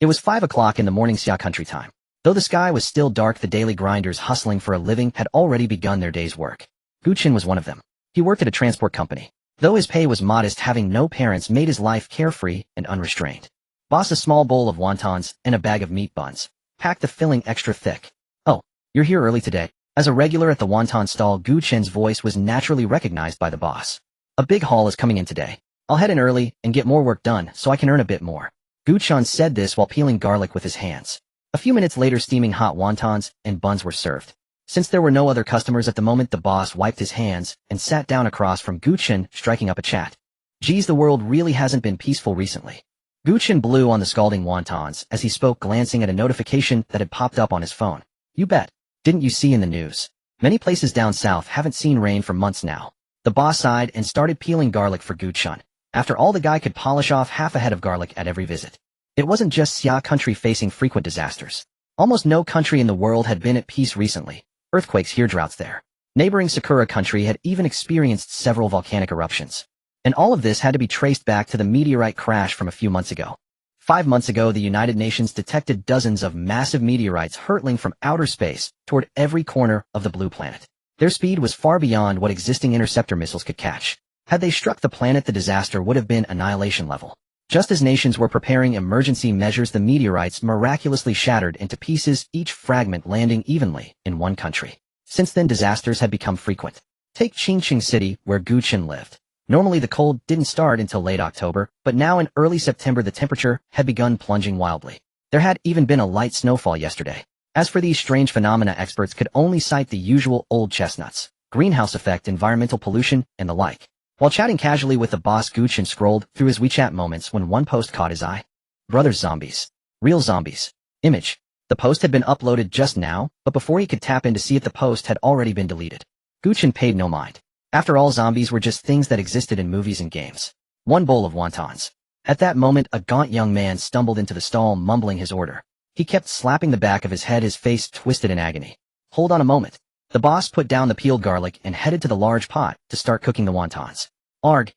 It was 5 o'clock in the morning Xia country time. Though the sky was still dark, the daily grinders hustling for a living had already begun their day's work. Gu Chen was one of them. He worked at a transport company. Though his pay was modest, having no parents made his life carefree and unrestrained. Boss, a small bowl of wontons and a bag of meat buns. Pack the filling extra thick. Oh, you're here early today. As a regular at the wonton stall, Gu Chen's voice was naturally recognized by the boss. A big haul is coming in today. I'll head in early and get more work done so I can earn a bit more. Gu Chen said this while peeling garlic with his hands. A few minutes later, steaming hot wontons and buns were served. Since there were no other customers at the moment, the boss wiped his hands and sat down across from Gu Chen, striking up a chat. Geez, the world really hasn't been peaceful recently. Gu Chen blew on the scalding wontons as he spoke, glancing at a notification that had popped up on his phone. You bet. Didn't you see in the news? Many places down south haven't seen rain for months now. The boss sighed and started peeling garlic for Gu Chen. After all, the guy could polish off half a head of garlic at every visit. It wasn't just Xia country facing frequent disasters. Almost no country in the world had been at peace recently. Earthquakes here, droughts there. Neighboring Sakura country had even experienced several volcanic eruptions. And all of this had to be traced back to the meteorite crash from a few months ago. 5 months ago, the United Nations detected dozens of massive meteorites hurtling from outer space toward every corner of the blue planet. Their speed was far beyond what existing interceptor missiles could catch. Had they struck the planet, the disaster would have been annihilation level. Just as nations were preparing emergency measures, the meteorites miraculously shattered into pieces, each fragment landing evenly in one country. Since then, disasters had become frequent. Take Qingqing City, where Gu Chen lived. Normally the cold didn't start until late October, but now in early September the temperature had begun plunging wildly. There had even been a light snowfall yesterday. As for these strange phenomena, experts could only cite the usual old chestnuts, greenhouse effect, environmental pollution, and the like. While chatting casually with the boss, Gu Chen scrolled through his WeChat moments when one post caught his eye. Brothers zombies. Real zombies. Image. The post had been uploaded just now, but before he could tap in to see it, the post had already been deleted. Gu Chen paid no mind. After all, zombies were just things that existed in movies and games. One bowl of wontons. At that moment, a gaunt young man stumbled into the stall, mumbling his order. He kept slapping the back of his head, his face twisted in agony. Hold on a moment. The boss put down the peeled garlic and headed to the large pot to start cooking the wontons. Arg.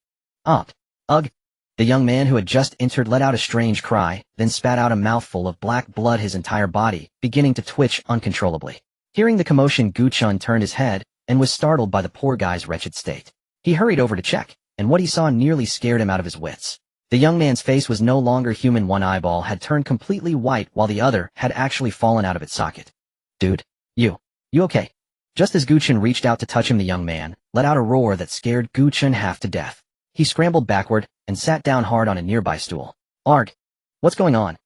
Up. Ugh. The young man who had just entered let out a strange cry, then spat out a mouthful of black blood, his entire body beginning to twitch uncontrollably. Hearing the commotion, Gu Chen turned his head and was startled by the poor guy's wretched state. He hurried over to check, and what he saw nearly scared him out of his wits. The young man's face was no longer human. One eyeball had turned completely white while the other had actually fallen out of its socket. Dude, you okay? Just as Gu Chen reached out to touch him, the young man let out a roar that scared Gu Chen half to death. He scrambled backward and sat down hard on a nearby stool. Arg! What's going on?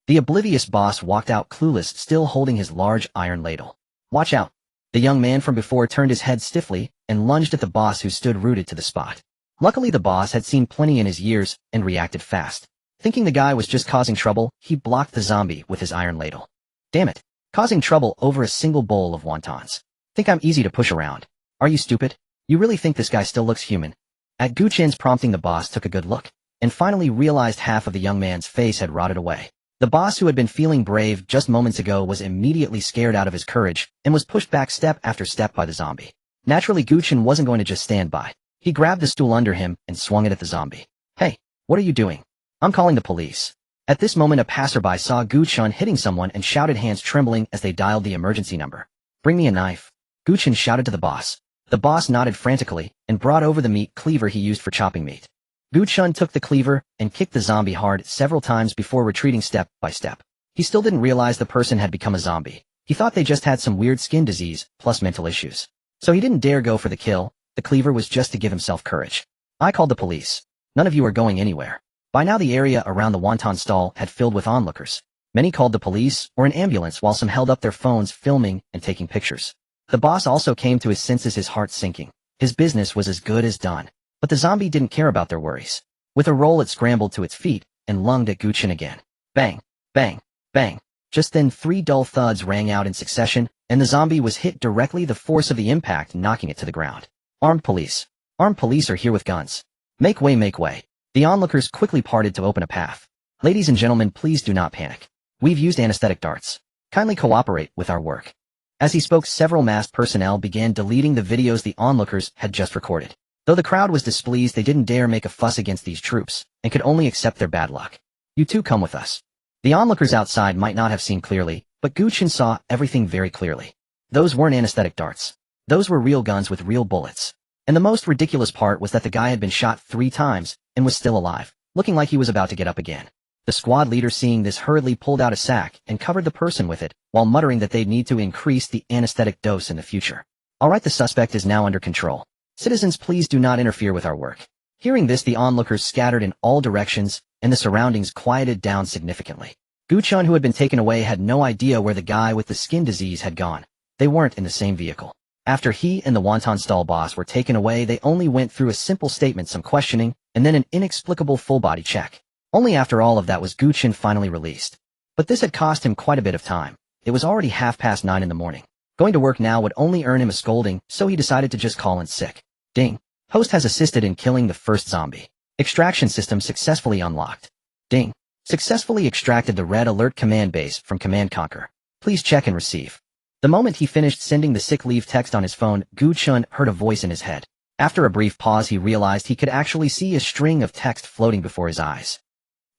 The oblivious boss walked out, clueless, still holding his large iron ladle. Watch out! The young man from before turned his head stiffly and lunged at the boss, who stood rooted to the spot. Luckily, the boss had seen plenty in his years and reacted fast. Thinking the guy was just causing trouble, he blocked the zombie with his iron ladle. Damn it! Causing trouble over a single bowl of wontons. Think I'm easy to push around? Are you stupid? You really think this guy still looks human? At Gu Chen's prompting, the boss took a good look and finally realized half of the young man's face had rotted away. The boss, who had been feeling brave just moments ago, was immediately scared out of his courage and was pushed back step after step by the zombie. Naturally, Gu Chen wasn't going to just stand by. He grabbed the stool under him and swung it at the zombie. Hey, what are you doing? I'm calling the police. At this moment, a passerby saw Gu Chen hitting someone and shouted, hands trembling as they dialed the emergency number. Bring me a knife. Gu Chen shouted to the boss. The boss nodded frantically and brought over the meat cleaver he used for chopping meat. Gu Chen took the cleaver and kicked the zombie hard several times before retreating step by step. He still didn't realize the person had become a zombie. He thought they just had some weird skin disease plus mental issues. So he didn't dare go for the kill. The cleaver was just to give himself courage. I called the police. None of you are going anywhere. By now the area around the wonton stall had filled with onlookers. Many called the police or an ambulance while some held up their phones filming and taking pictures. The boss also came to his senses, his heart sinking. His business was as good as done. But the zombie didn't care about their worries. With a roll, it scrambled to its feet and lunged at Gu Chen again. Bang, bang, bang. Just then 3 dull thuds rang out in succession, and the zombie was hit directly, the force of the impact knocking it to the ground. Armed police. Armed police are here with guns. Make way, make way. The onlookers quickly parted to open a path. Ladies and gentlemen, please do not panic. We've used anesthetic darts. Kindly cooperate with our work. As he spoke, several masked personnel began deleting the videos the onlookers had just recorded. Though the crowd was displeased, they didn't dare make a fuss against these troops, and could only accept their bad luck. You two come with us. The onlookers outside might not have seen clearly, but Gu Chen saw everything very clearly. Those weren't anesthetic darts. Those were real guns with real bullets. And the most ridiculous part was that the guy had been shot 3 times and was still alive, looking like he was about to get up again. The squad leader, seeing this, hurriedly pulled out a sack and covered the person with it, while muttering that they'd need to increase the anesthetic dose in the future. Alright, the suspect is now under control. Citizens, please do not interfere with our work. Hearing this, the onlookers scattered in all directions, and the surroundings quieted down significantly. Gu Chen, who had been taken away, had no idea where the guy with the skin disease had gone. They weren't in the same vehicle. After he and the wonton stall boss were taken away, they only went through a simple statement, some questioning, and then an inexplicable full-body check. Only after all of that was Gu Chen finally released. But this had cost him quite a bit of time. It was already 9:30 in the morning. Going to work now would only earn him a scolding, so he decided to just call in sick. Ding. Host has assisted in killing the first zombie. Extraction system successfully unlocked. Ding. Successfully extracted the red alert command base from Command Conquer. Please check and receive. The moment he finished sending the sick leave text on his phone, Gu Chen heard a voice in his head. After a brief pause, he realized he could actually see a string of text floating before his eyes.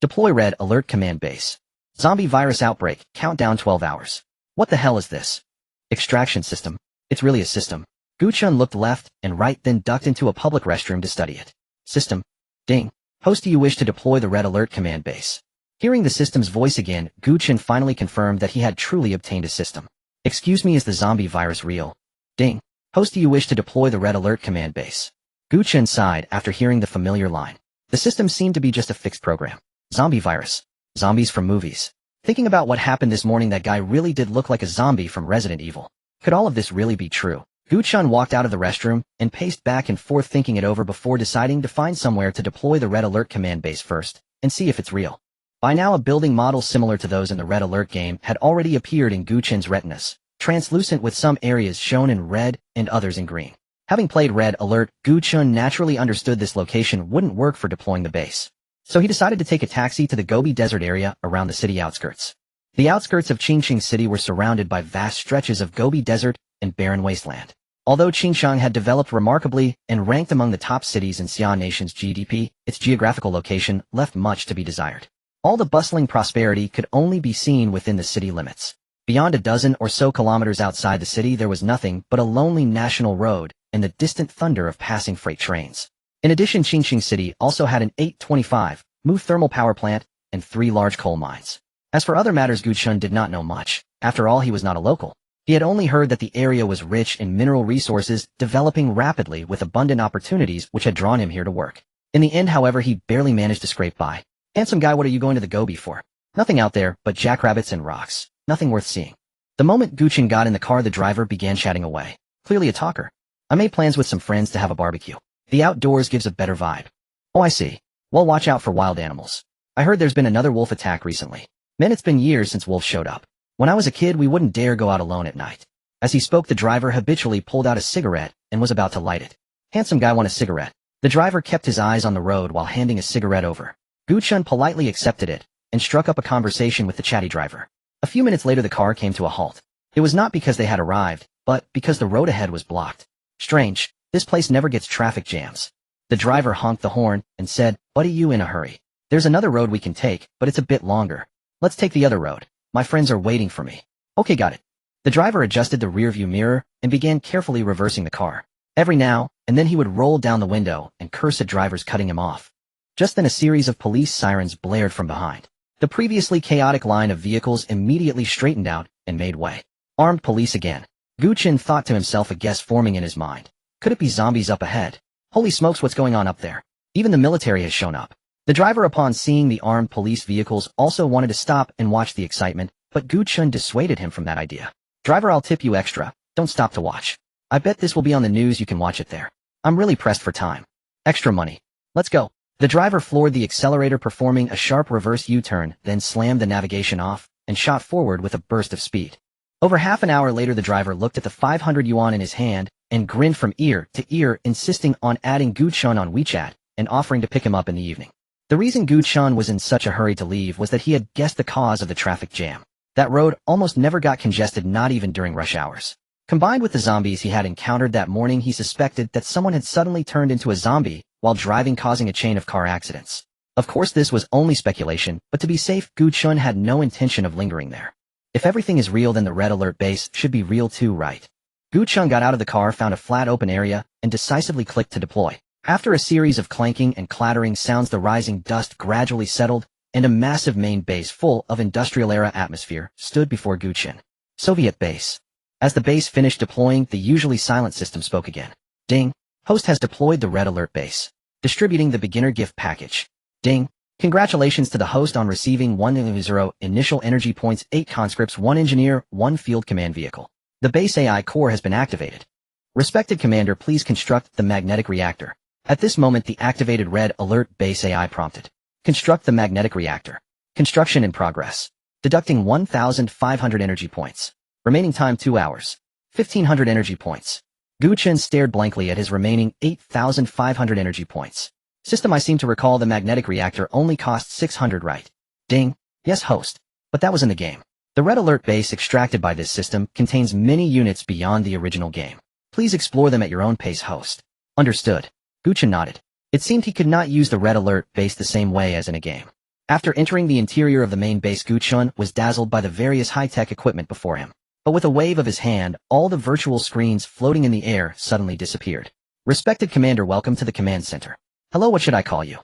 Deploy red alert command base. Zombie virus outbreak, countdown 12 hours. What the hell is this? Extraction system. It's really a system. Gu Chen looked left and right, then ducked into a public restroom to study it. System. Ding. Host, do you wish to deploy the red alert command base? Hearing the system's voice again, Gu Chen finally confirmed that he had truly obtained a system. Excuse me, is the zombie virus real? Ding. Host, do you wish to deploy the red alert command base? Gu Chen sighed after hearing the familiar line. The system seemed to be just a fixed program. Zombie virus. Zombies from movies. Thinking about what happened this morning, that guy really did look like a zombie from Resident Evil. Could all of this really be true? Gu Chen walked out of the restroom and paced back and forth, thinking it over before deciding to find somewhere to deploy the red alert command base first and see if it's real. By now, a building model similar to those in the red alert game had already appeared in Gu Chen's retinas, translucent, with some areas shown in red and others in green. Having played red alert, Gu Chen naturally understood this location wouldn't work for deploying the base. So he decided to take a taxi to the Gobi Desert area around the city outskirts. The outskirts of Qingqing City were surrounded by vast stretches of Gobi Desert and barren wasteland. Although Qingqiang had developed remarkably and ranked among the top cities in Xi'an Nation's GDP, its geographical location left much to be desired. All the bustling prosperity could only be seen within the city limits. Beyond a dozen or so kilometers outside the city, there was nothing but a lonely national road and the distant thunder of passing freight trains. In addition, Qingqing City also had an 825 MW thermal power plant and 3 large coal mines. As for other matters, Gu Chen did not know much. After all, he was not a local. He had only heard that the area was rich in mineral resources, developing rapidly with abundant opportunities which had drawn him here to work. In the end, however, he barely managed to scrape by. Handsome guy, what are you going to the Gobi for? Nothing out there but jackrabbits and rocks. Nothing worth seeing. The moment Gu Chen got in the car, the driver began chatting away. Clearly a talker. I made plans with some friends to have a barbecue. The outdoors gives a better vibe. Oh, I see. Well, watch out for wild animals. I heard there's been another wolf attack recently. Man, it's been years since wolves showed up. When I was a kid, we wouldn't dare go out alone at night. As he spoke, the driver habitually pulled out a cigarette and was about to light it. Handsome guy, want a cigarette? The driver kept his eyes on the road while handing a cigarette over. Gu Chen politely accepted it and struck up a conversation with the chatty driver. A few minutes later, the car came to a halt. It was not because they had arrived, but because the road ahead was blocked. Strange, this place never gets traffic jams. The driver honked the horn and said, "Buddy, you in a hurry? There's another road we can take, but it's a bit longer. Let's take the other road. My friends are waiting for me." Okay, got it. The driver adjusted the rearview mirror and began carefully reversing the car. Every now and then he would roll down the window and curse at drivers cutting him off. Just then a series of police sirens blared from behind. The previously chaotic line of vehicles immediately straightened out and made way. Armed police again. Gu Chen thought to himself, a guess forming in his mind. Could it be zombies up ahead? Holy smokes, what's going on up there? Even the military has shown up. The driver, upon seeing the armed police vehicles, also wanted to stop and watch the excitement, but Gu Chen dissuaded him from that idea. Driver, I'll tip you extra. Don't stop to watch. I bet this will be on the news, you can watch it there. I'm really pressed for time. Extra money. Let's go. The driver floored the accelerator, performing a sharp reverse U-turn, then slammed the navigation off and shot forward with a burst of speed. Over half an hour later, the driver looked at the 500 yuan in his hand and grinned from ear to ear, insisting on adding Gu Chen on WeChat and offering to pick him up in the evening. The reason Gu Chen was in such a hurry to leave was that he had guessed the cause of the traffic jam. That road almost never got congested, not even during rush hours. Combined with the zombies he had encountered that morning, he suspected that someone had suddenly turned into a zombie while driving, causing a chain of car accidents. Of course this was only speculation, but to be safe, Gu Chen had no intention of lingering there. If everything is real, then the red alert base should be real too, right? Gu Chen got out of the car, found a flat open area, and decisively clicked to deploy. After a series of clanking and clattering sounds, the rising dust gradually settled, and a massive main base full of industrial-era atmosphere stood before Gu Chen. Soviet base. As the base finished deploying, the usually silent system spoke again. Ding. Host has deployed the red alert base. Distributing the beginner gift package. Ding. Congratulations to the host on receiving 100 initial energy points, 8 conscripts, 1 engineer, 1 field command vehicle. The base AI core has been activated. Respected commander, please construct the magnetic reactor. At this moment, the activated red alert base AI prompted. Construct the magnetic reactor. Construction in progress. Deducting 1,500 energy points. Remaining time 2 hours. 1,500 energy points. Gu Chen stared blankly at his remaining 8,500 energy points. System, I seem to recall the magnetic reactor only costs 600, right? Ding. Yes, host. But that was in the game. The red alert base extracted by this system contains many units beyond the original game. Please explore them at your own pace, host. Understood. Gu Chen nodded. It seemed he could not use the red alert base the same way as in a game. After entering the interior of the main base, Gu Chen was dazzled by the various high-tech equipment before him. But with a wave of his hand, all the virtual screens floating in the air suddenly disappeared. Respected commander, welcome to the command center. Hello, what should I call you?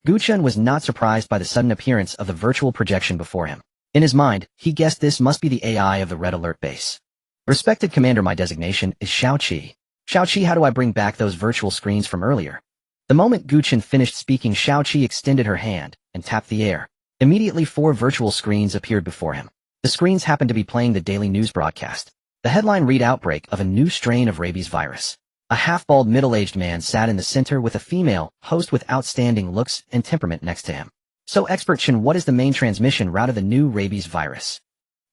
Gu Chen was not surprised by the sudden appearance of the virtual projection before him. In his mind, he guessed this must be the AI of the red alert base. Respected commander, my designation is Xiao Qi. Xiao Qi, how do I bring back those virtual screens from earlier? The moment Gu Chen finished speaking, Xiao Qi extended her hand and tapped the air. Immediately 4 virtual screens appeared before him. The screens happened to be playing the daily news broadcast. The headline read, outbreak of a new strain of rabies virus. A half-bald middle-aged man sat in the center with a female host with outstanding looks and temperament next to him. So expert Chen, what is the main transmission route of the new rabies virus?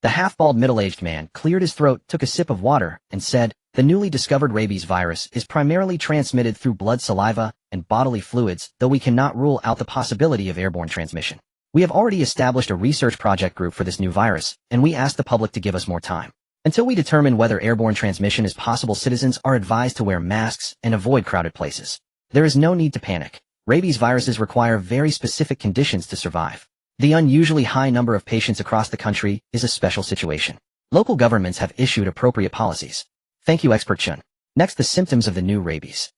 The half-bald middle-aged man cleared his throat, took a sip of water, and said, the newly discovered rabies virus is primarily transmitted through blood, saliva, and bodily fluids, though we cannot rule out the possibility of airborne transmission. We have already established a research project group for this new virus, and we ask the public to give us more time. Until we determine whether airborne transmission is possible, citizens are advised to wear masks and avoid crowded places. There is no need to panic. Rabies viruses require very specific conditions to survive. The unusually high number of patients across the country is a special situation. Local governments have issued appropriate policies. Thank you, expert Chen. Next, the symptoms of the new rabies.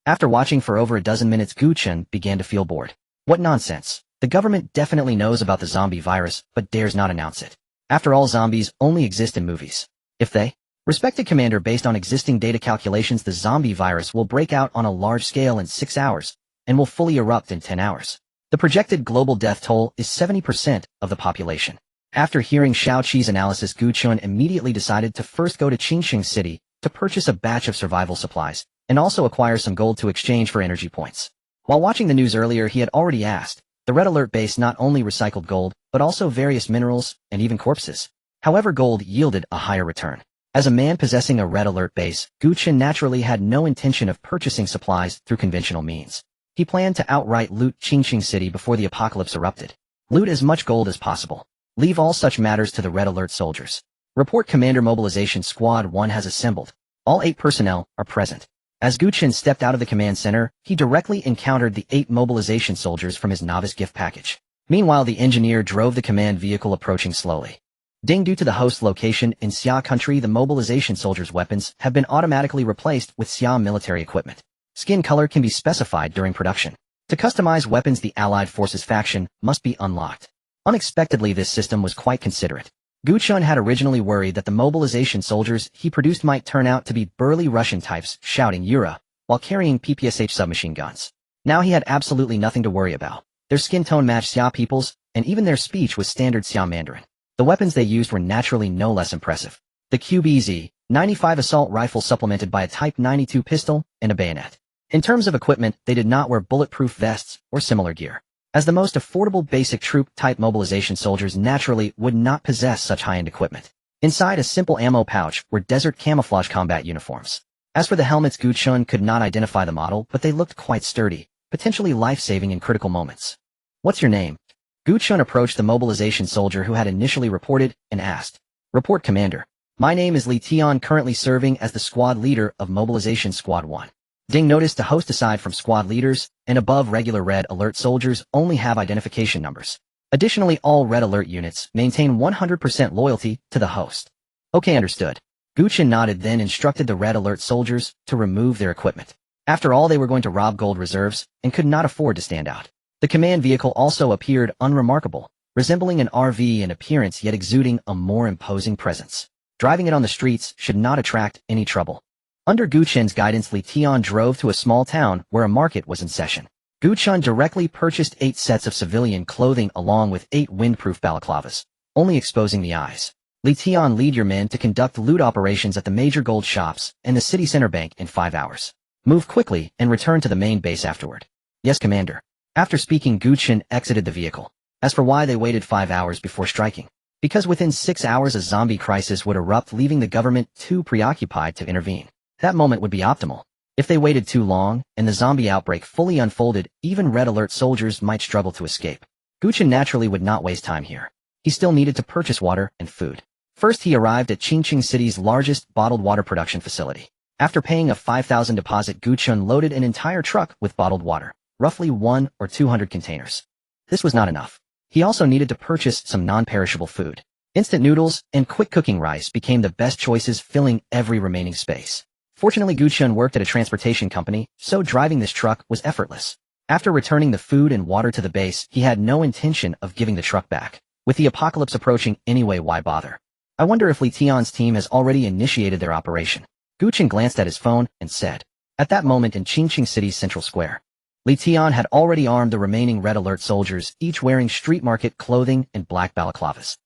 After watching for over a dozen minutes, Gu Chen began to feel bored. What nonsense. The government definitely knows about the zombie virus, but dares not announce it. After all, zombies only exist in movies. If they... Respected commander, based on existing data calculations, the zombie virus will break out on a large scale in 6 hours, and will fully erupt in 10 hours. The projected global death toll is 70% of the population. After hearing Xiao Qi's analysis, Gu Chen immediately decided to first go to Qingxing City to purchase a batch of survival supplies, and also acquire some gold to exchange for energy points. While watching the news earlier, he had already asked, the red alert base not only recycled gold, but also various minerals, and even corpses. However, gold yielded a higher return. As a man possessing a red alert base, Gu Chen naturally had no intention of purchasing supplies through conventional means. He planned to outright loot Qingxing City before the apocalypse erupted. Loot as much gold as possible. Leave all such matters to the red alert soldiers. Report, Commander. Mobilization Squad 1 has assembled. All 8 personnel are present. As Gu Chen stepped out of the command center, he directly encountered the 8 mobilization soldiers from his novice gift package. Meanwhile, the engineer drove the command vehicle, approaching slowly. Ding. Due to the host location in Xia country, the mobilization soldiers' weapons have been automatically replaced with Xia military equipment. Skin color can be specified during production. To customize weapons, the Allied Forces faction must be unlocked. Unexpectedly, this system was quite considerate. Gu Chen had originally worried that the mobilization soldiers he produced might turn out to be burly Russian types shouting Yura while carrying PPSH submachine guns. Now he had absolutely nothing to worry about. Their skin tone matched Xia people's, and even their speech was standard Xia Mandarin. The weapons they used were naturally no less impressive. The QBZ-95 assault rifle supplemented by a Type 92 pistol and a bayonet. In terms of equipment, they did not wear bulletproof vests or similar gear. As the most affordable basic troop-type mobilization soldiers naturally would not possess such high-end equipment. Inside a simple ammo pouch were desert camouflage combat uniforms. As for the helmets, Gu Chen could not identify the model, but they looked quite sturdy, potentially life-saving in critical moments. What's your name? Gu Chen approached the mobilization soldier who had initially reported and asked. Report, Commander. My name is Li Tian, currently serving as the squad leader of Mobilization Squad 1. Ding noticed the host aside from squad leaders and above regular red alert soldiers only have identification numbers. Additionally, all red alert units maintain 100% loyalty to the host. Okay, understood. Gu Chen nodded, then instructed the red alert soldiers to remove their equipment. After all, they were going to rob gold reserves and could not afford to stand out. The command vehicle also appeared unremarkable, resembling an RV in appearance yet exuding a more imposing presence. Driving it on the streets should not attract any trouble. Under Gu Chen's guidance, Li Tian drove to a small town where a market was in session. Gu Chen directly purchased 8 sets of civilian clothing along with 8 windproof balaclavas, only exposing the eyes. Li Tian, lead your men to conduct loot operations at the major gold shops and the city center bank in 5 hours. Move quickly and return to the main base afterward. Yes, Commander. After speaking, Gu Chen exited the vehicle. As for why they waited 5 hours before striking, because within 6 hours a zombie crisis would erupt, leaving the government too preoccupied to intervene. That moment would be optimal. If they waited too long, and the zombie outbreak fully unfolded, even red alert soldiers might struggle to escape. Gu Chen naturally would not waste time here. He still needed to purchase water and food. First, he arrived at Qingqing City's largest bottled water production facility. After paying a 5,000 deposit, Gu Chen loaded an entire truck with bottled water, roughly 100 or 200 containers. This was not enough. He also needed to purchase some non-perishable food. Instant noodles and quick cooking rice became the best choices, filling every remaining space. Fortunately, Gu Chen worked at a transportation company, so driving this truck was effortless. After returning the food and water to the base, he had no intention of giving the truck back. With the apocalypse approaching anyway, why bother? I wonder if Li Tian's team has already initiated their operation. Gu Chen glanced at his phone and said. At that moment in Qingqing City's central square, Li Tian had already armed the remaining red alert soldiers, each wearing street market clothing and black balaclavas.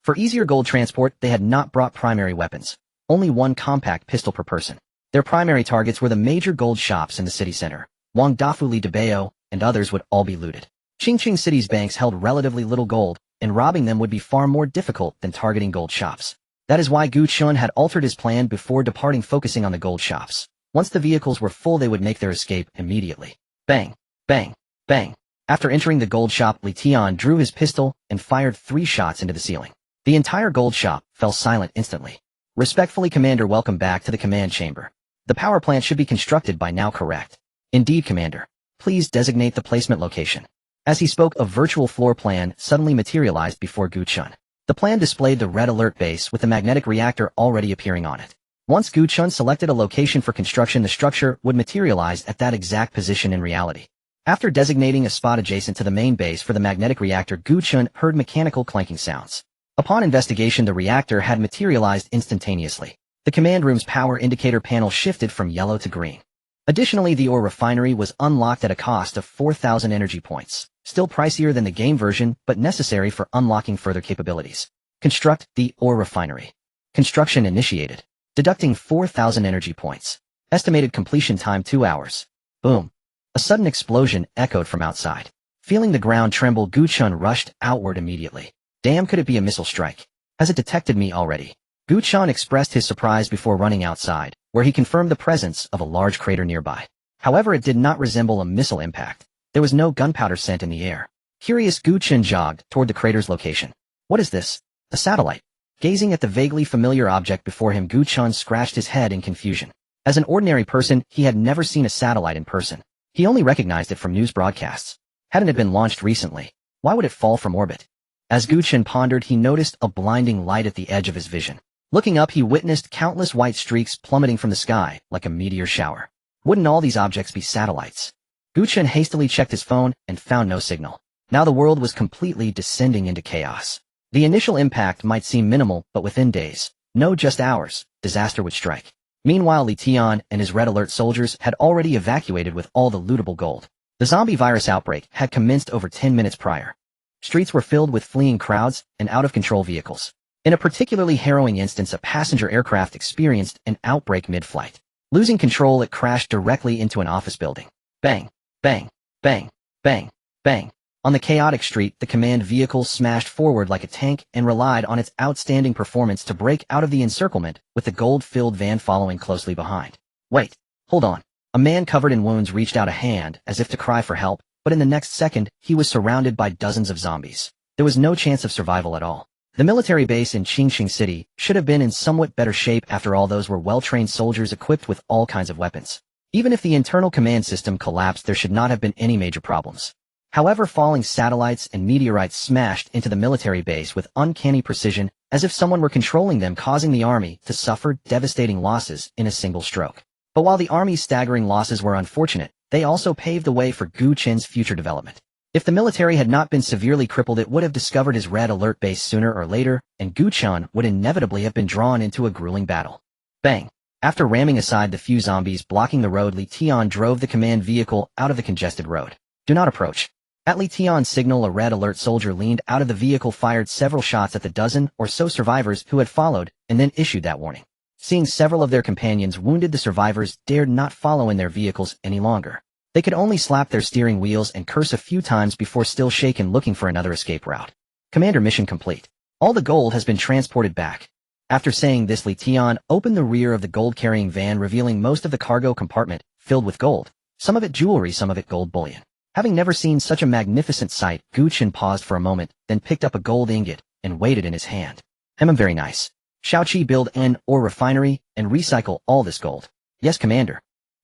For easier gold transport, they had not brought primary weapons, only 1 compact pistol per person. Their primary targets were the major gold shops in the city center. Wangdafu, Li Debao, and others would all be looted. Qingqing City's banks held relatively little gold, and robbing them would be far more difficult than targeting gold shops. That is why Gu Chen had altered his plan before departing, focusing on the gold shops. Once the vehicles were full, they would make their escape immediately. Bang, bang, bang. After entering the gold shop, Li Tian drew his pistol and fired 3 shots into the ceiling. The entire gold shop fell silent instantly. Respectfully, Commander, welcome back to the command chamber. The power plant should be constructed by now, correct? Indeed, Commander. Please designate the placement location. As he spoke, a virtual floor plan suddenly materialized before Gu Chen. The plan displayed the red alert base with the magnetic reactor already appearing on it. Once Gu Chen selected a location for construction, the structure would materialize at that exact position in reality. After designating a spot adjacent to the main base for the magnetic reactor, Gu Chen heard mechanical clanking sounds. Upon investigation, the reactor had materialized instantaneously. The command room's power indicator panel shifted from yellow to green. Additionally, the ore refinery was unlocked at a cost of 4,000 energy points, still pricier than the game version, but necessary for unlocking further capabilities. Construct the ore refinery. Construction initiated. Deducting 4,000 energy points. Estimated completion time 2 hours. Boom. A sudden explosion echoed from outside. Feeling the ground tremble, Gu Chen rushed outward immediately. Damn, could it be a missile strike? Has it detected me already? Gu Chen expressed his surprise before running outside, where he confirmed the presence of a large crater nearby. However, it did not resemble a missile impact. There was no gunpowder scent in the air. Curious, Gu Chen jogged toward the crater's location. What is this? A satellite. Gazing at the vaguely familiar object before him, Gu Chen scratched his head in confusion. As an ordinary person, he had never seen a satellite in person. He only recognized it from news broadcasts. Hadn't it been launched recently? Why would it fall from orbit? As Gu Chen pondered, he noticed a blinding light at the edge of his vision. Looking up, he witnessed countless white streaks plummeting from the sky like a meteor shower. Wouldn't all these objects be satellites? Gu Chen hastily checked his phone and found no signal. Now the world was completely descending into chaos. The initial impact might seem minimal, but within days, no, just hours, disaster would strike. Meanwhile, Li Tian and his red alert soldiers had already evacuated with all the lootable gold. The zombie virus outbreak had commenced over 10 minutes prior. Streets were filled with fleeing crowds and out-of-control vehicles. In a particularly harrowing instance, a passenger aircraft experienced an outbreak mid-flight. Losing control, it crashed directly into an office building. Bang, bang, bang, bang, bang. On the chaotic street, the command vehicle smashed forward like a tank and relied on its outstanding performance to break out of the encirclement, with the gold-filled van following closely behind. Wait, hold on. A man covered in wounds reached out a hand as if to cry for help, but in the next second, he was surrounded by dozens of zombies. There was no chance of survival at all. The military base in Qingqing City should have been in somewhat better shape. After all, those were well-trained soldiers equipped with all kinds of weapons. Even if the internal command system collapsed, there should not have been any major problems. However, falling satellites and meteorites smashed into the military base with uncanny precision, as if someone were controlling them, causing the army to suffer devastating losses in a single stroke. But while the army's staggering losses were unfortunate, they also paved the way for Gu Chen's future development. If the military had not been severely crippled, it would have discovered his red alert base sooner or later, and Gu Chen would inevitably have been drawn into a grueling battle. Bang! After ramming aside the few zombies blocking the road, Li Tian drove the command vehicle out of the congested road. Do not approach. At Li Tian's signal, a red alert soldier leaned out of the vehicle, fired several shots at the dozen or so survivors who had followed, and then issued that warning. Seeing several of their companions wounded, the survivors dared not follow in their vehicles any longer. They could only slap their steering wheels and curse a few times before, still shaken, looking for another escape route. Commander, mission complete. All the gold has been transported back. After saying this, Li Tian opened the rear of the gold-carrying van, revealing most of the cargo compartment filled with gold, some of it jewelry, some of it gold bullion. Having never seen such a magnificent sight, Gu Chen paused for a moment, then picked up a gold ingot and weighed it in his hand. Very nice. Shaoqi, build an ore refinery and recycle all this gold. Yes, Commander.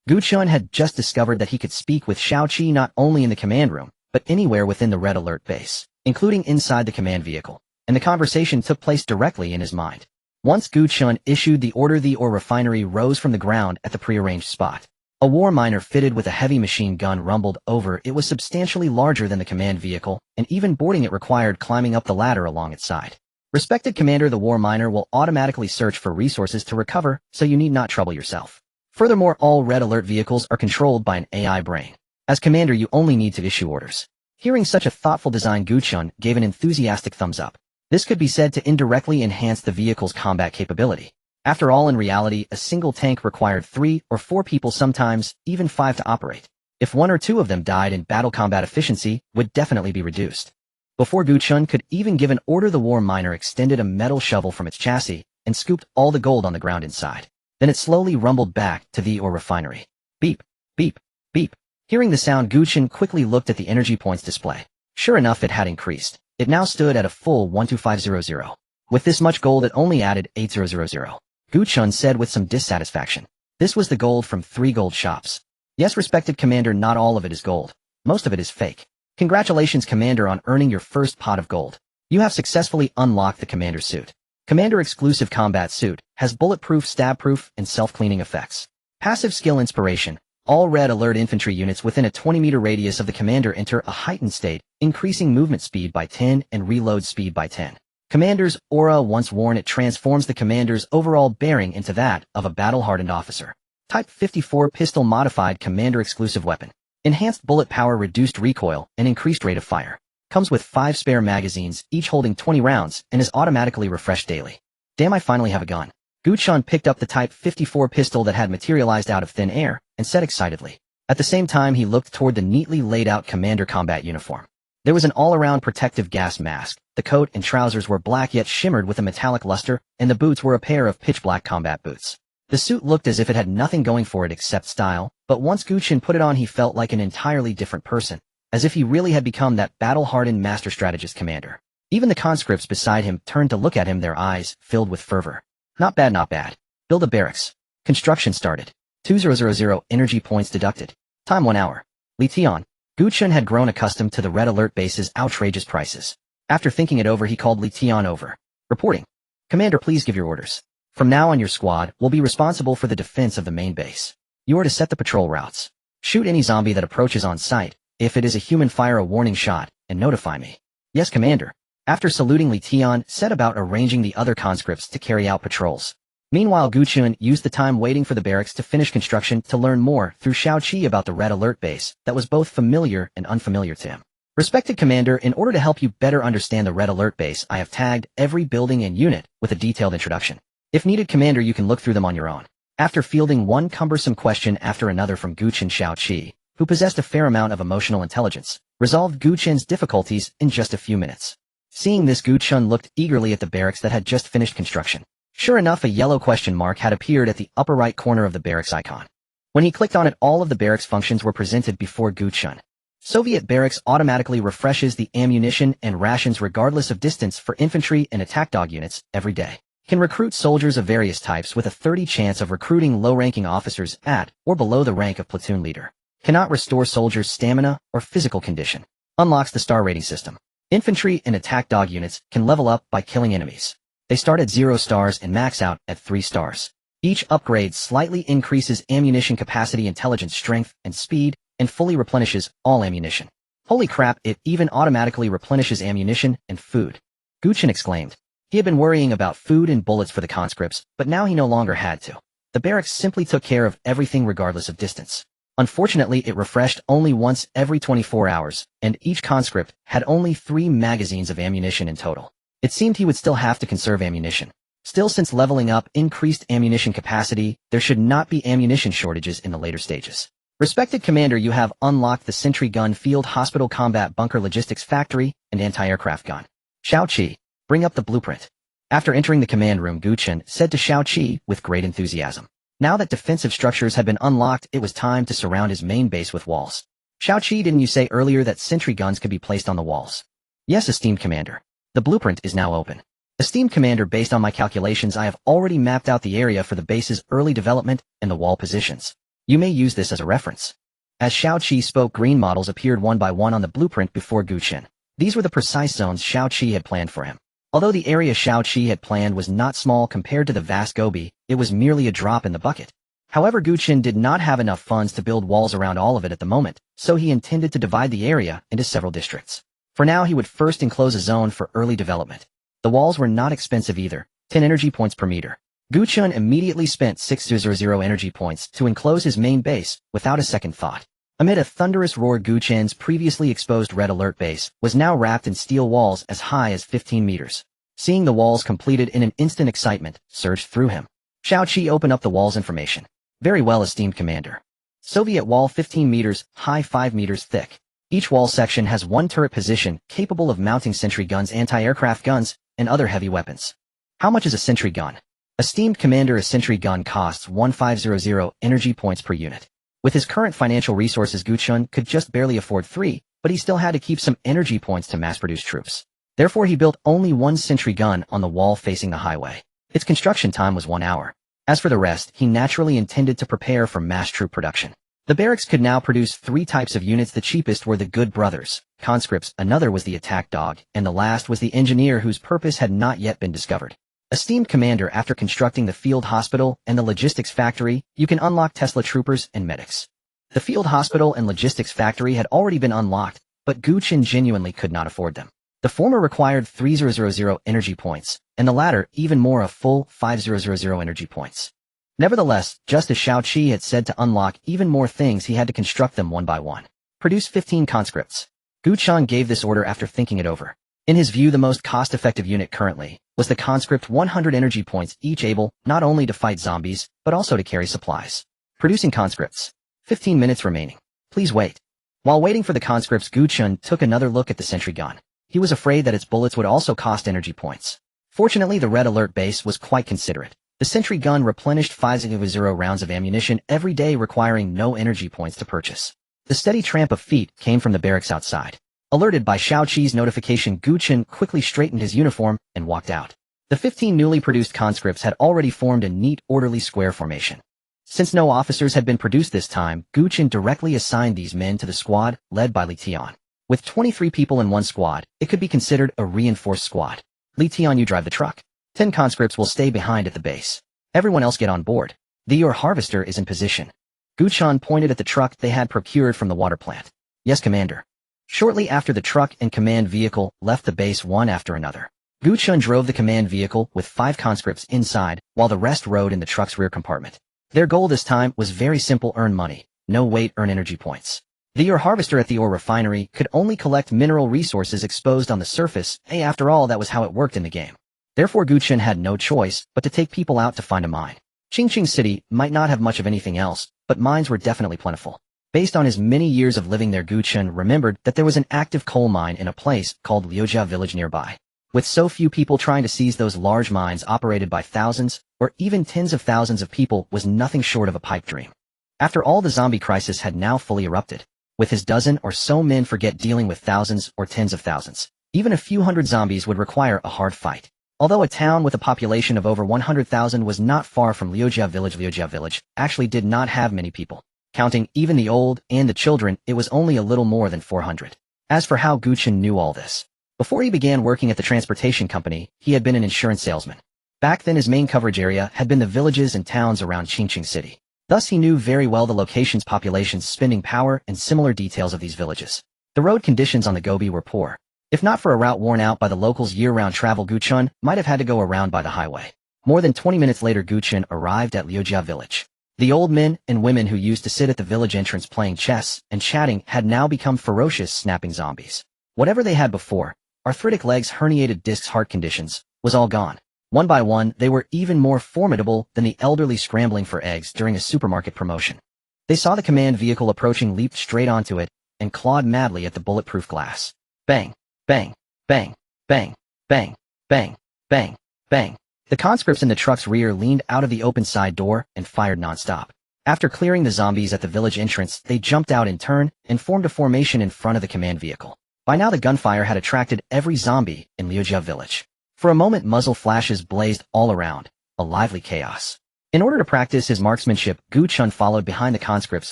Gu Chen had just discovered that he could speak with Shaoqi not only in the command room, but anywhere within the red alert base, including inside the command vehicle, and the conversation took place directly in his mind. Once Gu Chen issued the order, the ore refinery rose from the ground at the prearranged spot. A war miner fitted with a heavy machine gun rumbled over. It was substantially larger than the command vehicle, and even boarding it required climbing up the ladder along its side. Respected Commander, the war miner will automatically search for resources to recover, so you need not trouble yourself. Furthermore, all red alert vehicles are controlled by an AI brain. As Commander, you only need to issue orders. Hearing such a thoughtful design, Gu Chen gave an enthusiastic thumbs up. This could be said to indirectly enhance the vehicle's combat capability. After all, in reality, a single tank required 3 or 4 people, sometimes even 5 to operate. If 1 or 2 of them died in battle, combat efficiency would definitely be reduced. Before Gu Chen could even give an order, the war miner extended a metal shovel from its chassis and scooped all the gold on the ground inside. Then it slowly rumbled back to the ore refinery. Beep, beep, beep. Hearing the sound, Gu Chen quickly looked at the energy points display. Sure enough, it had increased. It now stood at a full 12500. With this much gold, it only added 8000. Gu Chen said with some dissatisfaction. This was the gold from 3 gold shops. Yes, respected Commander, not all of it is gold. Most of it is fake. Congratulations, Commander, on earning your first pot of gold. You have successfully unlocked the Commander suit. Commander exclusive combat suit, has bulletproof, stab-proof, and self-cleaning effects. Passive skill inspiration. All red alert infantry units within a 20-meter radius of the Commander enter a heightened state, increasing movement speed by 10 and reload speed by 10. Commander's aura. Once worn, it transforms the Commander's overall bearing into that of a battle-hardened officer. Type 54 pistol, modified Commander exclusive weapon. Enhanced bullet power, reduced recoil, and increased rate of fire. Comes with 5 spare magazines, each holding 20 rounds, and is automatically refreshed daily. Damn, I finally have a gun. Gu Chen picked up the Type 54 pistol that had materialized out of thin air, and said excitedly. At the same time, he looked toward the neatly laid out Commander combat uniform. There was an all-around protective gas mask. The coat and trousers were black yet shimmered with a metallic luster, and the boots were a pair of pitch-black combat boots. The suit looked as if it had nothing going for it except style, but once Gu Chen put it on, he felt like an entirely different person, as if he really had become that battle-hardened master strategist Commander. Even the conscripts beside him turned to look at him, their eyes filled with fervor. Not bad, not bad. Build a barracks. Construction started. 2000 energy points deducted. Time 1 hour. Li Tian. Gu Chen had grown accustomed to the red alert base's outrageous prices. After thinking it over, he called Li Tian over. Reporting. Commander, please give your orders. From now on, your squad will be responsible for the defense of the main base. You are to set the patrol routes. Shoot any zombie that approaches on sight. If it is a human, fire a warning shot, and notify me. Yes, Commander. After saluting, Li Tian set about arranging the other conscripts to carry out patrols. Meanwhile, Gu Chen used the time waiting for the barracks to finish construction to learn more through Shaoqi about the red alert base that was both familiar and unfamiliar to him. Respected Commander, in order to help you better understand the red alert base, I have tagged every building and unit with a detailed introduction. If needed, Commander, you can look through them on your own. After fielding one cumbersome question after another from Gu Chen, Shaoqi, who possessed a fair amount of emotional intelligence, resolved Gu Chen's difficulties in just a few minutes. Seeing this, Gu Chen looked eagerly at the barracks that had just finished construction. Sure enough, a yellow question mark had appeared at the upper right corner of the barracks icon. When he clicked on it, all of the barracks functions were presented before Gu Chen. Soviet barracks automatically refreshes the ammunition and rations regardless of distance for infantry and attack dog units every day. Can recruit soldiers of various types with a 30 chance of recruiting low-ranking officers at or below the rank of platoon leader. Cannot restore soldiers' stamina or physical condition. Unlocks the star rating system. Infantry and attack dog units can level up by killing enemies. They start at 0 stars and max out at 3 stars. Each upgrade slightly increases ammunition capacity, intelligence, strength, and speed, and fully replenishes all ammunition. Holy crap, it even automatically replenishes ammunition and food. Gu Chen exclaimed. He had been worrying about food and bullets for the conscripts, but now he no longer had to. The barracks simply took care of everything regardless of distance. Unfortunately, it refreshed only once every 24 hours, and each conscript had only 3 magazines of ammunition in total. It seemed he would still have to conserve ammunition. Still, since leveling up increased ammunition capacity, there should not be ammunition shortages in the later stages. Respected Commander, you have unlocked the sentry gun, field hospital, combat bunker, logistics factory, and anti-aircraft gun. Xiao Qi, bring up the blueprint. After entering the command room, Gu Chen said to Xiao Qi with great enthusiasm. Now that defensive structures had been unlocked, it was time to surround his main base with walls. Xiao Qi, didn't you say earlier that sentry guns could be placed on the walls? Yes, esteemed Commander. The blueprint is now open. Esteemed Commander, based on my calculations, I have already mapped out the area for the base's early development and the wall positions. You may use this as a reference. As Xiao Qi spoke, green models appeared one by one on the blueprint before Gu Chen. These were the precise zones Xiao Qi had planned for him. Although the area Xiao Qi had planned was not small compared to the vast Gobi, it was merely a drop in the bucket. However, Gu Chen did not have enough funds to build walls around all of it at the moment, so he intended to divide the area into several districts. For now, he would first enclose a zone for early development. The walls were not expensive either, 10 energy points per meter. Gu Chen immediately spent 600 energy points to enclose his main base without a second thought. Amid a thunderous roar, Gu Chen's previously exposed red alert base was now wrapped in steel walls as high as 15 meters. Seeing the walls completed in an instant, excitement surged through him. Xiao Qi, opened up the walls information. Very well, esteemed Commander. Soviet wall 15 meters high, 5 meters thick. Each wall section has 1 turret position capable of mounting sentry guns, anti-aircraft guns, and other heavy weapons. How much is a sentry gun? Esteemed Commander, a sentry gun costs 1500 energy points per unit. With his current financial resources, Gu Chen could just barely afford 3, but he still had to keep some energy points to mass-produce troops. Therefore, he built only 1 sentry gun on the wall facing the highway. Its construction time was 1 hour. As for the rest, he naturally intended to prepare for mass troop production. The barracks could now produce 3 types of units. The cheapest were the Good Brothers, conscripts, another was the attack dog, and the last was the engineer, whose purpose had not yet been discovered. Esteemed Commander, after constructing the field hospital and the logistics factory, you can unlock Tesla troopers and medics. The field hospital and logistics factory had already been unlocked, but Gu Chen genuinely could not afford them. The former required 3000 energy points, and the latter even more, a full 5000 energy points. Nevertheless, just as Xiao Qi had said, to unlock even more things he had to construct them one by one. Produce 15 conscripts. Gu Chen gave this order after thinking it over. In his view, the most cost-effective unit currently was the conscript, 100 energy points each, able not only to fight zombies, but also to carry supplies. Producing conscripts. 15 minutes remaining. Please wait. While waiting for the conscripts, Gu Chen took another look at the sentry gun. He was afraid that its bullets would also cost energy points. Fortunately, the red alert base was quite considerate. The sentry gun replenished 50 rounds of ammunition every day, requiring no energy points to purchase. The steady tramp of feet came from the barracks outside. Alerted by Xiao Qi's notification, Gu Chen quickly straightened his uniform and walked out. The 15 newly produced conscripts had already formed a neat, orderly square formation. Since no officers had been produced this time, Gu Chen directly assigned these men to the squad led by Li Tian. With 23 people in one squad, it could be considered a reinforced squad. Li Tian, you drive the truck. 10 conscripts will stay behind at the base. Everyone else get on board. Your harvester is in position. Gu Chen pointed at the truck they had procured from the water plant. Yes, Commander. Shortly after, the truck and command vehicle left the base one after another. Gu Chen drove the command vehicle with 5 conscripts inside, while the rest rode in the truck's rear compartment. Their goal this time was very simple: earn money. No wait, earn energy points. The ore harvester at the ore refinery could only collect mineral resources exposed on the surface. After all, that was how it worked in the game. Therefore, Gu Chen had no choice but to take people out to find a mine. Qingqing City might not have much of anything else, but mines were definitely plentiful. Based on his many years of living there, Gu Chen remembered that there was an active coal mine in a place called Liujia village nearby. With so few people trying to seize those large mines operated by thousands, or even tens of thousands of people, was nothing short of a pipe dream. After all, the zombie crisis had now fully erupted. With his dozen or so men, forget dealing with thousands or tens of thousands. Even a few hundred zombies would require a hard fight. Although a town with a population of over 100,000 was not far from Liujia village actually did not have many people. Counting even the old and the children, it was only a little more than 400. As for how Gu Chen knew all this, before he began working at the transportation company, he had been an insurance salesman. Back then his main coverage area had been the villages and towns around Qingqing City. Thus he knew very well the locations, populations, spending power, and similar details of these villages. The road conditions on the Gobi were poor. If not for a route worn out by the locals' year-round travel, Gu Chen might have had to go around by the highway. More than 20 minutes later, Gu Chen arrived at Liujia village. The old men and women who used to sit at the village entrance playing chess and chatting had now become ferocious, snapping zombies. Whatever they had before, arthritic legs, herniated discs, heart conditions, was all gone. One by one, they were even more formidable than the elderly scrambling for eggs during a supermarket promotion. They saw the command vehicle approaching, leaped straight onto it, and clawed madly at the bulletproof glass. Bang, bang, bang, bang, bang, bang, bang, bang. The conscripts in the truck's rear leaned out of the open side door and fired nonstop. After clearing the zombies at the village entrance, they jumped out in turn and formed a formation in front of the command vehicle. By now the gunfire had attracted every zombie in Liujia village. For a moment muzzle flashes blazed all around, a lively chaos. In order to practice his marksmanship, Gu Chen followed behind the conscripts,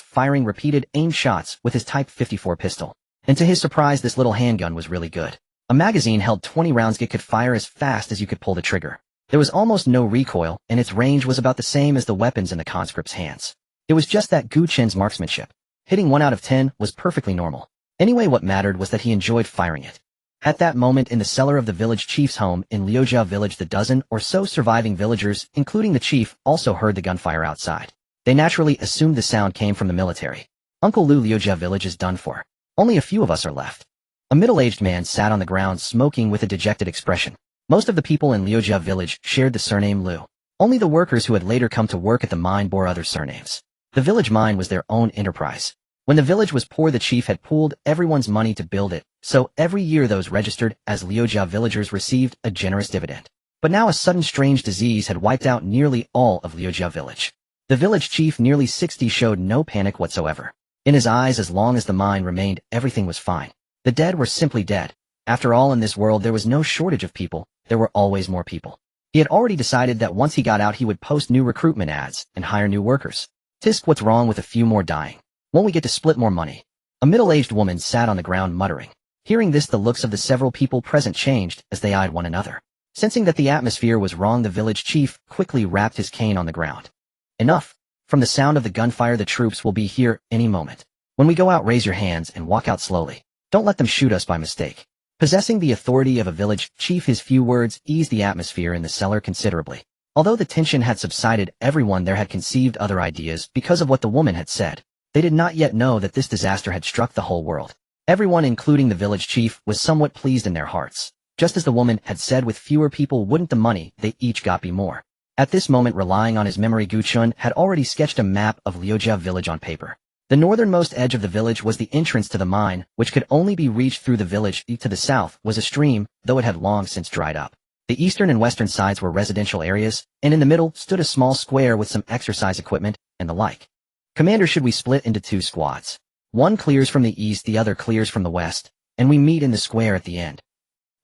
firing repeated aimed shots with his Type 54 pistol. And to his surprise, this little handgun was really good. A magazine held 20 rounds. It could fire as fast as you could pull the trigger. There was almost no recoil, and its range was about the same as the weapons in the conscripts' hands. It was just that Gu Chen's marksmanship, hitting 1 out of 10, was perfectly normal. Anyway, what mattered was that he enjoyed firing it. At that moment, in the cellar of the village chief's home in Liujia village, the dozen or so surviving villagers, including the chief, also heard the gunfire outside. They naturally assumed the sound came from the military. Uncle Lu, Liujia village is done for. Only a few of us are left. A middle-aged man sat on the ground smoking with a dejected expression. Most of the people in Liujia village shared the surname Lu. Only the workers who had later come to work at the mine bore other surnames. The village mine was their own enterprise. When the village was poor, the chief had pooled everyone's money to build it, so every year those registered as Liujia villagers received a generous dividend. But now a sudden strange disease had wiped out nearly all of Liujia village. The village chief, nearly 60, showed no panic whatsoever. In his eyes, as long as the mine remained, everything was fine. The dead were simply dead. After all, in this world there was no shortage of people, there were always more people. He had already decided that once he got out he would post new recruitment ads and hire new workers. Tisk, what's wrong with a few more dying? Won't we get to split more money? A middle-aged woman sat on the ground muttering. Hearing this, the looks of the several people present changed as they eyed one another. Sensing that the atmosphere was wrong, the village chief quickly rapped his cane on the ground. Enough! From the sound of the gunfire, the troops will be here any moment. When we go out, raise your hands and walk out slowly. Don't let them shoot us by mistake. Possessing the authority of a village chief, his few words eased the atmosphere in the cellar considerably. Although the tension had subsided, everyone there had conceived other ideas because of what the woman had said. They did not yet know that this disaster had struck the whole world. Everyone, including the village chief, was somewhat pleased in their hearts. Just as the woman had said, with fewer people wouldn't the money they each got be more. At this moment, relying on his memory, Gu Chen had already sketched a map of Liujia village on paper. The northernmost edge of the village was the entrance to the mine, which could only be reached through the village. To the south was a stream, though it had long since dried up. The eastern and western sides were residential areas, and in the middle stood a small square with some exercise equipment and the like. Commander, should we split into 2 squads? One clears from the east, the other clears from the west, and we meet in the square at the end.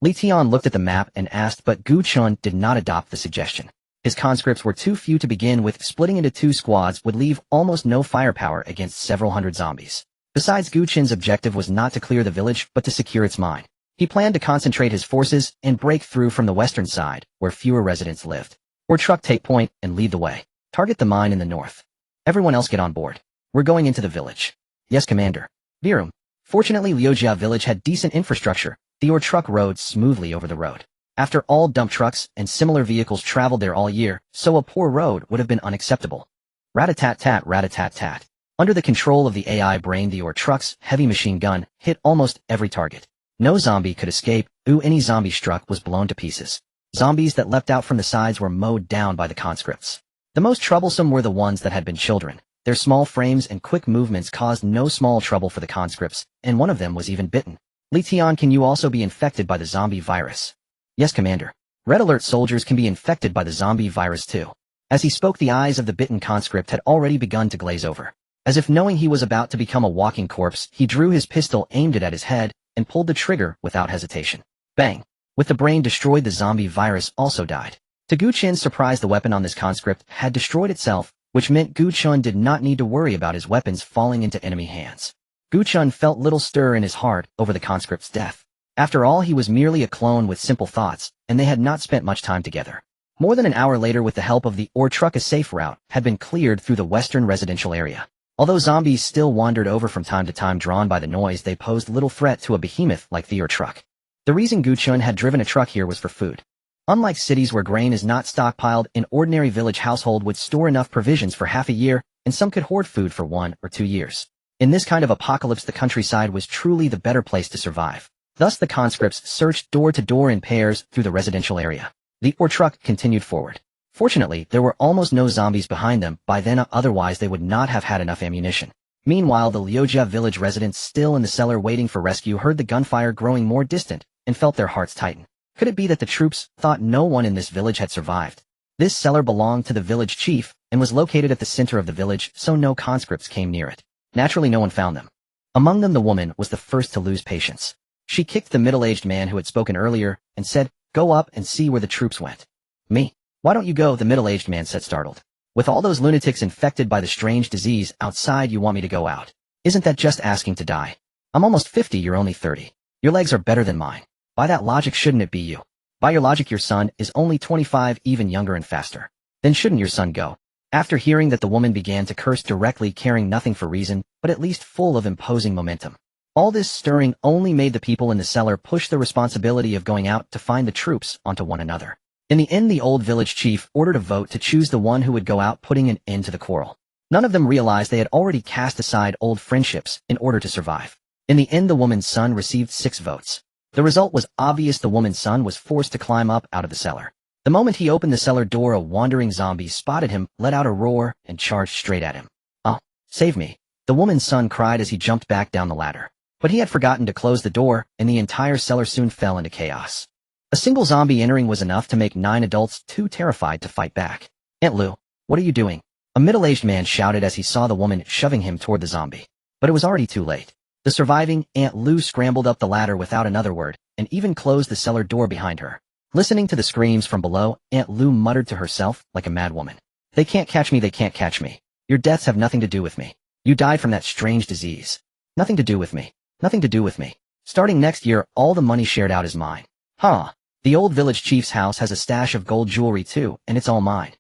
Li Tian looked at the map and asked, but Gu Chen did not adopt the suggestion. His conscripts were too few to begin with. Splitting into 2 squads would leave almost no firepower against several hundred zombies. Besides, Gu Chen's objective was not to clear the village, but to secure its mine. He planned to concentrate his forces and break through from the western side, where fewer residents lived. Or truck take point and lead the way. Target the mine in the north. Everyone else get on board. We're going into the village. Yes, Commander. Virum. Fortunately, Liujia village had decent infrastructure. The ore truck rode smoothly over the road. After all, dump trucks and similar vehicles traveled there all year, so a poor road would have been unacceptable. Rat-a-tat-tat, rat-a-tat-tat. Under the control of the AI brain, the ore truck's heavy machine gun hit almost every target. No zombie could escape. Any zombie struck was blown to pieces. Zombies that leapt out from the sides were mowed down by the conscripts. The most troublesome were the ones that had been children. Their small frames and quick movements caused no small trouble for the conscripts, and one of them was even bitten. Li Tian, can you also be infected by the zombie virus? Yes, Commander. Red Alert soldiers can be infected by the zombie virus too. As he spoke, the eyes of the bitten conscript had already begun to glaze over. As if knowing he was about to become a walking corpse, he drew his pistol, aimed it at his head, and pulled the trigger without hesitation. Bang! with the brain destroyed, the zombie virus also died. To Gu Chen's surprise, the weapon on this conscript had destroyed itself, which meant Gu Chen did not need to worry about his weapons falling into enemy hands. Gu Chen felt little stir in his heart over the conscript's death. After all, he was merely a clone with simple thoughts, and they had not spent much time together. More than an hour later, with the help of the ore truck, a safe route had been cleared through the western residential area. Although zombies still wandered over from time to time, drawn by the noise, they posed little threat to a behemoth like the ore truck. The reason Gu Chen had driven a truck here was for food. Unlike cities where grain is not stockpiled, an ordinary village household would store enough provisions for half a year, and some could hoard food for 1 or 2 years. In this kind of apocalypse, the countryside was truly the better place to survive. Thus the conscripts searched door to door in pairs through the residential area. The ore truck continued forward. Fortunately, there were almost no zombies behind them by then, otherwise they would not have had enough ammunition. Meanwhile, the Liujia village residents, still in the cellar waiting for rescue, heard the gunfire growing more distant and felt their hearts tighten. Could it be that the troops thought no one in this village had survived? This cellar belonged to the village chief and was located at the center of the village, so no conscripts came near it. Naturally, no one found them. Among them, the woman was the first to lose patience. She kicked the middle-aged man who had spoken earlier and said, "Go up and see where the troops went." "Me? Why don't you go?" the middle-aged man said, startled. "With all those lunatics infected by the strange disease outside, you want me to go out? Isn't that just asking to die? I'm almost 50, you're only 30. Your legs are better than mine. By that logic, shouldn't it be you? By your logic, your son is only 25, even younger and faster. Then shouldn't your son go?" After hearing that, the woman began to curse directly, caring nothing for reason, but at least full of imposing momentum. All this stirring only made the people in the cellar push the responsibility of going out to find the troops onto one another. In the end, the old village chief ordered a vote to choose the one who would go out, putting an end to the quarrel. None of them realized they had already cast aside old friendships in order to survive. In the end, the woman's son received 6 votes. The result was obvious. The woman's son was forced to climb up out of the cellar. The moment he opened the cellar door, a wandering zombie spotted him, let out a roar, and charged straight at him. "Oh, save me," the woman's son cried as he jumped back down the ladder. But he had forgotten to close the door, and the entire cellar soon fell into chaos. A single zombie entering was enough to make 9 adults too terrified to fight back. "Aunt Lou, what are you doing?" a middle-aged man shouted as he saw the woman shoving him toward the zombie. But it was already too late. The surviving Aunt Lou scrambled up the ladder without another word, and even closed the cellar door behind her. Listening to the screams from below, Aunt Lou muttered to herself like a madwoman. "They can't catch me, they can't catch me. Your deaths have nothing to do with me. You died from that strange disease. Nothing to do with me. Nothing to do with me. Starting next year, all the money shared out is mine." "Huh. The old village chief's house has a stash of gold jewelry too, and it's all mine."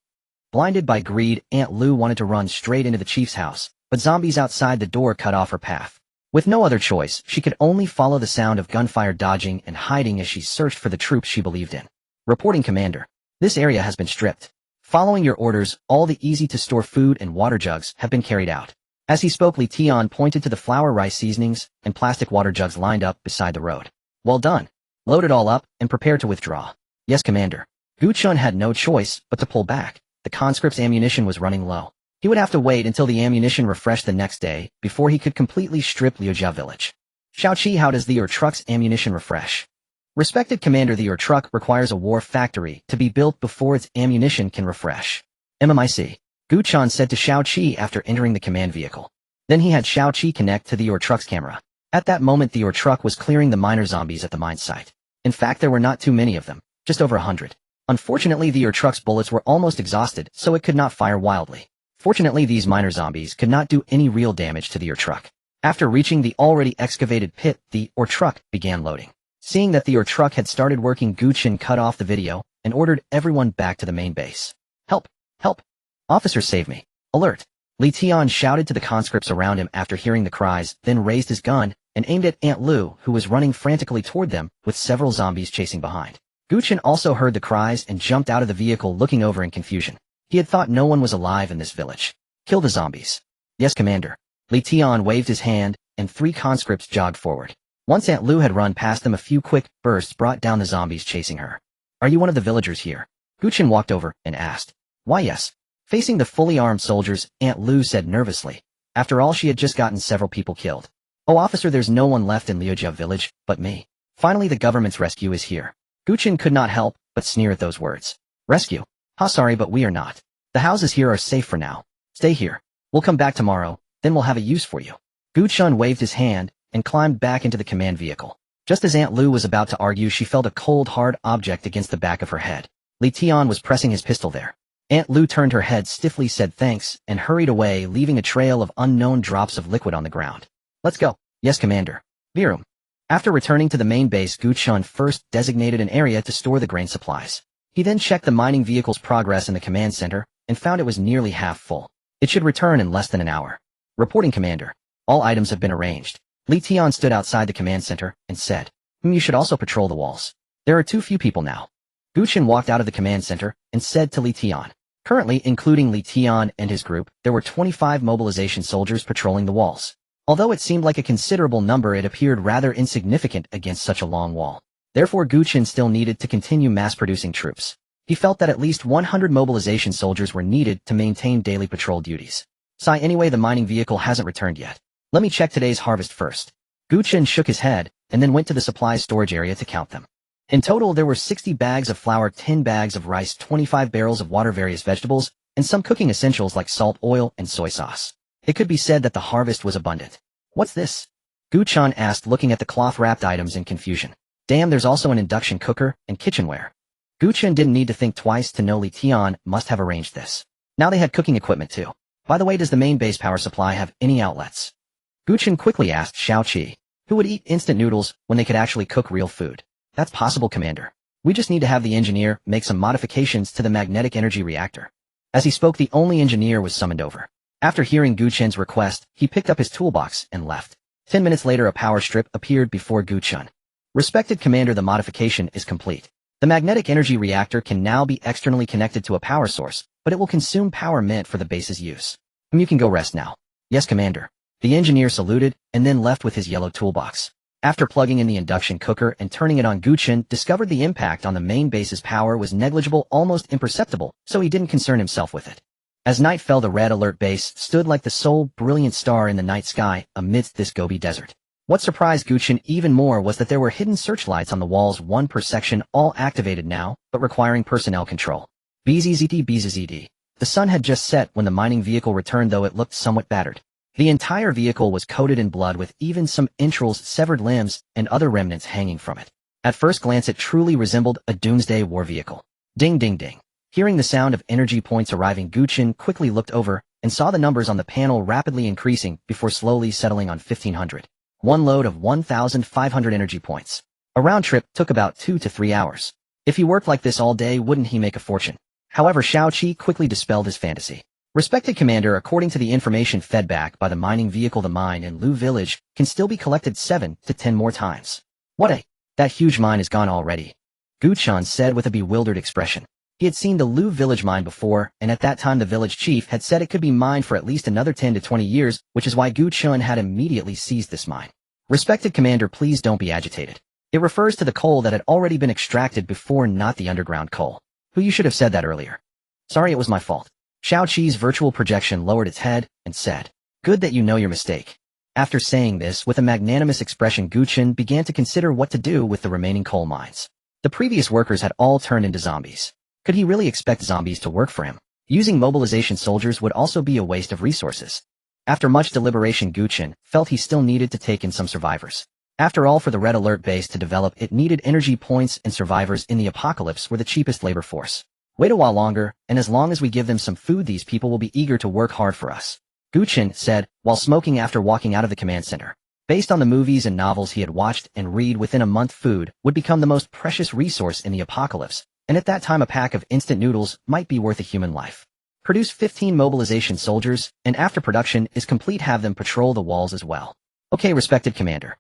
Blinded by greed, Aunt Lou wanted to run straight into the chief's house, but zombies outside the door cut off her path. With no other choice, she could only follow the sound of gunfire, dodging and hiding as she searched for the troops she believed in. "Reporting, Commander. This area has been stripped. Following your orders, all the easy-to-store food and water jugs have been carried out." As he spoke, Li Tian pointed to the flour, rice seasonings, and plastic water jugs lined up beside the road. "Well done. Load it all up and prepare to withdraw." "Yes, Commander." Gu Chen had no choice but to pull back. The conscript's ammunition was running low. He would have to wait until the ammunition refreshed the next day before he could completely strip Liujia village. "Xiaoqi, how does the ore truck's ammunition refresh?" "Respected Commander, the ore truck requires a war factory to be built before its ammunition can refresh." "MMIC. Gu Chen said to Xiaoqi after entering the command vehicle. Then he had Xiaoqi connect to the ore truck's camera. At that moment, the ore truck was clearing the miner zombies at the mine site. In fact, there were not too many of them, just over 100. Unfortunately, the ore truck's bullets were almost exhausted, so it could not fire wildly. Fortunately, these miner zombies could not do any real damage to the ore truck. After reaching the already excavated pit, the ore truck began loading. Seeing that the ore truck had started working, Gu Chen cut off the video and ordered everyone back to the main base. "Help! Help! Officer, save me! Alert!" Li Tian shouted to the conscripts around him after hearing the cries, then raised his gun and aimed at Aunt Lou, who was running frantically toward them with several zombies chasing behind. Gu Chen also heard the cries and jumped out of the vehicle, looking over in confusion. He had thought no one was alive in this village. "Kill the zombies." "Yes, Commander." Li Tian waved his hand, and 3 conscripts jogged forward. Once Aunt Lou had run past them, a few quick bursts brought down the zombies chasing her. "Are you one of the villagers here?" Gu Chen walked over and asked. "Why, yes." Facing the fully armed soldiers, Aunt Lou said nervously. After all, she had just gotten several people killed. "Oh, officer, there's no one left in Liujia village but me. Finally, the government's rescue is here." Gu Chen could not help but sneer at those words. "Rescue? Ha, sorry, but we are not. The houses here are safe for now. Stay here. We'll come back tomorrow, then we'll have a use for you." Gu Chen waved his hand and climbed back into the command vehicle. Just as Aunt Lu was about to argue, she felt a cold, hard object against the back of her head. Li Tian was pressing his pistol there. Aunt Lu turned her head stiffly, said thanks, and hurried away, leaving a trail of unknown drops of liquid on the ground. Let's go. Yes, Commander. Virum. After returning to the main base, Gu Chen first designated an area to store the grain supplies. He then checked the mining vehicle's progress in the command center and found it was nearly half full. It should return in less than an hour. Reporting, Commander. All items have been arranged. Li Tian stood outside the command center and said, You should also patrol the walls. There are too few people now. Gu Chen walked out of the command center and said to Li Tian, Currently, including Li Tian and his group, there were 25 mobilization soldiers patrolling the walls. Although it seemed like a considerable number, it appeared rather insignificant against such a long wall. Therefore, Gu Chen still needed to continue mass-producing troops. He felt that at least 100 mobilization soldiers were needed to maintain daily patrol duties. Anyway, the mining vehicle hasn't returned yet. Let me check today's harvest first. Gu Chen shook his head and then went to the supplies storage area to count them. In total, there were 60 bags of flour, 10 bags of rice, 25 barrels of water, various vegetables, and some cooking essentials like salt, oil, and soy sauce. It could be said that the harvest was abundant. What's this? Gu Chen asked, looking at the cloth-wrapped items in confusion. Damn, there's also an induction cooker and kitchenware. Gu Chen didn't need to think twice to know Li Tian must have arranged this. Now they had cooking equipment too. By the way, does the main base power supply have any outlets? Gu Chen quickly asked Xiao Qi, who would eat instant noodles when they could actually cook real food. That's possible, Commander. We just need to have the engineer make some modifications to the magnetic energy reactor. As he spoke, the only engineer was summoned over. After hearing Gu Chen's request, he picked up his toolbox and left. 10 minutes later, a power strip appeared before Gu Chen. Respected Commander, the modification is complete. The magnetic energy reactor can now be externally connected to a power source, but it will consume power meant for the base's use. You can go rest now. Yes, Commander. The engineer saluted and then left with his yellow toolbox. After plugging in the induction cooker and turning it on, Gu Chen discovered the impact on the main base's power was negligible, almost imperceptible, so he didn't concern himself with it. As night fell, the red alert base stood like the sole brilliant star in the night sky amidst this Gobi desert. What surprised Gu Chen even more was that there were hidden searchlights on the walls, one per section, all activated now, but requiring personnel control. BZZD. The sun had just set when the mining vehicle returned, though it looked somewhat battered. The entire vehicle was coated in blood, with even some entrails, severed limbs, and other remnants hanging from it. At first glance, it truly resembled a doomsday war vehicle. Ding ding ding. Hearing the sound of energy points arriving, Gu Chen quickly looked over and saw the numbers on the panel rapidly increasing before slowly settling on 1,500. One load of 1,500 energy points. A round trip took about 2 to 3 hours. If he worked like this all day, wouldn't he make a fortune? However, Xiao Qi quickly dispelled his fantasy. Respected Commander, according to the information fed back by the mining vehicle, the mine in Lu Village can still be collected 7 to 10 more times. That huge mine is gone already. Gu Chen said with a bewildered expression. He had seen the Lu Village mine before, and at that time the village chief had said it could be mined for at least another 10 to 20 years, which is why Gu Chen had immediately seized this mine. Respected Commander, please don't be agitated. It refers to the coal that had already been extracted before, not the underground coal. You should have said that earlier. Sorry, it was my fault. Xiao Qi's virtual projection lowered its head and said, Good that you know your mistake. After saying this with a magnanimous expression, Gu Chen began to consider what to do with the remaining coal mines. The previous workers had all turned into zombies. Could he really expect zombies to work for him? Using mobilization soldiers would also be a waste of resources. After much deliberation, Gu Chen felt he still needed to take in some survivors. After all, for the Red Alert base to develop, it needed energy points, and survivors in the apocalypse were the cheapest labor force. Wait a while longer, and as long as we give them some food, these people will be eager to work hard for us, Gu Chen said, while smoking after walking out of the command center. Based on the movies and novels he had watched and read, within a month food would become the most precious resource in the apocalypse, and at that time a pack of instant noodles might be worth a human life. Produce 15 mobilization soldiers, and after production is complete, have them patrol the walls as well. Okay, respected Commander.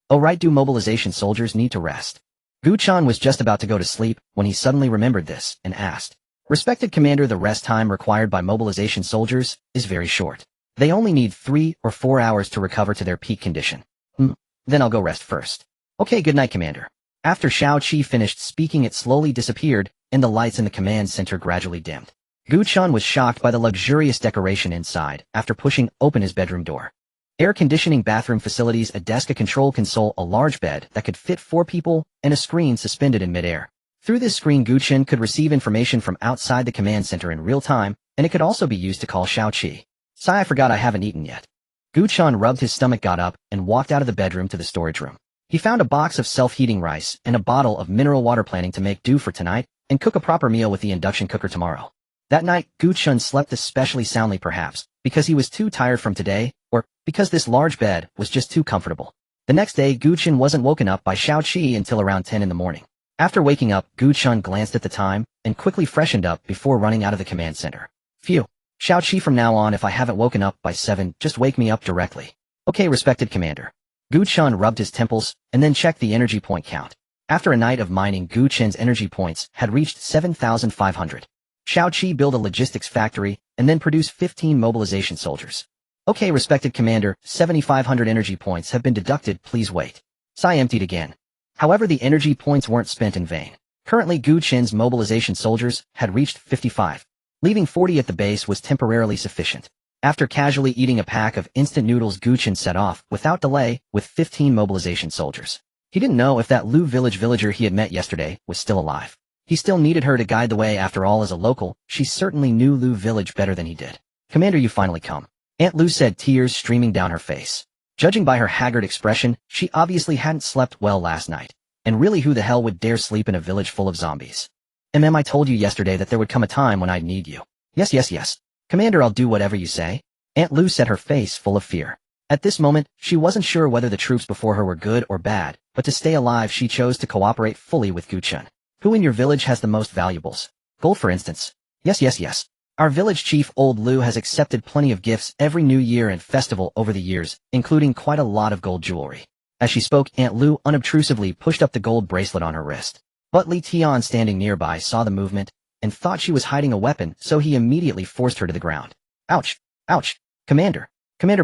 Oh right, do mobilization soldiers need to rest? Gu Chen was just about to go to sleep when he suddenly remembered this and asked, Respected Commander, the rest time required by mobilization soldiers is very short. They only need 3 or 4 hours to recover to their peak condition. Then I'll go rest first. Okay, good night, Commander. After Xiao Qi finished speaking, it slowly disappeared, and the lights in the command center gradually dimmed. Gu Chen was shocked by the luxurious decoration inside after pushing open his bedroom door. Air conditioning, bathroom facilities, a desk, a control console, a large bed that could fit 4 people, and a screen suspended in midair. Through this screen, Gu Chen could receive information from outside the command center in real time, and it could also be used to call Xiao Qi. I forgot I haven't eaten yet. Gu Chen rubbed his stomach, got up, and walked out of the bedroom to the storage room. He found a box of self-heating rice and a bottle of mineral water planning to make do for tonight and cook a proper meal with the induction cooker tomorrow. That night, Gu Chen slept especially soundly perhaps, because he was too tired from today, or because this large bed was just too comfortable. The next day, Gu Chen wasn't woken up by Xiao Qi until around 10 in the morning. After waking up, Gu Chen glanced at the time and quickly freshened up before running out of the command center. Phew. Xiao Qi, from now on if I haven't woken up by 7, just wake me up directly. Okay, respected commander. Gu Chen rubbed his temples and then checked the energy point count. After a night of mining, Gu Chen's energy points had reached 7,500. Xiao Qi built a logistics factory and then produced 15 mobilization soldiers. Okay, respected commander, 7,500 energy points have been deducted, please wait. Sai emptied again. However, the energy points weren't spent in vain. Currently, Gu Chen's mobilization soldiers had reached 55. Leaving 40 at the base was temporarily sufficient. After casually eating a pack of instant noodles, Gu Chen set off, without delay, with 15 mobilization soldiers. He didn't know if that Lu village villager he had met yesterday was still alive. He still needed her to guide the way. After all, as a local, she certainly knew Lu village better than he did. Commander, you finally come. Aunt Lu said, tears streaming down her face. Judging by her haggard expression, she obviously hadn't slept well last night. And really, who the hell would dare sleep in a village full of zombies? I told you yesterday that there would come a time when I'd need you. Yes. Commander, I'll do whatever you say. Aunt Lu said, her face full of fear. At this moment, she wasn't sure whether the troops before her were good or bad, but to stay alive she chose to cooperate fully with Gu Chen. Who in your village has the most valuables? Gold, for instance. Yes. Our village chief, Old Lu, has accepted plenty of gifts every New Year and festival over the years, including quite a lot of gold jewelry. As she spoke, Aunt Lu unobtrusively pushed up the gold bracelet on her wrist. But Li Tian, standing nearby, saw the movement and thought she was hiding a weapon, so he immediately forced her to the ground. Ouch. Commander,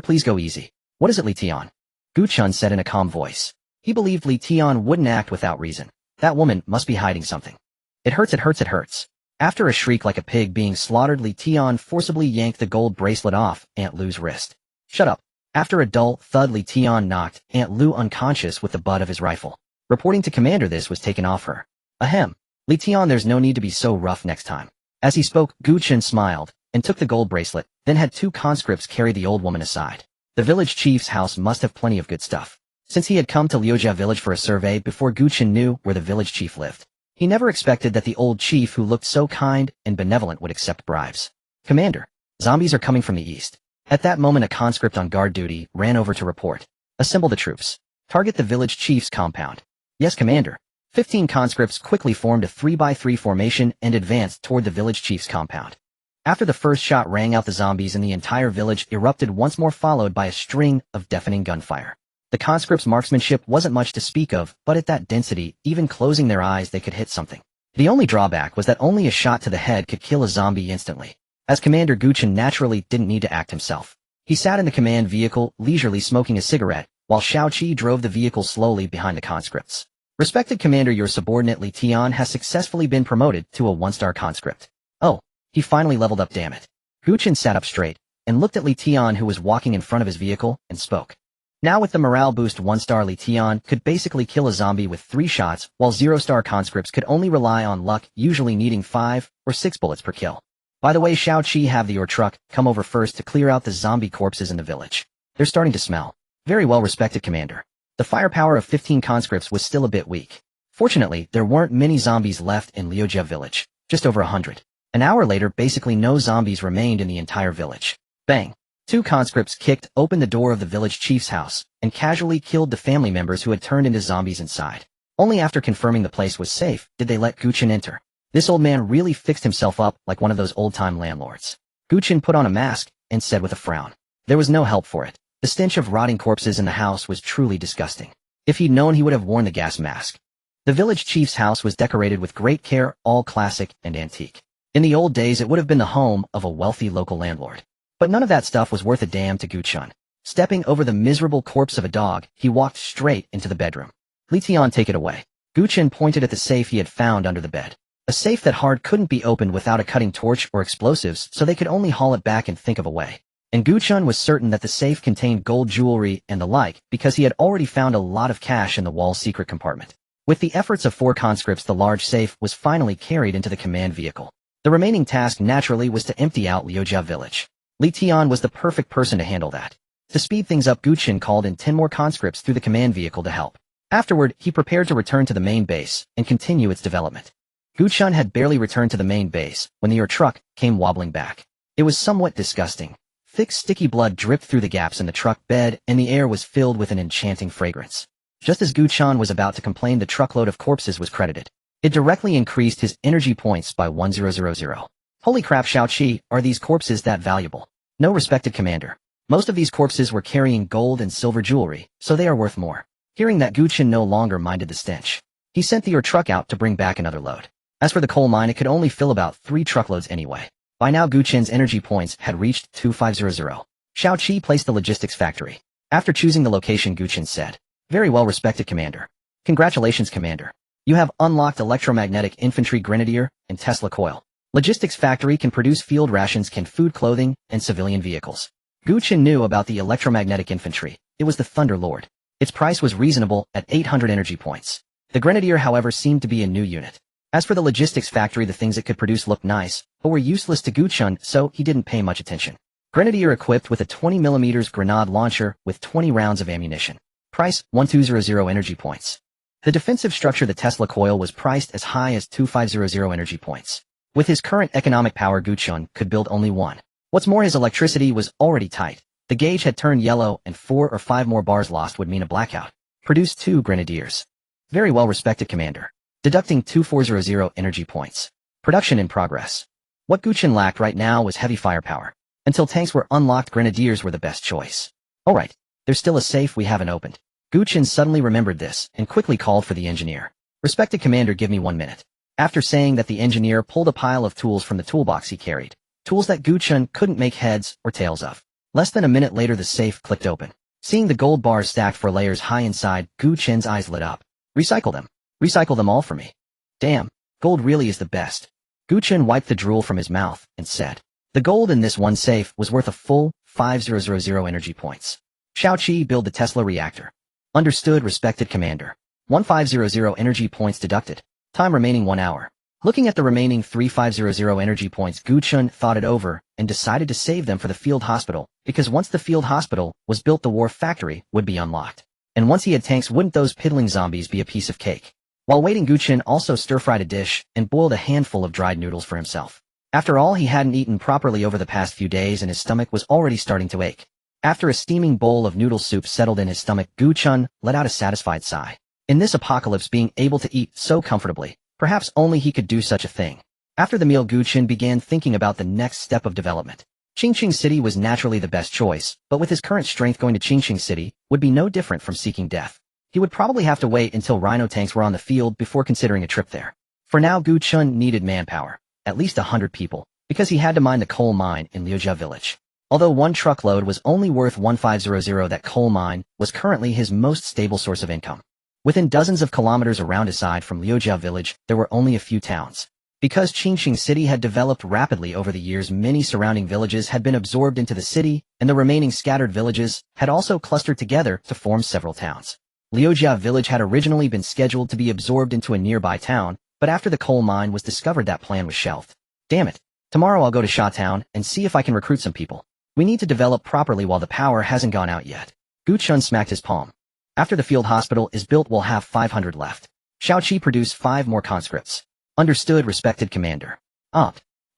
please go easy. What is it, Li Tian? Gu Chen said in a calm voice. He believed Li Tian wouldn't act without reason. That woman must be hiding something. It hurts. After a shriek like a pig being slaughtered, Li Tian forcibly yanked the gold bracelet off Aunt Lu's wrist. Shut up. After a dull thud, Li Tian knocked Aunt Lu unconscious with the butt of his rifle. Reporting to commander, this was taken off her. Ahem. Li Tian, there's no need to be so rough next time. As he spoke, Gu Chen smiled and took the gold bracelet, then had 2 conscripts carry the old woman aside. The village chief's house must have plenty of good stuff. Since he had come to Liujia village for a survey before Gu Chen knew where the village chief lived, he never expected that the old chief who looked so kind and benevolent would accept bribes. Commander, zombies are coming from the east. At that moment, a conscript on guard duty ran over to report. Assemble the troops. Target the village chief's compound. Yes, commander. 15 conscripts quickly formed a 3x3 formation and advanced toward the village chief's compound. After the first shot rang out, the zombies in the entire village erupted once more, followed by a string of deafening gunfire. The conscripts' marksmanship wasn't much to speak of, but at that density, even closing their eyes they could hit something. The only drawback was that only a shot to the head could kill a zombie instantly. As commander, Gu Chen naturally didn't need to act himself. He sat in the command vehicle, leisurely smoking a cigarette, while Xiao Qi drove the vehicle slowly behind the conscripts. Respected commander, your subordinate Li Tian has successfully been promoted to a 1-star conscript. Oh, he finally leveled up, damn it. Gu Chen sat up straight and looked at Li Tian, who was walking in front of his vehicle, and spoke. Now with the morale boost, 1-star Li Tian could basically kill a zombie with 3 shots, while 0-star conscripts could only rely on luck, usually needing 5 or 6 bullets per kill. By the way, Xiao Qi, have your truck come over first to clear out the zombie corpses in the village. They're starting to smell. Very well, respected commander. The firepower of 15 conscripts was still a bit weak. Fortunately, there weren't many zombies left in Liujia village, just over 100. An hour later, basically no zombies remained in the entire village. Bang! 2 conscripts kicked open the door of the village chief's house and casually killed the family members who had turned into zombies inside. Only after confirming the place was safe did they let Gu Chen enter. This old man really fixed himself up like one of those old-time landlords. Gu Chen put on a mask and said with a frown. There was no help for it. The stench of rotting corpses in the house was truly disgusting. If he'd known, he would have worn the gas mask. The village chief's house was decorated with great care, all classic and antique. In the old days, it would have been the home of a wealthy local landlord. But none of that stuff was worth a damn to Gu Chen. Stepping over the miserable corpse of a dog, he walked straight into the bedroom. Li Tian, take it away. Gu Chen pointed at the safe he had found under the bed. A safe that hard couldn't be opened without a cutting torch or explosives, so they could only haul it back and think of a way. And Gu Chen was certain that the safe contained gold jewelry and the like, because he had already found a lot of cash in the wall's secret compartment. With the efforts of 4 conscripts, the large safe was finally carried into the command vehicle. The remaining task naturally was to empty out Liujia village. Li Tian was the perfect person to handle that. To speed things up, Gu Chen called in 10 more conscripts through the command vehicle to help. Afterward, he prepared to return to the main base and continue its development. Gu Chen had barely returned to the main base when the truck came wobbling back. It was somewhat disgusting. Thick, sticky blood dripped through the gaps in the truck bed, and the air was filled with an enchanting fragrance. Just as Gu Chen was about to complain, the truckload of corpses was credited. It directly increased his energy points by 1000. Holy crap, Xiao, are these corpses that valuable? No, respected commander. Most of these corpses were carrying gold and silver jewelry, so they are worth more. Hearing that, Gu Chen no longer minded the stench. He sent the truck out to bring back another load. As for the coal mine, it could only fill about 3 truckloads anyway. By now, Gu Chen's energy points had reached 2500. Xiao placed the logistics factory. After choosing the location, Gu Chen said, "Very well, respected commander. Congratulations, commander. You have unlocked electromagnetic infantry grenadier and Tesla coil. Logistics factory can produce field rations, can food, clothing, and civilian vehicles." Gu Chen knew about the electromagnetic infantry. It was the Thunder Lord. Its price was reasonable at 800 energy points. The grenadier, however, seemed to be a new unit. As for the logistics factory, the things it could produce looked nice, but were useless to Gu Chen, so he didn't pay much attention. Grenadier equipped with a 20mm grenade launcher with 20 rounds of ammunition. Price, 1200 energy points. The defensive structure, the Tesla coil, was priced as high as 2500 energy points. With his current economic power, Gu Chen could build only one. What's more, his electricity was already tight. The gauge had turned yellow, and 4 or 5 more bars lost would mean a blackout. Produce 2 grenadiers. Very well, respected commander. Deducting 2400 energy points. Production in progress. What Gu Chen lacked right now was heavy firepower. Until tanks were unlocked, grenadiers were the best choice. Alright, there's still a safe we haven't opened. Gu Chen suddenly remembered this and quickly called for the engineer. Respected commander, give me 1 minute. After saying that, the engineer pulled a pile of tools from the toolbox he carried. Tools that Gu Chen couldn't make heads or tails of. Less than a minute later, the safe clicked open. Seeing the gold bars stacked 4 layers high inside, Gu Chen's eyes lit up. Recycle them. Recycle them all for me. Damn, gold really is the best. Gu Chen wiped the drool from his mouth and said, the gold in this one safe was worth a full 5000 energy points. Xiao, build the Tesla reactor. Understood, respected commander. 1500 energy points deducted. Time remaining 1 hour. Looking at the remaining 3500 energy points, Gu Chen thought it over and decided to save them for the field hospital, because once the field hospital was built, the war factory would be unlocked. And once he had tanks, wouldn't those piddling zombies be a piece of cake? While waiting, Gu Chen also stir-fried a dish and boiled a handful of dried noodles for himself. After all, he hadn't eaten properly over the past few days and his stomach was already starting to ache. After a steaming bowl of noodle soup settled in his stomach, Gu Chen let out a satisfied sigh. In this apocalypse, being able to eat so comfortably, perhaps only he could do such a thing. After the meal, Gu Chen began thinking about the next step of development. Qingqing City was naturally the best choice, but with his current strength, going to Qingqing City would be no different from seeking death. He would probably have to wait until rhino tanks were on the field before considering a trip there. For now, Gu Chen needed manpower, at least 100 people, because he had to mine the coal mine in Liujia village. Although 1 truckload was only worth 1500, that coal mine was currently his most stable source of income. Within dozens of kilometers around, aside from Liujia village, there were only a few towns. Because Qingqing City had developed rapidly over the years, many surrounding villages had been absorbed into the city, and the remaining scattered villages had also clustered together to form several towns. Liujia village had originally been scheduled to be absorbed into a nearby town, but after the coal mine was discovered, that plan was shelved. Damn it. Tomorrow I'll go to Sha Town and see if I can recruit some people. We need to develop properly while the power hasn't gone out yet. Gu Chen smacked his palm. After the field hospital is built, we'll have 500 left. Xiao, produce 5 more conscripts. Understood, respected commander.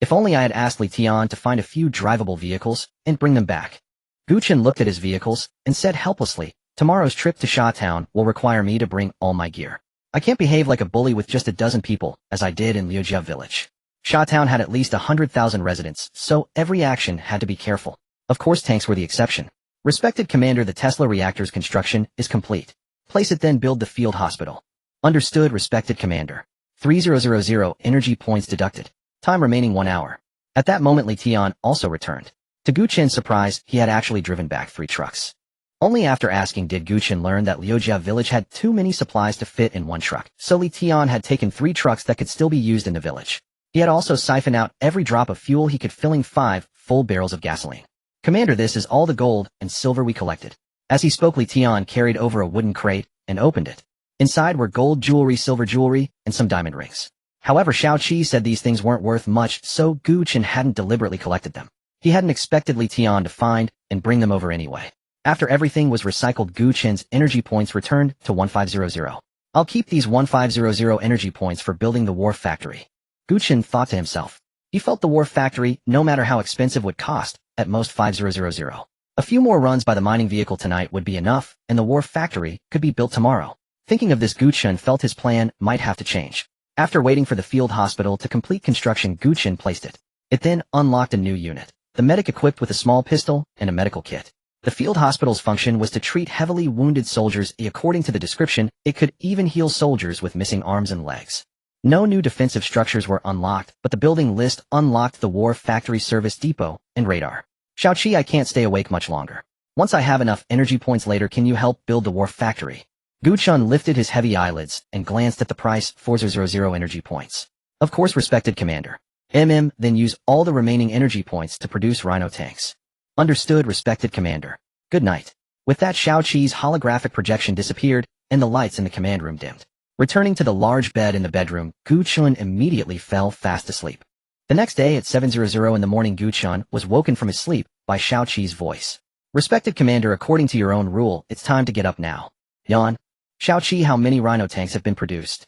If only I had asked Li Tian to find a few drivable vehicles and bring them back. Gu Chen looked at his vehicles and said helplessly, tomorrow's trip to Sha Town will require me to bring all my gear. I can't behave like a bully with just a dozen people, as I did in Liujia village. Sha Town had at least 100,000 residents, so every action had to be careful. Of course, tanks were the exception. Respected commander, the Tesla reactor's construction is complete. Place it, then build the field hospital. Understood, respected commander. 3000 energy points deducted. Time remaining 1 hour. At that moment, Li Tian also returned. To Gu Chen's surprise, he had actually driven back 3 trucks. Only after asking did Gu Chen learn that Liujia village had too many supplies to fit in 1 truck, so Li Tian had taken 3 trucks that could still be used in the village. He had also siphoned out every drop of fuel he could, filling 5 full barrels of gasoline. Commander, this is all the gold and silver we collected. As he spoke, Li Tian carried over a wooden crate and opened it. Inside were gold jewelry, silver jewelry, and some diamond rings. However, Xiao said these things weren't worth much, so Gu Chen hadn't deliberately collected them. He hadn't expected Li Tian to find and bring them over anyway. After everything was recycled, Gu Chen's energy points returned to 1500. I'll keep these 1500 energy points for building the wharf factory. Gu Chen thought to himself. He felt the wharf factory, no matter how expensive, would cost, at most 5000. A few more runs by the mining vehicle tonight would be enough, and the wharf factory could be built tomorrow. Thinking of this, Gu Chen felt his plan might have to change. After waiting for the field hospital to complete construction, Gu Chen placed it. It then unlocked a new unit. The medic equipped with a small pistol and a medical kit. The field hospital's function was to treat heavily wounded soldiers. According to the description, it could even heal soldiers with missing arms and legs. No new defensive structures were unlocked, but the building list unlocked the wharf factory service depot and radar. Xiaoqi, I can't stay awake much longer. Once I have enough energy points later, can you help build the wharf factory? Gu Chen lifted his heavy eyelids and glanced at the price, 4000 energy points. Of course, respected commander. Then use all the remaining energy points to produce rhino tanks. Understood, respected commander. Good night. With that, Xiaoqi's holographic projection disappeared, and the lights in the command room dimmed. Returning to the large bed in the bedroom, Gu Chen immediately fell fast asleep. The next day at 7:00 in the morning, Gu Chen was woken from his sleep by Xiaoqi's voice. Respected commander, according to your own rule, it's time to get up now. Yawn. Xiaoqi, how many rhino tanks have been produced?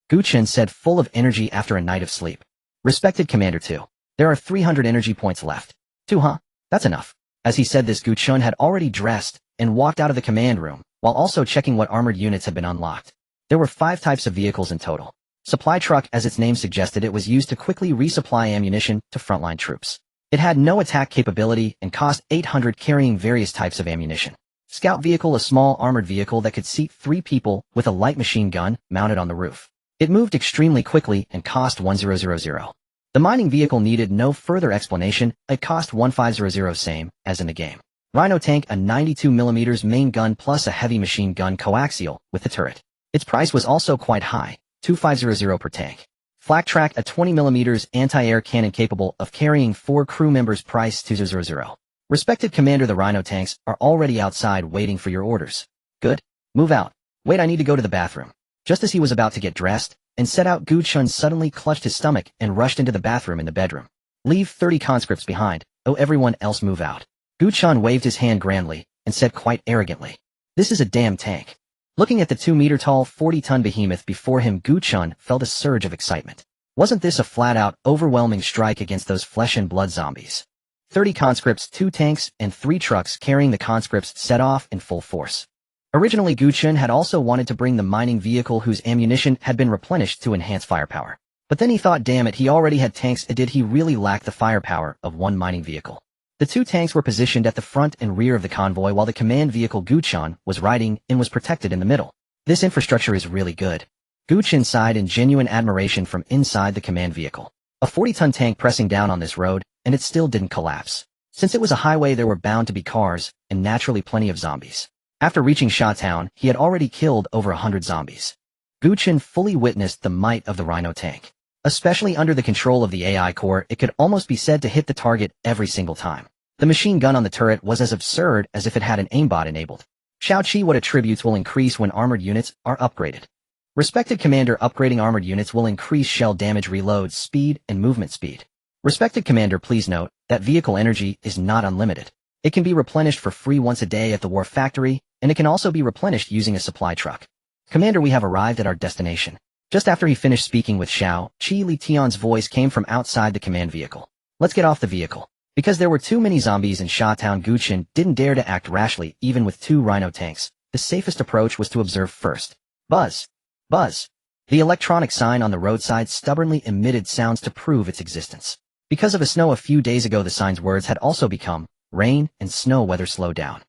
Gu Chen said, full of energy after a night of sleep. Respected commander, 2. There are 300 energy points left. 2, huh? That's enough. As he said this, Gu Chen had already dressed and walked out of the command room, while also checking what armored units had been unlocked. There were 5 types of vehicles in total. Supply truck, as its name suggested, it was used to quickly resupply ammunition to frontline troops. It had no attack capability and cost 800, carrying various types of ammunition. Scout vehicle, a small armored vehicle that could seat 3 people with a light machine gun mounted on the roof. It moved extremely quickly and cost 1000. The mining vehicle needed no further explanation. It cost 1500, same as in the game. Rhino tank, a 92mm main gun plus a heavy machine gun coaxial with the turret. Its price was also quite high, 2500 per tank. Flak track, a 20mm anti-air cannon capable of carrying 4 crew members, price 200. Respected commander, the rhino tanks are already outside waiting for your orders. Good. Move out. Wait, I need to go to the bathroom. Just as he was about to get dressed and set out, Gu Chen suddenly clutched his stomach and rushed into the bathroom in the bedroom. Leave 30 conscripts behind. Oh, everyone else move out. Gu Chen waved his hand grandly and said quite arrogantly, this is a damn tank. Looking at the 2-meter-tall, 40-ton behemoth before him, Gu Chen felt a surge of excitement. Wasn't this a flat-out, overwhelming strike against those flesh-and-blood zombies? 30 conscripts, 2 tanks, and 3 trucks carrying the conscripts set off in full force. Originally, Gu Chen had also wanted to bring the mining vehicle whose ammunition had been replenished to enhance firepower. But then he thought, damn it, he already had tanks. Did he really lack the firepower of one mining vehicle? The 2 tanks were positioned at the front and rear of the convoy, while the command vehicle Gu Chen was riding in was protected in the middle. This infrastructure is really good. Gu Chen sighed in genuine admiration from inside the command vehicle. A 40-ton tank pressing down on this road, and it still didn't collapse. Since it was a highway, there were bound to be cars, and naturally plenty of zombies. After reaching Sha Town, he had already killed over 100 zombies. Gu Chen fully witnessed the might of the rhino tank. Especially under the control of the AI core, it could almost be said to hit the target every single time. The machine gun on the turret was as absurd as if it had an aimbot enabled. Xiaoqi, what attributes will increase when armored units are upgraded? Respected commander, upgrading armored units will increase shell damage, reload speed, and movement speed. Respected commander, please note that vehicle energy is not unlimited. It can be replenished for free once a day at the wharf factory, and it can also be replenished using a supply truck. Commander, we have arrived at our destination. Just after he finished speaking with Xiaoqi, Li Tian's voice came from outside the command vehicle. Let's get off the vehicle. Because there were too many zombies in Sha Town, Gu Chen didn't dare to act rashly, even with 2 rhino tanks. The safest approach was to observe first. Buzz. Buzz. The electronic sign on the roadside stubbornly emitted sounds to prove its existence. Because of a snow a few days ago, the sign's words had also become rain and snow weather slow down.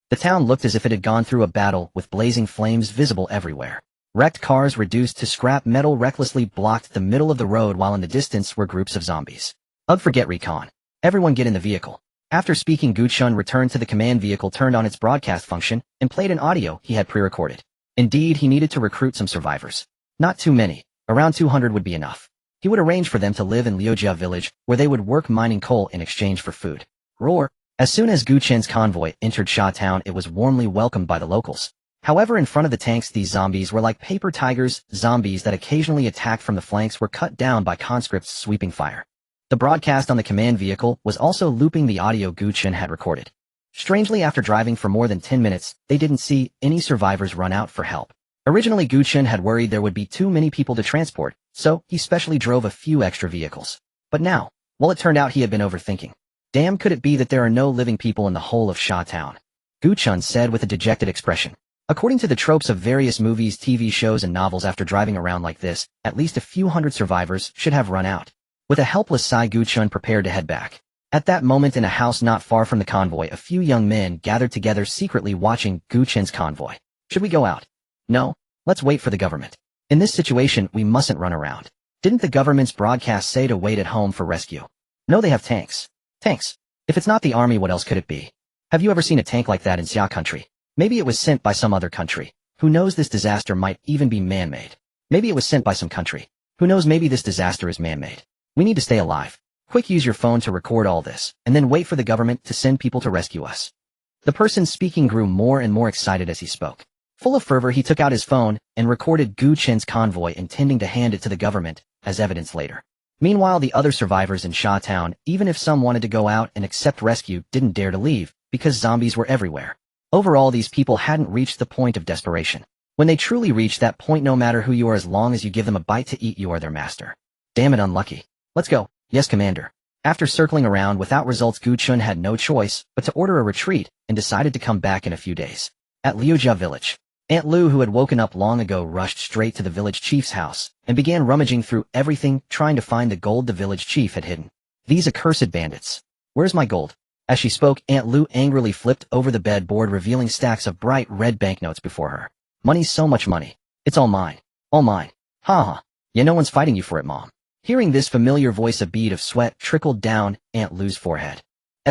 The town looked as if it had gone through a battle, with blazing flames visible everywhere. Wrecked cars reduced to scrap metal recklessly blocked the middle of the road, while in the distance were groups of zombies. Ugh, forget recon. Everyone get in the vehicle. After speaking, Gu Chen returned to the command vehicle, turned on its broadcast function, and played an audio he had pre-recorded. Indeed, he needed to recruit some survivors. Not too many. Around 200 would be enough. He would arrange for them to live in Liujia village, where they would work mining coal in exchange for food. Roar. As soon as Gu Chen's convoy entered Sha Town, it was warmly welcomed by the locals. However, in front of the tanks, these zombies were like paper tigers. Zombies that occasionally attacked from the flanks were cut down by conscripts sweeping fire. The broadcast on the command vehicle was also looping the audio Gu Chen had recorded. Strangely, after driving for more than 10 minutes, they didn't see any survivors run out for help. Originally, Gu Chen had worried there would be too many people to transport, so he specially drove a few extra vehicles. But now, well, it turned out he had been overthinking. Damn, could it be that there are no living people in the whole of Sha Town? Gu Chen said with a dejected expression. According to the tropes of various movies, TV shows, and novels, after driving around like this, at least a few hundred survivors should have run out. With a helpless sigh, Gu Chen prepared to head back. At that moment, in a house not far from the convoy, a few young men gathered together, secretly watching Gu Chen's convoy. Should we go out? No. Let's wait for the government. In this situation, we mustn't run around. Didn't the government's broadcast say to wait at home for rescue? No, they have tanks. Tanks. If it's not the army, what else could it be? Have you ever seen a tank like that in Xia country? Maybe it was sent by some other country. Who knows, this disaster might even be man-made. Maybe it was sent by some country. Who knows, maybe this disaster is man-made. We need to stay alive. Quick, use your phone to record all this, and then wait for the government to send people to rescue us. The person speaking grew more and more excited as he spoke. Full of fervor, he took out his phone and recorded Gu Chen's convoy, intending to hand it to the government as evidence later. Meanwhile, the other survivors in Sha Town, even if some wanted to go out and accept rescue, didn't dare to leave, because zombies were everywhere. Overall, these people hadn't reached the point of desperation. When they truly reach that point, no matter who you are, as long as you give them a bite to eat, you are their master. Damn it, unlucky. Let's go. Yes, Commander. After circling around without results, Gu Chen had no choice but to order a retreat and decided to come back in a few days. At Liujia village, Aunt Lu, who had woken up long ago, rushed straight to the village chief's house and began rummaging through everything, trying to find the gold the village chief had hidden. These accursed bandits. Where's my gold? As she spoke, Aunt Lu angrily flipped over the bedboard, revealing stacks of bright red banknotes before her. Money, so much money. It's all mine. All mine. Ha ha. Yeah, no one's fighting you for it, Mom. Hearing this familiar voice, a bead of sweat trickled down Aunt Lu's forehead.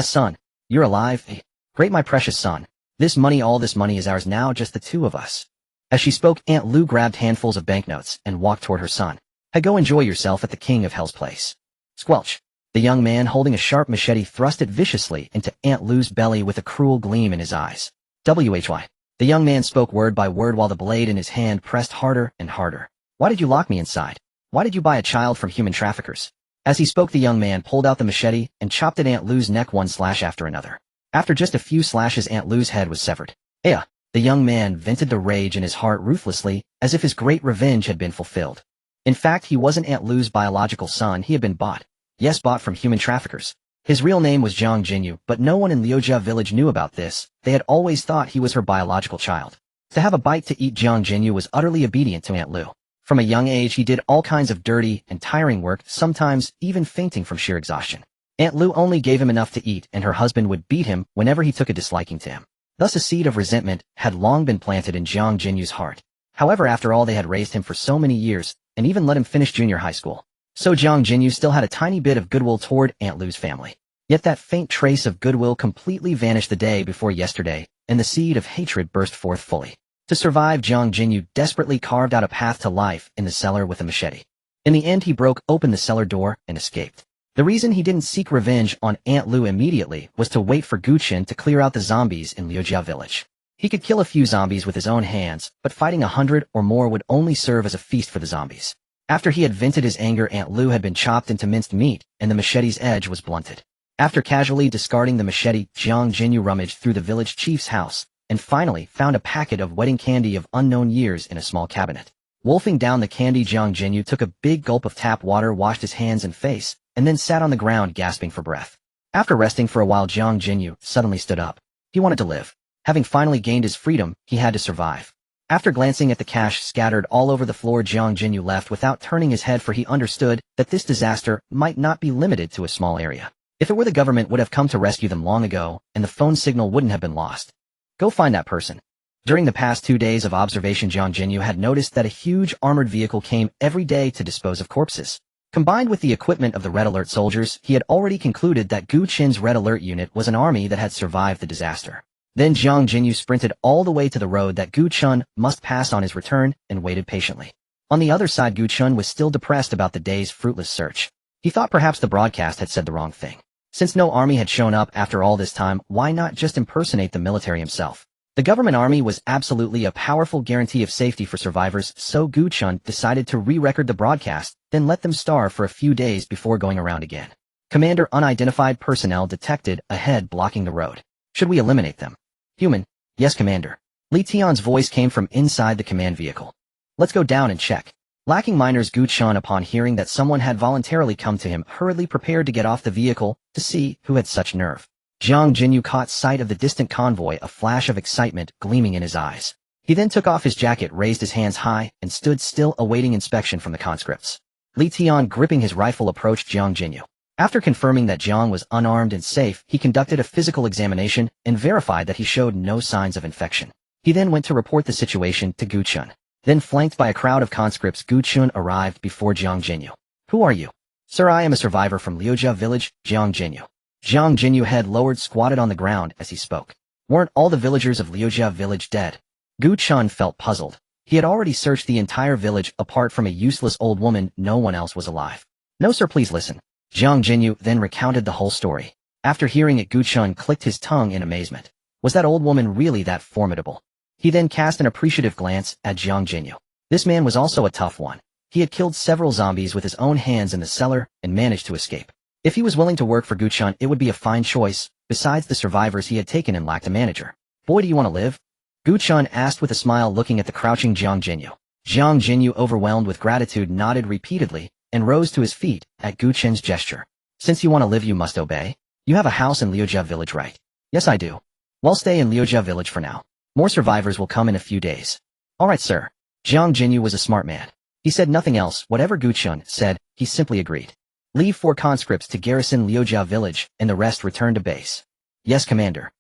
Son, you're alive? Great, my precious son. All this money is ours now, just the two of us. As she spoke, Aunt Lu grabbed handfuls of banknotes and walked toward her son. Hey, go enjoy yourself at the King of Hell's place. Squelch. The young man, holding a sharp machete, thrust it viciously into Aunt Lu's belly with a cruel gleam in his eyes. Why? The young man spoke word by word while the blade in his hand pressed harder and harder. Why did you lock me inside? Why did you buy a child from human traffickers? As he spoke, the young man pulled out the machete and chopped at Aunt Lu's neck, one slash after another. After just a few slashes, Aunt Lu's head was severed. The young man vented the rage in his heart ruthlessly, as if his great revenge had been fulfilled. In fact, he wasn't Aunt Lu's biological son. He had been bought. Yes, bought from human traffickers. His real name was Zhang Jinyu, but no one in Liujia village knew about this. They had always thought he was her biological child. To have a bite to eat, Zhang Jinyu was utterly obedient to Aunt Lu. From a young age, he did all kinds of dirty and tiring work, sometimes even fainting from sheer exhaustion. Aunt Lu only gave him enough to eat, and her husband would beat him whenever he took a disliking to him. Thus, a seed of resentment had long been planted in Zhang Jinyu's heart. However, after all, they had raised him for so many years, and even let him finish junior high school. So Zhang Jinyu still had a tiny bit of goodwill toward Aunt Lu's family. Yet that faint trace of goodwill completely vanished the day before yesterday, and the seed of hatred burst forth fully. To survive, Zhang Jinyu desperately carved out a path to life in the cellar with a machete. In the end, he broke open the cellar door and escaped. The reason he didn't seek revenge on Aunt Lu immediately was to wait for Gu Chen to clear out the zombies in Liujia village. He could kill a few zombies with his own hands, but fighting 100 or more would only serve as a feast for the zombies. After he had vented his anger, Aunt Lu had been chopped into minced meat, and the machete's edge was blunted. After casually discarding the machete, Zhang Jinyu rummaged through the village chief's house, and finally found a packet of wedding candy of unknown years in a small cabinet. Wolfing down the candy, Zhang Jinyu took a big gulp of tap water, washed his hands and face, and then sat on the ground gasping for breath. After resting for a while, Zhang Jinyu suddenly stood up. He wanted to live. Having finally gained his freedom, he had to survive. After glancing at the cash scattered all over the floor, Zhang Jinyu left without turning his head, for he understood that this disaster might not be limited to a small area. If it were, the government would have come to rescue them long ago, and the phone signal wouldn't have been lost. Go find that person. During the past 2 days of observation, Zhang Jinyu had noticed that a huge armored vehicle came every day to dispose of corpses. Combined with the equipment of the Red Alert soldiers, he had already concluded that Gu Chen's Red Alert unit was an army that had survived the disaster. Then Zhang Jinyu sprinted all the way to the road that Gu Chen must pass on his return and waited patiently. On the other side, Gu Chen was still depressed about the day's fruitless search. He thought perhaps the broadcast had said the wrong thing. Since no army had shown up after all this time, why not just impersonate the military himself? The government army was absolutely a powerful guarantee of safety for survivors, so Gu Chen decided to re-record the broadcast, then let them starve for a few days before going around again. Commander, unidentified personnel detected ahead blocking the road. Should we eliminate them? Human. Yes, Commander. Li Tian's voice came from inside the command vehicle. Let's go down and check. Lacking miners, Gu Chen, upon hearing that someone had voluntarily come to him, hurriedly prepared to get off the vehicle to see who had such nerve. Jiang Jinyu caught sight of the distant convoy, a flash of excitement gleaming in his eyes. He then took off his jacket, raised his hands high, and stood still awaiting inspection from the conscripts. Li Tian, gripping his rifle, approached Jiang Jinyu. After confirming that Jiang was unarmed and safe, he conducted a physical examination and verified that he showed no signs of infection. He then went to report the situation to Gu Chen. Then, flanked by a crowd of conscripts, Gu Chen arrived before Jiang Jinyu. Who are you? Sir, I am a survivor from Liujia village, Jiang Jinyu. Jiang Jinyu, head lowered, squatted on the ground as he spoke. Weren't all the villagers of Liujia village dead? Gu Chen felt puzzled. He had already searched the entire village. Apart from a useless old woman, no one else was alive. No, sir, please listen. Jiang Jinyu then recounted the whole story. After hearing it, Gu Chen clicked his tongue in amazement. Was that old woman really that formidable? He then cast an appreciative glance at Jiang Jinyu. This man was also a tough one. He had killed several zombies with his own hands in the cellar and managed to escape. If he was willing to work for Gu Chen, it would be a fine choice. Besides the survivors he had taken and lacked a manager. Boy, do you want to live? Gu Chen asked with a smile, looking at the crouching Jiang Jinyu. Jiang Jinyu, overwhelmed with gratitude, nodded repeatedly and rose to his feet at Gu Chen's gesture. Since you want to live, you must obey. You have a house in Liujia village, right? Yes, I do. Well, stay in Liujia village for now. More survivors will come in a few days. All right, sir. Jiang Jinyu was a smart man. He said nothing else. Whatever Gu Chen said, he simply agreed. Leave 4 conscripts to garrison Liujia village, and the rest return to base. Yes, Commander.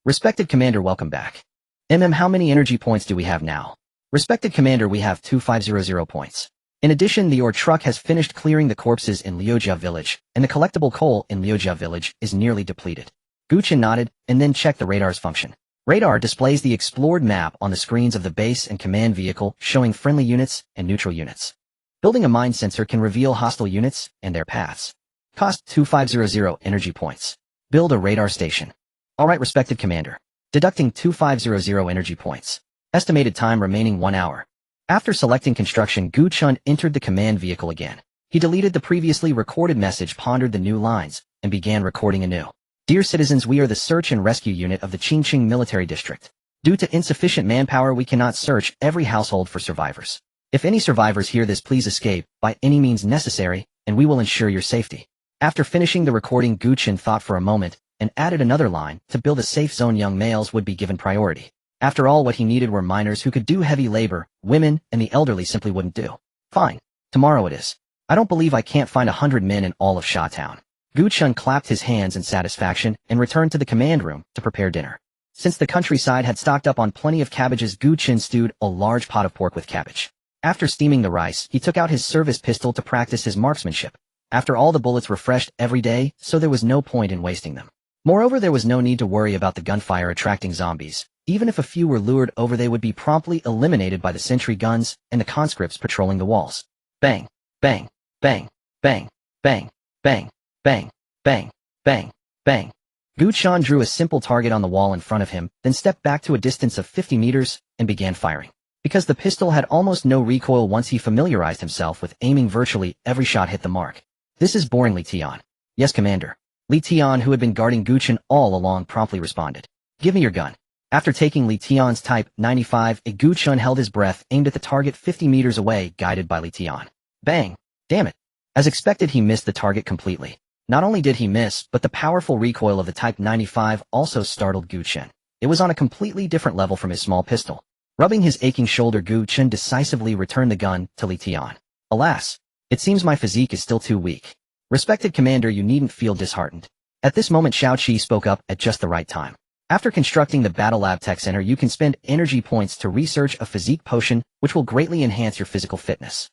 Respected Commander, welcome back. How many energy points do we have now? Respected Commander, we have 2500 points. In addition, the ore truck has finished clearing the corpses in Liujia village, and the collectible coal in Liujia village is nearly depleted. Gu Chen nodded, and then checked the radar's function. Radar displays the explored map on the screens of the base and command vehicle, showing friendly units and neutral units. Building a mine sensor can reveal hostile units and their paths. Cost 2500 energy points. Build a radar station. Alright, respected Commander. Deducting 2500 energy points. Estimated time remaining 1 hour. After selecting construction, Gu Chen entered the command vehicle again. He deleted the previously recorded message, pondered the new lines, and began recording anew. Dear citizens, we are the search and rescue unit of the Qingqing military district. Due to insufficient manpower, we cannot search every household for survivors. If any survivors hear this, please escape by any means necessary, and we will ensure your safety. After finishing the recording, Gu Chen thought for a moment and added another line: to build a safe zone, young males would be given priority. After all, what he needed were miners who could do heavy labor. Women and the elderly simply wouldn't do. Fine. Tomorrow it is. I don't believe I can't find 100 men in all of Sha Town. Gu Chen clapped his hands in satisfaction and returned to the command room to prepare dinner. Since the countryside had stocked up on plenty of cabbages, Gu Chen stewed a large pot of pork with cabbage. After steaming the rice, he took out his service pistol to practice his marksmanship. After all, the bullets were fresh every day, so there was no point in wasting them. Moreover, there was no need to worry about the gunfire attracting zombies. Even if a few were lured over, they would be promptly eliminated by the sentry guns and the conscripts patrolling the walls. Bang, bang, bang, bang, bang, bang, bang, bang, bang, bang. Gu Chen drew a simple target on the wall in front of him, then stepped back to a distance of 50 meters and began firing. Because the pistol had almost no recoil once he familiarized himself with aiming, virtually every shot hit the mark. This is boring, Li Tian. Yes, Commander. Li Tian, who had been guarding Gu Chen all along, promptly responded. Give me your gun. After taking Li Tian's Type 95, Gu Chen held his breath, aimed at the target 50 meters away, guided by Li Tian. Bang! Damn it. As expected, he missed the target completely. Not only did he miss, but the powerful recoil of the Type 95 also startled Gu Chen. It was on a completely different level from his small pistol. Rubbing his aching shoulder, Gu Chen decisively returned the gun to Li Tian. Alas, it seems my physique is still too weak. Respected Commander, you needn't feel disheartened. At this moment, Xiao Qi spoke up at just the right time. After constructing the Battle Lab Tech Center, you can spend energy points to research a physique potion, which will greatly enhance your physical fitness.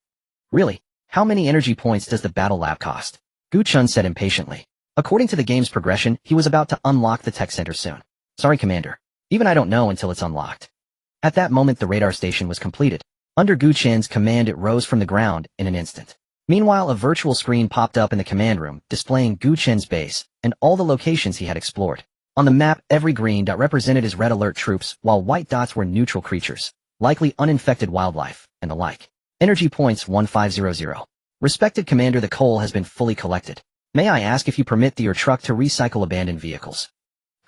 Really? How many energy points does the Battle Lab cost? Gu Chen said impatiently. According to the game's progression, he was about to unlock the Tech Center soon. Sorry, Commander. Even I don't know until it's unlocked. At that moment, the radar station was completed. Under Gu Chen's command, it rose from the ground in an instant. Meanwhile, a virtual screen popped up in the command room, displaying Gu Chen's base and all the locations he had explored. On the map, every green dot represented his red alert troops, while white dots were neutral creatures, likely uninfected wildlife, and the like. Energy points 1500. Respected Commander, the coal has been fully collected. May I ask if you permit your truck to recycle abandoned vehicles?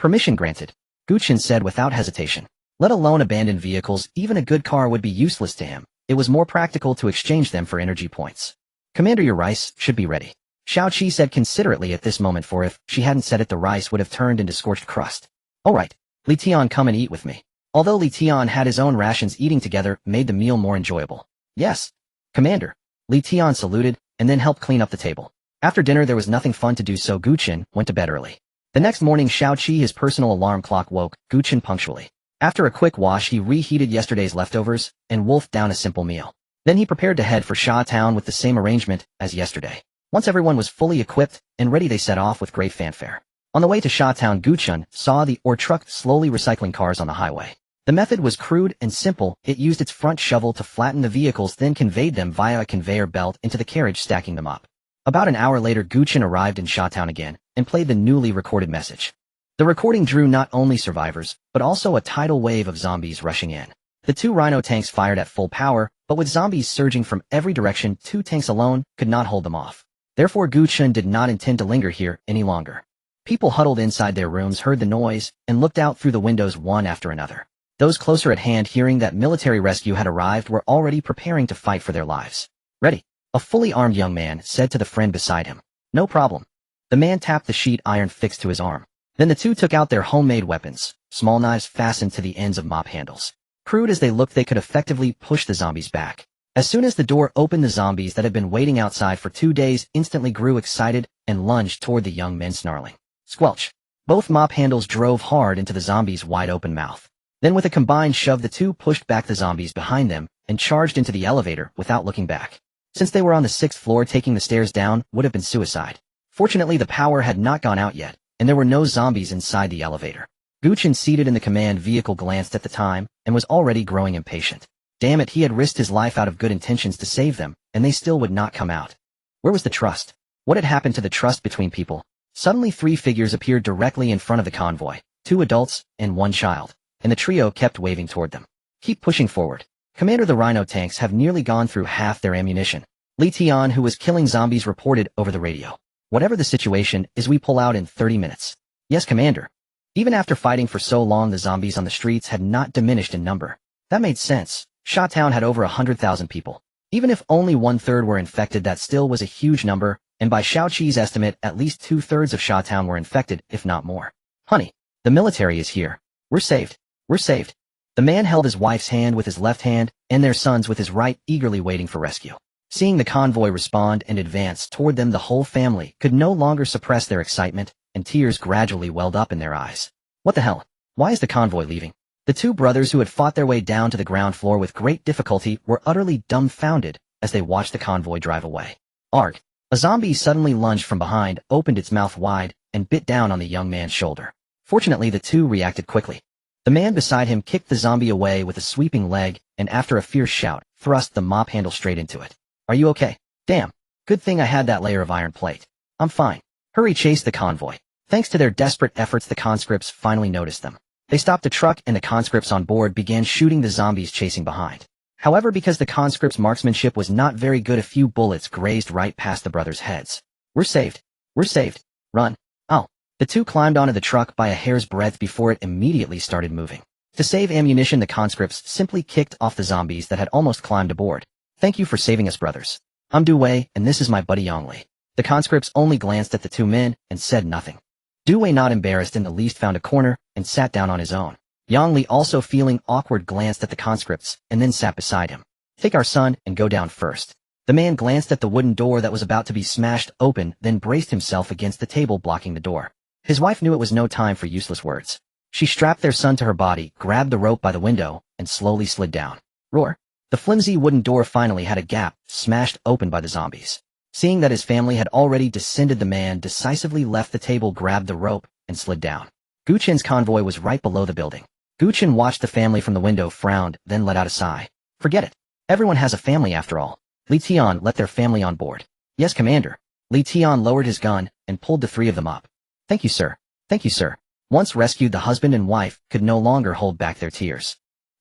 Permission granted, Gu Chen said without hesitation. Let alone abandoned vehicles, even a good car would be useless to him. It was more practical to exchange them for energy points. Commander, your rice should be ready. Xiao Qi said considerately at this moment, for if she hadn't said it, the rice would have turned into scorched crust. All right, Li Tian, come and eat with me. Although Li Tian had his own rations, eating together made the meal more enjoyable. Yes, Commander. Li Tian saluted, and then helped clean up the table. After dinner there was nothing fun to do, so Gu Chen went to bed early. The next morning Xiao Qi, his personal alarm clock, woke Gu Chen punctually. After a quick wash he reheated yesterday's leftovers, and wolfed down a simple meal. Then he prepared to head for Sha Town with the same arrangement as yesterday. Once everyone was fully equipped and ready, they set off with great fanfare. On the way to Sha Town, Gu Chen saw the ore truck slowly recycling cars on the highway. The method was crude and simple. It used its front shovel to flatten the vehicles, then conveyed them via a conveyor belt into the carriage, stacking them up. About an hour later, Gu Chen arrived in Sha Town again, and played the newly recorded message. The recording drew not only survivors, but also a tidal wave of zombies rushing in. The 2 rhino tanks fired at full power, but with zombies surging from every direction, 2 tanks alone could not hold them off. Therefore Gu Chen did not intend to linger here any longer. People huddled inside their rooms heard the noise, and looked out through the windows one after another. Those closer at hand, hearing that military rescue had arrived, were already preparing to fight for their lives. Ready? A fully armed young man said to the friend beside him. No problem. The man tapped the sheet iron fixed to his arm. Then the 2 took out their homemade weapons, small knives fastened to the ends of mop handles. Crude as they looked, they could effectively push the zombies back. As soon as the door opened, the zombies that had been waiting outside for 2 days instantly grew excited and lunged toward the young men, snarling. Squelch! Both mop handles drove hard into the zombies' wide-open mouth. Then with a combined shove, the 2 pushed back the zombies behind them and charged into the elevator without looking back. Since they were on the 6th floor, taking the stairs down would have been suicide. Fortunately, the power had not gone out yet, and there were no zombies inside the elevator. Gu Chen, seated in the command vehicle, glanced at the time and was already growing impatient. Damn it, he had risked his life out of good intentions to save them, and they still would not come out. Where was the trust? What had happened to the trust between people? Suddenly 3 figures appeared directly in front of the convoy, 2 adults and 1 child, and the trio kept waving toward them. Keep pushing forward. Commander, the rhino tanks have nearly gone through half their ammunition. Li Tian, who was killing zombies, reported over the radio. Whatever the situation is, we pull out in 30 minutes. Yes, Commander. Even after fighting for so long, the zombies on the streets had not diminished in number. That made sense. Sha Town had over 100,000 people. Even if only 1/3 were infected, that still was a huge number, and by Xiao Qi's estimate, at least 2/3 of Sha Town were infected, if not more. Honey, the military is here. We're saved. We're saved. The man held his wife's hand with his left hand, and their son's with his right, eagerly waiting for rescue. Seeing the convoy respond and advance toward them, the whole family could no longer suppress their excitement, and tears gradually welled up in their eyes. What the hell? Why is the convoy leaving? The 2 brothers, who had fought their way down to the ground floor with great difficulty, were utterly dumbfounded as they watched the convoy drive away. Arg! A zombie suddenly lunged from behind, opened its mouth wide, and bit down on the young man's shoulder. Fortunately, the 2 reacted quickly. The man beside him kicked the zombie away with a sweeping leg, and after a fierce shout, thrust the mop handle straight into it. Are you okay? Damn. Good thing I had that layer of iron plate. I'm fine. Hurry, chase the convoy. Thanks to their desperate efforts, the conscripts finally noticed them. They stopped the truck, and the conscripts on board began shooting the zombies chasing behind. However, because the conscripts' marksmanship was not very good, a few bullets grazed right past the brothers' heads. We're saved. We're saved. Run. Oh. The 2 climbed onto the truck by a hair's breadth before it immediately started moving. To save ammunition, the conscripts simply kicked off the zombies that had almost climbed aboard. Thank you for saving us, brothers. I'm Du Wei, and this is my buddy Yongli. The conscripts only glanced at the 2 men and said nothing. Du Wei, not embarrassed in the least, found a corner and sat down on his own. Yongli, also feeling awkward, glanced at the conscripts and then sat beside him. Take our son and go down first. The man glanced at the wooden door that was about to be smashed open, then braced himself against the table blocking the door. His wife knew it was no time for useless words. She strapped their son to her body, grabbed the rope by the window, and slowly slid down. Roar! The flimsy wooden door finally had a gap, smashed open by the zombies. Seeing that his family had already descended, the man decisively left the table, grabbed the rope, and slid down. Gu Chen's convoy was right below the building. Gu Chen watched the family from the window, frowned, then let out a sigh. Forget it. Everyone has a family after all. Li Tian, let their family on board. Yes, Commander. Li Tian lowered his gun and pulled the 3 of them up. Thank you, sir. Thank you, sir. Once rescued, the husband and wife could no longer hold back their tears.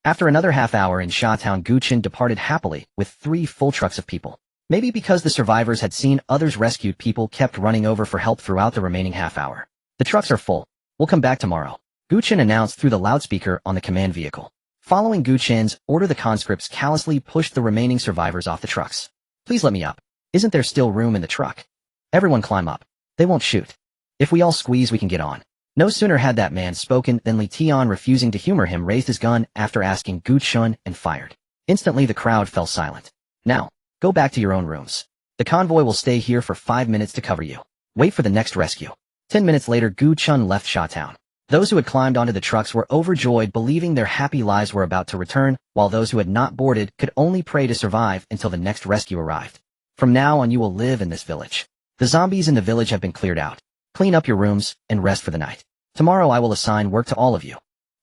After another half hour in Sha Town, Gu Chen departed happily with 3 full trucks of people. Maybe because the survivors had seen others rescued, people kept running over for help throughout the remaining half hour. The trucks are full. We'll come back tomorrow, Gu Chen announced through the loudspeaker on the command vehicle. Following Gu Chen's order, the conscripts callously pushed the remaining survivors off the trucks. Please let me up. Isn't there still room in the truck? Everyone climb up. They won't shoot. If we all squeeze, we can get on. No sooner had that man spoken than Li Tian, refusing to humor him, raised his gun after asking Gu Chen and fired. Instantly the crowd fell silent. Now, go back to your own rooms. The convoy will stay here for 5 minutes to cover you. Wait for the next rescue. 10 minutes later, Gu Chen left Shatown. Those who had climbed onto the trucks were overjoyed, believing their happy lives were about to return, while those who had not boarded could only pray to survive until the next rescue arrived. From now on, you will live in this village. The zombies in the village have been cleared out. Clean up your rooms and rest for the night. Tomorrow I will assign work to all of you.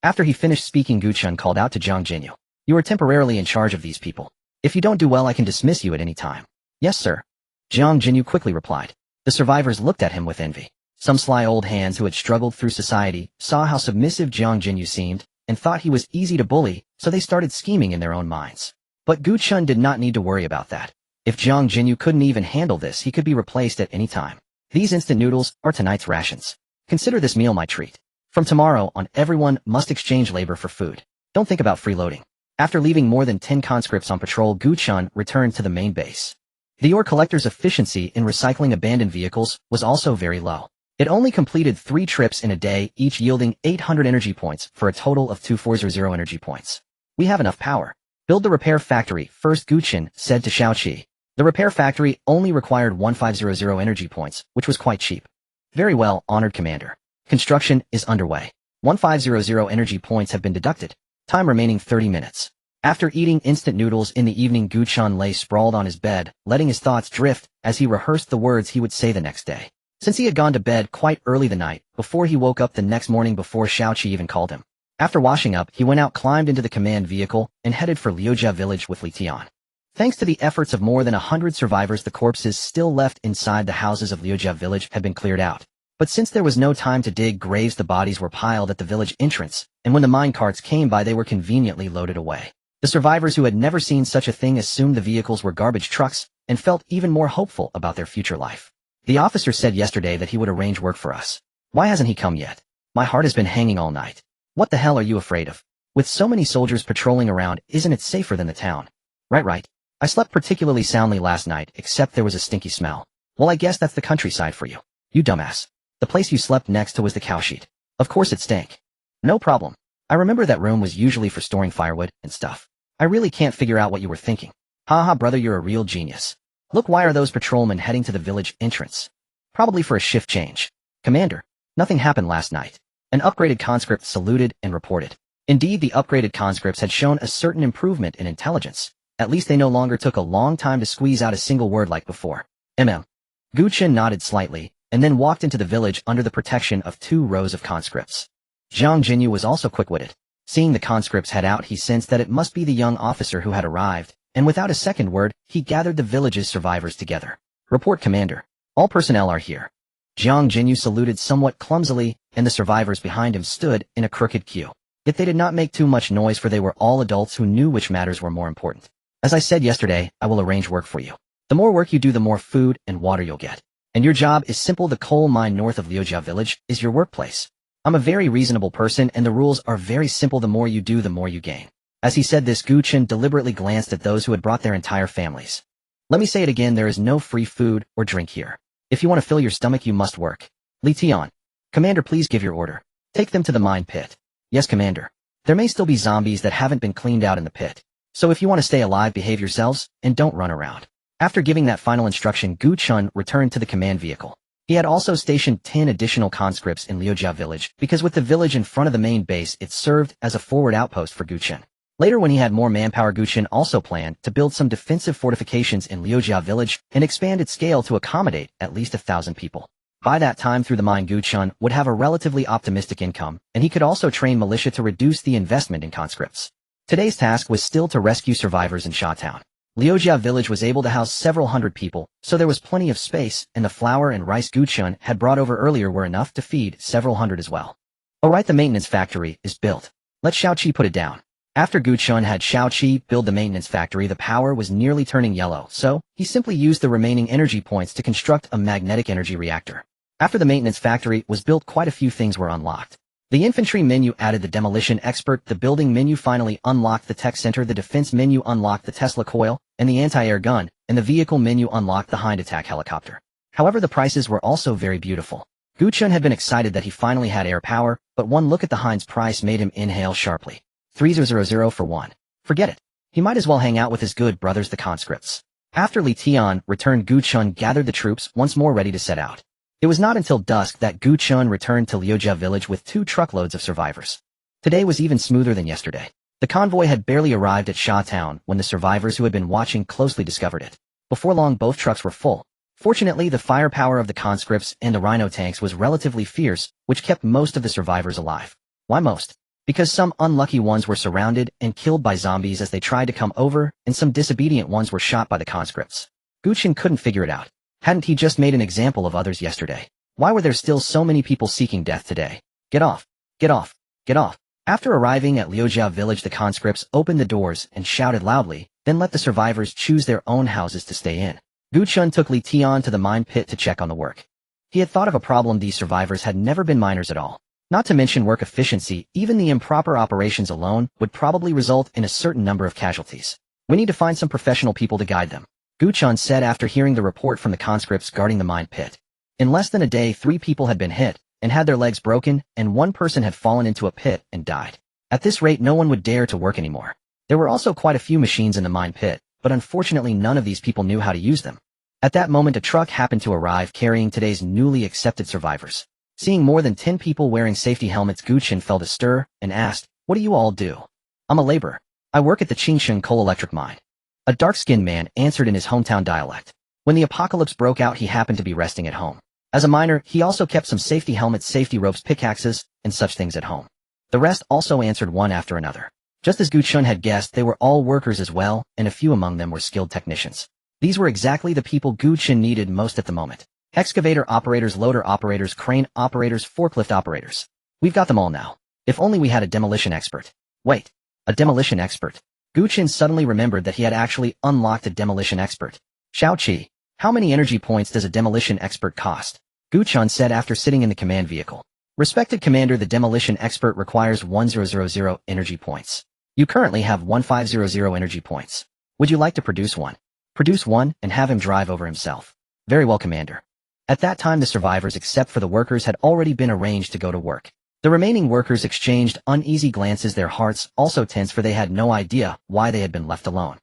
After he finished speaking, Gu Chen called out to Jiang Jinyu. You are temporarily in charge of these people. If you don't do well, I can dismiss you at any time. Yes, sir. Jiang Jinyu quickly replied. The survivors looked at him with envy. Some sly old hands who had struggled through society saw how submissive Jiang Jinyu seemed and thought he was easy to bully, so they started scheming in their own minds. But Gu Chen did not need to worry about that. If Jiang Jinyu couldn't even handle this, he could be replaced at any time. These instant noodles are tonight's rations. Consider this meal my treat. From tomorrow on, everyone must exchange labor for food. Don't think about freeloading. After leaving more than 10 conscripts on patrol, Gu Chen returned to the main base. The ore collector's efficiency in recycling abandoned vehicles was also very low. It only completed 3 trips in a day, each yielding 800 energy points for a total of 2400 energy points. We have enough power. Build the repair factory first, Gu Chen said to Xiaoqi. The repair factory only required 1500 energy points, which was quite cheap. Very well, honored commander. Construction is underway. 1500 energy points have been deducted. Time remaining 30 minutes. After eating instant noodles in the evening, Gu Chen lay sprawled on his bed, letting his thoughts drift as he rehearsed the words he would say the next day. Since he had gone to bed quite early the night before, he woke up the next morning before Xiaoqi even called him. After washing up, he went out, climbed into the command vehicle, and headed for Liujia village with Li Tian. Thanks to the efforts of more than 100 survivors, the corpses still left inside the houses of Liujia village had been cleared out. But since there was no time to dig graves, the bodies were piled at the village entrance, and when the mine carts came by, they were conveniently loaded away. The survivors, who had never seen such a thing, assumed the vehicles were garbage trucks and felt even more hopeful about their future life. The officer said yesterday that he would arrange work for us. Why hasn't he come yet? My heart has been hanging all night. What the hell are you afraid of? With so many soldiers patrolling around, isn't it safer than the town? Right. I slept particularly soundly last night, except there was a stinky smell. Well, I guess that's the countryside for you. You dumbass. The place you slept next to was the cow sheet. Of course it stank. No problem. I remember that room was usually for storing firewood and stuff. I really can't figure out what you were thinking. Haha, brother, you're a real genius. Look, why are those patrolmen heading to the village entrance? Probably for a shift change. Commander, nothing happened last night. An upgraded conscript saluted and reported. Indeed, the upgraded conscripts had shown a certain improvement in intelligence. At least they no longer took a long time to squeeze out a single word like before. Gu Chen nodded slightly, and then walked into the village under the protection of 2 rows of conscripts. Jiang Jinyu was also quick-witted. Seeing the conscripts head out, he sensed that it must be the young officer who had arrived, and without a second word, he gathered the village's survivors together. Report, Commander. All personnel are here. Jiang Jinyu saluted somewhat clumsily, and the survivors behind him stood in a crooked queue. Yet they did not make too much noise, for they were all adults who knew which matters were more important. As I said yesterday, I will arrange work for you. The more work you do, the more food and water you'll get. And your job is simple. The coal mine north of Liujia village is your workplace. I'm a very reasonable person, and the rules are very simple. The more you do, the more you gain. As he said this, Gu Chen deliberately glanced at those who had brought their entire families. Let me say it again, there is no free food or drink here. If you want to fill your stomach, you must work. Li Tian. Commander, please give your order. Take them to the mine pit. Yes, Commander. There may still be zombies that haven't been cleaned out in the pit. So if you want to stay alive, behave yourselves, and don't run around. After giving that final instruction, Gu Chen returned to the command vehicle. He had also stationed 10 additional conscripts in Liujia village, because with the village in front of the main base, it served as a forward outpost for Gu Chen. Later, when he had more manpower, Gu Chen also planned to build some defensive fortifications in Liujia village and expand its scale to accommodate at least 1,000 people. By that time, through the mine, Gu Chen would have a relatively optimistic income, and he could also train militia to reduce the investment in conscripts. Today's task was still to rescue survivors in Shatown. Liujia village was able to house several hundred people, so there was plenty of space, and the flour and rice Gu Chen had brought over earlier were enough to feed several hundred as well. Alright, the maintenance factory is built. Let Xiaoqi put it down. After Gu Chen had Xiaoqi build the maintenance factory, the power was nearly turning yellow, so he simply used the remaining energy points to construct a magnetic energy reactor. After the maintenance factory was built, quite a few things were unlocked. The infantry menu added the demolition expert, the building menu finally unlocked the tech center, the defense menu unlocked the Tesla coil, and the anti-air gun, and the vehicle menu unlocked the hind attack helicopter. However, the prices were also very beautiful. Gu Chen had been excited that he finally had air power, but one look at the hind's price made him inhale sharply. 3000 for one. Forget it. He might as well hang out with his good brothers the conscripts. After Li Tian returned, Gu Chen gathered the troops once more ready to set out. It was not until dusk that Gu Chen returned to Liujia village with 2 truckloads of survivors. Today was even smoother than yesterday. The convoy had barely arrived at Sha Town when the survivors who had been watching closely discovered it. Before long, both trucks were full. Fortunately, the firepower of the conscripts and the rhino tanks was relatively fierce, which kept most of the survivors alive. Why most? Because some unlucky ones were surrounded and killed by zombies as they tried to come over, and some disobedient ones were shot by the conscripts. Gu Chen couldn't figure it out. Hadn't he just made an example of others yesterday? Why were there still so many people seeking death today? Get off! Get off! Get off! After arriving at Liujia village, the conscripts opened the doors and shouted loudly, then let the survivors choose their own houses to stay in. Gu Chen took Li Tian to the mine pit to check on the work. He had thought of a problem: these survivors had never been miners at all. Not to mention work efficiency, even the improper operations alone would probably result in a certain number of casualties. We need to find some professional people to guide them, Gu Chen said after hearing the report from the conscripts guarding the mine pit. In less than a day, 3 people had been hit and had their legs broken, and 1 person had fallen into a pit and died. At this rate, no one would dare to work anymore. There were also quite a few machines in the mine pit, but unfortunately none of these people knew how to use them. At that moment, a truck happened to arrive carrying today's newly accepted survivors. Seeing more than 10 people wearing safety helmets, Gu Chen felt a stir and asked, "What do you all do?" "I'm a laborer. I work at the Qingsheng coal electric mine." A dark-skinned man answered in his hometown dialect. When the apocalypse broke out, he happened to be resting at home. As a miner, he also kept some safety helmets, safety ropes, pickaxes, and such things at home. The rest also answered one after another. Just as Gu Chen had guessed, they were all workers as well, and a few among them were skilled technicians. These were exactly the people Gu Chen needed most at the moment. Excavator operators, loader operators, crane operators, forklift operators. We've got them all now. If only we had a demolition expert. Wait, a demolition expert? Gu Chen suddenly remembered that he had actually unlocked a demolition expert. Xiaoqi, how many energy points does a demolition expert cost? Gu Chen said after sitting in the command vehicle. Respected Commander, the demolition expert requires 1000 energy points. You currently have 1500 energy points. Would you like to produce one? Produce one and have him drive over himself. Very well, Commander. At that time, the survivors, except for the workers, had already been arranged to go to work. The remaining workers exchanged uneasy glances, their hearts also tense, for they had no idea why they had been left alone.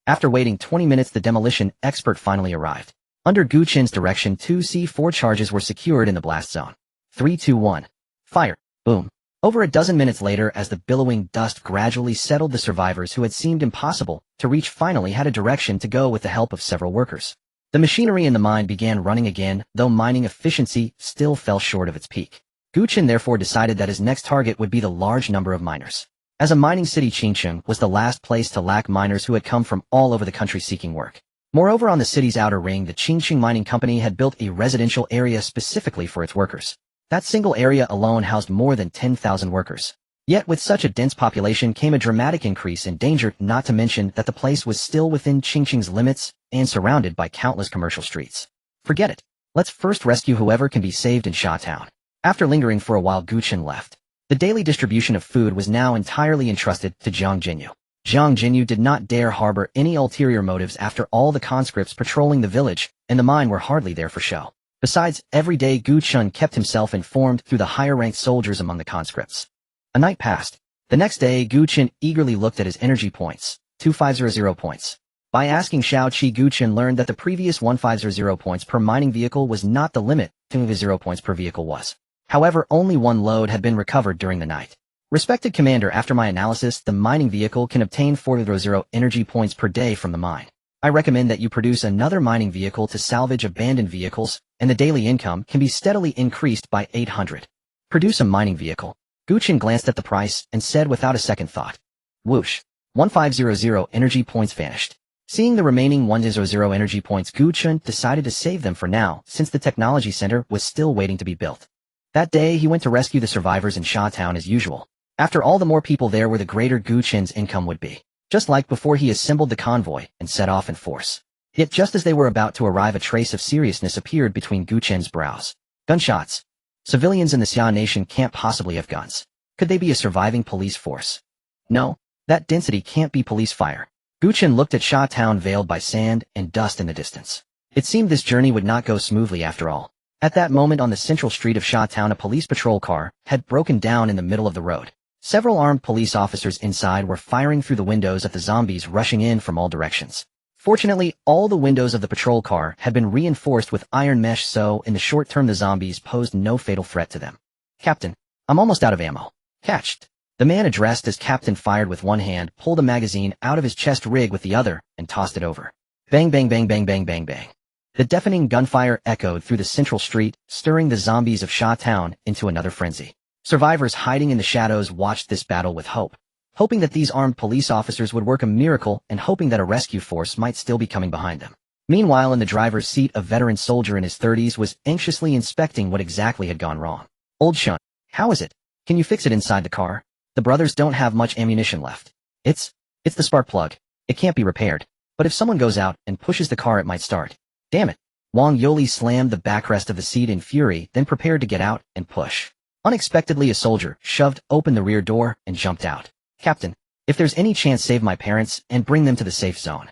After waiting 20 minutes, the demolition expert finally arrived. Under Gu Chen's direction, 2 C4 charges were secured in the blast zone. 3, 2, 1. Fire. Boom. Over a dozen minutes later, as the billowing dust gradually settled, the survivors who had seemed impossible to reach finally had a direction to go with the help of several workers. The machinery in the mine began running again, though mining efficiency still fell short of its peak. Gu Chen therefore decided that his next target would be the large number of miners. As a mining city, Qingsheng was the last place to lack miners who had come from all over the country seeking work. Moreover, on the city's outer ring, the Qingsheng Mining Company had built a residential area specifically for its workers. That single area alone housed more than 10,000 workers. Yet with such a dense population came a dramatic increase in danger, not to mention that the place was still within Qingsheng's limits and surrounded by countless commercial streets. Forget it. Let's first rescue whoever can be saved in Sha Town. After lingering for a while, Gu Chen left. The daily distribution of food was now entirely entrusted to Zhang Jinyu. Zhang Jinyu did not dare harbor any ulterior motives. After all, the conscripts patrolling the village and the mine were hardly there for show. Besides, every day Gu Chen kept himself informed through the higher-ranked soldiers among the conscripts. A night passed. The next day, Gu Chen eagerly looked at his energy points, 2500 points. By asking Xiaoqi, Gu Chen learned that the previous 1500 points per mining vehicle was not the limit, 200 points per vehicle was. However, only 1 load had been recovered during the night. Respected Commander, after my analysis, the mining vehicle can obtain 400 energy points per day from the mine. I recommend that you produce another mining vehicle to salvage abandoned vehicles, and the daily income can be steadily increased by 800. Produce a mining vehicle. Gu Chen glanced at the price and said without a second thought. Whoosh. 1500 energy points vanished. Seeing the remaining 100 energy points, Gu Chen decided to save them for now, since the technology center was still waiting to be built. That day, he went to rescue the survivors in Sha Town as usual. After all, the more people there were, the greater Gu Chen's income would be. Just like before, he assembled the convoy and set off in force. Yet just as they were about to arrive, a trace of seriousness appeared between Gu Chen's brows. Gunshots. Civilians in the Xia nation can't possibly have guns. Could they be a surviving police force? No, that density can't be police fire. Gu Chen looked at Xia town veiled by sand and dust in the distance. It seemed this journey would not go smoothly after all. At that moment on the central street of Xia town, a police patrol car had broken down in the middle of the road. Several armed police officers inside were firing through the windows at the zombies rushing in from all directions. Fortunately, all the windows of the patrol car had been reinforced with iron mesh, so in the short term the zombies posed no fatal threat to them. Captain, I'm almost out of ammo. Catched. The man addressed as Captain fired with one hand, pulled a magazine out of his chest rig with the other, and tossed it over. Bang bang bang bang bang bang bang. The deafening gunfire echoed through the central street, stirring the zombies of Xia town into another frenzy. Survivors hiding in the shadows watched this battle with hope, hoping that these armed police officers would work a miracle and hoping that a rescue force might still be coming behind them. Meanwhile, in the driver's seat, a veteran soldier in his 30s was anxiously inspecting what exactly had gone wrong. Old Chen, how is it? Can you fix it inside the car? The brothers don't have much ammunition left. It's the spark plug. It can't be repaired. But if someone goes out and pushes the car, it might start. Damn it. Wang Yoli slammed the backrest of the seat in fury, then prepared to get out and push. Unexpectedly, a soldier shoved open the rear door and jumped out. Captain, if there's any chance, save my parents and bring them to the safe zone.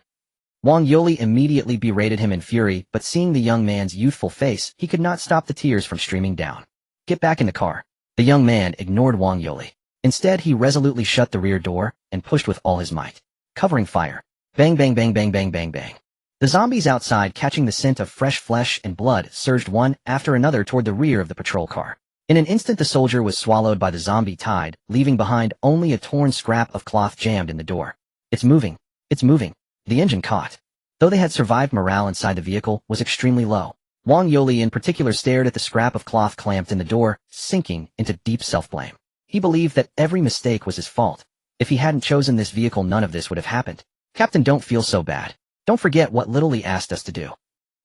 Wang Yoli immediately berated him in fury, but seeing the young man's youthful face, he could not stop the tears from streaming down. Get back in the car. The young man ignored Wang Yoli. Instead, he resolutely shut the rear door and pushed with all his might. Covering fire. Bang bang bang bang bang bang bang. The zombies outside, catching the scent of fresh flesh and blood, surged one after another toward the rear of the patrol car. In an instant, the soldier was swallowed by the zombie tide, leaving behind only a torn scrap of cloth jammed in the door. It's moving. It's moving. The engine caught. Though they had survived, morale inside the vehicle was extremely low. Wang Yoli in particular stared at the scrap of cloth clamped in the door, sinking into deep self-blame. He believed that every mistake was his fault. If he hadn't chosen this vehicle, none of this would have happened. Captain, don't feel so bad. Don't forget what Little Lee asked us to do.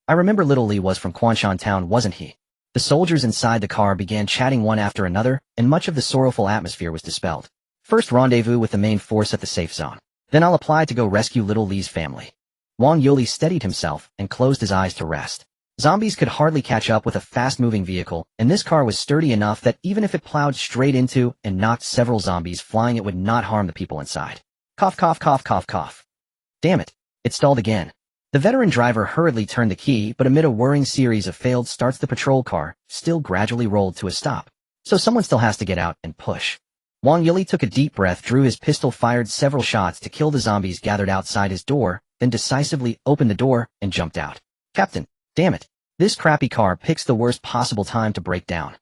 I remember Little Lee was from Quanshan town, wasn't he? The soldiers inside the car began chatting one after another, and much of the sorrowful atmosphere was dispelled. First, rendezvous with the main force at the safe zone. Then I'll apply to go rescue Little Lee's family. Wang Yoli steadied himself and closed his eyes to rest. Zombies could hardly catch up with a fast-moving vehicle, and this car was sturdy enough that even if it plowed straight into and knocked several zombies flying, it would not harm the people inside. Cough cough cough cough cough. Damn it. It stalled again. The veteran driver hurriedly turned the key, but amid a whirring series of failed starts, the patrol car still gradually rolled to a stop. So someone still has to get out and push. Wang Yili took a deep breath, drew his pistol, fired several shots to kill the zombies gathered outside his door, then decisively opened the door and jumped out. Captain, damn it. This crappy car picks the worst possible time to break down.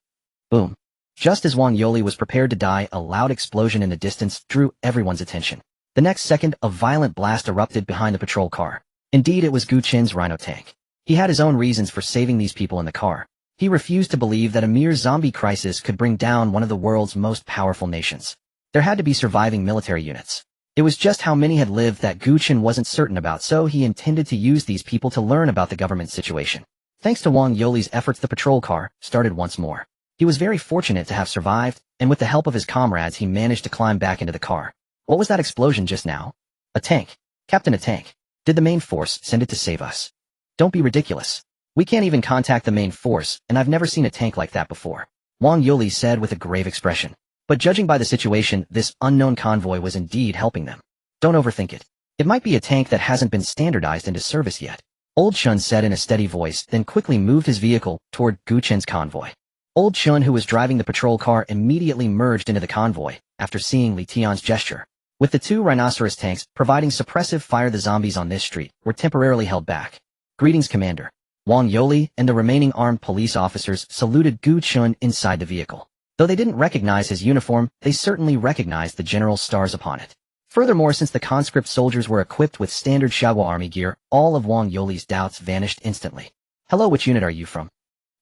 Boom. Just as Wang Yoli was prepared to die, a loud explosion in the distance drew everyone's attention. The next second, a violent blast erupted behind the patrol car. Indeed, it was Gu Chen's Rhino tank. He had his own reasons for saving these people in the car. He refused to believe that a mere zombie crisis could bring down one of the world's most powerful nations. There had to be surviving military units. It was just how many had lived that Gu Chen wasn't certain about, so he intended to use these people to learn about the government situation. Thanks to Wang Yoli's efforts, the patrol car started once more. He was very fortunate to have survived, and with the help of his comrades he managed to climb back into the car. What was that explosion just now? A tank. Captain, a tank. Did the main force send it to save us? Don't be ridiculous. We can't even contact the main force, and I've never seen a tank like that before, Wang Yoli said with a grave expression. But judging by the situation, this unknown convoy was indeed helping them. Don't overthink it. It might be a tank that hasn't been standardized into service yet, Old Chun said in a steady voice, then quickly moved his vehicle toward Gu Chen's convoy. Old Chun, who was driving the patrol car, immediately merged into the convoy after seeing Li Tian's gesture. With the two rhinoceros tanks providing suppressive fire, the zombies on this street were temporarily held back. Greetings, Commander. Wang Yoli and the remaining armed police officers saluted Gu Chen inside the vehicle. Though they didn't recognize his uniform, they certainly recognized the general's stars upon it. Furthermore, since the conscript soldiers were equipped with standard Xiaoguo army gear, all of Wang Yoli's doubts vanished instantly. Hello, which unit are you from?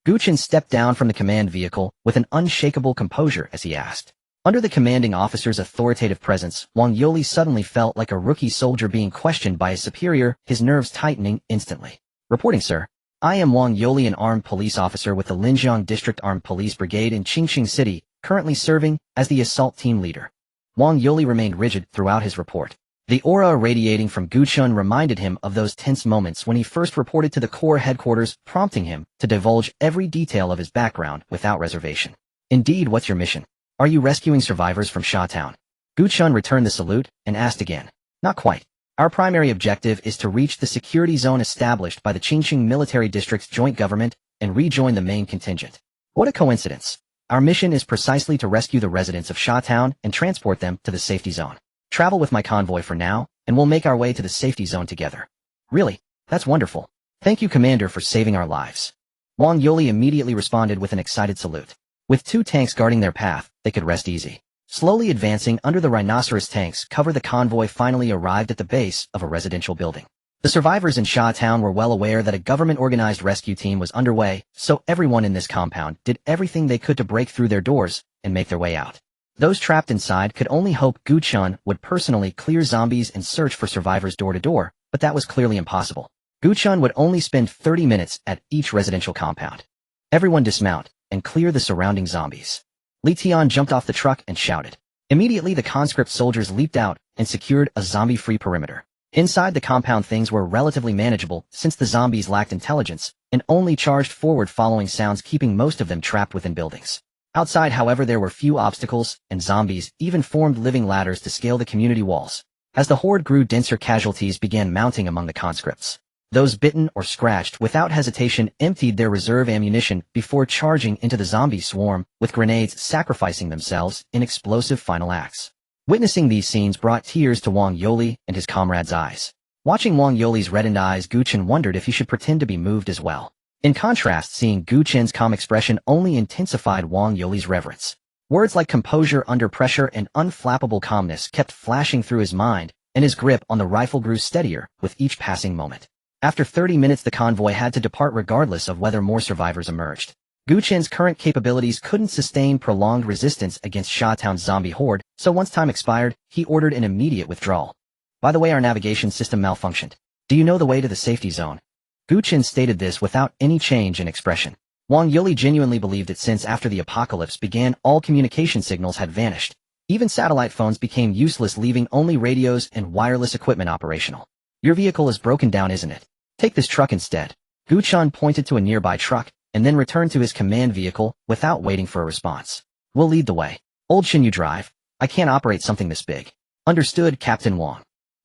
Gu Chen stepped down from the command vehicle with an unshakable composure as he asked. Under the commanding officer's authoritative presence, Wang Yoli suddenly felt like a rookie soldier being questioned by his superior, his nerves tightening instantly. Reporting, sir. I am Wang Yoli, an armed police officer with the Linjiang District Armed Police Brigade in Qingxing City, currently serving as the assault team leader. Wang Yoli remained rigid throughout his report. The aura radiating from Gu Chen reminded him of those tense moments when he first reported to the Corps headquarters, prompting him to divulge every detail of his background without reservation. Indeed, what's your mission? Are you rescuing survivors from Sha Town? Gu Chen returned the salute and asked again. Not quite. Our primary objective is to reach the security zone established by the Qingqing Military District's joint government and rejoin the main contingent. What a coincidence. Our mission is precisely to rescue the residents of Sha Town and transport them to the safety zone. Travel with my convoy for now, and we'll make our way to the safety zone together. Really? That's wonderful. Thank you, Commander, for saving our lives. Wang Yoli immediately responded with an excited salute. With 2 tanks guarding their path, they could rest easy. Slowly advancing under the rhinoceros tanks cover, the convoy finally arrived at the base of a residential building. The survivors in Sha Town were well aware that a government-organized rescue team was underway, so everyone in this compound did everything they could to break through their doors and make their way out. Those trapped inside could only hope Gu Chen would personally clear zombies and search for survivors door to door, but that was clearly impossible. Gu Chen would only spend 30 minutes at each residential compound. Everyone dismount and clear the surrounding zombies. Li Tian jumped off the truck and shouted. Immediately the conscript soldiers leaped out and secured a zombie-free perimeter. Inside the compound things were relatively manageable since the zombies lacked intelligence and only charged forward following sounds, keeping most of them trapped within buildings. Outside, however, there were few obstacles, and zombies even formed living ladders to scale the community walls. As the horde grew denser, casualties began mounting among the conscripts. Those bitten or scratched without hesitation emptied their reserve ammunition before charging into the zombie swarm, with grenades sacrificing themselves in explosive final acts. Witnessing these scenes brought tears to Wang Yoli and his comrades' eyes. Watching Wang Yoli's reddened eyes, Gu Chen wondered if he should pretend to be moved as well. In contrast, seeing Gu Chen's calm expression only intensified Wang Yoli's reverence. Words like composure under pressure and unflappable calmness kept flashing through his mind, and his grip on the rifle grew steadier with each passing moment. After 30 minutes, the convoy had to depart regardless of whether more survivors emerged. Gu Chen's current capabilities couldn't sustain prolonged resistance against Sha Town's zombie horde, so once time expired, he ordered an immediate withdrawal. By the way, our navigation system malfunctioned. Do you know the way to the safety zone? Gu Chen stated this without any change in expression. Wang Yoli genuinely believed it, since after the apocalypse began, all communication signals had vanished. Even satellite phones became useless, leaving only radios and wireless equipment operational. Your vehicle is broken down, isn't it? Take this truck instead. Gu Chen pointed to a nearby truck, and then returned to his command vehicle without waiting for a response. We'll lead the way. Old Chen, you drive. I can't operate something this big. Understood, Captain Wang.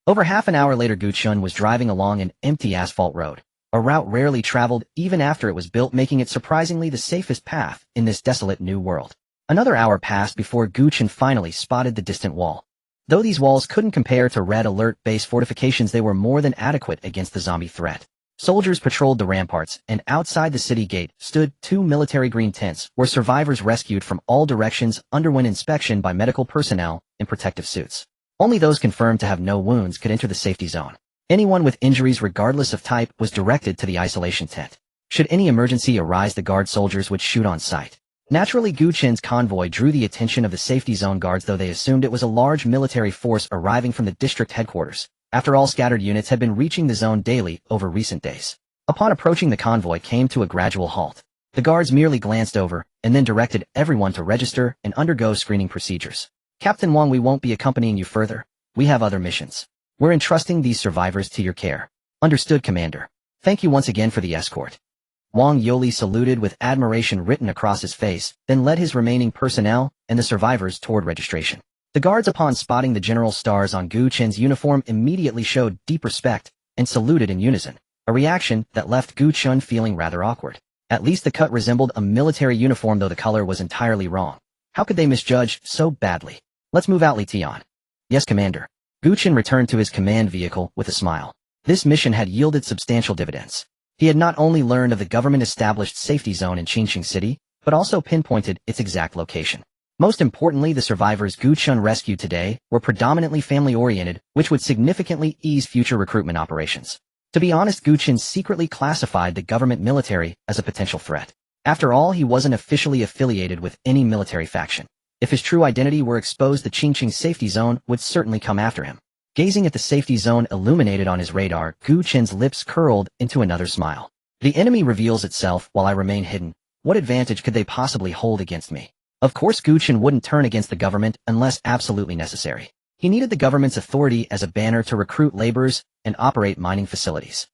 Over half an hour later, Gu Chen was driving along an empty asphalt road. A route rarely traveled even after it was built, making it surprisingly the safest path in this desolate new world. Another hour passed before Gu Chen finally spotted the distant wall. Though these walls couldn't compare to Red Alert base fortifications, they were more than adequate against the zombie threat. Soldiers patrolled the ramparts, and outside the city gate stood 2 military green tents where survivors rescued from all directions underwent inspection by medical personnel in protective suits. Only those confirmed to have no wounds could enter the safety zone. Anyone with injuries, regardless of type, was directed to the isolation tent. Should any emergency arise, the guard soldiers would shoot on sight. Naturally, Gu Chen's convoy drew the attention of the safety zone guards, though they assumed it was a large military force arriving from the district headquarters. After all, scattered units had been reaching the zone daily over recent days. Upon approaching, the convoy came to a gradual halt. The guards merely glanced over and then directed everyone to register and undergo screening procedures. Captain Wang, we won't be accompanying you further. We have other missions. We're entrusting these survivors to your care. Understood, Commander. Thank you once again for the escort. Wang Yoli saluted with admiration written across his face, then led his remaining personnel and the survivors toward registration. The guards, upon spotting the general stars on Gu Chen's uniform, immediately showed deep respect and saluted in unison, a reaction that left Gu Chen feeling rather awkward. At least the cut resembled a military uniform, though the color was entirely wrong. How could they misjudge so badly? Let's move out, Li Tian. Yes, Commander. Gu Chen returned to his command vehicle with a smile. This mission had yielded substantial dividends. He had not only learned of the government-established safety zone in Qingqing City, but also pinpointed its exact location. Most importantly, the survivors Gu Chen rescued today were predominantly family-oriented, which would significantly ease future recruitment operations. To be honest, Gu Chen secretly classified the government military as a potential threat. After all, he wasn't officially affiliated with any military faction. If his true identity were exposed, the Qingqing safety zone would certainly come after him. Gazing at the safety zone illuminated on his radar, Gu Chen's lips curled into another smile. The enemy reveals itself while I remain hidden. What advantage could they possibly hold against me? Of course, Gu Chen wouldn't turn against the government unless absolutely necessary. He needed the government's authority as a banner to recruit laborers and operate mining facilities.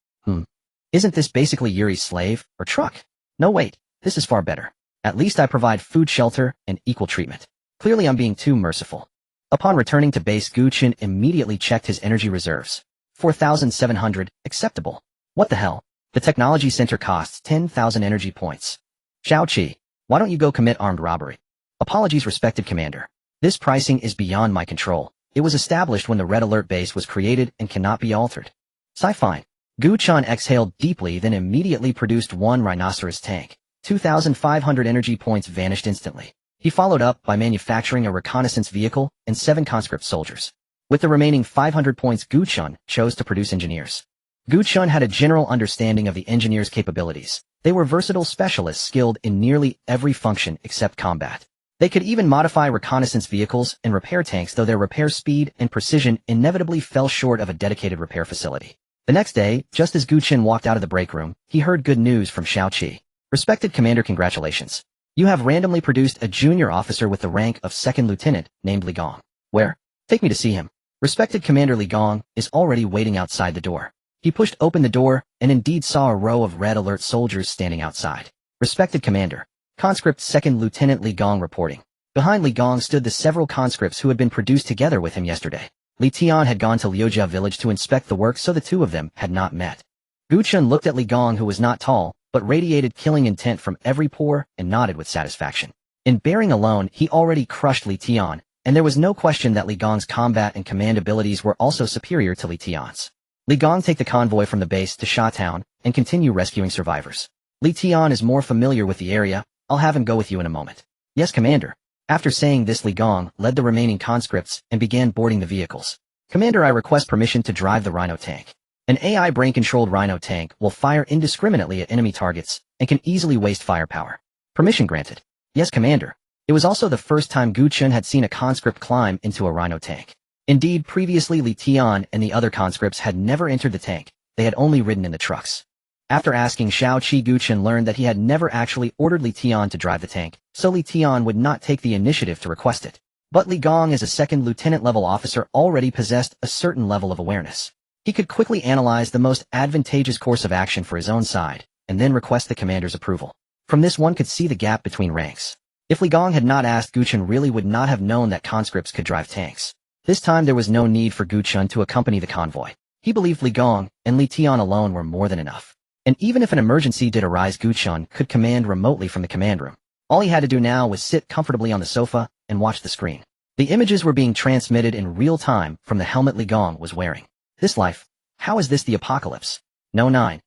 Isn't this basically Yuri's slave or truck? No wait, this is far better. At least I provide food, shelter, and equal treatment. Clearly I'm being too merciful. Upon returning to base, Gu Chen immediately checked his energy reserves. 4,700, acceptable. What the hell? The technology center costs 10,000 energy points. Xiaoqi, why don't you go commit armed robbery? Apologies, respected commander. This pricing is beyond my control. It was established when the Red Alert base was created and cannot be altered. Fine. Gu Chen exhaled deeply, then immediately produced one rhinoceros tank. 2,500 energy points vanished instantly. He followed up by manufacturing a reconnaissance vehicle and 7 conscript soldiers. With the remaining 500 points, Gu Chen chose to produce engineers. Gu Chen had a general understanding of the engineers' capabilities. They were versatile specialists skilled in nearly every function except combat. They could even modify reconnaissance vehicles and repair tanks, though their repair speed and precision inevitably fell short of a dedicated repair facility. The next day, just as Gu Chen walked out of the break room, he heard good news from Xiaoqi. Respected commander, congratulations. You have randomly produced a junior officer with the rank of second lieutenant named Li Gong. Where? Take me to see him. Respected commander, Li Gong is already waiting outside the door. He pushed open the door and indeed saw a row of Red Alert soldiers standing outside. Respected commander, conscript second lieutenant Li Gong reporting. Behind Li Gong stood the several conscripts who had been produced together with him yesterday. Li Tian had gone to Liujia village to inspect the work, so the two of them had not met. Gu Chen looked at Li Gong, who was not tall, but radiated killing intent from every pore, and nodded with satisfaction. In bearing alone, he already crushed Li Tian, and there was no question that Li Gong's combat and command abilities were also superior to Li Tian's. Li Gong, take the convoy from the base to Sha Town and continue rescuing survivors. Li Tian is more familiar with the area. I'll have him go with you in a moment. Yes, commander. After saying this, Li Gong led the remaining conscripts and began boarding the vehicles. Commander, I request permission to drive the Rhino tank. An AI brain-controlled Rhino tank will fire indiscriminately at enemy targets and can easily waste firepower. Permission granted. Yes, commander. It was also the first time Gu Chen had seen a conscript climb into a Rhino tank. Indeed, previously Li Tian and the other conscripts had never entered the tank. They had only ridden in the trucks. After asking Xiaoqi, Gu Chen learned that he had never actually ordered Li Tian to drive the tank, so Li Tian would not take the initiative to request it. But Li Gong, as a second lieutenant-level officer, already possessed a certain level of awareness. He could quickly analyze the most advantageous course of action for his own side, and then request the commander's approval. From this, one could see the gap between ranks. If Li Gong had not asked, Gu Chen really would not have known that conscripts could drive tanks. This time there was no need for Gu Chen to accompany the convoy. He believed Li Gong and Li Tian alone were more than enough. And even if an emergency did arise, Gu Chen could command remotely from the command room. All he had to do now was sit comfortably on the sofa and watch the screen. The images were being transmitted in real time from the helmet Li Gong was wearing. This life, how is this the apocalypse? No 9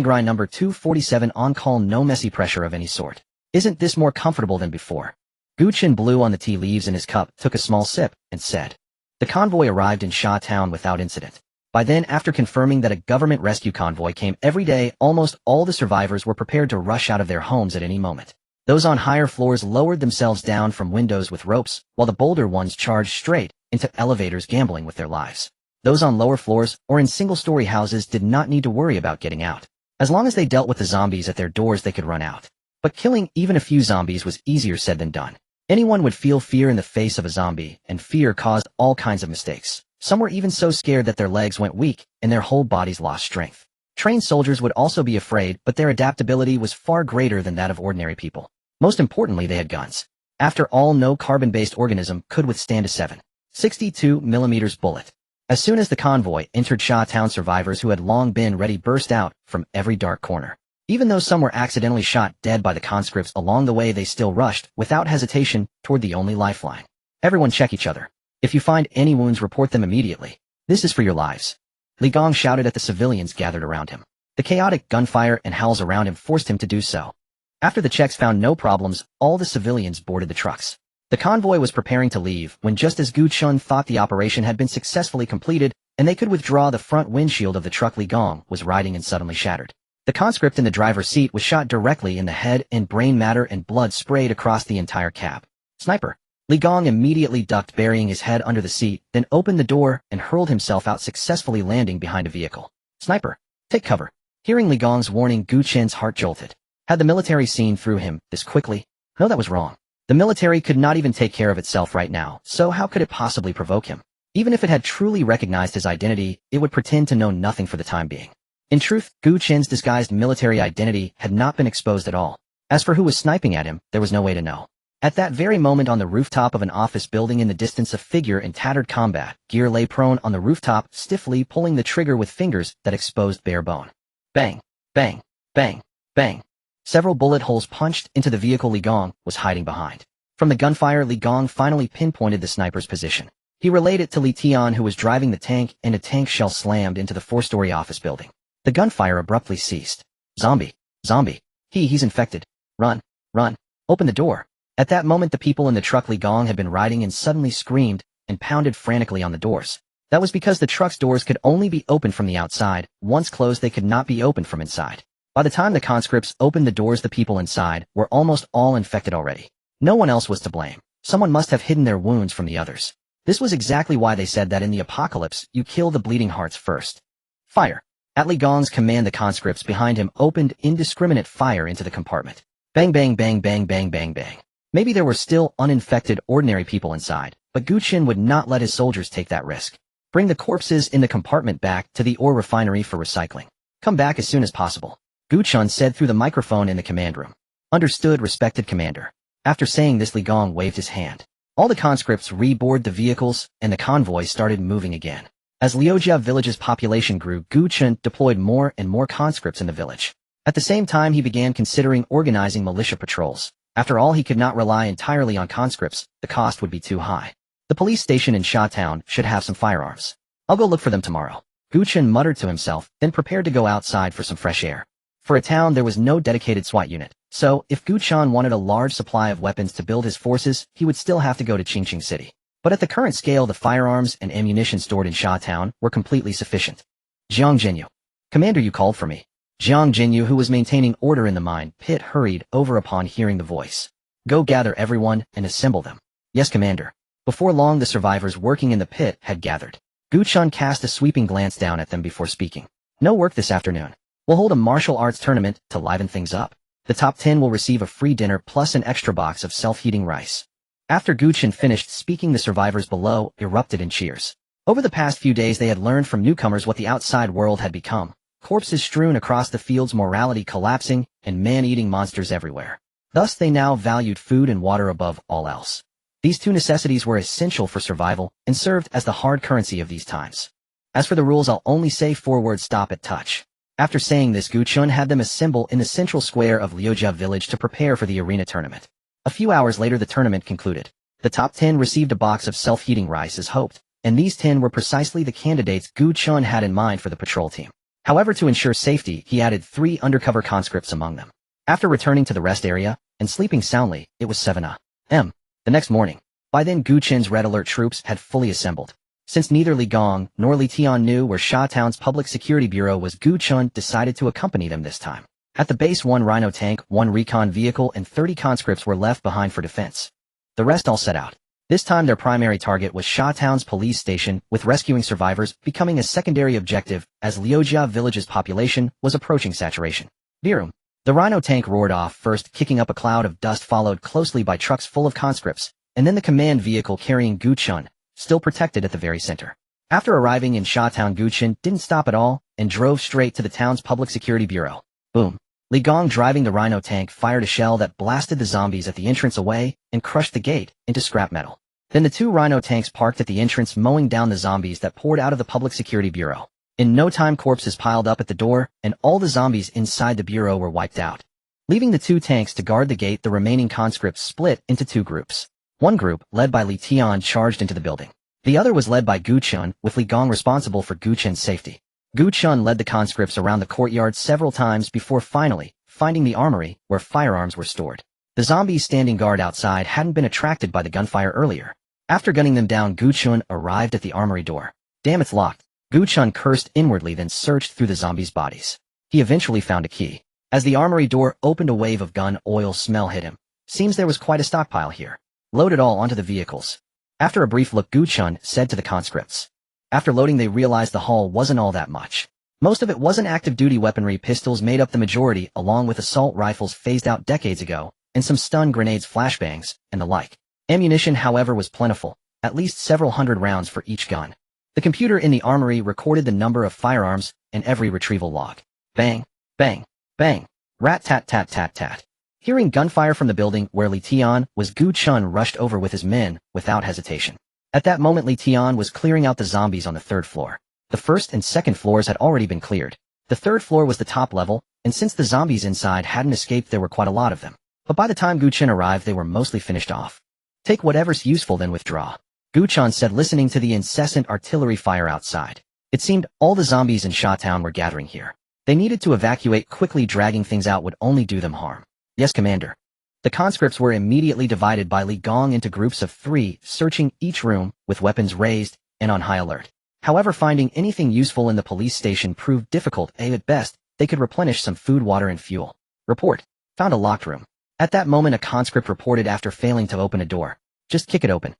grind number 247 on call, no messy pressure of any sort. Isn't this more comfortable than before? Gu Chen blew on the tea leaves in his cup, took a small sip, and said. The convoy arrived in Sha Town without incident. By then, after confirming that a government rescue convoy came every day, almost all the survivors were prepared to rush out of their homes at any moment. Those on higher floors lowered themselves down from windows with ropes, while the bolder ones charged straight into elevators, gambling with their lives. Those on lower floors or in single-story houses did not need to worry about getting out. As long as they dealt with the zombies at their doors, they could run out. But killing even a few zombies was easier said than done. Anyone would feel fear in the face of a zombie, and fear caused all kinds of mistakes. Some were even so scared that their legs went weak and their whole bodies lost strength. Trained soldiers would also be afraid, but their adaptability was far greater than that of ordinary people. Most importantly, they had guns. After all, no carbon-based organism could withstand a 7.62mm bullet. As soon as the convoy entered Sha Town, survivors who had long been ready burst out from every dark corner. Even though some were accidentally shot dead by the conscripts along the way, they still rushed, without hesitation, toward the only lifeline. Everyone check each other. If you find any wounds, report them immediately. This is for your lives. Li Gong shouted at the civilians gathered around him. The chaotic gunfire and howls around him forced him to do so. After the checks found no problems, all the civilians boarded the trucks. The convoy was preparing to leave when, just as Gu Chen thought the operation had been successfully completed and they could withdraw, the front windshield of the truck Li Gong was riding and suddenly shattered. The conscript in the driver's seat was shot directly in the head, and brain matter and blood sprayed across the entire cab. Sniper! Li Gong immediately ducked, burying his head under the seat, then opened the door and hurled himself out, successfully landing behind a vehicle. Sniper! Take cover! Hearing Li Gong's warning, Gu Chen's heart jolted. Had the military seen through him this quickly? No, that was wrong. The military could not even take care of itself right now, so how could it possibly provoke him? Even if it had truly recognized his identity, it would pretend to know nothing for the time being. In truth, Gu Chen's disguised military identity had not been exposed at all. As for who was sniping at him, there was no way to know. At that very moment on the rooftop of an office building in the distance, a figure in tattered combat gear lay prone on the rooftop, stiffly pulling the trigger with fingers that exposed bare bone. Bang, bang, bang, bang. Several bullet holes punched into the vehicle Li Gong was hiding behind. From the gunfire, Li Gong finally pinpointed the sniper's position. He relayed it to Li Tian, who was driving the tank, and a tank shell slammed into the four-story office building. The gunfire abruptly ceased. Zombie! Zombie! He's infected. Run! Run! Open the door! At that moment, the people in the truck Li Gong had been riding in suddenly screamed and pounded frantically on the doors. That was because the truck's doors could only be opened from the outside. Once closed, they could not be opened from inside. By the time the conscripts opened the doors, the people inside were almost all infected already. No one else was to blame. Someone must have hidden their wounds from the others. This was exactly why they said that in the apocalypse, you kill the bleeding hearts first. Fire! At Li Gong's command, the conscripts behind him opened indiscriminate fire into the compartment. Bang, bang, bang, bang, bang, bang, bang. Maybe there were still uninfected, ordinary people inside, but Gu Chen would not let his soldiers take that risk. Bring the corpses in the compartment back to the ore refinery for recycling. Come back as soon as possible, Gu Chen said through the microphone in the command room. Understood, respected commander. After saying this, Li Gong waved his hand. All the conscripts reboarded the vehicles, and the convoy started moving again. As Liujia village's population grew, Gu Chen deployed more and more conscripts in the village. At the same time, he began considering organizing militia patrols. After all, he could not rely entirely on conscripts. The cost would be too high. The police station in Sha Town should have some firearms. I'll go look for them tomorrow, Gu Chen muttered to himself, then prepared to go outside for some fresh air. For a town, there was no dedicated SWAT unit. So, if Gu Chen wanted a large supply of weapons to build his forces, he would still have to go to Qingqing City. But at the current scale, the firearms and ammunition stored in Sha Town were completely sufficient. Jiang Jinyu. Commander, you called for me. Jiang Jinyu, who was maintaining order in the mine pit, hurried over upon hearing the voice. Go gather everyone and assemble them. Yes, Commander. Before long, the survivors working in the pit had gathered. Gu Chen cast a sweeping glance down at them before speaking. No work this afternoon. We'll hold a martial arts tournament to liven things up. The top 10 will receive a free dinner plus an extra box of self-heating rice. After Gu Chen finished speaking, the survivors below erupted in cheers. Over the past few days, they had learned from newcomers what the outside world had become. Corpses strewn across the fields, morality collapsing, and man-eating monsters everywhere. Thus, they now valued food and water above all else. These two necessities were essential for survival and served as the hard currency of these times. As for the rules, I'll only say 4 words: stop at touch. After saying this, Gu Chen had them assemble in the central square of Liujia village to prepare for the arena tournament. A few hours later, the tournament concluded. The top 10 received a box of self-heating rice as hoped, and these 10 were precisely the candidates Gu Chen had in mind for the patrol team. However, to ensure safety, he added 3 undercover conscripts among them. After returning to the rest area and sleeping soundly, it was 7 a.m. the next morning. By then, Gu Chen's red alert troops had fully assembled. Since neither Li Gong nor Li Tian knew where Sha Town's public security bureau was, Gu Chen decided to accompany them this time. At the base, 1 rhino tank, 1 recon vehicle, and 30 conscripts were left behind for defense. The rest all set out. This time their primary target was Sha Town's police station, with rescuing survivors becoming a secondary objective as Liujia village's population was approaching saturation. Virum. The rhino tank roared off first, kicking up a cloud of dust, followed closely by trucks full of conscripts, and then the command vehicle carrying Gu Chen, still protected at the very center. After arriving in Sha Town, Gu Chen didn't stop at all and drove straight to the town's public security bureau. Boom. Li Gong, driving the rhino tank, fired a shell that blasted the zombies at the entrance away and crushed the gate into scrap metal. Then the 2 rhino tanks parked at the entrance, mowing down the zombies that poured out of the public security bureau. In no time, corpses piled up at the door, and all the zombies inside the bureau were wiped out. Leaving the 2 tanks to guard the gate, the remaining conscripts split into 2 groups. One group, led by Li Tian, charged into the building. The other was led by Gu Chen, with Li Gong responsible for Gu Chen's safety. Gu Chen led the conscripts around the courtyard several times before finally finding the armory where firearms were stored. The zombies standing guard outside hadn't been attracted by the gunfire earlier. After gunning them down, Gu Chen arrived at the armory door. Damn, it's locked. Gu Chen cursed inwardly, then searched through the zombies' bodies. He eventually found a key. As the armory door opened, a wave of gun oil smell hit him. Seems there was quite a stockpile here. Load it all onto the vehicles. After a brief look, Gu Chen said to the conscripts. After loading, they realized the haul wasn't all that much. Most of it wasn't active-duty weaponry. Pistols made up the majority, along with assault rifles phased out decades ago, and some stun grenades, flashbangs, and the like. Ammunition, however, was plentiful. at least several hundred rounds for each gun. The computer in the armory recorded the number of firearms in every retrieval log. Bang, bang, bang, rat-tat-tat-tat-tat. Hearing gunfire from the building where Li Tian was, Gu Chen rushed over with his men without hesitation. At that moment, Li Tian was clearing out the zombies on the third floor. The first and second floors had already been cleared. The third floor was the top level, and since the zombies inside hadn't escaped, there were quite a lot of them. But by the time Gu Chen arrived, they were mostly finished off. Take whatever's useful, then withdraw, Gu Chen said, listening to the incessant artillery fire outside. It seemed all the zombies in Shatown were gathering here. They needed to evacuate quickly. Dragging things out would only do them harm. Yes, Commander. The conscripts were immediately divided by Li Gong into groups of 3, searching each room with weapons raised and on high alert. However, finding anything useful in the police station proved difficult. At best, they could replenish some food, water, and fuel. Report. Found a locked room. At that moment, a conscript reported after failing to open a door. Just kick it open.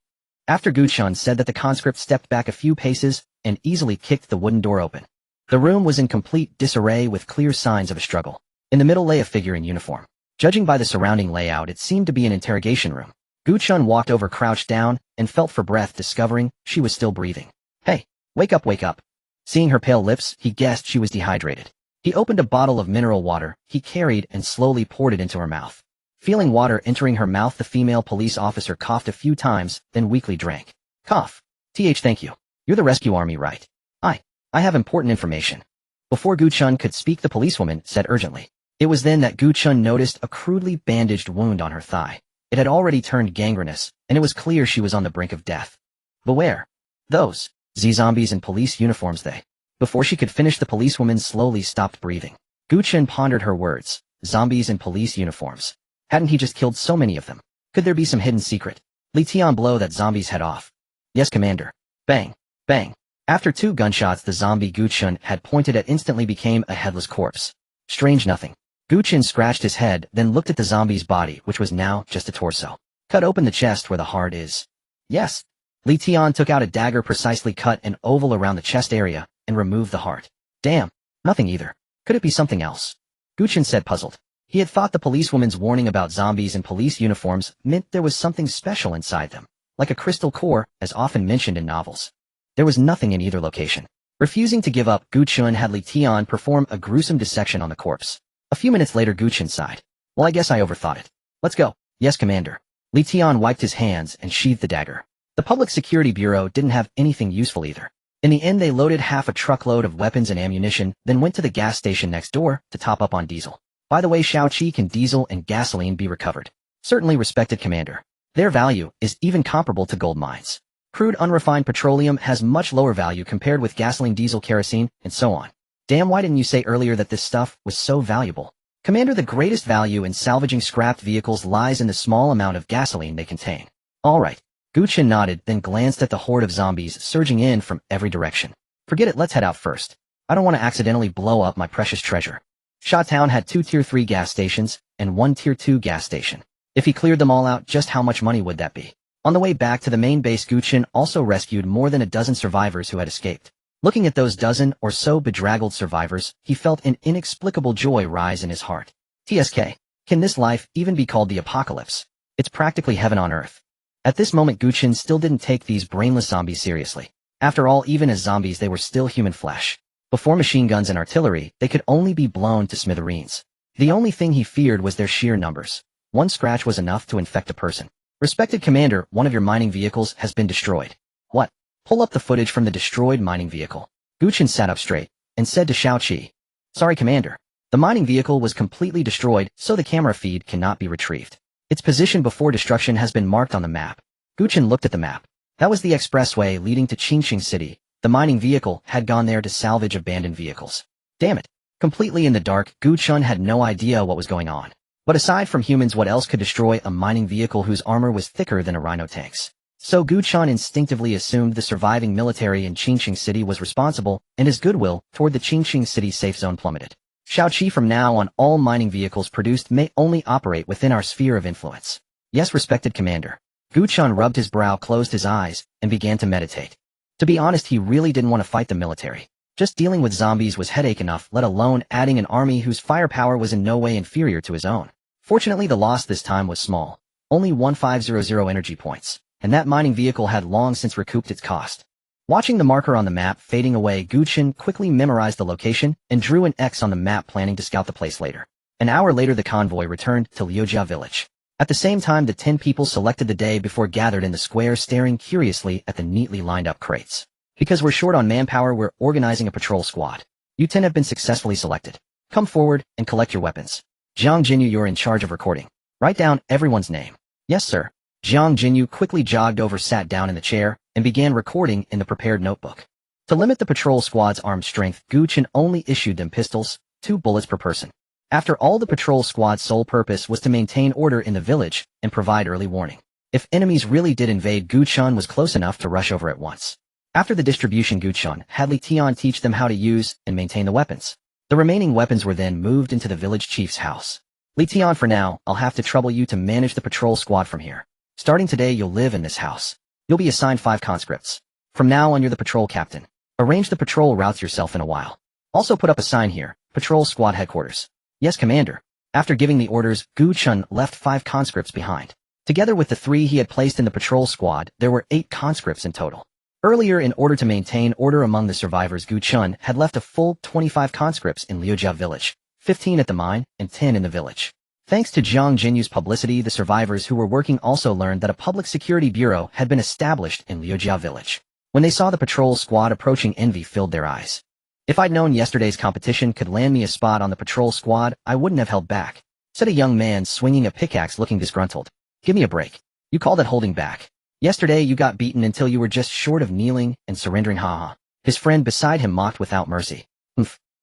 After Gu Chen said that, the conscript stepped back a few paces and easily kicked the wooden door open. The room was in complete disarray with clear signs of a struggle. In the middle lay a figure in uniform. Judging by the surrounding layout, it seemed to be an interrogation room. Gu Chen walked over, crouched down, and felt for breath, discovering she was still breathing. Hey, wake up, wake up. Seeing her pale lips, he guessed she was dehydrated. He opened a bottle of mineral water he carried and slowly poured it into her mouth. Feeling water entering her mouth, the female police officer coughed a few times, then weakly drank. Cough. Thank you. You're the rescue army, right? I have important information. Before Gu Chen could speak, the policewoman said urgently. It was then that Gu Chen noticed a crudely bandaged wound on her thigh. It had already turned gangrenous, and it was clear she was on the brink of death. Beware. Those Z-zombies in police uniforms, they. Before she could finish, the policewoman slowly stopped breathing. Gu Chen pondered her words. Zombies in police uniforms. Hadn't he just killed so many of them? Could there be some hidden secret? Li Tian, blow that zombie's head off. Yes, Commander. Bang. Bang. After 2 gunshots, the zombie Gu Chen had pointed at instantly became a headless corpse. Strange nothing. Gu Chen scratched his head, then looked at the zombie's body, which was now just a torso. Cut open the chest where the heart is. Yes. Li Tian took out a dagger, precisely cut an oval around the chest area, and removed the heart. Damn. Nothing either. Could it be something else? Gu Chen said, puzzled. He had thought the policewoman's warning about zombies in police uniforms meant there was something special inside them, like a crystal core, as often mentioned in novels. There was nothing in either location. Refusing to give up, Gu Chen had Li Tian perform a gruesome dissection on the corpse. A few minutes later, Gu Chen sighed. Well, I guess I overthought it. Let's go. Yes, Commander. Li Tian wiped his hands and sheathed the dagger. The Public Security Bureau didn't have anything useful either. In the end, they loaded half a truckload of weapons and ammunition, then went to the gas station next door to top up on diesel. By the way, Xiaoqi, can diesel and gasoline be recovered? Certainly, respected Commander. Their value is even comparable to gold mines. Crude unrefined petroleum has much lower value compared with gasoline, diesel, kerosene, and so on. Damn, why didn't you say earlier that this stuff was so valuable? Commander, the greatest value in salvaging scrapped vehicles lies in the small amount of gasoline they contain. All right. Gu Chen nodded, then glanced at the horde of zombies surging in from every direction. Forget it, let's head out first. I don't want to accidentally blow up my precious treasure. Shatown had 2 Tier 3 gas stations and 1 Tier 2 gas station. If he cleared them all out, just how much money would that be? On the way back to the main base, Gu Chen also rescued more than a dozen survivors who had escaped. Looking at those dozen or so bedraggled survivors, he felt an inexplicable joy rise in his heart. TSK. Can this life even be called the apocalypse? It's practically heaven on earth. At this moment, Gu Chen still didn't take these brainless zombies seriously. After all, even as zombies, they were still human flesh. Before machine guns and artillery, they could only be blown to smithereens. The only thing he feared was their sheer numbers. One scratch was enough to infect a person. Respected Commander, one of your mining vehicles has been destroyed. What? Pull up the footage from the destroyed mining vehicle. Gu Chen sat up straight and said to Xiaoqi. Sorry, Commander. The mining vehicle was completely destroyed, so the camera feed cannot be retrieved. Its position before destruction has been marked on the map. Gu Chen looked at the map. That was the expressway leading to Qingxing City. The mining vehicle had gone there to salvage abandoned vehicles. Damn it. Completely in the dark, Gu Chen had no idea what was going on. But aside from humans, what else could destroy a mining vehicle whose armor was thicker than a rhino tank's? So Gu Chen instinctively assumed the surviving military in Qingxing City was responsible, and his goodwill toward the Qingxing City safe zone plummeted. Xiaoqi, from now on, all mining vehicles produced may only operate within our sphere of influence. Yes, respected Commander. Gu Chen rubbed his brow, closed his eyes, and began to meditate. To be honest, he really didn't want to fight the military. Just dealing with zombies was headache enough, let alone adding an army whose firepower was in no way inferior to his own. Fortunately, the loss this time was small. Only 1500 energy points. and that mining vehicle had long since recouped its cost. Watching the marker on the map fading away, Gu Chen quickly memorized the location and drew an X on the map, planning to scout the place later. An hour later, the convoy returned to Liujia village. At the same time, the 10 people selected the day before gathered in the square, staring curiously at the neatly lined up crates. Because we're short on manpower, we're organizing a patrol squad. You 10 have been successfully selected. Come forward and collect your weapons. Jiang Jinyu, you're in charge of recording. Write down everyone's name. Yes, sir. Jiang Jinyu quickly jogged over, sat down in the chair, and began recording in the prepared notebook. To limit the patrol squad's armed strength, Gu Chen only issued them pistols, 2 bullets per person. After all, the patrol squad's sole purpose was to maintain order in the village and provide early warning. If enemies really did invade, Gu Chen was close enough to rush over at once. After the distribution, Gu Chen had Li Tian teach them how to use and maintain the weapons. The remaining weapons were then moved into the village chief's house. Li Tian, for now, I'll have to trouble you to manage the patrol squad from here. Starting today, you'll live in this house. You'll be assigned 5 conscripts. From now on, you're the patrol captain. Arrange the patrol routes yourself in a while. Also put up a sign here, patrol squad headquarters. Yes, Commander. After giving the orders, Gu Chen left 5 conscripts behind. Together with the 3 he had placed in the patrol squad, there were 8 conscripts in total. Earlier, in order to maintain order among the survivors, Gu Chen had left a full 25 conscripts in Liujia village, 15 at the mine, and 10 in the village. Thanks to Jiang Jinyu's publicity, the survivors who were working also learned that a public security bureau had been established in Liujia village. When they saw the patrol squad approaching, envy filled their eyes. If I'd known yesterday's competition could land me a spot on the patrol squad, I wouldn't have held back, said a young man swinging a pickaxe, looking disgruntled. Give me a break. You call that holding back? Yesterday you got beaten until you were just short of kneeling and surrendering, haha. His friend beside him mocked without mercy.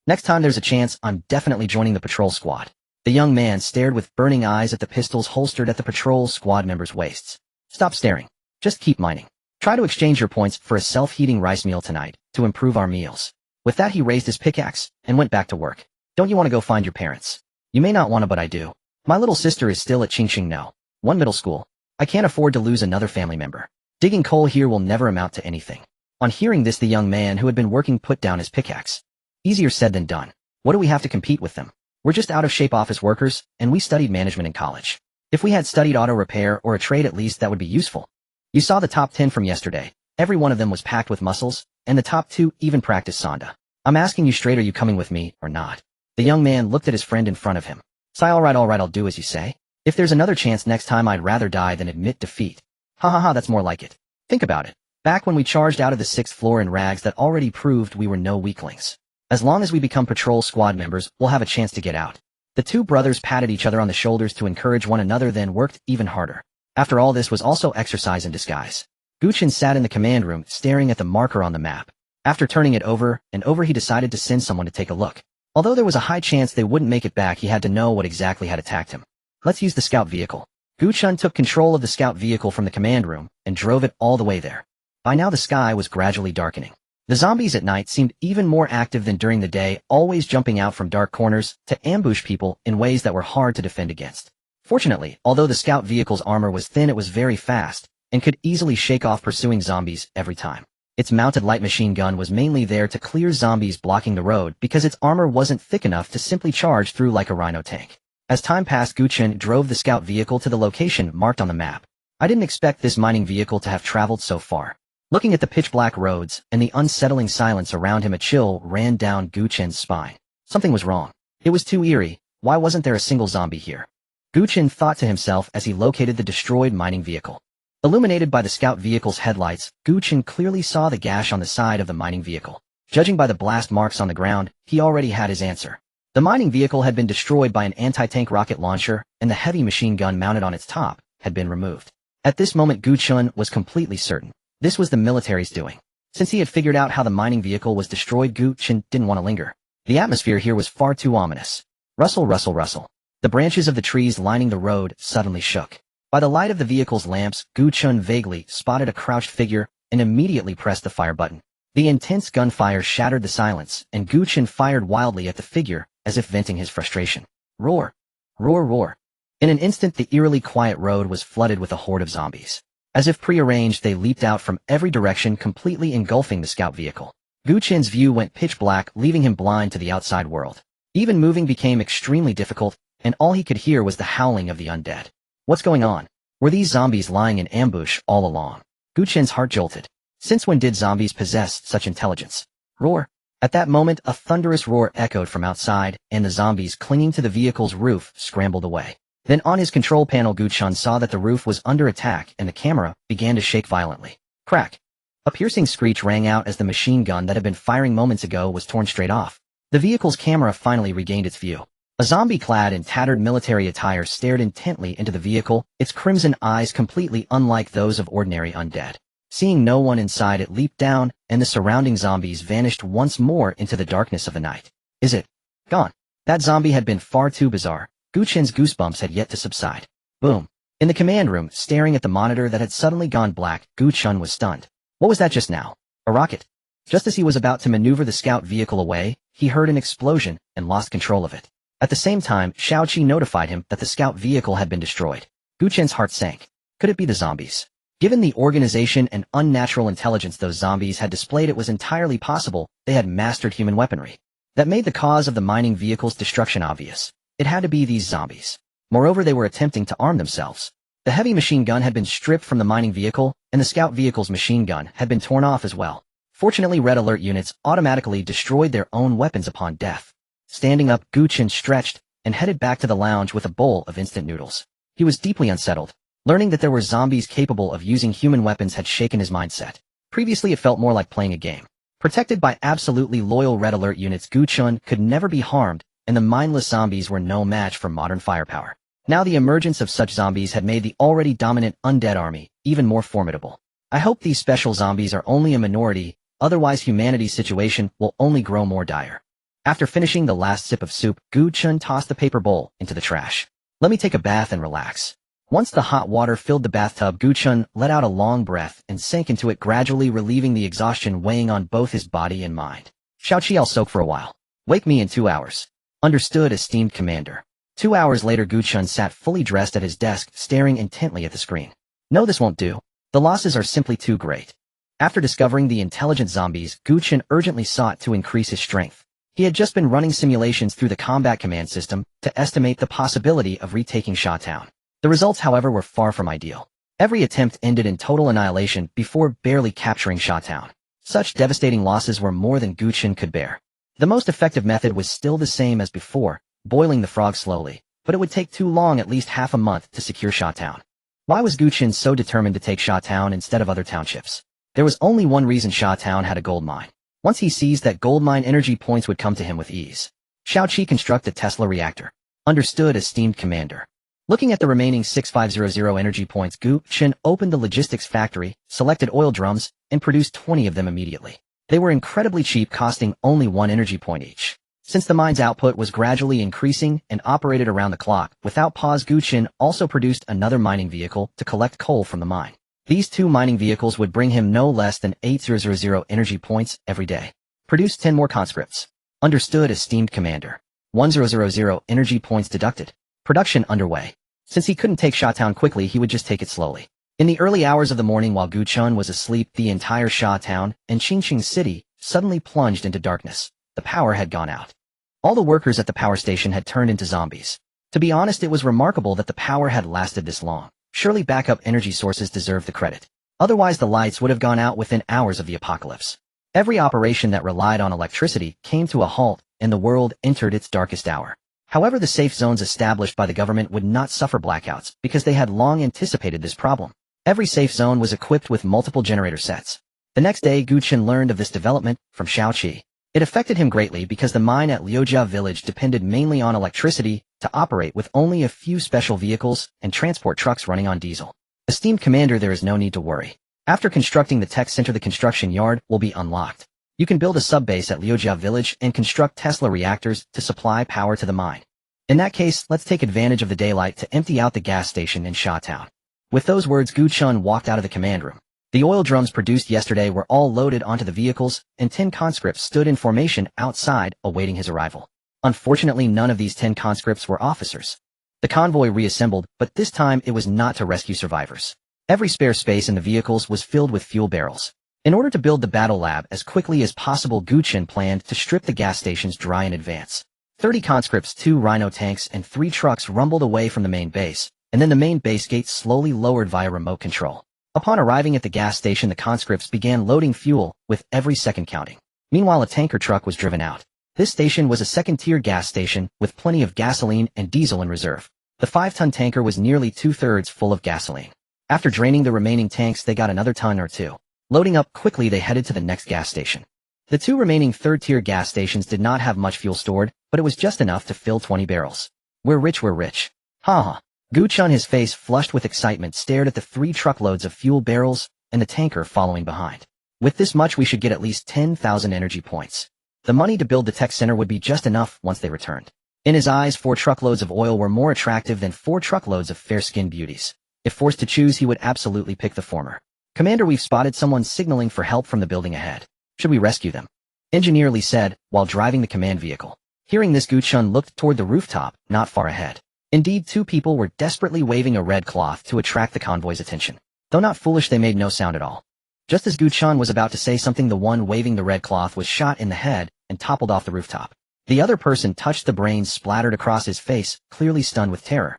Next time there's a chance, I'm definitely joining the patrol squad. The young man stared with burning eyes at the pistols holstered at the patrol squad members' waists. Stop staring. Just keep mining. Try to exchange your points for a self-heating rice meal tonight to improve our meals. With that, he raised his pickaxe and went back to work. Don't you want to go find your parents? You may not want to, but I do. My little sister is still at Qingxing No. 1 middle school. I can't afford to lose another family member. Digging coal here will never amount to anything. On hearing this, the young man who had been working put down his pickaxe. Easier said than done. What do we have to compete with them? We're just out-of-shape office workers, and we studied management in college. If we had studied auto repair or a trade, at least that would be useful. You saw the top 10 from yesterday. Every one of them was packed with muscles, and the top 2 even practiced Sanda. I'm asking you straight, are you coming with me or not? The young man looked at his friend in front of him. Sigh, all right, I'll do as you say. If there's another chance next time, I'd rather die than admit defeat. Ha ha ha, that's more like it. Think about it. Back when we charged out of the 6th floor in rags, that already proved we were no weaklings. As long as we become patrol squad members, we'll have a chance to get out. The 2 brothers patted each other on the shoulders to encourage one another, then worked even harder. After all, this was also exercise in disguise. Gu Chen sat in the command room, staring at the marker on the map. After turning it over and over, he decided to send someone to take a look. Although there was a high chance they wouldn't make it back, he had to know what exactly had attacked him. Let's use the scout vehicle. Gu Chen took control of the scout vehicle from the command room and drove it all the way there. By now the sky was gradually darkening. The zombies at night seemed even more active than during the day, always jumping out from dark corners to ambush people in ways that were hard to defend against. Fortunately, although the scout vehicle's armor was thin, it was very fast and could easily shake off pursuing zombies every time. Its mounted light machine gun was mainly there to clear zombies blocking the road because its armor wasn't thick enough to simply charge through like a rhino tank. As time passed, Gu Chen drove the scout vehicle to the location marked on the map. I didn't expect this mining vehicle to have traveled so far. Looking at the pitch-black roads and the unsettling silence around him, a chill ran down Gu Chen's spine. Something was wrong. It was too eerie. Why wasn't there a single zombie here? Gu Chen thought to himself as he located the destroyed mining vehicle. Illuminated by the scout vehicle's headlights, Gu Chen clearly saw the gash on the side of the mining vehicle. Judging by the blast marks on the ground, he already had his answer. The mining vehicle had been destroyed by an anti-tank rocket launcher, and the heavy machine gun mounted on its top had been removed. At this moment, Gu Chen was completely certain. This was the military's doing. Since he had figured out how the mining vehicle was destroyed, Gu Chen didn't want to linger. The atmosphere here was far too ominous. Rustle, rustle, rustle. The branches of the trees lining the road suddenly shook. By the light of the vehicle's lamps, Gu Chen vaguely spotted a crouched figure and immediately pressed the fire button. The intense gunfire shattered the silence, and Gu Chen fired wildly at the figure, as if venting his frustration. Roar! Roar, roar! In an instant, the eerily quiet road was flooded with a horde of zombies. As if prearranged, they leaped out from every direction, completely engulfing the scout vehicle. Gu Chen's view went pitch black, leaving him blind to the outside world. Even moving became extremely difficult, and all he could hear was the howling of the undead. What's going on? Were these zombies lying in ambush all along? Gu Chen's heart jolted. Since when did zombies possess such intelligence? Roar! At that moment, a thunderous roar echoed from outside, and the zombies clinging to the vehicle's roof scrambled away. Then on his control panel, Gu Chen saw that the roof was under attack and the camera began to shake violently. Crack! A piercing screech rang out as the machine gun that had been firing moments ago was torn straight off. The vehicle's camera finally regained its view. A zombie clad in tattered military attire stared intently into the vehicle, its crimson eyes completely unlike those of ordinary undead. Seeing no one inside, it leaped down, and the surrounding zombies vanished once more into the darkness of the night. Is it gone? That zombie had been far too bizarre. Gu Chen's goosebumps had yet to subside. Boom. In the command room, staring at the monitor that had suddenly gone black, Gu Chen was stunned. What was that just now? A rocket? Just as he was about to maneuver the scout vehicle away, he heard an explosion and lost control of it. At the same time, Xiaoqi notified him that the scout vehicle had been destroyed. Gu Chen's heart sank. Could it be the zombies? Given the organization and unnatural intelligence those zombies had displayed, it was entirely possible they had mastered human weaponry. That made the cause of the mining vehicle's destruction obvious. It had to be these zombies. Moreover, they were attempting to arm themselves. The heavy machine gun had been stripped from the mining vehicle, and the scout vehicle's machine gun had been torn off as well. Fortunately, red alert units automatically destroyed their own weapons upon death. Standing up, Gu Chen stretched and headed back to the lounge with a bowl of instant noodles. He was deeply unsettled. Learning that there were zombies capable of using human weapons had shaken his mindset. Previously, it felt more like playing a game. Protected by absolutely loyal red alert units, Gu Chen could never be harmed, and the mindless zombies were no match for modern firepower. Now the emergence of such zombies had made the already dominant undead army even more formidable. I hope these special zombies are only a minority, otherwise humanity's situation will only grow more dire. After finishing the last sip of soup, Gu Chen tossed the paper bowl into the trash. Let me take a bath and relax. Once the hot water filled the bathtub, Gu Chen let out a long breath and sank into it, gradually relieving the exhaustion weighing on both his body and mind. Xiaoqi, I'll soak for a while. Wake me in 2 hours. Understood, esteemed commander. 2 hours later, Gu Chen sat fully dressed at his desk, staring intently at the screen. No, this won't do. The losses are simply too great. After discovering the intelligent zombies, Gu Chen urgently sought to increase his strength. He had just been running simulations through the combat command system to estimate the possibility of retaking Sha Town. The results, however, were far from ideal. Every attempt ended in total annihilation before barely capturing Sha Town. Such devastating losses were more than Gu Chen could bear. The most effective method was still the same as before, boiling the frog slowly, but it would take too long, at least half a month, to secure Sha Town. Why was Gu Chen so determined to take Sha Town instead of other townships? There was only one reason: Sha Town had a gold mine. Once he seized that gold mine, energy points would come to him with ease. Xiaoqi, construct a Tesla reactor. Understood, esteemed commander. Looking at the remaining 6500 energy points, Gu Chen opened the logistics factory, selected oil drums, and produced 20 of them immediately. They were incredibly cheap, costing only 1 energy point each. Since the mine's output was gradually increasing and operated around the clock, without pause, Gu Chen also produced another mining vehicle to collect coal from the mine. These 2 mining vehicles would bring him no less than 8000 energy points every day. Produce 10 more conscripts. Understood, esteemed commander. 1000 energy points deducted. Production underway. Since he couldn't take Sha Town quickly, he would just take it slowly. In the early hours of the morning, while Gu Chen was asleep, the entire Sha Town and Qingqing City suddenly plunged into darkness. The power had gone out. All the workers at the power station had turned into zombies. To be honest, it was remarkable that the power had lasted this long. Surely backup energy sources deserve the credit. Otherwise, the lights would have gone out within hours of the apocalypse. Every operation that relied on electricity came to a halt, and the world entered its darkest hour. However, the safe zones established by the government would not suffer blackouts because they had long anticipated this problem. Every safe zone was equipped with multiple generator sets. The next day, Gu Chen learned of this development from Xiaoqi. It affected him greatly because the mine at Liujia village depended mainly on electricity to operate, with only a few special vehicles and transport trucks running on diesel. Esteemed commander, there is no need to worry. After constructing the tech center, the construction yard will be unlocked. You can build a subbase at Liujia village and construct Tesla reactors to supply power to the mine. In that case, let's take advantage of the daylight to empty out the gas station in Sha Town. With those words, Gu Chen walked out of the command room. The oil drums produced yesterday were all loaded onto the vehicles, and 10 conscripts stood in formation outside, awaiting his arrival. Unfortunately, none of these 10 conscripts were officers. The convoy reassembled, but this time it was not to rescue survivors. Every spare space in the vehicles was filled with fuel barrels. In order to build the battle lab as quickly as possible, Gu Chen planned to strip the gas stations dry in advance. 30 conscripts, 2 rhino tanks, and 3 trucks rumbled away from the main base, and then the main base gate slowly lowered via remote control. Upon arriving at the gas station, the conscripts began loading fuel, with every second counting. Meanwhile, a tanker truck was driven out. This station was a second-tier gas station, with plenty of gasoline and diesel in reserve. The 5-ton tanker was nearly 2/3 full of gasoline. After draining the remaining tanks, they got another ton or two. Loading up quickly, they headed to the next gas station. The two remaining third-tier gas stations did not have much fuel stored, but it was just enough to fill 20 barrels. We're rich, we're rich. Ha ha. Gu Chen, his face flushed with excitement, stared at the 3 truckloads of fuel barrels and the tanker following behind. With this much, we should get at least 10,000 energy points. The money to build the tech center would be just enough once they returned. In his eyes, 4 truckloads of oil were more attractive than 4 truckloads of fair-skinned beauties. If forced to choose, he would absolutely pick the former. Commander, we've spotted someone signaling for help from the building ahead. Should we rescue them? Engineer Lee said, while driving the command vehicle. Hearing this, Gu Chen looked toward the rooftop, not far ahead. Indeed, 2 people were desperately waving a red cloth to attract the convoy's attention. Though not foolish, they made no sound at all. Just as Gu Chen was about to say something, the one waving the red cloth was shot in the head and toppled off the rooftop. The other person touched the brains splattered across his face, clearly stunned with terror.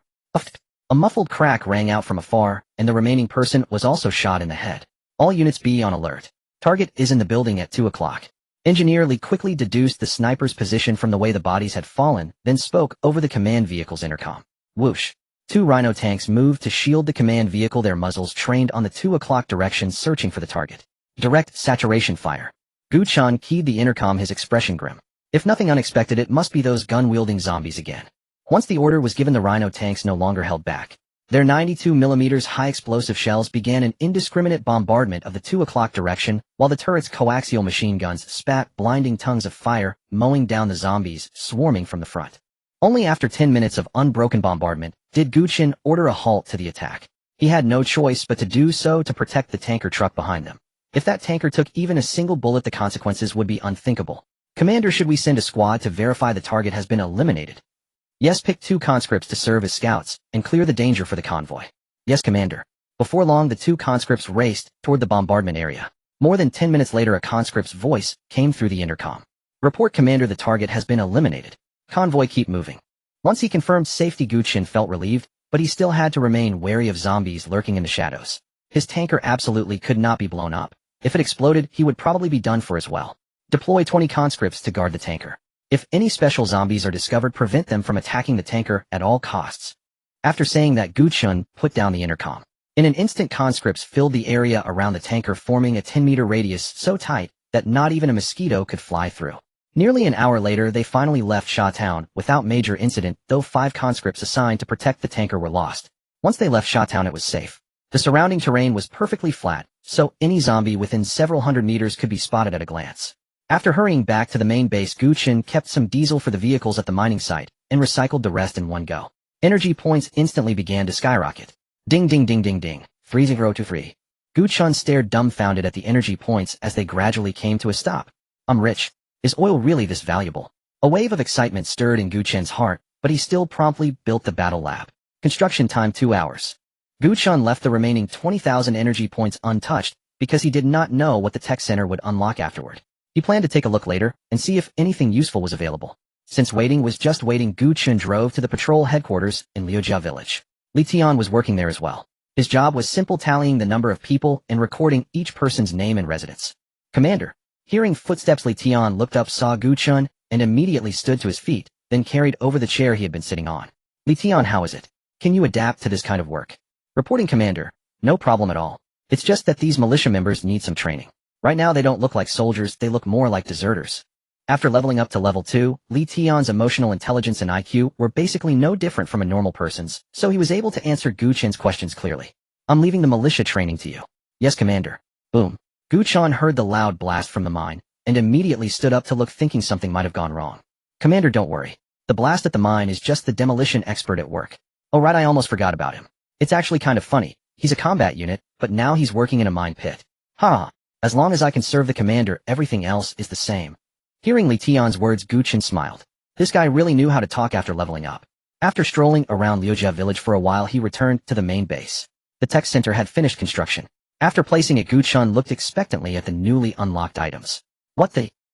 A muffled crack rang out from afar, and the remaining person was also shot in the head. All units be on alert. Target is in the building at 2 o'clock. Engineer Lee quickly deduced the sniper's position from the way the bodies had fallen, then spoke over the command vehicle's intercom. Whoosh. 2 Rhino tanks moved to shield the command vehicle, their muzzles trained on the 2 o'clock direction, searching for the target. Direct saturation fire. Gu Chen keyed the intercom, his expression grim. If nothing unexpected, it must be those gun-wielding zombies again. Once the order was given, the Rhino tanks no longer held back. Their 92mm high-explosive shells began an indiscriminate bombardment of the 2 o'clock direction, while the turret's coaxial machine guns spat blinding tongues of fire, mowing down the zombies swarming from the front. Only after 10 minutes of unbroken bombardment did Gu Chen order a halt to the attack. He had no choice but to do so to protect the tanker truck behind them. If that tanker took even a single bullet, the consequences would be unthinkable. Commander, should we send a squad to verify the target has been eliminated? Yes, pick 2 conscripts to serve as scouts and clear the danger for the convoy. Yes, Commander. Before long, the 2 conscripts raced toward the bombardment area. More than 10 minutes later, a conscript's voice came through the intercom. Report, Commander, the target has been eliminated. Convoy, keep moving. Once he confirmed safety, Gu Chen felt relieved, but he still had to remain wary of zombies lurking in the shadows. His tanker absolutely could not be blown up. If it exploded, he would probably be done for as well. Deploy 20 conscripts to guard the tanker. If any special zombies are discovered, prevent them from attacking the tanker at all costs. After saying that, Gu Chen put down the intercom. In an instant, conscripts filled the area around the tanker, forming a 10-meter radius so tight that not even a mosquito could fly through. Nearly an hour later, they finally left Sha Town without major incident, though 5 conscripts assigned to protect the tanker were lost. Once they left Sha Town, it was safe. The surrounding terrain was perfectly flat, so any zombie within several hundred meters could be spotted at a glance. After hurrying back to the main base, Gu Chen kept some diesel for the vehicles at the mining site and recycled the rest in one go. Energy points instantly began to skyrocket. Ding ding ding ding ding. 3023. Gu Chen stared dumbfounded at the energy points as they gradually came to a stop. I'm rich. Is oil really this valuable? A wave of excitement stirred in Gu Chen's heart, but he still promptly built the battle lab. Construction time 2 hours. Gu Chen left the remaining 20,000 energy points untouched because he did not know what the tech center would unlock afterward. He planned to take a look later and see if anything useful was available. Since waiting was just waiting, Gu Chen drove to the patrol headquarters in Liujia village. Li Tian was working there as well. His job was simple, tallying the number of people and recording each person's name and residence. Commander. Hearing footsteps, Li Tian looked up, saw Gu Chen, and immediately stood to his feet, then carried over the chair he had been sitting on. Li Tian, how is it? Can you adapt to this kind of work? Reporting, Commander. No problem at all. It's just that these militia members need some training. Right now they don't look like soldiers, they look more like deserters. After leveling up to level 2, Li Tian's emotional intelligence and IQ were basically no different from a normal person's, so he was able to answer Gu Chen's questions clearly. I'm leaving the militia training to you. Yes, Commander. Boom. Gu Chen heard the loud blast from the mine, and immediately stood up to look, thinking something might have gone wrong. Commander, don't worry. The blast at the mine is just the demolition expert at work. Oh right, I almost forgot about him. It's actually kind of funny. He's a combat unit, but now he's working in a mine pit. Ha! As long as I can serve the commander, everything else is the same. Hearing Li Tian's words, Gu Chen smiled. This guy really knew how to talk after leveling up. After strolling around Liujia village for a while, he returned to the main base. The tech center had finished construction. After placing it, Gu Chen looked expectantly at the newly unlocked items.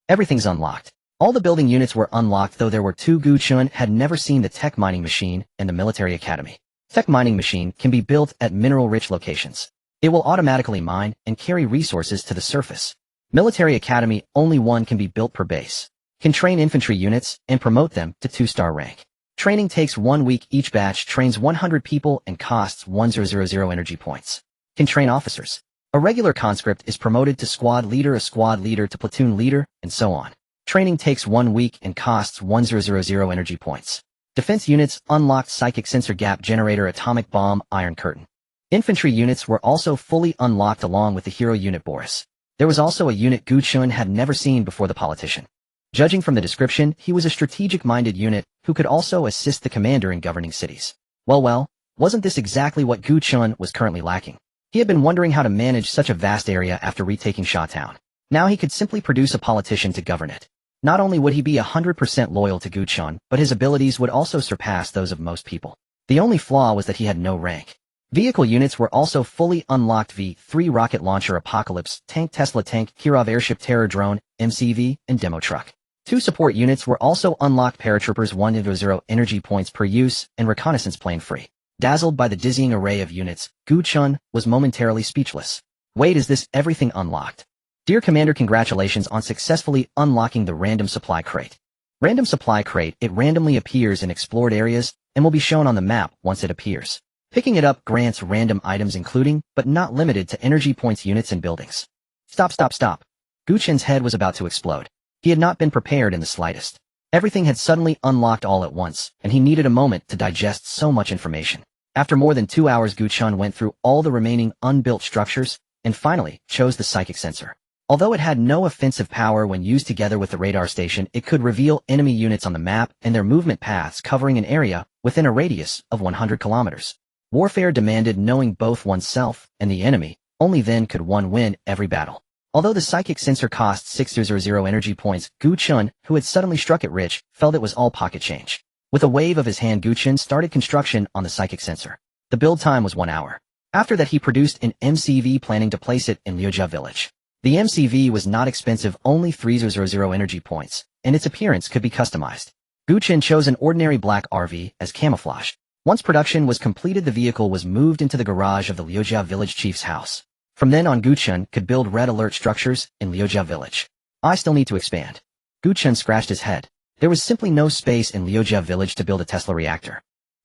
Everything's unlocked. All the building units were unlocked, though there were 2. Gu Chen had never seen the tech mining machine and the military academy. Tech mining machine can be built at mineral-rich locations. It will automatically mine and carry resources to the surface. Military academy, only one can be built per base. Can train infantry units and promote them to 2-star rank. Training takes 1 week. Each batch trains 100 people and costs 1000 energy points. Can train officers. A regular conscript is promoted to squad leader, a squad leader to platoon leader, and so on. Training takes 1 week and costs 1000 energy points. Defense units unlocked psychic sensor gap generator, atomic bomb, iron curtain. Infantry units were also fully unlocked along with the hero unit Boris. There was also a unit Gu Chen had never seen before, the politician. Judging from the description, he was a strategic-minded unit who could also assist the commander in governing cities. Well, wasn't this exactly what Gu Chen was currently lacking? He had been wondering how to manage such a vast area after retaking Shawtown. Now he could simply produce a politician to govern it. Not only would he be 100% loyal to Gu Chen, but his abilities would also surpass those of most people. The only flaw was that he had no rank. Vehicle units were also fully unlocked: V3 rocket launcher, Apocalypse tank, Tesla tank, Kirov airship, terror drone, MCV, and demo truck. 2 support units were also unlocked: paratroopers, 100 energy points per use, and reconnaissance plane free. Dazzled by the dizzying array of units, Gu Chen was momentarily speechless. Wait, is this everything unlocked? Dear Commander, congratulations on successfully unlocking the random supply crate. Random supply crate, it randomly appears in explored areas and will be shown on the map once it appears. Picking it up grants random items including, but not limited to, energy points, units, and buildings. Stop. Gu Chen's head was about to explode. He had not been prepared in the slightest. Everything had suddenly unlocked all at once, and he needed a moment to digest so much information. After more than 2 hours, Gu Chen went through all the remaining unbuilt structures, and finally chose the psychic sensor. Although it had no offensive power when used together with the radar station, it could reveal enemy units on the map and their movement paths covering an area within a radius of 100 kilometers. Warfare demanded knowing both oneself and the enemy. Only then could one win every battle. Although the psychic sensor cost 600 energy points, Gu Chen, who had suddenly struck it rich, felt it was all pocket change. With a wave of his hand, Gu Chen started construction on the psychic sensor. The build time was 1 hour. After that, he produced an MCV, planning to place it in Liujia village. The MCV was not expensive, only 300 energy points, and its appearance could be customized. Gu Chen chose an ordinary black RV as camouflage. Once production was completed, the vehicle was moved into the garage of the Liujia village chief's house. From then on, Gu Chen could build red alert structures in Liujia village. I still need to expand. Gu Chen scratched his head. There was simply no space in Liujia village to build a Tesla reactor.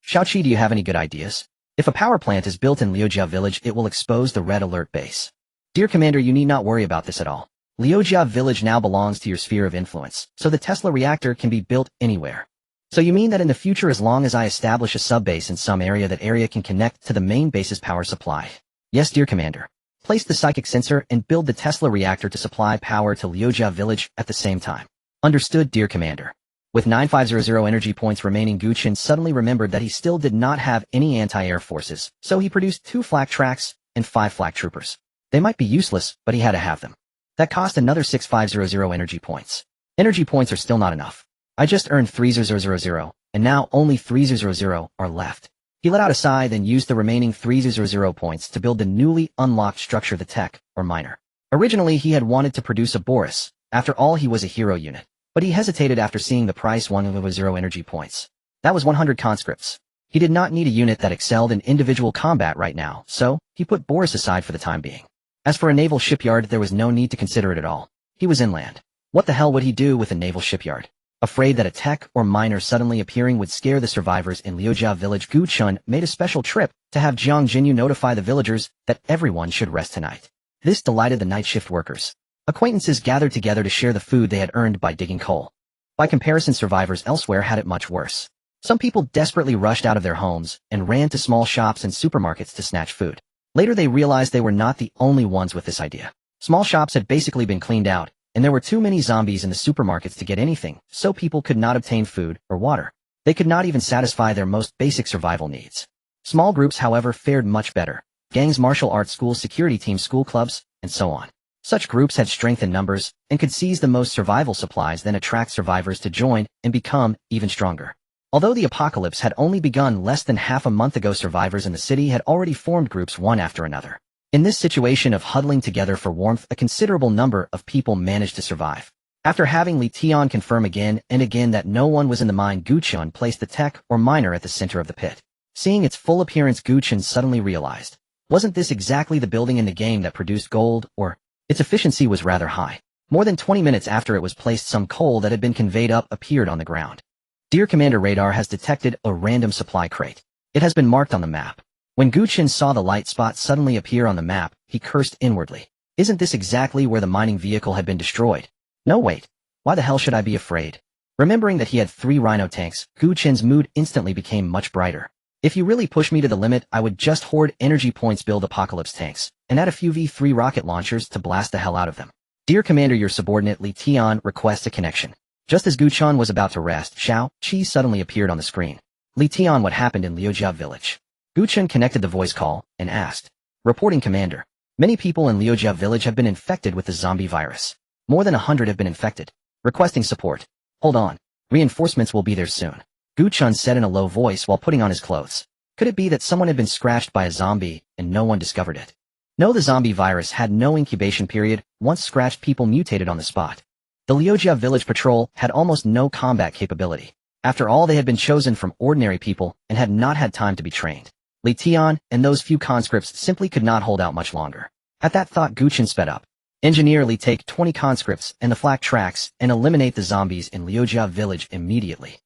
Xiaoqi, do you have any good ideas? If a power plant is built in Liujia village, it will expose the red alert base. Dear Commander, you need not worry about this at all. Liujia village now belongs to your sphere of influence, so the Tesla reactor can be built anywhere. So you mean that in the future, as long as I establish a sub-base in some area, that area can connect to the main base's power supply? Yes, dear Commander. Place the psychic sensor and build the Tesla reactor to supply power to Liujia village at the same time. Understood, dear Commander. With 9500 energy points remaining, Gu Chen suddenly remembered that he still did not have any anti-air forces, so he produced 2 flak tracks and 5 flak troopers. They might be useless, but he had to have them. That cost another 6500 energy points. Energy points are still not enough. I just earned 3000, and now only 3000 are left. He let out a sigh, then used the remaining 3000 points to build the newly unlocked structure, the tech, or miner. Originally, he had wanted to produce a Boris. After all, he was a hero unit. But he hesitated after seeing the price: 100 energy points. That was 100 conscripts. He did not need a unit that excelled in individual combat right now, so he put Boris aside for the time being. As for a naval shipyard, there was no need to consider it at all. He was inland. What the hell would he do with a naval shipyard? Afraid that a tech or miner suddenly appearing would scare the survivors in Liujia village, Gu Chen made a special trip to have Jiang Jinyu notify the villagers that everyone should rest tonight. This delighted the night shift workers. Acquaintances gathered together to share the food they had earned by digging coal. By comparison, survivors elsewhere had it much worse. Some people desperately rushed out of their homes and ran to small shops and supermarkets to snatch food. Later they realized they were not the only ones with this idea. Small shops had basically been cleaned out, and there were too many zombies in the supermarkets to get anything, so people could not obtain food or water. They could not even satisfy their most basic survival needs. Small groups, however, fared much better. Gangs, martial arts schools, security teams, school clubs, and so on. Such groups had strength in numbers and could seize the most survival supplies, then attract survivors to join and become even stronger. Although the apocalypse had only begun less than half a month ago, survivors in the city had already formed groups one after another. In this situation of huddling together for warmth, a considerable number of people managed to survive. After having Li Tian confirm again and again that no one was in the mine, Gu Chen placed the tech or miner at the center of the pit. Seeing its full appearance, Gu Chen suddenly realized, wasn't this exactly the building in the game that produced gold, or its efficiency was rather high. More than 20 minutes after it was placed, some coal that had been conveyed up appeared on the ground. Dear Commander, radar has detected a random supply crate. It has been marked on the map. When Gu Chen saw the light spot suddenly appear on the map, he cursed inwardly. Isn't this exactly where the mining vehicle had been destroyed? No, wait. Why the hell should I be afraid? Remembering that he had 3 rhino tanks, Gu Chen's mood instantly became much brighter. If you really push me to the limit, I would just hoard energy points, build apocalypse tanks, and add a few V3 rocket launchers to blast the hell out of them. Dear Commander, your subordinate Li Tian requests a connection. Just as Gu Chen was about to rest, Xiao Qi suddenly appeared on the screen. Li Tian, what happened in Liujia village? Gu Chen connected the voice call and asked. Reporting, Commander. Many people in Liujia village have been infected with the zombie virus. More than 100 have been infected. Requesting support. Hold on. Reinforcements will be there soon. Gu Chen said in a low voice while putting on his clothes. Could it be that someone had been scratched by a zombie and no one discovered it? No, the zombie virus had no incubation period. Once scratched, people mutated on the spot. The Liujia village patrol had almost no combat capability. After all, they had been chosen from ordinary people and had not had time to be trained. Li Tian and those few conscripts simply could not hold out much longer. At that thought, Gu Chen sped up. Engineer Li, take 20 conscripts and the flak tracks and eliminate the zombies in Liujia village immediately.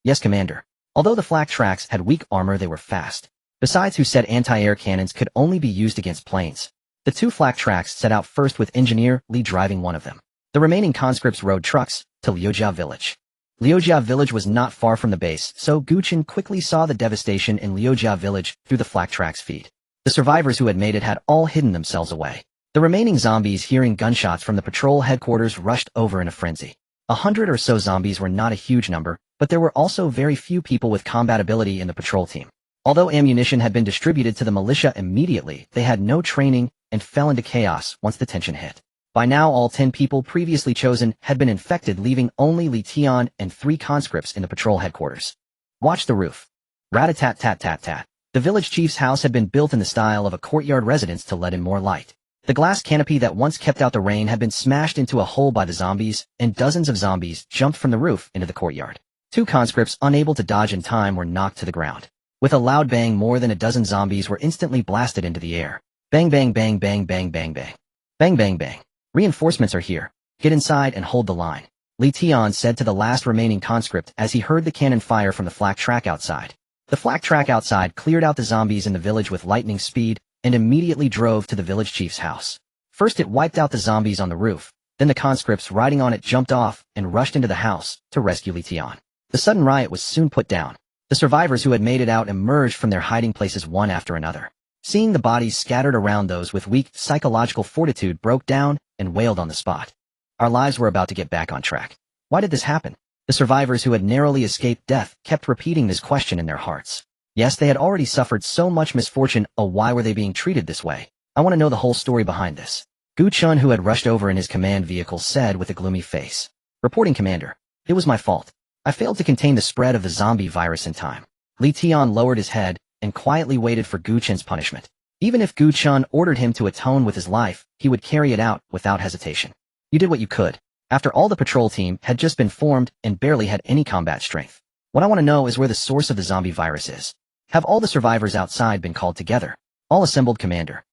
Yes, Commander. Although the flak tracks had weak armor, they were fast. Besides, who said anti-air cannons could only be used against planes? The 2 flak tracks set out first with Engineer Li driving one of them. The remaining conscripts rode trucks to Liujia village. Liujia village was not far from the base, so Gu Chen quickly saw the devastation in Liujia village through the flak tracks feed. The survivors who had made it had all hidden themselves away. The remaining zombies, hearing gunshots from the patrol headquarters, rushed over in a frenzy. 100 or so zombies were not a huge number, but there were also very few people with combat ability in the patrol team. Although ammunition had been distributed to the militia immediately, they had no training and fell into chaos once the tension hit. By now, all 10 people previously chosen had been infected, leaving only Li Tian and 3 conscripts in the patrol headquarters. Watch the roof. Rat-a-tat-tat-tat-tat. The village chief's house had been built in the style of a courtyard residence to let in more light. The glass canopy that once kept out the rain had been smashed into a hole by the zombies, and dozens of zombies jumped from the roof into the courtyard. 2 conscripts, unable to dodge in time, were knocked to the ground. With a loud bang, more than a dozen zombies were instantly blasted into the air. Bang bang bang bang bang bang bang. Bang bang bang. Reinforcements are here. Get inside and hold the line. Li Tian said to the last remaining conscript as he heard the cannon fire from the flak track outside. The flak track outside cleared out the zombies in the village with lightning speed and immediately drove to the village chief's house. First it wiped out the zombies on the roof, then the conscripts riding on it jumped off and rushed into the house to rescue Li Tian. The sudden riot was soon put down. The survivors who had made it out emerged from their hiding places one after another. Seeing the bodies scattered around, those with weak psychological fortitude broke down and wailed on the spot. Our lives were about to get back on track. Why did this happen? The survivors who had narrowly escaped death kept repeating this question in their hearts. Yes, they had already suffered so much misfortune. Oh, why were they being treated this way? I want to know the whole story behind this. Gu Chen, who had rushed over in his command vehicle, said with a gloomy face. Reporting, Commander. It was my fault. I failed to contain the spread of the zombie virus in time. Li Tian lowered his head and quietly waited for Gu Chen's punishment. Even if Gu Chen ordered him to atone with his life, he would carry it out without hesitation. You did what you could. After all, the patrol team had just been formed and barely had any combat strength. What I want to know is where the source of the zombie virus is. Have all the survivors outside been called together? All assembled, Commander.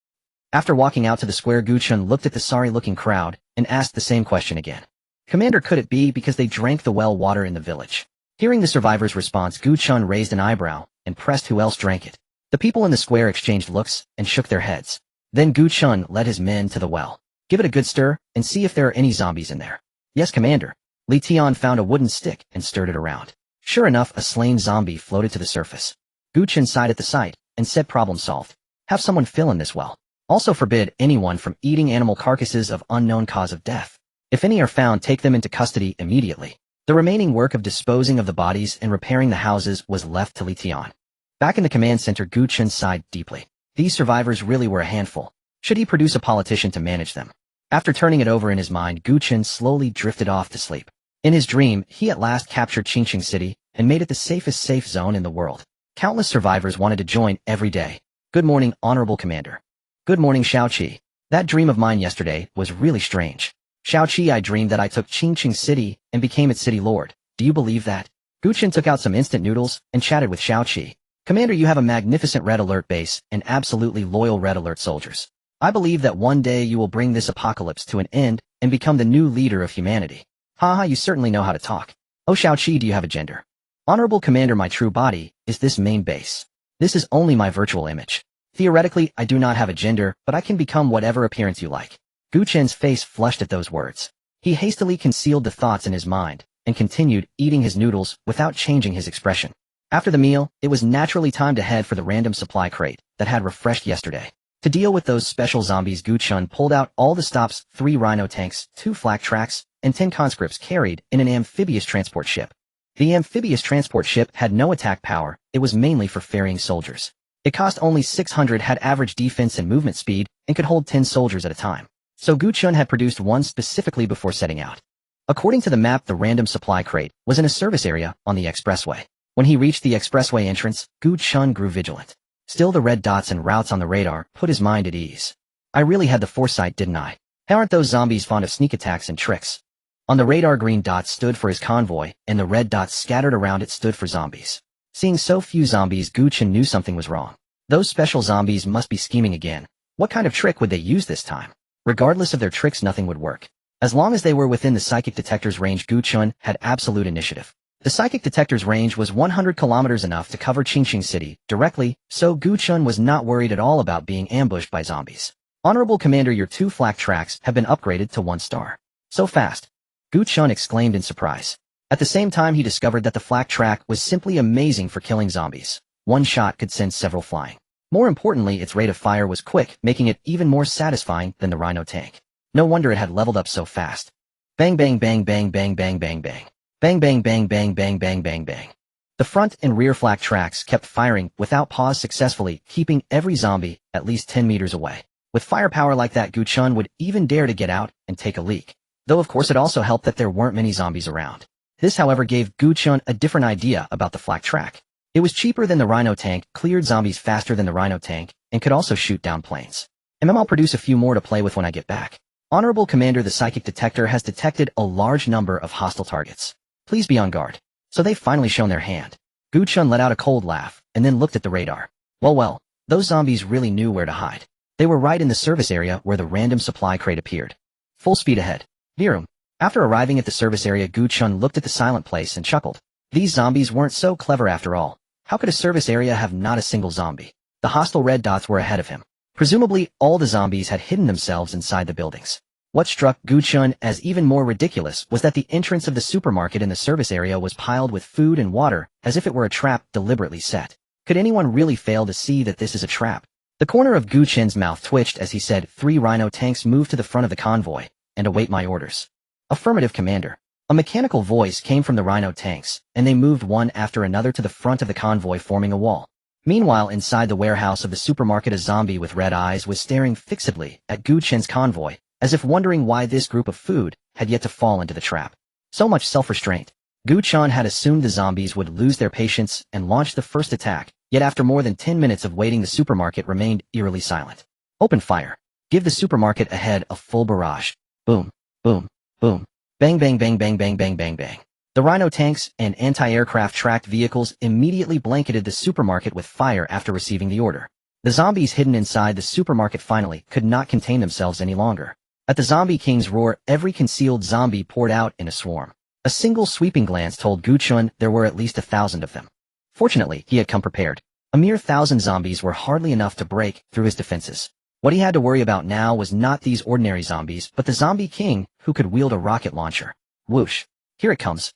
After walking out to the square, Gu Chen looked at the sorry-looking crowd and asked the same question again. Commander, could it be because they drank the well water in the village? Hearing the survivors' response, Gu Chen raised an eyebrow and pressed who else drank it. The people in the square exchanged looks and shook their heads. Then Gu Chen led his men to the well. Give it a good stir and see if there are any zombies in there. Yes, Commander. Li Tian found a wooden stick and stirred it around. Sure enough, a slain zombie floated to the surface. Gu Chen sighed at the sight and said, problem solved. Have someone fill in this well. Also forbid anyone from eating animal carcasses of unknown cause of death. If any are found, take them into custody immediately. The remaining work of disposing of the bodies and repairing the houses was left to Li Tian. Back in the command center, Gu Chen sighed deeply. These survivors really were a handful. Should he produce a politician to manage them? After turning it over in his mind, Gu Chen slowly drifted off to sleep. In his dream, he at last captured Qingqing City and made it the safest safe zone in the world. Countless survivors wanted to join every day. Good morning, Honorable Commander. Good morning, Xiao Qi. That dream of mine yesterday was really strange. Xiao Qi, I dreamed that I took Qingqing City and became its city lord. Do you believe that? Gu Chen took out some instant noodles and chatted with Xiao Qi. Commander, you have a magnificent Red Alert base and absolutely loyal Red Alert soldiers. I believe that one day you will bring this apocalypse to an end and become the new leader of humanity. Haha, you certainly know how to talk. Oh Shao-Chi, do you have a gender? Honorable Commander, my true body is this main base. This is only my virtual image. Theoretically, I do not have a gender, but I can become whatever appearance you like. Gu Chen's face flushed at those words. He hastily concealed the thoughts in his mind and continued eating his noodles without changing his expression. After the meal, it was naturally time to head for the random supply crate that had refreshed yesterday. To deal with those special zombies, Gu Chen pulled out all the stops, 3 rhino tanks, 2 flak tracks, and 10 conscripts carried in an amphibious transport ship. The amphibious transport ship had no attack power, it was mainly for ferrying soldiers. It cost only 600, had average defense and movement speed, and could hold 10 soldiers at a time. So Gu Chen had produced one specifically before setting out. According to the map, the random supply crate was in a service area on the expressway. When he reached the expressway entrance, Gu Chen grew vigilant. Still, the red dots and routes on the radar put his mind at ease. I really had the foresight, didn't I? Aren't those zombies fond of sneak attacks and tricks? On the radar, green dots stood for his convoy, and the red dots scattered around it stood for zombies. Seeing so few zombies, Gu Chen knew something was wrong. Those special zombies must be scheming again. What kind of trick would they use this time? Regardless of their tricks, nothing would work. As long as they were within the psychic detector's range, Gu Chen had absolute initiative. The psychic detector's range was 100 kilometers, enough to cover Qingqing City directly, so Gu Chen was not worried at all about being ambushed by zombies. Honorable Commander, your 2 flak tracks have been upgraded to 1 star. So fast. Gu Chen exclaimed in surprise. At the same time, he discovered that the flak track was simply amazing for killing zombies. One shot could send several flying. More importantly, its rate of fire was quick, making it even more satisfying than the rhino tank. No wonder it had leveled up so fast. Bang bang bang bang bang bang bang bang. Bang bang bang bang bang bang bang bang. The front and rear flak tracks kept firing without pause, successfully keeping every zombie at least 10 meters away. With firepower like that, Gu Chen would even dare to get out and take a leak. Though of course it also helped that there weren't many zombies around. This, however, gave Gu Chen a different idea about the flak track. It was cheaper than the rhino tank, cleared zombies faster than the rhino tank, and could also shoot down planes. I'll produce a few more to play with when I get back. Honorable Commander, the psychic detector has detected a large number of hostile targets. Please be on guard. So they've finally shown their hand. Gu Chen let out a cold laugh, and then looked at the radar. Well, those zombies really knew where to hide. They were right in the service area where the random supply crate appeared. Full speed ahead. Virum. After arriving at the service area, Gu Chen looked at the silent place and chuckled. These zombies weren't so clever after all. How could a service area have not a single zombie? The hostile red dots were ahead of him. Presumably, all the zombies had hidden themselves inside the buildings. What struck Gu Chen as even more ridiculous was that the entrance of the supermarket in the service area was piled with food and water, as if it were a trap deliberately set. Could anyone really fail to see that this is a trap? The corner of Gu Chen's mouth twitched as he said, 3 rhino tanks move to the front of the convoy and await my orders. Affirmative, Commander. A mechanical voice came from the rhino tanks, and they moved one after another to the front of the convoy, forming a wall. Meanwhile, inside the warehouse of the supermarket, a zombie with red eyes was staring fixedly at Gu Chen's convoy, as if wondering why this group of food had yet to fall into the trap. So much self-restraint. Gu Chen had assumed the zombies would lose their patience and launch the first attack, yet after more than 10 minutes of waiting, the supermarket remained eerily silent. Open fire. Give the supermarket ahead a full barrage. Boom, boom, boom. Bang bang bang bang bang bang bang bang. The rhino tanks and anti-aircraft tracked vehicles immediately blanketed the supermarket with fire after receiving the order. The zombies hidden inside the supermarket finally could not contain themselves any longer. At the Zombie King's roar, every concealed zombie poured out in a swarm. A single sweeping glance told Gu Chen there were at least 1,000 of them. Fortunately, he had come prepared. A mere 1,000 zombies were hardly enough to break through his defenses. What he had to worry about now was not these ordinary zombies, but the Zombie King, who could wield a rocket launcher. Whoosh. Here it comes.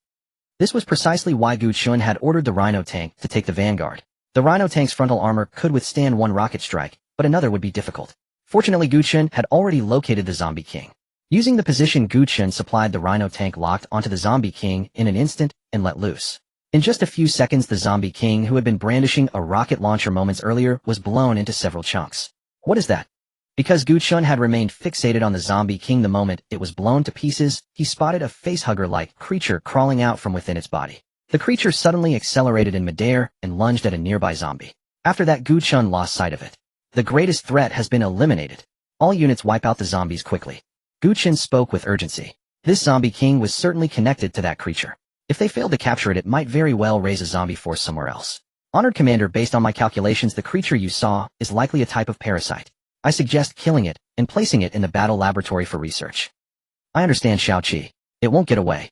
This was precisely why Gu Chen had ordered the rhino tank to take the vanguard. The rhino tank's frontal armor could withstand one rocket strike, but another would be difficult. Fortunately, Gu Chen had already located the Zombie King. Using the position, Gu Chen supplied the rhino tank locked onto the Zombie King in an instant and let loose. In just a few seconds, the Zombie King, who had been brandishing a rocket launcher moments earlier, was blown into several chunks. What is that? Because Gu Chen had remained fixated on the Zombie King, the moment it was blown to pieces, he spotted a facehugger-like creature crawling out from within its body. The creature suddenly accelerated in midair and lunged at a nearby zombie. After that, Gu Chen lost sight of it. The greatest threat has been eliminated. All units wipe out the zombies quickly. Gu Chen spoke with urgency. This Zombie King was certainly connected to that creature. If they failed to capture it, it might very well raise a zombie force somewhere else. Honored Commander, based on my calculations, the creature you saw is likely a type of parasite. I suggest killing it and placing it in the battle laboratory for research. I understand, Xiao Qi. It won't get away.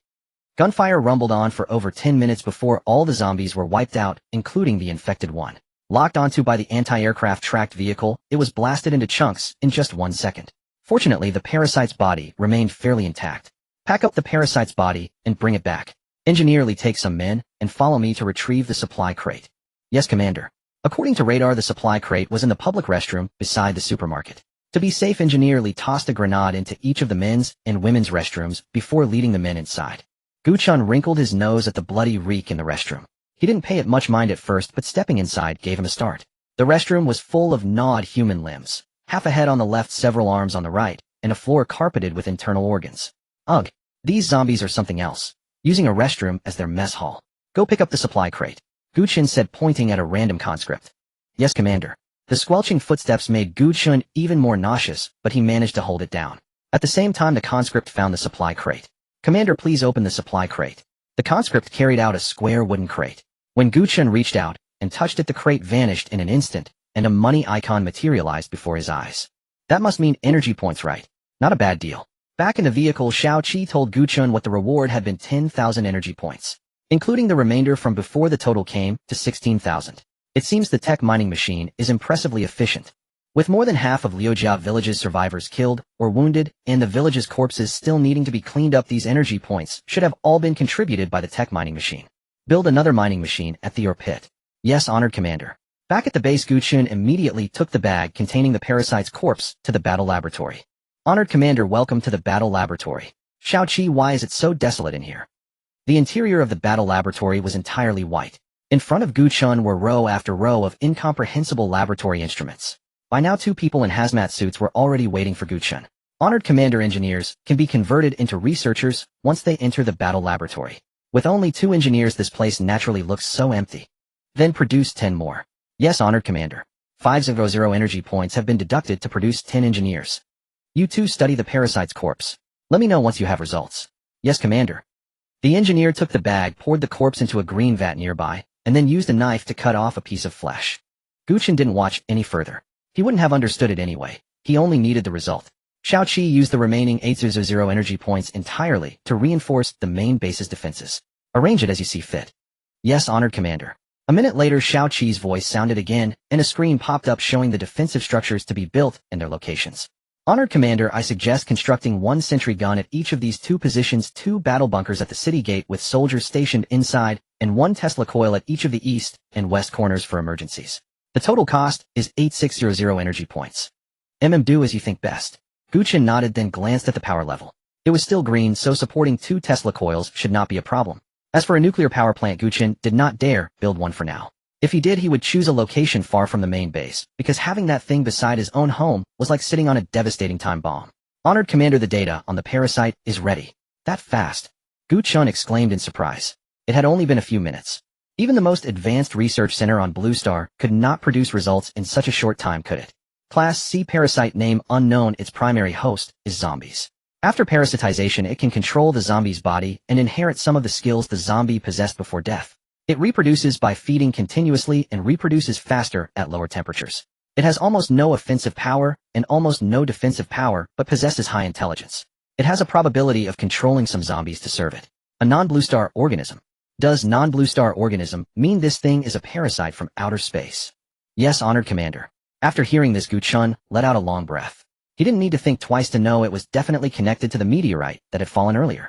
Gunfire rumbled on for over 10 minutes before all the zombies were wiped out, including the infected one. Locked onto by the anti-aircraft tracked vehicle, it was blasted into chunks in just 1 second. Fortunately, the parasite's body remained fairly intact. Pack up the parasite's body and bring it back. Engineer Lee, take some men and follow me to retrieve the supply crate. Yes, Commander. According to radar, the supply crate was in the public restroom beside the supermarket. To be safe, Engineer Lee tossed a grenade into each of the men's and women's restrooms before leading the men inside. Gu Chen wrinkled his nose at the bloody reek in the restroom. He didn't pay it much mind at first, but stepping inside gave him a start. The restroom was full of gnawed human limbs, half a head on the left, several arms on the right, and a floor carpeted with internal organs. Ugh, these zombies are something else, using a restroom as their mess hall. Go pick up the supply crate, Gu Chen said, pointing at a random conscript. Yes, Commander. The squelching footsteps made Gu Chen even more nauseous, but he managed to hold it down. At the same time, the conscript found the supply crate. Commander, please open the supply crate. The conscript carried out a square wooden crate. When Gu Chen reached out and touched it, the crate vanished in an instant, and a money icon materialized before his eyes. That must mean energy points, right? Not a bad deal. Back in the vehicle, Xiao Qi told Gu Chen what the reward had been: 10,000 energy points, including the remainder from before. The total came to 16,000. It seems the tech mining machine is impressively efficient. With more than half of Liujia village's survivors killed or wounded, and the village's corpses still needing to be cleaned up, these energy points should have all been contributed by the tech mining machine. Build another mining machine at the ore pit. Yes, Honored Commander. Back at the base, Gu Chen immediately took the bag containing the parasite's corpse to the battle laboratory. Honored Commander, welcome to the battle laboratory. Xiao Qi, why is it so desolate in here? The interior of the battle laboratory was entirely white. In front of Gu Chen were row after row of incomprehensible laboratory instruments. By now, 2 people in hazmat suits were already waiting for Gu Chen. Honored Commander, engineers can be converted into researchers once they enter the battle laboratory. With only 2 engineers, this place naturally looks so empty. Then produce 10 more. Yes, Honored Commander. 500 energy points have been deducted to produce 10 engineers. You 2 study the parasite's corpse. Let me know once you have results. Yes, Commander. The engineer took the bag, poured the corpse into a green vat nearby, and then used a knife to cut off a piece of flesh. Gu Chen didn't watch any further. He wouldn't have understood it anyway. He only needed the result. Xiao Qi used the remaining 800 energy points entirely to reinforce the main base's defenses. Arrange it as you see fit. Yes, Honored Commander. A minute later, Xiao Qi's voice sounded again, and a screen popped up showing the defensive structures to be built and their locations. Honored Commander, I suggest constructing 1 sentry gun at each of these 2 positions, 2 battle bunkers at the city gate with soldiers stationed inside, and 1 Tesla coil at each of the east and west corners for emergencies. The total cost is 8600 energy points. Do as you think best. Gu Chen nodded, then glanced at the power level. It was still green, so supporting 2 Tesla coils should not be a problem. As for a nuclear power plant, Gu Chen did not dare build one for now. If he did, he would choose a location far from the main base, because having that thing beside his own home was like sitting on a devastating time bomb. Honored Commander, the data on the parasite is ready. That fast? Gu Chen exclaimed in surprise. It had only been a few minutes. Even the most advanced research center on Blue Star could not produce results in such a short time, could it? Class C parasite, name unknown. Its primary host is zombies. After parasitization, it can control the zombie's body and inherit some of the skills the zombie possessed before death. It reproduces by feeding continuously and reproduces faster at lower temperatures. It has almost no offensive power and almost no defensive power, but possesses high intelligence. It has a probability of controlling some zombies to serve it. A non-Blue Star organism. Does non-Blue Star organism mean this thing is a parasite from outer space? Yes, Honored Commander. After hearing this, Gu Chen let out a long breath. He didn't need to think twice to know it was definitely connected to the meteorite that had fallen earlier.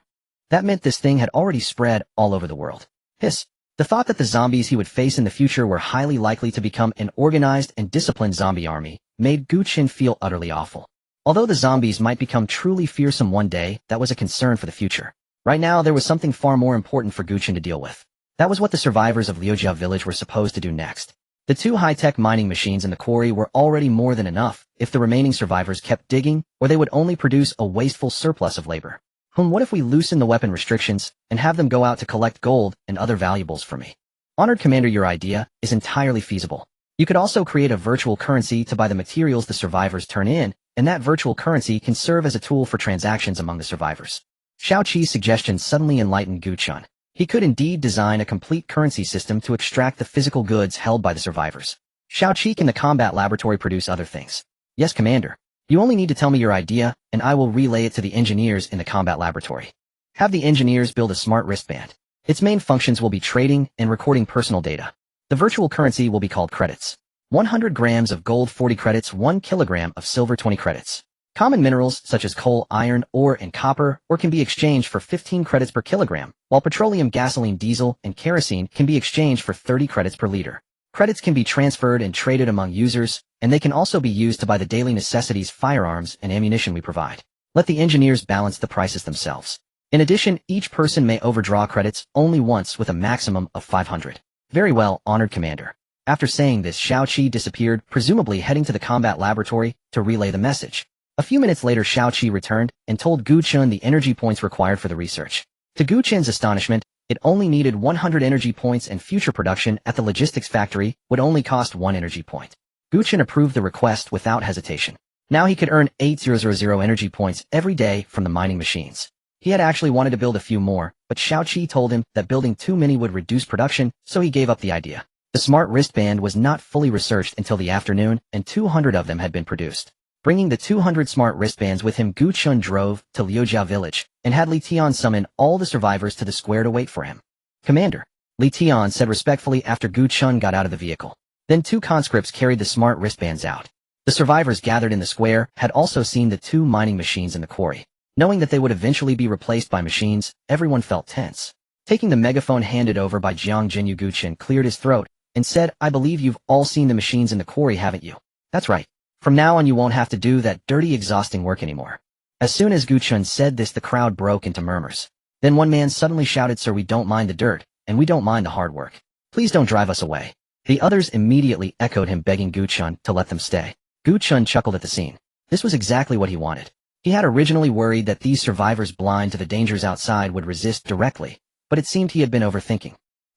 That meant this thing had already spread all over the world. Hiss. The thought that the zombies he would face in the future were highly likely to become an organized and disciplined zombie army made Gu Chen feel utterly awful. Although the zombies might become truly fearsome one day, that was a concern for the future. Right now, there was something far more important for Gu Chen to deal with. That was what the survivors of Liujia village were supposed to do next. The 2 high-tech mining machines in the quarry were already more than enough if the remaining survivors kept digging, or they would only produce a wasteful surplus of labor. What if we loosen the weapon restrictions and have them go out to collect gold and other valuables for me? Honored Commander, your idea is entirely feasible. You could also create a virtual currency to buy the materials the survivors turn in, and that virtual currency can serve as a tool for transactions among the survivors. Xiao Qi's suggestion suddenly enlightened Gu Chen. He could indeed design a complete currency system to extract the physical goods held by the survivors. Xiao Qi, can the combat laboratory produce other things? Yes, Commander. You only need to tell me your idea, and I will relay it to the engineers in the combat laboratory. Have the engineers build a smart wristband. Its main functions will be trading and recording personal data. The virtual currency will be called credits. 100 grams of gold 40 credits, 1 kilogram of silver 20 credits. Common minerals such as coal, iron, ore, and copper can be exchanged for 15 credits per kilogram, while petroleum, gasoline, diesel, and kerosene can be exchanged for 30 credits per liter. Credits can be transferred and traded among users, and they can also be used to buy the daily necessities, firearms, and ammunition we provide. Let the engineers balance the prices themselves. In addition, each person may overdraw credits only once with a maximum of 500. Very well, honored Commander. After saying this, Xiao Qi disappeared, presumably heading to the combat laboratory to relay the message. A few minutes later, Xiao Qi returned and told Gu Chen the energy points required for the research. To Gu Chen's astonishment, it only needed 100 energy points, and future production at the logistics factory would only cost 1 energy point. Gu Chen approved the request without hesitation. Now he could earn 8,000 energy points every day from the mining machines. He had actually wanted to build a few more, but Xiao Qi told him that building too many would reduce production, so he gave up the idea. The smart wristband was not fully researched until the afternoon, and 200 of them had been produced. Bringing the 200 smart wristbands with him, Gu Chen drove to Liujiao village and had Li Tian summon all the survivors to the square to wait for him. Commander, Li Tian said respectfully after Gu Chen got out of the vehicle. Then 2 conscripts carried the smart wristbands out. The survivors gathered in the square had also seen the 2 mining machines in the quarry. Knowing that they would eventually be replaced by machines, everyone felt tense. Taking the megaphone handed over by Jiang Jinyu, Gu Chen cleared his throat and said, I believe you've all seen the machines in the quarry, haven't you? That's right. From now on you won't have to do that dirty, exhausting work anymore. As soon as Gu Chen said this, the crowd broke into murmurs. Then one man suddenly shouted, Sir, we don't mind the dirt, and we don't mind the hard work. Please don't drive us away. The others immediately echoed him, begging Gu Chen to let them stay. Gu Chen chuckled at the scene. This was exactly what he wanted. He had originally worried that these survivors, blind to the dangers outside, would resist directly, but it seemed he had been overthinking.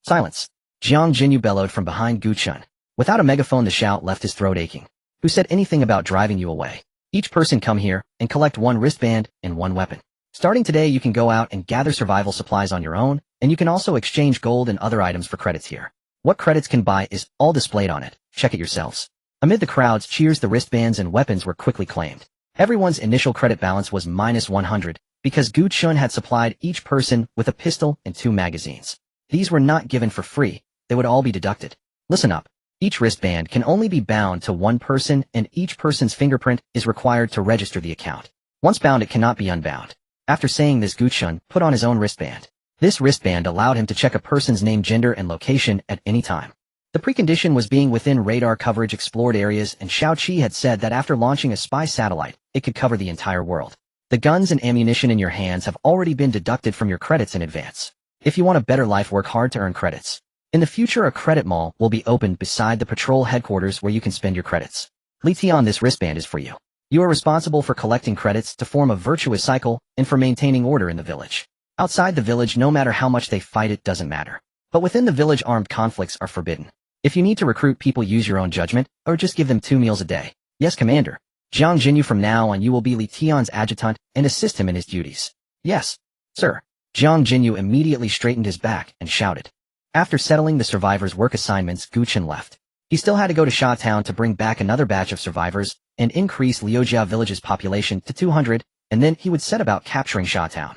Silence. Jiang Jinyu bellowed from behind Gu Chen. Without a megaphone, the shout left his throat aching. Who said anything about driving you away? Each person come here and collect 1 wristband and 1 weapon. Starting today, you can go out and gather survival supplies on your own, and you can also exchange gold and other items for credits here. What credits can buy is all displayed on it. Check it yourselves. Amid the crowd's cheers, the wristbands and weapons were quickly claimed. Everyone's initial credit balance was minus 100, because Gu Chen had supplied each person with a pistol and 2 magazines. These were not given for free, they would all be deducted. Listen up. Each wristband can only be bound to 1 person, and each person's fingerprint is required to register the account. Once bound, it cannot be unbound. After saying this, Gu Chen put on his own wristband. This wristband allowed him to check a person's name, gender, and location at any time. The precondition was being within radar coverage explored areas, and Xiao Qi had said that after launching a spy satellite, it could cover the entire world. The guns and ammunition in your hands have already been deducted from your credits in advance. If you want a better life, work hard to earn credits. In the future, a credit mall will be opened beside the patrol headquarters where you can spend your credits. Li Tian, this wristband is for you. You are responsible for collecting credits to form a virtuous cycle and for maintaining order in the village. Outside the village, no matter how much they fight, it doesn't matter. But within the village, armed conflicts are forbidden. If you need to recruit people, use your own judgment, or just give them 2 meals a day. Yes, Commander. Jiang Jinyu, from now on you will be Li Tian's adjutant and assist him in his duties. Yes, sir. Jiang Jinyu immediately straightened his back and shouted. After settling the survivors' work assignments, Gu Chen left. He still had to go to Sha Town to bring back another batch of survivors and increase Liujiao village's population to 200, and then he would set about capturing Sha Town.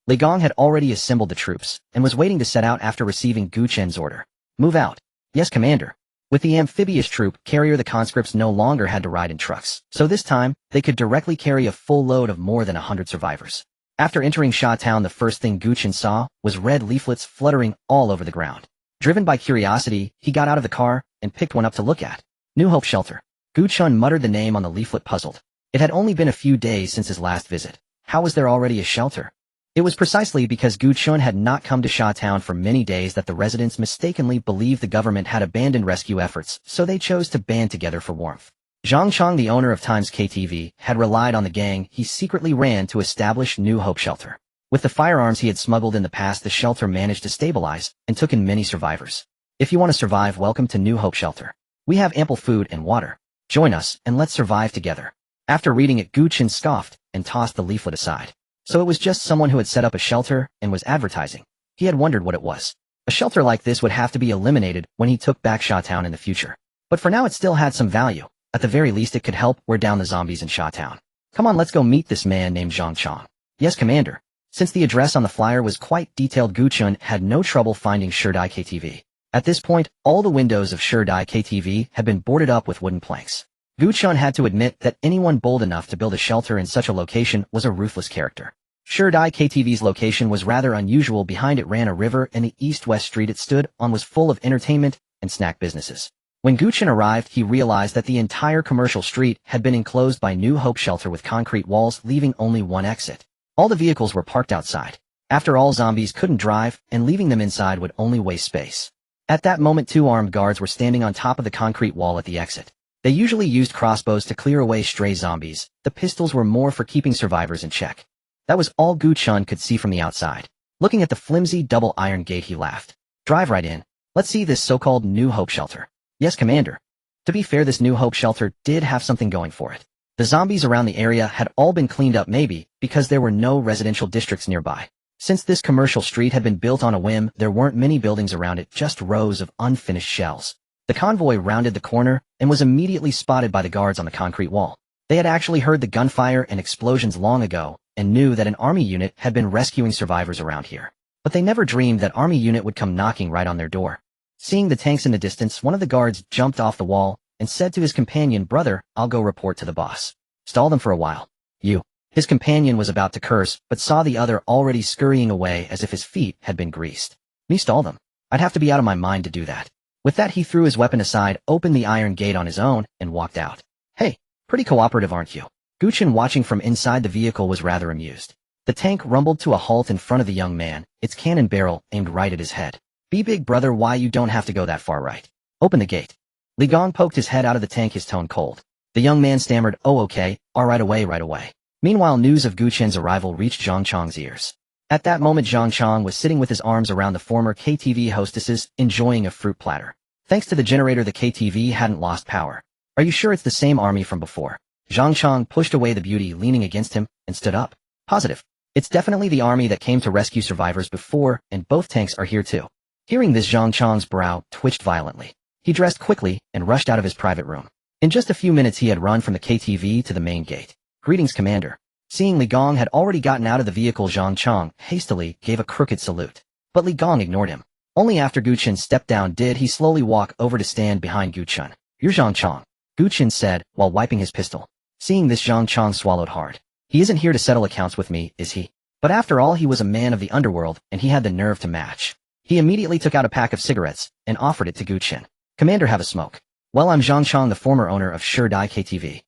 Li Gong had already assembled the troops and was waiting to set out after receiving Gu Chen's order. Move out. Yes, Commander. With the amphibious troop carrier, the conscripts no longer had to ride in trucks, so this time they could directly carry a full load of more than 100 survivors. After entering Sha Town, the first thing Gu Chen saw was red leaflets fluttering all over the ground. Driven by curiosity, he got out of the car and picked one up to look at. New Hope Shelter. Gu Chen muttered the name on the leaflet, puzzled. It had only been a few days since his last visit. How was there already a shelter? It was precisely because Gu Chen had not come to Sha Town for many days that the residents mistakenly believed the government had abandoned rescue efforts, so they chose to band together for warmth. Zhang Chong, the owner of Times KTV, had relied on the gang he secretly ran to establish New Hope Shelter. With the firearms he had smuggled in the past, the shelter managed to stabilize and took in many survivors. If you want to survive, welcome to New Hope Shelter. We have ample food and water. Join us and let's survive together. After reading it, Gu Chen scoffed and tossed the leaflet aside. So it was just someone who had set up a shelter and was advertising. He had wondered what it was. A shelter like this would have to be eliminated when he took back Shawtown in the future. But for now it still had some value. At the very least it could help wear down the zombies in Shawtown. Come on, let's go meet this man named Zhang Chong. Yes, Commander. Since the address on the flyer was quite detailed, Gu Chen had no trouble finding Sherdai KTV. At this point, all the windows of Sherdai KTV had been boarded up with wooden planks. Gu Chen had to admit that anyone bold enough to build a shelter in such a location was a ruthless character. Sherdai KTV's location was rather unusual. Behind it ran a river, and the east-west street it stood on was full of entertainment and snack businesses. When Gu Chen arrived, he realized that the entire commercial street had been enclosed by New Hope Shelter with concrete walls, leaving only one exit. All the vehicles were parked outside. After all, zombies couldn't drive, and leaving them inside would only waste space. At that moment, 2 armed guards were standing on top of the concrete wall at the exit. They usually used crossbows to clear away stray zombies. The pistols were more for keeping survivors in check. That was all Gu Chen could see from the outside. Looking at the flimsy double iron gate, he laughed. Drive right in. Let's see this so-called New Hope Shelter. Yes, Commander. To be fair, this New Hope Shelter did have something going for it. The zombies around the area had all been cleaned up, maybe because there were no residential districts nearby. Since this commercial street had been built on a whim, there weren't many buildings around it, just rows of unfinished shells. The convoy rounded the corner and was immediately spotted by the guards on the concrete wall. They had actually heard the gunfire and explosions long ago and knew that an army unit had been rescuing survivors around here. But they never dreamed that army unit would come knocking right on their door. Seeing the tanks in the distance, one of the guards jumped off the wall and said to his companion, "Brother, I'll go report to the boss. Stall them for a while." You. His companion was about to curse, but saw the other already scurrying away as if his feet had been greased. Me stall them? I'd have to be out of my mind to do that. With that, he threw his weapon aside, opened the iron gate on his own, and walked out. Hey, pretty cooperative, aren't you? Gu Chen, watching from inside the vehicle, was rather amused. The tank rumbled to a halt in front of the young man, its cannon barrel aimed right at his head. Be big, brother, why you don't have to go that far, right? Open the gate. Li Gong poked his head out of the tank, his tone cold. The young man stammered, "Oh, okay, all right, away, right away." Meanwhile, news of Gu Chen's arrival reached Zhang Chong's ears. At that moment, Zhang Chong was sitting with his arms around the former KTV hostesses, enjoying a fruit platter. Thanks to the generator, the KTV hadn't lost power. Are you sure it's the same army from before? Zhang Chong pushed away the beauty leaning against him and stood up. Positive. It's definitely the army that came to rescue survivors before, and both tanks are here too. Hearing this, Zhang Chong's brow twitched violently. He dressed quickly and rushed out of his private room. In just a few minutes, he had run from the KTV to the main gate. Greetings, Commander. Seeing Li Gong had already gotten out of the vehicle, Zhang Chong hastily gave a crooked salute. But Li Gong ignored him. Only after Gu Chen stepped down did he slowly walk over to stand behind Gu Chen. "You're Zhang Chong," Gu Chen said while wiping his pistol. Seeing this, Zhang Chong swallowed hard. He isn't here to settle accounts with me, is he? But after all, he was a man of the underworld, and he had the nerve to match. He immediately took out a pack of cigarettes and offered it to Gu Chen. "Commander, have a smoke." "Well, I'm Zhang Chong, the former owner of Sherdai KTV.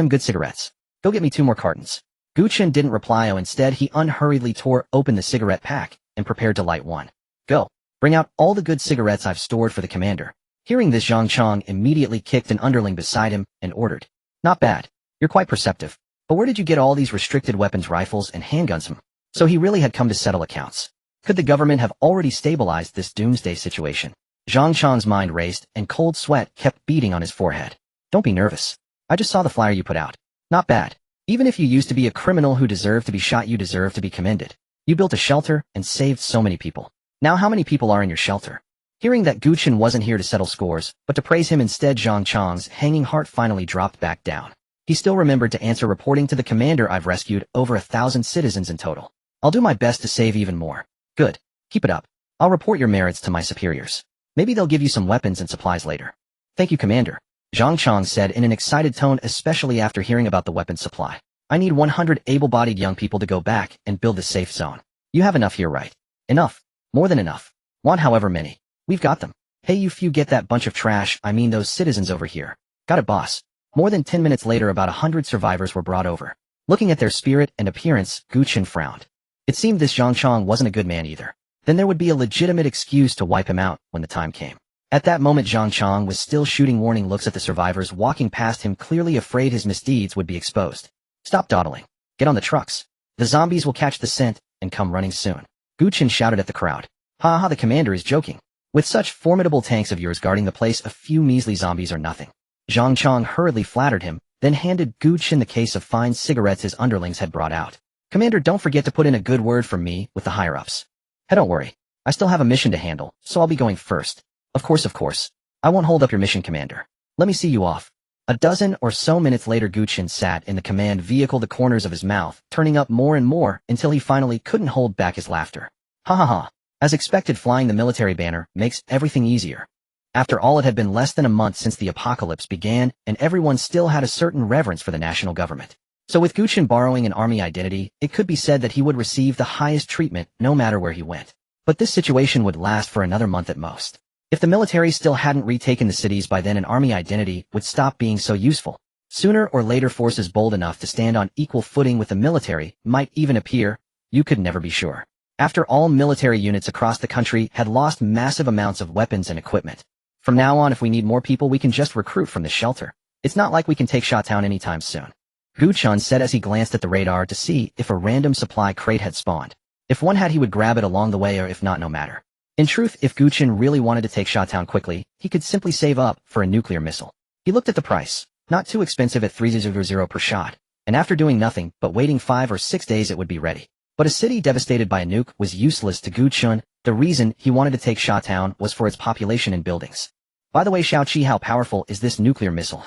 Good cigarettes. Go get me 2 more cartons." Gu Chen didn't reply. Instead, he unhurriedly tore open the cigarette pack and prepared to light one. "Go. Bring out all the good cigarettes I've stored for the commander." Hearing this, Zhang Chong immediately kicked an underling beside him and ordered. "Not bad. You're quite perceptive. But where did you get all these restricted weapons, rifles, and handguns from?" So he really had come to settle accounts. Could the government have already stabilized this doomsday situation? Zhang Chong's mind raced, and cold sweat kept beating on his forehead. "Don't be nervous. I just saw the flyer you put out. Not bad. Even if you used to be a criminal who deserved to be shot, you deserve to be commended. You built a shelter and saved so many people. Now how many people are in your shelter?" Hearing that Gu Chen wasn't here to settle scores, but to praise him instead, Zhang Chong's hanging heart finally dropped back down. He still remembered to answer, "Reporting to the commander, I've rescued over 1,000 citizens in total. I'll do my best to save even more." "Good. Keep it up. I'll report your merits to my superiors. Maybe they'll give you some weapons and supplies later." "Thank you, Commander," Zhang Chong said in an excited tone, especially after hearing about the weapons supply. "I need 100 able-bodied young people to go back and build the safe zone. You have enough here, right?" "Enough. More than enough. Want however many. We've got them." "Hey, you few, get that bunch of trash, I mean those citizens over here." "Got it, boss." More than 10 minutes later, about 100 survivors were brought over. Looking at their spirit and appearance, Gu Chen frowned. It seemed this Zhang Chong wasn't a good man either. Then there would be a legitimate excuse to wipe him out when the time came. At that moment, Zhang Chong was still shooting warning looks at the survivors walking past him, clearly afraid his misdeeds would be exposed. "Stop dawdling. Get on the trucks. The zombies will catch the scent and come running soon." Gu Chen shouted at the crowd. "Ha ha, the commander is joking. With such formidable tanks of yours guarding the place, a few measly zombies are nothing." Zhang Chong hurriedly flattered him, then handed Gu Chen the case of fine cigarettes his underlings had brought out. "Commander, don't forget to put in a good word for me with the higher-ups." "Hey, don't worry. I still have a mission to handle, so I'll be going first. Of course. I won't hold up your mission, Commander. Let me see you off. A dozen or so minutes later, Gu Chen sat in the command vehicle, the corners of his mouth turning up more and more until he finally couldn't hold back his laughter. Ha ha ha. As expected, flying the military banner makes everything easier. After all, it had been less than a month since the apocalypse began, and everyone still had a certain reverence for the national government. So with Gu Chen borrowing an army identity, it could be said that he would receive the highest treatment no matter where he went. But this situation would last for another month at most. If the military still hadn't retaken the cities by then, an army identity would stop being so useful. Sooner or later, forces bold enough to stand on equal footing with the military might even appear. You could never be sure. After all, military units across the country had lost massive amounts of weapons and equipment. From now on, if we need more people, we can just recruit from the shelter. It's not like we can take Shawtown anytime soon. Gu Chen said as he glanced at the radar to see if a random supply crate had spawned. If one had, he would grab it along the way, or if not, no matter. In truth, if Gu Chen really wanted to take Shawtown quickly, he could simply save up for a nuclear missile. He looked at the price. Not too expensive at 300 per shot. And after doing nothing but waiting 5 or 6 days, it would be ready. But a city devastated by a nuke was useless to Gu Chen. The reason he wanted to take Shawtown was for its population and buildings. By the way, Xiaoqi, how powerful is this nuclear missile?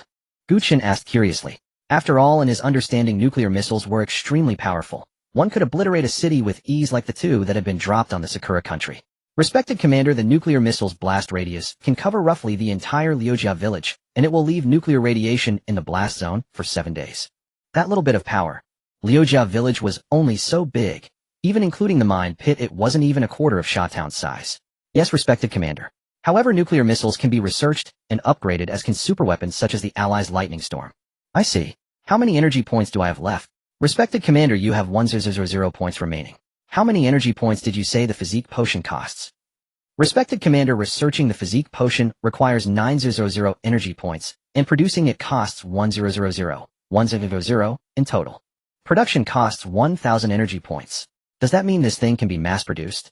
Gu Chen asked curiously. After all, in his understanding, nuclear missiles were extremely powerful. One could obliterate a city with ease, like the 2 that had been dropped on the Sakura country. Respected Commander, the nuclear missile's blast radius can cover roughly the entire Liujia village, and it will leave nuclear radiation in the blast zone for 7 days. That little bit of power. Liujia village was only so big. Even including the mine pit, it wasn't even a quarter of Shawtown's size. Yes, respected Commander. However, nuclear missiles can be researched and upgraded, as can superweapons such as the Allies' lightning storm. I see. How many energy points do I have left? Respected Commander, you have 1000 points remaining. How many energy points did you say the physique potion costs? Respected Commander, researching the physique potion requires 900 energy points, and producing it costs 1000 in total. Production costs 1000 energy points. Does that mean this thing can be mass-produced?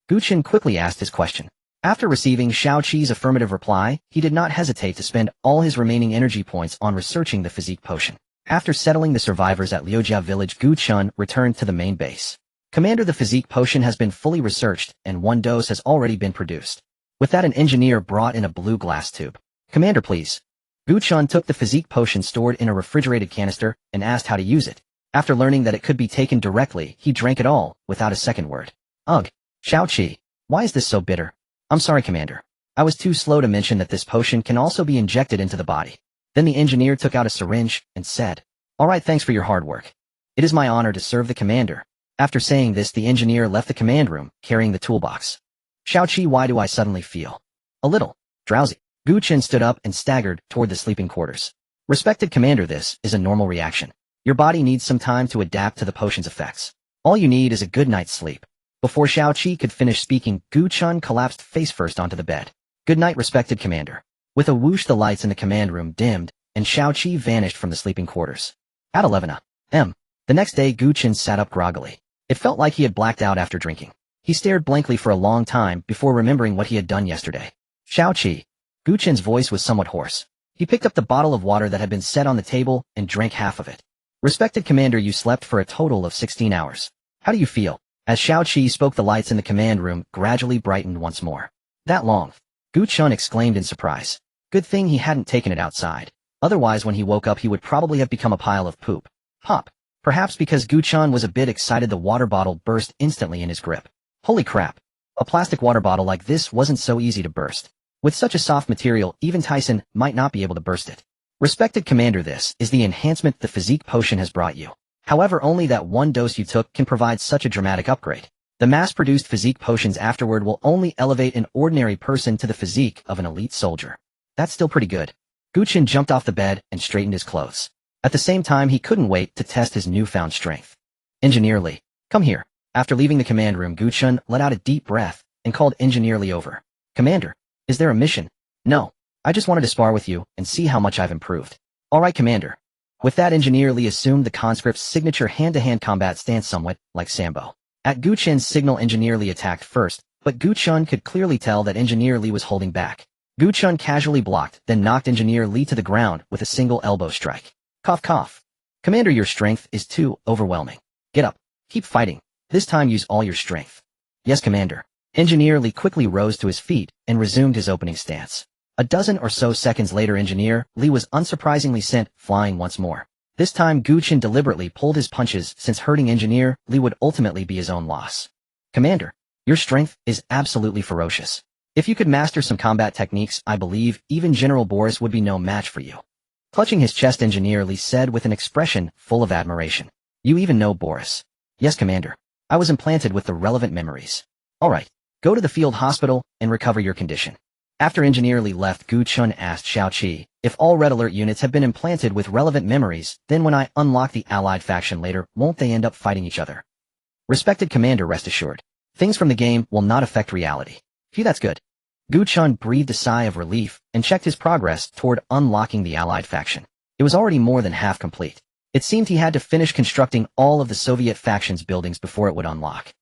Gu Chen quickly asked his question. After receiving Xiaoqi's affirmative reply, he did not hesitate to spend all his remaining energy points on researching the physique potion. After settling the survivors at Liujia village, Gu Chen returned to the main base. Commander, the physique potion has been fully researched, and 1 dose has already been produced. With that, an engineer brought in a blue glass tube. Commander, please. Gu Chen took the physique potion stored in a refrigerated canister and asked how to use it. After learning that it could be taken directly, he drank it all, without a second word. Ugh. Xiaoqi, why is this so bitter? I'm sorry, Commander. I was too slow to mention that this potion can also be injected into the body. Then the engineer took out a syringe and said, "All right, thanks for your hard work. It is my honor to serve the Commander." After saying this, the engineer left the command room, carrying the toolbox. Xiaoqi, why do I suddenly feel a little drowsy? Gu Chen stood up and staggered toward the sleeping quarters. Respected Commander, this is a normal reaction. Your body needs some time to adapt to the potion's effects. All you need is a good night's sleep. Before Xiaoqi could finish speaking, Gu Chen collapsed face first onto the bed. Good night, respected Commander. With a whoosh, the lights in the command room dimmed, and Xiaoqi vanished from the sleeping quarters. At 11 a.m. the next day, Gu Chen sat up groggily. It felt like he had blacked out after drinking. He stared blankly for a long time before remembering what he had done yesterday. Xiaoqi. Gu Chen's voice was somewhat hoarse. He picked up the bottle of water that had been set on the table and drank half of it. Respected Commander, you slept for a total of 16 hours. How do you feel? As Xiaoqi spoke, the lights in the command room gradually brightened once more. That long? Gu Chen exclaimed in surprise. Good thing he hadn't taken it outside. Otherwise, when he woke up, he would probably have become a pile of poop. Pop. Perhaps because Gu Chen was a bit excited, the water bottle burst instantly in his grip. Holy crap. A plastic water bottle like this wasn't so easy to burst. With such a soft material, even Tyson might not be able to burst it. Respected Commander, this is the enhancement the physique potion has brought you. However, only that 1 dose you took can provide such a dramatic upgrade. The mass-produced physique potions afterward will only elevate an ordinary person to the physique of an elite soldier. That's still pretty good. Gu Chen jumped off the bed and straightened his clothes. At the same time, he couldn't wait to test his newfound strength. Engineer Li, come here. After leaving the command room, Gu Chen let out a deep breath and called Engineer Li over. Commander, is there a mission? No. I just wanted to spar with you and see how much I've improved. All right, Commander. With that, Engineer Li assumed the conscript's signature hand-to-hand combat stance, somewhat like Sambo. At Gu Chen's signal, Engineer Li attacked first, but Gu Chen could clearly tell that Engineer Li was holding back. Gu Chen casually blocked, then knocked Engineer Li to the ground with a single elbow strike. Cough cough. Commander, your strength is too overwhelming. Get up. Keep fighting. This time use all your strength. Yes, Commander. Engineer Li quickly rose to his feet and resumed his opening stance. A dozen or so seconds later, Engineer Li was unsurprisingly sent flying once more. This time Gu Chen deliberately pulled his punches since hurting Engineer Li would ultimately be his own loss. Commander, your strength is absolutely ferocious. If you could master some combat techniques, I believe even General Boris would be no match for you. Clutching his chest, Engineer Li said with an expression full of admiration. You even know Boris. Yes, Commander. I was implanted with the relevant memories. Alright, go to the field hospital and recover your condition. After Engineer Li left, Gu Chen asked Xiao Qi, if all Red Alert units have been implanted with relevant memories, then when I unlock the allied faction later, won't they end up fighting each other? Respected Commander, rest assured. Things from the game will not affect reality. Phew, that's good. Gu Chen breathed a sigh of relief and checked his progress toward unlocking the allied faction. It was already more than half complete. It seemed he had to finish constructing all of the Soviet faction's buildings before it would unlock.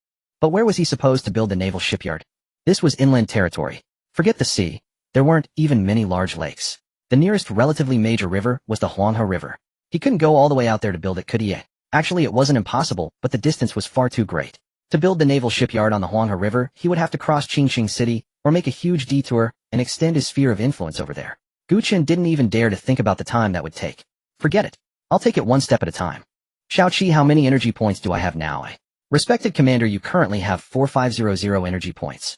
But where was he supposed to build the naval shipyard? This was inland territory. Forget the sea. There weren't even many large lakes. The nearest relatively major river was the Huanghe River. He couldn't go all the way out there to build it, could he? Actually, it wasn't impossible, but the distance was far too great. To build the naval shipyard on the Huanghe River, he would have to cross Qingqing City, or make a huge detour and extend his sphere of influence over there. Gu Chen didn't even dare to think about the time that would take. Forget it. I'll take it one step at a time. Xiao Qi, how many energy points do I have now? Respected Commander, you currently have 4500 energy points.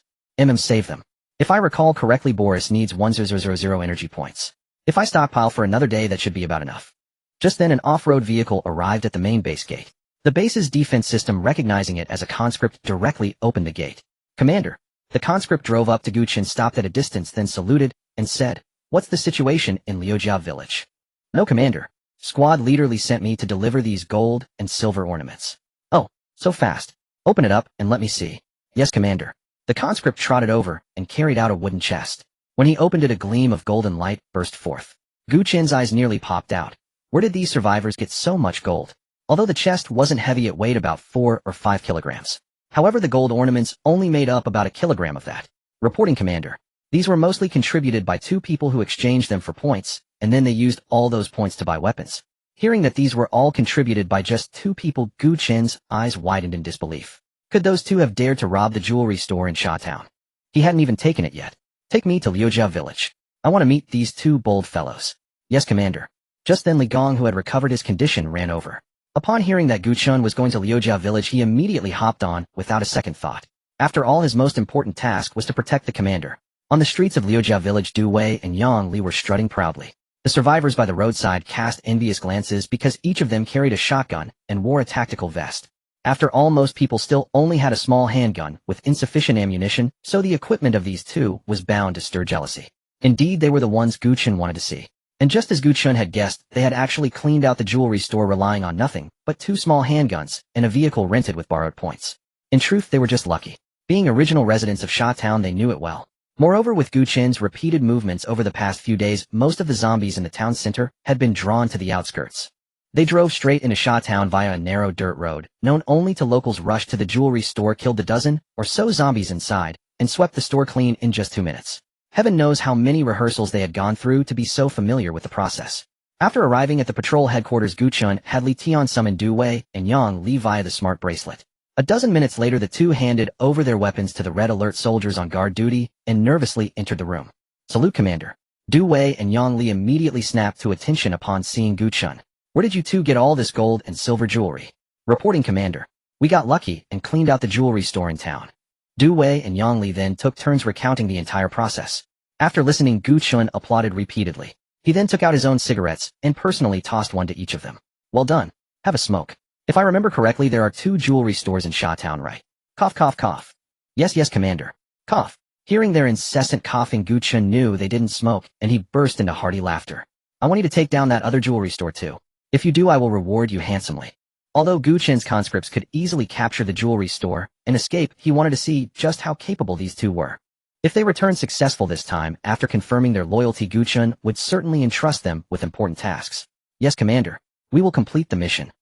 Save them. If I recall correctly, Boris needs 1000 energy points. If I stockpile for another day, that should be about enough. Just then an off-road vehicle arrived at the main base gate. The base's defense system, recognizing it as a conscript, directly opened the gate. Commander. The conscript drove up to Gu Chen, stopped at a distance, then saluted, and said, what's the situation in Liujia village? No, Commander. Squad leader Li sent me to deliver these gold and silver ornaments. Oh, so fast. Open it up and let me see. Yes, Commander. The conscript trotted over and carried out a wooden chest. When he opened it, a gleam of golden light burst forth. Gu Chen's eyes nearly popped out. Where did these survivors get so much gold? Although the chest wasn't heavy, it weighed about 4 or 5 kilograms. However, the gold ornaments only made up about a kilogram of that. Reporting, Commander. These were mostly contributed by 2 people who exchanged them for points, and then they used all those points to buy weapons. Hearing that these were all contributed by just 2 people, Gu Chen's eyes widened in disbelief. Could those 2 have dared to rob the jewelry store in Shawtown? He hadn't even taken it yet. Take me to Liujia village. I want to meet these 2 bold fellows. Yes, Commander. Just then Li Gong, who had recovered his condition, ran over. Upon hearing that Gu Chen was going to Liujia village, he immediately hopped on without a second thought. After all, his most important task was to protect the commander. On the streets of Liujia village, Du Wei and Yang Li were strutting proudly. The survivors by the roadside cast envious glances because each of them carried a shotgun and wore a tactical vest. After all, most people still only had a small handgun with insufficient ammunition, so the equipment of these 2 was bound to stir jealousy. Indeed, they were the ones Gu Chen wanted to see. And just as Gu Chen had guessed, they had actually cleaned out the jewelry store, relying on nothing but 2 small handguns and a vehicle rented with borrowed points. In truth, they were just lucky. Being original residents of Shawtown, they knew it well. Moreover, with Gu Chen's repeated movements over the past few days, most of the zombies in the town center had been drawn to the outskirts. They drove straight into Shawtown via a narrow dirt road, known only to locals, rushed to the jewelry store, killed the dozen or so zombies inside, and swept the store clean in just 2 minutes. Heaven knows how many rehearsals they had gone through to be so familiar with the process. After arriving at the patrol headquarters, Gu Chen had Li Tian summon Du Wei and Yang Li via the smart bracelet. A dozen minutes later, the 2 handed over their weapons to the Red Alert soldiers on guard duty and nervously entered the room. Salute, Commander. Du Wei and Yang Li immediately snapped to attention upon seeing Gu Chen. Where did you 2 get all this gold and silver jewelry? Reporting, Commander. We got lucky and cleaned out the jewelry store in town. Du Wei and Yang Li then took turns recounting the entire process. After listening, Gu Chen applauded repeatedly. He then took out his own cigarettes and personally tossed one to each of them. Well done. Have a smoke. If I remember correctly, there are 2 jewelry stores in Shawtown, right? Cough, cough, cough. Yes, yes, Commander. Cough. Hearing their incessant coughing, Gu Chen knew they didn't smoke, and he burst into hearty laughter. I want you to take down that other jewelry store too. If you do, I will reward you handsomely. Although Gu Chen's conscripts could easily capture the jewelry store and escape, he wanted to see just how capable these 2 were. If they returned successful this time, after confirming their loyalty, Gu Chen would certainly entrust them with important tasks. Yes, Commander. We will complete the mission.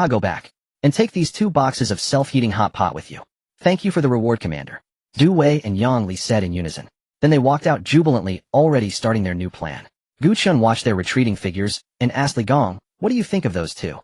Go back. And take these 2 boxes of self-heating hot pot with you. Thank you for the reward, Commander. Du Wei and Yang Li said in unison. Then they walked out jubilantly, already starting their new plan. Gu Chen watched their retreating figures and asked Li Gong, what do you think of those 2?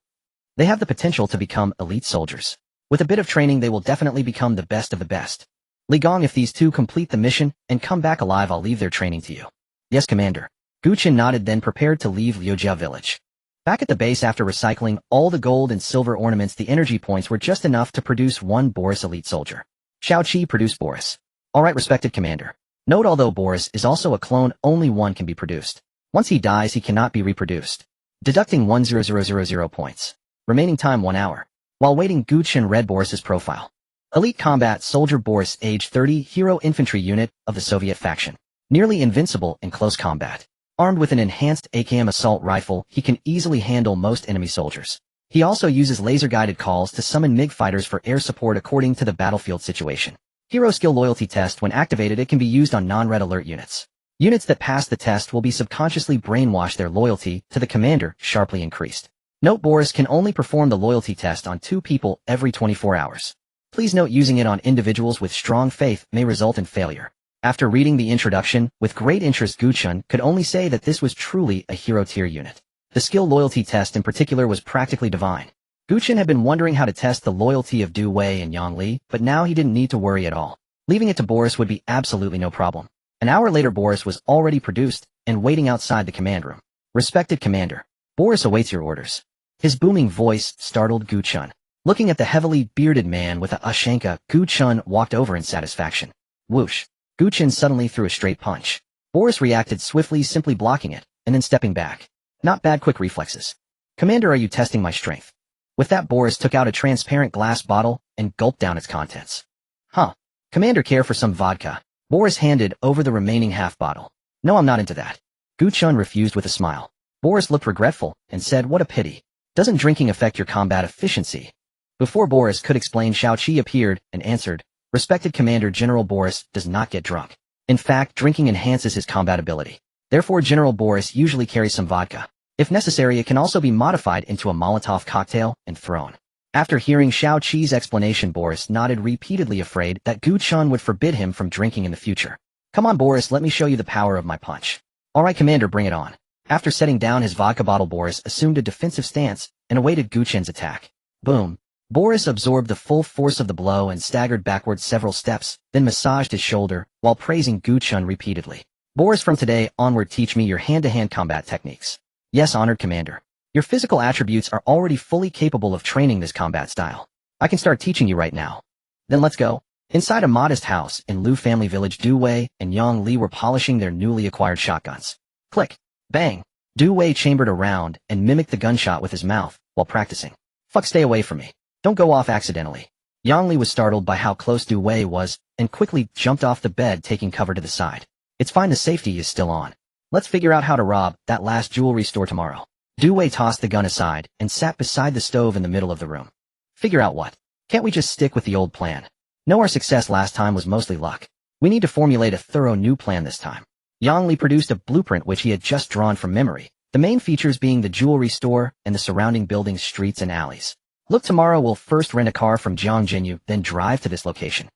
They have the potential to become elite soldiers. With a bit of training, they will definitely become the best of the best. Li Gong, if these two complete the mission and come back alive, I'll leave their training to you. Yes, Commander. Gu Chen nodded, then prepared to leave Liujia village. Back at the base, after recycling all the gold and silver ornaments, the energy points were just enough to produce one Boris elite soldier. Xiao Qi produced Boris. Alright, respected Commander. Note, although Boris is also a clone, only one can be produced. Once he dies, he cannot be reproduced. Deducting 10000 points. Remaining time 1 hour. While waiting, Gu Chen read Boris's profile. Elite combat soldier Boris, age 30, hero infantry unit of the Soviet faction. Nearly invincible in close combat. Armed with an enhanced AKM assault rifle, he can easily handle most enemy soldiers. He also uses laser-guided calls to summon MiG fighters for air support according to the battlefield situation. Hero skill loyalty test. When activated, it can be used on non-red alert units. Units that pass the test will be subconsciously brainwashed. Their loyalty to the commander sharply increased. Note, Boris can only perform the loyalty test on 2 people every 24 hours. Please note, using it on individuals with strong faith may result in failure. After reading the introduction, with great interest, Gu Chen could only say that this was truly a hero tier unit. The skill loyalty test in particular was practically divine. Gu Chen had been wondering how to test the loyalty of Du Wei and Yang Li, but now he didn't need to worry at all. Leaving it to Boris would be absolutely no problem. An hour later, Boris was already produced and waiting outside the command room. Respected Commander, Boris awaits your orders. His booming voice startled Gu Chen. Looking at the heavily bearded man with a Ushanka, Gu Chen walked over in satisfaction. Whoosh. Gu Chen suddenly threw a straight punch. Boris reacted swiftly, simply blocking it, and then stepping back. Not bad, quick reflexes. Commander, are you testing my strength? With that, Boris took out a transparent glass bottle and gulped down its contents. Huh. Commander, care for some vodka? Boris handed over the remaining half bottle. No, I'm not into that. Gu Chen refused with a smile. Boris looked regretful and said, what a pity. Doesn't drinking affect your combat efficiency? Before Boris could explain, Xiao Qi appeared and answered, respected Commander, General Boris does not get drunk. In fact, drinking enhances his combat ability. Therefore, General Boris usually carries some vodka. If necessary, it can also be modified into a Molotov cocktail and thrown. After hearing Xiao Qi's explanation, Boris nodded repeatedly, afraid that Gu Chen would forbid him from drinking in the future. Come on, Boris, let me show you the power of my punch. Alright, Commander, bring it on. After setting down his vodka bottle, Boris assumed a defensive stance and awaited Gu Chen's attack. Boom. Boris absorbed the full force of the blow and staggered backwards several steps, then massaged his shoulder, while praising Gu Chen repeatedly. Boris, from today onward, teach me your hand-to-hand combat techniques. Yes, honored Commander. Your physical attributes are already fully capable of training this combat style. I can start teaching you right now. Then let's go. Inside a modest house in Lu family village, Du Wei and Yang Li were polishing their newly acquired shotguns. Click. Bang. Du Wei chambered around and mimicked the gunshot with his mouth while practicing. Fuck, stay away from me. Don't go off accidentally. Yang Li was startled by how close Du Wei was and quickly jumped off the bed, taking cover to the side. It's fine, the safety is still on. Let's figure out how to rob that last jewelry store tomorrow. Du Wei tossed the gun aside and sat beside the stove in the middle of the room. Figure out what? Can't we just stick with the old plan? No, our success last time was mostly luck. We need to formulate a thorough new plan this time. Yang Li produced a blueprint which he had just drawn from memory, the main features being the jewelry store and the surrounding buildings, streets, and alleys. Look, tomorrow we'll first rent a car from Jiang Jinyu, then drive to this location.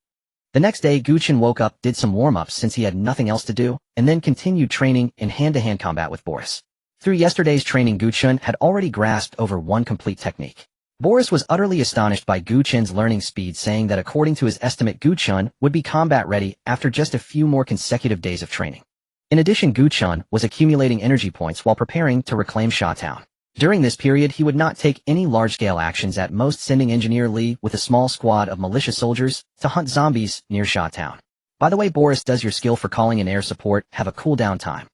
The next day, Gu Chen woke up, did some warm-ups since he had nothing else to do, and then continued training in hand-to-hand combat with Boris. Through yesterday's training, Gu Chen had already grasped over one complete technique. Boris was utterly astonished by Gu Chen's learning speed, saying that according to his estimate, Gu Chen would be combat-ready after just a few more consecutive days of training. In addition, Gu Chen was accumulating energy points while preparing to reclaim Sha Town. During this period, he would not take any large-scale actions, at most sending Engineer Li with a small squad of militia soldiers to hunt zombies near Sha Town. By the way, Boris, does your skill for calling in air support have a cooldown time?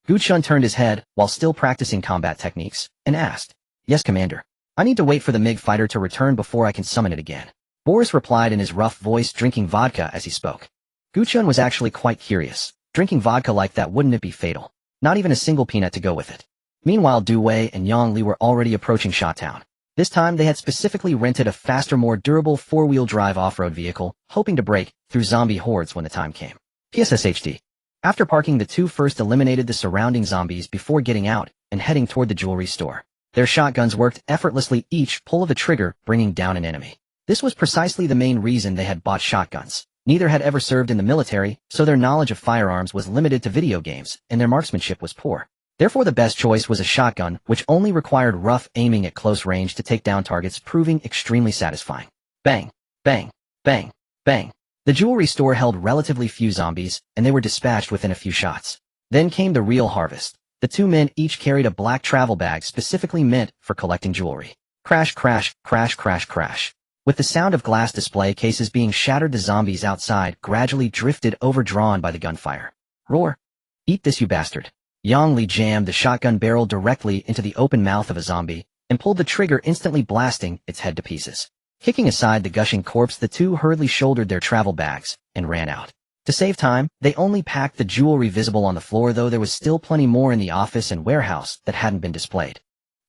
Gu Chen turned his head while still practicing combat techniques and asked, Yes, Commander. I need to wait for the MiG fighter to return before I can summon it again. Boris replied in his rough voice, drinking vodka as he spoke. Gu Chen was actually quite curious. Drinking vodka like that, wouldn't it be fatal? Not even a single peanut to go with it. Meanwhile, Du Wei and Yang Li were already approaching Sha Town. This time they had specifically rented a faster, more durable four-wheel drive off-road vehicle, hoping to break through zombie hordes when the time came. PSSHD. After parking, the two first eliminated the surrounding zombies before getting out and heading toward the jewelry store. Their shotguns worked effortlessly, each pull of a trigger bringing down an enemy. This was precisely the main reason they had bought shotguns. Neither had ever served in the military, so their knowledge of firearms was limited to video games, and their marksmanship was poor. Therefore, the best choice was a shotgun, which only required rough aiming at close range to take down targets, proving extremely satisfying. Bang, bang, bang, bang. The jewelry store held relatively few zombies, and they were dispatched within a few shots. Then came the real harvest. The two men each carried a black travel bag specifically meant for collecting jewelry. Crash, crash, crash, crash, crash. With the sound of glass display cases being shattered, the zombies outside gradually drifted, overdrawn by the gunfire. Roar. Eat this, you bastard. Yang Li jammed the shotgun barrel directly into the open mouth of a zombie and pulled the trigger, instantly blasting its head to pieces. Kicking aside the gushing corpse, the two hurriedly shouldered their travel bags and ran out. To save time, they only packed the jewelry visible on the floor, though there was still plenty more in the office and warehouse that hadn't been displayed.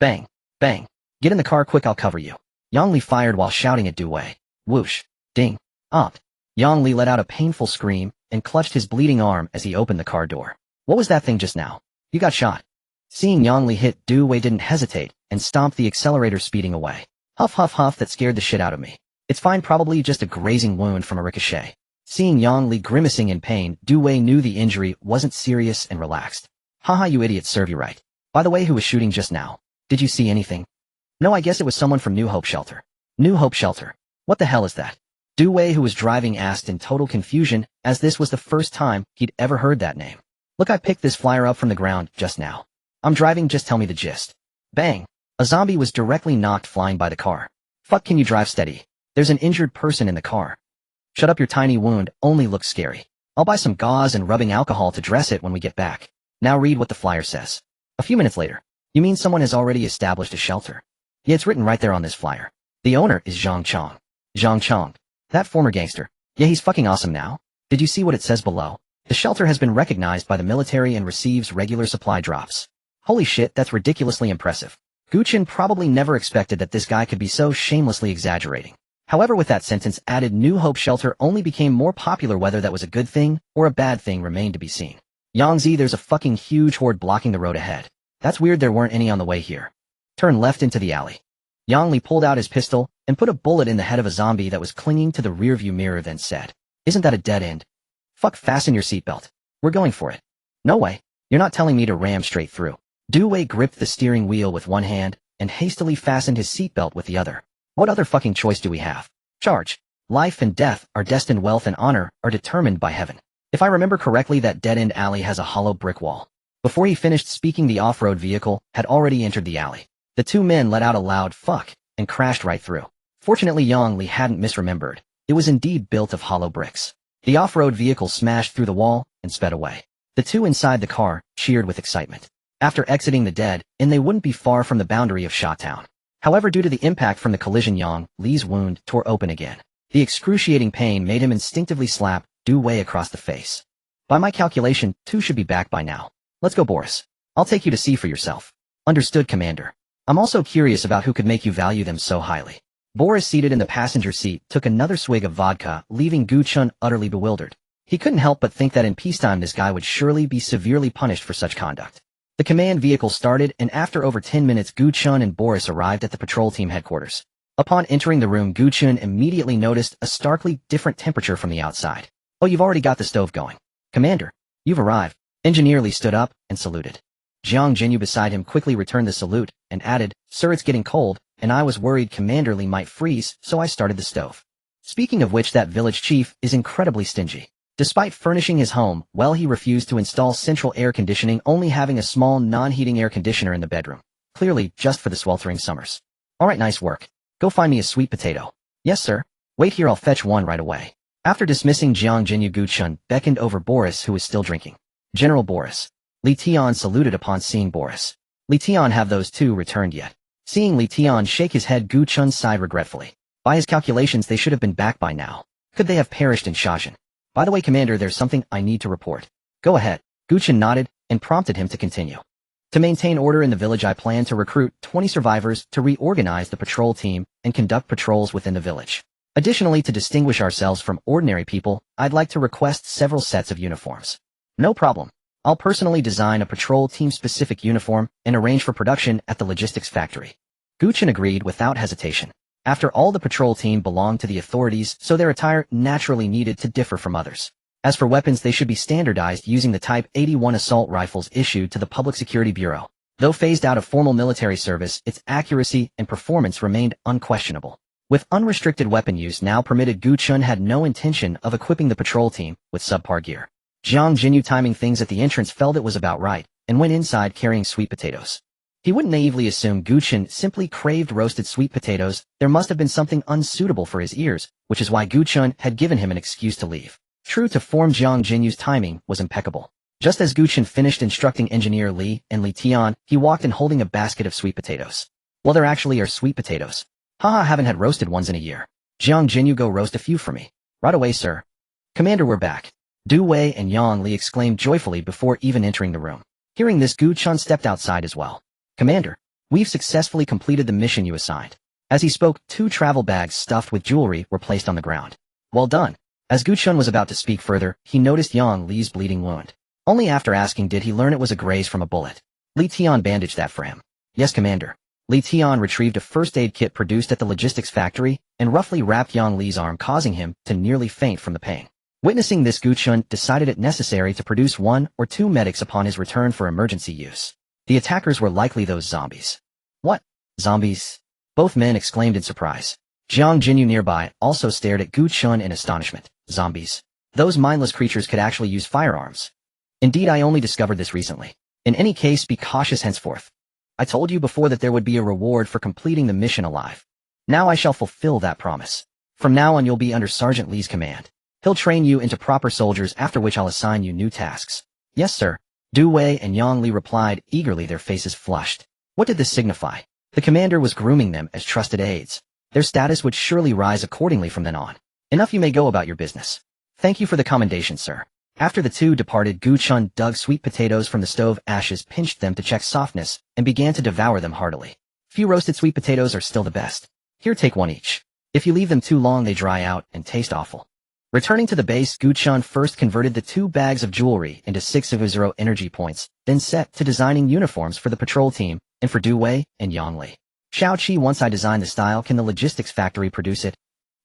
Bang. Bang. Get in the car quick, I'll cover you. Yang Li fired while shouting at Du Wei. Whoosh. Ding. Op. Yang Li let out a painful scream and clutched his bleeding arm as he opened the car door. What was that thing just now? You got shot. Seeing Yang Li hit, Du Wei didn't hesitate and stomped the accelerator, speeding away. Huff, huff, huff, that scared the shit out of me. It's fine, probably just a grazing wound from a ricochet. Seeing Yang Li grimacing in pain, Du Wei knew the injury wasn't serious and relaxed. Haha, you idiot, serve you right. By the way, who was shooting just now? Did you see anything? No, I guess it was someone from New Hope Shelter. New Hope Shelter? What the hell is that? Du Wei, who was driving, asked in total confusion, as this was the first time he'd ever heard that name. Look, I picked this flyer up from the ground just now. I'm driving, just tell me the gist. Bang. A zombie was directly knocked flying by the car. Fuck, can you drive steady? There's an injured person in the car. Shut up, your tiny wound only looks scary. I'll buy some gauze and rubbing alcohol to dress it when we get back. Now read what the flyer says. A few minutes later. You mean someone has already established a shelter? Yeah, it's written right there on this flyer. The owner is Zhang Chong. Zhang Chong. That former gangster. Yeah, he's fucking awesome now. Did you see what it says below? The shelter has been recognized by the military and receives regular supply drops. Holy shit, that's ridiculously impressive. Gu Chen probably never expected that this guy could be so shamelessly exaggerating. However, with that sentence added, New Hope Shelter only became more popular. Whether that was a good thing or a bad thing remained to be seen. Yangzi, there's a fucking huge horde blocking the road ahead. That's weird, there weren't any on the way here. Turn left into the alley. Yang Li pulled out his pistol and put a bullet in the head of a zombie that was clinging to the rearview mirror, then said, Isn't that a dead end? Fuck, fasten your seatbelt. We're going for it. No way. You're not telling me to ram straight through. Du Wei gripped the steering wheel with one hand and hastily fastened his seatbelt with the other. What other fucking choice do we have? Charge. Life and death, our destined wealth and honor, are determined by heaven. If I remember correctly, that dead-end alley has a hollow brick wall. Before he finished speaking, the off-road vehicle had already entered the alley. The two men let out a loud fuck and crashed right through. Fortunately, Yang Li hadn't misremembered. It was indeed built of hollow bricks. The off-road vehicle smashed through the wall and sped away. The two inside the car cheered with excitement. After exiting the dead end, they wouldn't be far from the boundary of Sha Town. However, due to the impact from the collision, Yang Li's wound tore open again. The excruciating pain made him instinctively slap Du Wei across the face. By my calculation, two should be back by now. Let's go, Boris. I'll take you to see for yourself. Understood, Commander. I'm also curious about who could make you value them so highly. Boris, seated in the passenger seat, took another swig of vodka, leaving Gu Chen utterly bewildered. He couldn't help but think that in peacetime this guy would surely be severely punished for such conduct. The command vehicle started, and after over 10 minutes, Gu Chen and Boris arrived at the patrol team headquarters. Upon entering the room, Gu Chen immediately noticed a starkly different temperature from the outside. Oh, you've already got the stove going. Commander, you've arrived. Engineer Li stood up and saluted. Jiang Jinyu beside him quickly returned the salute and added, Sir, it's getting cold, and I was worried Commander Li might freeze, so I started the stove. Speaking of which, that village chief is incredibly stingy. Despite furnishing his home, well, he refused to install central air conditioning, only having a small non-heating air conditioner in the bedroom. Clearly, just for the sweltering summers. Alright, nice work. Go find me a sweet potato. Yes, sir. Wait here, I'll fetch one right away. After dismissing Jiang Jinyu, Gu Chen beckoned over Boris, who was still drinking. General Boris. Li Tian saluted upon seeing Boris. Li Tian, have those two returned yet? Seeing Li Tian shake his head, Gu Chen sighed regretfully. By his calculations, they should have been back by now. Could they have perished in Shajin? By the way, Commander, there's something I need to report. Go ahead. Gu Chen nodded and prompted him to continue. To maintain order in the village, I plan to recruit 20 survivors to reorganize the patrol team and conduct patrols within the village. Additionally, to distinguish ourselves from ordinary people, I'd like to request several sets of uniforms. No problem. I'll personally design a patrol team-specific uniform and arrange for production at the logistics factory. Gu Chen agreed without hesitation. After all, the patrol team belonged to the authorities, so their attire naturally needed to differ from others. As for weapons, they should be standardized using the Type 81 assault rifles issued to the Public Security Bureau. Though phased out of formal military service, its accuracy and performance remained unquestionable. With unrestricted weapon use now permitted, Gu Chen had no intention of equipping the patrol team with subpar gear. Jiang Jinyu, timing things at the entrance, felt it was about right, and went inside carrying sweet potatoes. He wouldn't naively assume Gu Chen simply craved roasted sweet potatoes. There must have been something unsuitable for his ears, which is why Gu Chen had given him an excuse to leave. True to form, Jiang Jinyu's timing was impeccable. Just as Gu Chen finished instructing Engineer Li and Li Tian, he walked in holding a basket of sweet potatoes. Well, there actually are sweet potatoes. Haha, haven't had roasted ones in a year. Jiang Jinyu, go roast a few for me. Right away, sir. Commander, we're back. Du Wei and Yang Li exclaimed joyfully before even entering the room. Hearing this, Gu Chen stepped outside as well. Commander, we've successfully completed the mission you assigned. As he spoke, 2 travel bags stuffed with jewelry were placed on the ground. Well done. As Gu Chen was about to speak further, he noticed Yang Li's bleeding wound. Only after asking did he learn it was a graze from a bullet. Li Tian bandaged that for him. Yes, Commander. Li Tian retrieved a first aid kit produced at the logistics factory and roughly wrapped Yang Li's arm, causing him to nearly faint from the pain. Witnessing this, Gu Chen decided it necessary to produce 1 or 2 medics upon his return for emergency use. The attackers were likely those zombies. What? Zombies? Both men exclaimed in surprise. Jiang Jinyu nearby also stared at Gu Chen in astonishment. Zombies? Those mindless creatures could actually use firearms. Indeed, I only discovered this recently. In any case, be cautious henceforth. I told you before that there would be a reward for completing the mission alive. Now I shall fulfill that promise. From now on you'll be under Sergeant Li's command. He'll train you into proper soldiers, after which I'll assign you new tasks. Yes, sir. Du Wei and Yang Li replied eagerly, their faces flushed. What did this signify? The commander was grooming them as trusted aides. Their status would surely rise accordingly from then on. Enough, you may go about your business. Thank you for the commendation, sir. After the 2 departed, Gu Chen dug sweet potatoes from the stove ashes, pinched them to check softness, and began to devour them heartily. Few roasted sweet potatoes are still the best. Here, take 1 each. If you leave them too long, they dry out and taste awful. Returning to the base, Gu Chen first converted the 2 bags of jewelry into 600 energy points, then set to designing uniforms for the patrol team and for Du Wei and Yang Li. Xiao Qi, once I design the style, can the logistics factory produce it?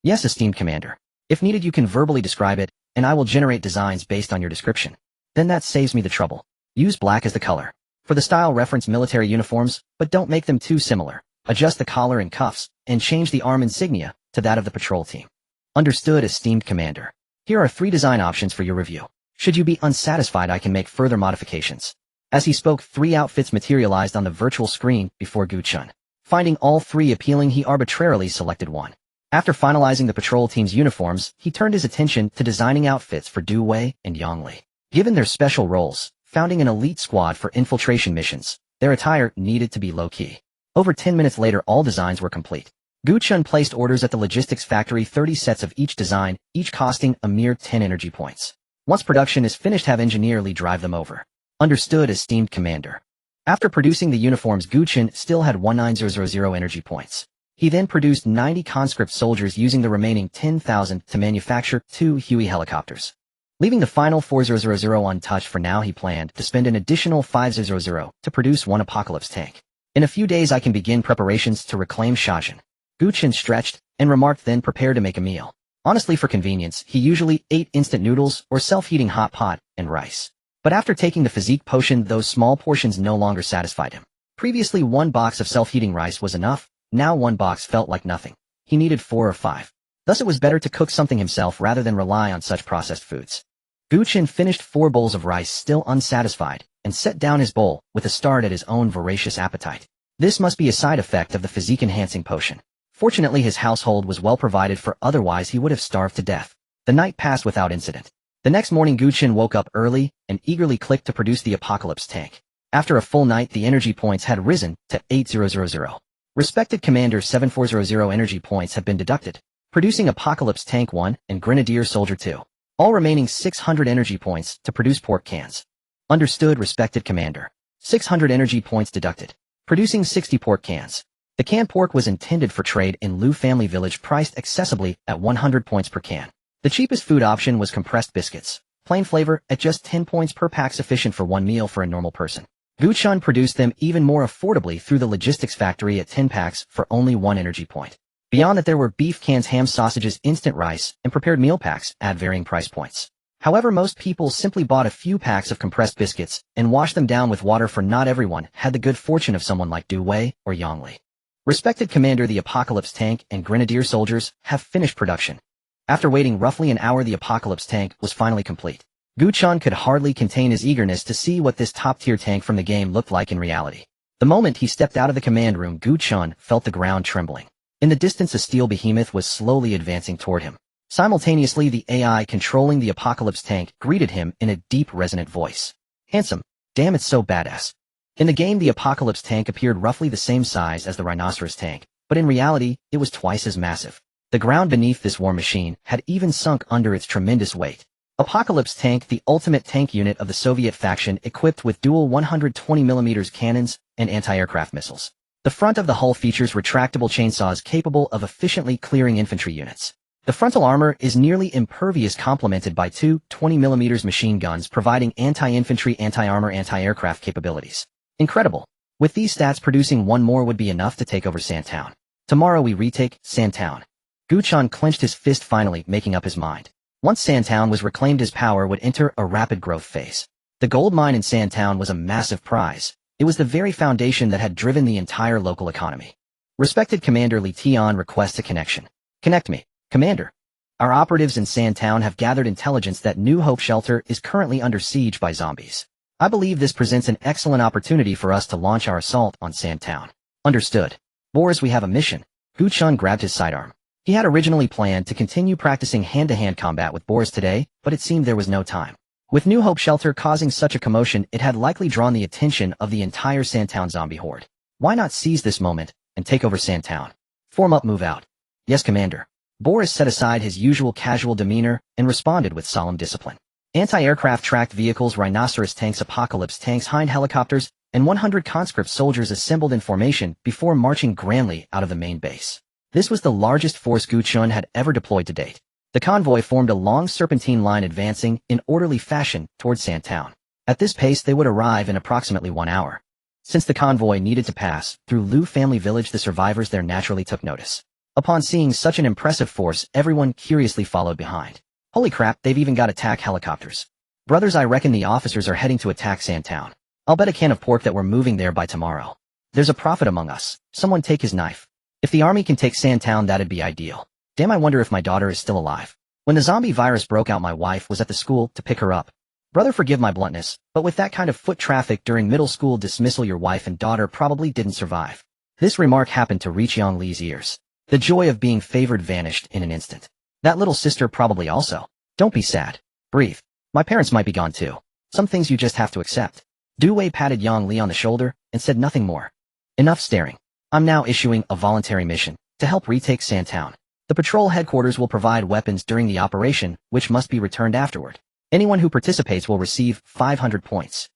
Yes, esteemed commander. If needed, you can verbally describe it, and I will generate designs based on your description. Then that saves me the trouble. Use black as the color. For the style, reference military uniforms, but don't make them too similar. Adjust the collar and cuffs, and change the arm insignia to that of the patrol team. Understood, esteemed commander. Here are 3 design options for your review. Should you be unsatisfied, I can make further modifications. As he spoke, 3 outfits materialized on the virtual screen before Gu Chen. Finding all 3 appealing, he arbitrarily selected one. After finalizing the patrol team's uniforms, he turned his attention to designing outfits for Du Wei and Yang Li. Given their special roles, founding an elite squad for infiltration missions, their attire needed to be low-key. Over 10 minutes later, all designs were complete. Gu Chen placed orders at the logistics factory, 30 sets of each design, each costing a mere 10 energy points. Once production is finished, have Engineer Li drive them over. Understood, esteemed commander. After producing the uniforms, Gu Chen still had 19,000 energy points. He then produced 90 conscript soldiers, using the remaining 10,000 to manufacture 2 Huey helicopters. Leaving the final 4,000 untouched for now, he planned to spend an additional 5,000 to produce 1 apocalypse tank. In a few days I can begin preparations to reclaim Shajin. Gu Chen stretched and remarked, then prepare to make a meal. Honestly, for convenience, he usually ate instant noodles or self-heating hot pot and rice. But after taking the physique potion, those small portions no longer satisfied him. Previously 1 box of self-heating rice was enough. Now 1 box felt like nothing. He needed 4 or 5. Thus it was better to cook something himself rather than rely on such processed foods. Gu Chen finished 4 bowls of rice, still unsatisfied, and set down his bowl with a start at his own voracious appetite. This must be a side effect of the physique-enhancing potion. Fortunately, his household was well provided for, otherwise he would have starved to death. The night passed without incident. The next morning, Gu Chen woke up early and eagerly clicked to produce the apocalypse tank. After a full night, the energy points had risen to 8,000. Respected Commander, 7,400 energy points have been deducted, producing Apocalypse Tank 1 and Grenadier Soldier 2. All remaining 600 energy points to produce pork cans. Understood, respected Commander. 600 energy points deducted, producing 60 pork cans. The canned pork was intended for trade in Liu Family Village, priced accessibly at 100 points per can. The cheapest food option was compressed biscuits, plain flavor, at just 10 points per pack, sufficient for 1 meal for a normal person. Gu Chen produced them even more affordably through the logistics factory at 10 packs for only 1 energy point. Beyond that, there were beef cans, ham, sausages, instant rice, and prepared meal packs at varying price points. However, most people simply bought a few packs of compressed biscuits and washed them down with water, for not everyone had the good fortune of someone like Du Wei or Yang Li. Respected Commander, the Apocalypse tank and Grenadier soldiers have finished production. After waiting roughly an hour, the Apocalypse tank was finally complete. Gu Chen could hardly contain his eagerness to see what this top-tier tank from the game looked like in reality. The moment he stepped out of the command room, Gu Chen felt the ground trembling. In the distance, a steel behemoth was slowly advancing toward him. Simultaneously, the AI controlling the Apocalypse tank greeted him in a deep, resonant voice. Handsome. Damn, it's so badass. In the game, the Apocalypse tank appeared roughly the same size as the Rhinoceros tank, but in reality, it was twice as massive. The ground beneath this war machine had even sunk under its tremendous weight. Apocalypse tank, the ultimate tank unit of the Soviet faction, equipped with dual 120mm cannons and anti-aircraft missiles. The front of the hull features retractable chainsaws capable of efficiently clearing infantry units. The frontal armor is nearly impervious, complemented by two 20mm machine guns providing anti-infantry, anti-armor, anti-aircraft capabilities. Incredible. With these stats, producing one more would be enough to take over Sandtown. Tomorrow we retake Sandtown. Gu Chen clenched his fist, finally making up his mind. Once Sandtown was reclaimed, his power would enter a rapid growth phase. The gold mine in Sandtown was a massive prize. It was the very foundation that had driven the entire local economy. Respected Commander, Li Tian requests a connection. Connect me. Commander. Our operatives in Sandtown have gathered intelligence that New Hope Shelter is currently under siege by zombies. I believe this presents an excellent opportunity for us to launch our assault on Sandtown. Understood. Boris, we have a mission. Gu Chen grabbed his sidearm. He had originally planned to continue practicing hand-to-hand combat with Boris today, but it seemed there was no time. With New Hope Shelter causing such a commotion, it had likely drawn the attention of the entire Sandtown zombie horde. Why not seize this moment and take over Sandtown? Form up, move out. Yes, Commander. Boris set aside his usual casual demeanor and responded with solemn discipline. Anti-aircraft tracked vehicles, Rhinoceros tanks, Apocalypse tanks, Hind helicopters, and 100 conscript soldiers assembled in formation before marching grandly out of the main base. This was the largest force Gu Chen had ever deployed to date. The convoy formed a long serpentine line, advancing in orderly fashion towards Sandtown. At this pace, they would arrive in approximately 1 hour. Since the convoy needed to pass through Liu family village, the survivors there naturally took notice. Upon seeing such an impressive force, everyone curiously followed behind. Holy crap, they've even got attack helicopters. Brothers, I reckon the officers are heading to attack Sandtown. I'll bet a can of pork that we're moving there by tomorrow. There's a prophet among us. Someone take his knife. If the army can take Sandtown, that'd be ideal. Damn, I wonder if my daughter is still alive. When the zombie virus broke out, my wife was at the school to pick her up. Brother, forgive my bluntness, but with that kind of foot traffic during middle school dismissal, your wife and daughter probably didn't survive. This remark happened to reach Yang Li's ears. The joy of being favored vanished in an instant. That little sister probably also. Don't be sad. Breathe. My parents might be gone too. Some things you just have to accept. Du Wei patted Yang Li on the shoulder and said nothing more. Enough staring. I'm now issuing a voluntary mission to help retake Sandtown. The patrol headquarters will provide weapons during the operation, which must be returned afterward. Anyone who participates will receive 500 points.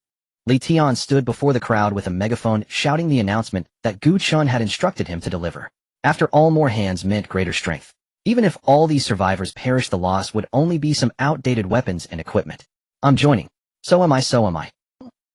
Li Tian stood before the crowd with a megaphone, shouting the announcement that Gu Chen had instructed him to deliver. After all, more hands meant greater strength. Even if all these survivors perished, the loss would only be some outdated weapons and equipment. I'm joining. So am I.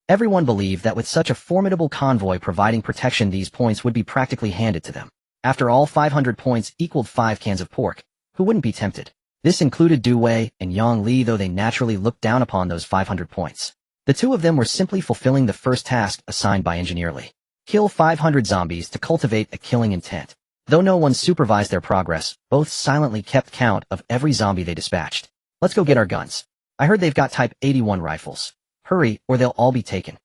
Everyone believed that with such a formidable convoy providing protection, these points would be practically handed to them. After all, 500 points equaled 5 cans of pork. Who wouldn't be tempted? This included Du Wei and Yang Li, though they naturally looked down upon those 500 points. The two of them were simply fulfilling the first task assigned by Engineer Li. Kill 500 zombies to cultivate a killing intent. Though no one supervised their progress, both silently kept count of every zombie they dispatched. Let's go get our guns. I heard they've got Type 81 rifles. Hurry, or they'll all be taken.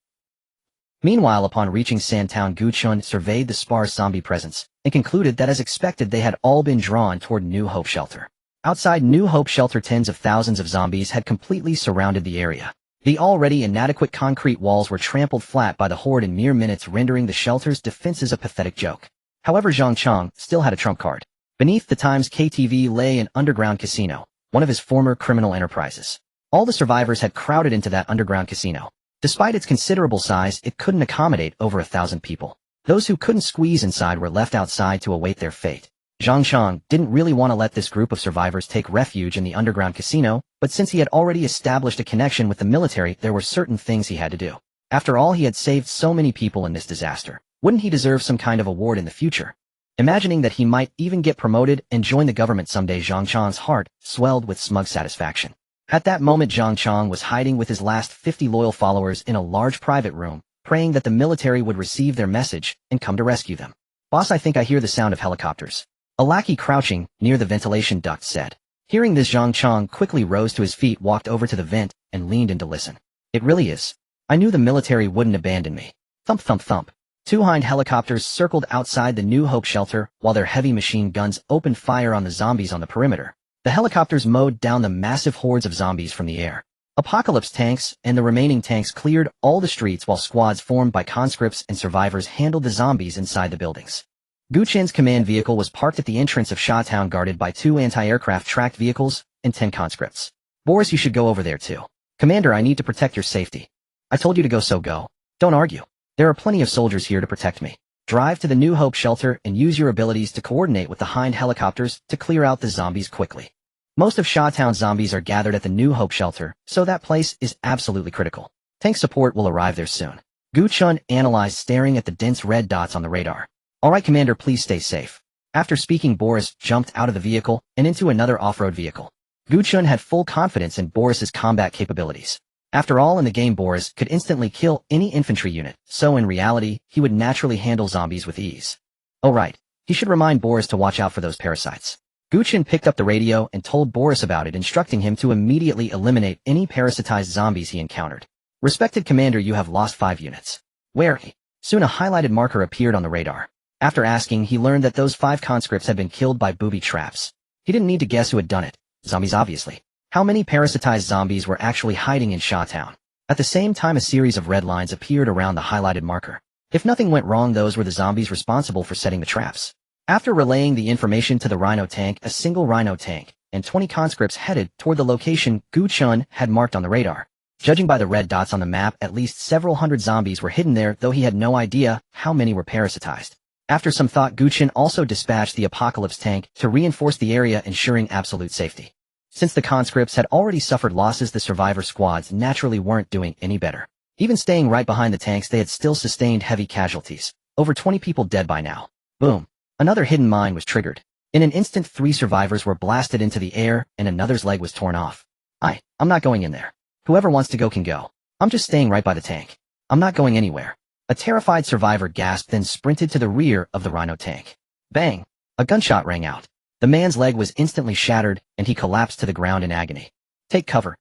Meanwhile, upon reaching Sandtown, Gu Chen surveyed the sparse zombie presence and concluded that, as expected, they had all been drawn toward New Hope Shelter. Outside New Hope Shelter, tens of thousands of zombies had completely surrounded the area. The already inadequate concrete walls were trampled flat by the horde in mere minutes, rendering the shelter's defenses a pathetic joke. However, Zhang Chang still had a trump card. Beneath the Times KTV lay an underground casino, one of his former criminal enterprises. All the survivors had crowded into that underground casino. Despite its considerable size, it couldn't accommodate over 1,000 people. Those who couldn't squeeze inside were left outside to await their fate. Zhang Chang didn't really want to let this group of survivors take refuge in the underground casino, but since he had already established a connection with the military, there were certain things he had to do. After all, he had saved so many people in this disaster. Wouldn't he deserve some kind of award in the future? Imagining that he might even get promoted and join the government someday, Zhang Chang's heart swelled with smug satisfaction. At that moment, Zhang Chang was hiding with his last 50 loyal followers in a large private room, praying that the military would receive their message and come to rescue them. Boss, I think I hear the sound of helicopters. A lackey crouching near the ventilation duct said. Hearing this, Zhang Chang quickly rose to his feet, walked over to the vent, and leaned in to listen. It really is. I knew the military wouldn't abandon me. Thump thump thump. Two Hind helicopters circled outside the New Hope shelter while their heavy machine guns opened fire on the zombies on the perimeter. The helicopters mowed down the massive hordes of zombies from the air. Apocalypse tanks and the remaining tanks cleared all the streets while squads formed by conscripts and survivors handled the zombies inside the buildings. Gu Chen's command vehicle was parked at the entrance of Shawtown, guarded by 2 anti-aircraft tracked vehicles and 10 conscripts. Boris, you should go over there too. Commander, I need to protect your safety. I told you to go, so go. Don't argue. There are plenty of soldiers here to protect me. Drive to the New Hope shelter and use your abilities to coordinate with the Hind helicopters to clear out the zombies quickly. Most of Shawtown's zombies are gathered at the New Hope shelter, so that place is absolutely critical. Tank support will arrive there soon. Gu Chen analyzed, staring at the dense red dots on the radar. All right, Commander, please stay safe. After speaking, Boris jumped out of the vehicle and into another off-road vehicle. Gu Chen had full confidence in Boris's combat capabilities. After all, in the game, Boris could instantly kill any infantry unit, so in reality, he would naturally handle zombies with ease. Oh right, he should remind Boris to watch out for those parasites. Gu Chen picked up the radio and told Boris about it, instructing him to immediately eliminate any parasitized zombies he encountered. Respected Commander, you have lost 5 units. Where? Soon a highlighted marker appeared on the radar. After asking, he learned that those 5 conscripts had been killed by booby traps. He didn't need to guess who had done it. Zombies, obviously. How many parasitized zombies were actually hiding in Shawtown? At the same time, a series of red lines appeared around the highlighted marker. If nothing went wrong, those were the zombies responsible for setting the traps. After relaying the information to the Rhino tank, a single Rhino tank and 20 conscripts headed toward the location Gu Chen had marked on the radar. Judging by the red dots on the map, at least several hundred zombies were hidden there, though he had no idea how many were parasitized. After some thought, Gu Chen also dispatched the Apocalypse tank to reinforce the area, ensuring absolute safety. Since the conscripts had already suffered losses, the survivor squads naturally weren't doing any better. Even staying right behind the tanks, they had still sustained heavy casualties. Over 20 people dead by now. Boom. Another hidden mine was triggered. In an instant, 3 survivors were blasted into the air, and another's leg was torn off. I'm not going in there. Whoever wants to go can go. I'm just staying right by the tank. I'm not going anywhere. A terrified survivor gasped, then sprinted to the rear of the Rhino tank. Bang! A gunshot rang out. The man's leg was instantly shattered, and he collapsed to the ground in agony. Take cover.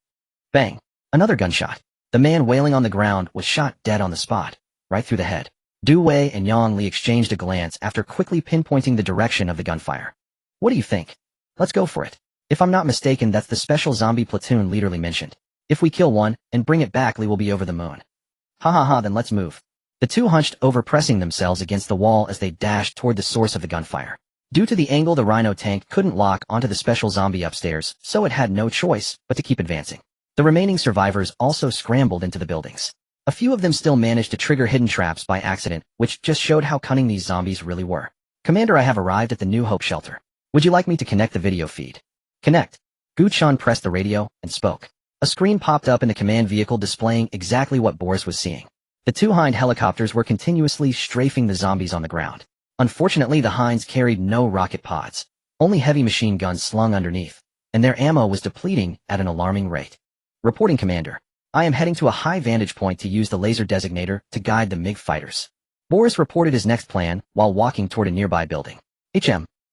Bang! Another gunshot. The man wailing on the ground was shot dead on the spot, right through the head. Du Wei and Yang Li exchanged a glance after quickly pinpointing the direction of the gunfire. What do you think? Let's go for it. If I'm not mistaken, that's the special zombie platoon leader Li mentioned. If we kill one and bring it back, Li will be over the moon. Ha ha ha, then let's move. The two hunched over, pressing themselves against the wall as they dashed toward the source of the gunfire. Due to the angle, the Rhino tank couldn't lock onto the special zombie upstairs, so it had no choice but to keep advancing. The remaining survivors also scrambled into the buildings. A few of them still managed to trigger hidden traps by accident, which just showed how cunning these zombies really were. Commander, I have arrived at the New Hope shelter. Would you like me to connect the video feed? Connect. Gu Chen pressed the radio and spoke. A screen popped up in the command vehicle displaying exactly what Boris was seeing. The 2 Hind helicopters were continuously strafing the zombies on the ground. Unfortunately, the Hinds carried no rocket pods, only heavy machine guns slung underneath, and their ammo was depleting at an alarming rate. Reporting, Commander. I am heading to a high vantage point to use the laser designator to guide the MiG fighters. Boris reported his next plan while walking toward a nearby building.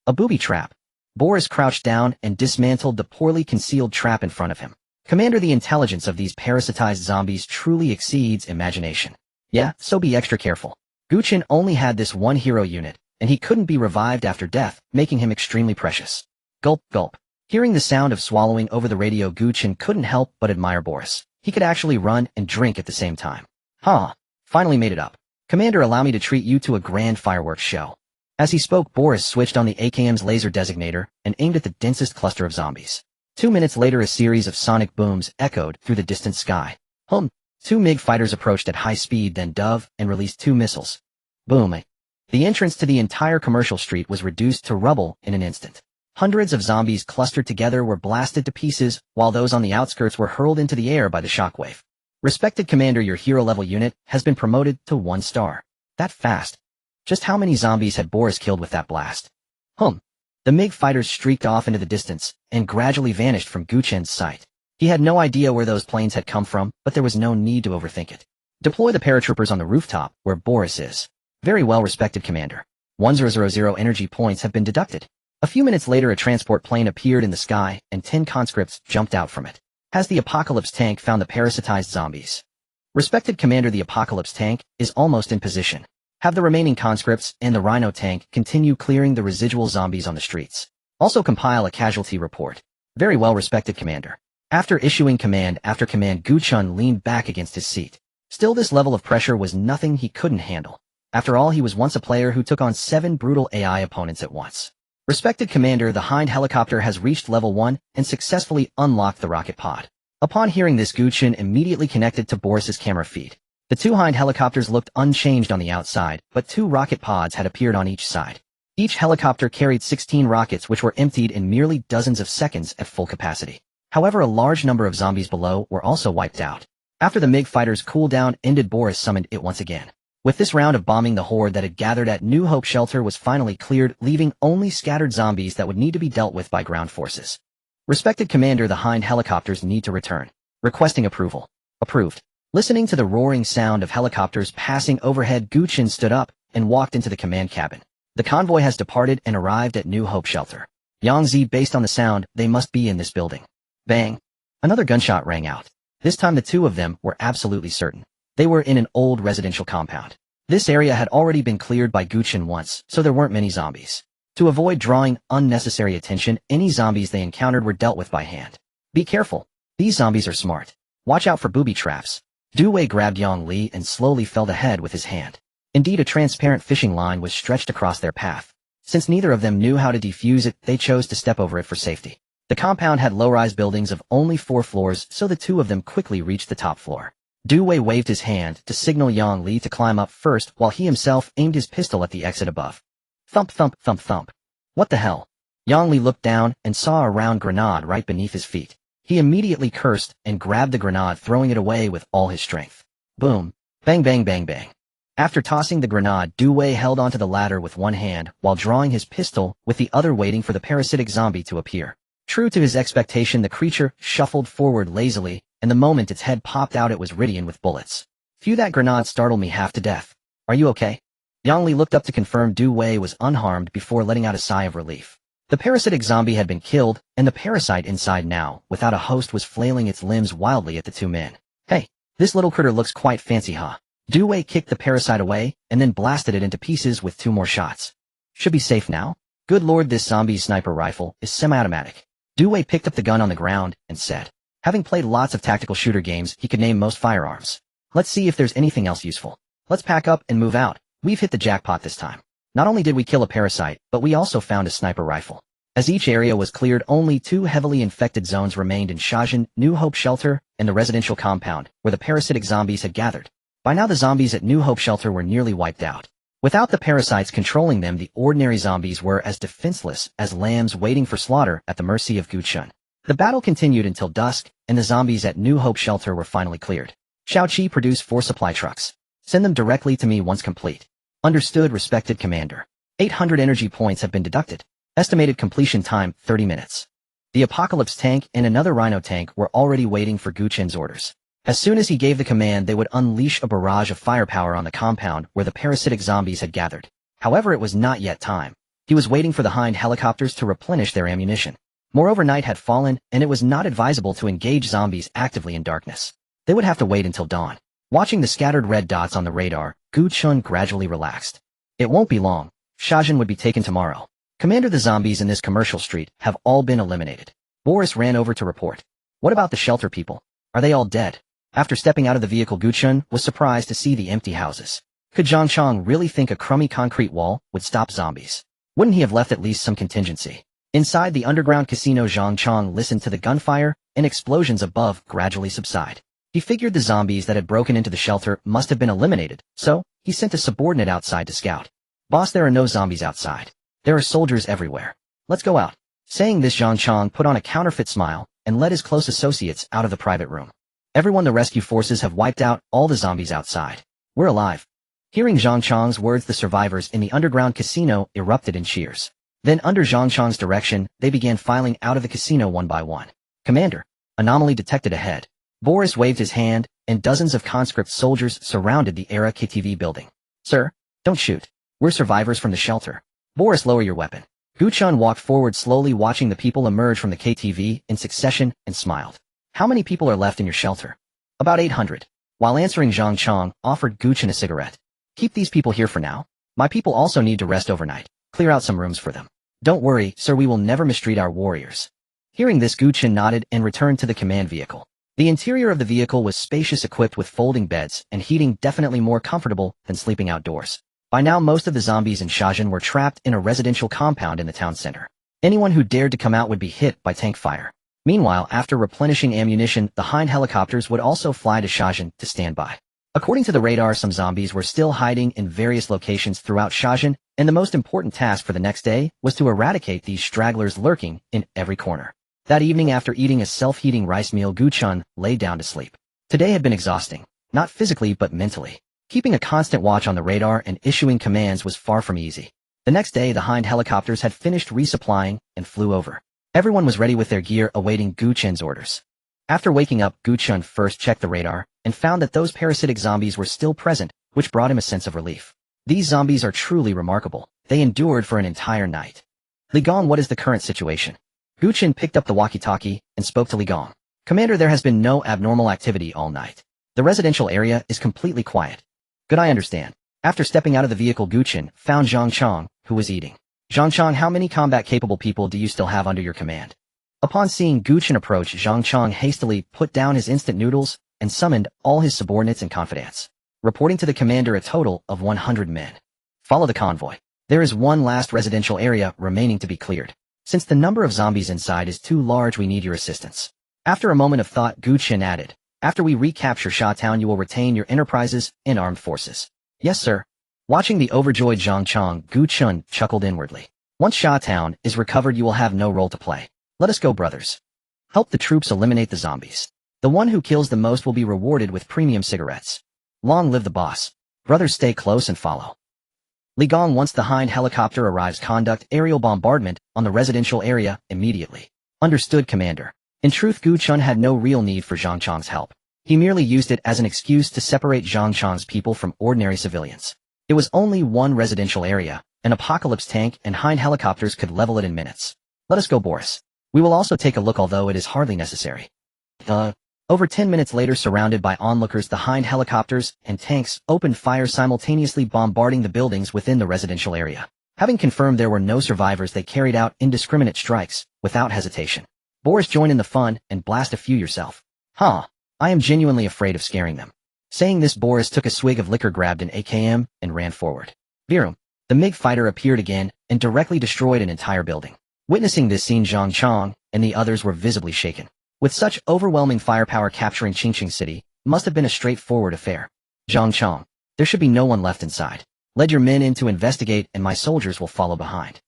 A booby trap. Boris crouched down and dismantled the poorly concealed trap in front of him. Commander, the intelligence of these parasitized zombies truly exceeds imagination. Yeah, so be extra careful. Gu Chen only had this one hero unit, and he couldn't be revived after death, making him extremely precious. Gulp, gulp. Hearing the sound of swallowing over the radio, Gu Chen couldn't help but admire Boris. He could actually run and drink at the same time. Finally made it up. Commander, allow me to treat you to a grand fireworks show. As he spoke, Boris switched on the AKM's laser designator and aimed at the densest cluster of zombies. 2 minutes later, a series of sonic booms echoed through the distant sky. 2 MiG fighters approached at high speed, then dove and released 2 missiles. Boom. The entrance to the entire commercial street was reduced to rubble in an instant. Hundreds of zombies clustered together were blasted to pieces, while those on the outskirts were hurled into the air by the shockwave. Respected Commander, your hero-level unit has been promoted to 1 star. That fast. Just how many zombies had Boris killed with that blast? The MiG fighters streaked off into the distance and gradually vanished from Gu Chen's sight. He had no idea where those planes had come from, but there was no need to overthink it. Deploy the paratroopers on the rooftop where Boris is. Very well, respected Commander. 1000 energy points have been deducted. A few minutes later a transport plane appeared in the sky, and 10 conscripts jumped out from it. Has the Apocalypse tank found the parasitized zombies? Respected Commander, the Apocalypse tank is almost in position. Have the remaining conscripts and the Rhino tank continue clearing the residual zombies on the streets. Also compile a casualty report. Very well, respected Commander. After issuing command after command, Gu Chen leaned back against his seat. Still, this level of pressure was nothing he couldn't handle. After all, he was once a player who took on 7 brutal AI opponents at once. Respected Commander, the Hind helicopter has reached level 1 and successfully unlocked the rocket pod. Upon hearing this, Gu Chen immediately connected to Boris's camera feed. The 2 Hind helicopters looked unchanged on the outside, but 2 rocket pods had appeared on each side. Each helicopter carried 16 rockets, which were emptied in merely dozens of seconds at full capacity. However, a large number of zombies below were also wiped out. After the MiG fighters' cooldown ended, Boris summoned it once again. With this round of bombing, the horde that had gathered at New Hope Shelter was finally cleared, leaving only scattered zombies that would need to be dealt with by ground forces. Respected Commander, the Hind helicopters need to return. Requesting approval. Approved. Listening to the roaring sound of helicopters passing overhead, Gu Chen stood up and walked into the command cabin. The convoy has departed and arrived at New Hope Shelter. Yangzi, based on the sound, they must be in this building. Bang! Another gunshot rang out. This time the 2 of them were absolutely certain. They were in an old residential compound. This area had already been cleared by Gu Chen once, so there weren't many zombies. To avoid drawing unnecessary attention, any zombies they encountered were dealt with by hand. Be careful. These zombies are smart. Watch out for booby traps. Du Wei grabbed Yang Li and slowly felled ahead with his hand. Indeed, a transparent fishing line was stretched across their path. Since neither of them knew how to defuse it, they chose to step over it for safety. The compound had low-rise buildings of only 4 floors, so the 2 of them quickly reached the top floor. Du Wei waved his hand to signal Yang Li to climb up first, while he himself aimed his pistol at the exit above. Thump thump thump thump. What the hell? Yang Li looked down and saw a round grenade right beneath his feet. He immediately cursed and grabbed the grenade, throwing it away with all his strength. Boom. Bang bang bang bang. After tossing the grenade, Du Wei held onto the ladder with one hand while drawing his pistol with the other, waiting for the parasitic zombie to appear. True to his expectation, the creature shuffled forward lazily, and the moment its head popped out it was ridden with bullets. Phew, that grenade startled me half to death. Are you okay? Yang Li looked up to confirm Du Wei was unharmed before letting out a sigh of relief. The parasitic zombie had been killed, and the parasite inside now, without a host, was flailing its limbs wildly at the 2 men. Hey, this little critter looks quite fancy, huh? Du Wei kicked the parasite away, and then blasted it into pieces with 2 more shots. Should be safe now. Good lord, this zombie's sniper rifle is semi-automatic. Du Wei picked up the gun on the ground and said, having played lots of tactical shooter games, he could name most firearms. Let's see if there's anything else useful. Let's pack up and move out. We've hit the jackpot this time. Not only did we kill a parasite, but we also found a sniper rifle. As each area was cleared, only 2 heavily infected zones remained in Shajin, New Hope Shelter, and the residential compound, where the parasitic zombies had gathered. By now the zombies at New Hope Shelter were nearly wiped out. Without the parasites controlling them, the ordinary zombies were as defenseless as lambs waiting for slaughter at the mercy of Gu Chen. The battle continued until dusk, and the zombies at New Hope Shelter were finally cleared. Xiaoqi, produce 4 supply trucks. Send them directly to me once complete. Understood, respected Commander. 800 energy points have been deducted. Estimated completion time, 30 minutes. The Apocalypse tank and another Rhino tank were already waiting for Gu Chen's orders. As soon as he gave the command, they would unleash a barrage of firepower on the compound where the parasitic zombies had gathered. However, it was not yet time. He was waiting for the Hind helicopters to replenish their ammunition. Moreover, night had fallen, and it was not advisable to engage zombies actively in darkness. They would have to wait until dawn. Watching the scattered red dots on the radar, Gu Chen gradually relaxed. It won't be long. Shajin would be taken tomorrow. Commander, the zombies in this commercial street have all been eliminated. Boris ran over to report. What about the shelter people? Are they all dead? After stepping out of the vehicle, Gu Chen was surprised to see the empty houses. Could Zhang Chong really think a crummy concrete wall would stop zombies? Wouldn't he have left at least some contingency? Inside the underground casino, Zhang Chong listened to the gunfire and explosions above gradually subside. He figured the zombies that had broken into the shelter must have been eliminated, so he sent a subordinate outside to scout. Boss, there are no zombies outside. There are soldiers everywhere. Let's go out. Saying this, Zhang Chong put on a counterfeit smile and led his close associates out of the private room. Everyone, the rescue forces have wiped out all the zombies outside. We're alive. Hearing Zhang Chong's words, the survivors in the underground casino erupted in cheers. Then, under Zhang Chong's direction, they began filing out of the casino one by one. Commander, anomaly detected ahead. Boris waved his hand, and dozens of conscript soldiers surrounded the Era KTV building. Sir, don't shoot. We're survivors from the shelter. Boris, lower your weapon. Gu Chen walked forward slowly, watching the people emerge from the KTV in succession, and smiled. How many people are left in your shelter? About 800. While answering, Zhang Chong offered Gu Chen a cigarette. Keep these people here for now. My people also need to rest overnight. Clear out some rooms for them. Don't worry, sir, we will never mistreat our warriors. Hearing this, Gu Chen nodded and returned to the command vehicle. The interior of the vehicle was spacious, equipped with folding beds and heating, definitely more comfortable than sleeping outdoors. By now, most of the zombies in Shajin were trapped in a residential compound in the town center. Anyone who dared to come out would be hit by tank fire. Meanwhile, after replenishing ammunition, the Hind helicopters would also fly to Shajin to stand by. According to the radar, some zombies were still hiding in various locations throughout Shajin, and the most important task for the next day was to eradicate these stragglers lurking in every corner. That evening, after eating a self-heating rice meal, Gu Chen lay down to sleep. Today had been exhausting, not physically but mentally. Keeping a constant watch on the radar and issuing commands was far from easy. The next day, the Hind helicopters had finished resupplying and flew over. Everyone was ready with their gear, awaiting Gu Chen's orders. After waking up, Gu Chen first checked the radar and found that those parasitic zombies were still present, which brought him a sense of relief. These zombies are truly remarkable. They endured for an entire night. Li Gong, what is the current situation? Gu Chen picked up the walkie-talkie and spoke to Li Gong. Commander, there has been no abnormal activity all night. The residential area is completely quiet. Good, I understand. After stepping out of the vehicle, Gu Chen found Zhang Chong, who was eating. Zhang Chong, how many combat-capable people do you still have under your command? Upon seeing Gu Chen approach, Zhang Chong hastily put down his instant noodles and summoned all his subordinates and confidants, reporting to the commander a total of 100 men. Follow the convoy. There is one last residential area remaining to be cleared. Since the number of zombies inside is too large, we need your assistance. After a moment of thought, Gu Chen added, after we recapture Sha Town, you will retain your enterprises and armed forces. Yes, sir. Watching the overjoyed Zhang Chong, Gu Chen chuckled inwardly. Once Sha Town is recovered, you will have no role to play. Let us go, brothers. Help the troops eliminate the zombies. The one who kills the most will be rewarded with premium cigarettes. Long live the boss. Brothers, stay close and follow. Li Gong, once the Hind helicopter arrives, conduct aerial bombardment on the residential area immediately. Understood, Commander. In truth, Gu Chen had no real need for Zhang Chong's help. He merely used it as an excuse to separate Zhang Chong's people from ordinary civilians. It was only one residential area. An apocalypse tank and Hind helicopters could level it in minutes. Let us go, Boris. We will also take a look, although it is hardly necessary. Over 10 minutes later, surrounded by onlookers, the Hind helicopters and tanks opened fire, simultaneously bombarding the buildings within the residential area. Having confirmed there were no survivors, they carried out indiscriminate strikes without hesitation. Boris, join in the fun and blast a few yourself. Huh. I am genuinely afraid of scaring them. Saying this, Boris took a swig of liquor, grabbed an AKM, and ran forward. Virum. The MiG fighter appeared again and directly destroyed an entire building. Witnessing this scene, Zhang Chong and the others were visibly shaken. With such overwhelming firepower, capturing Qingqing City must have been a straightforward affair. Zhang Chong, there should be no one left inside. Lead your men in to investigate, and my soldiers will follow behind.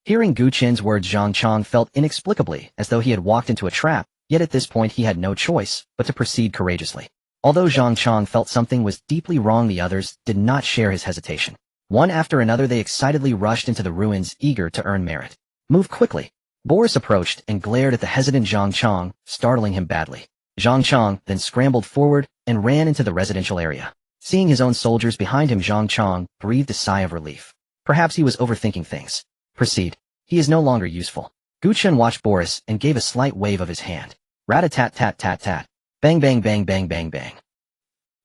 Hearing Gu Chen's words, Zhang Chong felt inexplicably as though he had walked into a trap, yet at this point he had no choice but to proceed courageously. Although Zhang Chong felt something was deeply wrong, the others did not share his hesitation. One after another, they excitedly rushed into the ruins, eager to earn merit. Move quickly. Boris approached and glared at the hesitant Zhang Chong, startling him badly. Zhang Chong then scrambled forward and ran into the residential area. Seeing his own soldiers behind him, Zhang Chong breathed a sigh of relief. Perhaps he was overthinking things. Proceed. He is no longer useful. Gu Chen watched Boris and gave a slight wave of his hand. Rat-a-tat-tat-tat-tat. Bang bang bang bang bang bang.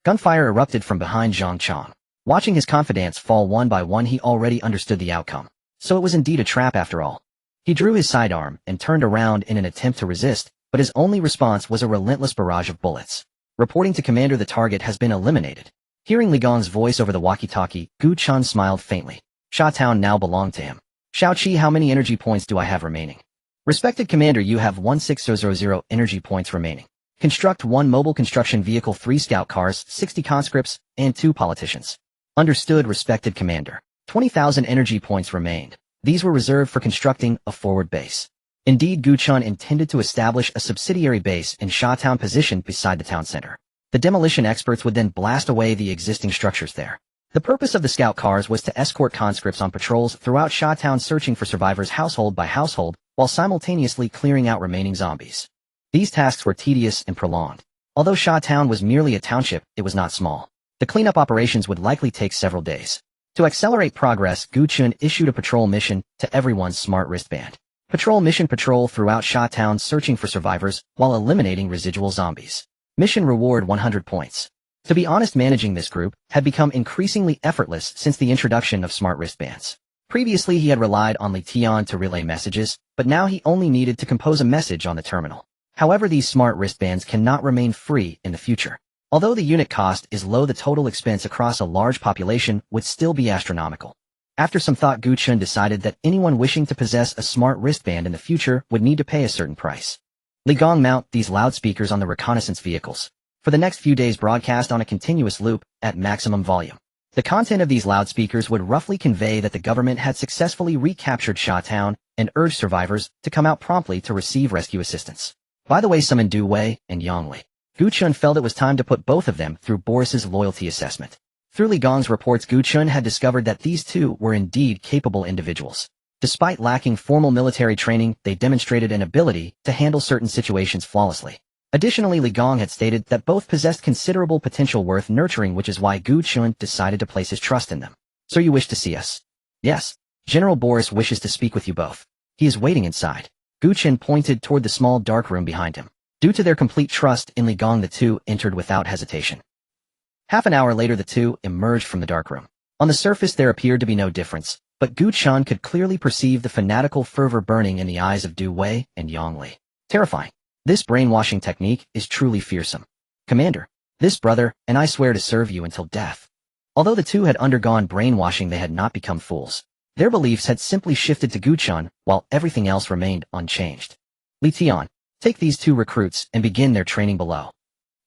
Gunfire erupted from behind Zhang Chong. Watching his confidants fall one by one, he already understood the outcome. So it was indeed a trap after all. He drew his sidearm and turned around in an attempt to resist, but his only response was a relentless barrage of bullets. Reporting to Commander, the target has been eliminated. Hearing Li Gong's voice over the walkie-talkie, Gu Chen smiled faintly. Sha Town now belonged to him. Xiaoqi, how many energy points do I have remaining? Respected Commander, you have 16000 energy points remaining. Construct 1 mobile construction vehicle, 3 scout cars, 60 conscripts, and 2 politicians. Understood, respected Commander. 20,000 energy points remained. These were reserved for constructing a forward base. Indeed, Gu Chen intended to establish a subsidiary base in Sha Town positioned beside the town center. The demolition experts would then blast away the existing structures there. The purpose of the scout cars was to escort conscripts on patrols throughout Sha Town, searching for survivors household by household, while simultaneously clearing out remaining zombies. These tasks were tedious and prolonged. Although Sha Town was merely a township, it was not small. The cleanup operations would likely take several days. To accelerate progress, Gu Chen issued a patrol mission to everyone's smart wristband. Patrol mission patrol throughout Shawtown searching for survivors while eliminating residual zombies. Mission reward 100 points. To be honest, managing this group had become increasingly effortless since the introduction of smart wristbands. Previously he had relied on Li Tian to relay messages, but now he only needed to compose a message on the terminal. However, these smart wristbands cannot remain free in the future. Although the unit cost is low, the total expense across a large population would still be astronomical. After some thought, Gu Chen decided that anyone wishing to possess a smart wristband in the future would need to pay a certain price. Li Gong mount these loudspeakers on the reconnaissance vehicles. For the next few days broadcast on a continuous loop at maximum volume. The content of these loudspeakers would roughly convey that the government had successfully recaptured Shawtown and urged survivors to come out promptly to receive rescue assistance. By the way, summoned Du Wei and Yang Li. Gu Chen felt it was time to put both of them through Boris's loyalty assessment. Through Li Gong's reports, Gu Chen had discovered that these two were indeed capable individuals. Despite lacking formal military training, they demonstrated an ability to handle certain situations flawlessly. Additionally, Li Gong had stated that both possessed considerable potential worth nurturing, which is why Gu Chen decided to place his trust in them. So you wish to see us? Yes. General Boris wishes to speak with you both. He is waiting inside. Gu Chen pointed toward the small dark room behind him. Due to their complete trust in Li Gong, the two entered without hesitation. Half an hour later, the two emerged from the dark room. On the surface there appeared to be no difference, but Gu Chen could clearly perceive the fanatical fervor burning in the eyes of Du Wei and Yang Li. Terrifying. This brainwashing technique is truly fearsome. Commander, this brother and I swear to serve you until death. Although the two had undergone brainwashing, they had not become fools. Their beliefs had simply shifted to Gu Chen, while everything else remained unchanged. Li Tian, take these two recruits and begin their training below.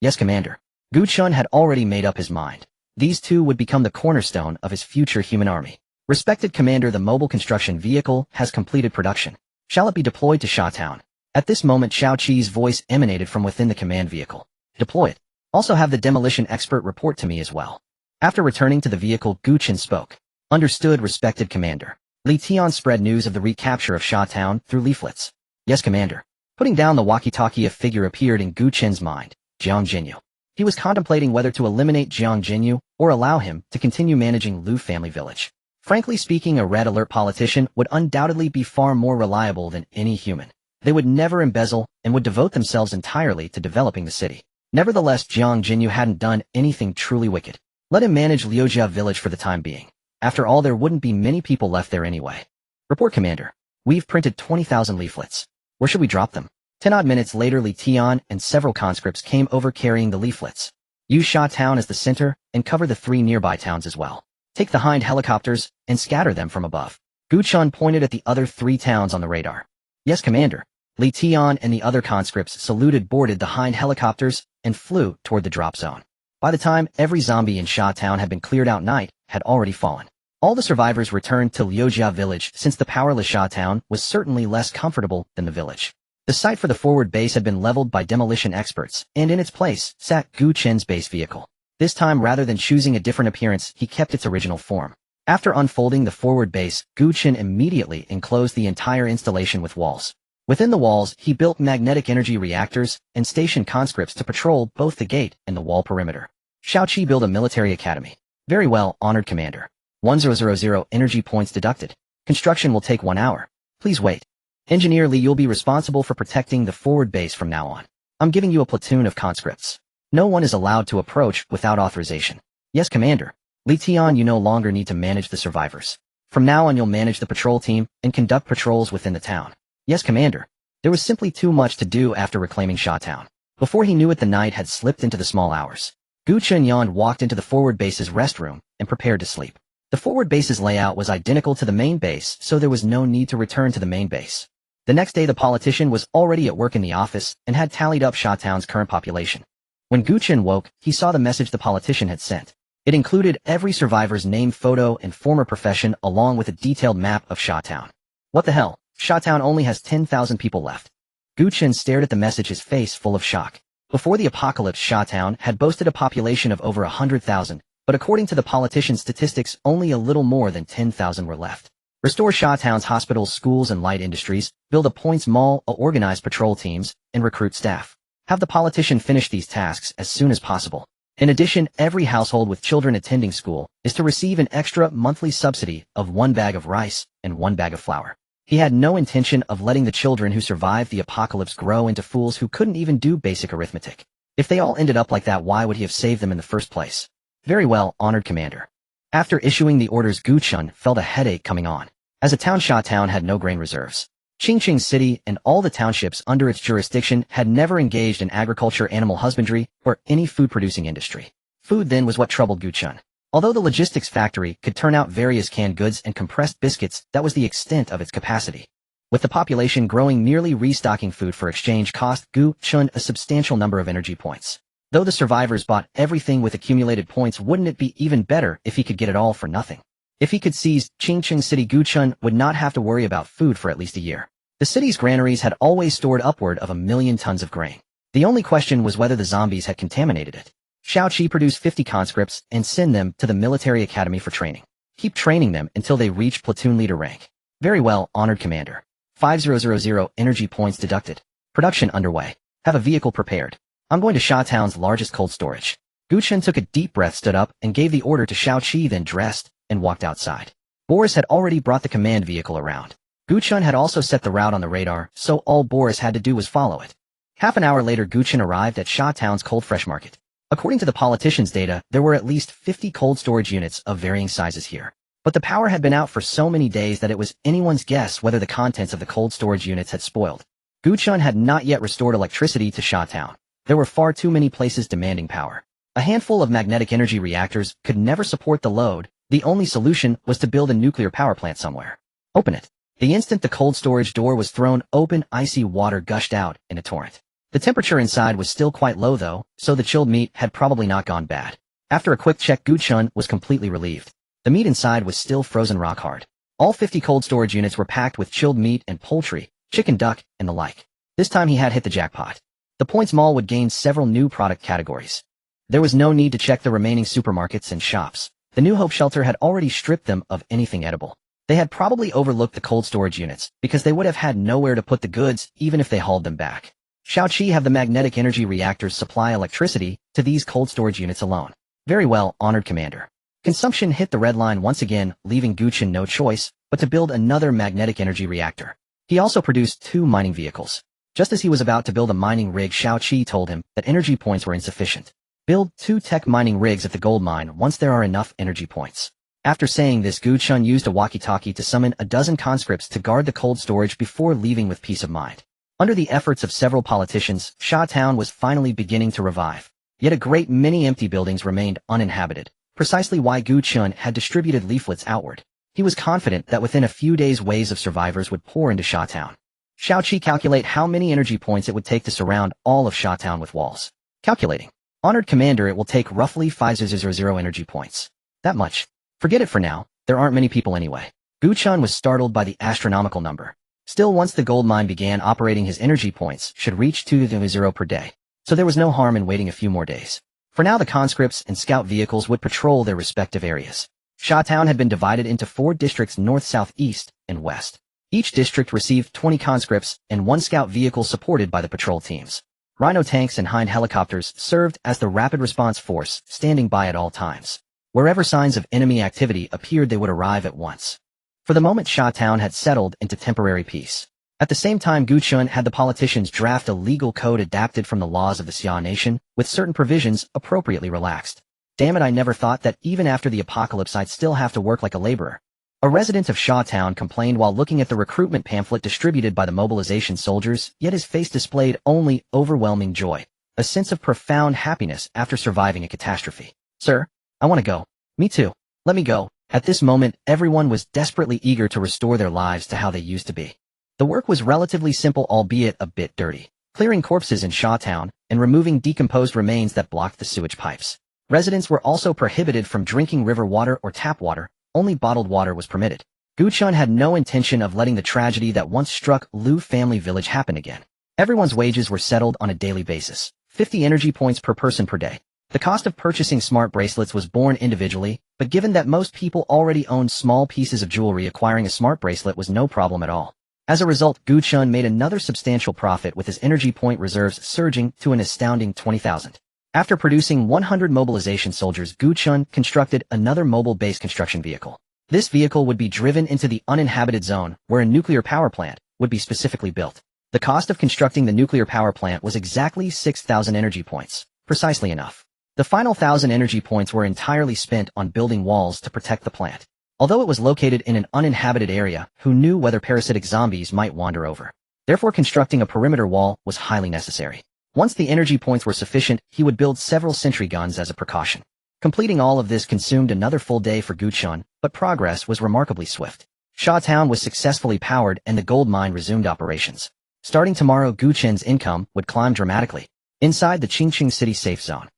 Yes, Commander. Gu Chen had already made up his mind. These two would become the cornerstone of his future human army. Respected Commander, the mobile construction vehicle has completed production. Shall it be deployed to Shawtown? At this moment, Xiao Qi's voice emanated from within the command vehicle. Deploy it. Also have the demolition expert report to me as well. After returning to the vehicle, Gu Chen spoke. Understood, respected Commander. Li Tian spread news of the recapture of Shawtown through leaflets. Yes, Commander. Putting down the walkie-talkie, a figure appeared in Gu Chen's mind. Jiang Jinyu. He was contemplating whether to eliminate Jiang Jinyu or allow him to continue managing Lu family village. Frankly speaking, a red alert politician would undoubtedly be far more reliable than any human. They would never embezzle and would devote themselves entirely to developing the city. Nevertheless, Jiang Jinyu hadn't done anything truly wicked. Let him manage Liujia village for the time being. After all, there wouldn't be many people left there anyway. Report, Commander. We've printed 20,000 leaflets. Where should we drop them? 10 odd minutes later, Li Tian and several conscripts came over carrying the leaflets. Use Shawtown as the center and cover the 3 nearby towns as well. Take the hind helicopters and scatter them from above. Gu Chen pointed at the other 3 towns on the radar. Yes, Commander. Li Tian and the other conscripts saluted, boarded the hind helicopters, and flew toward the drop zone. By the time every zombie in Shawtown had been cleared out, night had already fallen. All the survivors returned to Liujia village since the powerless Shawtown was certainly less comfortable than the village. The site for the forward base had been leveled by demolition experts, and in its place sat Gu Chen's base vehicle. This time, rather than choosing a different appearance, he kept its original form. After unfolding the forward base, Gu Chen immediately enclosed the entire installation with walls. Within the walls, he built magnetic energy reactors and stationed conscripts to patrol both the gate and the wall perimeter. Xiao Qi built a military academy. Very well, honored Commander. 1000 energy points deducted. Construction will take 1 hour. Please wait. Engineer Li, you'll be responsible for protecting the forward base from now on. I'm giving you a platoon of conscripts. No one is allowed to approach without authorization. Yes, Commander. Li Tian, you no longer need to manage the survivors. From now on, you'll manage the patrol team and conduct patrols within the town. Yes, Commander. There was simply too much to do after reclaiming Shawtown. Before he knew it, the night had slipped into the small hours. Gu Chen yawned, walked into the forward base's restroom, and prepared to sleep. The forward base's layout was identical to the main base, so there was no need to return to the main base. The next day, the politician was already at work in the office and had tallied up Shawtown's current population. When Gu Chen woke, he saw the message the politician had sent. It included every survivor's name, photo, and former profession, along with a detailed map of Shawtown. What the hell? Shawtown only has 10,000 people left. Gu Chen stared at the message, his face full of shock. Before the apocalypse, Shawtown had boasted a population of over 100,000, but according to the politician's statistics, only a little more than 10,000 were left. Restore Shawtown's hospitals, schools, and light industries, build a points mall, organize patrol teams, and recruit staff. Have the politician finish these tasks as soon as possible. In addition, every household with children attending school is to receive an extra monthly subsidy of 1 bag of rice and 1 bag of flour. He had no intention of letting the children who survived the apocalypse grow into fools who couldn't even do basic arithmetic. If they all ended up like that, why would he have saved them in the first place? Very well, honored commander. After issuing the orders, Gu Chen felt a headache coming on. As a town, Sha Town had no grain reserves. Qingqing City and all the townships under its jurisdiction had never engaged in agriculture, animal husbandry, or any food-producing industry. Food then was what troubled Gu Chen. Although the logistics factory could turn out various canned goods and compressed biscuits, that was the extent of its capacity. With the population growing, merely restocking food for exchange cost Gu Chen a substantial number of energy points. Though the survivors bought everything with accumulated points, wouldn't it be even better if he could get it all for nothing? If he could seize Qingqing City, Gu Chen would not have to worry about food for at least a year. The city's granaries had always stored upward of 1 million tons of grain. The only question was whether the zombies had contaminated it. Shao Qi produced 50 conscripts and send them to the military academy for training. Keep training them until they reach platoon leader rank. Very well, honored commander. 5000 energy points deducted. Production underway. Have a vehicle prepared. I'm going to Sha Town's largest cold storage. Gu Chen took a deep breath, stood up, and gave the order to Shao Qi, then dressed and walked outside. Boris had already brought the command vehicle around. Gu Chen had also set the route on the radar, so all Boris had to do was follow it. Half an hour later, Gu Chen arrived at Sha Town's cold fresh market. According to the politicians' data, there were at least 50 cold storage units of varying sizes here. But the power had been out for so many days that it was anyone's guess whether the contents of the cold storage units had spoiled. Gu Chen had not yet restored electricity to Sha Town. There were far too many places demanding power. A handful of magnetic energy reactors could never support the load. The only solution was to build a nuclear power plant somewhere. Open it. The instant the cold storage door was thrown open, icy water gushed out in a torrent. The temperature inside was still quite low though, so the chilled meat had probably not gone bad. After a quick check, Gu Chen was completely relieved. The meat inside was still frozen rock hard. All 50 cold storage units were packed with chilled meat and poultry, chicken, duck, and the like. This time he had hit the jackpot. The Points Mall would gain several new product categories. There was no need to check the remaining supermarkets and shops. The New Hope shelter had already stripped them of anything edible. They had probably overlooked the cold storage units, because they would have had nowhere to put the goods even if they hauled them back. Shao Qi have the magnetic energy reactors supply electricity to these cold storage units alone. Very well, honored commander. Consumption hit the red line once again, leaving Gu Chen no choice but to build another magnetic energy reactor. He also produced 2 mining vehicles. Just as he was about to build a mining rig, Shao Qi told him that energy points were insufficient. Build 2 tech mining rigs at the gold mine once there are enough energy points. After saying this, Gu Chen used a walkie-talkie to summon a dozen conscripts to guard the cold storage before leaving with peace of mind. Under the efforts of several politicians, Sha Town was finally beginning to revive. Yet a great many empty buildings remained uninhabited, precisely why Gu Chen had distributed leaflets outward. He was confident that within a few days waves of survivors would pour into Sha Town. Shao Qi calculate how many energy points it would take to surround all of Sha Town with walls. Calculating. Honored commander, it will take roughly 5000 energy points. That much. Forget it for now, there aren't many people anyway. Gu Chen was startled by the astronomical number. Still, once the gold mine began operating, his energy points should reach 200 per day. So there was no harm in waiting a few more days. For now, the conscripts and scout vehicles would patrol their respective areas. Sha Town had been divided into 4 districts: north, south, east, and west. Each district received 20 conscripts and 1 scout vehicle supported by the patrol teams. Rhino tanks and Hind helicopters served as the rapid response force, standing by at all times. Wherever signs of enemy activity appeared, they would arrive at once. For the moment, Sha Town had settled into temporary peace. At the same time, Gu Chen had the politicians draft a legal code adapted from the laws of the Xia nation, with certain provisions appropriately relaxed. Damn it, I never thought that even after the apocalypse I'd still have to work like a laborer. A resident of Sha Town complained while looking at the recruitment pamphlet distributed by the mobilization soldiers, yet his face displayed only overwhelming joy, a sense of profound happiness after surviving a catastrophe. Sir, I want to go. Me too. Let me go. At this moment, everyone was desperately eager to restore their lives to how they used to be. The work was relatively simple, albeit a bit dirty. Clearing corpses in Sha Town and removing decomposed remains that blocked the sewage pipes. Residents were also prohibited from drinking river water or tap water. Only bottled water was permitted. Gu Chen had no intention of letting the tragedy that once struck Lu family village happen again. Everyone's wages were settled on a daily basis. 50 energy points per person per day. The cost of purchasing smart bracelets was borne individually, but given that most people already owned small pieces of jewelry, acquiring a smart bracelet was no problem at all. As a result, Gu Chen made another substantial profit, with his energy point reserves surging to an astounding 20,000. After producing 100 mobilization soldiers, Gu Chen constructed another mobile base construction vehicle. This vehicle would be driven into the uninhabited zone, where a nuclear power plant would be specifically built. The cost of constructing the nuclear power plant was exactly 6,000 energy points, precisely enough. The final 1,000 energy points were entirely spent on building walls to protect the plant. Although it was located in an uninhabited area, who knew whether parasitic zombies might wander over? Therefore, constructing a perimeter wall was highly necessary. Once the energy points were sufficient, he would build several sentry guns as a precaution. Completing all of this consumed another full day for Gu Chen, but progress was remarkably swift. Sha Town was successfully powered and the gold mine resumed operations. Starting tomorrow, Gu Chen's income would climb dramatically. Inside the Qingqing City safe zone,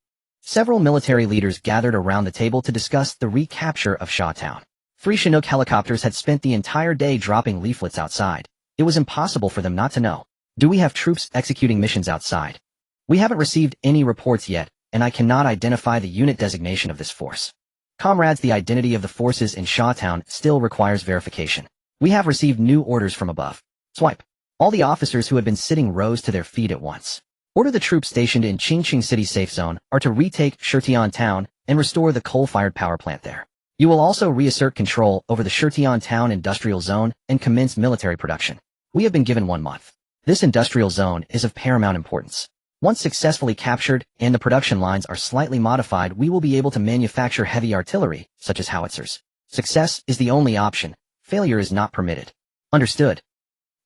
several military leaders gathered around the table to discuss the recapture of Sha Town. 3 Chinook helicopters had spent the entire day dropping leaflets outside. It was impossible for them not to know. Do we have troops executing missions outside? We haven't received any reports yet, and I cannot identify the unit designation of this force. Comrades, the identity of the forces in Sha Town still requires verification. We have received new orders from above. Swipe. All the officers who had been sitting rose to their feet at once. Order the troops stationed in Qingqing City safe zone are to retake Shutian Town and restore the coal-fired power plant there. You will also reassert control over the Shutian Town industrial zone and commence military production. We have been given 1 month. This industrial zone is of paramount importance. Once successfully captured and the production lines are slightly modified, we will be able to manufacture heavy artillery, such as howitzers. Success is the only option. Failure is not permitted. Understood.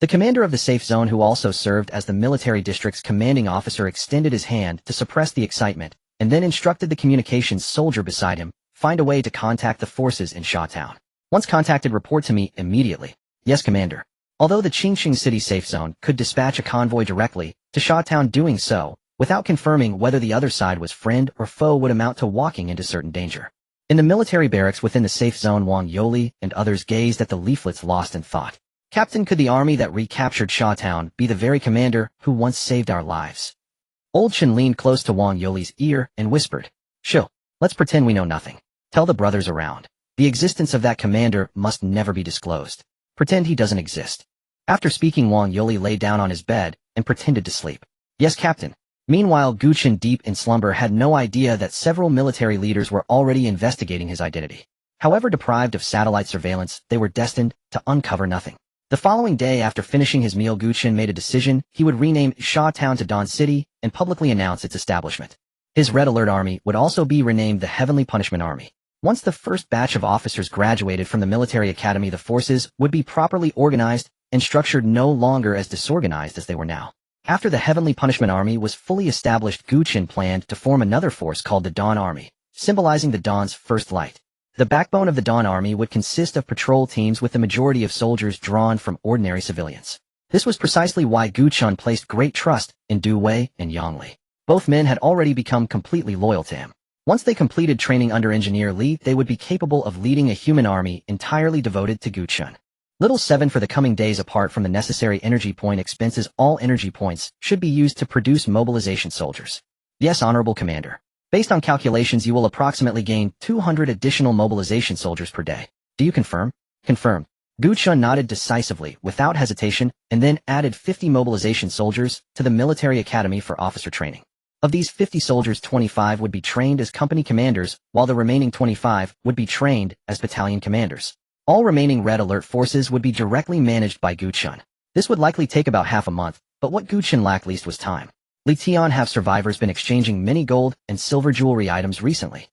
The commander of the safe zone, who also served as the military district's commanding officer, extended his hand to suppress the excitement, and then instructed the communications soldier beside him, find a way to contact the forces in Sha Town. Once contacted, report to me immediately. Yes, Commander. Although the Qingqing City safe zone could dispatch a convoy directly to Sha Town, doing so, without confirming whether the other side was friend or foe, would amount to walking into certain danger. In the military barracks within the safe zone, Wang Yoli and others gazed at the leaflets lost in thought. Captain, could the army that recaptured Sha Town be the very commander who once saved our lives? Old Chen leaned close to Wang Yoli's ear and whispered, "Shill, let's pretend we know nothing. Tell the brothers around. The existence of that commander must never be disclosed. Pretend he doesn't exist." After speaking, Wang Yoli lay down on his bed and pretended to sleep. Yes, Captain. Meanwhile, Gu Chen, deep in slumber, had no idea that several military leaders were already investigating his identity. However deprived of satellite surveillance, they were destined to uncover nothing. The following day, after finishing his meal, Gu Chen made a decision. He would rename Sha Town to Dawn City and publicly announce its establishment. His Red Alert Army would also be renamed the Heavenly Punishment Army. Once the first batch of officers graduated from the military academy, the forces would be properly organized and structured, no longer as disorganized as they were now. After the Heavenly Punishment Army was fully established, Gu Chen planned to form another force called the Dawn Army, symbolizing the dawn's first light. The backbone of the Dawn Army would consist of patrol teams with the majority of soldiers drawn from ordinary civilians. This was precisely why Gu Chen placed great trust in Du Wei and Yang Li. Both men had already become completely loyal to him. Once they completed training under Engineer Li, they would be capable of leading a human army entirely devoted to Gu Chen. Little 7 for the coming days. Apart from the necessary energy point expenses, all energy points should be used to produce mobilization soldiers. Yes, Honorable Commander. Based on calculations, you will approximately gain 200 additional mobilization soldiers per day. Do you confirm? Confirmed. Gu Chen nodded decisively, without hesitation, and then added 50 mobilization soldiers to the military academy for officer training. Of these 50 soldiers, 25 would be trained as company commanders, while the remaining 25 would be trained as battalion commanders. All remaining Red Alert forces would be directly managed by Gu Chen. This would likely take about half a month, but what Gu Chen lacked least was time. Li Tian, have survivors been exchanging many gold and silver jewelry items recently?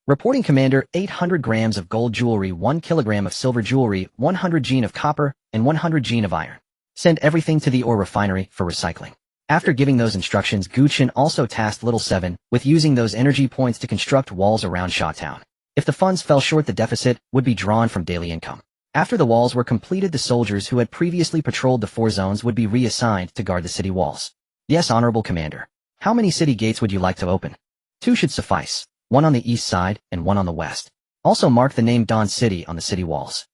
Reporting, Commander. 800 grams of gold jewelry, 1 kilogram of silver jewelry, 100 gene of copper, and 100 gene of iron. Send everything to the ore refinery for recycling. After giving those instructions, Gu Chen also tasked Little 7 with using those energy points to construct walls around Sha Town. If the funds fell short, the deficit would be drawn from daily income. After the walls were completed, the soldiers who had previously patrolled the 4 zones would be reassigned to guard the city walls. Yes, Honorable Commander. How many city gates would you like to open? 2 should suffice, 1 on the east side and 1 on the west. Also mark the name Dawn City on the city walls.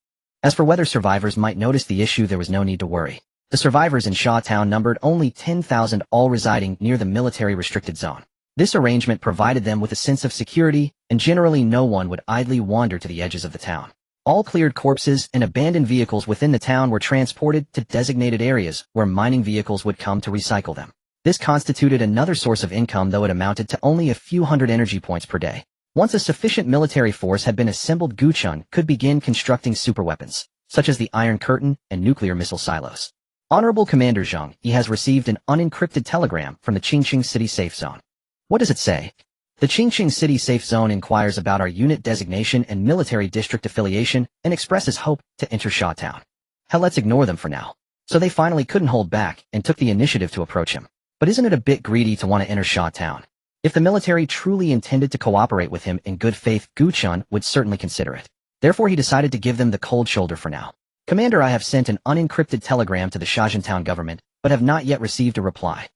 As for whether survivors might notice the issue, there was no need to worry. The survivors in Sha Town numbered only 10,000, all residing near the military restricted zone. This arrangement provided them with a sense of security, and generally no one would idly wander to the edges of the town. All cleared corpses and abandoned vehicles within the town were transported to designated areas where mining vehicles would come to recycle them. This constituted another source of income, though it amounted to only a few hundred energy points per day. Once a sufficient military force had been assembled, Gu Chen could begin constructing superweapons, such as the Iron Curtain and nuclear missile silos. Honorable Commander Zheng, he has received an unencrypted telegram from the Qingqing City Safe Zone. What does it say? The Qingqing City Safe Zone inquires about our unit designation and military district affiliation and expresses hope to enter Sha Town. Hell, let's ignore them for now. So they finally couldn't hold back and took the initiative to approach him. But isn't it a bit greedy to want to enter Sha Town? If the military truly intended to cooperate with him in good faith, Gu Chen would certainly consider it. Therefore he decided to give them the cold shoulder for now. Commander, I have sent an unencrypted telegram to the Shajin Town government, but have not yet received a reply.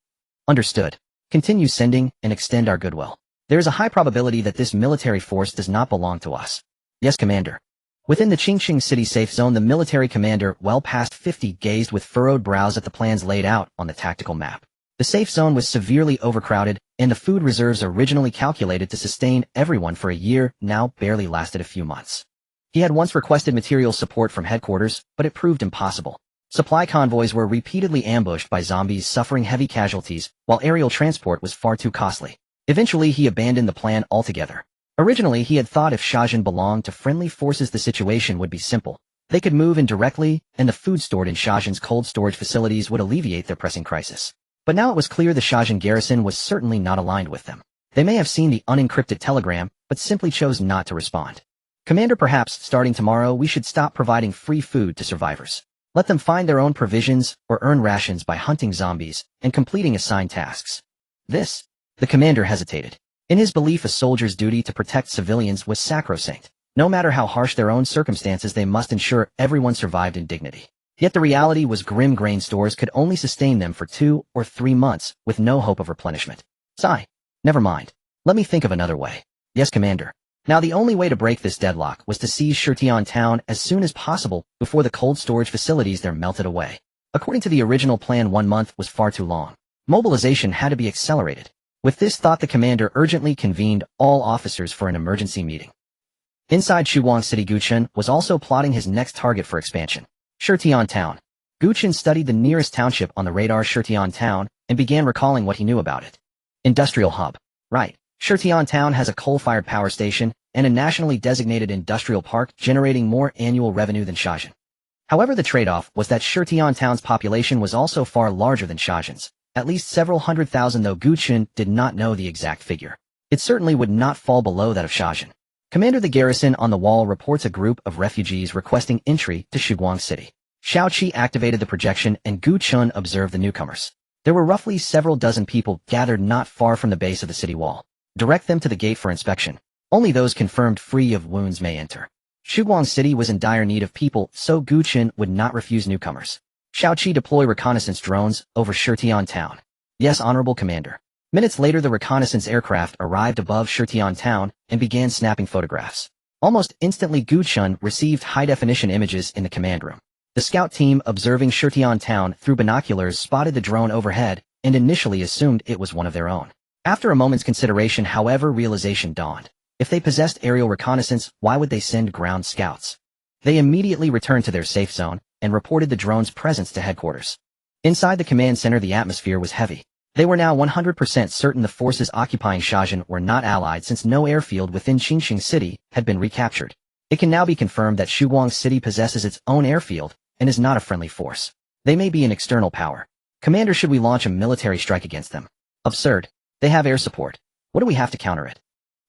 Understood. Continue sending and extend our goodwill. There is a high probability that this military force does not belong to us. Yes, Commander. Within the Qingqing City Safe Zone, the military commander, well past 50, gazed with furrowed brows at the plans laid out on the tactical map. The safe zone was severely overcrowded, and the food reserves originally calculated to sustain everyone for a year now barely lasted a few months. He had once requested material support from headquarters, but it proved impossible. Supply convoys were repeatedly ambushed by zombies, suffering heavy casualties, while aerial transport was far too costly. Eventually, he abandoned the plan altogether. Originally, he had thought if Shajin belonged to friendly forces, the situation would be simple. They could move in directly, and the food stored in Shajin's cold storage facilities would alleviate their pressing crisis. But now it was clear the Shajin garrison was certainly not aligned with them. They may have seen the unencrypted telegram, but simply chose not to respond. Commander, perhaps starting tomorrow we should stop providing free food to survivors. Let them find their own provisions or earn rations by hunting zombies and completing assigned tasks. The commander hesitated. In his belief, a soldier's duty to protect civilians was sacrosanct. No matter how harsh their own circumstances, they must ensure everyone survived in dignity. Yet the reality was grim. Grain stores could only sustain them for 2 or 3 months, with no hope of replenishment. Sigh. Never mind. Let me think of another way. Yes, Commander. Now the only way to break this deadlock was to seize Shirtian Town as soon as possible before the cold storage facilities there melted away. According to the original plan, 1 month was far too long. Mobilization had to be accelerated. With this thought, the commander urgently convened all officers for an emergency meeting. Inside Shuguang City, Gu Chen was also plotting his next target for expansion. Shirtian Town. Gu Chen studied the nearest township on the radar, Shirtian Town, and began recalling what he knew about it. Industrial hub. Right. Shirtian Town has a coal-fired power station and a nationally designated industrial park, generating more annual revenue than Shajin. However, the trade-off was that Shirtian Town's population was also far larger than Shajin's, at least several 100,000, though Gu Chen did not know the exact figure. It certainly would not fall below that of Shajin. Commander, the garrison on the wall reports a group of refugees requesting entry to Shuguang City. Xiao Qi activated the projection and Gu Chen observed the newcomers. There were roughly several dozen people gathered not far from the base of the city wall. Direct them to the gate for inspection. Only those confirmed free of wounds may enter. Shuguang City was in dire need of people, so Gu Chen would not refuse newcomers. Xiao Qi, deploy reconnaissance drones over Shirtian Town. Yes, Honorable Commander. Minutes later, the reconnaissance aircraft arrived above Shirtian Town and began snapping photographs. Almost instantly, Gu Chen received high-definition images in the command room. The scout team, observing Shirtian Town through binoculars, spotted the drone overhead and initially assumed it was one of their own. After a moment's consideration, however, realization dawned. If they possessed aerial reconnaissance, why would they send ground scouts? They immediately returned to their safe zone and reported the drone's presence to headquarters. Inside the command center, the atmosphere was heavy. They were now 100% certain the forces occupying Shajin were not allied, since no airfield within Qingqing City had been recaptured. It can now be confirmed that Shuguang City possesses its own airfield and is not a friendly force. They may be an external power. Commander, should we launch a military strike against them? Absurd. They have air support. What do we have to counter it?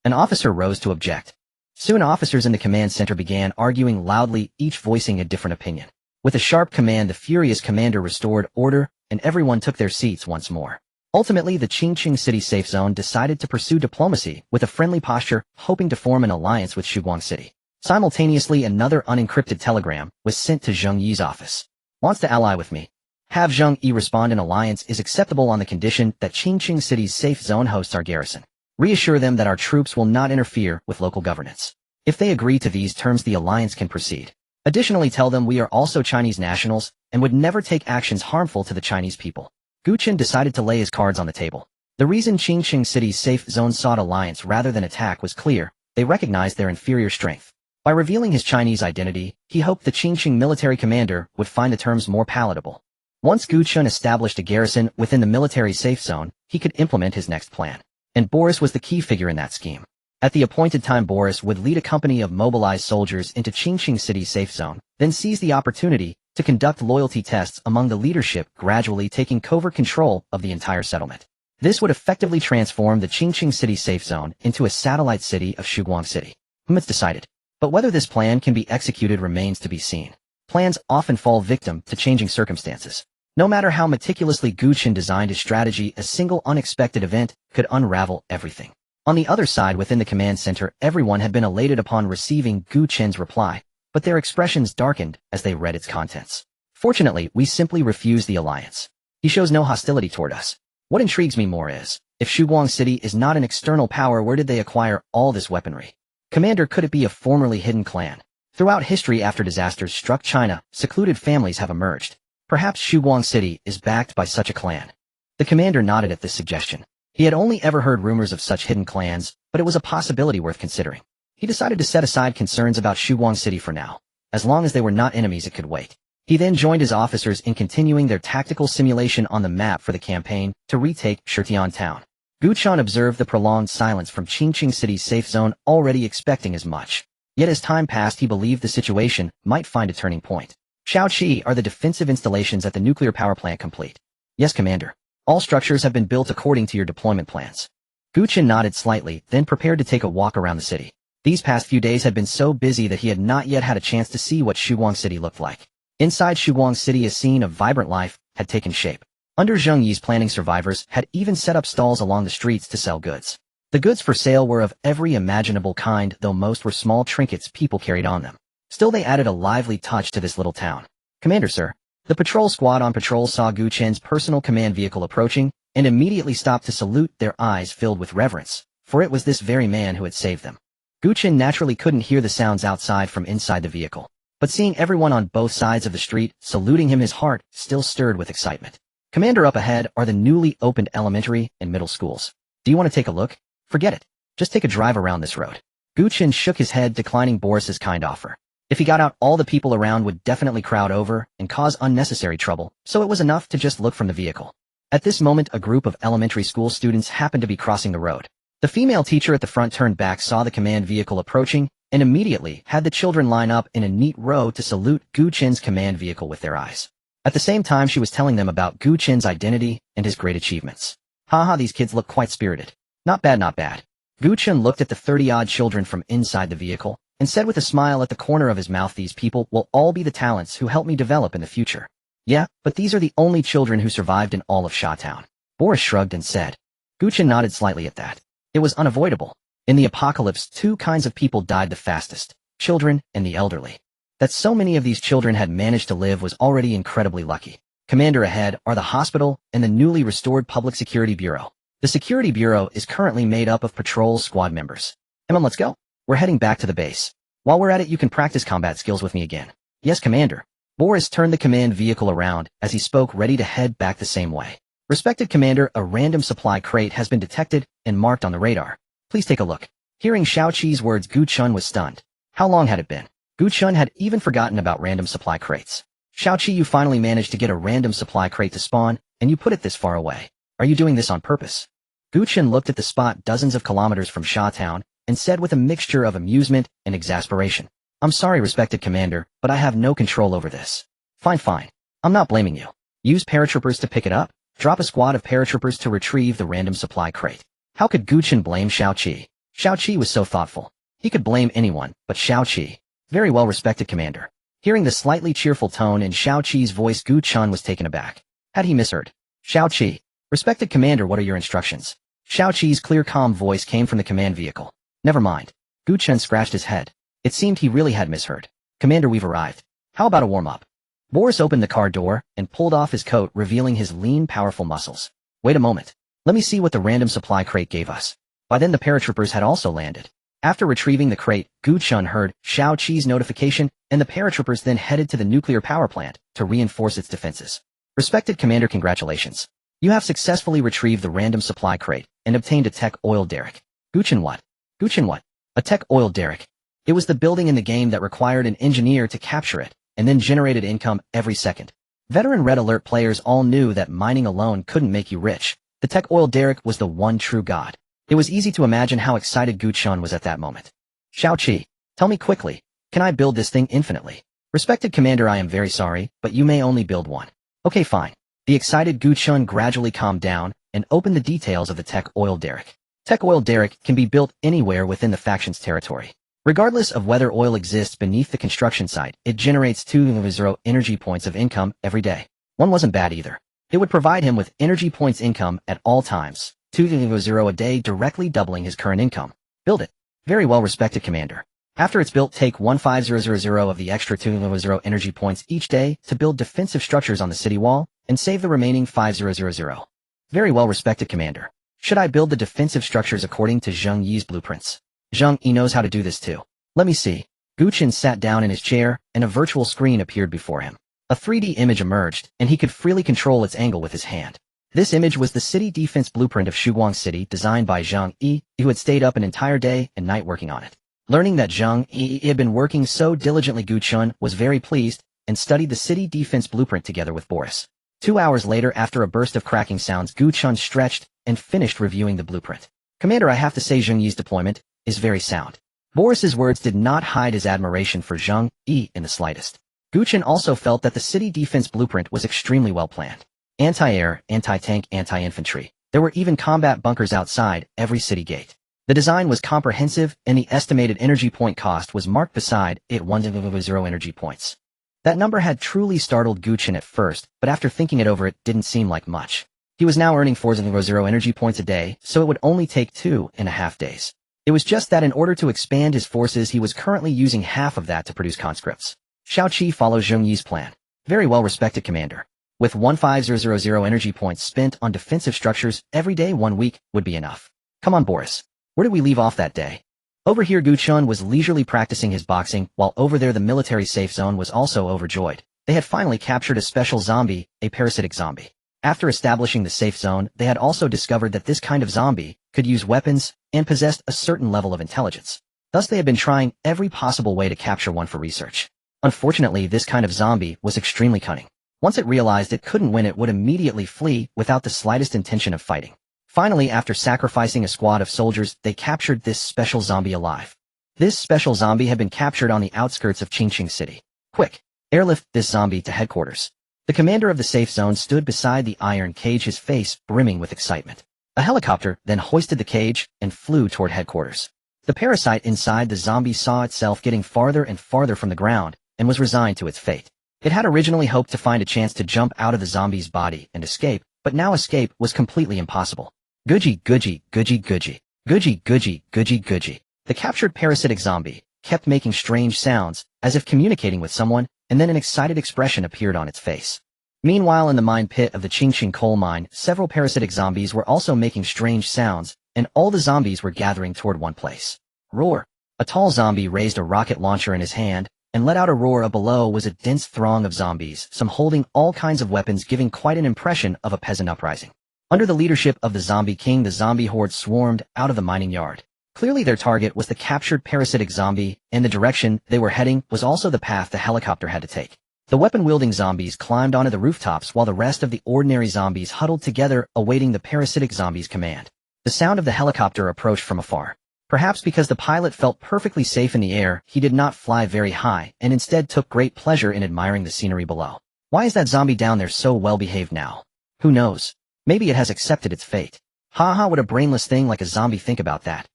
An officer rose to object. Soon officers in the command center began arguing loudly, each voicing a different opinion. With a sharp command, the furious commander restored order, and everyone took their seats once more. Ultimately, the Qingqing City Safe Zone decided to pursue diplomacy with a friendly posture, hoping to form an alliance with Shuguang City. Simultaneously, another unencrypted telegram was sent to Zheng Yi's office. Wants to ally with me. Have Zheng Yi respond. An alliance is acceptable on the condition that Qingqing City's safe zone hosts our garrison. Reassure them that our troops will not interfere with local governance. If they agree to these terms, the alliance can proceed. Additionally, tell them we are also Chinese nationals and would never take actions harmful to the Chinese people. Gu Chen decided to lay his cards on the table. The reason Qingqing City's safe zone sought alliance rather than attack was clear. They recognized their inferior strength. By revealing his Chinese identity, he hoped the Qingqing military commander would find the terms more palatable. Once Gu Chen established a garrison within the military safe zone, he could implement his next plan. And Boris was the key figure in that scheme. At the appointed time, Boris would lead a company of mobilized soldiers into Qingqing City's safe zone, then seize the opportunity to conduct loyalty tests among the leadership, gradually taking covert control of the entire settlement. This would effectively transform the Qingqing City safe zone into a satellite city of Shuguang City. It's decided. But whether this plan can be executed remains to be seen. Plans often fall victim to changing circumstances. No matter how meticulously Gu Chen designed his strategy, a single unexpected event could unravel everything. On the other side, within the command center, everyone had been elated upon receiving Gu Chen's reply, but their expressions darkened as they read its contents. Fortunately, we simply refuse the alliance. He shows no hostility toward us. What intrigues me more is, if Shuguang City is not an external power, where did they acquire all this weaponry? Commander, could it be a formerly hidden clan? Throughout history, after disasters struck China, secluded families have emerged. Perhaps Shuguang City is backed by such a clan. The commander nodded at this suggestion. He had only ever heard rumors of such hidden clans, but it was a possibility worth considering. He decided to set aside concerns about Shuguang City for now. As long as they were not enemies, it could wait. He then joined his officers in continuing their tactical simulation on the map for the campaign to retake Shitian town. Gu Chen observed the prolonged silence from Qingqing City's safe zone, already expecting as much. Yet as time passed, he believed the situation might find a turning point. Shaoqi, are the defensive installations at the nuclear power plant complete? Yes, Commander. All structures have been built according to your deployment plans. Gu Chen nodded slightly, then prepared to take a walk around the city. These past few days had been so busy that he had not yet had a chance to see what Shuguang City looked like. Inside Shuguang City, a scene of vibrant life had taken shape. Under Zheng Yi's planning, survivors had even set up stalls along the streets to sell goods. The goods for sale were of every imaginable kind, though most were small trinkets people carried on them. Still, they added a lively touch to this little town. Commander, sir. The patrol squad on patrol saw Gu Chen's personal command vehicle approaching and immediately stopped to salute, their eyes filled with reverence, for it was this very man who had saved them. Gu Chen naturally couldn't hear the sounds outside from inside the vehicle, but seeing everyone on both sides of the street saluting him, his heart still stirred with excitement. Commander, up ahead are the newly opened elementary and middle schools. Do you want to take a look? Forget it. Just take a drive around this road. Gu Chen shook his head, declining Boris's kind offer. If he got out, all the people around would definitely crowd over and cause unnecessary trouble, so it was enough to just look from the vehicle. At this moment, a group of elementary school students happened to be crossing the road. The female teacher at the front turned back, saw the command vehicle approaching, and immediately had the children line up in a neat row to salute Gu Chen's command vehicle with their eyes. At the same time, she was telling them about Gu Chen's identity and his great achievements. Haha, these kids look quite spirited. Not bad, not bad. Gu Chen looked at the 30-odd children from inside the vehicle and said with a smile at the corner of his mouth, these people will all be the talents who help me develop in the future. Yeah, but these are the only children who survived in all of Shatown. Boris shrugged and said. Gu Chen nodded slightly at that. It was unavoidable. In the apocalypse, two kinds of people died the fastest, children and the elderly. That so many of these children had managed to live was already incredibly lucky. Commander, ahead are the hospital and the newly restored Public Security Bureau. The Security Bureau is currently made up of patrol squad members. Let's go. We're heading back to the base. While we're at it, you can practice combat skills with me again. Yes, Commander. Boris turned the command vehicle around as he spoke, ready to head back the same way. Respected Commander, a random supply crate has been detected and marked on the radar. Please take a look. Hearing Shaoqi's words, Gu Chen was stunned. How long had it been? Gu Chen had even forgotten about random supply crates. Shaoqi, you finally managed to get a random supply crate to spawn, and you put it this far away. Are you doing this on purpose? Gu Chen looked at the spot dozens of kilometers from Shatown and said with a mixture of amusement and exasperation. I'm sorry, respected Commander, but I have no control over this. Fine. I'm not blaming you. Use paratroopers to pick it up. Drop a squad of paratroopers to retrieve the random supply crate. How could Gu Chen blame Shaoqi? Shaoqi was so thoughtful. He could blame anyone, but Shaoqi. Very well, respected Commander. Hearing the slightly cheerful tone in Shaoqi's voice, Gu Chen was taken aback. Had he misheard? Shaoqi. Respected Commander, what are your instructions? Shaoqi's clear, calm voice came from the command vehicle. Never mind. Gu Chen scratched his head. It seemed he really had misheard. Commander, we've arrived. How about a warm-up? Boris opened the car door and pulled off his coat, revealing his lean, powerful muscles. Wait a moment. Let me see what the random supply crate gave us. By then the paratroopers had also landed. After retrieving the crate, Gu Chen heard Shaoqi's notification, and the paratroopers then headed to the nuclear power plant to reinforce its defenses. Respected Commander, congratulations. You have successfully retrieved the random supply crate and obtained a tech oil derrick. Gu Chen what? Gu Chen what? A tech oil derrick. It was the building in the game that required an engineer to capture it, and then generated income every second. Veteran Red Alert players all knew that mining alone couldn't make you rich. The tech oil derrick was the one true god. It was easy to imagine how excited Gu Chen was at that moment. Xiao-Qi, tell me quickly, can I build this thing infinitely? Respected Commander, I am very sorry, but you may only build one. Okay, fine. The excited Gu Chen gradually calmed down and opened the details of the tech oil derrick. Tech oil derrick can be built anywhere within the faction's territory. Regardless of whether oil exists beneath the construction site, it generates 2.0 energy points of income every day. One wasn't bad either. It would provide him with energy points income at all times, 2.0 a day, directly doubling his current income. Build it. Very well, respected Commander. After it's built, take 15000 of the extra 2.0 energy points each day to build defensive structures on the city wall, and save the remaining 5000. Very well, respected Commander. Should I build the defensive structures according to Zheng Yi's blueprints? Zheng Yi knows how to do this too. Let me see. Gu Chen sat down in his chair, and a virtual screen appeared before him. A 3D image emerged, and he could freely control its angle with his hand. This image was the city defense blueprint of Shuguang City, designed by Zheng Yi, who had stayed up an entire day and night working on it. Learning that Zheng Yi had been working so diligently, Gu Chen was very pleased and studied the city defense blueprint together with Boris. 2 hours later, after a burst of cracking sounds, Gu Chen stretched and finished reviewing the blueprint. Commander, I have to say Zheng Yi's deployment is very sound. Boris's words did not hide his admiration for Zheng Yi in the slightest. Gu Chen also felt that the city defense blueprint was extremely well planned. Anti-air, anti-tank, anti-infantry. There were even combat bunkers outside every city gate. The design was comprehensive, and the estimated energy point cost was marked beside it 1.0 energy points. That number had truly startled Gu Chen at first, but after thinking it over, it didn't seem like much. He was now earning 4.0 energy points a day, so it would only take 2.5 days. It was just that in order to expand his forces, he was currently using half of that to produce conscripts. Xiao-Qi follows Zheng Yi's plan. Very well, respected Commander. With 15000 energy points spent on defensive structures every day, 1 week would be enough. Come on, Boris. Where did we leave off that day? Over here, Gu Chen was leisurely practicing his boxing, while over there the military safe zone was also overjoyed. They had finally captured a special zombie, a parasitic zombie. After establishing the safe zone, they had also discovered that this kind of zombie could use weapons and possessed a certain level of intelligence. Thus they had been trying every possible way to capture one for research. Unfortunately, this kind of zombie was extremely cunning. Once it realized it couldn't win, it would immediately flee without the slightest intention of fighting. Finally, after sacrificing a squad of soldiers, they captured this special zombie alive. This special zombie had been captured on the outskirts of Qingqing City. Quick, airlift this zombie to headquarters. The commander of the safe zone stood beside the iron cage, his face brimming with excitement. A helicopter then hoisted the cage and flew toward headquarters. The parasite inside the zombie saw itself getting farther and farther from the ground and was resigned to its fate. It had originally hoped to find a chance to jump out of the zombie's body and escape, but now escape was completely impossible. Guji, guji, guji, guji, guji, guji, guji, guji. The captured parasitic zombie kept making strange sounds, as if communicating with someone, and then an excited expression appeared on its face. Meanwhile, in the mine pit of the Qingqing coal mine, several parasitic zombies were also making strange sounds, and all the zombies were gathering toward one place. Roar! A tall zombie raised a rocket launcher in his hand, and let out a roar. Below was a dense throng of zombies, some holding all kinds of weapons, giving quite an impression of a peasant uprising. Under the leadership of the zombie king, the zombie horde swarmed out of the mining yard. Clearly their target was the captured parasitic zombie, and the direction they were heading was also the path the helicopter had to take. The weapon-wielding zombies climbed onto the rooftops while the rest of the ordinary zombies huddled together, awaiting the parasitic zombie's command. The sound of the helicopter approached from afar. Perhaps because the pilot felt perfectly safe in the air, he did not fly very high, and instead took great pleasure in admiring the scenery below. Why is that zombie down there so well-behaved now? Who knows? Maybe it has accepted its fate. Ha, would a brainless thing like a zombie think about that?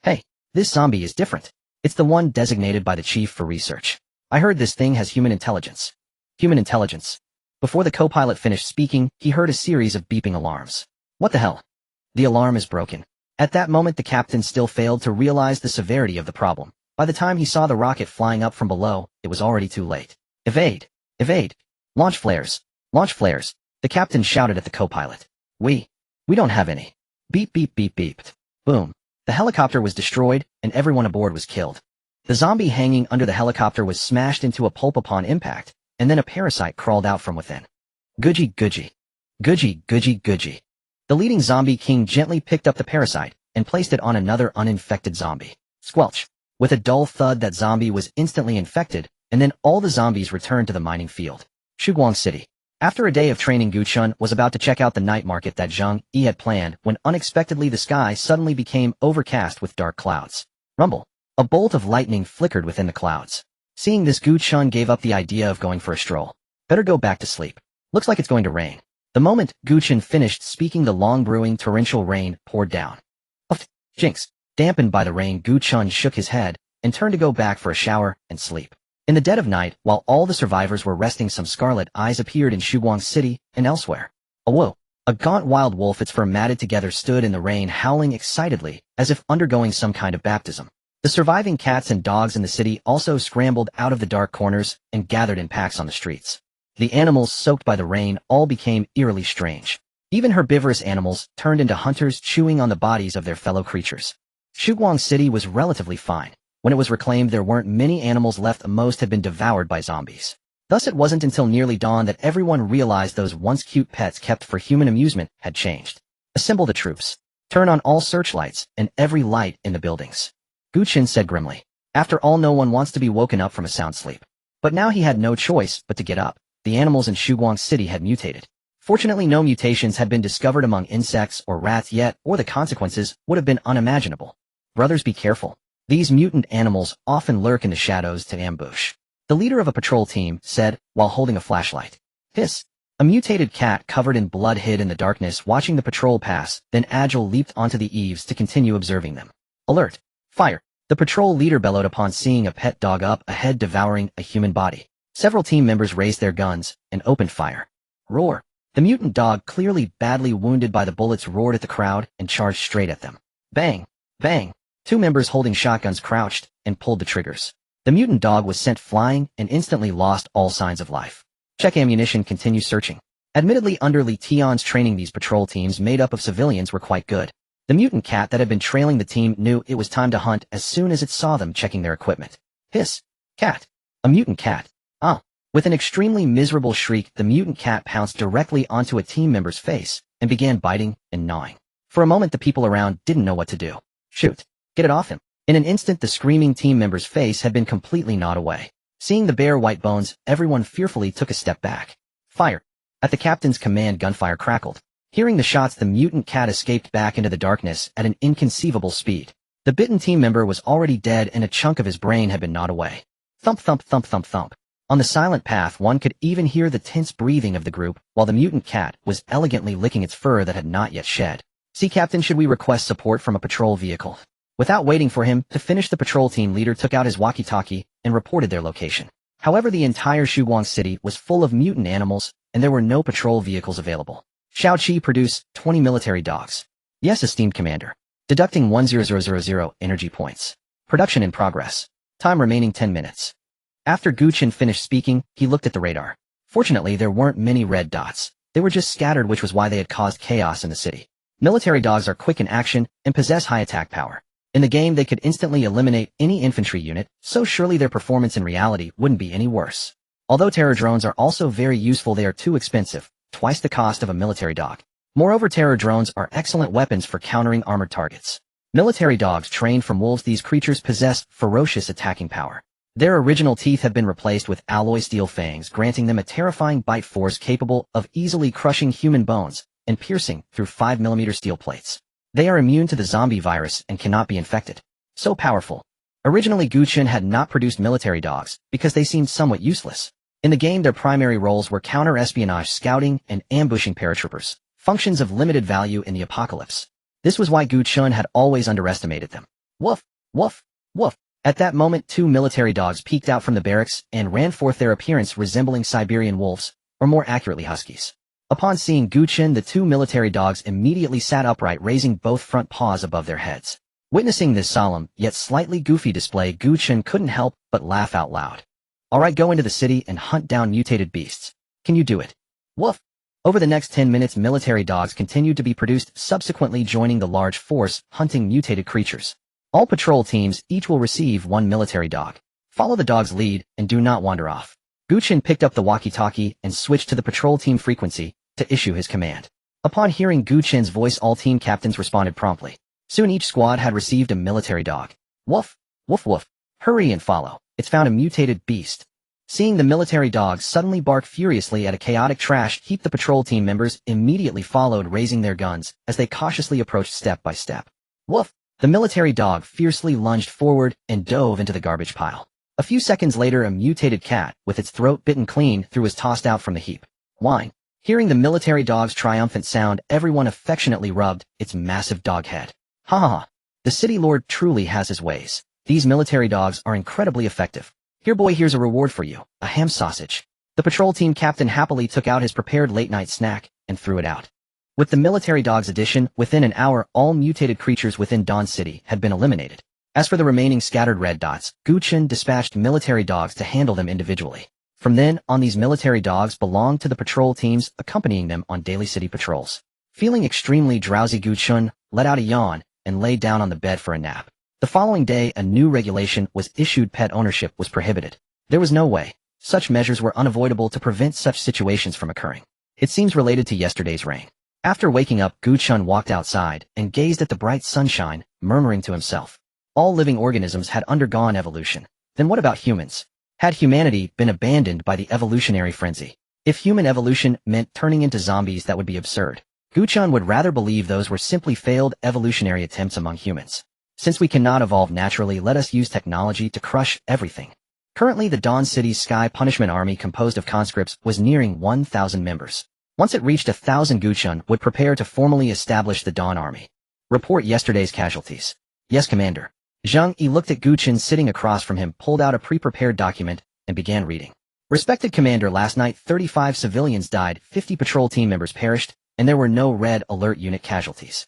Hey, this zombie is different. It's the one designated by the chief for research. I heard this thing has human intelligence. Human intelligence. Before the co-pilot finished speaking, he heard a series of beeping alarms. What the hell? The alarm is broken. At that moment, the captain still failed to realize the severity of the problem. By the time he saw the rocket flying up from below, it was already too late. Evade! Evade! Launch flares! Launch flares! The captain shouted at the co-pilot. We don't have any. Beep, beep, beep, beeped. Boom. The helicopter was destroyed, and everyone aboard was killed. The zombie hanging under the helicopter was smashed into a pulp upon impact, and then a parasite crawled out from within. Guji, guji. Guji, guji, guji. The leading zombie king gently picked up the parasite and placed it on another uninfected zombie. Squelch. With a dull thud, that zombie was instantly infected, and then all the zombies returned to the mining field. Shuguang City. After a day of training, Gu Chen was about to check out the night market that Zhang Yi had planned when unexpectedly the sky suddenly became overcast with dark clouds. Rumble. A bolt of lightning flickered within the clouds. Seeing this, Gu Chen gave up the idea of going for a stroll. Better go back to sleep. Looks like it's going to rain. The moment Gu Chen finished speaking, the long-brewing torrential rain poured down. Of jinx. Dampened by the rain, Gu Chen shook his head and turned to go back for a shower and sleep. In the dead of night, while all the survivors were resting, some scarlet eyes appeared in Shuguang City and elsewhere. Whoa! A gaunt wild wolf, its fur matted together, stood in the rain, howling excitedly, as if undergoing some kind of baptism. The surviving cats and dogs in the city also scrambled out of the dark corners and gathered in packs on the streets. The animals, soaked by the rain, all became eerily strange. Even herbivorous animals turned into hunters, chewing on the bodies of their fellow creatures. Shuguang City was relatively fine. When it was reclaimed, there weren't many animals left. Most had been devoured by zombies. Thus it wasn't until nearly dawn that everyone realized those once cute pets kept for human amusement had changed. Assemble the troops. Turn on all searchlights and every light in the buildings. Gu Chen said grimly. After all, no one wants to be woken up from a sound sleep. But now he had no choice but to get up. The animals in Shuguang City had mutated. Fortunately, no mutations had been discovered among insects or rats yet, or the consequences would have been unimaginable. Brothers, be careful. These mutant animals often lurk in the shadows to ambush. The leader of a patrol team said while holding a flashlight. Hiss. A mutated cat covered in blood hid in the darkness, watching the patrol pass, then Agile leaped onto the eaves to continue observing them. Alert. Fire. The patrol leader bellowed upon seeing a pet dog up ahead devouring a human body. Several team members raised their guns and opened fire. Roar. The mutant dog, clearly badly wounded by the bullets, roared at the crowd and charged straight at them. Bang. Bang. Two members holding shotguns crouched and pulled the triggers. The mutant dog was sent flying and instantly lost all signs of life. Check ammunition, continue searching. Admittedly, under Li Tian's training, these patrol teams made up of civilians were quite good. The mutant cat that had been trailing the team knew it was time to hunt as soon as it saw them checking their equipment. Hiss. Cat. A mutant cat. Ah. With an extremely miserable shriek, the mutant cat pounced directly onto a team member's face and began biting and gnawing. For a moment, the people around didn't know what to do. Shoot. Get it off him. In an instant, the screaming team member's face had been completely gnawed away. Seeing the bare white bones, everyone fearfully took a step back. Fire. At the captain's command, gunfire crackled. Hearing the shots, the mutant cat escaped back into the darkness at an inconceivable speed. The bitten team member was already dead and a chunk of his brain had been gnawed away. Thump, thump, thump, thump, thump. On the silent path, one could even hear the tense breathing of the group while the mutant cat was elegantly licking its fur that had not yet shed. See, Captain, should we request support from a patrol vehicle? Without waiting for him to finish, the patrol team leader took out his walkie-talkie and reported their location. However, the entire Shuguang City was full of mutant animals, and there were no patrol vehicles available. Shao Qi, produce 20 military dogs. Yes, esteemed commander. Deducting 10000 energy points. Production in progress. Time remaining 10 minutes. After Gu Chen finished speaking, he looked at the radar. Fortunately, there weren't many red dots. They were just scattered, which was why they had caused chaos in the city. Military dogs are quick in action and possess high attack power. In the game, they could instantly eliminate any infantry unit, so surely their performance in reality wouldn't be any worse. Although terror drones are also very useful, they are too expensive, twice the cost of a military dog. Moreover, terror drones are excellent weapons for countering armored targets. Military dogs trained from wolves, these creatures possess ferocious attacking power. Their original teeth have been replaced with alloy steel fangs, granting them a terrifying bite force capable of easily crushing human bones and piercing through 5mm steel plates. They are immune to the zombie virus and cannot be infected. So powerful. Originally, Gu Chen had not produced military dogs because they seemed somewhat useless. In the game, their primary roles were counter-espionage, scouting, and ambushing paratroopers, functions of limited value in the apocalypse. This was why Gu Chen had always underestimated them. Woof, woof, woof. At that moment, two military dogs peeked out from the barracks and ran forth, their appearance resembling Siberian wolves, or more accurately huskies. Upon seeing Gu Chen, the two military dogs immediately sat upright, raising both front paws above their heads. Witnessing this solemn, yet slightly goofy display, Gu Chen couldn't help but laugh out loud. Alright, go into the city and hunt down mutated beasts. Can you do it? Woof! Over the next 10 minutes, military dogs continued to be produced, subsequently joining the large force hunting mutated creatures. All patrol teams each will receive one military dog. Follow the dog's lead and do not wander off. Gu Chen picked up the walkie-talkie and switched to the patrol team frequency to issue his command. Upon hearing Gu Chen's voice, all team captains responded promptly. Soon each squad had received a military dog. Woof, woof, woof. Hurry and follow. It's found a mutated beast. Seeing the military dogs suddenly bark furiously at a chaotic trash heap, the patrol team members immediately followed, raising their guns as they cautiously approached step by step. Woof! The military dog fiercely lunged forward and dove into the garbage pile. A few seconds later, a mutated cat, with its throat bitten clean through, was tossed out from the heap. Whine. Hearing the military dog's triumphant sound, everyone affectionately rubbed its massive dog head. Ha ha ha. The city lord truly has his ways. These military dogs are incredibly effective. Here boy, here's a reward for you, a ham sausage. The patrol team captain happily took out his prepared late-night snack and threw it out. With the military dog's addition, within an hour all mutated creatures within Dawn City had been eliminated. As for the remaining scattered red dots, Gu Chen dispatched military dogs to handle them individually. From then on, these military dogs belonged to the patrol teams, accompanying them on daily city patrols. Feeling extremely drowsy, Gu Chen let out a yawn and lay down on the bed for a nap. The following day, a new regulation was issued. Pet ownership was prohibited. There was no way. Such measures were unavoidable to prevent such situations from occurring. It seems related to yesterday's rain. After waking up, Gu Chen walked outside and gazed at the bright sunshine, murmuring to himself. All living organisms had undergone evolution. Then what about humans? Had humanity been abandoned by the evolutionary frenzy? If human evolution meant turning into zombies, that would be absurd. Gu Chen would rather believe those were simply failed evolutionary attempts among humans. Since we cannot evolve naturally, let us use technology to crush everything. Currently, the Dawn City's Sky Punishment Army, composed of conscripts, was nearing 1,000 members. Once it reached 1,000, Gu Chen would prepare to formally establish the Dawn Army. Report yesterday's casualties. Yes, Commander. Zhang Yi looked at Gu Chen sitting across from him, pulled out a pre-prepared document, and began reading. Respected Commander, last night 35 civilians died, 50 patrol team members perished, and there were no Red Alert Unit casualties.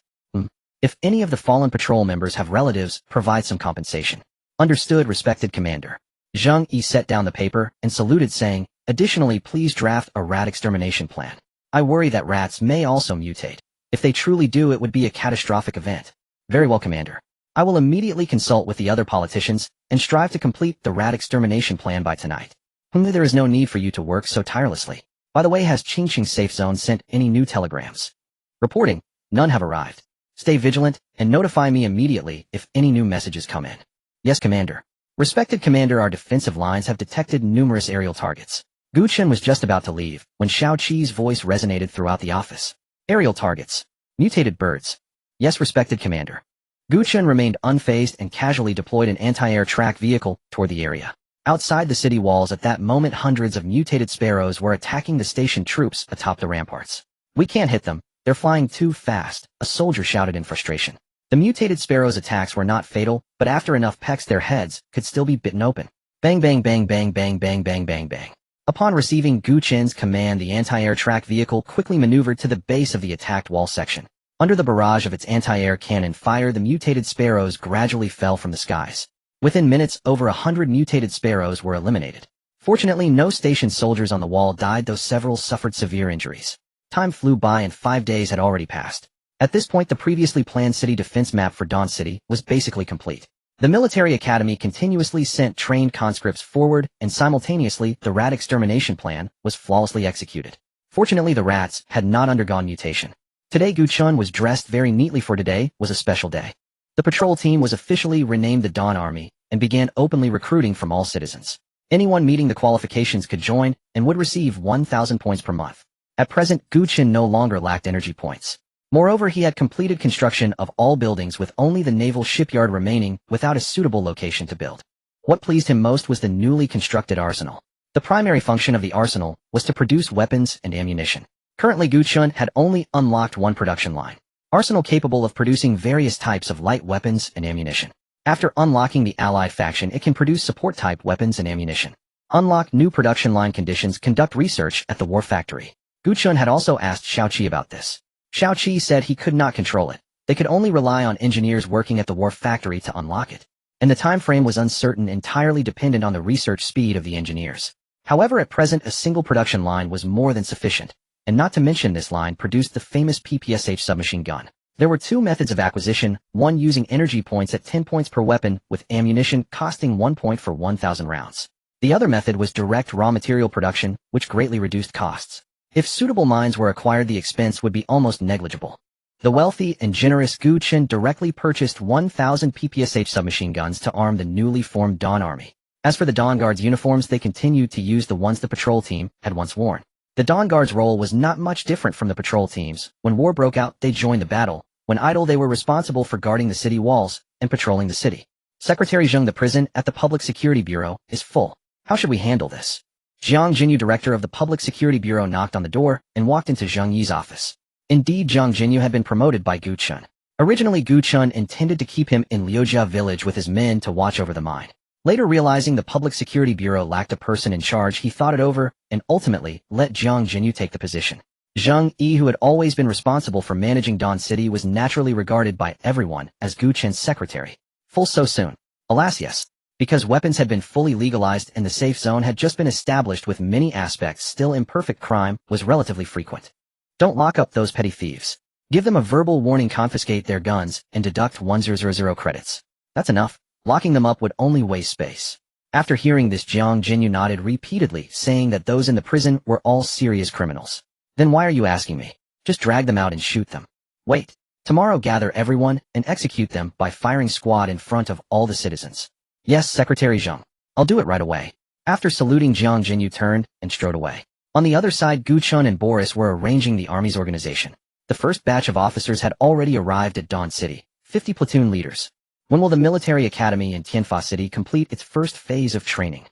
If any of the fallen patrol members have relatives, provide some compensation. Understood, respected Commander. Zhang Yi set down the paper and saluted, saying, additionally, please draft a rat extermination plan. I worry that rats may also mutate. If they truly do, it would be a catastrophic event. Very well, Commander. I will immediately consult with the other politicians and strive to complete the rat extermination plan by tonight. There is no need for you to work so tirelessly. By the way, has Qingqing Safe Zone sent any new telegrams? Reporting, none have arrived. Stay vigilant and notify me immediately if any new messages come in. Yes, Commander. Respected Commander, our defensive lines have detected numerous aerial targets. Gu Chen was just about to leave when Xiao Qi's voice resonated throughout the office. Aerial targets. Mutated birds. Yes, respected Commander. Gu Chen remained unfazed and casually deployed an anti-air track vehicle toward the area. Outside the city walls at that moment, hundreds of mutated sparrows were attacking the station troops atop the ramparts. We can't hit them. They're flying too fast, a soldier shouted in frustration. The mutated sparrows' attacks were not fatal, but after enough pecks their heads could still be bitten open. Bang bang bang bang bang bang bang bang bang. Upon receiving Gu Chen's command, the anti-air track vehicle quickly maneuvered to the base of the attacked wall section. Under the barrage of its anti-air cannon fire, the mutated sparrows gradually fell from the skies. Within minutes, over 100 mutated sparrows were eliminated. Fortunately, no station soldiers on the wall died, though several suffered severe injuries. Time flew by and 5 days had already passed. At this point, the previously planned city defense map for Dawn City was basically complete. The military academy continuously sent trained conscripts forward, and simultaneously, the rat extermination plan was flawlessly executed. Fortunately, the rats had not undergone mutation. Today, Gu Chen was dressed very neatly, for today was a special day. The patrol team was officially renamed the Dawn Army and began openly recruiting from all citizens. Anyone meeting the qualifications could join and would receive 1,000 points per month. At present, Gu Chen no longer lacked energy points. Moreover, he had completed construction of all buildings, with only the naval shipyard remaining without a suitable location to build. What pleased him most was the newly constructed arsenal. The primary function of the arsenal was to produce weapons and ammunition. Currently, Gu Chen had only unlocked one production line. Arsenal capable of producing various types of light weapons and ammunition. After unlocking the allied faction, it can produce support-type weapons and ammunition. Unlock new production line conditions, conduct research at the war factory. Gu Chen had also asked Xiao Qi about this. Xiao Qi said he could not control it. They could only rely on engineers working at the war factory to unlock it. And the time frame was uncertain, entirely dependent on the research speed of the engineers. However, at present, a single production line was more than sufficient. And not to mention, this line produced the famous PPSH submachine gun. There were two methods of acquisition, one using energy points at 10 points per weapon, with ammunition costing 1 point for 1,000 rounds. The other method was direct raw material production, which greatly reduced costs. If suitable mines were acquired, the expense would be almost negligible. The wealthy and generous Gu Chen directly purchased 1,000 PPSH submachine guns to arm the newly formed Dawn Army. As for the Dawn Guard's uniforms, they continued to use the ones the patrol team had once worn. The Dawn Guard's role was not much different from the patrol team's. When war broke out, they joined the battle. When idle, they were responsible for guarding the city walls and patrolling the city. Secretary Zheng, the prison at the Public Security Bureau is full. How should we handle this? Jiang Jinyu, director of the Public Security Bureau, knocked on the door and walked into Zheng Yi's office. Indeed, Jiang Jinyu had been promoted by Gu Chen. Originally, Gu Chen intended to keep him in Liujia village with his men to watch over the mine. Later, realizing the Public Security Bureau lacked a person in charge, he thought it over and ultimately let Jiang Jinyu take the position. Zheng Yi, who had always been responsible for managing Dawn City, was naturally regarded by everyone as Gu Chen's secretary. Full so soon? Alas, yes. Because weapons had been fully legalized and the safe zone had just been established with many aspects still imperfect, crime was relatively frequent. Don't lock up those petty thieves. Give them a verbal warning, confiscate their guns, and deduct 1000 credits. That's enough. Locking them up would only waste space. After hearing this, Jiang Jinyu nodded repeatedly, saying that those in the prison were all serious criminals. Then why are you asking me? Just drag them out and shoot them. Wait. Tomorrow gather everyone and execute them by firing squad in front of all the citizens. Yes, Secretary Zheng. I'll do it right away. After saluting, Jiang Jinyu turned and strode away. On the other side, Gu Chen and Boris were arranging the army's organization. The first batch of officers had already arrived at Dawn City, 50 platoon leaders. When will the military academy in Tianfa City complete its first phase of training?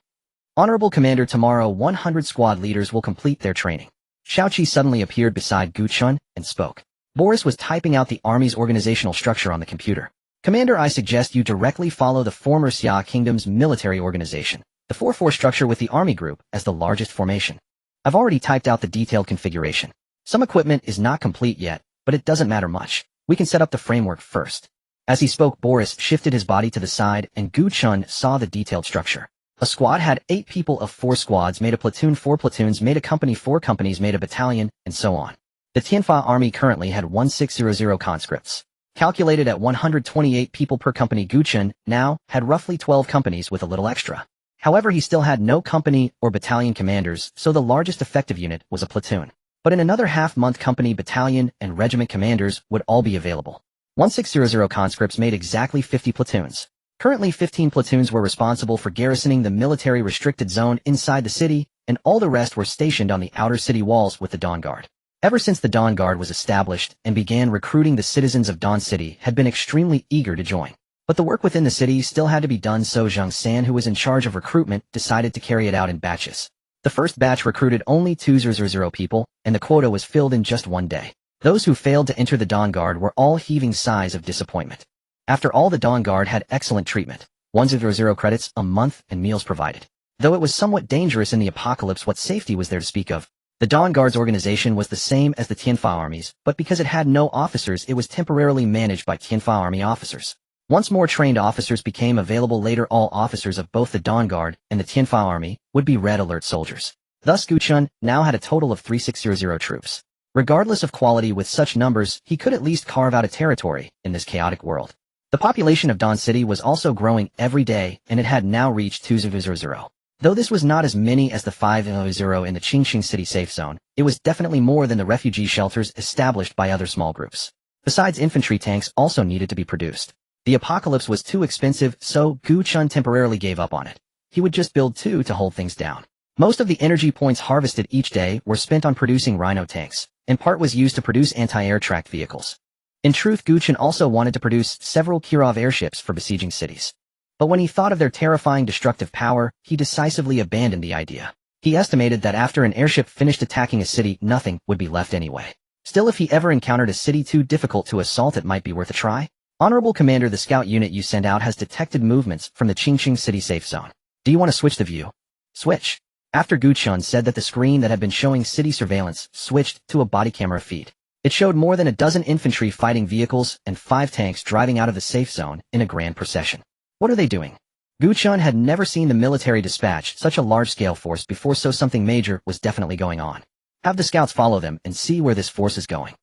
Honorable Commander, tomorrow 100 squad leaders will complete their training. Xiaoqi suddenly appeared beside Gu Chen and spoke. Boris was typing out the army's organizational structure on the computer. Commander, I suggest you directly follow the former Xia Kingdom's military organization, the 4-4 structure with the army group as the largest formation. I've already typed out the detailed configuration. Some equipment is not complete yet, but it doesn't matter much. We can set up the framework first. As he spoke, Boris shifted his body to the side and Gu Chen saw the detailed structure. A squad had 8 people, of 4 squads made a platoon, 4 platoons made a company, 4 companies made a battalion, and so on. The Tianfa army currently had 1600 conscripts. Calculated at 128 people per company, Gu Chen now had roughly 12 companies with a little extra. However, he still had no company or battalion commanders, so the largest effective unit was a platoon. But in another half-month, company, battalion, and regiment commanders would all be available. 1600 conscripts made exactly 50 platoons. Currently, 15 platoons were responsible for garrisoning the military restricted zone inside the city, and all the rest were stationed on the outer city walls with the Dawn Guard. Ever since the Dawn Guard was established and began recruiting, the citizens of Dawn City had been extremely eager to join. But the work within the city still had to be done, so Zhang San, who was in charge of recruitment, decided to carry it out in batches. The first batch recruited only 200 people, and the quota was filled in just one day. Those who failed to enter the Dawn Guard were all heaving sighs of disappointment. After all, the Dawn Guard had excellent treatment, 100 credits a month and meals provided. Though it was somewhat dangerous in the apocalypse, what safety was there to speak of? The Dawn Guard's organization was the same as the Tianfa armies, but because it had no officers, it was temporarily managed by Tianfa army officers. Once more trained officers became available later, all officers of both the Dawn Guard and the Tianfa army would be red alert soldiers. Thus, Gu Chen now had a total of 3600 troops. Regardless of quality, with such numbers, he could at least carve out a territory in this chaotic world. The population of Dawn City was also growing every day, and it had now reached 200. Though this was not as many as the 500 in the Qingqing City safe zone, it was definitely more than the refugee shelters established by other small groups. Besides, infantry tanks also needed to be produced. The apocalypse was too expensive, so Gu Chen temporarily gave up on it. He would just build 2 to hold things down. Most of the energy points harvested each day were spent on producing Rhino tanks, and part was used to produce anti-air tracked vehicles. In truth, Gu Chen also wanted to produce several Kirov airships for besieging cities. But when he thought of their terrifying destructive power, he decisively abandoned the idea. He estimated that after an airship finished attacking a city, nothing would be left anyway. Still, if he ever encountered a city too difficult to assault, it might be worth a try. Honorable Commander, the scout unit you send out has detected movements from the Qingqing City safe zone. Do you want to switch the view? Switch. After Gu Chen said that, the screen that had been showing city surveillance switched to a body camera feed. It showed more than a dozen infantry fighting vehicles and 5 tanks driving out of the safe zone in a grand procession. What are they doing? Gu Chen had never seen the military dispatch such a large-scale force before, so something major was definitely going on. Have the scouts follow them and see where this force is going.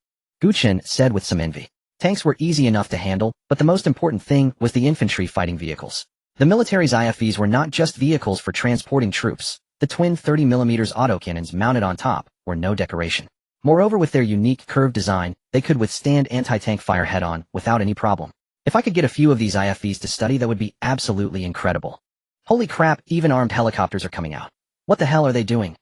Gu Chen said with some envy. Tanks were easy enough to handle, but the most important thing was the infantry fighting vehicles. The military's IFVs were not just vehicles for transporting troops. The twin 30mm autocannons mounted on top were no decoration. Moreover, with their unique curved design, they could withstand anti-tank fire head-on without any problem. If I could get a few of these IFVs to study, that would be absolutely incredible. Holy crap, even armed helicopters are coming out. What the hell are they doing?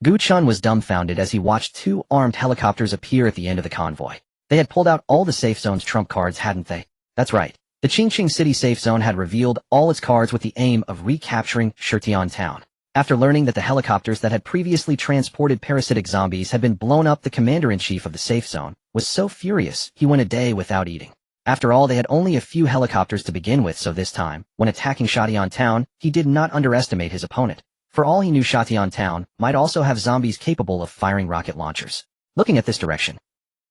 Gu Chen was dumbfounded as he watched 2 armed helicopters appear at the end of the convoy. They had pulled out all the safe zone's trump cards, hadn't they? That's right. The Qingqing City safe zone had revealed all its cards with the aim of recapturing Shitian Town. After learning that the helicopters that had previously transported parasitic zombies had been blown up, the commander-in-chief of the safe zone was so furious he went a day without eating. After all, they had only a few helicopters to begin with, so this time, when attacking Shitian Town, he did not underestimate his opponent. For all he knew, Shitian Town might also have zombies capable of firing rocket launchers. Looking at this direction.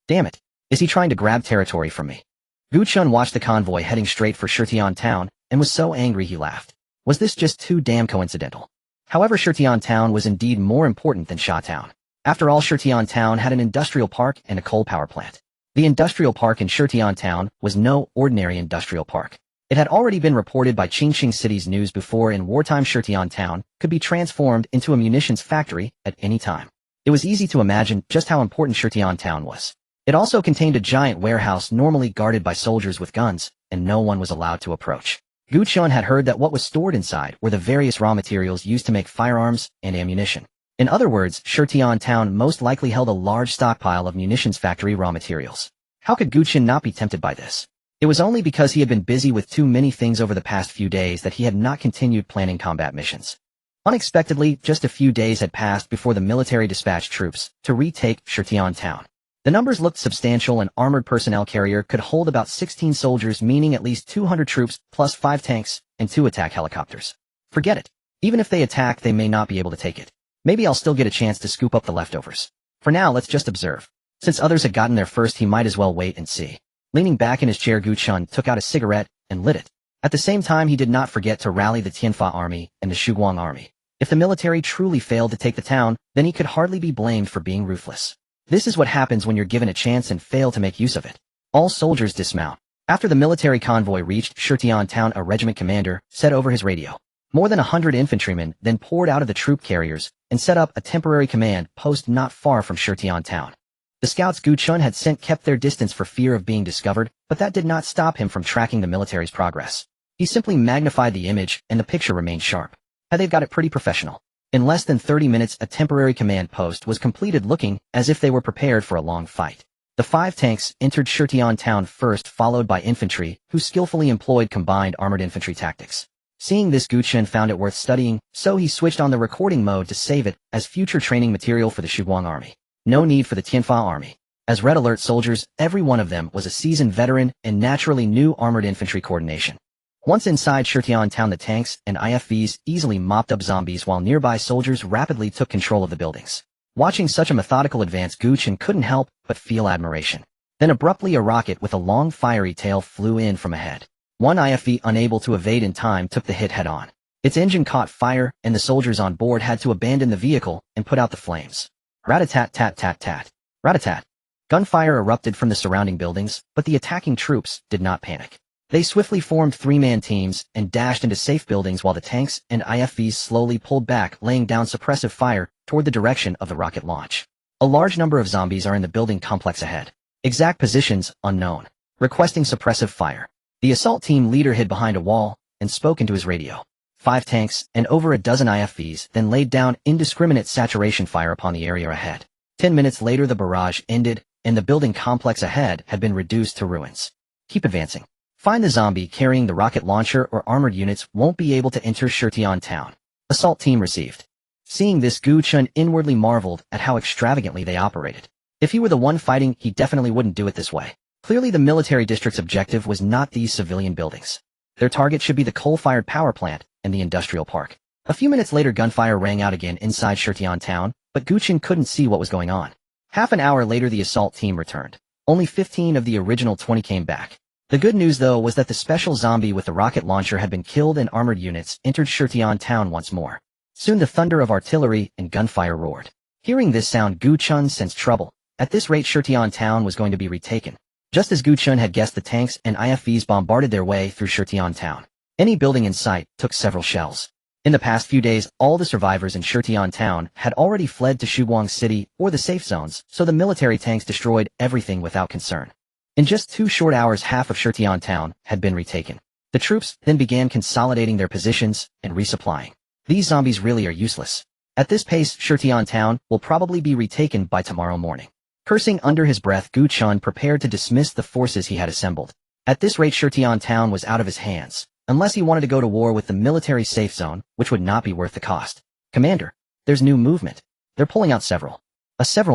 Damn it. Is he trying to grab territory from me? Gu Chen watched the convoy heading straight for Shitian Town and was so angry he laughed. Was this just too damn coincidental? However, Shitian Town was indeed more important than Sha Town. After all, Shitian Town had an industrial park and a coal power plant. The industrial park in Shitian Town was no ordinary industrial park. It had already been reported by Qingqing City's news before. In wartime, Shitian Town could be transformed into a munitions factory at any time. It was easy to imagine just how important Shitian Town was. It also contained a giant warehouse normally guarded by soldiers with guns, and no one was allowed to approach. Gu Chen had heard that what was stored inside were the various raw materials used to make firearms and ammunition. In other words, Shitian Town most likely held a large stockpile of munitions factory raw materials. How could Gu Chen not be tempted by this? It was only because he had been busy with too many things over the past few days that he had not continued planning combat missions. Unexpectedly, just a few days had passed before the military dispatched troops to retake Shitian Town. The numbers looked substantial. An armored personnel carrier could hold about 16 soldiers, meaning at least 200 troops, plus 5 tanks, and 2 attack helicopters. Forget it. Even if they attack, they may not be able to take it. Maybe I'll still get a chance to scoop up the leftovers. For now, let's just observe. Since others had gotten there first, he might as well wait and see. Leaning back in his chair, Gu Chen took out a cigarette and lit it. At the same time, he did not forget to rally the Tianfa army and the Shuguang army. If the military truly failed to take the town, then he could hardly be blamed for being ruthless. This is what happens when you're given a chance and fail to make use of it. All soldiers dismount. After the military convoy reached Shitian Town, a regiment commander said over his radio. More than 100 infantrymen then poured out of the troop carriers and set up a temporary command post not far from Shitian Town. The scouts Gu Chen had sent kept their distance for fear of being discovered, but that did not stop him from tracking the military's progress. He simply magnified the image and the picture remained sharp. They've got it pretty professional. In less than 30 minutes, a temporary command post was completed, looking as if they were prepared for a long fight. The 5 tanks entered Shitian Town first, followed by infantry, who skillfully employed combined armored infantry tactics. Seeing this, Gu Chen found it worth studying, so he switched on the recording mode to save it as future training material for the Shuguang army. No need for the Tianfa army. As Red Alert soldiers, every one of them was a seasoned veteran and naturally knew armored infantry coordination. Once inside Shitian Town, the tanks and IFVs easily mopped up zombies while nearby soldiers rapidly took control of the buildings. Watching such a methodical advance, Gu Chen couldn't help but feel admiration. Then abruptly, a rocket with a long fiery tail flew in from ahead. One IFV, unable to evade in time, took the hit head-on. Its engine caught fire, and the soldiers on board had to abandon the vehicle and put out the flames. Rat-a-tat-tat-tat-tat. Rat-a-tat. Gunfire erupted from the surrounding buildings, but the attacking troops did not panic. They swiftly formed 3-man teams and dashed into safe buildings while the tanks and IFVs slowly pulled back, laying down suppressive fire toward the direction of the rocket launch. A large number of zombies are in the building complex ahead. Exact positions unknown. Requesting suppressive fire. The assault team leader hid behind a wall and spoke into his radio. 5 tanks and over a dozen IFVs then laid down indiscriminate saturation fire upon the area ahead. 10 minutes later, the barrage ended and the building complex ahead had been reduced to ruins. Keep advancing. Find the zombie carrying the rocket launcher or armored units won't be able to enter Shitian Town. Assault team received. Seeing this, Gu Chen inwardly marveled at how extravagantly they operated. If he were the one fighting, he definitely wouldn't do it this way. Clearly the military district's objective was not these civilian buildings. Their target should be the coal-fired power plant and the industrial park. A few minutes later, gunfire rang out again inside Shitian Town, but Gu Chen couldn't see what was going on. Half an hour later, the assault team returned. Only 15 of the original 20 came back. The good news, though, was that the special zombie with the rocket launcher had been killed and armored units entered Shitian Town once more. Soon the thunder of artillery and gunfire roared. Hearing this sound, Gu Chen sensed trouble. At this rate, Shitian Town was going to be retaken. Just as Gu Chen had guessed, the tanks and IFVs bombarded their way through Shitian Town. Any building in sight took several shells. In the past few days, all the survivors in Shitian Town had already fled to Shuguang City or the safe zones, so the military tanks destroyed everything without concern. In just 2 short hours, half of Shitian Town had been retaken. The troops then began consolidating their positions and resupplying. These zombies really are useless. At this pace, Shurtian town will probably be retaken by tomorrow morning. Cursing under his breath, Gu Chen prepared to dismiss the forces he had assembled. At this rate, Shurtian town was out of his hands, unless he wanted to go to war with the military safe zone, which would not be worth the cost. Commander, there's new movement. They're pulling out several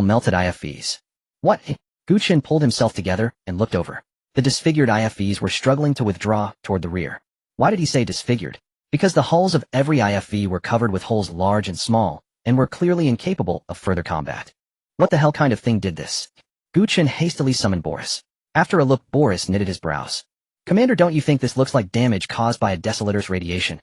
melted IFVs. What? Gu Chen pulled himself together and looked over. The disfigured IFVs were struggling to withdraw toward the rear. Why did he say disfigured? Because the hulls of every IFV were covered with holes large and small, and were clearly incapable of further combat. What the hell kind of thing did this? Gu Chen hastily summoned Boris. After a look, Boris knitted his brows. Commander, don't you think this looks like damage caused by a desolator's radiation?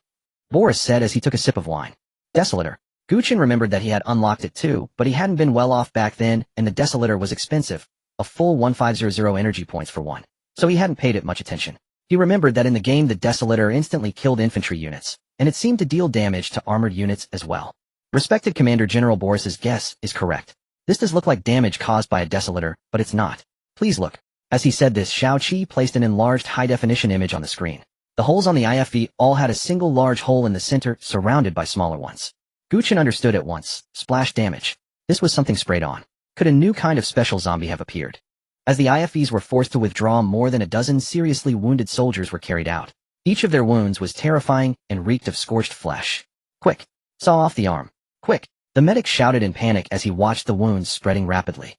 Boris said as he took a sip of wine. Desolator. Gu Chen remembered that he had unlocked it too, but he hadn't been well off back then, and the desolator was expensive, a full 1500 energy points for one. So he hadn't paid it much attention. He remembered that in the game the desolator instantly killed infantry units, and it seemed to deal damage to armored units as well. Respected Commander, General Boris's guess is correct. This does look like damage caused by a desolator, but it's not. Please look. As he said this, Xiao Qi placed an enlarged high-definition image on the screen. The holes on the IFV all had a single large hole in the center, surrounded by smaller ones. Gu Chen understood at once. Splash damage. This was something sprayed on. Could a new kind of special zombie have appeared? As the IFVs were forced to withdraw, more than a dozen seriously wounded soldiers were carried out. Each of their wounds was terrifying and reeked of scorched flesh. Quick! Saw off the arm. Quick! The medic shouted in panic as he watched the wounds spreading rapidly.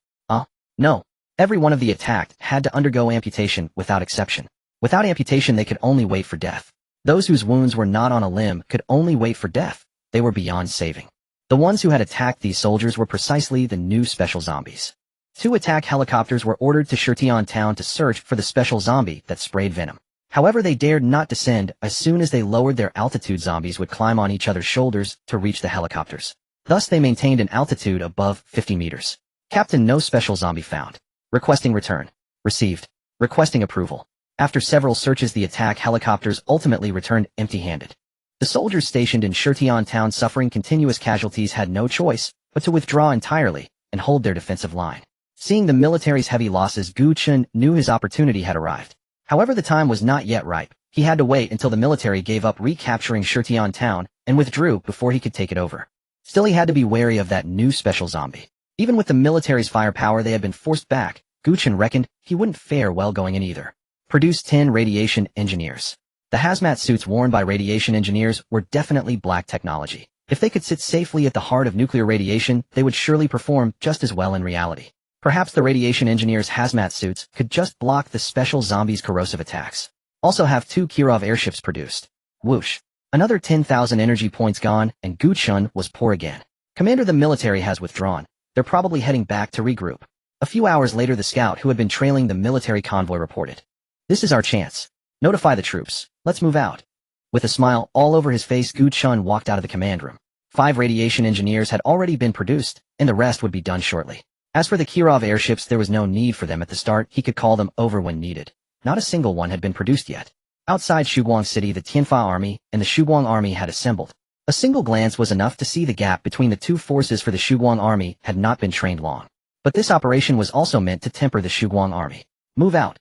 No. Every one of the attacked had to undergo amputation without exception. Without amputation, they could only wait for death. Those whose wounds were not on a limb could only wait for death. They were beyond saving. The ones who had attacked these soldiers were precisely the new special zombies. 2 attack helicopters were ordered to Shurtian town to search for the special zombie that sprayed venom. However, they dared not descend. As soon as they lowered their altitude, zombies would climb on each other's shoulders to reach the helicopters. Thus, they maintained an altitude above 50 meters. Captain, no special zombie found. Requesting return. Received. Requesting approval. After several searches, the attack helicopters ultimately returned empty-handed. The soldiers stationed in Shurtian town, suffering continuous casualties, had no choice but to withdraw entirely and hold their defensive line. Seeing the military's heavy losses, Gu Chen knew his opportunity had arrived. However, the time was not yet ripe. He had to wait until the military gave up recapturing Shurtian town and withdrew before he could take it over. Still, he had to be wary of that new special zombie. Even with the military's firepower, they had been forced back. Gu Chen reckoned he wouldn't fare well going in either. Produce 10 radiation engineers. The hazmat suits worn by radiation engineers were definitely black technology. If they could sit safely at the heart of nuclear radiation, they would surely perform just as well in reality. Perhaps the radiation engineers' hazmat suits could just block the special zombies' corrosive attacks. Also have 2 Kirov airships produced. Whoosh. Another 10,000 energy points gone, and Gu Chen was poor again. Commander, the military has withdrawn. They're probably heading back to regroup. A few hours later, the scout who had been trailing the military convoy reported. This is our chance. Notify the troops. Let's move out. With a smile all over his face, Gu Chen walked out of the command room. 5 radiation engineers had already been produced, and the rest would be done shortly. As for the Kirov airships, there was no need for them at the start. He could call them over when needed. Not a single one had been produced yet. Outside Shuguang City, the Tianfa army and the Shuguang army had assembled. A single glance was enough to see the gap between the 2 forces, for the Shuguang army had not been trained long. But this operation was also meant to temper the Shuguang army. Move out,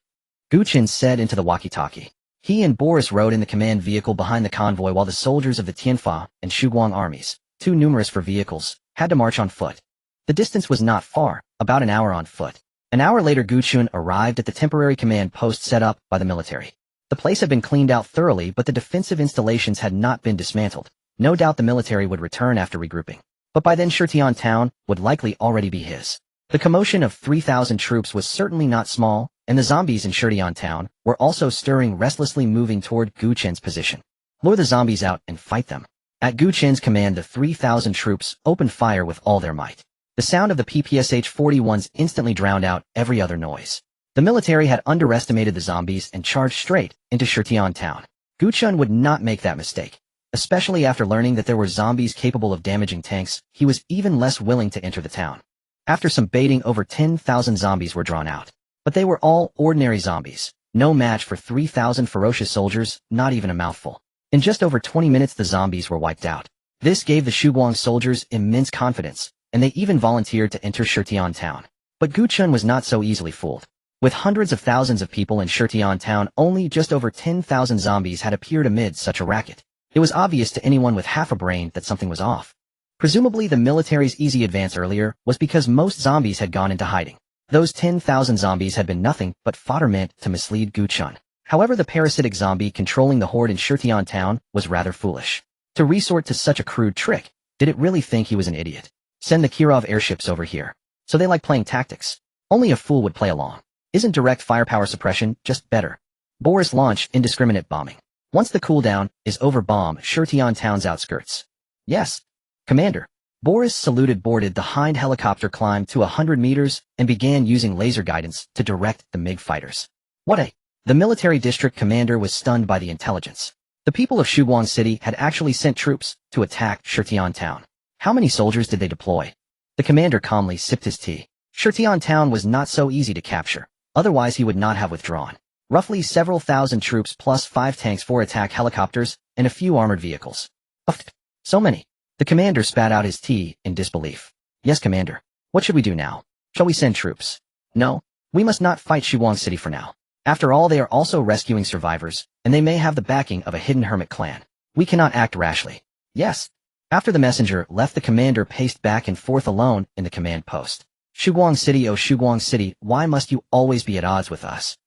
Gu Chen said into the walkie-talkie. He and Boris rode in the command vehicle behind the convoy, while the soldiers of the Tianfa and Shuguang armies, too numerous for vehicles, had to march on foot. The distance was not far, about an hour on foot. An hour later, Gu Chen arrived at the temporary command post set up by the military. The place had been cleaned out thoroughly, but the defensive installations had not been dismantled. No doubt the military would return after regrouping. But by then Shurtian town would likely already be his. The commotion of 3,000 troops was certainly not small, and the zombies in Shurtian town were also stirring, restlessly moving toward Gu Chen's position. Lure the zombies out and fight them. At Gu Chen's command, the 3,000 troops opened fire with all their might. The sound of the PPSH-41s instantly drowned out every other noise. The military had underestimated the zombies and charged straight into Shurtian town. Gu Chen would not make that mistake. Especially after learning that there were zombies capable of damaging tanks, he was even less willing to enter the town. After some baiting, over 10,000 zombies were drawn out. But they were all ordinary zombies, no match for 3,000 ferocious soldiers, not even a mouthful. In just over 20 minutes, the zombies were wiped out. This gave the Shuguang soldiers immense confidence, and they even volunteered to enter Shurtian town. But Gu Chen was not so easily fooled. With hundreds of thousands of people in Shirtian town, only just over 10,000 zombies had appeared amid such a racket. It was obvious to anyone with half a brain that something was off. Presumably the military's easy advance earlier was because most zombies had gone into hiding. Those 10,000 zombies had been nothing but fodder meant to mislead Gu Chen. However, the parasitic zombie controlling the horde in Shirtian town was rather foolish. To resort to such a crude trick, did it really think he was an idiot? Send the Kirov airships over here. So they like playing tactics. Only a fool would play along. Isn't direct firepower suppression just better? Boris launched indiscriminate bombing. Once the cooldown is over, bomb Shirtian town's outskirts. Yes, Commander. Boris saluted, boarded the Hind helicopter, climbed to 100 meters, and began using laser guidance to direct the MiG fighters. The military district commander was stunned by the intelligence. The people of Shuguang City had actually sent troops to attack Shirtian town. How many soldiers did they deploy? The commander calmly sipped his tea. Shirtian town was not so easy to capture. Otherwise he would not have withdrawn. Roughly several thousand troops plus 5 tanks, 4 attack helicopters, and a few armored vehicles. So many. The commander spat out his tea in disbelief. Yes, Commander. What should we do now? Shall we send troops? No. We must not fight Shuguang City for now. After all, they are also rescuing survivors, and they may have the backing of a hidden hermit clan. We cannot act rashly. Yes. After the messenger left, the commander paced back and forth alone in the command post. Shuguang City, oh Shuguang City, why must you always be at odds with us?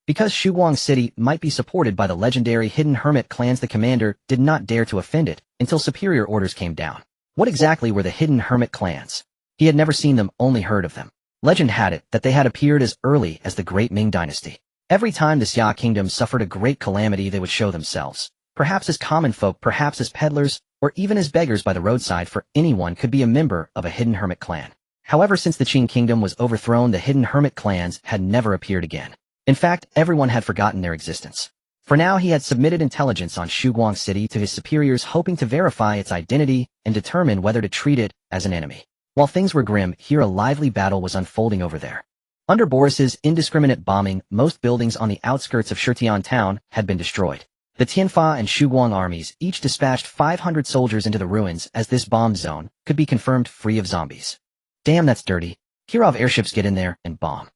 Because Shuguang City might be supported by the legendary hidden hermit clans, the commander did not dare to offend it until superior orders came down. What exactly were the hidden hermit clans? He had never seen them, only heard of them. Legend had it that they had appeared as early as the Great Ming Dynasty. Every time the Xia Kingdom suffered a great calamity, they would show themselves. Perhaps as common folk, perhaps as peddlers, or even as beggars by the roadside, for anyone could be a member of a hidden hermit clan. However, since the Qing Kingdom was overthrown, the hidden hermit clans had never appeared again. In fact, everyone had forgotten their existence. For now, he had submitted intelligence on Shuguang City to his superiors, hoping to verify its identity and determine whether to treat it as an enemy. While things were grim, here a lively battle was unfolding over there. Under Boris's indiscriminate bombing, most buildings on the outskirts of Shirtian town had been destroyed. The Tianfa and Shuguang armies each dispatched 500 soldiers into the ruins, as this bomb zone could be confirmed free of zombies. Damn, that's dirty. Kirov airships get in there and bomb.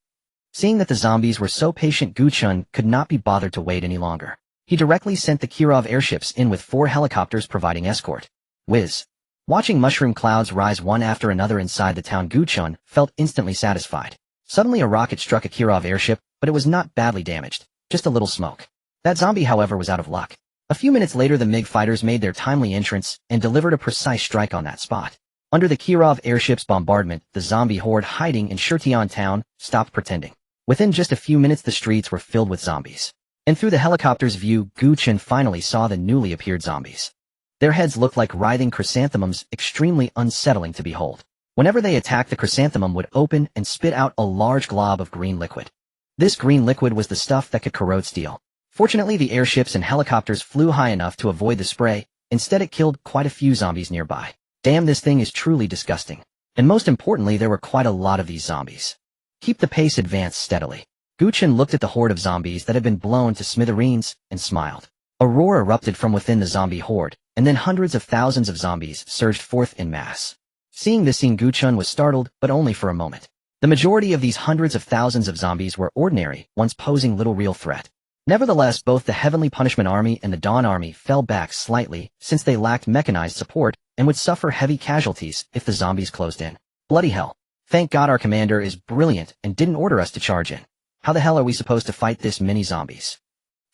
Seeing that the zombies were so patient, Gu Chen could not be bothered to wait any longer. He directly sent the Kirov airships in with 4 helicopters providing escort. Whiz. Watching mushroom clouds rise one after another inside the town, Gu Chen felt instantly satisfied. Suddenly a rocket struck a Kirov airship, but it was not badly damaged, just a little smoke. That zombie, however, was out of luck. A few minutes later, the MiG fighters made their timely entrance and delivered a precise strike on that spot. Under the Kirov airship's bombardment, the zombie horde hiding in Shirtian town stopped pretending. Within just a few minutes, the streets were filled with zombies. And through the helicopter's view, Gu Chen finally saw the newly appeared zombies. Their heads looked like writhing chrysanthemums, extremely unsettling to behold. Whenever they attacked, the chrysanthemum would open and spit out a large glob of green liquid. This green liquid was the stuff that could corrode steel. Fortunately, the airships and helicopters flew high enough to avoid the spray. Instead, it killed quite a few zombies nearby. Damn, this thing is truly disgusting. And most importantly, there were quite a lot of these zombies. Keep the pace, advance steadily. Gu Chen looked at the horde of zombies that had been blown to smithereens and smiled. A roar erupted from within the zombie horde, and then hundreds of thousands of zombies surged forth in mass. Seeing this scene, Gu Chen was startled, but only for a moment. The majority of these hundreds of thousands of zombies were ordinary ones, posing little real threat. Nevertheless, both the Heavenly Punishment Army and the Dawn Army fell back slightly, since they lacked mechanized support and would suffer heavy casualties if the zombies closed in. Bloody hell. Thank God our commander is brilliant and didn't order us to charge in. How the hell are we supposed to fight this many zombies?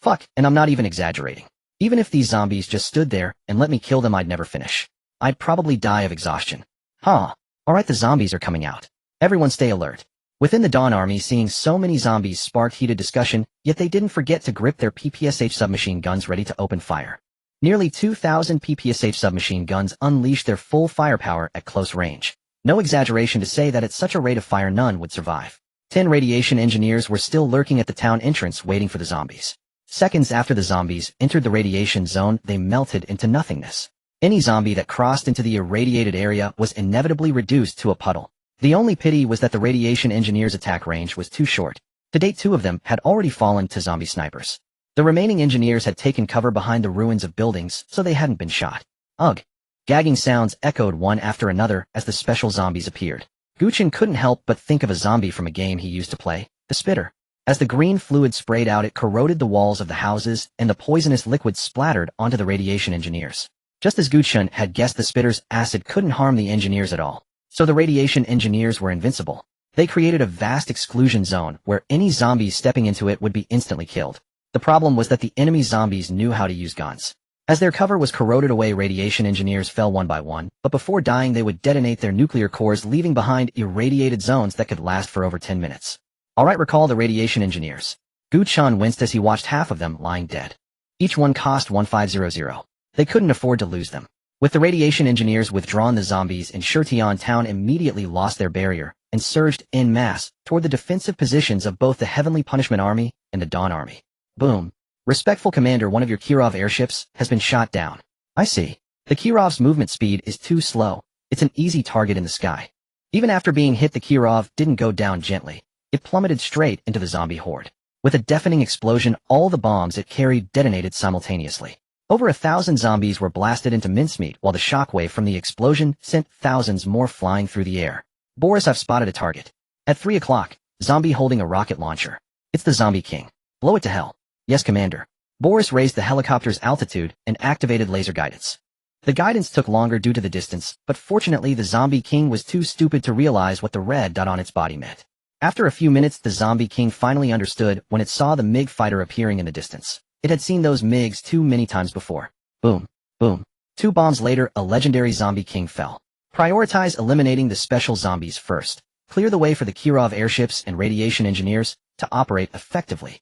Fuck, and I'm not even exaggerating. Even if these zombies just stood there and let me kill them, I'd never finish. I'd probably die of exhaustion. Alright, the zombies are coming out. Everyone stay alert. Within the Dawn Army, seeing so many zombies sparked heated discussion, yet they didn't forget to grip their PPSH submachine guns ready to open fire. Nearly 2,000 PPSH submachine guns unleashed their full firepower at close range. No exaggeration to say that at such a rate of fire none would survive. 10 radiation engineers were still lurking at the town entrance waiting for the zombies. Seconds after the zombies entered the radiation zone, they melted into nothingness. Any zombie that crossed into the irradiated area was inevitably reduced to a puddle. The only pity was that the radiation engineers' attack range was too short. To date, 2 of them had already fallen to zombie snipers. The remaining engineers had taken cover behind the ruins of buildings, so they hadn't been shot. Ugh. Gagging sounds echoed one after another as the special zombies appeared. Gu Chen couldn't help but think of a zombie from a game he used to play, the Spitter. As the green fluid sprayed out, it corroded the walls of the houses, and the poisonous liquid splattered onto the radiation engineers. Just as Gu Chen had guessed, the spitter's acid couldn't harm the engineers at all. So the radiation engineers were invincible. They created a vast exclusion zone where any zombies stepping into it would be instantly killed. The problem was that the enemy zombies knew how to use guns. As their cover was corroded away, radiation engineers fell one by one, but before dying they would detonate their nuclear cores, leaving behind irradiated zones that could last for over 10 minutes. Alright, recall the radiation engineers. Gu Chen winced as he watched half of them lying dead. Each one cost 1500. They couldn't afford to lose them. With the radiation engineers withdrawn, the zombies in Shurtian town immediately lost their barrier and surged en masse toward the defensive positions of both the Heavenly Punishment Army and the Dawn Army. Boom. Respectful Commander, one of your Kirov airships has been shot down. I see. The Kirov's movement speed is too slow. It's an easy target in the sky. Even after being hit, the Kirov didn't go down gently. It plummeted straight into the zombie horde. With a deafening explosion, all the bombs it carried detonated simultaneously. Over 1,000 zombies were blasted into mincemeat, while the shockwave from the explosion sent thousands more flying through the air. Boris, I've spotted a target. At 3 o'clock, zombie holding a rocket launcher. It's the Zombie King. Blow it to hell. Yes, Commander. Boris raised the helicopter's altitude and activated laser guidance. The guidance took longer due to the distance, but fortunately the Zombie King was too stupid to realize what the red dot on its body meant. After a few minutes, the Zombie King finally understood when it saw the MiG fighter appearing in the distance. It had seen those MiGs too many times before. Boom. Boom. 2 bombs later, a legendary Zombie King fell. Prioritize eliminating the special zombies first. Clear the way for the Kirov airships and radiation engineers to operate effectively.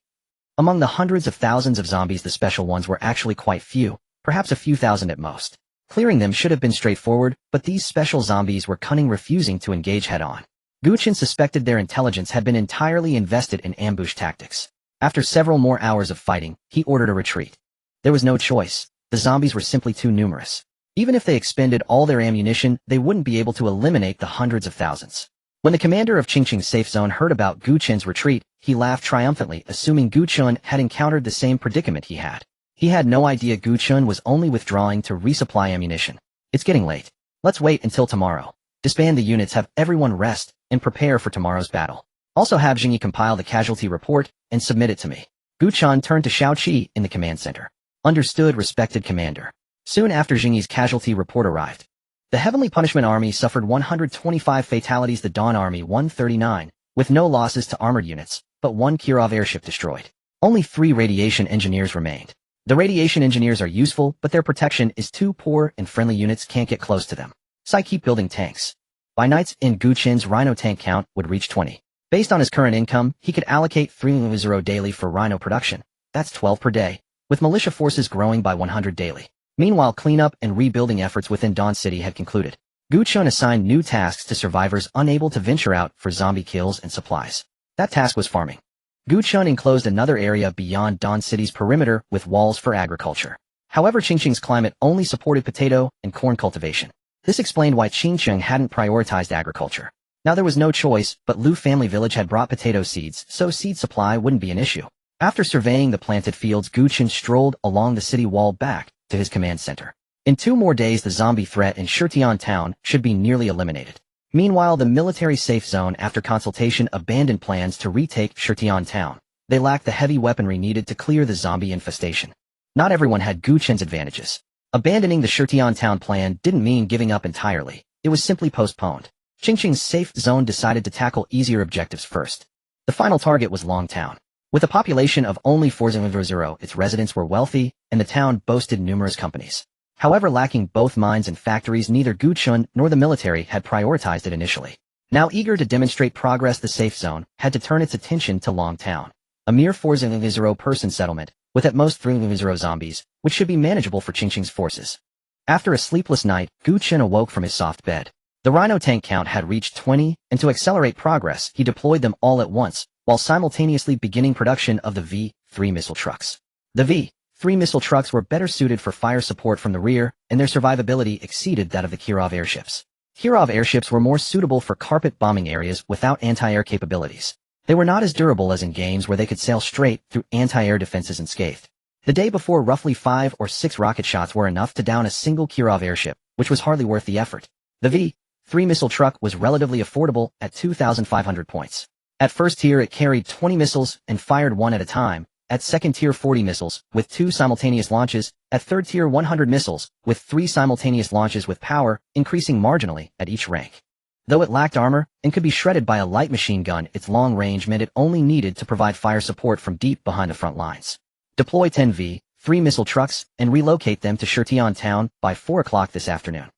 Among the hundreds of thousands of zombies, the special ones were actually quite few, perhaps a few thousand at most. Clearing them should have been straightforward, but these special zombies were cunning, refusing to engage head-on. Gu Chen suspected their intelligence had been entirely invested in ambush tactics. After several more hours of fighting, he ordered a retreat. There was no choice. The zombies were simply too numerous. Even if they expended all their ammunition, they wouldn't be able to eliminate the hundreds of thousands. When the commander of Qingqing's safe zone heard about Gu Chen's retreat, he laughed triumphantly, assuming Gu Chen had encountered the same predicament he had. He had no idea Gu Chen was only withdrawing to resupply ammunition. It's getting late. Let's wait until tomorrow. Disband the units, have everyone rest, and prepare for tomorrow's battle. Also have Jingyi compile the casualty report and submit it to me. Gu Chen turned to Xiao Qi in the command center. Understood, respected commander. Soon after Jingyi's casualty report arrived, the Heavenly Punishment Army suffered 125 fatalities, the Dawn Army 139, with no losses to armored units, but 1 Kirov airship destroyed. Only 3 radiation engineers remained. The radiation engineers are useful, but their protection is too poor and friendly units can't get close to them. So I keep building tanks. By night's end, Gu Chen's Rhino tank count would reach 20. Based on his current income, he could allocate 300 daily for Rhino production. That's 12 per day, with militia forces growing by 100 daily. Meanwhile, cleanup and rebuilding efforts within Dawn City had concluded. Gu Chen assigned new tasks to survivors unable to venture out for zombie kills and supplies. That task was farming. Gu Chen enclosed another area beyond Dawn City's perimeter with walls for agriculture. However, Qingqing's climate only supported potato and corn cultivation. This explained why Qingqing hadn't prioritized agriculture. Now there was no choice, but Lu family village had brought potato seeds, so seed supply wouldn't be an issue. After surveying the planted fields, Gu Chen strolled along the city wall back to his command center. In 2 more days, the zombie threat in Shurtian town should be nearly eliminated. Meanwhile, the military safe zone, after consultation, abandoned plans to retake Shurtian town. They lacked the heavy weaponry needed to clear the zombie infestation. Not everyone had Gu Chen's advantages. Abandoning the Shurtian town plan didn't mean giving up entirely. It was simply postponed. Qingqing's safe zone decided to tackle easier objectives first. The final target was Long Town. With a population of only 400, its residents were wealthy, and the town boasted numerous companies. However, lacking both mines and factories, neither Gu Chen nor the military had prioritized it initially. Now eager to demonstrate progress, the safe zone had to turn its attention to Long Town, a mere 400-person settlement, with at most 300 zombies, which should be manageable for Qingqing's forces. After a sleepless night, Gu Chen awoke from his soft bed. The Rhino tank count had reached 20, and to accelerate progress, he deployed them all at once, while simultaneously beginning production of the V-3 missile trucks. The V-3 missile trucks were better suited for fire support from the rear, and their survivability exceeded that of the Kirov airships. Kirov airships were more suitable for carpet bombing areas without anti-air capabilities. They were not as durable as in games where they could sail straight through anti-air defenses unscathed. The day before, roughly 5 or 6 rocket shots were enough to down a single Kirov airship, which was hardly worth the effort. The V-3 missile truck was relatively affordable at 2,500 points. At first tier it carried 20 missiles and fired one at a time, at second tier 40 missiles, with 2 simultaneous launches, at third tier 100 missiles, with 3 simultaneous launches with power, increasing marginally at each rank. Though it lacked armor and could be shredded by a light machine gun, its long range meant it only needed to provide fire support from deep behind the front lines. Deploy 10 3 missile trucks and relocate them to Shurtian town by 4 o'clock this afternoon.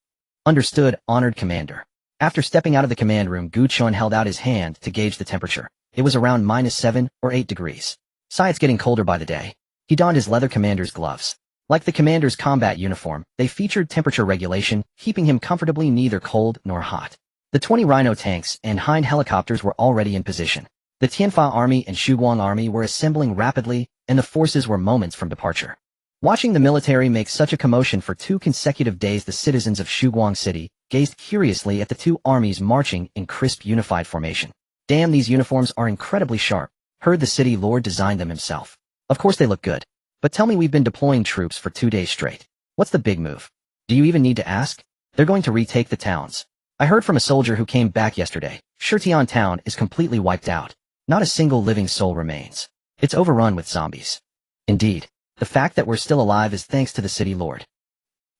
Understood, honored commander. After stepping out of the command room, Gu Chen held out his hand to gauge the temperature. It was around -7 or 8 degrees. Sigh, it's getting colder by the day. He donned his leather commander's gloves. Like the commander's combat uniform, they featured temperature regulation, keeping him comfortably neither cold nor hot. The 20 Rhino tanks and Hind helicopters were already in position. The Tianfa army and Shuguang army were assembling rapidly, and the forces were moments from departure. Watching the military make such a commotion for 2 consecutive days, the citizens of Shuguang City gazed curiously at the 2 armies marching in crisp unified formation. Damn, these uniforms are incredibly sharp. Heard the city lord designed them himself. Of course they look good. But tell me, we've been deploying troops for 2 days straight. What's the big move? Do you even need to ask? They're going to retake the towns. I heard from a soldier who came back yesterday. Shurtian town is completely wiped out. Not a single living soul remains. It's overrun with zombies. Indeed, the fact that we're still alive is thanks to the city lord.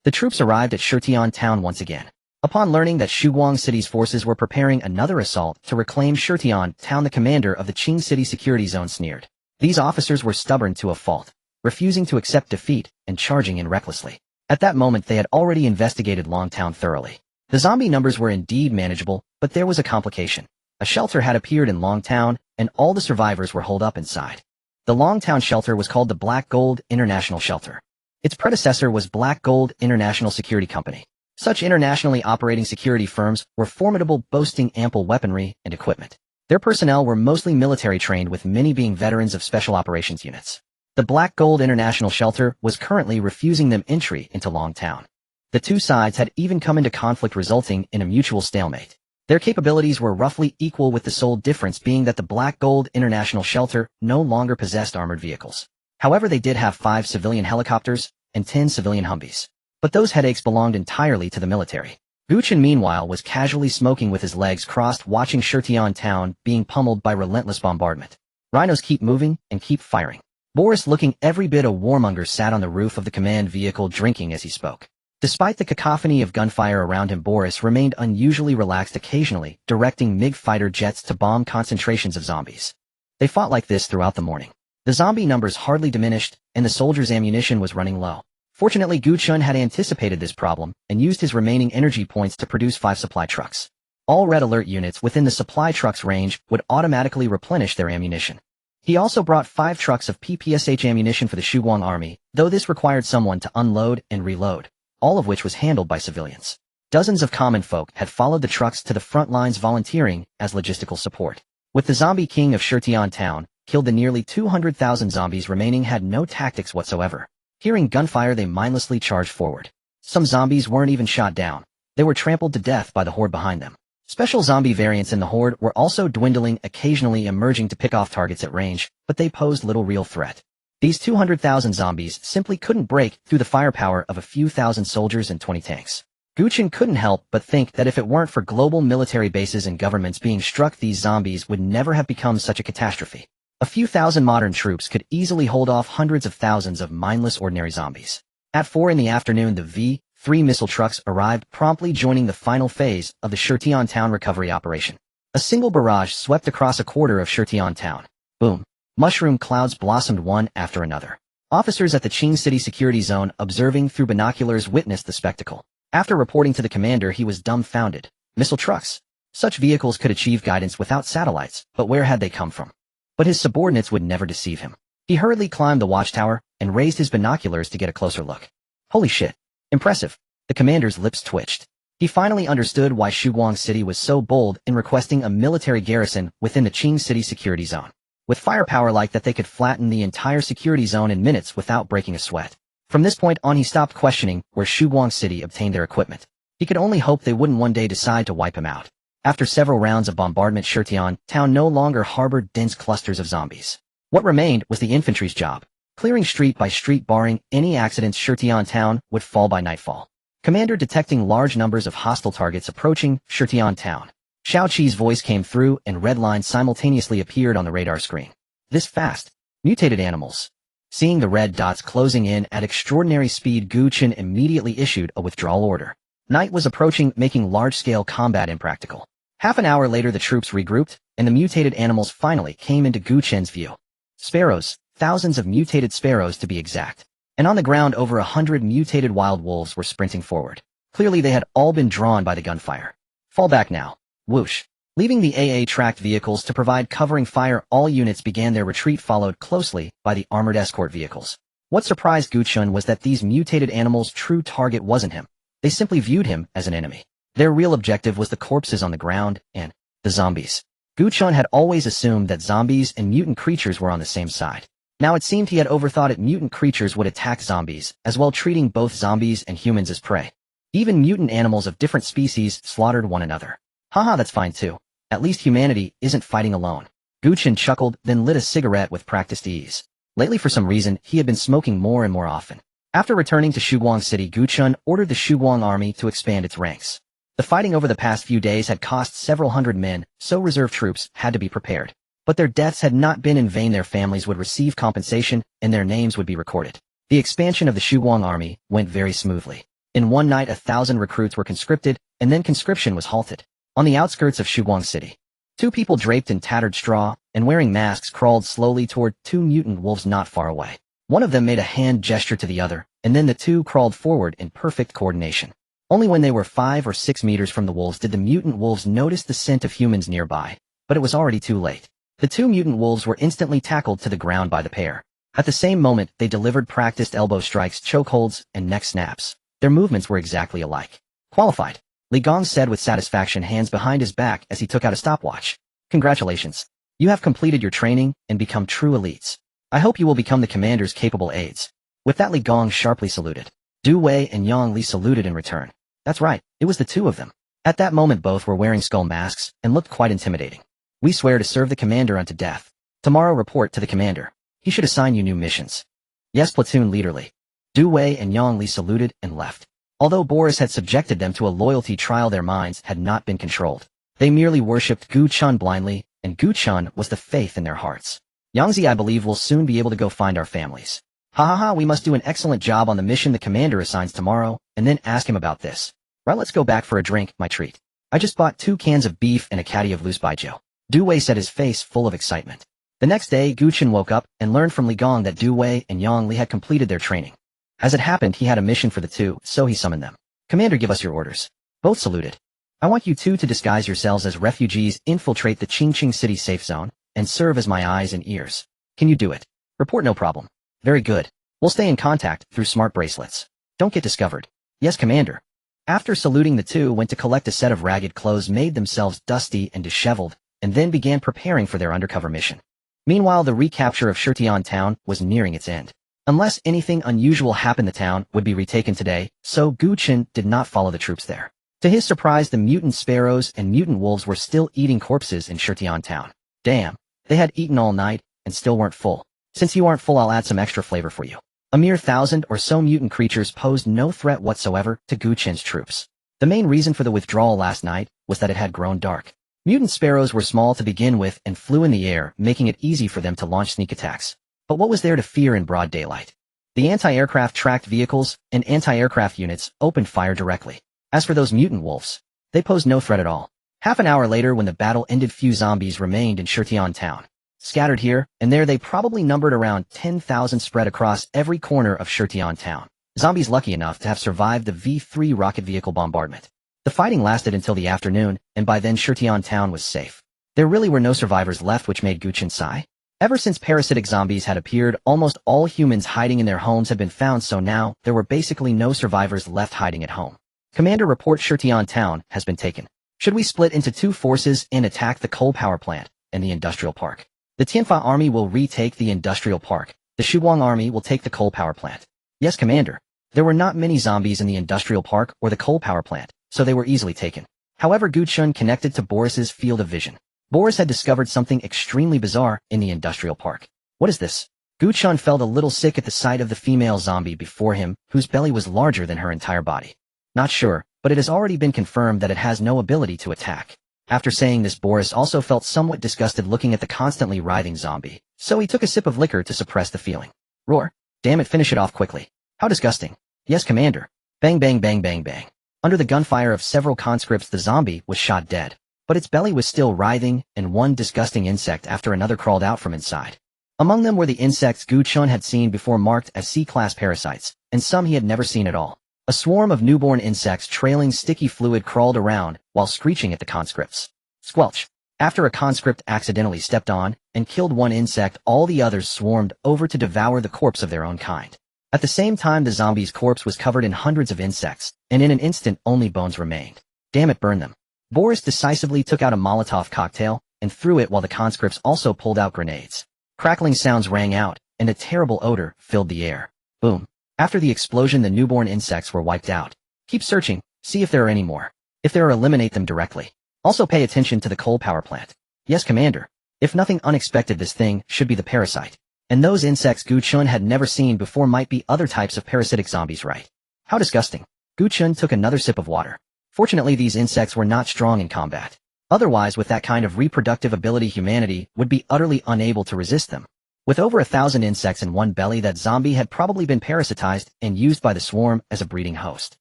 The troops arrived at Shurtian town once again. Upon learning that Shuguang City's forces were preparing another assault to reclaim Shurtian town, the commander of the Qing City security zone sneered. These officers were stubborn to a fault, refusing to accept defeat and charging in recklessly. At that moment they had already investigated Longtown thoroughly. The zombie numbers were indeed manageable, but there was a complication. A shelter had appeared in Longtown, and all the survivors were holed up inside. The Longtown shelter was called the Black Gold International Shelter. Its predecessor was Black Gold International Security Company. Such internationally operating security firms were formidable, boasting ample weaponry and equipment. Their personnel were mostly military trained, with many being veterans of special operations units. The Black Gold International Shelter was currently refusing them entry into Longtown. The 2 sides had even come into conflict, resulting in a mutual stalemate. Their capabilities were roughly equal, with the sole difference being that the Black Gold International Shelter no longer possessed armored vehicles. However, they did have 5 civilian helicopters and 10 civilian Humvees. But those headaches belonged entirely to the military. Gu Chen, meanwhile, was casually smoking with his legs crossed, watching Shurtian town being pummeled by relentless bombardment. Rhinos keep moving and keep firing. Boris, looking every bit a warmonger, sat on the roof of the command vehicle drinking as he spoke. Despite the cacophony of gunfire around him, Boris remained unusually relaxed, occasionally directing MiG fighter jets to bomb concentrations of zombies. They fought like this throughout the morning. The zombie numbers hardly diminished, and the soldiers' ammunition was running low. Fortunately, Gu Chen had anticipated this problem and used his remaining energy points to produce 5 supply trucks. All red alert units within the supply truck's range would automatically replenish their ammunition. He also brought 5 trucks of PPSH ammunition for the Shuguang army, though this required someone to unload and reload, all of which was handled by civilians. Dozens of common folk had followed the trucks to the front lines, volunteering as logistical support. With the zombie king of Shurtian town killed, the nearly 200,000 zombies remaining had no tactics whatsoever. Hearing gunfire, they mindlessly charged forward. Some zombies weren't even shot down. They were trampled to death by the horde behind them. Special zombie variants in the horde were also dwindling, occasionally emerging to pick off targets at range, but they posed little real threat. These 200,000 zombies simply couldn't break through the firepower of a few thousand soldiers and 20 tanks. Gu Chen couldn't help but think that if it weren't for global military bases and governments being struck, these zombies would never have become such a catastrophe. A few thousand modern troops could easily hold off hundreds of thousands of mindless ordinary zombies. At 4 in the afternoon, the V-3 missile trucks arrived, promptly joining the final phase of the Shurtian town recovery operation. A single barrage swept across a quarter of Shurtian town. Boom. Mushroom clouds blossomed one after another. Officers at the Qing City security zone, observing through binoculars, witnessed the spectacle. After reporting to the commander, he was dumbfounded. Missile trucks. Such vehicles could achieve guidance without satellites, but where had they come from? But his subordinates would never deceive him. He hurriedly climbed the watchtower and raised his binoculars to get a closer look. Holy shit. Impressive. The commander's lips twitched. He finally understood why Shuguang City was so bold in requesting a military garrison within the Qing City security zone. With firepower like that, they could flatten the entire security zone in minutes without breaking a sweat. From this point on, he stopped questioning where Shuguang City obtained their equipment. He could only hope they wouldn't one day decide to wipe him out. After several rounds of bombardment, Shurtian town no longer harbored dense clusters of zombies. What remained was the infantry's job, clearing street by street. Barring any accidents, Shurtian town would fall by nightfall. Commander detecting large numbers of hostile targets approaching Shurtian town. Xiao Qi's voice came through and red lines simultaneously appeared on the radar screen. This fast. Mutated animals. Seeing the red dots closing in at extraordinary speed, Gu Chen immediately issued a withdrawal order. Night was approaching, making large-scale combat impractical. Half an hour later the troops regrouped, and the mutated animals finally came into Gu Chen's view. Sparrows, thousands of mutated sparrows to be exact. And on the ground over 100 mutated wild wolves were sprinting forward. Clearly they had all been drawn by the gunfire. Fall back now. Whoosh. Leaving the AA tracked vehicles to provide covering fire, all units began their retreat, followed closely by the armored escort vehicles. What surprised Gu Chen was that these mutated animals' true target wasn't him. They simply viewed him as an enemy. Their real objective was the corpses on the ground and the zombies. Gu Chen had always assumed that zombies and mutant creatures were on the same side. Now it seemed he had overthought it. Mutant creatures would attack zombies, as well treating both zombies and humans as prey. Even mutant animals of different species slaughtered one another. Haha, that's fine too. At least humanity isn't fighting alone. Gu Chen chuckled, then lit a cigarette with practiced ease. Lately for some reason, he had been smoking more and more often. After returning to Shuguang City, Gu Chen ordered the Shuguang army to expand its ranks. The fighting over the past few days had cost several hundred men, so reserve troops had to be prepared. But their deaths had not been in vain. Their families would receive compensation, and their names would be recorded. The expansion of the Shuguang army went very smoothly. In one night 1,000 recruits were conscripted, and then conscription was halted. On the outskirts of Shuguang City, 2 people draped in tattered straw and wearing masks crawled slowly toward 2 mutant wolves not far away. One of them made a hand gesture to the other, and then the 2 crawled forward in perfect coordination. Only when they were 5 or 6 meters from the wolves did the mutant wolves notice the scent of humans nearby, but it was already too late. The 2 mutant wolves were instantly tackled to the ground by the pair. At the same moment, they delivered practiced elbow strikes, chokeholds, and neck snaps. Their movements were exactly alike. Qualified. Li Gong said with satisfaction, hands behind his back as he took out a stopwatch. Congratulations. You have completed your training and become true elites. I hope you will become the commander's capable aides. With that, Li Gong sharply saluted. Du Wei and Yang Li saluted in return. That's right, it was the 2 of them. At that moment both were wearing skull masks and looked quite intimidating. We swear to serve the commander unto death. Tomorrow report to the commander. He should assign you new missions. Yes, platoon leader Li. Du Wei and Yang Li saluted and left. Although Boris had subjected them to a loyalty trial, their minds had not been controlled. They merely worshipped Gu Chen blindly, and Gu Chen was the faith in their hearts. Yangzi, I believe we'll soon be able to go find our families. Ha ha ha, we must do an excellent job on the mission the commander assigns tomorrow, and then ask him about this. Right, let's go back for a drink, my treat. I just bought 2 cans of beef and a caddy of loose baijiu. Du Wei said, his face full of excitement. The next day, Gu Chen woke up and learned from Li Gong that Du Wei and Yang Li had completed their training. As it happened, he had a mission for the 2, so he summoned them. Commander, give us your orders. Both saluted. I want you 2 to disguise yourselves as refugees, infiltrate the Qingqing City safe zone, and serve as my eyes and ears. Can you do it? Report, no problem. Very good. We'll stay in contact through smart bracelets. Don't get discovered. Yes, Commander. After saluting, the 2 went to collect a set of ragged clothes, made themselves dusty and disheveled, and then began preparing for their undercover mission. Meanwhile, the recapture of Shutian town was nearing its end. Unless anything unusual happened, the town would be retaken today, so Gu Chen did not follow the troops there. To his surprise, the mutant sparrows and mutant wolves were still eating corpses in Shutian town. Damn, they had eaten all night and still weren't full. Since you aren't full, I'll add some extra flavor for you. A mere 1,000 or so mutant creatures posed no threat whatsoever to Gu Chen's troops. The main reason for the withdrawal last night was that it had grown dark. Mutant sparrows were small to begin with and flew in the air, making it easy for them to launch sneak attacks. But what was there to fear in broad daylight? The anti-aircraft tracked vehicles and anti-aircraft units opened fire directly. As for those mutant wolves, they posed no threat at all. Half an hour later, when the battle ended, few zombies remained in Shutian town. Scattered here and there, they probably numbered around 10,000 spread across every corner of Shutian town. Zombies lucky enough to have survived the V-3 rocket vehicle bombardment. The fighting lasted until the afternoon, and by then Shutian town was safe. There really were no survivors left, which made Gu Chen sigh. Ever since parasitic zombies had appeared, almost all humans hiding in their homes had been found, so now there were basically no survivors left hiding at home. Commander, report Shutian town has been taken. Should we split into 2 forces and attack the coal power plant and the industrial park? The Tianfa army will retake the industrial park. The Shuguang army will take the coal power plant. Yes, Commander. There were not many zombies in the industrial park or the coal power plant, so they were easily taken. However, Gu Chen connected to Boris's field of vision. Boris had discovered something extremely bizarre in the industrial park. What is this? Gu Chen felt a little sick at the sight of the female zombie before him, whose belly was larger than her entire body. Not sure, but it has already been confirmed that it has no ability to attack. After saying this, Boris also felt somewhat disgusted looking at the constantly writhing zombie, so he took a sip of liquor to suppress the feeling. Roar. Damn it, finish it off quickly. How disgusting. Yes, Commander. Bang bang bang bang bang. Under the gunfire of several conscripts, the zombie was shot dead, but its belly was still writhing, and one disgusting insect after another crawled out from inside. Among them were the insects Gu Chen had seen before, marked as C-class parasites, and some he had never seen at all. A swarm of newborn insects trailing sticky fluid crawled around while screeching at the conscripts. Squelch. After a conscript accidentally stepped on and killed one insect, all the others swarmed over to devour the corpse of their own kind. At the same time, the zombie's corpse was covered in hundreds of insects, and in an instant only bones remained. Damn it, burn them. Boris decisively took out a Molotov cocktail and threw it while the conscripts also pulled out grenades. Crackling sounds rang out, and a terrible odor filled the air. Boom. After the explosion, the newborn insects were wiped out. Keep searching, see if there are any more. If there are, eliminate them directly. Also pay attention to the coal power plant. Yes, Commander. If nothing unexpected, this thing should be the parasite. And those insects Gu Chen had never seen before might be other types of parasitic zombies, right? How disgusting. Gu Chen took another sip of water. Fortunately, these insects were not strong in combat. Otherwise, with that kind of reproductive ability, humanity would be utterly unable to resist them. With over 1,000 insects in one belly, that zombie had probably been parasitized and used by the swarm as a breeding host.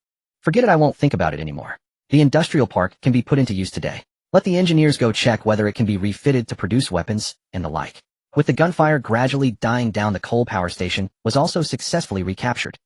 Forget it, I won't think about it anymore. The industrial park can be put into use today. Let the engineers go check whether it can be refitted to produce weapons and the like. With the gunfire gradually dying down, the coal power station was also successfully recaptured.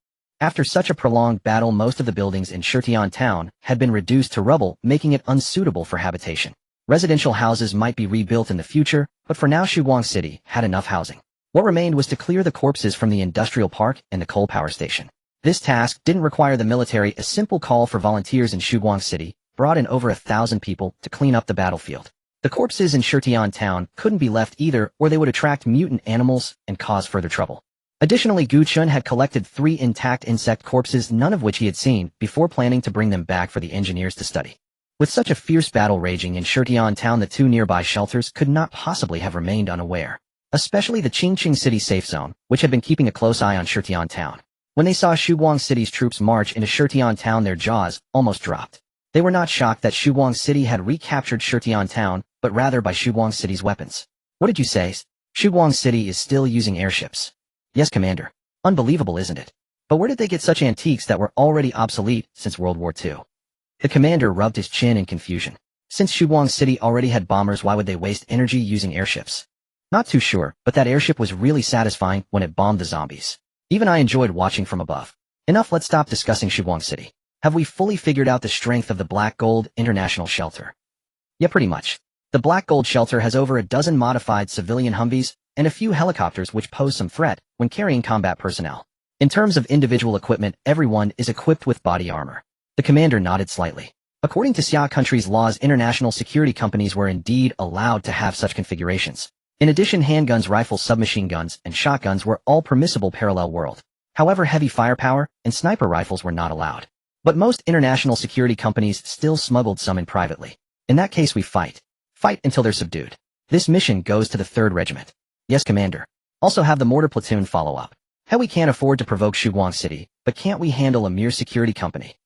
After such a prolonged battle, most of the buildings in Shutian town had been reduced to rubble, making it unsuitable for habitation. Residential houses might be rebuilt in the future, but for now Shuguang City had enough housing. What remained was to clear the corpses from the industrial park and the coal power station. This task didn't require the military. A simple call for volunteers in Shuguang City brought in over 1,000 people to clean up the battlefield. The corpses in Shutian town couldn't be left either, or they would attract mutant animals and cause further trouble. Additionally, Gu Chen had collected 3 intact insect corpses, none of which he had seen, before planning to bring them back for the engineers to study. With such a fierce battle raging in Shutian town, the 2 nearby shelters could not possibly have remained unaware. Especially the Qingqing City safe zone, which had been keeping a close eye on Shutian town. When they saw Shuguang City's troops march into Shutian town, their jaws almost dropped. They were not shocked that Shuguang City had recaptured Shutian town, but rather by Shuguang City's weapons. What did you say? Shuguang City is still using airships. Yes, Commander. Unbelievable, isn't it? But where did they get such antiques that were already obsolete since World War II? The commander rubbed his chin in confusion. Since Shuguang City already had bombers, why would they waste energy using airships? Not too sure, but that airship was really satisfying when it bombed the zombies. Even I enjoyed watching from above. Enough, let's stop discussing Shuguang City. Have we fully figured out the strength of the Black Gold International Shelter? Yeah, pretty much. The Black Gold Shelter has over a dozen modified civilian Humvees and a few helicopters which pose some threat when carrying combat personnel. In terms of individual equipment, everyone is equipped with body armor. The commander nodded slightly. According to Xia country's laws, international security companies were indeed allowed to have such configurations. In addition, handguns, rifles, submachine guns, and shotguns were all permissible parallel world. However, heavy firepower and sniper rifles were not allowed. But most international security companies still smuggled some in privately. In that case, we fight. Fight until they're subdued. This mission goes to the 3rd Regiment. Yes, Commander. Also have the mortar platoon follow up. Hell, we can't afford to provoke Shuguang City, but can't we handle a mere security company?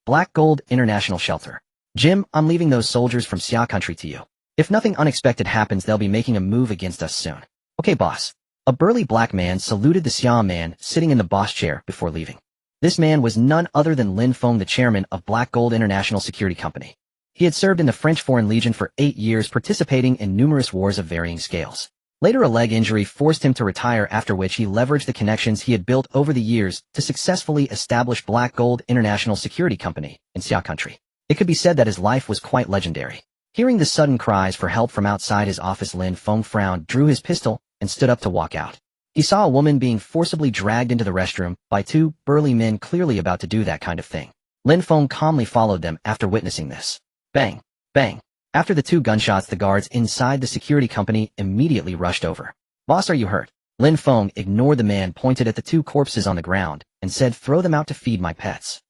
Black Gold International Shelter. Jim, I'm leaving those soldiers from Xia country to you. If nothing unexpected happens, they'll be making a move against us soon. Okay, boss. A burly black man saluted the Xia man sitting in the boss chair before leaving. This man was none other than Lin Feng, the chairman of Black Gold International Security Company. He had served in the French Foreign Legion for 8 years, participating in numerous wars of varying scales. Later, a leg injury forced him to retire, after which he leveraged the connections he had built over the years to successfully establish Black Gold International Security Company in Xia country. It could be said that his life was quite legendary. Hearing the sudden cries for help from outside his office, Lin Feng frowned, drew his pistol, and stood up to walk out. He saw a woman being forcibly dragged into the restroom by 2 burly men, clearly about to do that kind of thing. Lin Feng calmly followed them after witnessing this. Bang! Bang! After the 2 gunshots, the guards inside the security company immediately rushed over. Boss, are you hurt? Lin Feng ignored the man, pointed at the 2 corpses on the ground, and said, throw them out to feed my pets.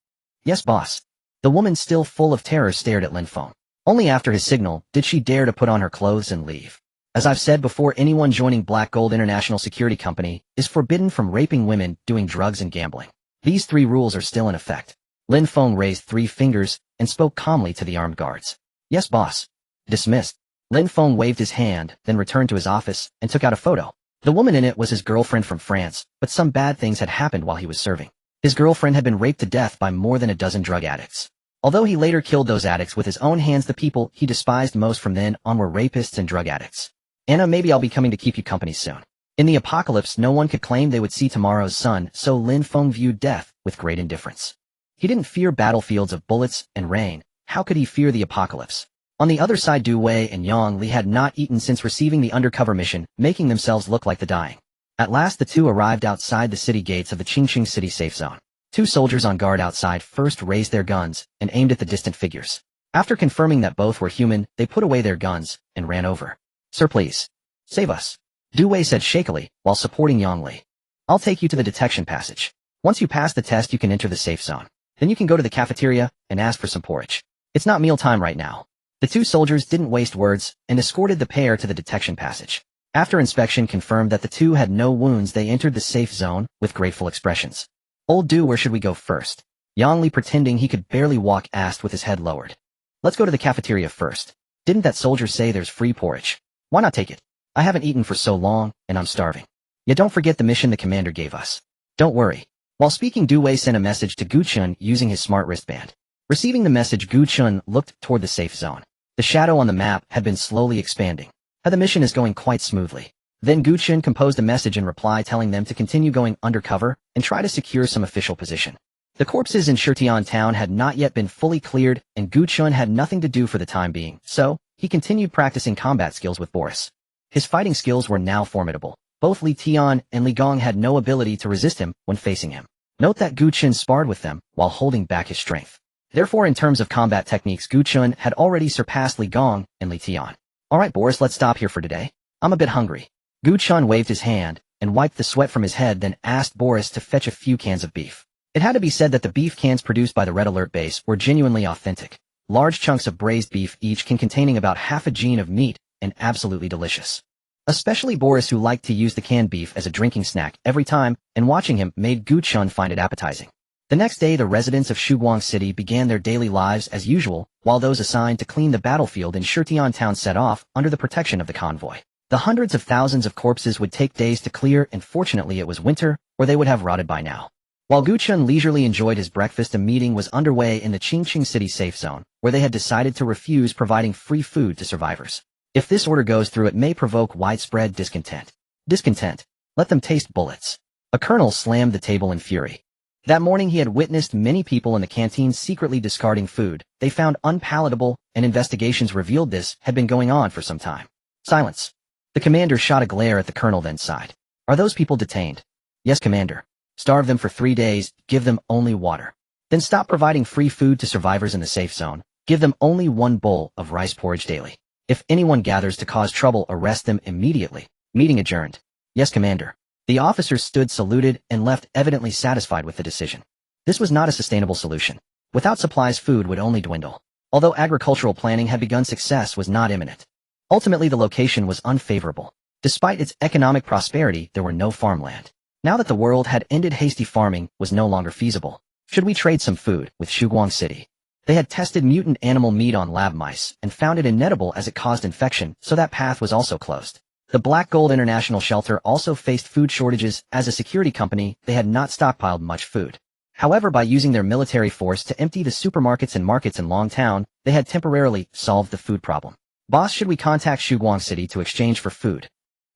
Yes, boss. The woman, still full of terror, stared at Lin Feng. Only after his signal did she dare to put on her clothes and leave. As I've said before, anyone joining Black Gold International Security Company is forbidden from raping women, doing drugs, and gambling. These 3 rules are still in effect. Lin Feng raised 3 fingers and spoke calmly to the armed guards. Yes, boss. Dismissed. Lin Feng waved his hand, then returned to his office, and took out a photo. The woman in it was his girlfriend from France, but some bad things had happened while he was serving. His girlfriend had been raped to death by more than a dozen drug addicts. Although he later killed those addicts with his own hands, the people he despised most from then on were rapists and drug addicts. Anna, maybe I'll be coming to keep you company soon. In the apocalypse, no one could claim they would see tomorrow's sun, so Lin Feng viewed death with great indifference. He didn't fear battlefields of bullets and rain. How could he fear the apocalypse? On the other side, Du Wei and Yang Li had not eaten since receiving the undercover mission, making themselves look like the dying. At last the two arrived outside the city gates of the Qingqing city safe zone. Two soldiers on guard outside first raised their guns and aimed at the distant figures. After confirming that both were human, they put away their guns and ran over. Sir, please. Save us. Du Wei said shakily, while supporting Yang Li. I'll take you to the detection passage. Once you pass the test, you can enter the safe zone. Then you can go to the cafeteria and ask for some porridge. It's not mealtime right now. The two soldiers didn't waste words and escorted the pair to the detection passage. After inspection confirmed that the two had no wounds, they entered the safe zone with grateful expressions. Old Du, where should we go first? Yang Li, pretending he could barely walk, asked with his head lowered. Let's go to the cafeteria first. Didn't that soldier say there's free porridge? Why not take it? I haven't eaten for so long, and I'm starving. Yeah, don't forget the mission the commander gave us. Don't worry. While speaking, Du Wei sent a message to Gu Chen using his smart wristband. Receiving the message, Gu Chen looked toward the safe zone. The shadow on the map had been slowly expanding. The mission is going quite smoothly. Then Gu Chen composed a message in reply telling them to continue going undercover and try to secure some official position. The corpses in Shutian town had not yet been fully cleared, and Gu Chen had nothing to do for the time being, so he continued practicing combat skills with Boris. His fighting skills were now formidable. Both Li Tian and Li Gong had no ability to resist him when facing him. Note that Gu Chen sparred with them while holding back his strength. Therefore, in terms of combat techniques, Gu Chen had already surpassed Li Gong and Li Tian. Alright Boris, let's stop here for today. I'm a bit hungry. Gu Chen waved his hand and wiped the sweat from his head, then asked Boris to fetch a few cans of beef. It had to be said that the beef cans produced by the Red Alert base were genuinely authentic. Large chunks of braised beef, each can containing about half a gene of meat, and absolutely delicious. Especially Boris, who liked to use the canned beef as a drinking snack every time, and watching him made Gu Chen find it appetizing. The next day, the residents of Shuguang City began their daily lives as usual, while those assigned to clean the battlefield in Shutian town set off under the protection of the convoy. The hundreds of thousands of corpses would take days to clear, and fortunately it was winter, or they would have rotted by now. While Gu Chen leisurely enjoyed his breakfast, a meeting was underway in the Qingqing City safe zone, where they had decided to refuse providing free food to survivors. If this order goes through, it may provoke widespread discontent. Discontent? Let them taste bullets. A colonel slammed the table in fury. That morning he had witnessed many people in the canteen secretly discarding food they found unpalatable, and investigations revealed this had been going on for some time. Silence. The commander shot a glare at the colonel, then sighed. Are those people detained? Yes, commander. Starve them for 3 days, give them only water. Then stop providing free food to survivors in the safe zone. Give them only 1 bowl of rice porridge daily. If anyone gathers to cause trouble, arrest them immediately. Meeting adjourned. Yes, commander. The officers stood, saluted, and left, evidently satisfied with the decision. This was not a sustainable solution. Without supplies, food would only dwindle. Although agricultural planning had begun, success was not imminent. Ultimately, the location was unfavorable. Despite its economic prosperity, there were no farmland. Now that the world had ended, hasty farming was no longer feasible. Should we trade some food with Shuguang City? They had tested mutant animal meat on lab mice and found it inedible as it caused infection, so that path was also closed. The Black Gold International Shelter also faced food shortages. As a security company, they had not stockpiled much food. However, by using their military force to empty the supermarkets and markets in Long Town, they had temporarily solved the food problem. Boss, should we contact Shuguang City to exchange for food?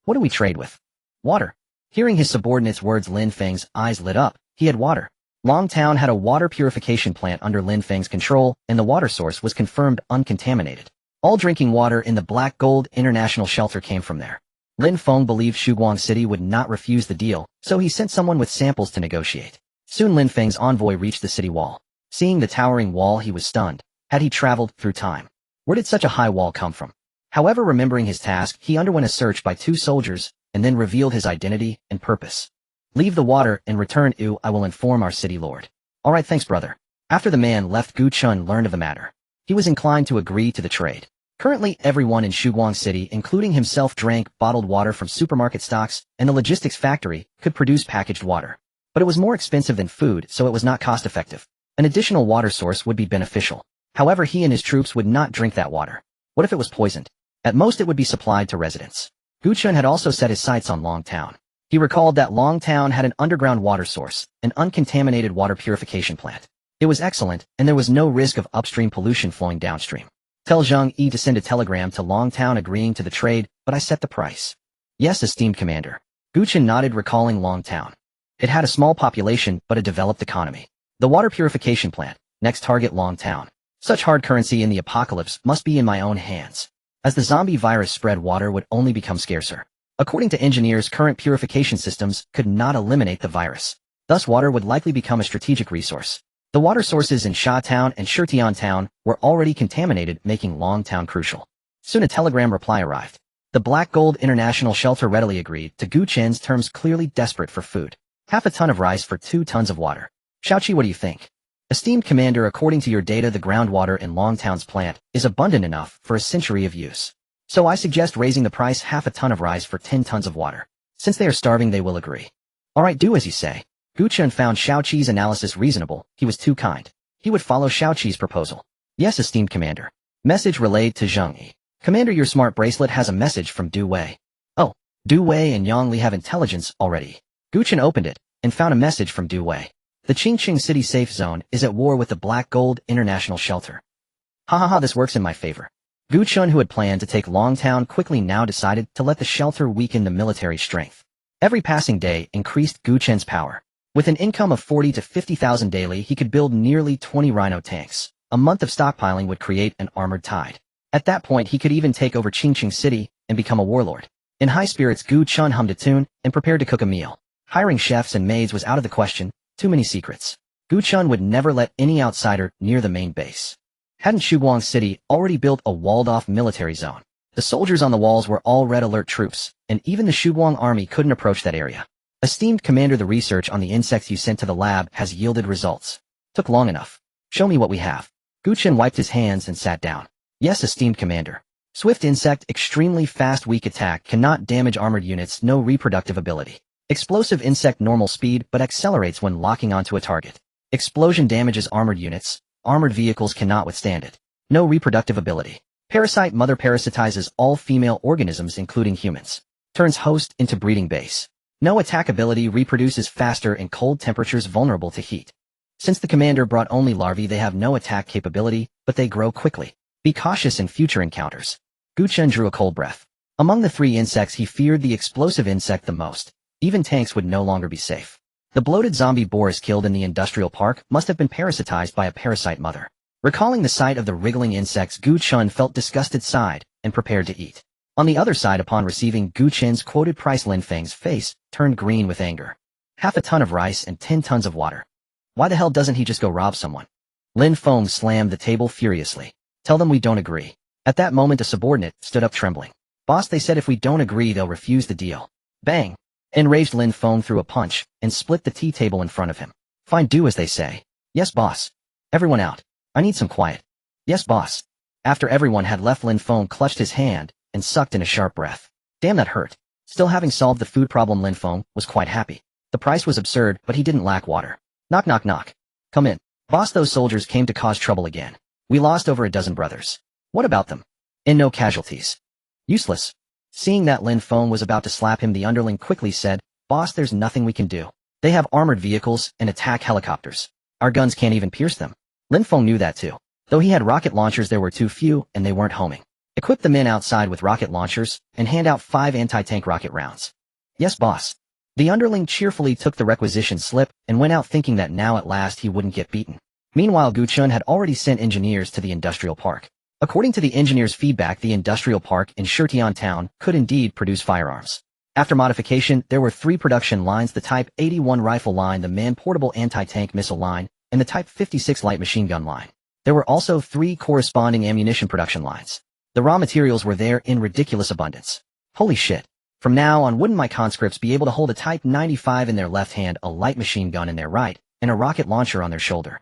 What do we trade with? Water. Hearing his subordinate's words, Lin Feng's eyes lit up. He had water. Long Town had a water purification plant under Lin Feng's control, and the water source was confirmed uncontaminated. All drinking water in the Black Gold International Shelter came from there. Lin Feng believed Shuguang City would not refuse the deal, so he sent someone with samples to negotiate. Soon Lin Feng's envoy reached the city wall. Seeing the towering wall, he was stunned. Had he traveled through time? Where did such a high wall come from? However, remembering his task, he underwent a search by 2 soldiers, and then revealed his identity and purpose. Leave the water and return. I will inform our city lord. Alright, thanks brother. After the man left, Gu Chen learned of the matter. He was inclined to agree to the trade. Currently, everyone in Shuguang City, including himself, drank bottled water from supermarket stocks, and the logistics factory could produce packaged water. But it was more expensive than food, so it was not cost-effective. An additional water source would be beneficial. However, he and his troops would not drink that water. What if it was poisoned? At most it would be supplied to residents. Gu Chen had also set his sights on Longtown. He recalled that Longtown had an underground water source, an uncontaminated water purification plant. It was excellent, and there was no risk of upstream pollution flowing downstream. Tell Zhang Yi to send a telegram to Longtown agreeing to the trade, but I set the price. Yes, esteemed commander. Gu Chen nodded, recalling Longtown. It had a small population, but a developed economy. The water purification plant, next target Longtown. Such hard currency in the apocalypse must be in my own hands. As the zombie virus spread, water would only become scarcer. According to engineers, current purification systems could not eliminate the virus. Thus, water would likely become a strategic resource. The water sources in Sha Town and Shirtian Town were already contaminated, making Longtown crucial. Soon a telegram reply arrived. The Black Gold International Shelter readily agreed to Gu Chen's terms, clearly desperate for food. Half a ton of rice for 2 tons of water. Shaoqi, what do you think? Esteemed commander, according to your data, the groundwater in Longtown's plant is abundant enough for a century of use. So I suggest raising the price half a ton of rice for 10 tons of water. Since they are starving, they will agree. Alright, do as you say. Gu Chen found Shaoqi's analysis reasonable. He was too kind. He would follow Shaoqi's proposal. Yes, esteemed commander. Message relayed to Zhang Yi. Commander, your smart bracelet has a message from Du Wei. Oh, Du Wei and Yang Li have intelligence already. Gu Chen opened it and found a message from Du Wei. The Qingqing City Safe Zone is at war with the Black Gold International Shelter. Ha, this works in my favor. Gu Chen, who had planned to take Longtown quickly, now decided to let the shelter weaken the military strength. Every passing day increased Gu Chen's power. With an income of 40 to 50,000 daily, he could build nearly 20 rhino tanks. A month of stockpiling would create an armored tide. At that point, he could even take over Qingqing City and become a warlord. In high spirits, Gu Chen hummed a tune and prepared to cook a meal. Hiring chefs and maids was out of the question. Too many secrets. Gu Chen would never let any outsider near the main base. Hadn't Shuguang City already built a walled-off military zone? The soldiers on the walls were all red alert troops, and even the Shuguang army couldn't approach that area. Esteemed commander, the research on the insects you sent to the lab has yielded results. Took long enough. Show me what we have. Gu Chen wiped his hands and sat down. Yes, esteemed commander. Swift insect, extremely fast, weak attack, cannot damage armored units, no reproductive ability. Explosive insect, normal speed, but accelerates when locking onto a target. Explosion damages armored units. Armored vehicles cannot withstand it. No reproductive ability. Parasite, mother, parasitizes all female organisms including humans. Turns host into breeding base. No attack ability, reproduces faster in cold temperatures, vulnerable to heat. Since the commander brought only larvae, they have no attack capability, but they grow quickly. Be cautious in future encounters. Gu Chen drew a cold breath. Among the 3 insects, he feared the explosive insect the most. Even tanks would no longer be safe. The bloated zombie Boris killed in the industrial park must have been parasitized by a parasite mother. Recalling the sight of the wriggling insects, Gu Chen felt disgusted, sighed, and prepared to eat. On the other side, upon receiving Gu Chen's quoted price, Lin Feng's face turned green with anger. Half a ton of rice and 10 tons of water. Why the hell doesn't he just go rob someone? Lin Feng slammed the table furiously. Tell them we don't agree. At that moment, a subordinate stood up trembling. Boss, they said if we don't agree, they'll refuse the deal. Bang! Enraged, Lin Feng threw a punch and split the tea table in front of him. Fine, do as they say. Yes, boss. Everyone out. I need some quiet. Yes, boss. After everyone had left, Lin Feng clutched his hand and sucked in a sharp breath. Damn, that hurt. Still, having solved the food problem, Lin Feng was quite happy. The price was absurd, but he didn't lack water. Knock, knock, knock. Come in. Boss, those soldiers came to cause trouble again. We lost over a dozen brothers. What about them? And no casualties. Useless. Seeing that Lin Feng was about to slap him, the underling quickly said, Boss, there's nothing we can do. They have armored vehicles and attack helicopters. Our guns can't even pierce them. Lin Feng knew that too. Though he had rocket launchers, there were too few, and they weren't homing. Equip the men outside with rocket launchers, and hand out 5 anti-tank rocket rounds. Yes, boss. The underling cheerfully took the requisition slip, and went out thinking that now at last he wouldn't get beaten. Meanwhile, Gu Chen had already sent engineers to the industrial park. According to the engineers' feedback, the industrial park in Shirtian Town could indeed produce firearms. After modification, there were 3 production lines: the Type 81 rifle line, the man-portable anti-tank missile line, and the Type 56 light machine gun line. There were also 3 corresponding ammunition production lines. The raw materials were there in ridiculous abundance. Holy shit. From now on, wouldn't my conscripts be able to hold a Type 95 in their left hand, a light machine gun in their right, and a rocket launcher on their shoulder?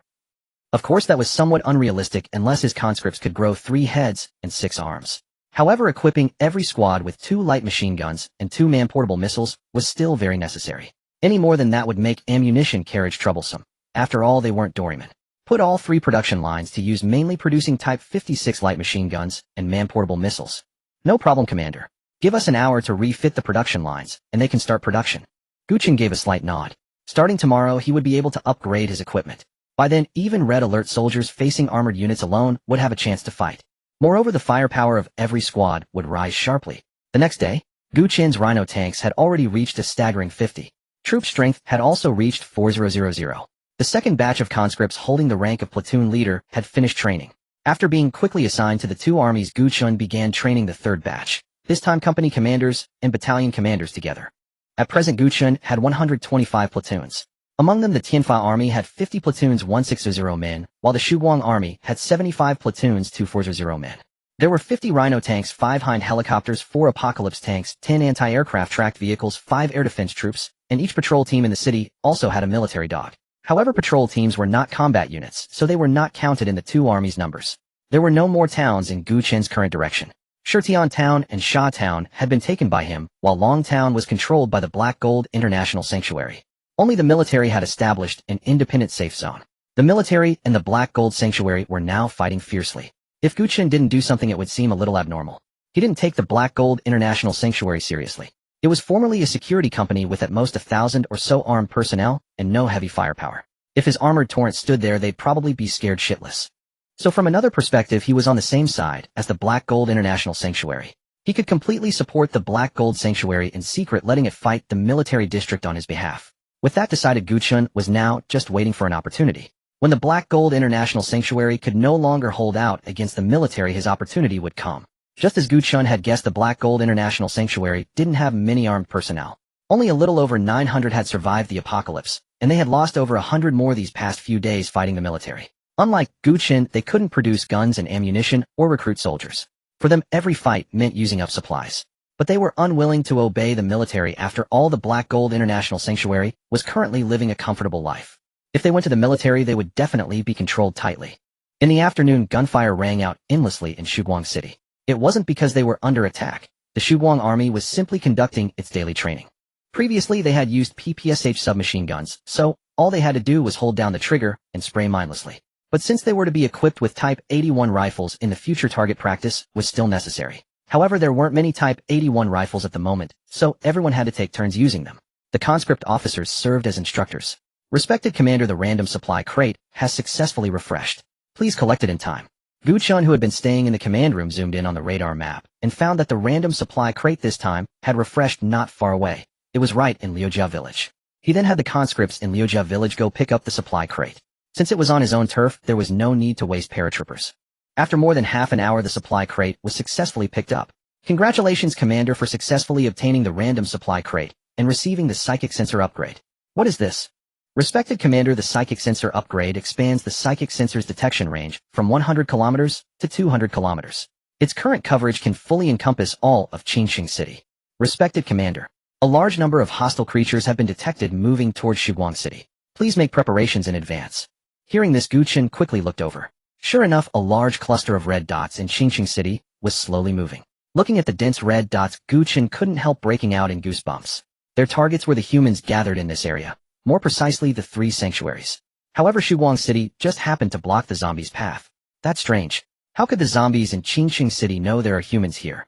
Of course, that was somewhat unrealistic unless his conscripts could grow 3 heads and 6 arms. However, equipping every squad with 2 light machine guns and 2 man-portable missiles was still very necessary. Any more than that would make ammunition carriage troublesome. After all, they weren't dorymen. Put all 3 production lines to use, mainly producing Type 56 light machine guns and man-portable missiles. No problem, Commander. Give us an hour to refit the production lines, and they can start production. Gu Chen gave a slight nod. Starting tomorrow, he would be able to upgrade his equipment. By then, even red alert soldiers facing armored units alone would have a chance to fight. Moreover, the firepower of every squad would rise sharply. The next day, Gu Chen's Rhino tanks had already reached a staggering 50. Troop strength had also reached 4000. The second batch of conscripts holding the rank of platoon leader had finished training. After being quickly assigned to the 2 armies, Gu Chen began training the third batch, this time company commanders and battalion commanders together. At present, Gu Chen had 125 platoons. Among them, the Tianfa army had 50 platoons 160 men, while the Shuguang army had 75 platoons 240 men. There were 50 Rhino tanks, 5 Hind helicopters, 4 Apocalypse tanks, 10 anti-aircraft tracked vehicles, 5 air defense troops, and each patrol team in the city also had a military dog. However, patrol teams were not combat units, so they were not counted in the 2 armies' numbers. There were no more towns in Gu Chen's current direction. Shutian Town and Sha Town had been taken by him, while Long Town was controlled by the Black Gold International Sanctuary. Only the military had established an independent safe zone. The military and the Black Gold Sanctuary were now fighting fiercely. If Gu Chen didn't do something, it would seem a little abnormal. He didn't take the Black Gold International Sanctuary seriously. It was formerly a security company with at most 1,000 or so armed personnel and no heavy firepower. If his armored torrent stood there, they'd probably be scared shitless. So from another perspective, he was on the same side as the Black Gold International Sanctuary. He could completely support the Black Gold Sanctuary in secret, letting it fight the military district on his behalf. With that decided, Gu Chen was now just waiting for an opportunity. When the Black Gold International Sanctuary could no longer hold out against the military, his opportunity would come. Just as Gu Chen had guessed, the Black Gold International Sanctuary didn't have many armed personnel. Only a little over 900 had survived the apocalypse, and they had lost over 100 more these past few days fighting the military. Unlike Gu Chen, they couldn't produce guns and ammunition or recruit soldiers. For them, every fight meant using up supplies. But they were unwilling to obey the military. After all, the Black Gold International Sanctuary was currently living a comfortable life. If they went to the military, they would definitely be controlled tightly. In the afternoon, gunfire rang out endlessly in Shuguang City. It wasn't because they were under attack. The Shuguang army was simply conducting its daily training. Previously, they had used PPSH submachine guns, so all they had to do was hold down the trigger and spray mindlessly. But since they were to be equipped with Type 81 rifles in the future, target practice was still necessary. However, there weren't many Type 81 rifles at the moment, so everyone had to take turns using them. The conscript officers served as instructors. Respected Commander, the random supply crate has successfully refreshed. Please collect it in time. Gu Chen, who had been staying in the command room, zoomed in on the radar map and found that the random supply crate this time had refreshed not far away. It was right in Liujia village. He then had the conscripts in Liujia village go pick up the supply crate. Since it was on his own turf, there was no need to waste paratroopers. After more than half an hour, the supply crate was successfully picked up. Congratulations, Commander, for successfully obtaining the random supply crate and receiving the psychic sensor upgrade. What is this? Respected Commander, the psychic sensor upgrade expands the psychic sensor's detection range from 100 kilometers to 200 kilometers. Its current coverage can fully encompass all of Qingxing City. Respected Commander, a large number of hostile creatures have been detected moving towards Shuguang City. Please make preparations in advance. Hearing this, Gu Chen quickly looked over. Sure enough, a large cluster of red dots in Qingxing City was slowly moving. Looking at the dense red dots, Gu Chen couldn't help breaking out in goosebumps. Their targets were the humans gathered in this area, more precisely the 3 sanctuaries. However, Shuguang City just happened to block the zombies' path. That's strange. How could the zombies in Qingxing City know there are humans here?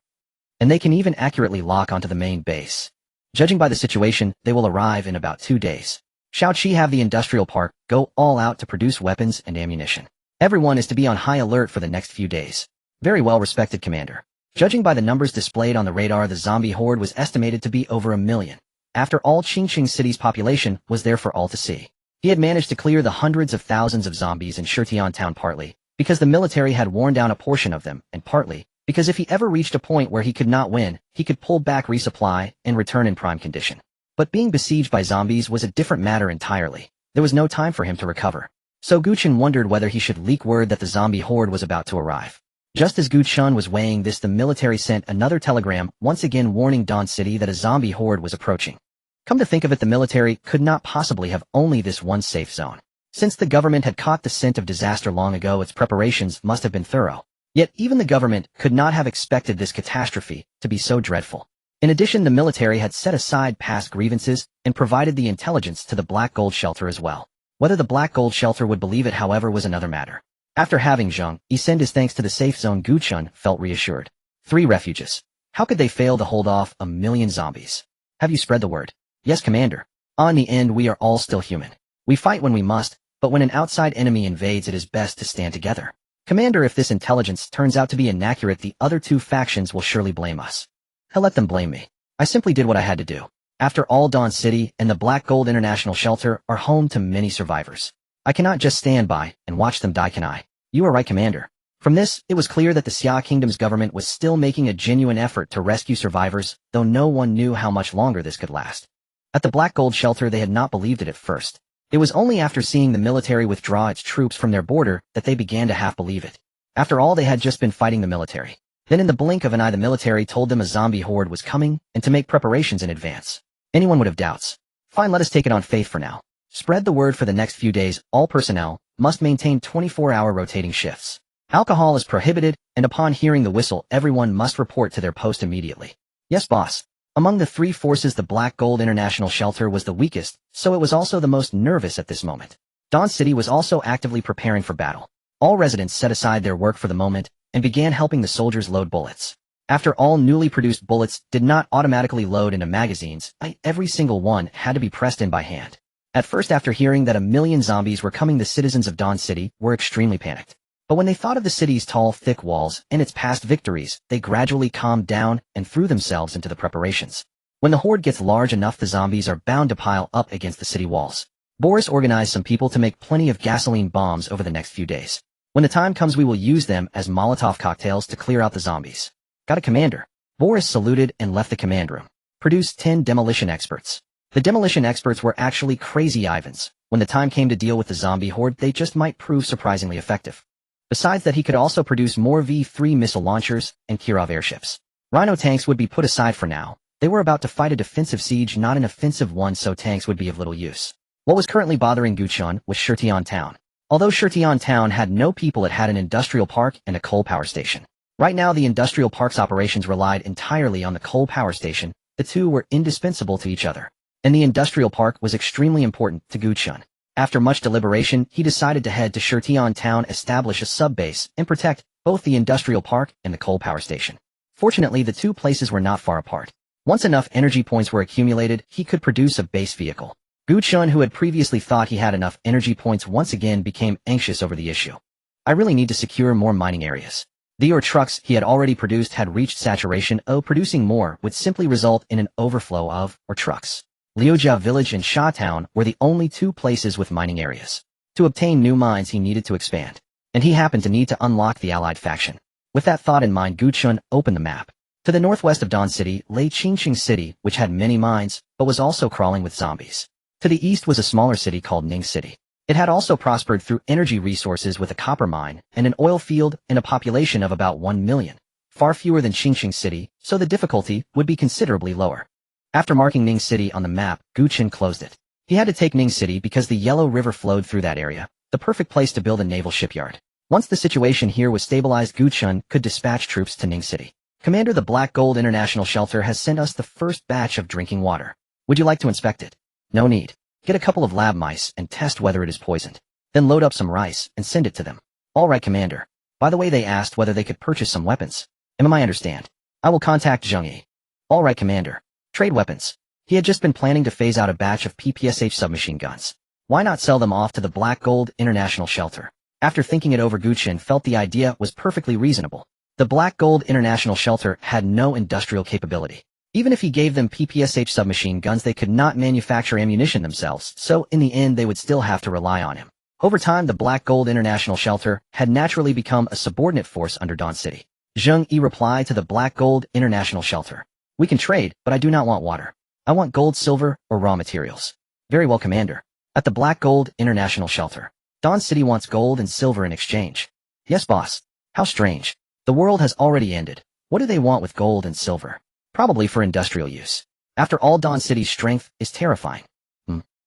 And they can even accurately lock onto the main base. Judging by the situation, they will arrive in about 2 days. Shall Qi have the industrial park go all out to produce weapons and ammunition? Everyone is to be on high alert for the next few days. Very well, respected Commander. Judging by the numbers displayed on the radar, the zombie horde was estimated to be over 1 million. After all, Qingxing City's population was there for all to see. He had managed to clear the hundreds of thousands of zombies in Shutian Town, partly because the military had worn down a portion of them, and partly because if he ever reached a point where he could not win, he could pull back, resupply, and return in prime condition. But being besieged by zombies was a different matter entirely. There was no time for him to recover. So Gu Chen wondered whether he should leak word that the zombie horde was about to arrive. Just as Gu Chen was weighing this, the military sent another telegram, once again warning Dawn City that a zombie horde was approaching. Come to think of it, the military could not possibly have only this one safe zone. Since the government had caught the scent of disaster long ago, its preparations must have been thorough. Yet even the government could not have expected this catastrophe to be so dreadful. In addition, the military had set aside past grievances and provided the intelligence to the Black Gold Shelter as well. Whether the Black Gold Shelter would believe it, however, was another matter. After having Zhang Yi send his thanks to the safe zone, Gu Chen felt reassured. 3 refuges. How could they fail to hold off 1,000,000 zombies? Have you spread the word? Yes, Commander. In the end, we are all still human. We fight when we must, but when an outside enemy invades, it is best to stand together. Commander, if this intelligence turns out to be inaccurate, the other 2 factions will surely blame us. Hell, let them blame me. I simply did what I had to do. After all, Dawn City and the Black Gold International Shelter are home to many survivors. I cannot just stand by and watch them die, can I? You are right, Commander. From this, it was clear that the Xia Kingdom's government was still making a genuine effort to rescue survivors, though no one knew how much longer this could last. At the Black Gold Shelter, they had not believed it at first. It was only after seeing the military withdraw its troops from their border that they began to half believe it. After all, they had just been fighting the military. Then in the blink of an eye, the military told them a zombie horde was coming and to make preparations in advance. Anyone would have doubts. Fine, let us take it on faith for now. Spread the word for the next few days. All personnel must maintain 24-hour rotating shifts. Alcohol is prohibited, and upon hearing the whistle, everyone must report to their post immediately. Yes, boss. Among the 3 forces, the Black Gold International Shelter was the weakest, so it was also the most nervous at this moment. Dawn City was also actively preparing for battle. All residents set aside their work for the moment and began helping the soldiers load bullets. After all, newly produced bullets did not automatically load into magazines. Every single one had to be pressed in by hand. At first, after hearing that 1,000,000 zombies were coming, the citizens of Dawn City were extremely panicked. But when they thought of the city's tall, thick walls and its past victories, they gradually calmed down and threw themselves into the preparations. When the horde gets large enough, the zombies are bound to pile up against the city walls. Boris organized some people to make plenty of gasoline bombs over the next few days. When the time comes, we will use them as Molotov cocktails to clear out the zombies. Got it, Commander. Boris saluted and left the command room. Produced 10 demolition experts. The demolition experts were actually crazy Ivans. When the time came to deal with the zombie horde, they just might prove surprisingly effective. Besides that, he could also produce more V-3 missile launchers and Kirov airships. Rhino tanks would be put aside for now. They were about to fight a defensive siege, not an offensive one, so tanks would be of little use. What was currently bothering Gu Chen was Shirtian Town. Although Shirtian Town had no people, it had an industrial park and a coal power station. Right now, the industrial park's operations relied entirely on the coal power station. The 2 were indispensable to each other. And the industrial park was extremely important to Gu Chen. After much deliberation, he decided to head to Shirtian Town, establish a sub-base, and protect both the industrial park and the coal power station. Fortunately, the 2 places were not far apart. Once enough energy points were accumulated, he could produce a base vehicle. Gu Chen, who had previously thought he had enough energy points, once again became anxious over the issue. I really need to secure more mining areas. The ore trucks he had already produced had reached saturation. Producing more would simply result in an overflow of ore trucks. Liujia Village and Sha Town were the only 2 places with mining areas. To obtain new mines, he needed to expand. And he happened to need to unlock the allied faction. With that thought in mind, Gu Chen opened the map. To the northwest of Dawn City lay Qingqing City, which had many mines, but was also crawling with zombies. To the east was a smaller city called Ning City. It had also prospered through energy resources with a copper mine and an oil field and a population of about 1 million. Far fewer than Qingqing City, so the difficulty would be considerably lower. After marking Ning City on the map, Gu Chen closed it. He had to take Ning City because the Yellow River flowed through that area, the perfect place to build a naval shipyard. Once the situation here was stabilized, Gu Chen could dispatch troops to Ning City. Commander, the Black Gold International Shelter has sent us the first batch of drinking water. Would you like to inspect it? No need. Get a couple of lab mice and test whether it is poisoned. Then load up some rice and send it to them. All right, Commander. By the way, they asked whether they could purchase some weapons. I understand. I will contact Zhang Yi. All right, Commander. Trade weapons. He had just been planning to phase out a batch of PPSH submachine guns. Why not sell them off to the Black Gold International Shelter? After thinking it over, Gu Chen felt the idea was perfectly reasonable. The Black Gold International Shelter had no industrial capability. Even if he gave them PPSH submachine guns, they could not manufacture ammunition themselves, so in the end they would still have to rely on him. Over time, the Black Gold International Shelter had naturally become a subordinate force under Dawn City. Zhang Yi replied to the Black Gold International Shelter. We can trade, but I do not want water. I want gold, silver, or raw materials. Very well, Commander. At the Black Gold International Shelter. Dawn City wants gold and silver in exchange. Yes, boss. How strange. The world has already ended. What do they want with gold and silver? Probably for industrial use. After all, Dawn City's strength is terrifying.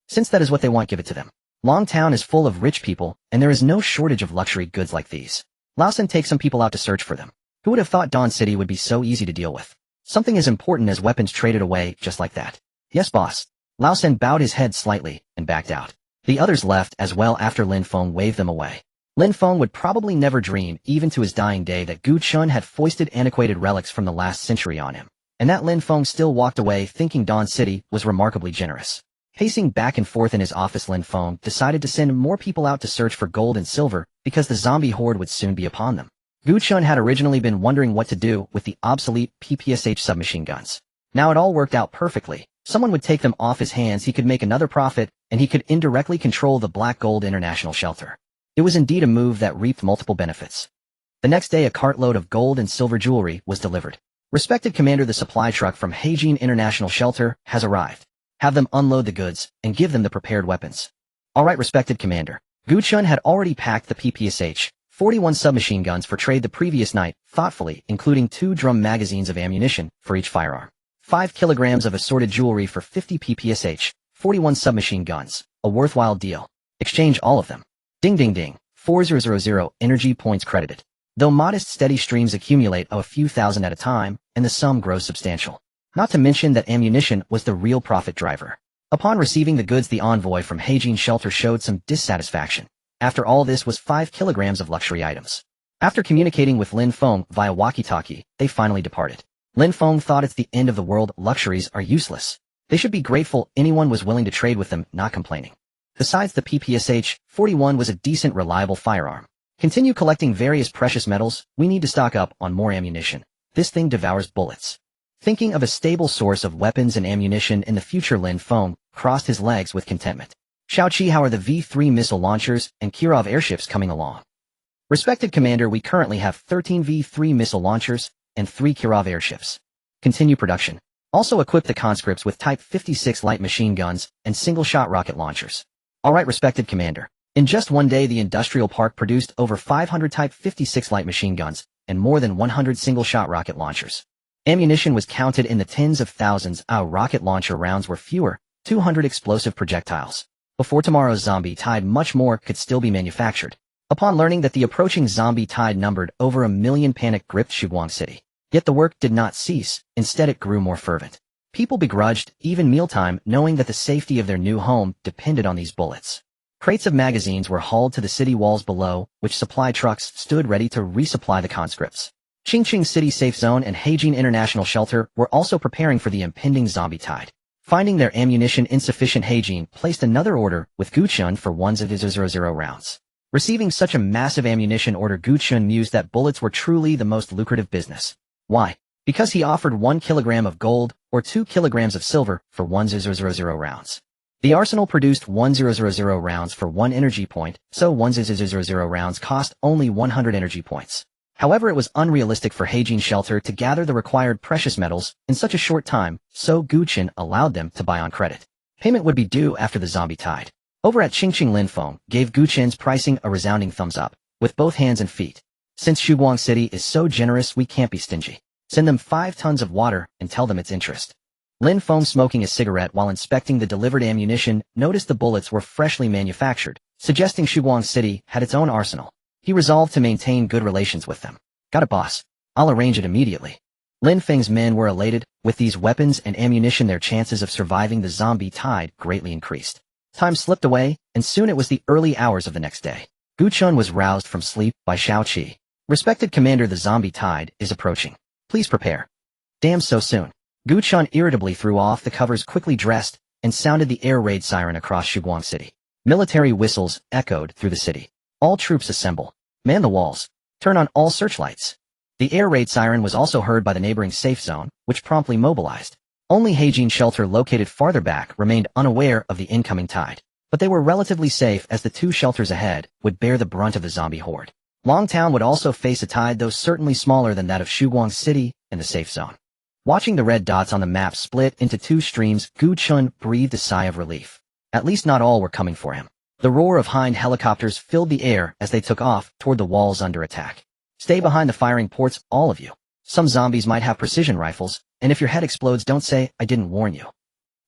Since that is what they want, give it to them. Long Town is full of rich people, and there is no shortage of luxury goods like these. Lausen takes some people out to search for them. Who would have thought Dawn City would be so easy to deal with? Something as important as weapons traded away just like that. Yes, boss. Lausen bowed his head slightly and backed out. The others left as well after Lin Feng waved them away. Lin Feng would probably never dream, even to his dying day, that Gu Chen had foisted antiquated relics from the last century on him, and that Lin Feng still walked away thinking Dawn City was remarkably generous. Pacing back and forth in his office, Lin Feng decided to send more people out to search for gold and silver because the zombie horde would soon be upon them. Gu Chen had originally been wondering what to do with the obsolete PPSH submachine guns. Now it all worked out perfectly. Someone would take them off his hands, he could make another profit, and he could indirectly control the Black Gold International Shelter. It was indeed a move that reaped multiple benefits. The next day, a cartload of gold and silver jewelry was delivered. Respected Commander, the supply truck from Heijin International Shelter has arrived. Have them unload the goods and give them the prepared weapons. All right, respected Commander. Gu Chen had already packed the PPSH-41 submachine guns for trade the previous night, thoughtfully, including 2 drum magazines of ammunition for each firearm, 5 kilograms of assorted jewelry for 50 PPSH-41 submachine guns, a worthwhile deal. Exchange all of them. Ding ding ding, 4000 energy points credited. Though modest, steady streams accumulate of a few thousand at a time, and the sum grows substantial. Not to mention that ammunition was the real profit driver. Upon receiving the goods, the envoy from Heijin Shelter showed some dissatisfaction. After all, this was 5 kilograms of luxury items. After communicating with Lin Feng via walkie-talkie, they finally departed. Lin Feng thought it's the end of the world, luxuries are useless. They should be grateful anyone was willing to trade with them, not complaining. Besides, the PPSH-41 was a decent, reliable firearm. Continue collecting various precious metals, we need to stock up on more ammunition. This thing devours bullets. Thinking of a stable source of weapons and ammunition in the future, Lin Feng crossed his legs with contentment. Shaoqi, how are the V-3 missile launchers and Kirov airships coming along? Respected Commander, we currently have 13 V-3 missile launchers and 3 Kirov airships. Continue production. Also equip the conscripts with Type 56 light machine guns and single-shot rocket launchers. All right, respected Commander. In just one day, the industrial park produced over 500 Type 56 light machine guns and more than 100 single-shot rocket launchers. Ammunition was counted in the tens of thousands. Our rocket launcher rounds were fewer, 200 explosive projectiles. Before tomorrow's zombie tide, much more could still be manufactured. Upon learning that the approaching zombie tide numbered over 1 million, panic gripped Shuguang City. Yet the work did not cease, instead it grew more fervent. People begrudged even mealtime, knowing that the safety of their new home depended on these bullets. Crates of magazines were hauled to the city walls below, which supply trucks stood ready to resupply the conscripts. Qingqing City Safe Zone and Heijin International Shelter were also preparing for the impending zombie tide. Finding their ammunition insufficient, Heijin placed another order with Gu Chen for 1,000 rounds. Receiving such a massive ammunition order, Gu Chen mused that bullets were truly the most lucrative business. Why? Because he offered 1 kilogram of gold or 2 kilograms of silver for 1,000 rounds. The arsenal produced 1,000 rounds for 1 energy point, so 1,000 rounds cost only 100 energy points. However, it was unrealistic for Heijin Shelter to gather the required precious metals in such a short time, so Gu Chen allowed them to buy on credit. Payment would be due after the zombie tide. Over at Qingqing, Lin Feng gave Gu Chen's pricing a resounding thumbs up, with both hands and feet. Since Shuguang City is so generous, we can't be stingy. Send them 5 tons of water and tell them it's interest. Lin Feng, smoking a cigarette while inspecting the delivered ammunition, noticed the bullets were freshly manufactured, suggesting Shuguang City had its own arsenal. He resolved to maintain good relations with them. Got it, boss. I'll arrange it immediately. Lin Feng's men were elated. With these weapons and ammunition, their chances of surviving the zombie tide greatly increased. Time slipped away, and soon it was the early hours of the next day. Gu Chen was roused from sleep by Shaoqi. Respected Commander, the zombie tide is approaching. Please prepare. Damn, so soon. Gu Chen irritably threw off the covers, quickly dressed, and sounded the air raid siren across Shuguang City. Military whistles echoed through the city. All troops assemble. Man the walls. Turn on all searchlights. The air raid siren was also heard by the neighboring safe zone, which promptly mobilized. Only Heijin Shelter, located farther back, remained unaware of the incoming tide. But they were relatively safe, as the 2 shelters ahead would bear the brunt of the zombie horde. Longtown would also face a tide, though certainly smaller than that of Shuguang City and the safe zone. Watching the red dots on the map split into 2 streams, Gu Chen breathed a sigh of relief. At least not all were coming for him. The roar of Hind helicopters filled the air as they took off toward the walls under attack. Stay behind the firing ports, all of you. Some zombies might have precision rifles, and if your head explodes, don't say, I didn't warn you.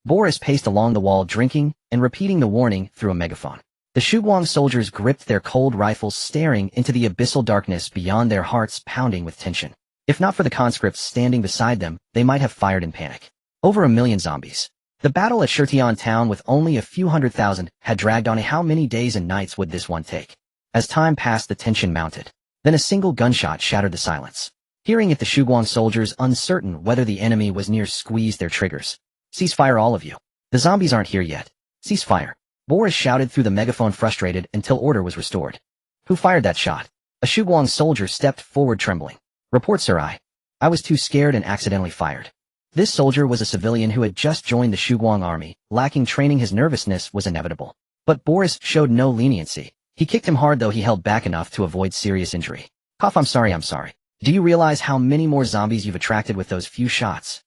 Boris paced along the wall, drinking and repeating the warning through a megaphone. The Shuguang soldiers gripped their cold rifles, staring into the abyssal darkness beyond, their hearts pounding with tension. If not for the conscripts standing beside them, they might have fired in panic. Over 1 million zombies. The battle at Shirtian town with only a few 100,000 had dragged on. How many days and nights would this one take? As time passed, the tension mounted. Then a single gunshot shattered the silence. Hearing it, the Shuguang soldiers, uncertain whether the enemy was near, squeezed their triggers. Cease fire, all of you. The zombies aren't here yet. Cease fire. Boris shouted through the megaphone, frustrated, until order was restored. Who fired that shot? A Shuguang soldier stepped forward, trembling. Report, sir. I was too scared and accidentally fired. This soldier was a civilian who had just joined the Shuguang army. Lacking training, his nervousness was inevitable. But Boris showed no leniency. He kicked him hard, though he held back enough to avoid serious injury. Cough. I'm sorry. Do you realize how many more zombies you've attracted with those few shots?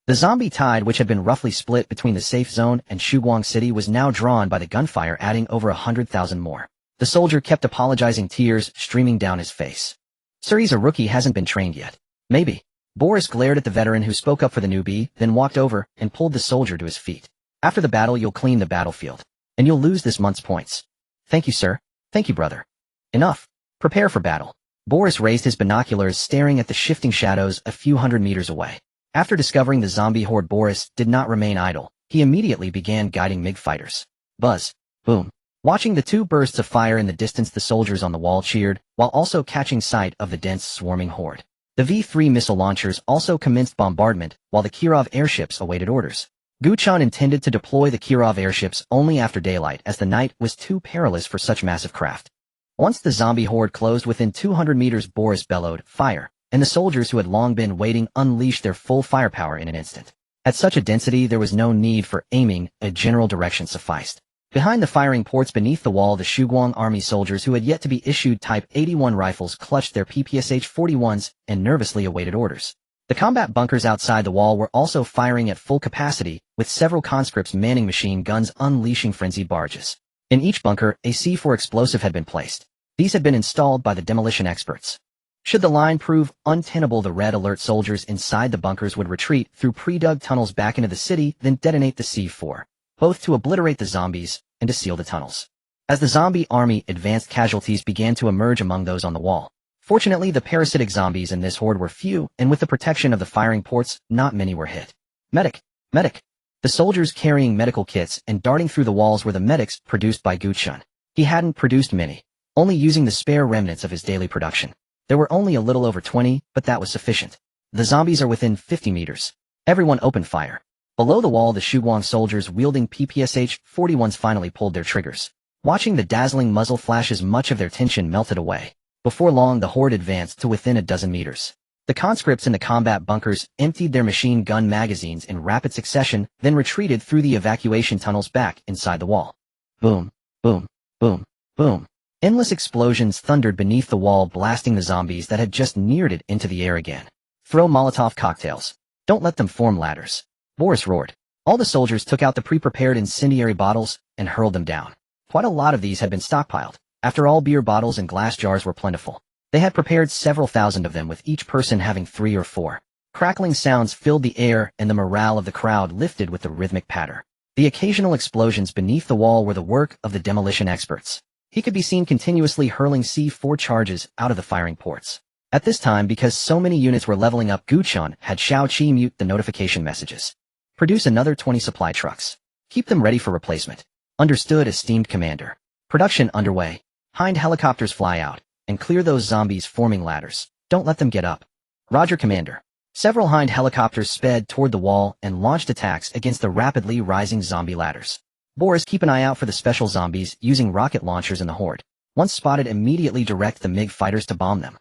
The zombie tide, which had been roughly split between the safe zone and Shuguang City, was now drawn by the gunfire, adding over 100,000 more. The soldier kept apologizing, tears streaming down his face. Sir, he's a rookie, hasn't been trained yet. Maybe. Boris glared at the veteran who spoke up for the newbie, then walked over and pulled the soldier to his feet. After the battle, you'll clean the battlefield. And you'll lose this month's points. Thank you, sir. Thank you, brother. Enough. Prepare for battle. Boris raised his binoculars, staring at the shifting shadows a few 100 meters away. After discovering the zombie horde, Boris did not remain idle. He immediately began guiding MiG fighters. Buzz. Boom. Watching the two bursts of fire in the distance, the soldiers on the wall cheered, while also catching sight of the dense, swarming horde. The V-3 missile launchers also commenced bombardment, while the Kirov airships awaited orders. Gu Chen intended to deploy the Kirov airships only after daylight, as the night was too perilous for such massive craft. Once the zombie horde closed within 200 meters, Boris bellowed, "Fire!" and the soldiers who had long been waiting unleashed their full firepower in an instant. At such a density, there was no need for aiming, a general direction sufficed. Behind the firing ports beneath the wall, the Shuguang army soldiers who had yet to be issued Type 81 rifles clutched their PPSH-41s and nervously awaited orders. The combat bunkers outside the wall were also firing at full capacity, with several conscripts manning machine guns, unleashing frenzied barges. In each bunker, a C4 explosive had been placed. These had been installed by the demolition experts. Should the line prove untenable, the red alert soldiers inside the bunkers would retreat through pre-dug tunnels back into the city, then detonate the C4, both to obliterate the zombies and to seal the tunnels. As the zombie army advanced, casualties began to emerge among those on the wall. Fortunately, the parasitic zombies in this horde were few, and with the protection of the firing ports, not many were hit. Medic! Medic! The soldiers carrying medical kits and darting through the walls were the medics produced by Gu Chen. He hadn't produced many, only using the spare remnants of his daily production. There were only a little over 20, but that was sufficient. The zombies are within 50 meters. Everyone opened fire. Below the wall, the Shuguang soldiers wielding PPSH-41s finally pulled their triggers. Watching the dazzling muzzle flashes, much of their tension melted away. Before long, the horde advanced to within a dozen meters. The conscripts in the combat bunkers emptied their machine gun magazines in rapid succession, then retreated through the evacuation tunnels back inside the wall. Boom, boom, boom, boom. Endless explosions thundered beneath the wall, blasting the zombies that had just neared it into the air again. Throw Molotov cocktails. Don't let them form ladders. Boris roared. All the soldiers took out the pre-prepared incendiary bottles and hurled them down. Quite a lot of these had been stockpiled. After all, beer bottles and glass jars were plentiful. They had prepared several thousand of them, with each person having 3 or 4. Crackling sounds filled the air, and the morale of the crowd lifted with the rhythmic patter. The occasional explosions beneath the wall were the work of the demolition experts. He could be seen continuously hurling C4 charges out of the firing ports. At this time, because so many units were leveling up, Gu Chen had Xiao Qi mute the notification messages. Produce another 20 supply trucks. Keep them ready for replacement. Understood, esteemed commander. Production underway. Hind helicopters fly out and clear those zombies forming ladders. Don't let them get up. Roger, commander. Several Hind helicopters sped toward the wall and launched attacks against the rapidly rising zombie ladders. Boris, keep an eye out for the special zombies using rocket launchers in the horde. Once spotted, immediately direct the MiG fighters to bomb them.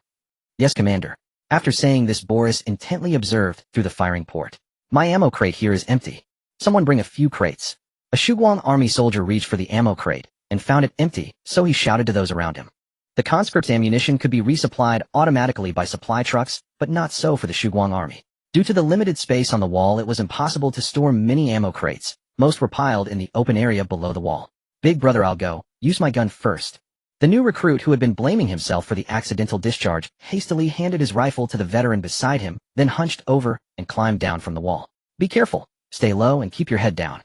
Yes, commander. After saying this, Boris intently observed through the firing port. My ammo crate here is empty. Someone bring a few crates. A Shuguang army soldier reached for the ammo crate and found it empty, so he shouted to those around him. The conscripts' ammunition could be resupplied automatically by supply trucks, but not so for the Shuguang army. Due to the limited space on the wall, it was impossible to store many ammo crates. Most were piled in the open area below the wall. Big brother, I'll go. Use my gun first. The new recruit, who had been blaming himself for the accidental discharge, hastily handed his rifle to the veteran beside him, then hunched over and climbed down from the wall. Be careful. Stay low and keep your head down.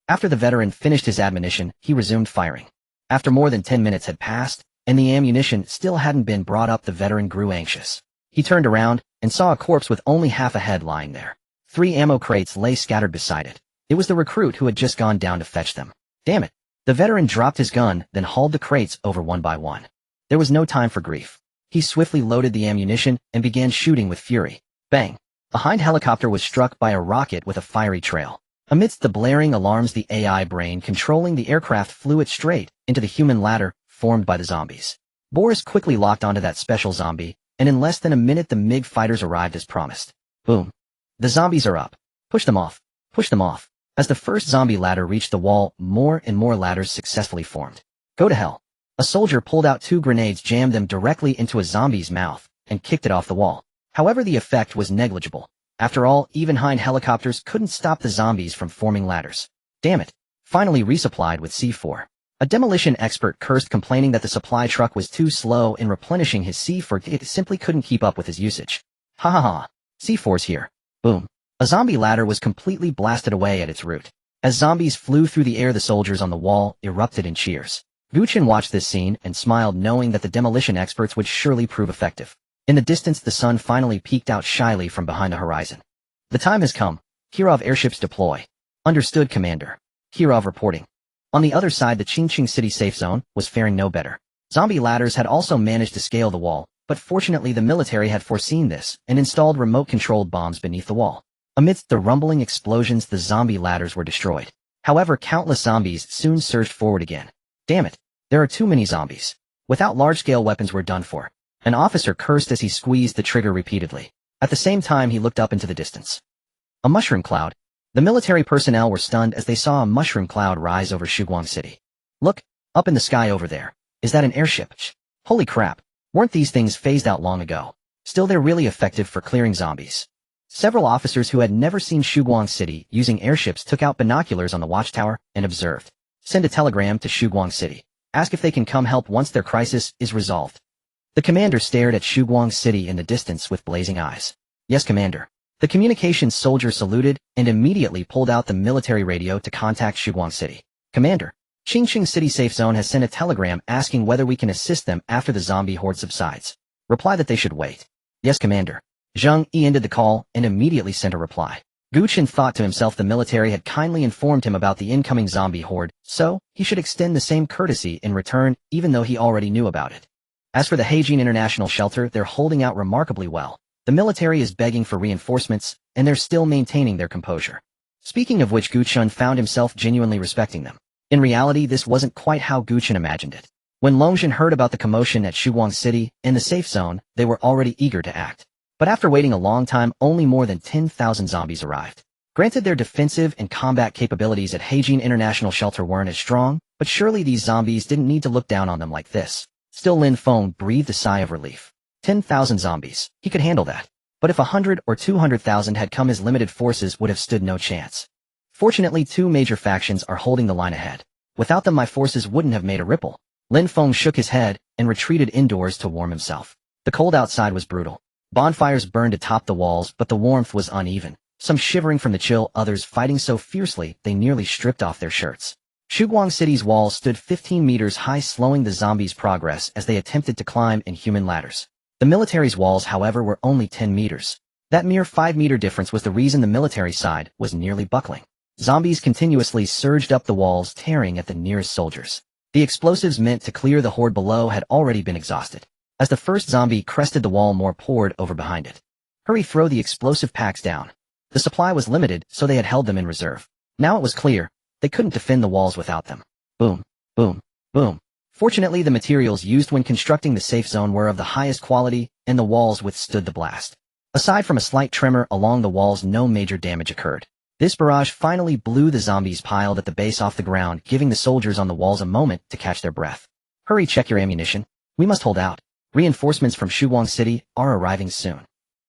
After the veteran finished his admonition, he resumed firing. After more than 10 minutes had passed, and the ammunition still hadn't been brought up, the veteran grew anxious. He turned around and saw a corpse with only half a head lying there. 3 ammo crates lay scattered beside it. It was the recruit who had just gone down to fetch them. Damn it. The veteran dropped his gun, then hauled the crates over one by one. There was no time for grief. He swiftly loaded the ammunition and began shooting with fury. Bang! A Hind helicopter was struck by a rocket with a fiery trail. Amidst the blaring alarms, the AI brain controlling the aircraft flew it straight into the human ladder formed by the zombies. Boris quickly locked onto that special zombie, and in less than a minute the MiG fighters arrived as promised. Boom. The zombies are up. Push them off. Push them off. As the first zombie ladder reached the wall, more and more ladders successfully formed. Go to hell. A soldier pulled out 2 grenades, jammed them directly into a zombie's mouth, and kicked it off the wall. However, the effect was negligible. After all, even Hind helicopters couldn't stop the zombies from forming ladders. Damn it. Finally resupplied with C4. A demolition expert cursed, complaining that the supply truck was too slow in replenishing his C4. It simply couldn't keep up with his usage. Ha ha ha. C4's here. Boom. A zombie ladder was completely blasted away at its root. As zombies flew through the air, the soldiers on the wall erupted in cheers. Gu Chen watched this scene and smiled, knowing that the demolition experts would surely prove effective. In the distance, the sun finally peeked out shyly from behind the horizon. The time has come. Kirov airships deploy. Understood, Commander. Kirov reporting. On the other side, the Qingqing City safe zone was faring no better. Zombie ladders had also managed to scale the wall, but fortunately the military had foreseen this and installed remote-controlled bombs beneath the wall. Amidst the rumbling explosions, the zombie ladders were destroyed. However, countless zombies soon surged forward again. Damn it. There are too many zombies. Without large-scale weapons, we're done for. An officer cursed as he squeezed the trigger repeatedly. At the same time, he looked up into the distance. A mushroom cloud. The military personnel were stunned as they saw a mushroom cloud rise over Shuguang City. Look, up in the sky over there. Is that an airship? Holy crap. Weren't these things phased out long ago? Still, they're really effective for clearing zombies. Several officers who had never seen Shuguang City using airships took out binoculars on the watchtower and observed. Send a telegram to Shuguang City. Ask if they can come help once their crisis is resolved. The commander stared at Shuguang City in the distance with blazing eyes. Yes, Commander. The communications soldier saluted and immediately pulled out the military radio to contact Shuguang City. Commander, Qingqing City Safe Zone has sent a telegram asking whether we can assist them after the zombie horde subsides. Reply that they should wait. Yes, Commander. Zheng Yi ended the call and immediately sent a reply. Gu Chen thought to himself the military had kindly informed him about the incoming zombie horde, so he should extend the same courtesy in return, even though he already knew about it. As for the Heijin International Shelter, they're holding out remarkably well. The military is begging for reinforcements, and they're still maintaining their composure. Speaking of which, Gu Chen found himself genuinely respecting them. In reality, this wasn't quite how Gu Chen imagined it. When Longzhen heard about the commotion at Shuguang City in the safe zone, they were already eager to act. But after waiting a long time, only more than 10,000 zombies arrived. Granted, their defensive and combat capabilities at Heijin International Shelter weren't as strong, but surely these zombies didn't need to look down on them like this. Still, Lin Feng breathed a sigh of relief. 10,000 zombies. He could handle that. But if 100 or 200,000 had come, his limited forces would have stood no chance. Fortunately, 2 major factions are holding the line ahead. Without them, my forces wouldn't have made a ripple. Lin Feng shook his head and retreated indoors to warm himself. The cold outside was brutal. Bonfires burned atop the walls, but the warmth was uneven. Some shivering from the chill, others fighting so fiercely they nearly stripped off their shirts. Shuguang City's walls stood 15 meters high, slowing the zombies' progress as they attempted to climb in human ladders. The military's walls, however, were only 10 meters. That mere 5-meter difference was the reason the military side was nearly buckling. Zombies continuously surged up the walls, tearing at the nearest soldiers. The explosives meant to clear the horde below had already been exhausted. As the first zombie crested the wall, more poured over behind it. Hurry, throw the explosive packs down. The supply was limited, so they had held them in reserve. Now it was clear. They couldn't defend the walls without them. Boom, boom, boom. Fortunately, the materials used when constructing the safe zone were of the highest quality, and the walls withstood the blast. Aside from a slight tremor along the walls, no major damage occurred. This barrage finally blew the zombies piled at the base off the ground, giving the soldiers on the walls a moment to catch their breath. Hurry, check your ammunition. We must hold out. Reinforcements from Shuguang City are arriving soon.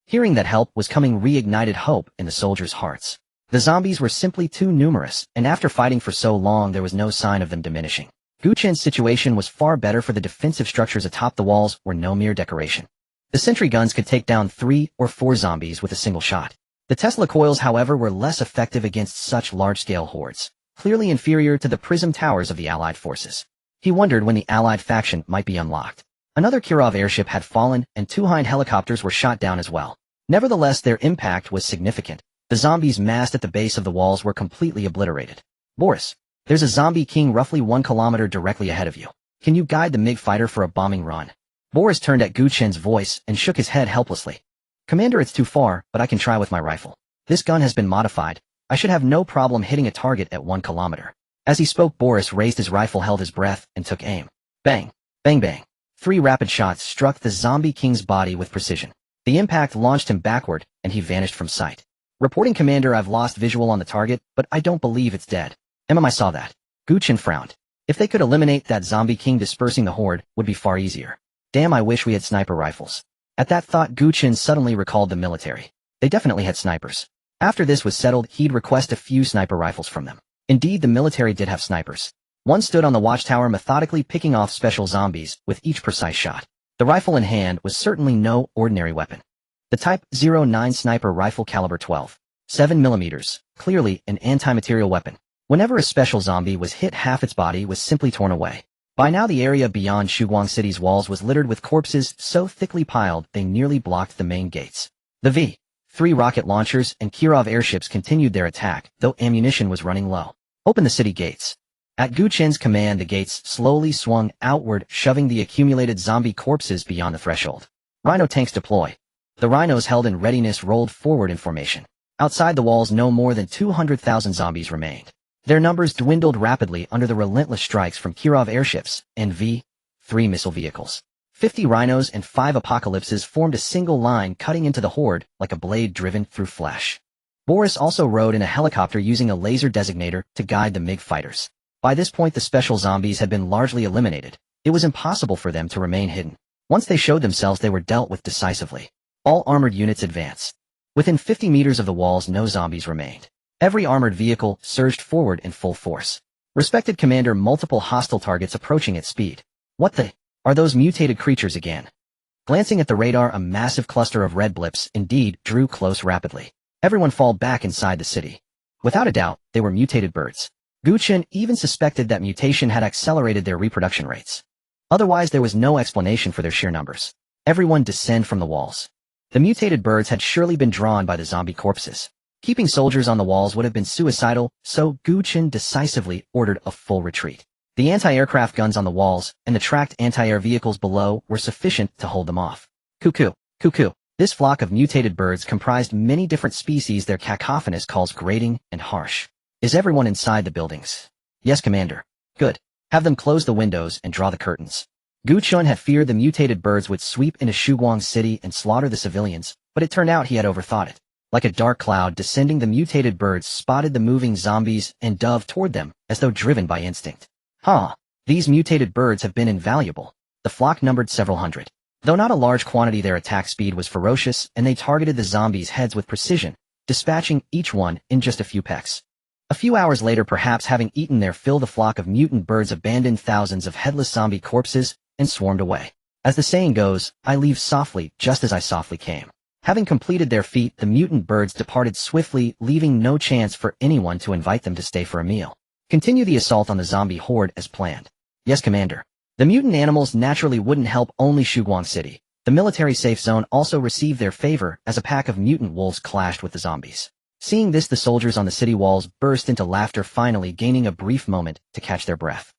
Hearing that help was coming reignited hope in the soldiers' hearts. The zombies were simply too numerous, and after fighting for so long, there was no sign of them diminishing. Gu Chen's situation was far better, for the defensive structures atop the walls were no mere decoration. The sentry guns could take down 3 or 4 zombies with a single shot. The Tesla coils, however, were less effective against such large-scale hordes, clearly inferior to the prism towers of the Allied forces. He wondered when the Allied faction might be unlocked. Another Kirov airship had fallen, and 2 Hind helicopters were shot down as well. Nevertheless, their impact was significant. The zombies massed at the base of the walls were completely obliterated. Boris, there's a zombie king roughly 1 kilometer directly ahead of you. Can you guide the MiG fighter for a bombing run? Boris turned at Gu Chen's voice and shook his head helplessly. Commander, it's too far, but I can try with my rifle. This gun has been modified. I should have no problem hitting a target at 1 kilometer. As he spoke, Boris raised his rifle, held his breath, and took aim. Bang! Bang bang! 3 rapid shots struck the zombie king's body with precision. The impact launched him backward, and he vanished from sight. Reporting, Commander, I've lost visual on the target, but I don't believe it's dead. I saw that. Gu Chen frowned. If they could eliminate that zombie king, dispersing the horde would be far easier. Damn, I wish we had sniper rifles. At that thought, Gu Chen suddenly recalled the military. They definitely had snipers. After this was settled, he'd request a few sniper rifles from them. Indeed, the military did have snipers. One stood on the watchtower, methodically picking off special zombies with each precise shot. The rifle in hand was certainly no ordinary weapon. The Type 09 sniper rifle, caliber 12.7 millimeters, clearly an anti-material weapon. Whenever a special zombie was hit, half its body was simply torn away. By now, the area beyond Shuguang City's walls was littered with corpses so thickly piled they nearly blocked the main gates. The V-3 rocket launchers and Kirov airships continued their attack, though ammunition was running low. Open the city gates. At Gu Chen's command, the gates slowly swung outward, shoving the accumulated zombie corpses beyond the threshold. Rhino tanks deploy. The rhinos held in readiness rolled forward in formation. Outside the walls, no more than 200,000 zombies remained. Their numbers dwindled rapidly under the relentless strikes from Kirov airships and V-3 missile vehicles. 50 rhinos and 5 apocalypses formed a single line, cutting into the horde like a blade driven through flesh. Boris also rode in a helicopter, using a laser designator to guide the MiG fighters. By this point, the special zombies had been largely eliminated. It was impossible for them to remain hidden. Once they showed themselves, they were dealt with decisively. All armored units advanced. Within 50 meters of the walls, no zombies remained. Every armored vehicle surged forward in full force. Respected Commander, multiple hostile targets approaching at speed. What the? Are those mutated creatures again? Glancing at the radar, a massive cluster of red blips indeed drew close rapidly. Everyone fall back inside the city. Without a doubt, they were mutated birds. Gu Chen even suspected that mutation had accelerated their reproduction rates. Otherwise, there was no explanation for their sheer numbers. Everyone descend from the walls. The mutated birds had surely been drawn by the zombie corpses. Keeping soldiers on the walls would have been suicidal, so Gu Chen decisively ordered a full retreat. The anti-aircraft guns on the walls and the tracked anti-air vehicles below were sufficient to hold them off. Cuckoo, cuckoo. This flock of mutated birds comprised many different species, their cacophonous calls grating and harsh. Is everyone inside the buildings? Yes, Commander. Good. Have them close the windows and draw the curtains. Gu Chen had feared the mutated birds would sweep into Shuguang City and slaughter the civilians, but it turned out he had overthought it. Like a dark cloud descending, the mutated birds spotted the moving zombies and dove toward them as though driven by instinct. These mutated birds have been invaluable. The flock numbered several hundred. Though not a large quantity, their attack speed was ferocious, and they targeted the zombies' heads with precision, dispatching each one in just a few pecks. A few hours later, perhaps having eaten their fill, the flock of mutant birds abandoned thousands of headless zombie corpses and swarmed away. As the saying goes, I leave softly just as I softly came. Having completed their feat, the mutant birds departed swiftly, leaving no chance for anyone to invite them to stay for a meal. Continue the assault on the zombie horde as planned. Yes, Commander. The mutant animals naturally wouldn't help only Shuguang City. The military safe zone also received their favor as a pack of mutant wolves clashed with the zombies. Seeing this, the soldiers on the city walls burst into laughter, finally gaining a brief moment to catch their breath.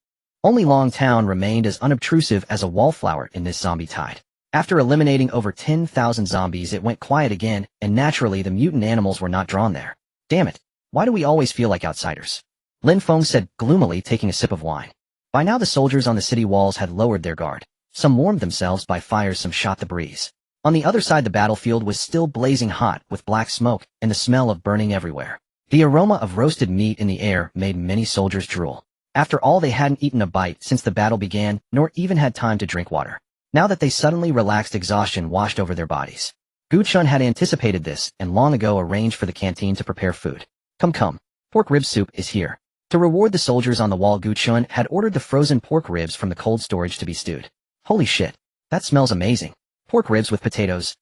Only Long Town remained as unobtrusive as a wallflower in this zombie tide. After eliminating over 10,000 zombies, it went quiet again, and naturally the mutant animals were not drawn there. Damn it, why do we always feel like outsiders? Lin Feng said gloomily, taking a sip of wine. By now the soldiers on the city walls had lowered their guard. Some warmed themselves by fires, some shot the breeze. On the other side, the battlefield was still blazing hot with black smoke and the smell of burning everywhere. The aroma of roasted meat in the air made many soldiers drool. After all, they hadn't eaten a bite since the battle began, nor even had time to drink water. Now that they suddenly relaxed, exhaustion washed over their bodies. Gu Chen had anticipated this and long ago arranged for the canteen to prepare food. Come, pork rib soup is here. To reward the soldiers on the wall, Gu Chen had ordered the frozen pork ribs from the cold storage to be stewed. Holy shit, that smells amazing. Pork ribs with potatoes.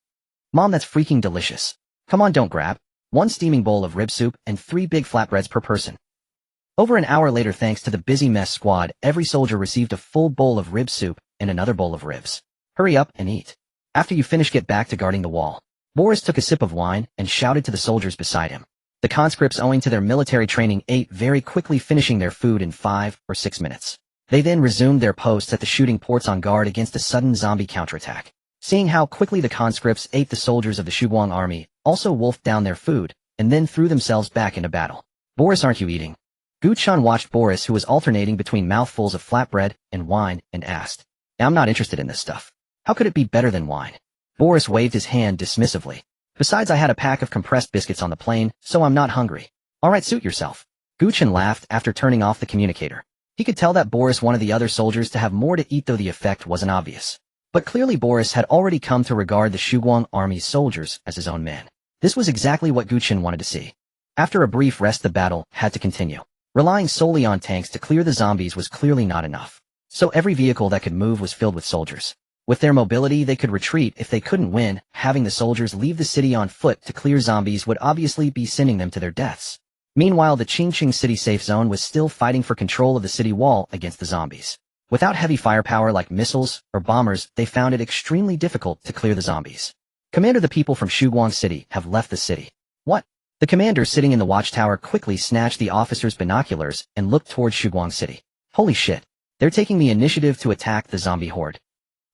Mom, that's freaking delicious. Come on, don't grab. 1 steaming bowl of rib soup and 3 big flatbreads per person. Over an hour later, thanks to the busy mess squad, every soldier received a full bowl of rib soup and another bowl of ribs. Hurry up and eat. After you finish, get back to guarding the wall. Boris took a sip of wine and shouted to the soldiers beside him. The conscripts, owing to their military training, ate very quickly, finishing their food in 5 or 6 minutes. They then resumed their posts at the shooting ports on guard against a sudden zombie counterattack. Seeing how quickly the conscripts ate, the soldiers of the Shuguang army also wolfed down their food and then threw themselves back into battle. Boris, aren't you eating? Gu Chen watched Boris, who was alternating between mouthfuls of flatbread and wine, and asked, I'm not interested in this stuff. How could it be better than wine? Boris waved his hand dismissively. Besides, I had a pack of compressed biscuits on the plane, so I'm not hungry. All right, suit yourself. Gu Chen laughed after turning off the communicator. He could tell that Boris wanted the other soldiers to have more to eat, though the effect wasn't obvious. But clearly Boris had already come to regard the Shuguang army's soldiers as his own men. This was exactly what Gu Chen wanted to see. After a brief rest, the battle had to continue. Relying solely on tanks to clear the zombies was clearly not enough. So every vehicle that could move was filled with soldiers. With their mobility, they could retreat if they couldn't win. Having the soldiers leave the city on foot to clear zombies would obviously be sending them to their deaths. Meanwhile, the Qingqing city safe zone was still fighting for control of the city wall against the zombies. Without heavy firepower like missiles or bombers, they found it extremely difficult to clear the zombies. Commander, the people from Shuguang City have left the city. What? The commander sitting in the watchtower quickly snatched the officer's binoculars and looked towards Shuguang City. Holy shit. They're taking the initiative to attack the zombie horde.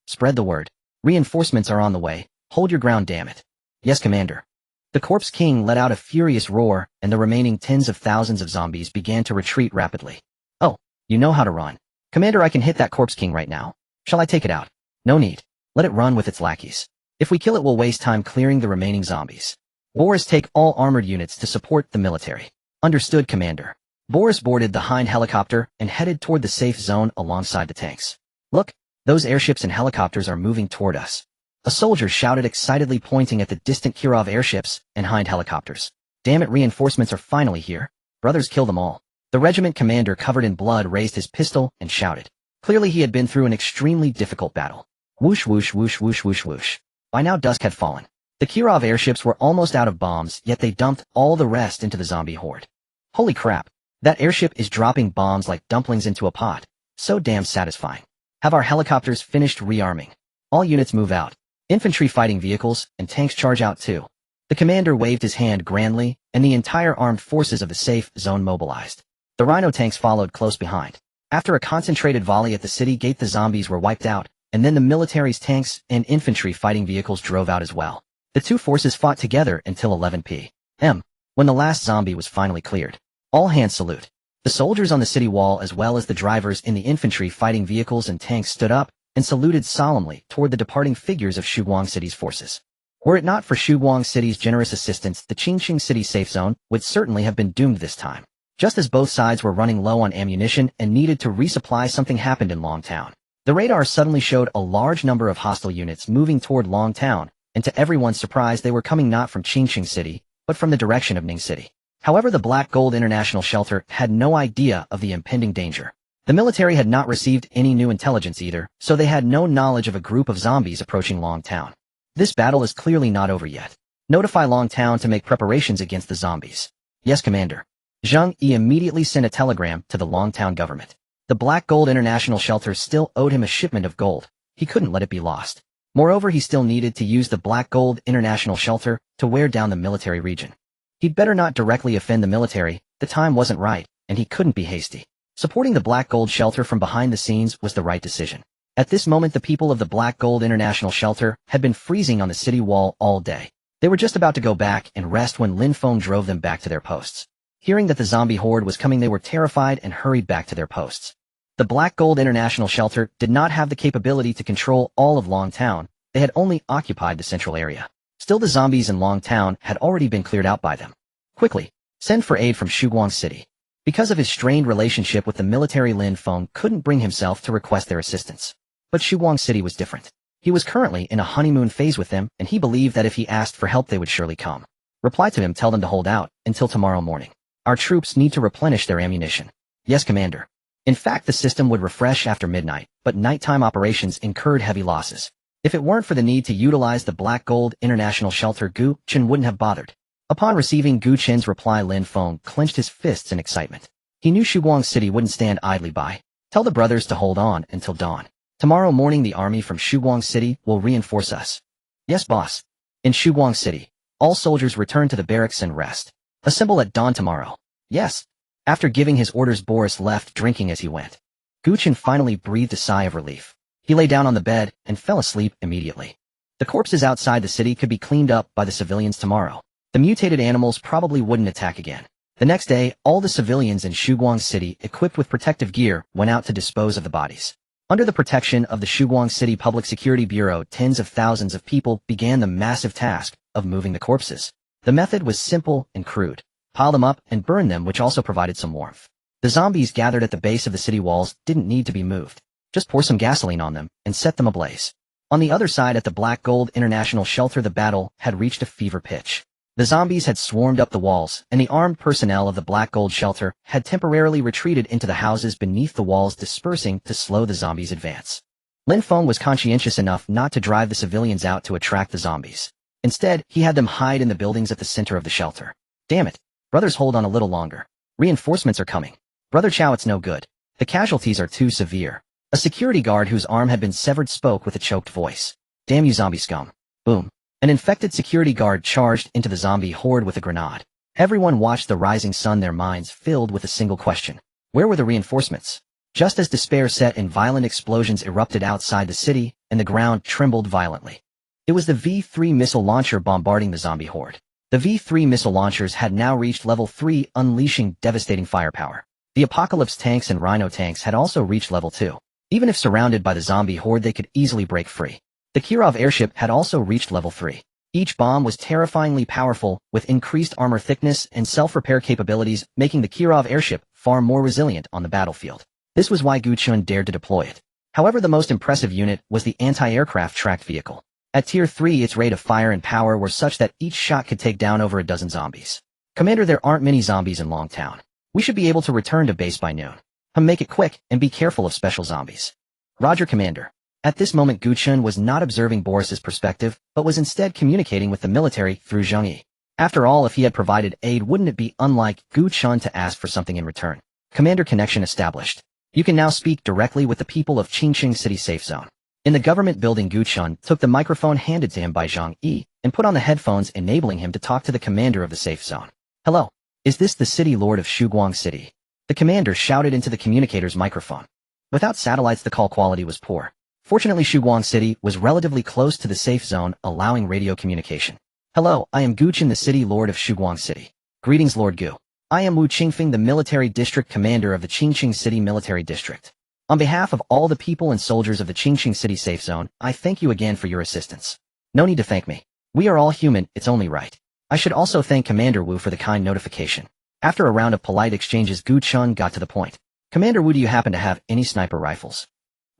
Spread the word. Reinforcements are on the way. Hold your ground, damn it. Yes, Commander. The Corpse King let out a furious roar, and the remaining tens of thousands of zombies began to retreat rapidly. Oh, you know how to run. Commander, I can hit that Corpse King right now. Shall I take it out? No need. Let it run with its lackeys. If we kill it, we'll waste time clearing the remaining zombies. Boris, take all armored units to support the military. Understood, Commander. Boris boarded the Hind helicopter and headed toward the safe zone alongside the tanks. Look, those airships and helicopters are moving toward us. A soldier shouted excitedly, pointing at the distant Kirov airships and Hind helicopters. Damn it, reinforcements are finally here. Brothers, kill them all. The regiment commander, covered in blood, raised his pistol and shouted. Clearly he had been through an extremely difficult battle. Whoosh, whoosh, whoosh, whoosh, whoosh, whoosh. By now dusk had fallen. The Kirov airships were almost out of bombs, yet they dumped all the rest into the zombie horde. Holy crap. That airship is dropping bombs like dumplings into a pot. So damn satisfying. Have our helicopters finished rearming? All units move out. Infantry, fighting vehicles, and tanks charge out too. The commander waved his hand grandly, and the entire armed forces of the safe zone mobilized. The Rhino tanks followed close behind. After a concentrated volley at the city gate, the zombies were wiped out, and then the military's tanks and infantry fighting vehicles drove out as well. The two forces fought together until 11 p.m., when the last zombie was finally cleared. All hands salute. The soldiers on the city wall, as well as the drivers in the infantry fighting vehicles and tanks, stood up and saluted solemnly toward the departing figures of Shuguang City's forces. Were it not for Shuguang City's generous assistance, the Qingqing City safe zone would certainly have been doomed this time. Just as both sides were running low on ammunition and needed to resupply, something happened in Longtown. The radar suddenly showed a large number of hostile units moving toward Longtown, and to everyone's surprise, they were coming not from Qingqing City, but from the direction of Ning City. However, the Black Gold International Shelter had no idea of the impending danger. The military had not received any new intelligence either, so they had no knowledge of a group of zombies approaching Longtown. This battle is clearly not over yet. Notify Longtown to make preparations against the zombies. Yes, Commander. Zheng Yi immediately sent a telegram to the Longtown government. The Black Gold International Shelter still owed him a shipment of gold. He couldn't let it be lost. Moreover, he still needed to use the Black Gold International Shelter to wear down the military region. He'd better not directly offend the military, the time wasn't right, and he couldn't be hasty. Supporting the Black Gold Shelter from behind the scenes was the right decision. At this moment, the people of the Black Gold International Shelter had been freezing on the city wall all day. They were just about to go back and rest when Lin Feng drove them back to their posts. Hearing that the zombie horde was coming, they were terrified and hurried back to their posts. The Black Gold International Shelter did not have the capability to control all of Longtown. They had only occupied the central area. Still, the zombies in Longtown had already been cleared out by them. Quickly, send for aid from Shuguang City. Because of his strained relationship with the military, Lin Feng couldn't bring himself to request their assistance. But Shuguang City was different. He was currently in a honeymoon phase with them, and he believed that if he asked for help, they would surely come. Reply to him, tell them to hold out until tomorrow morning. Our troops need to replenish their ammunition. Yes, Commander. In fact, the system would refresh after midnight, but nighttime operations incurred heavy losses. If it weren't for the need to utilize the Black Gold International Shelter, Gu Chen wouldn't have bothered. Upon receiving Gu Chen's reply, Lin Feng clenched his fists in excitement. He knew Shuguang City wouldn't stand idly by. Tell the brothers to hold on until dawn. Tomorrow morning, the army from Shuguang City will reinforce us. Yes, boss. In Shuguang City, all soldiers return to the barracks and rest. Assemble at dawn tomorrow. Yes. After giving his orders, Boris left, drinking as he went. Gu Chen finally breathed a sigh of relief. He lay down on the bed and fell asleep immediately. The corpses outside the city could be cleaned up by the civilians tomorrow. The mutated animals probably wouldn't attack again. The next day, all the civilians in Shuguang City, equipped with protective gear, went out to dispose of the bodies. Under the protection of the Shuguang City Public Security Bureau, tens of thousands of people began the massive task of moving the corpses. The method was simple and crude. Pile them up and burn them, which also provided some warmth. The zombies gathered at the base of the city walls didn't need to be moved. Just pour some gasoline on them and set them ablaze. On the other side at the Black Gold International Shelter, the battle had reached a fever pitch. The zombies had swarmed up the walls, and the armed personnel of the Black Gold Shelter had temporarily retreated into the houses beneath the walls, dispersing to slow the zombies' advance. Lin Feng was conscientious enough not to drive the civilians out to attract the zombies. Instead, he had them hide in the buildings at the center of the shelter. Damn it. Brothers, hold on a little longer. Reinforcements are coming. Brother Chow, it's no good. The casualties are too severe. A security guard whose arm had been severed spoke with a choked voice. Damn you zombie scum. Boom. An infected security guard charged into the zombie horde with a grenade. Everyone watched the rising sun, their minds filled with a single question. Where were the reinforcements? Just as despair set in, violent explosions erupted outside the city, and the ground trembled violently. It was the V-3 missile launcher bombarding the zombie horde. The V-3 missile launchers had now reached level 3, unleashing devastating firepower. The Apocalypse tanks and Rhino tanks had also reached level 2. Even if surrounded by the zombie horde, they could easily break free. The Kirov airship had also reached level 3. Each bomb was terrifyingly powerful, with increased armor thickness and self-repair capabilities, making the Kirov airship far more resilient on the battlefield. This was why Gu Chen dared to deploy it. However, the most impressive unit was the anti-aircraft tracked vehicle. At Tier 3, its rate of fire and power were such that each shot could take down over a dozen zombies. Commander, there aren't many zombies in Longtown. We should be able to return to base by noon. Make it quick, and be careful of special zombies. Roger, Commander. At this moment, Gu Chen was not observing Boris's perspective, but was instead communicating with the military through Zhang Yi. After all, if he had provided aid, wouldn't it be unlike Gu Chen to ask for something in return? Commander, connection established. You can now speak directly with the people of Qingqing City Safe Zone. In the government building, Gu Chen took the microphone handed to him by Zhang Yi and put on the headphones, enabling him to talk to the commander of the safe zone. Hello. Is this the city lord of Shuguang City? The commander shouted into the communicator's microphone. Without satellites, the call quality was poor. Fortunately, Shuguang City was relatively close to the safe zone, allowing radio communication. Hello, I am Gu Chen, the city lord of Shuguang City. Greetings, Lord Gu. I am Wu Qingfeng, the military district commander of the Qingqing City Military District. On behalf of all the people and soldiers of the Qingqing City Safe Zone, I thank you again for your assistance. No need to thank me. We are all human, it's only right. I should also thank Commander Wu for the kind notification. After a round of polite exchanges, Gu Chen got to the point. Commander Wu, do you happen to have any sniper rifles?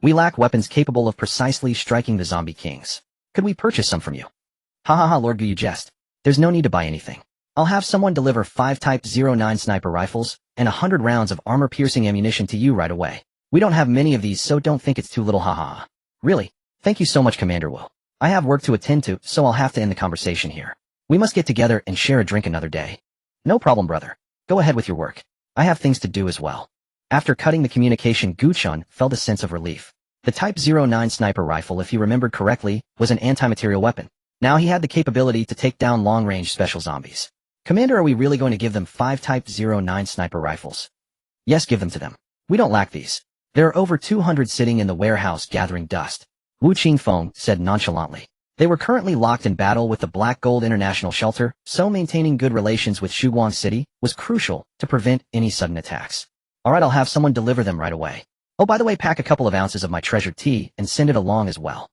We lack weapons capable of precisely striking the zombie kings. Could we purchase some from you? Ha ha ha, Lord Gu, you jest. There's no need to buy anything. I'll have someone deliver 5 Type 09 sniper rifles and 100 rounds of armor-piercing ammunition to you right away. We don't have many of these, so don't think it's too little, haha. Really? Thank you so much, Commander Wu. I have work to attend to, so I'll have to end the conversation here. We must get together and share a drink another day. No problem, brother. Go ahead with your work. I have things to do as well. After cutting the communication, Gu Chen felt a sense of relief. The Type 09 sniper rifle, if he remembered correctly, was an anti-material weapon. Now he had the capability to take down long-range special zombies. Commander, are we really going to give them 5 Type 09 sniper rifles? Yes, give them to them. We don't lack these. There are over 200 sitting in the warehouse gathering dust. Wu Qingfeng said nonchalantly. They were currently locked in battle with the Black Gold International Shelter, so maintaining good relations with Shuguang City was crucial to prevent any sudden attacks. Alright, I'll have someone deliver them right away. Oh, by the way, pack a couple of ounces of my treasured tea and send it along as well.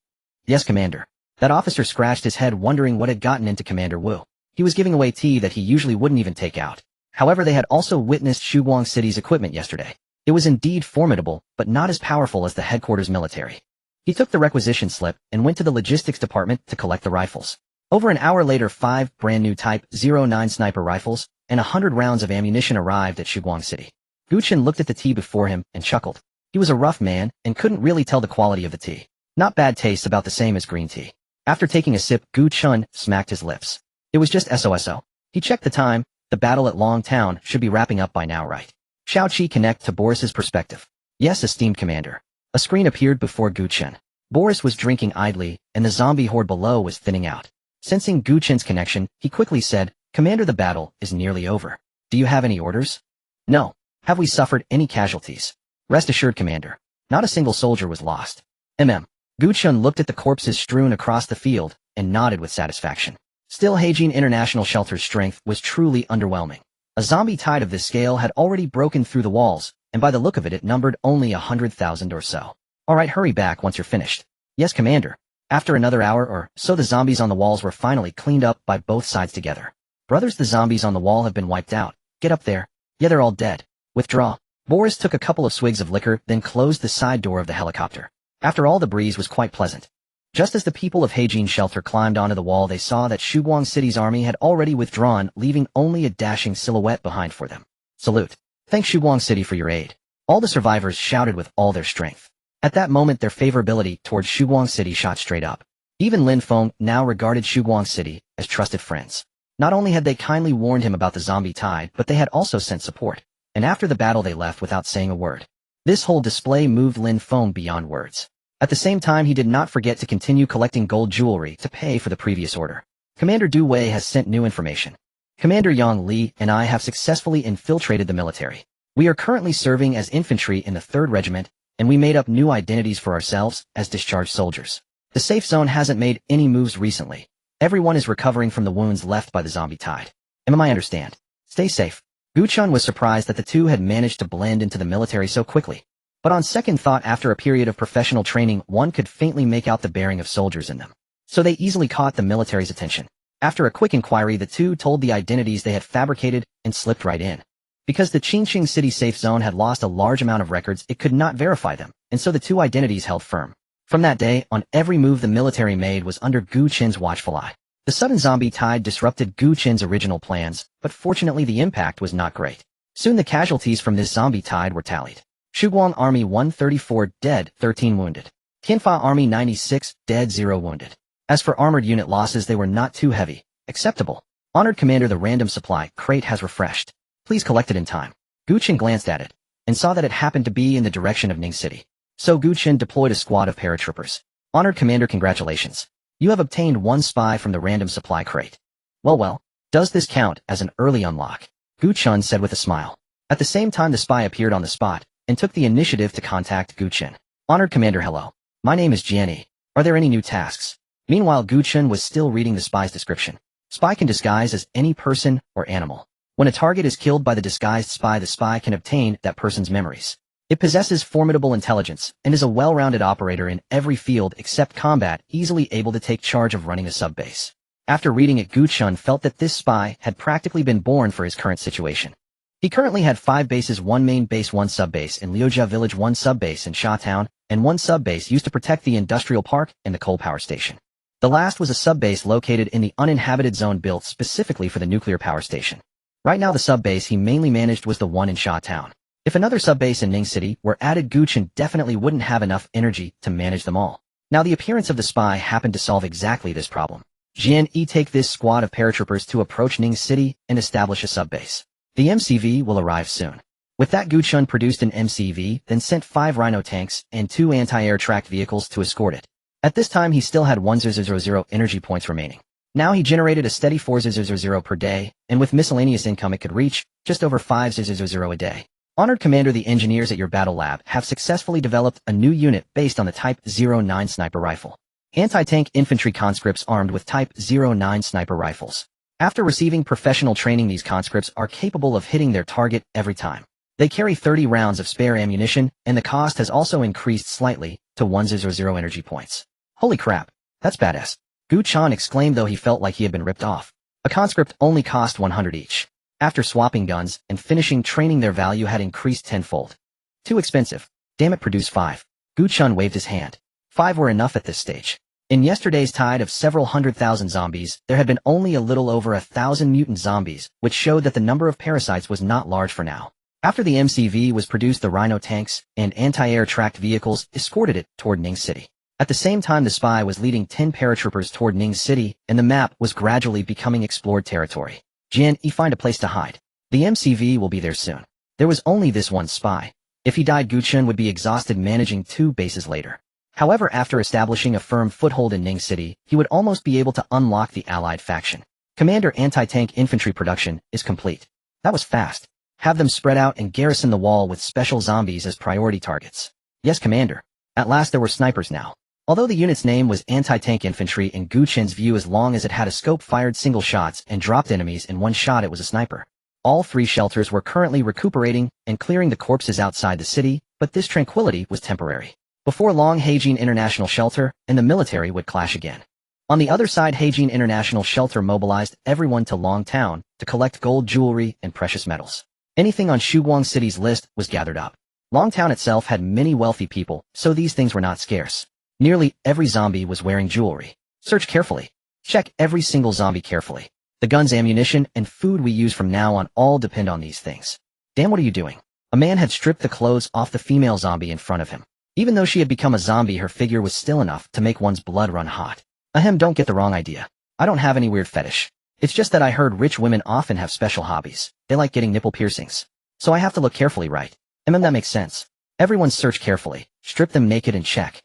Yes, Commander. That officer scratched his head, wondering what had gotten into Commander Wu. He was giving away tea that he usually wouldn't even take out. However, they had also witnessed Shuguang City's equipment yesterday. It was indeed formidable, but not as powerful as the headquarters military. He took the requisition slip and went to the logistics department to collect the rifles. Over an hour later, 5 brand new Type 09 sniper rifles and 100 rounds of ammunition arrived at Shuguang City. Gu Chen looked at the tea before him and chuckled. He was a rough man and couldn't really tell the quality of the tea. Not bad taste, about the same as green tea. After taking a sip, Gu Chen smacked his lips. It was just SOSO. He checked the time. The battle at Long Town should be wrapping up by now, right? Shao Qi connect to Boris's perspective. Yes, esteemed Commander. A screen appeared before Gu Chen. Boris was drinking idly, and the zombie horde below was thinning out. Sensing Gu Chen's connection, he quickly said, Commander, the battle is nearly over. Do you have any orders? No. Have we suffered any casualties? Rest assured, Commander. Not a single soldier was lost. Gu Chen looked at the corpses strewn across the field and nodded with satisfaction. Still, Heijin International Shelter's strength was truly underwhelming. A zombie tide of this scale had already broken through the walls, and by the look of it, it numbered only 100,000 or so. Alright, hurry back once you're finished. Yes, Commander. After another hour or so, the zombies on the walls were finally cleaned up by both sides together. Brothers, the zombies on the wall have been wiped out. Get up there. Yeah, they're all dead. Withdraw. Boris took a couple of swigs of liquor, then closed the side door of the helicopter. After all, the breeze was quite pleasant. Just as the people of Heijin Shelter climbed onto the wall, they saw that Shuguang City's army had already withdrawn, leaving only a dashing silhouette behind for them. Salute. Thanks, Shuguang City, for your aid. All the survivors shouted with all their strength. At that moment, their favorability towards Shuguang City shot straight up. Even Lin Feng now regarded Shuguang City as trusted friends. Not only had they kindly warned him about the zombie tide, but they had also sent support. And after the battle, they left without saying a word. This whole display moved Lin Feng beyond words. At the same time, he did not forget to continue collecting gold jewelry to pay for the previous order. Commander Du Wei has sent new information. Commander Yang Li and I have successfully infiltrated the military. We are currently serving as infantry in the 3rd Regiment, and we made up new identities for ourselves as discharged soldiers. The safe zone hasn't made any moves recently. Everyone is recovering from the wounds left by the zombie tide. I understand. Stay safe. Gu Chen was surprised that the two had managed to blend into the military so quickly. But on second thought, after a period of professional training, one could faintly make out the bearing of soldiers in them. So they easily caught the military's attention. After a quick inquiry, the two told the identities they had fabricated and slipped right in. Because the Qingqing City safe zone had lost a large amount of records, it could not verify them, and so the two identities held firm. From that day on, every move the military made was under Gu Chen's watchful eye. The sudden zombie tide disrupted Gu Chen's original plans, but fortunately the impact was not great. Soon the casualties from this zombie tide were tallied. Shuguang Army 134 dead, 13 wounded. Tianfa Army 96 dead, 0 wounded. As for armored unit losses, they were not too heavy. Acceptable. Honored Commander, the random supply crate has refreshed. Please collect it in time. Gu Chen glanced at it and saw that it happened to be in the direction of Ning City. So Gu Chen deployed a squad of paratroopers. Honored Commander, congratulations. You have obtained 1 spy from the random supply crate. Well, does this count as an early unlock? Gu Chen said with a smile. At the same time, the spy appeared on the spot and took the initiative to contact Gu Chen. Honored Commander, hello. My name is Jianyi. Are there any new tasks? Meanwhile, Gu Chen was still reading the spy's description. Spy can disguise as any person or animal. When a target is killed by the disguised spy, the spy can obtain that person's memories. It possesses formidable intelligence and is a well-rounded operator in every field except combat, easily able to take charge of running a sub-base. After reading it, Gu Chen felt that this spy had practically been born for his current situation. He currently had 5 bases, 1 main base, 1 sub-base in Liujia Village, 1 sub-base in Sha Town, and 1 sub-base used to protect the industrial park and the coal power station. The last was a sub-base located in the uninhabited zone built specifically for the nuclear power station. Right now the sub-base he mainly managed was the one in Sha Town. If another sub-base in Ning City were added, Gu Chen definitely wouldn't have enough energy to manage them all. Now the appearance of the spy happened to solve exactly this problem. Jianyi, take this squad of paratroopers to approach Ning City and establish a sub-base. The MCV will arrive soon. With that, Gu Chen produced an MCV, then sent 5 Rhino tanks and 2 anti-air tracked vehicles to escort it. At this time he still had 1000 energy points remaining. Now he generated a steady 4000 per day, and with miscellaneous income it could reach just over 5000 a day. Honored Commander, the engineers at your battle lab have successfully developed a new unit based on the Type 09 sniper rifle. Anti-tank infantry conscripts armed with Type 09 sniper rifles. After receiving professional training, these conscripts are capable of hitting their target every time. They carry 30 rounds of spare ammunition, and the cost has also increased slightly to 100 energy points. Holy crap, that's badass. Gu Chen exclaimed, though he felt like he had been ripped off. A conscript only cost 100 each. After swapping guns and finishing training, their value had increased tenfold. Too expensive. Damn it, produce 5. Gu Chen waved his hand. 5 were enough at this stage. In yesterday's tide of several 100,000 zombies, there had been only a little over 1,000 mutant zombies, which showed that the number of parasites was not large for now. After the MCV was produced, the Rhino tanks and anti-air tracked vehicles escorted it toward Ning City. At the same time, the spy was leading 10 paratroopers toward Ning City, and the map was gradually becoming explored territory. Jianyi, find a place to hide. The MCV will be there soon. There was only this one spy. If he died, Gu Chen would be exhausted managing 2 bases later. However, after establishing a firm foothold in Ning City, he would almost be able to unlock the allied faction. Commander, anti-tank infantry production is complete. That was fast. Have them spread out and garrison the wall with special zombies as priority targets. Yes, Commander. At last there were snipers now. Although the unit's name was anti-tank infantry in Gu Chen's view, as long as it had a scope, fired single shots and dropped enemies in one shot, it was a sniper. All 3 shelters were currently recuperating and clearing the corpses outside the city, but this tranquility was temporary. Before long, Heijin International Shelter and the military would clash again. On the other side, Heijin International Shelter mobilized everyone to Long Town to collect gold, jewelry, and precious metals. Anything on Shiguang City's list was gathered up. Long Town itself had many wealthy people, so these things were not scarce. Nearly every zombie was wearing jewelry. Search carefully. Check every single zombie carefully. The guns, ammunition, and food we use from now on all depend on these things. Damn, what are you doing? A man had stripped the clothes off the female zombie in front of him. Even though she had become a zombie, her figure was still enough to make one's blood run hot. Ahem, don't get the wrong idea. I don't have any weird fetish. It's just that I heard rich women often have special hobbies. They like getting nipple piercings. So I have to look carefully, right? That makes sense. Everyone search carefully, strip them naked and check.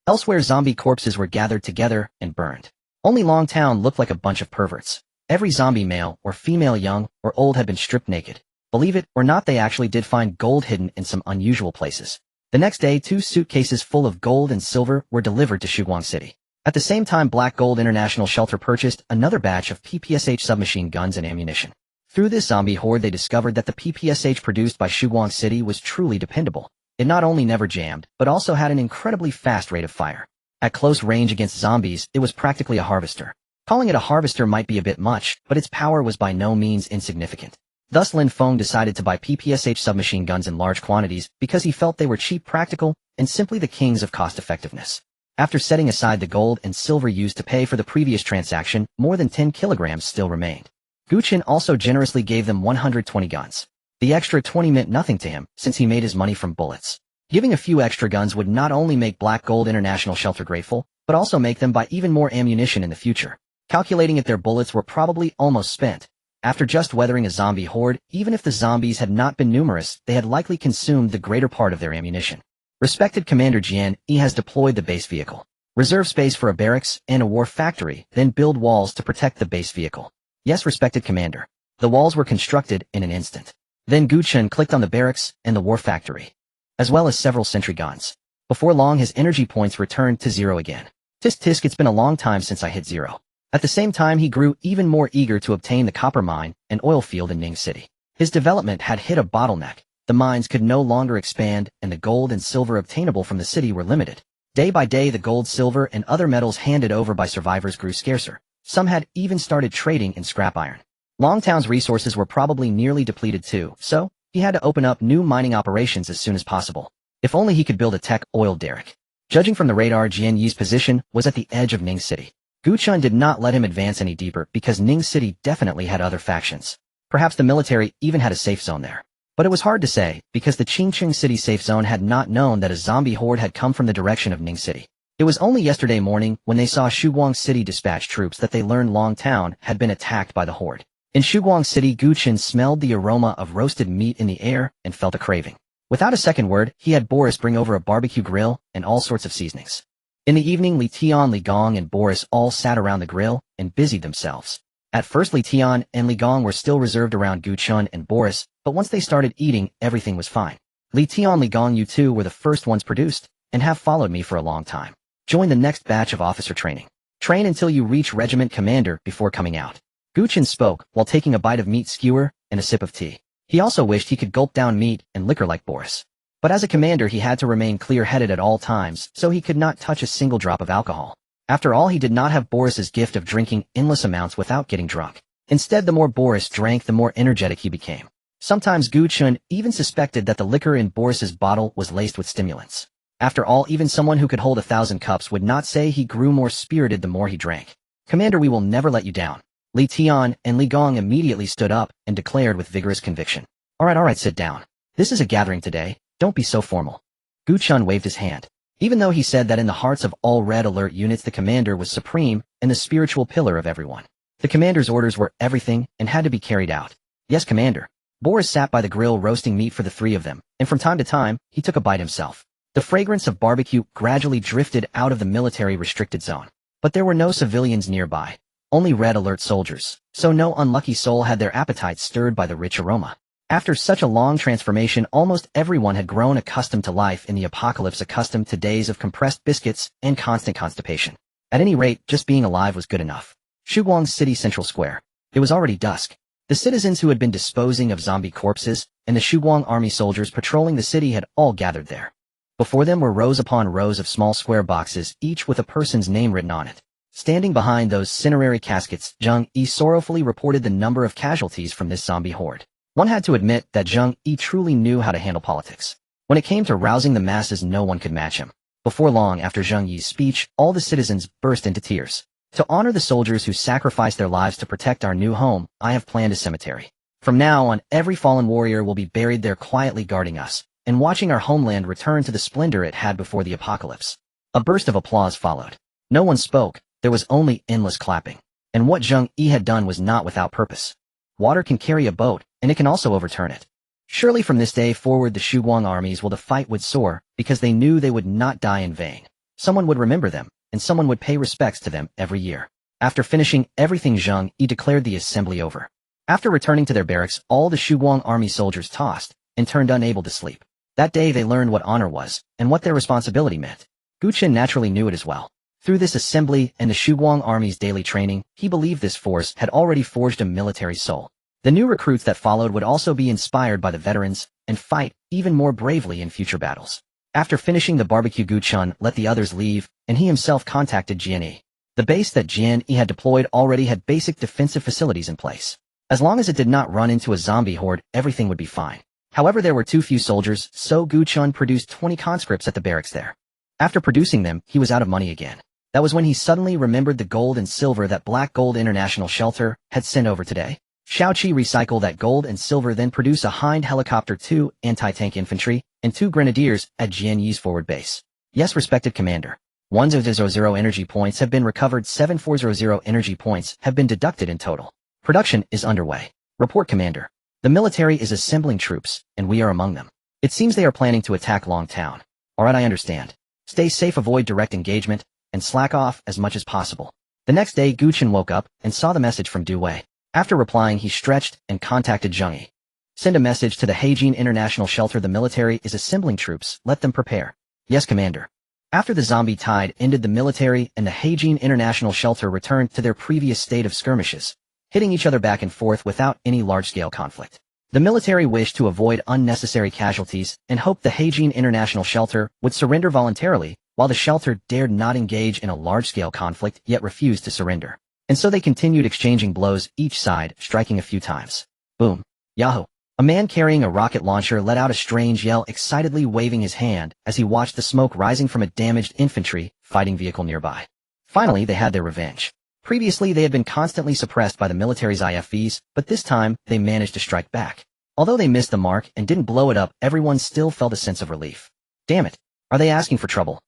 Elsewhere, zombie corpses were gathered together and burned. Only Long Town looked like a bunch of perverts. Every zombie, male or female, young or old, had been stripped naked. Believe it or not, they actually did find gold hidden in some unusual places. The next day, 2 suitcases full of gold and silver were delivered to Shiguang City. At the same time, Black Gold International Shelter purchased another batch of PPSH submachine guns and ammunition. Through this zombie horde, they discovered that the PPSH produced by Shiguang City was truly dependable. It not only never jammed, but also had an incredibly fast rate of fire. At close range against zombies, it was practically a harvester. Calling it a harvester might be a bit much, but its power was by no means insignificant. Thus Lin Feng decided to buy PPSH submachine guns in large quantities because he felt they were cheap, practical, and simply the kings of cost-effectiveness. After setting aside the gold and silver used to pay for the previous transaction, more than 10 kilograms still remained. Gu Chen also generously gave them 120 guns. The extra 20 meant nothing to him, since he made his money from bullets. Giving a few extra guns would not only make Black Gold International Shelter grateful, but also make them buy even more ammunition in the future. Calculating it, their bullets were probably almost spent. After just weathering a zombie horde, even if the zombies had not been numerous, they had likely consumed the greater part of their ammunition. Respected Commander Jian, he has deployed the base vehicle. Reserve space for a barracks and a war factory, then build walls to protect the base vehicle. Yes, respected Commander. The walls were constructed in an instant. Then Gu Chen clicked on the barracks and the war factory, as well as several sentry guns. Before long, his energy points returned to 0 again. Tisk tisk, it's been a long time since I hit 0. At the same time, he grew even more eager to obtain the copper mine and oil field in Ning City. His development had hit a bottleneck. The mines could no longer expand, and the gold and silver obtainable from the city were limited. Day by day, the gold, silver, and other metals handed over by survivors grew scarcer. Some had even started trading in scrap iron. Longtown's resources were probably nearly depleted too, so he had to open up new mining operations as soon as possible. If only he could build a tech oil derrick. Judging from the radar, Jian Yi's position was at the edge of Ning City. Gu Chen did not let him advance any deeper because Ning City definitely had other factions. Perhaps the military even had a safe zone there. But it was hard to say, because the Qingqing City safe zone had not known that a zombie horde had come from the direction of Ning City. It was only yesterday morning, when they saw Shiguang City dispatch troops, that they learned Long Town had been attacked by the horde. In Shiguang City, Gu Chen smelled the aroma of roasted meat in the air and felt a craving. Without a second word, he had Boris bring over a barbecue grill and all sorts of seasonings. In the evening, Li Tian, Li Gong, and Boris all sat around the grill and busied themselves. At first, Li Tian and Li Gong were still reserved around Gu Chen and Boris, but once they started eating, everything was fine. Li Tian, Li Gong, you two were the first ones produced, and have followed me for a long time. Join the next batch of officer training. Train until you reach regiment commander before coming out. Gu Chen spoke while taking a bite of meat skewer and a sip of tea. He also wished he could gulp down meat and liquor like Boris. But as a commander, he had to remain clear-headed at all times, so he could not touch a single drop of alcohol. After all, he did not have Boris's gift of drinking endless amounts without getting drunk. Instead, the more Boris drank, the more energetic he became. Sometimes Gu Chen even suspected that the liquor in Boris's bottle was laced with stimulants. After all, even someone who could hold 1,000 cups would not say he grew more spirited the more he drank. Commander, we will never let you down. Li Tian and Li Gong immediately stood up and declared with vigorous conviction. All right, sit down. This is a gathering today. Don't be so formal. Gu Chen waved his hand. Even though he said that in the hearts of all Red Alert units the commander was supreme and the spiritual pillar of everyone. The commander's orders were everything and had to be carried out. Yes, Commander. Boris sat by the grill roasting meat for the three of them, and from time to time, he took a bite himself. The fragrance of barbecue gradually drifted out of the military restricted zone. But there were no civilians nearby. only red alert soldiers, so no unlucky soul had their appetites stirred by the rich aroma. After such a long transformation, almost everyone had grown accustomed to life in the apocalypse, accustomed to days of compressed biscuits and constant constipation. At any rate, just being alive was good enough. Shuguang's city central square. It was already dusk. The citizens who had been disposing of zombie corpses and the Shuguang army soldiers patrolling the city had all gathered there. Before them were rows upon rows of small square boxes, each with a person's name written on it. Standing behind those cinerary caskets, Zheng Yi sorrowfully reported the number of casualties from this zombie horde. One had to admit that Zheng Yi truly knew how to handle politics. When it came to rousing the masses, no one could match him. Before long, after Zheng Yi's speech, all the citizens burst into tears. To honor the soldiers who sacrificed their lives to protect our new home, I have planned a cemetery. From now on, every fallen warrior will be buried there, quietly guarding us and watching our homeland return to the splendor it had before the apocalypse. A burst of applause followed. No one spoke. There was only endless clapping. And what Zheng Yi had done was not without purpose. Water can carry a boat, and it can also overturn it. Surely from this day forward the Shuguang armies the fight would soar, because they knew they would not die in vain. Someone would remember them, and someone would pay respects to them every year. After finishing everything, Zheng Yi declared the assembly over. After returning to their barracks, all the Shuguang army soldiers tossed and turned unable to sleep. That day they learned what honor was, and what their responsibility meant. Gu Chen naturally knew it as well. Through this assembly and the Shuguang army's daily training, he believed this force had already forged a military soul. The new recruits that followed would also be inspired by the veterans and fight even more bravely in future battles. After finishing the barbecue, Gu Chen let the others leave, and he himself contacted Jian Yi. The base that Jian Yi had deployed already had basic defensive facilities in place. As long as it did not run into a zombie horde, everything would be fine. However, there were too few soldiers, so Gu Chen produced 20 conscripts at the barracks there. After producing them, he was out of money again. That was when he suddenly remembered the gold and silver that Black Gold International Shelter had sent over today. Xiaoqi recycled that gold and silver, then produce a Hind helicopter, 2 anti-tank infantry, and 2 grenadiers at Jian Yi's forward base. Yes, respected commander. 1000 energy points have been recovered, 7400 energy points have been deducted in total. Production is underway. Report, commander. The military is assembling troops, and we are among them. It seems they are planning to attack Long Town. Alright, I understand. Stay safe, avoid direct engagement, and slack off as much as possible. The next day, Gu Chen woke up and saw the message from Du Wei. After replying, he stretched and contacted Zheng Yi. Send a message to the Heijin International Shelter. The military is assembling troops. Let them prepare. Yes, commander. After the zombie tide ended, the military and the Heijin International Shelter returned to their previous state of skirmishes, hitting each other back and forth without any large-scale conflict. The military wished to avoid unnecessary casualties and hoped the Heijin International Shelter would surrender voluntarily, while the shelter dared not engage in a large-scale conflict yet refused to surrender. And so they continued exchanging blows, each side striking a few times. Boom. Yahoo! A man carrying a rocket launcher let out a strange yell, excitedly waving his hand as he watched the smoke rising from a damaged infantry fighting vehicle nearby. Finally, they had their revenge. Previously, they had been constantly suppressed by the military's IFVs, but this time, they managed to strike back. Although they missed the mark and didn't blow it up, everyone still felt a sense of relief. Damn it. Are they asking for trouble?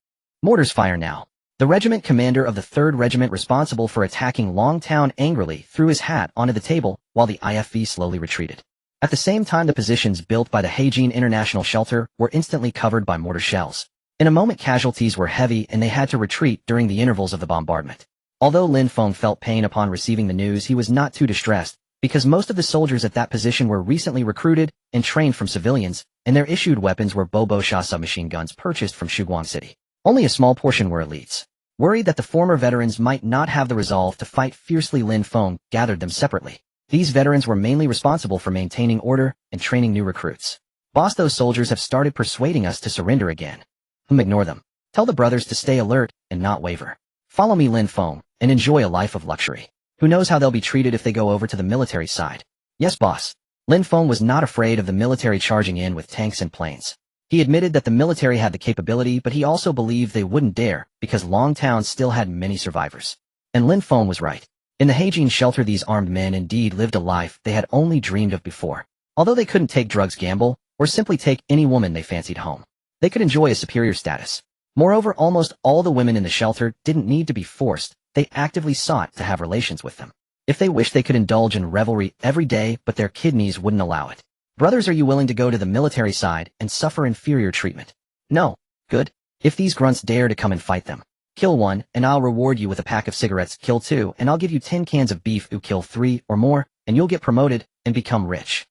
Mortars fire now. The regiment commander of the 3rd Regiment responsible for attacking Long Town angrily threw his hat onto the table while the IFV slowly retreated. At the same time, the positions built by the Heijin International Shelter were instantly covered by mortar shells. In a moment, casualties were heavy and they had to retreat during the intervals of the bombardment. Although Lin Feng felt pain upon receiving the news, he was not too distressed, because most of the soldiers at that position were recently recruited and trained from civilians, and their issued weapons were Bobosha submachine guns purchased from Shuguang City. Only a small portion were elites. Worried that the former veterans might not have the resolve to fight fiercely, Lin Feng gathered them separately. These veterans were mainly responsible for maintaining order and training new recruits. Boss, those soldiers have started persuading us to surrender again. Ignore them. Tell the brothers to stay alert and not waver. Follow me, Lin Feng, and enjoy a life of luxury. Who knows how they'll be treated if they go over to the military side. Yes, boss. Lin Feng was not afraid of the military charging in with tanks and planes. He admitted that the military had the capability, but he also believed they wouldn't dare, because Long Town still had many survivors. And Lin Feng was right. In the Heijin Shelter, these armed men indeed lived a life they had only dreamed of before. Although they couldn't take drugs, gamble, or simply take any woman they fancied home, they could enjoy a superior status. Moreover, almost all the women in the shelter didn't need to be forced. They actively sought to have relations with them. If they wished, they could indulge in revelry every day, but their kidneys wouldn't allow it. Brothers, are you willing to go to the military side and suffer inferior treatment? No. Good. If these grunts dare to come and fight them, Kill 1, and I'll reward you with a pack of cigarettes. Kill 2, and I'll give you 10 cans of beef. Kill 3 or more, and you'll get promoted and become rich.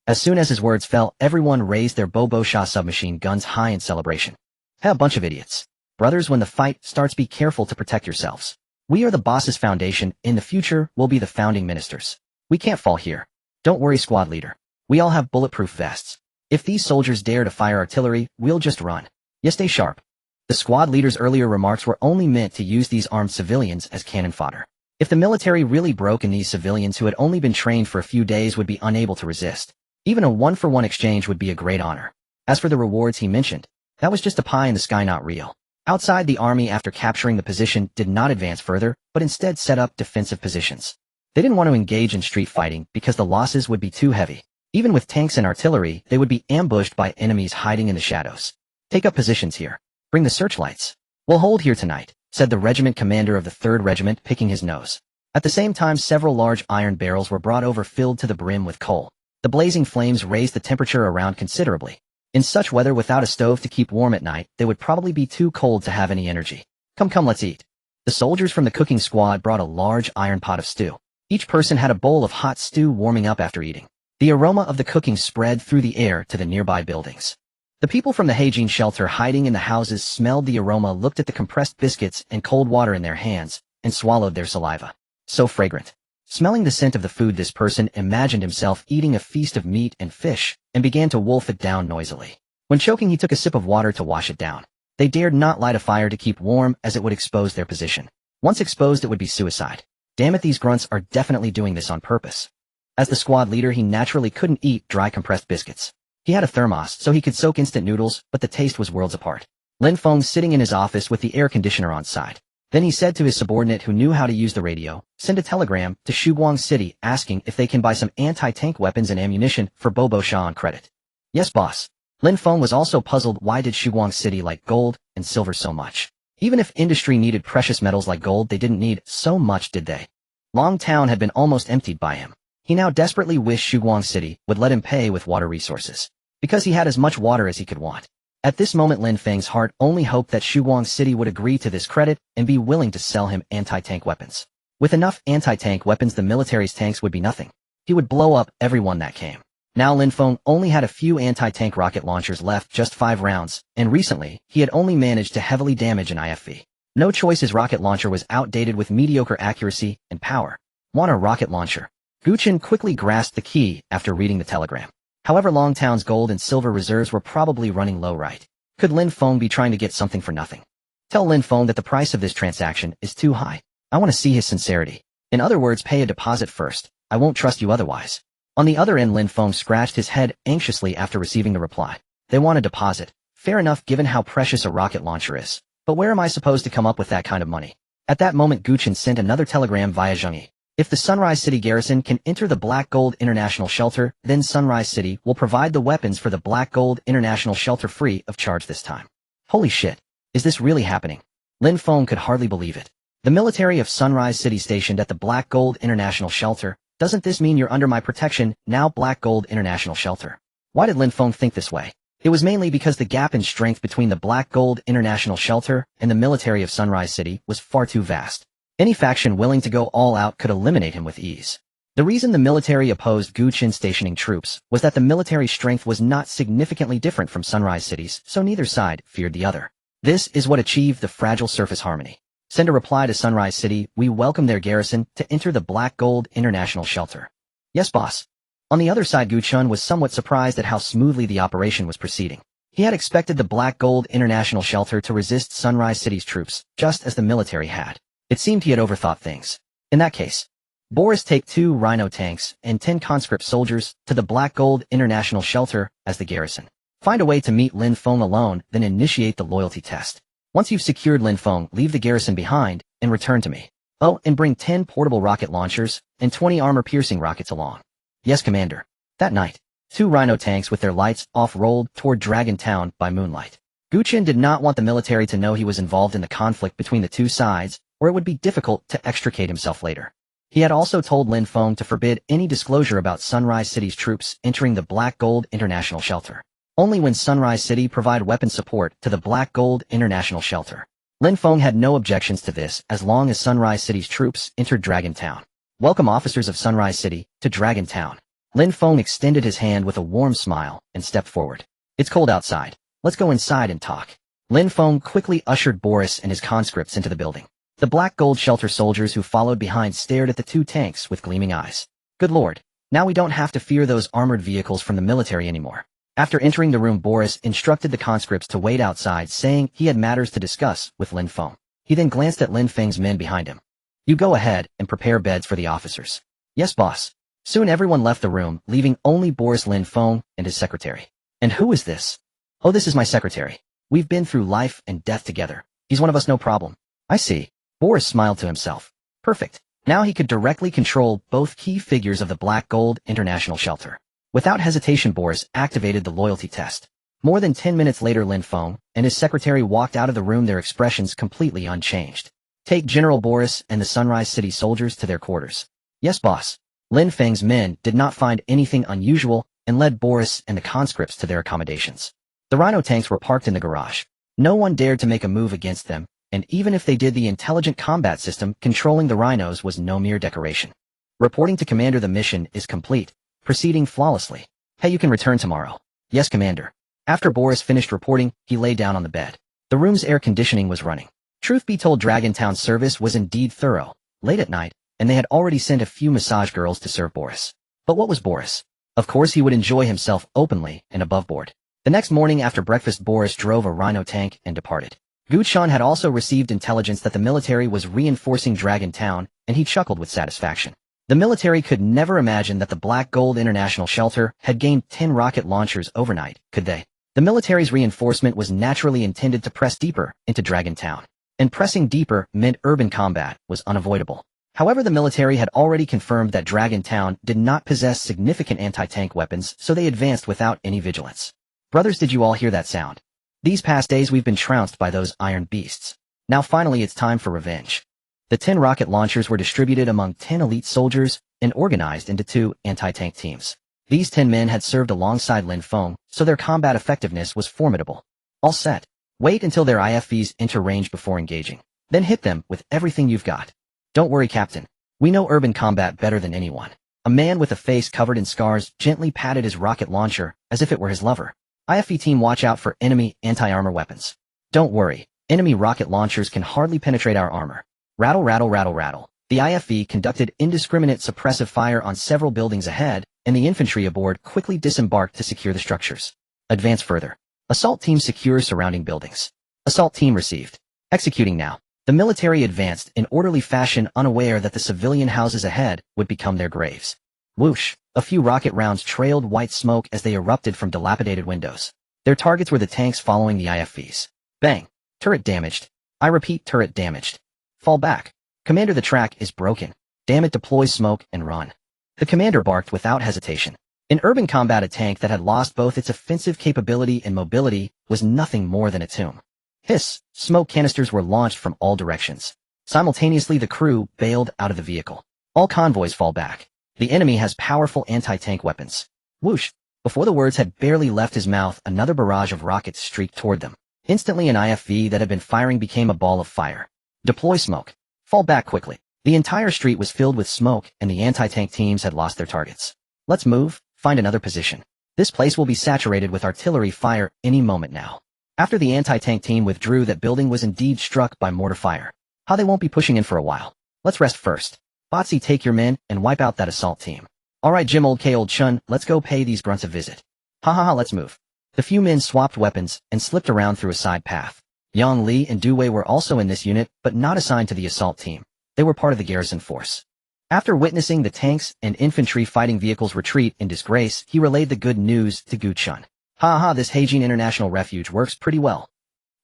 As soon as his words fell, everyone raised their Bobo Shah submachine guns high in celebration. Hey, a bunch of idiots. Brothers, when the fight starts, be careful to protect yourselves. We are the boss's foundation. In the future, we'll be the founding ministers. We can't fall here. Don't worry, squad leader. We all have bulletproof vests. If these soldiers dare to fire artillery, we'll just run. Yes, stay sharp. The squad leader's earlier remarks were only meant to use these armed civilians as cannon fodder. If the military really broke and these civilians who had only been trained for a few days would be unable to resist, even a one-for-one exchange would be a great honor. As for the rewards he mentioned, that was just a pie in the sky, not real. Outside, the army, after capturing the position, did not advance further, but instead set up defensive positions. They didn't want to engage in street fighting because the losses would be too heavy. Even with tanks and artillery, they would be ambushed by enemies hiding in the shadows. Take up positions here. Bring the searchlights. We'll hold here tonight, said the regiment commander of the 3rd Regiment, picking his nose. At the same time, several large iron barrels were brought over filled to the brim with coal. The blazing flames raised the temperature around considerably. In such weather, without a stove to keep warm at night, they would probably be too cold to have any energy. Come, let's eat. The soldiers from the cooking squad brought a large iron pot of stew. Each person had a bowl of hot stew warming up after eating. The aroma of the cooking spread through the air to the nearby buildings. The people from the hygiene shelter hiding in the houses smelled the aroma, looked at the compressed biscuits and cold water in their hands, and swallowed their saliva. So fragrant. Smelling the scent of the food, this person imagined himself eating a feast of meat and fish, and began to wolf it down noisily. When choking, he took a sip of water to wash it down. They dared not light a fire to keep warm, as it would expose their position. Once exposed, it would be suicide. Damn it, these grunts are definitely doing this on purpose. As the squad leader, he naturally couldn't eat dry compressed biscuits. He had a thermos, so he could soak instant noodles, but the taste was worlds apart. Lin Feng sitting in his office with the air conditioner on side. Then he said to his subordinate who knew how to use the radio, "Send a telegram to Shuguang City asking if they can buy some anti-tank weapons and ammunition for Bobo Shah on credit." Yes, boss. Lin Feng was also puzzled. Why did Shuguang City like gold and silver so much? Even if industry needed precious metals like gold, they didn't need so much, did they? Long Town had been almost emptied by him. He now desperately wished Shuguang City would let him pay with water resources, because he had as much water as he could want. At this moment, Lin Feng's heart only hoped that Shuguang City would agree to this credit and be willing to sell him anti-tank weapons. With enough anti-tank weapons, the military's tanks would be nothing. He would blow up everyone that came. Now Lin Feng only had a few anti-tank rocket launchers left, just 5 rounds, and recently, he had only managed to heavily damage an IFV. No choice, his rocket launcher was outdated with mediocre accuracy and power. Want a rocket launcher? Gu Chen quickly grasped the key after reading the telegram. However, Longtown's gold and silver reserves were probably running low, right? Could Lin Feng be trying to get something for nothing? Tell Lin Feng that the price of this transaction is too high. I want to see his sincerity. In other words, pay a deposit first. I won't trust you otherwise. On the other end, Lin Feng scratched his head anxiously after receiving the reply. They want a deposit. Fair enough given how precious a rocket launcher is. But where am I supposed to come up with that kind of money? At that moment, Gu Chen sent another telegram via Zhengyi. If the Sunrise City garrison can enter the Black Gold International Shelter, then Sunrise City will provide the weapons for the Black Gold International Shelter free of charge this time. Holy shit. Is this really happening? Lin Feng could hardly believe it. The military of Sunrise City stationed at the Black Gold International Shelter. Doesn't this mean you're under my protection, now Black Gold International Shelter? Why did Lin Feng think this way? It was mainly because the gap in strength between the Black Gold International Shelter and the military of Sunrise City was far too vast. Any faction willing to go all out could eliminate him with ease. The reason the military opposed Gu Chen stationing troops was that the military strength was not significantly different from Sunrise City's, so neither side feared the other. This is what achieved the fragile surface harmony. Send a reply to Sunrise City, we welcome their garrison to enter the Black Gold International Shelter. Yes, boss. On the other side, Gu Chen was somewhat surprised at how smoothly the operation was proceeding. He had expected the Black Gold International Shelter to resist Sunrise City's troops, just as the military had. It seemed he had overthought things. In that case, Boris, take 2 Rhino tanks and 10 conscript soldiers to the Black Gold International Shelter as the garrison. Find a way to meet Lin Feng alone, then initiate the loyalty test. Once you've secured Lin Feng, leave the garrison behind and return to me. Oh, and bring 10 portable rocket launchers and 20 armor-piercing rockets along. Yes, Commander. That night, 2 Rhino tanks with their lights off rolled toward Dragon Town by moonlight. Gu Chen did not want the military to know he was involved in the conflict between the two sides, or it would be difficult to extricate himself later. He had also told Lin Feng to forbid any disclosure about Sunrise City's troops entering the Black Gold International Shelter. Only when Sunrise City provide weapon support to the Black Gold International Shelter Lin Feng had no objections to this as long as Sunrise City's troops entered Dragon Town. Welcome officers of Sunrise City to Dragon Town. Lin Feng extended his hand with a warm smile and stepped forward. It's cold outside. Let's go inside and talk. Lin Feng quickly ushered Boris and his conscripts into the building. The black gold shelter soldiers who followed behind stared at the two tanks with gleaming eyes. Good lord, now we don't have to fear those armored vehicles from the military anymore. After entering the room, Boris instructed the conscripts to wait outside, saying he had matters to discuss with Lin Feng. He then glanced at Lin Feng's men behind him. You go ahead and prepare beds for the officers. Yes, boss. Soon everyone left the room, leaving only Boris, Lin Feng, and his secretary. And who is this? Oh, this is my secretary. We've been through life and death together. He's one of us, no problem. I see. Boris smiled to himself. Perfect. Now he could directly control both key figures of the Black Gold International Shelter. Without hesitation, Boris activated the loyalty test. More than 10 minutes later, Lin Feng and his secretary walked out of the room, their expressions completely unchanged. Take General Boris and the Sunrise City soldiers to their quarters. Yes, boss. Lin Feng's men did not find anything unusual and led Boris and the conscripts to their accommodations. The Rhino tanks were parked in the garage. No one dared to make a move against them, and even if they did, the intelligent combat system controlling the Rhinos was no mere decoration. Reporting to Commander, the mission is complete, proceeding flawlessly. Hey, you can return tomorrow. Yes, Commander. After Boris finished reporting, he lay down on the bed. The room's air conditioning was running. Truth be told, Dragon Town service was indeed thorough. Late at night, and they had already sent a few massage girls to serve Boris. But what was Boris? Of course, he would enjoy himself openly and above board. The next morning after breakfast, Boris drove a Rhino tank and departed. Gu Chen had also received intelligence that the military was reinforcing Dragon Town, and he chuckled with satisfaction. The military could never imagine that the Black Gold International Shelter had gained 10 rocket launchers overnight, could they? The military's reinforcement was naturally intended to press deeper into Dragon Town. And pressing deeper meant urban combat was unavoidable. However, the military had already confirmed that Dragon Town did not possess significant anti-tank weapons, so they advanced without any vigilance. Brothers, did you all hear that sound? These past days we've been trounced by those iron beasts. Now finally it's time for revenge. The 10 rocket launchers were distributed among 10 elite soldiers and organized into 2 anti-tank teams. These 10 men had served alongside Lin Feng, so their combat effectiveness was formidable. All set. Wait until their IFVs enter range before engaging. Then hit them with everything you've got. Don't worry, Captain. We know urban combat better than anyone. A man with a face covered in scars gently patted his rocket launcher as if it were his lover. IFV team, watch out for enemy anti-armor weapons. Don't worry, enemy rocket launchers can hardly penetrate our armor. Rattle, rattle, rattle, rattle. The IFV conducted indiscriminate suppressive fire on several buildings ahead, and the infantry aboard quickly disembarked to secure the structures. Advance further. Assault team secures surrounding buildings. Assault team received. Executing now. The military advanced in orderly fashion, unaware that the civilian houses ahead would become their graves. Whoosh! A few rocket rounds trailed white smoke as they erupted from dilapidated windows. Their targets were the tanks following the IFVs. Bang! Turret damaged. I repeat, turret damaged. Fall back. Commander, the track is broken. Damn it, deploy smoke and run. The commander barked without hesitation. In urban combat, a tank that had lost both its offensive capability and mobility was nothing more than a tomb. Hiss! Smoke canisters were launched from all directions. Simultaneously, the crew bailed out of the vehicle. All convoys fall back. The enemy has powerful anti-tank weapons. Whoosh! Before the words had barely left his mouth, another barrage of rockets streaked toward them. Instantly, an IFV that had been firing became a ball of fire. Deploy smoke. Fall back quickly. The entire street was filled with smoke, and the anti-tank teams had lost their targets. Let's move, find another position. This place will be saturated with artillery fire any moment now. After the anti-tank team withdrew, that building was indeed struck by mortar fire. How they won't be pushing in for a while. Let's rest first. Botsy, take your men and wipe out that assault team. Alright, Jim, old Chun, let's go pay these grunts a visit. Ha ha ha, let's move. The few men swapped weapons and slipped around through a side path. Yang Li and Du Wei were also in this unit, but not assigned to the assault team. They were part of the garrison force. After witnessing the tanks and infantry fighting vehicles retreat in disgrace, he relayed the good news to Gu Chen. Ha ha, this Heijin International Refuge works pretty well.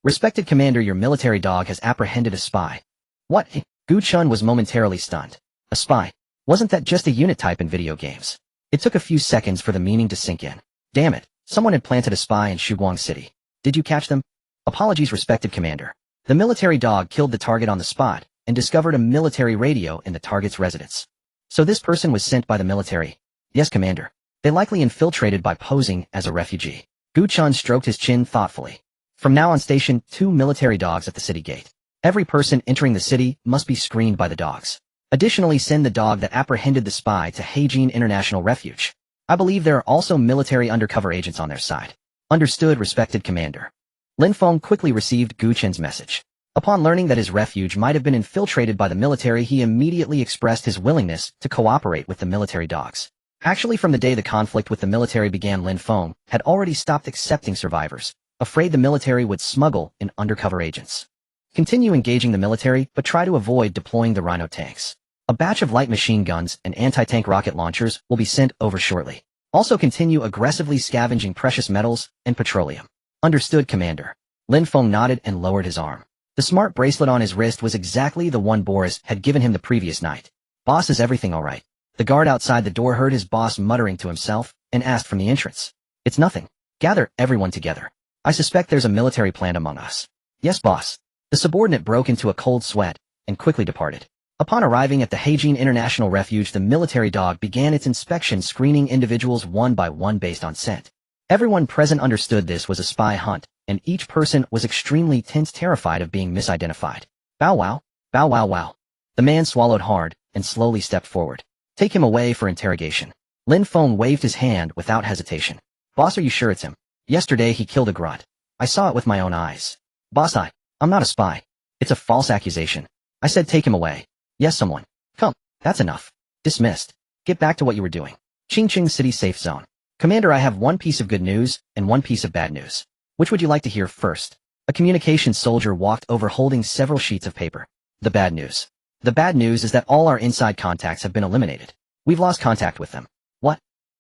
Respected Commander, your military dog has apprehended a spy. What? Gu Chen was momentarily stunned. A spy? Wasn't that just a unit type in video games? It took a few seconds for the meaning to sink in. Damn it, someone had planted a spy in Shuguang City. Did you catch them? Apologies, respected Commander. The military dog killed the target on the spot and discovered a military radio in the target's residence. So this person was sent by the military? Yes, Commander. They likely infiltrated by posing as a refugee. Gu Chen stroked his chin thoughtfully. From now on, station 2 military dogs at the city gate. Every person entering the city must be screened by the dogs. Additionally, send the dog that apprehended the spy to Heijin International Refuge. I believe there are also military undercover agents on their side. Understood, respected commander. Lin Feng quickly received Gu Chen's message. Upon learning that his refuge might have been infiltrated by the military, he immediately expressed his willingness to cooperate with the military dogs. Actually, from the day the conflict with the military began, Lin Feng had already stopped accepting survivors, afraid the military would smuggle in undercover agents. Continue engaging the military, but try to avoid deploying the Rhino tanks. A batch of light machine guns and anti-tank rocket launchers will be sent over shortly. Also continue aggressively scavenging precious metals and petroleum. Understood, Commander. Lin Feng nodded and lowered his arm. The smart bracelet on his wrist was exactly the one Boris had given him the previous night. Boss, is everything all right? The guard outside the door heard his boss muttering to himself and asked from the entrance. It's nothing. Gather everyone together. I suspect there's a military plan among us. Yes, boss. The subordinate broke into a cold sweat and quickly departed. Upon arriving at the Heijin International Refuge, the military dog began its inspection, screening individuals one by one based on scent. Everyone present understood this was a spy hunt, and each person was extremely tense, terrified of being misidentified. Bow wow, bow wow wow. The man swallowed hard and slowly stepped forward. Take him away for interrogation. Lin Feng waved his hand without hesitation. Boss, are you sure it's him? Yesterday he killed a grunt. I saw it with my own eyes. Boss, I'm not a spy. It's a false accusation. I said take him away. Yes, someone. Come, that's enough. Dismissed. Get back to what you were doing. Qingqing City Safe Zone. Commander, I have one piece of good news and one piece of bad news. Which would you like to hear first? A communications soldier walked over holding several sheets of paper. The bad news. The bad news is that all our inside contacts have been eliminated. We've lost contact with them. What?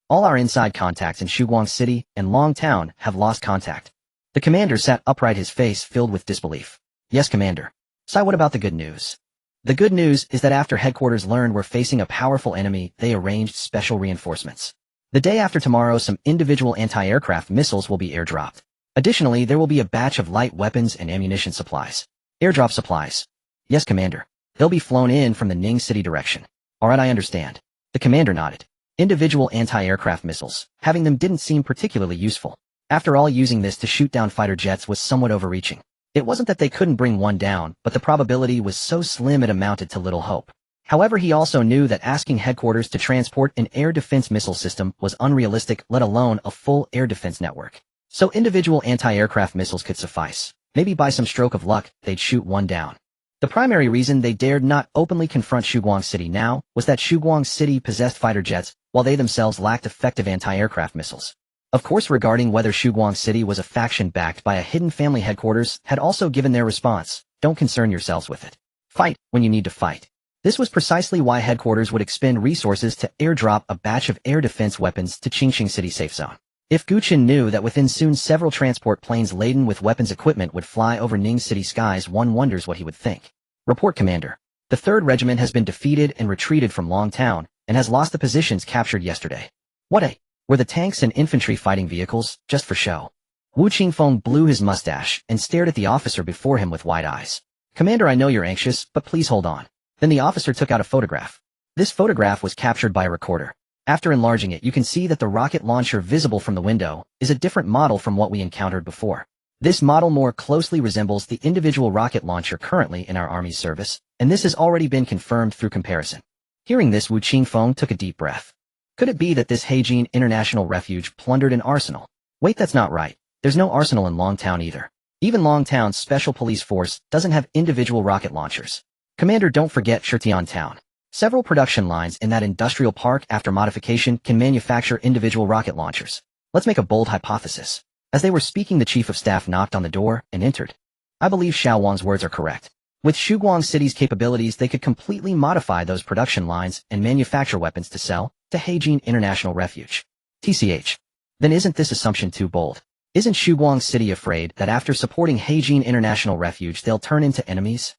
All our inside contacts in Shuguang City and Long Town have lost contact. The commander sat upright, his face filled with disbelief. Yes, Commander. So what about the good news? The good news is that after headquarters learned we're facing a powerful enemy, they arranged special reinforcements. The day after tomorrow, some individual anti-aircraft missiles will be airdropped. Additionally, there will be a batch of light weapons and ammunition supplies. Airdrop supplies. Yes, Commander. They'll be flown in from the Ning City direction. Alright, I understand. The commander nodded. Individual anti-aircraft missiles. Having them didn't seem particularly useful. After all, using this to shoot down fighter jets was somewhat overreaching. It wasn't that they couldn't bring one down, but the probability was so slim it amounted to little hope. However, he also knew that asking headquarters to transport an air defense missile system was unrealistic, let alone a full air defense network. So individual anti-aircraft missiles could suffice. Maybe by some stroke of luck, they'd shoot one down. The primary reason they dared not openly confront Shuguang City now was that Shuguang City possessed fighter jets, while they themselves lacked effective anti-aircraft missiles. Of course, regarding whether Shuguang City was a faction backed by a hidden family, headquarters had also given their response. Don't concern yourselves with it. Fight when you need to fight. This was precisely why headquarters would expend resources to airdrop a batch of air defense weapons to Qingqing City Safe Zone. If Gu Chen knew that within soon several transport planes laden with weapons equipment would fly over Ning City skies, one wonders what he would think. Report, Commander. The 3rd Regiment has been defeated and retreated from Long Town, and has lost the positions captured yesterday. What were the tanks and infantry fighting vehicles, just for show? Wu Qingfeng blew his mustache and stared at the officer before him with wide eyes. Commander, I know you're anxious, but please hold on. Then the officer took out a photograph. This photograph was captured by a recorder. After enlarging it, you can see that the rocket launcher visible from the window is a different model from what we encountered before. This model more closely resembles the individual rocket launcher currently in our army's service, and this has already been confirmed through comparison. Hearing this, Wu Qingfeng took a deep breath. Could it be that this Heijin International Refuge plundered an arsenal? Wait, that's not right. There's no arsenal in Long Town either. Even Long Town's special police force doesn't have individual rocket launchers. Commander, don't forget Shutian Town. Several production lines in that industrial park after modification can manufacture individual rocket launchers. Let's make a bold hypothesis. As they were speaking, the chief of staff knocked on the door and entered. I believe Xiao Wang's words are correct. With Shuguang City's capabilities, they could completely modify those production lines and manufacture weapons to sell to Heijin International Refuge. TCH. Then isn't this assumption too bold? Isn't Shuguang City afraid that after supporting Heijin International Refuge they'll turn into enemies?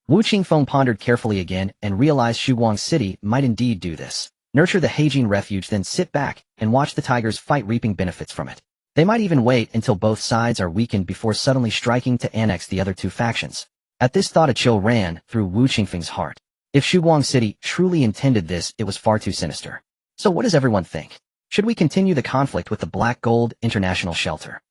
Wu Qingfeng pondered carefully again and realized Shuguang City might indeed do this. Nurture the Heijin Refuge, then sit back and watch the tigers fight, reaping benefits from it. They might even wait until both sides are weakened before suddenly striking to annex the other two factions. At this thought, a chill ran through Wu Qingfeng's heart. If Shuguang City truly intended this, it was far too sinister. So what does everyone think? Should we continue the conflict with the Black Gold International Shelter?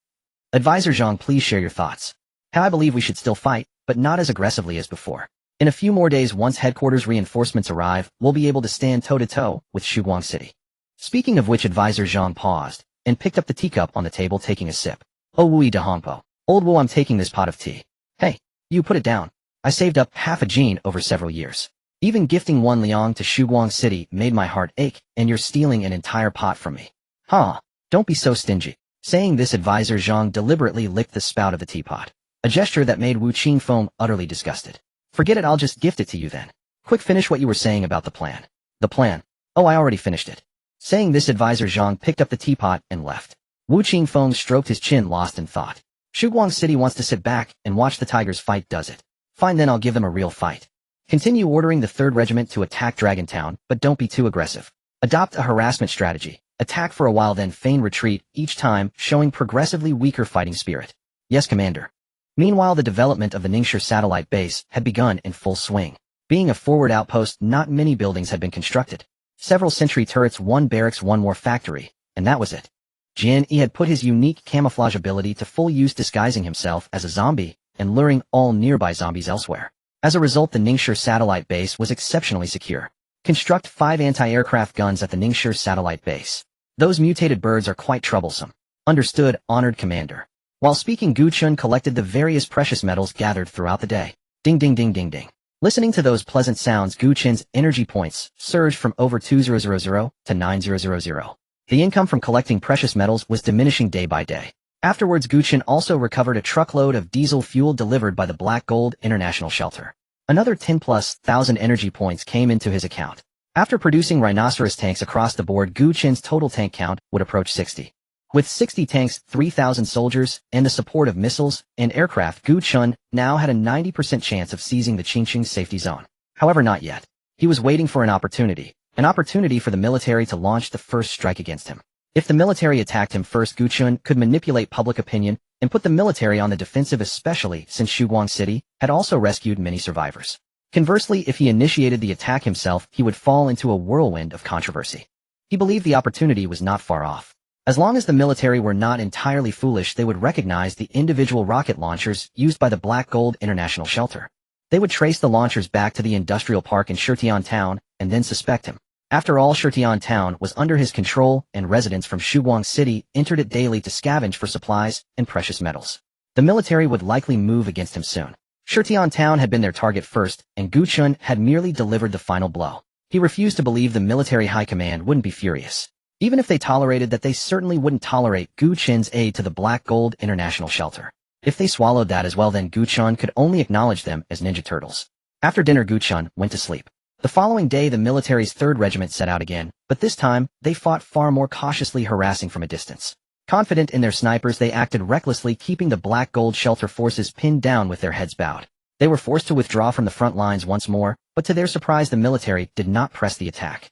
Advisor Zhang, please share your thoughts. I believe we should still fight, but not as aggressively as before. In a few more days, once headquarters reinforcements arrive, we'll be able to stand toe-to-toe with Shuguang City. Speaking of which, Advisor Zhang paused and picked up the teacup on the table, taking a sip. Oh Wui de Hongpo. Old Wu, I'm taking this pot of tea. Hey, you put it down. I saved up half a gene over several years. Even gifting 1 liang to Shuguang City made my heart ache, and you're stealing an entire pot from me. Huh, don't be so stingy. Saying this, Advisor Zhang deliberately licked the spout of the teapot, a gesture that made Wu Qingfeng utterly disgusted. Forget it, I'll just gift it to you then. Quick, finish what you were saying about the plan. The plan? Oh, I already finished it. Saying this, Advisor Zhang picked up the teapot and left. Wu Qingfeng stroked his chin, lost in thought. Shuguang City wants to sit back and watch the tigers fight, does it? Fine, then I'll give them a real fight. Continue ordering the 3rd Regiment to attack Dragon Town, but don't be too aggressive. Adopt a harassment strategy. Attack for a while, then feign retreat, each time showing progressively weaker fighting spirit. Yes, Commander. Meanwhile, the development of the Ningshi satellite base had begun in full swing. Being a forward outpost, not many buildings had been constructed. Several sentry turrets, 1 barracks, 1 more factory, and that was it. Jian Yi had put his unique camouflage ability to full use, disguising himself as a zombie and luring all nearby zombies elsewhere. As a result, the Ningshi satellite base was exceptionally secure. Construct 5 anti-aircraft guns at the Ningshi satellite base. Those mutated birds are quite troublesome. Understood, honored Commander. While speaking, Gu Chen collected the various precious metals gathered throughout the day. Ding ding ding ding ding. Listening to those pleasant sounds, Gu Chen's energy points surged from over 2000 to 9000. The income from collecting precious metals was diminishing day by day. Afterwards, Gu Chen also recovered a truckload of diesel fuel delivered by the Black Gold International Shelter. Another 10,000+ energy points came into his account. After producing rhinoceros tanks across the board, Gu Chen's total tank count would approach 60. With 60 tanks, 3,000 soldiers, and the support of missiles and aircraft, Gu Chen now had a 90% chance of seizing the Qingqing safety zone. However, not yet. He was waiting for an opportunity for the military to launch the first strike against him. If the military attacked him first, Gu Chen could manipulate public opinion and put the military on the defensive, especially since Shuguang City had also rescued many survivors. Conversely, if he initiated the attack himself, he would fall into a whirlwind of controversy. He believed the opportunity was not far off. As long as the military were not entirely foolish, they would recognize the individual rocket launchers used by the Black Gold International Shelter. They would trace the launchers back to the industrial park in Shutian Town and then suspect him. After all, Shutian Town was under his control, and residents from Shuguang City entered it daily to scavenge for supplies and precious metals. The military would likely move against him soon. Shutian Town had been their target first, and Gu Chen had merely delivered the final blow. He refused to believe the military high command wouldn't be furious. Even if they tolerated that, they certainly wouldn't tolerate Gu Chen's aid to the Black Gold International Shelter. If they swallowed that as well, then Gu Chen could only acknowledge them as Ninja Turtles. After dinner, Gu Chen went to sleep. The following day, the military's 3rd Regiment set out again, but this time, they fought far more cautiously, harassing from a distance. Confident in their snipers, they acted recklessly, keeping the Black Gold Shelter forces pinned down with their heads bowed. They were forced to withdraw from the front lines once more, but to their surprise, the military did not press the attack.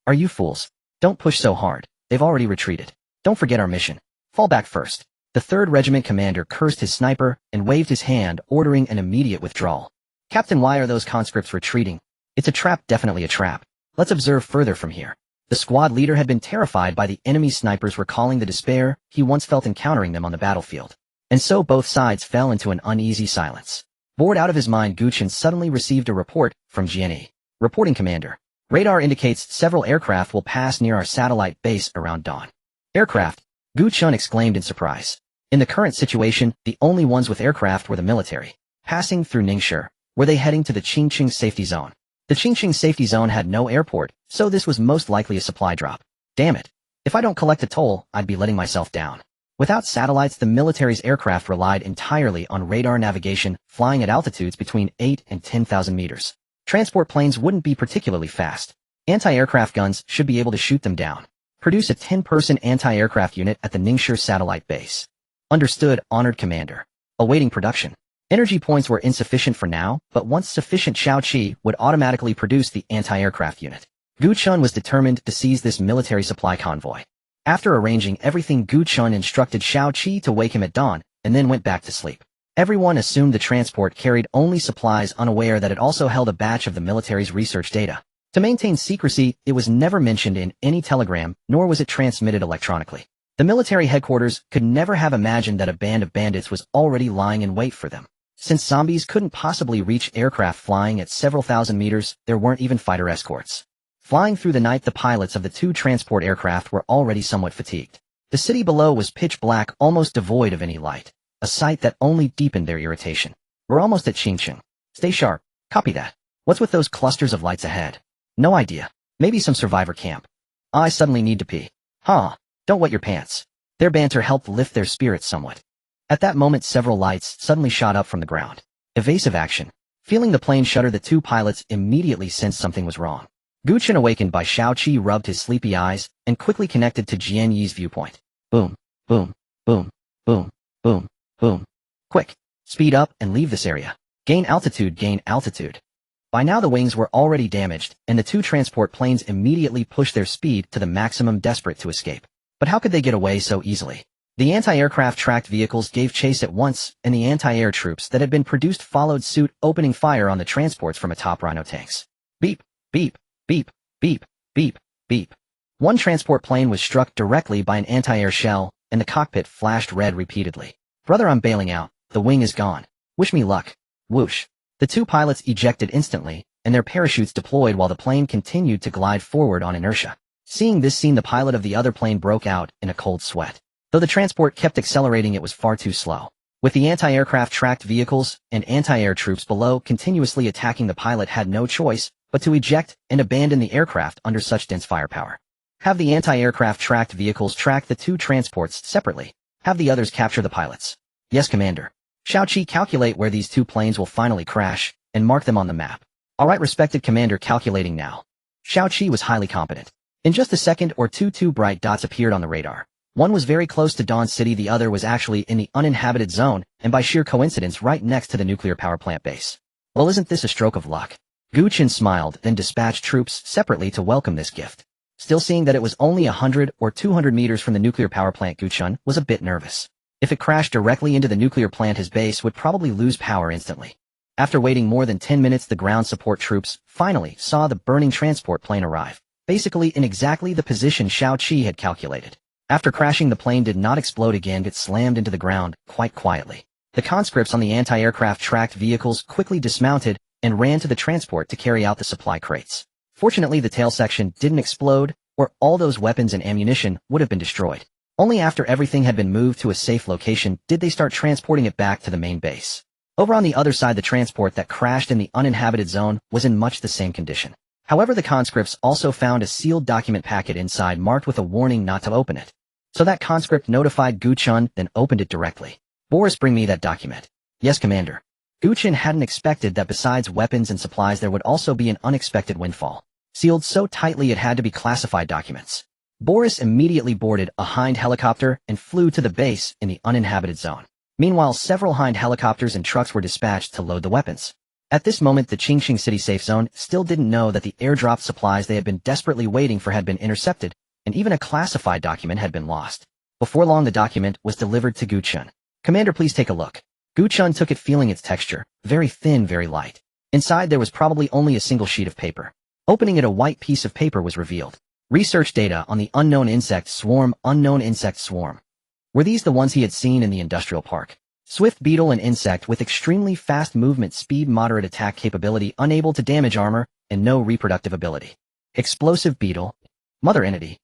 Are you fools? Don't push so hard. They've already retreated. Don't forget our mission. Fall back first. The 3rd Regiment commander cursed his sniper and waved his hand, ordering an immediate withdrawal. Captain, why are those conscripts retreating? It's a trap, definitely a trap. Let's observe further from here. The squad leader had been terrified by the enemy snipers, recalling the despair he once felt encountering them on the battlefield. And so both sides fell into an uneasy silence. Bored out of his mind, Gu Chen suddenly received a report from Jian Yi. Reporting, Commander. Radar indicates several aircraft will pass near our satellite base around dawn. Aircraft? Gu Chen exclaimed in surprise. In the current situation, the only ones with aircraft were the military. Passing through Ningshi, were they heading to the Qingqing safety zone? The Qingqing safety zone had no airport, so this was most likely a supply drop. Damn it. If I don't collect a toll, I'd be letting myself down. Without satellites, the military's aircraft relied entirely on radar navigation, flying at altitudes between 8 and 10,000 meters. Transport planes wouldn't be particularly fast. Anti-aircraft guns should be able to shoot them down. Produce a 10-person anti-aircraft unit at the Ningshi satellite base. Understood, honored Commander. Awaiting production. Energy points were insufficient for now, but once sufficient, Xiao Qi would automatically produce the anti-aircraft unit. Gu Chen was determined to seize this military supply convoy. After arranging everything, Gu Chen instructed Xiao Qi to wake him at dawn, and then went back to sleep. Everyone assumed the transport carried only supplies, unaware that it also held a batch of the military's research data. To maintain secrecy, it was never mentioned in any telegram, nor was it transmitted electronically. The military headquarters could never have imagined that a band of bandits was already lying in wait for them. Since zombies couldn't possibly reach aircraft flying at several thousand meters, there weren't even fighter escorts. Flying through the night, the pilots of the two transport aircraft were already somewhat fatigued. The city below was pitch black, almost devoid of any light, a sight that only deepened their irritation. We're almost at Qingqing. Stay sharp. Copy that. What's with those clusters of lights ahead? No idea. Maybe some survivor camp. I suddenly need to pee. Huh. Don't wet your pants. Their banter helped lift their spirits somewhat. At that moment, several lights suddenly shot up from the ground. Evasive action. Feeling the plane shudder, the two pilots immediately sensed something was wrong. Gu Chen, awakened by Xiao Qi, rubbed his sleepy eyes and quickly connected to Jian Yi's viewpoint. Boom, boom, boom, boom, boom, boom. Quick. Speed up and leave this area. Gain altitude, gain altitude. By now the wings were already damaged, and the two transport planes immediately pushed their speed to the maximum, desperate to escape. But how could they get away so easily? The anti-aircraft tracked vehicles gave chase at once, and the anti-air troops that had been produced followed suit, opening fire on the transports from atop Rhino tanks. Beep, beep, beep, beep, beep, beep. One transport plane was struck directly by an anti-air shell, and the cockpit flashed red repeatedly. Brother, I'm bailing out. The wing is gone. Wish me luck. Whoosh. The two pilots ejected instantly, and their parachutes deployed while the plane continued to glide forward on inertia. Seeing this scene, the pilot of the other plane broke out in a cold sweat. Though the transport kept accelerating, it was far too slow. With the anti-aircraft tracked vehicles and anti-air troops below continuously attacking, the pilot had no choice but to eject and abandon the aircraft under such dense firepower. Have the anti-aircraft tracked vehicles track the two transports separately. Have the others capture the pilots. Yes, Commander. Xiao Qi, calculate where these two planes will finally crash, and mark them on the map. Alright, respected Commander, calculating now. Xiao Qi was highly competent. In just a second or two bright dots appeared on the radar. One was very close to Dawn City, the other was actually in the uninhabited zone, and by sheer coincidence right next to the nuclear power plant base. Well, isn't this a stroke of luck? Gu Chen smiled, then dispatched troops separately to welcome this gift. Still, seeing that it was only 100 or 200 meters from the nuclear power plant, Gu Chen was a bit nervous. If it crashed directly into the nuclear plant, his base would probably lose power instantly. After waiting more than 10 minutes, the ground support troops finally saw the burning transport plane arrive, basically in exactly the position Xiao Qi had calculated. After crashing, the plane did not explode again, it slammed into the ground quite quietly. The conscripts on the anti-aircraft tracked vehicles quickly dismounted and ran to the transport to carry out the supply crates. Fortunately, the tail section didn't explode, or all those weapons and ammunition would have been destroyed. Only after everything had been moved to a safe location did they start transporting it back to the main base. Over on the other side, the transport that crashed in the uninhabited zone was in much the same condition. However, the conscripts also found a sealed document packet inside marked with a warning not to open it. So that conscript notified Gu Chen, then opened it directly. Boris, bring me that document. Yes, Commander. Gu Chen hadn't expected that besides weapons and supplies there would also be an unexpected windfall. Sealed so tightly it had to be classified documents. Boris immediately boarded a Hind helicopter and flew to the base in the uninhabited zone. Meanwhile, several Hind helicopters and trucks were dispatched to load the weapons. At this moment, the Qingqing City safe zone still didn't know that the airdropped supplies they had been desperately waiting for had been intercepted, and even a classified document had been lost. Before long, the document was delivered to Gu Chen. Commander, please take a look. Gu Chen took it, feeling its texture, very thin, very light. Inside there was probably only a single sheet of paper. Opening it, a white piece of paper was revealed. Research data on the unknown insect swarm, unknown insect swarm. Were these the ones he had seen in the industrial park? Swift beetle, an insect with extremely fast movement speed, moderate attack capability, unable to damage armor, and no reproductive ability. Explosive beetle. Mother entity.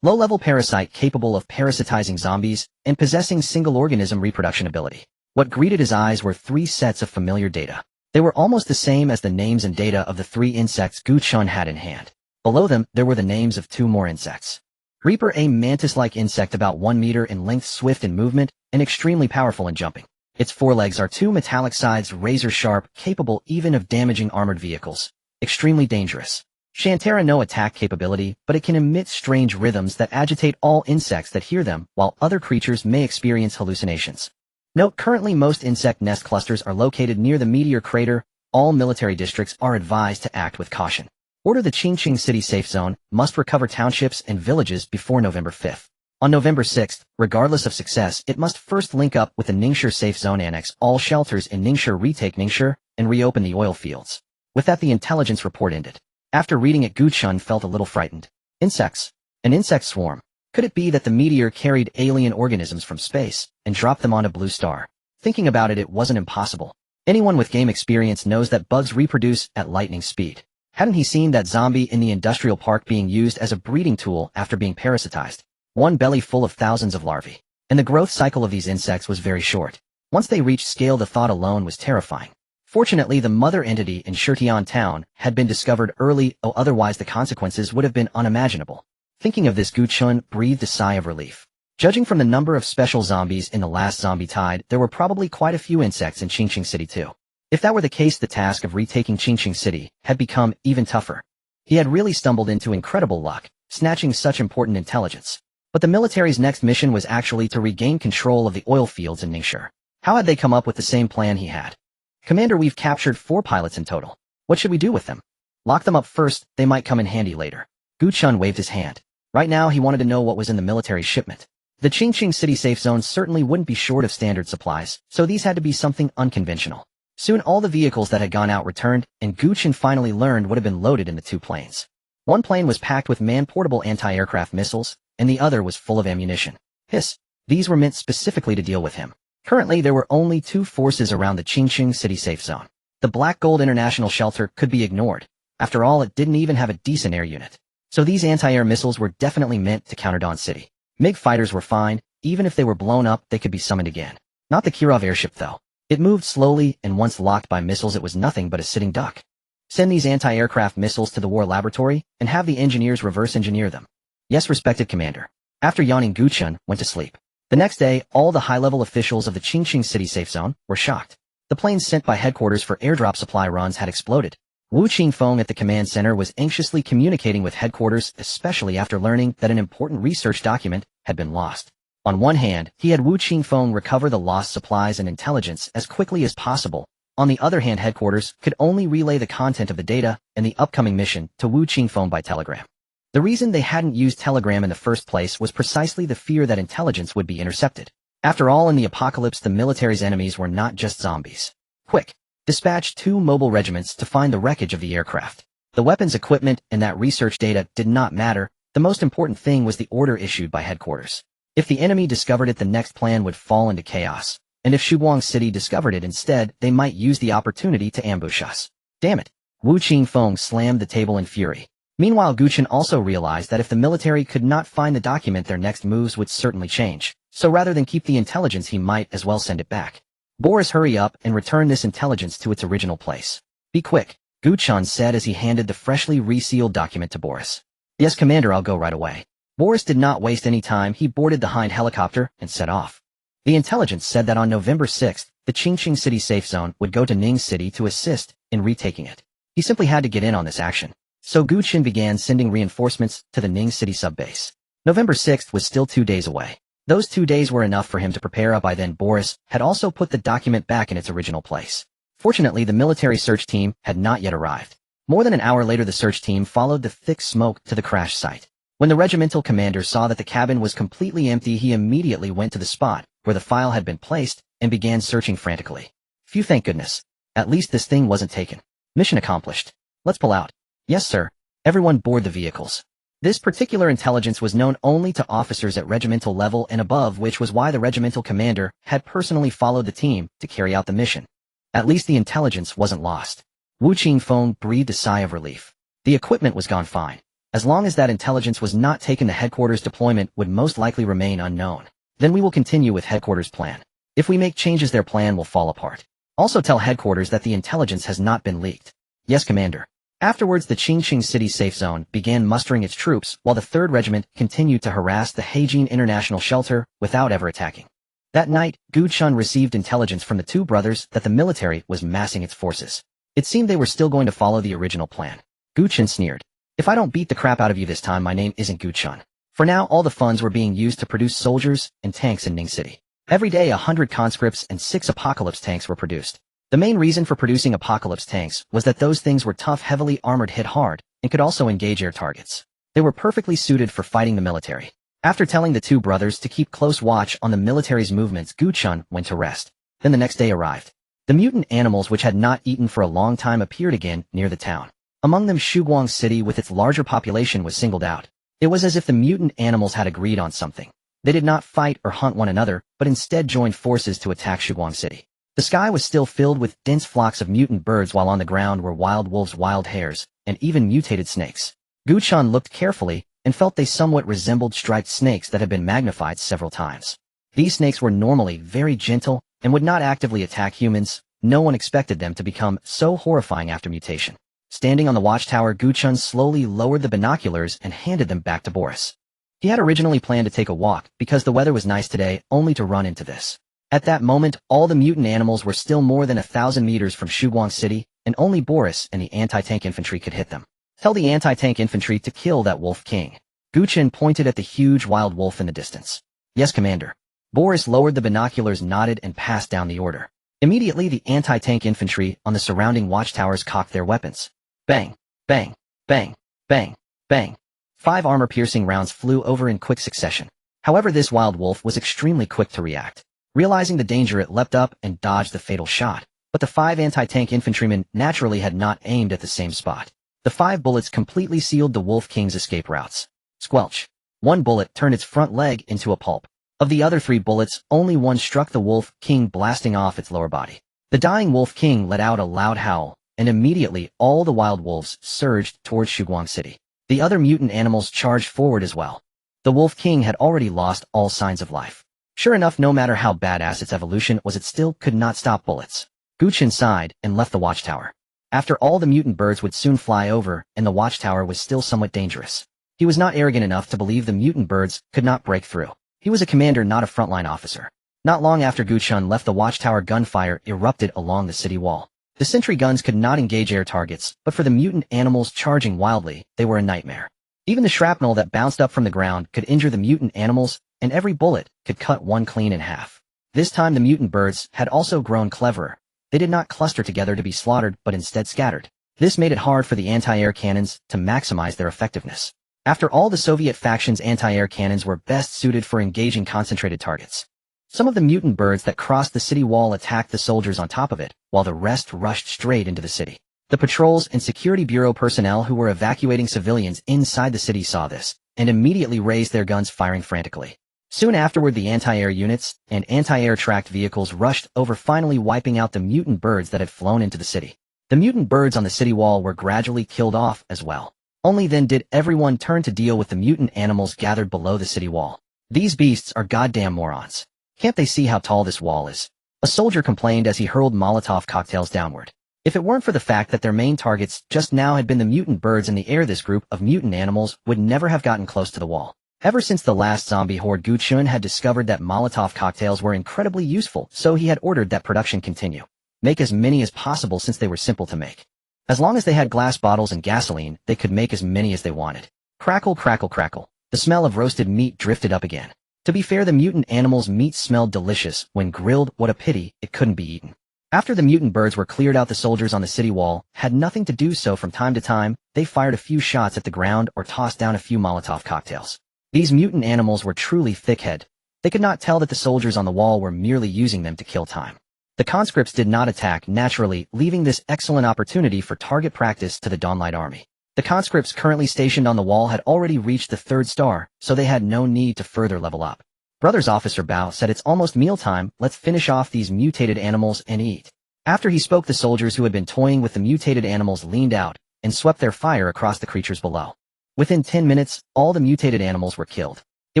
Low-level parasite capable of parasitizing zombies and possessing single-organism reproduction ability. What greeted his eyes were 3 sets of familiar data. They were almost the same as the names and data of the 3 insects Gu Chen had in hand. Below them, there were the names of 2 more insects. Reaper, a mantis-like insect about 1 meter in length, swift in movement, and extremely powerful in jumping. Its forelegs are 2 metallic sides, razor-sharp, capable even of damaging armored vehicles. Extremely dangerous. Shantara, no attack capability, but it can emit strange rhythms that agitate all insects that hear them, while other creatures may experience hallucinations. Note: currently most insect nest clusters are located near the meteor crater. All military districts are advised to act with caution. Order: the Qingqing City Safe Zone must recover townships and villages before November 5th. On November 6th, regardless of success, it must first link up with the Ningshi Safe Zone, annex all shelters in Ningshi, retake Ningshi, and reopen the oil fields. With that, the intelligence report ended. After reading it, Gu Chen felt a little frightened. Insects. An insect swarm. Could it be that the meteor carried alien organisms from space and dropped them on a blue star? Thinking about it, it wasn't impossible. Anyone with game experience knows that bugs reproduce at lightning speed. Hadn't he seen that zombie in the industrial park being used as a breeding tool after being parasitized? One belly full of thousands of larvae. And the growth cycle of these insects was very short. Once they reached scale, the thought alone was terrifying. Fortunately, the mother entity in Shirtian town had been discovered early, otherwise the consequences would have been unimaginable. Thinking of this, Gu Chen breathed a sigh of relief. Judging from the number of special zombies in the last zombie tide, there were probably quite a few insects in Qingqing City too. If that were the case, the task of retaking Qingqing City had become even tougher. He had really stumbled into incredible luck, snatching such important intelligence. But the military's next mission was actually to regain control of the oil fields in Ningxi. How had they come up with the same plan he had? Commander, we've captured 4 pilots in total. What should we do with them? Lock them up first, they might come in handy later. Gu Chen waved his hand. Right now he wanted to know what was in the military shipment. The Qingqing City safe zone certainly wouldn't be short of standard supplies, so these had to be something unconventional. Soon all the vehicles that had gone out returned, and Gu Chen finally learned what had been loaded in the 2 planes. One plane was packed with man-portable anti-aircraft missiles, and the other was full of ammunition. Hiss. These were meant specifically to deal with him. Currently, there were only 2 forces around the Qingqing City safe zone. The Black Gold International Shelter could be ignored. After all, it didn't even have a decent air unit. So these anti-air missiles were definitely meant to counter Dawn City. MiG fighters were fine. Even if they were blown up, they could be summoned again. Not the Kirov airship, though. It moved slowly, and once locked by missiles, it was nothing but a sitting duck. Send these anti-aircraft missiles to the war laboratory, and have the engineers reverse-engineer them. Yes, respected Commander. After yawning, Gu Chen went to sleep. The next day, all the high-level officials of the Qingqing City safe zone were shocked. The planes sent by headquarters for airdrop supply runs had exploded. Wu Qingfeng at the command center was anxiously communicating with headquarters, especially after learning that an important research document had been lost. On one hand, he had Wu Qingfeng recover the lost supplies and intelligence as quickly as possible. On the other hand, headquarters could only relay the content of the data and the upcoming mission to Wu Qingfeng by telegram. The reason they hadn't used telegram in the first place was precisely the fear that intelligence would be intercepted. After all, in the apocalypse, the military's enemies were not just zombies. Quick! Dispatch 2 mobile regiments to find the wreckage of the aircraft. The weapons equipment and that research data did not matter. The most important thing was the order issued by headquarters. If the enemy discovered it, the next plan would fall into chaos. And if Shuguang City discovered it instead, they might use the opportunity to ambush us. Damn it! Wu Qingfeng slammed the table in fury. Meanwhile, Gu Chen also realized that if the military could not find the document, their next moves would certainly change. So rather than keep the intelligence, he might as well send it back. Boris, hurry up and return this intelligence to its original place. Be quick, Gu Chen said as he handed the freshly resealed document to Boris. Yes, Commander, I'll go right away. Boris did not waste any time. He boarded the Hind helicopter and set off. The intelligence said that on November 6th, the Qingqing City safe zone would go to Ning City to assist in retaking it. He simply had to get in on this action. So Gu Chen began sending reinforcements to the Ning City subbase. November 6th was still 2 days away. Those 2 days were enough for him to prepare. By then, Boris had also put the document back in its original place. Fortunately, the military search team had not yet arrived. More than an hour later, the search team followed the thick smoke to the crash site. When the regimental commander saw that the cabin was completely empty, he immediately went to the spot where the file had been placed and began searching frantically. Phew, thank goodness. At least this thing wasn't taken. Mission accomplished. Let's pull out. Yes, sir. Everyone board the vehicles. This particular intelligence was known only to officers at regimental level and above, which was why the regimental commander had personally followed the team to carry out the mission. At least the intelligence wasn't lost. Wu Qingfeng breathed a sigh of relief. The equipment was gone fine. As long as that intelligence was not taken, the headquarters deployment would most likely remain unknown. Then we will continue with headquarters' plan. If we make changes, their plan will fall apart. Also tell headquarters that the intelligence has not been leaked. Yes, Commander. Afterwards, the Qingqing City safe zone began mustering its troops while the 3rd Regiment continued to harass the Heijin International Shelter without ever attacking. That night, Gu Chen received intelligence from the 2 brothers that the military was massing its forces. It seemed they were still going to follow the original plan. Gu Chen sneered. If I don't beat the crap out of you this time, my name isn't Gu Chen. For now, all the funds were being used to produce soldiers and tanks in Ning City. Every day, 100 conscripts and 6 apocalypse tanks were produced. The main reason for producing apocalypse tanks was that those things were tough, heavily armored, hit hard, and could also engage air targets. They were perfectly suited for fighting the military. After telling the 2 brothers to keep close watch on the military's movements, Gu Chen went to rest. Then the next day arrived. The mutant animals which had not eaten for a long time appeared again near the town. Among them, Shuguang City with its larger population was singled out. It was as if the mutant animals had agreed on something. They did not fight or hunt one another, but instead joined forces to attack Shuguang City. The sky was still filled with dense flocks of mutant birds while on the ground were wild wolves, wild hares, and even mutated snakes. Gu Chen looked carefully and felt they somewhat resembled striped snakes that had been magnified several times. These snakes were normally very gentle and would not actively attack humans. No one expected them to become so horrifying after mutation. Standing on the watchtower, Gu Chen slowly lowered the binoculars and handed them back to Boris. He had originally planned to take a walk because the weather was nice today, only to run into this. At that moment, all the mutant animals were still more than 1,000 meters from Shuguang City, and only Boris and the anti-tank infantry could hit them. Tell the anti-tank infantry to kill that wolf king. Gu Chen pointed at the huge wild wolf in the distance. Yes, Commander. Boris lowered the binoculars, nodded, and passed down the order. Immediately, the anti-tank infantry on the surrounding watchtowers cocked their weapons. Bang, bang, bang, bang, bang. 5 armor-piercing rounds flew over in quick succession. However, this wild wolf was extremely quick to react. Realizing the danger, it leapt up and dodged the fatal shot. But the 5 anti-tank infantrymen naturally had not aimed at the same spot. The 5 bullets completely sealed the Wolf King's escape routes. Squelch. 1 bullet turned its front leg into a pulp. Of the other 3 bullets, only 1 struck the Wolf King, blasting off its lower body. The dying Wolf King let out a loud howl, and immediately all the wild wolves surged towards Shuguang City. The other mutant animals charged forward as well. The Wolf King had already lost all signs of life. Sure enough, no matter how badass its evolution was, it still could not stop bullets. Gu Chen sighed and left the watchtower. After all, the mutant birds would soon fly over, and the watchtower was still somewhat dangerous. He was not arrogant enough to believe the mutant birds could not break through. He was a commander, not a frontline officer. Not long after Gu Chen left the watchtower, gunfire erupted along the city wall. The sentry guns could not engage air targets, but for the mutant animals charging wildly, they were a nightmare. Even the shrapnel that bounced up from the ground could injure the mutant animals, and every bullet could cut one clean in half. This time the mutant birds had also grown cleverer. They did not cluster together to be slaughtered, but instead scattered. This made it hard for the anti-air cannons to maximize their effectiveness. After all, the Soviet faction's anti-air cannons were best suited for engaging concentrated targets. Some of the mutant birds that crossed the city wall attacked the soldiers on top of it, while the rest rushed straight into the city. The patrols and security bureau personnel who were evacuating civilians inside the city saw this, and immediately raised their guns, firing frantically. Soon afterward, the anti-air units and anti-air tracked vehicles rushed over, finally wiping out the mutant birds that had flown into the city. The mutant birds on the city wall were gradually killed off as well. Only then did everyone turn to deal with the mutant animals gathered below the city wall. These beasts are goddamn morons. Can't they see how tall this wall is? A soldier complained as he hurled Molotov cocktails downward. If it weren't for the fact that their main targets just now had been the mutant birds in the air, this group of mutant animals would never have gotten close to the wall. Ever since the last zombie horde, Gu Chen had discovered that Molotov cocktails were incredibly useful, so he had ordered that production continue. Make as many as possible since they were simple to make. As long as they had glass bottles and gasoline, they could make as many as they wanted. Crackle, crackle, crackle. The smell of roasted meat drifted up again. To be fair, the mutant animals' meat smelled delicious. When grilled, what a pity it couldn't be eaten. After the mutant birds were cleared out, the soldiers on the city wall had nothing to do, so from time to time, they fired a few shots at the ground or tossed down a few Molotov cocktails. These mutant animals were truly thick-headed. They could not tell that the soldiers on the wall were merely using them to kill time. The conscripts did not attack, naturally, leaving this excellent opportunity for target practice to the Dawnlight Army. The conscripts currently stationed on the wall had already reached the 3rd star, so they had no need to further level up. Brothers Officer Bao said, "It's almost mealtime, let's finish off these mutated animals and eat." After he spoke, the soldiers who had been toying with the mutated animals leaned out and swept their fire across the creatures below. Within 10 minutes, all the mutated animals were killed. It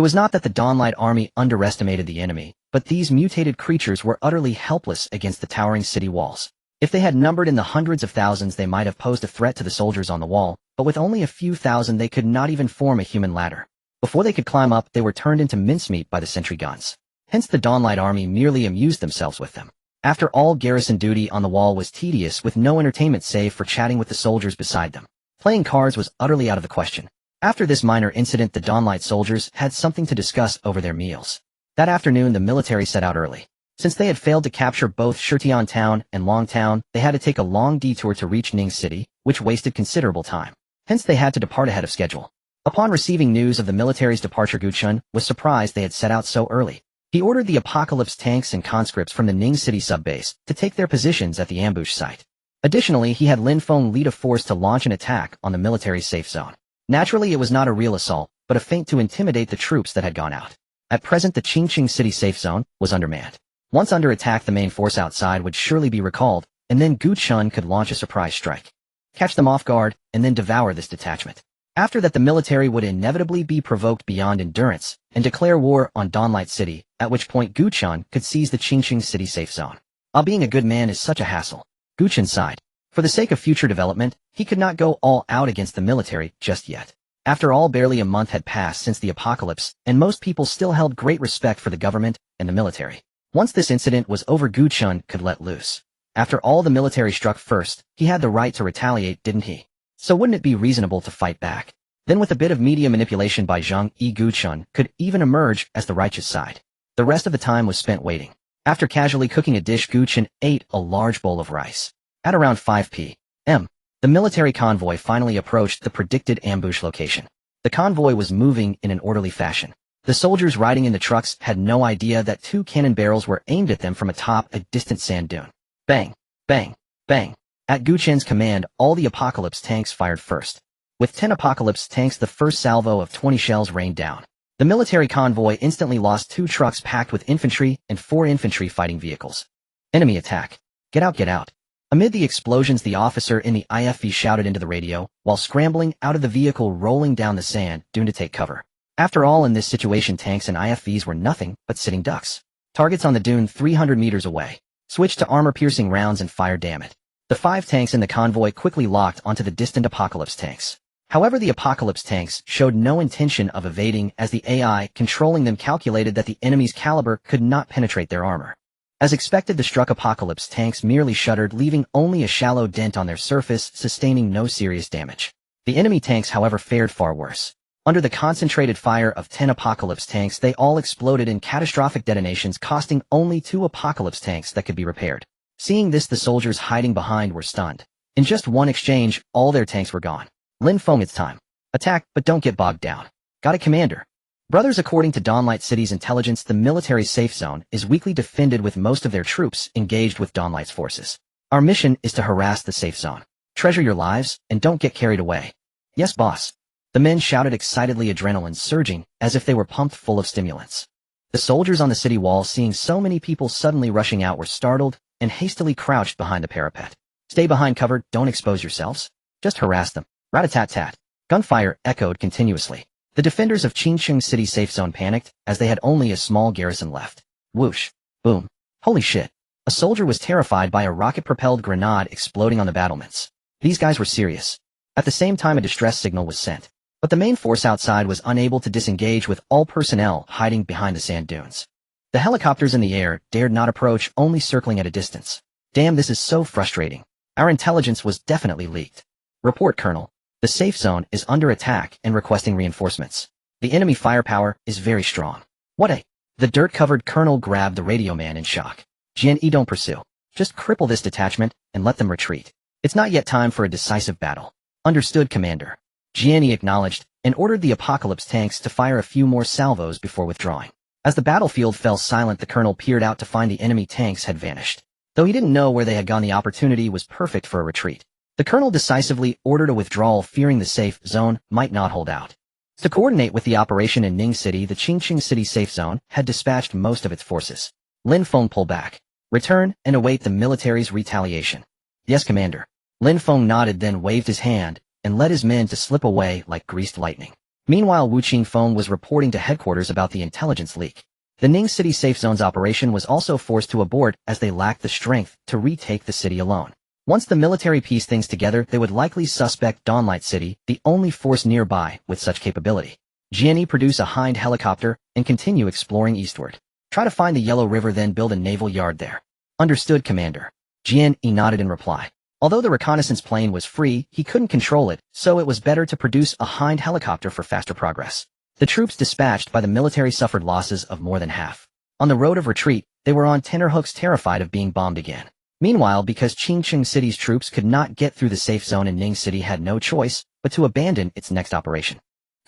was not that the Dawnlight Army underestimated the enemy, but these mutated creatures were utterly helpless against the towering city walls. If they had numbered in the hundreds of thousands, they might have posed a threat to the soldiers on the wall, but with only a few thousand, they could not even form a human ladder. Before they could climb up, they were turned into mincemeat by the sentry guns. Hence the Dawnlight Army merely amused themselves with them. After all, garrison duty on the wall was tedious, with no entertainment save for chatting with the soldiers beside them. Playing cards was utterly out of the question. After this minor incident, the Dawnlight soldiers had something to discuss over their meals. That afternoon, the military set out early. Since they had failed to capture both Shutian Town and Long Town, they had to take a long detour to reach Ning City, which wasted considerable time. Hence they had to depart ahead of schedule. Upon receiving news of the military's departure, Gu Chen was surprised they had set out so early. He ordered the Apocalypse tanks and conscripts from the Ning City subbase to take their positions at the ambush site. Additionally, he had Lin Feng lead a force to launch an attack on the military's safe zone. Naturally, it was not a real assault, but a feint to intimidate the troops that had gone out. At present, the Qingqing City safe zone was undermanned. Once under attack, the main force outside would surely be recalled, and then Gu Chen could launch a surprise strike. Catch them off guard, and then devour this detachment. After that, the military would inevitably be provoked beyond endurance and declare war on Dawnlight City, at which point Gu Chen could seize the Qingqing City safe zone. Being a good man is such a hassle. Gu Chen sighed. For the sake of future development, he could not go all out against the military just yet. After all, barely a month had passed since the apocalypse, and most people still held great respect for the government and the military. Once this incident was over, Gu Chen could let loose. After all, the military struck first, he had the right to retaliate, didn't he? So wouldn't it be reasonable to fight back? Then with a bit of media manipulation by Zhang Yi, Gu Chen could even emerge as the righteous side. The rest of the time was spent waiting. After casually cooking a dish, Gu Chen ate a large bowl of rice. At around 5 p.m., the military convoy finally approached the predicted ambush location. The convoy was moving in an orderly fashion. The soldiers riding in the trucks had no idea that 2 cannon barrels were aimed at them from atop a distant sand dune. Bang, bang, bang. At Gu Chen's command, all the apocalypse tanks fired first. With 10 apocalypse tanks, the first salvo of 20 shells rained down. The military convoy instantly lost 2 trucks packed with infantry and 4 infantry fighting vehicles. Enemy attack. Get out, get out. Amid the explosions, the officer in the IFV shouted into the radio, while scrambling out of the vehicle rolling down the sand dune to take cover. After all, in this situation, tanks and IFVs were nothing but sitting ducks. Targets on the dune 300 meters away. Switch to armor-piercing rounds and fire, damn it. The 5 tanks in the convoy quickly locked onto the distant apocalypse tanks. However, the apocalypse tanks showed no intention of evading, as the AI controlling them calculated that the enemy's caliber could not penetrate their armor. As expected, the struck apocalypse tanks merely shuddered, leaving only a shallow dent on their surface, sustaining no serious damage. The enemy tanks, however, fared far worse. Under the concentrated fire of 10 apocalypse tanks, they all exploded in catastrophic detonations, costing only 2 apocalypse tanks that could be repaired. Seeing this, the soldiers hiding behind were stunned. In just one exchange, all their tanks were gone. Lin Feng, it's time. Attack, but don't get bogged down. Got it, Commander. Brothers, according to Dawnlight City's intelligence, the military safe zone is weakly defended with most of their troops engaged with Dawnlight's forces. Our mission is to harass the safe zone. Treasure your lives, and don't get carried away. Yes, boss. The men shouted excitedly, adrenaline surging, as if they were pumped full of stimulants. The soldiers on the city wall, seeing so many people suddenly rushing out, were startled and hastily crouched behind the parapet. Stay behind cover, don't expose yourselves. Just harass them. Rat-a-tat-tat. Gunfire echoed continuously. The defenders of Qingqing City safe zone panicked, as they had only a small garrison left. Whoosh. Boom. Holy shit. A soldier was terrified by a rocket-propelled grenade exploding on the battlements. These guys were serious. At the same time, a distress signal was sent. But the main force outside was unable to disengage, with all personnel hiding behind the sand dunes. The helicopters in the air dared not approach, only circling at a distance. Damn, this is so frustrating. Our intelligence was definitely leaked. Report, Colonel. The safe zone is under attack and requesting reinforcements. The enemy firepower is very strong. What a... The dirt-covered colonel grabbed the radio man in shock. Jian Yi, don't pursue. Just cripple this detachment and let them retreat. It's not yet time for a decisive battle. Understood, Commander. Jian Yi acknowledged and ordered the apocalypse tanks to fire a few more salvos before withdrawing. As the battlefield fell silent, the colonel peered out to find the enemy tanks had vanished. Though he didn't know where they had gone, the opportunity was perfect for a retreat. The colonel decisively ordered a withdrawal, fearing the safe zone might not hold out. To coordinate with the operation in Ning City, the Qingqing City safe zone had dispatched most of its forces. Lin Feng, pull back. Return and await the military's retaliation. Yes, Commander. Lin Feng nodded, then waved his hand and led his men to slip away like greased lightning. Meanwhile, Wu Qingfeng was reporting to headquarters about the intelligence leak. The Ning City safe zone's operation was also forced to abort, as they lacked the strength to retake the city alone. Once the military pieced things together, they would likely suspect Dawnlight City, the only force nearby with such capability. Jian Yi, produce a Hind helicopter and continue exploring eastward. Try to find the Yellow River, then build a naval yard there. Understood, Commander. Jian Yi nodded in reply. Although the reconnaissance plane was free, he couldn't control it, so it was better to produce a Hind helicopter for faster progress. The troops dispatched by the military suffered losses of more than half. On the road of retreat, they were on tenterhooks, terrified of being bombed again. Meanwhile, because Qingqing City's troops could not get through the safe zone, and Ning City had no choice but to abandon its next operation.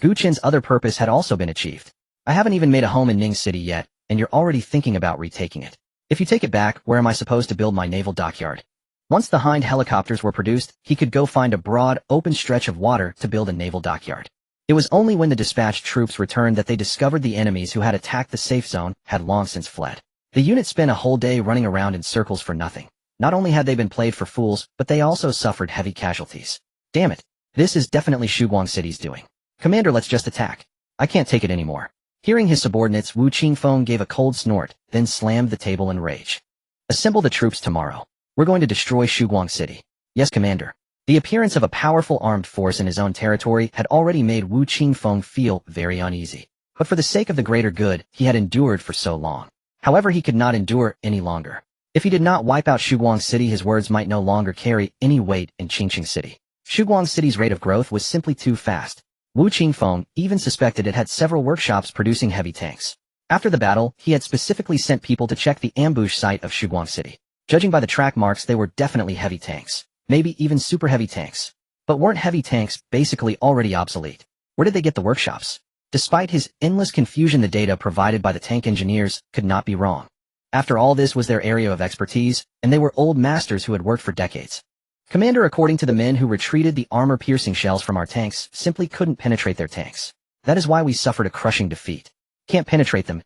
Gu Chen's other purpose had also been achieved. I haven't even made a home in Ning City yet, and you're already thinking about retaking it. If you take it back, where am I supposed to build my naval dockyard? Once the Hind helicopters were produced, he could go find a broad, open stretch of water to build a naval dockyard. It was only when the dispatched troops returned that they discovered the enemies who had attacked the safe zone had long since fled. The unit spent a whole day running around in circles for nothing. Not only had they been played for fools, but they also suffered heavy casualties. Damn it. This is definitely Shugong City's doing. Commander, let's just attack. I can't take it anymore. Hearing his subordinates, Wu Qingfeng gave a cold snort, then slammed the table in rage. Assemble the troops tomorrow. We're going to destroy Shugong City. Yes, Commander. The appearance of a powerful armed force in his own territory had already made Wu Qingfeng feel very uneasy. But for the sake of the greater good, he had endured for so long. However, he could not endure any longer. If he did not wipe out Shugong City, his words might no longer carry any weight in Qingqing City. Shugong City's rate of growth was simply too fast. Wu Qingfeng even suspected it had several workshops producing heavy tanks. After the battle, he had specifically sent people to check the ambush site of Shugong City. Judging by the track marks, they were definitely heavy tanks. Maybe even super heavy tanks. But weren't heavy tanks basically already obsolete? Where did they get the workshops? Despite his endless confusion, the data provided by the tank engineers could not be wrong. After all, this was their area of expertise, and they were old masters who had worked for decades. Commander, according to the men who retreated, the armor-piercing shells from our tanks simply couldn't penetrate their tanks. That is why we suffered a crushing defeat. Can't penetrate them.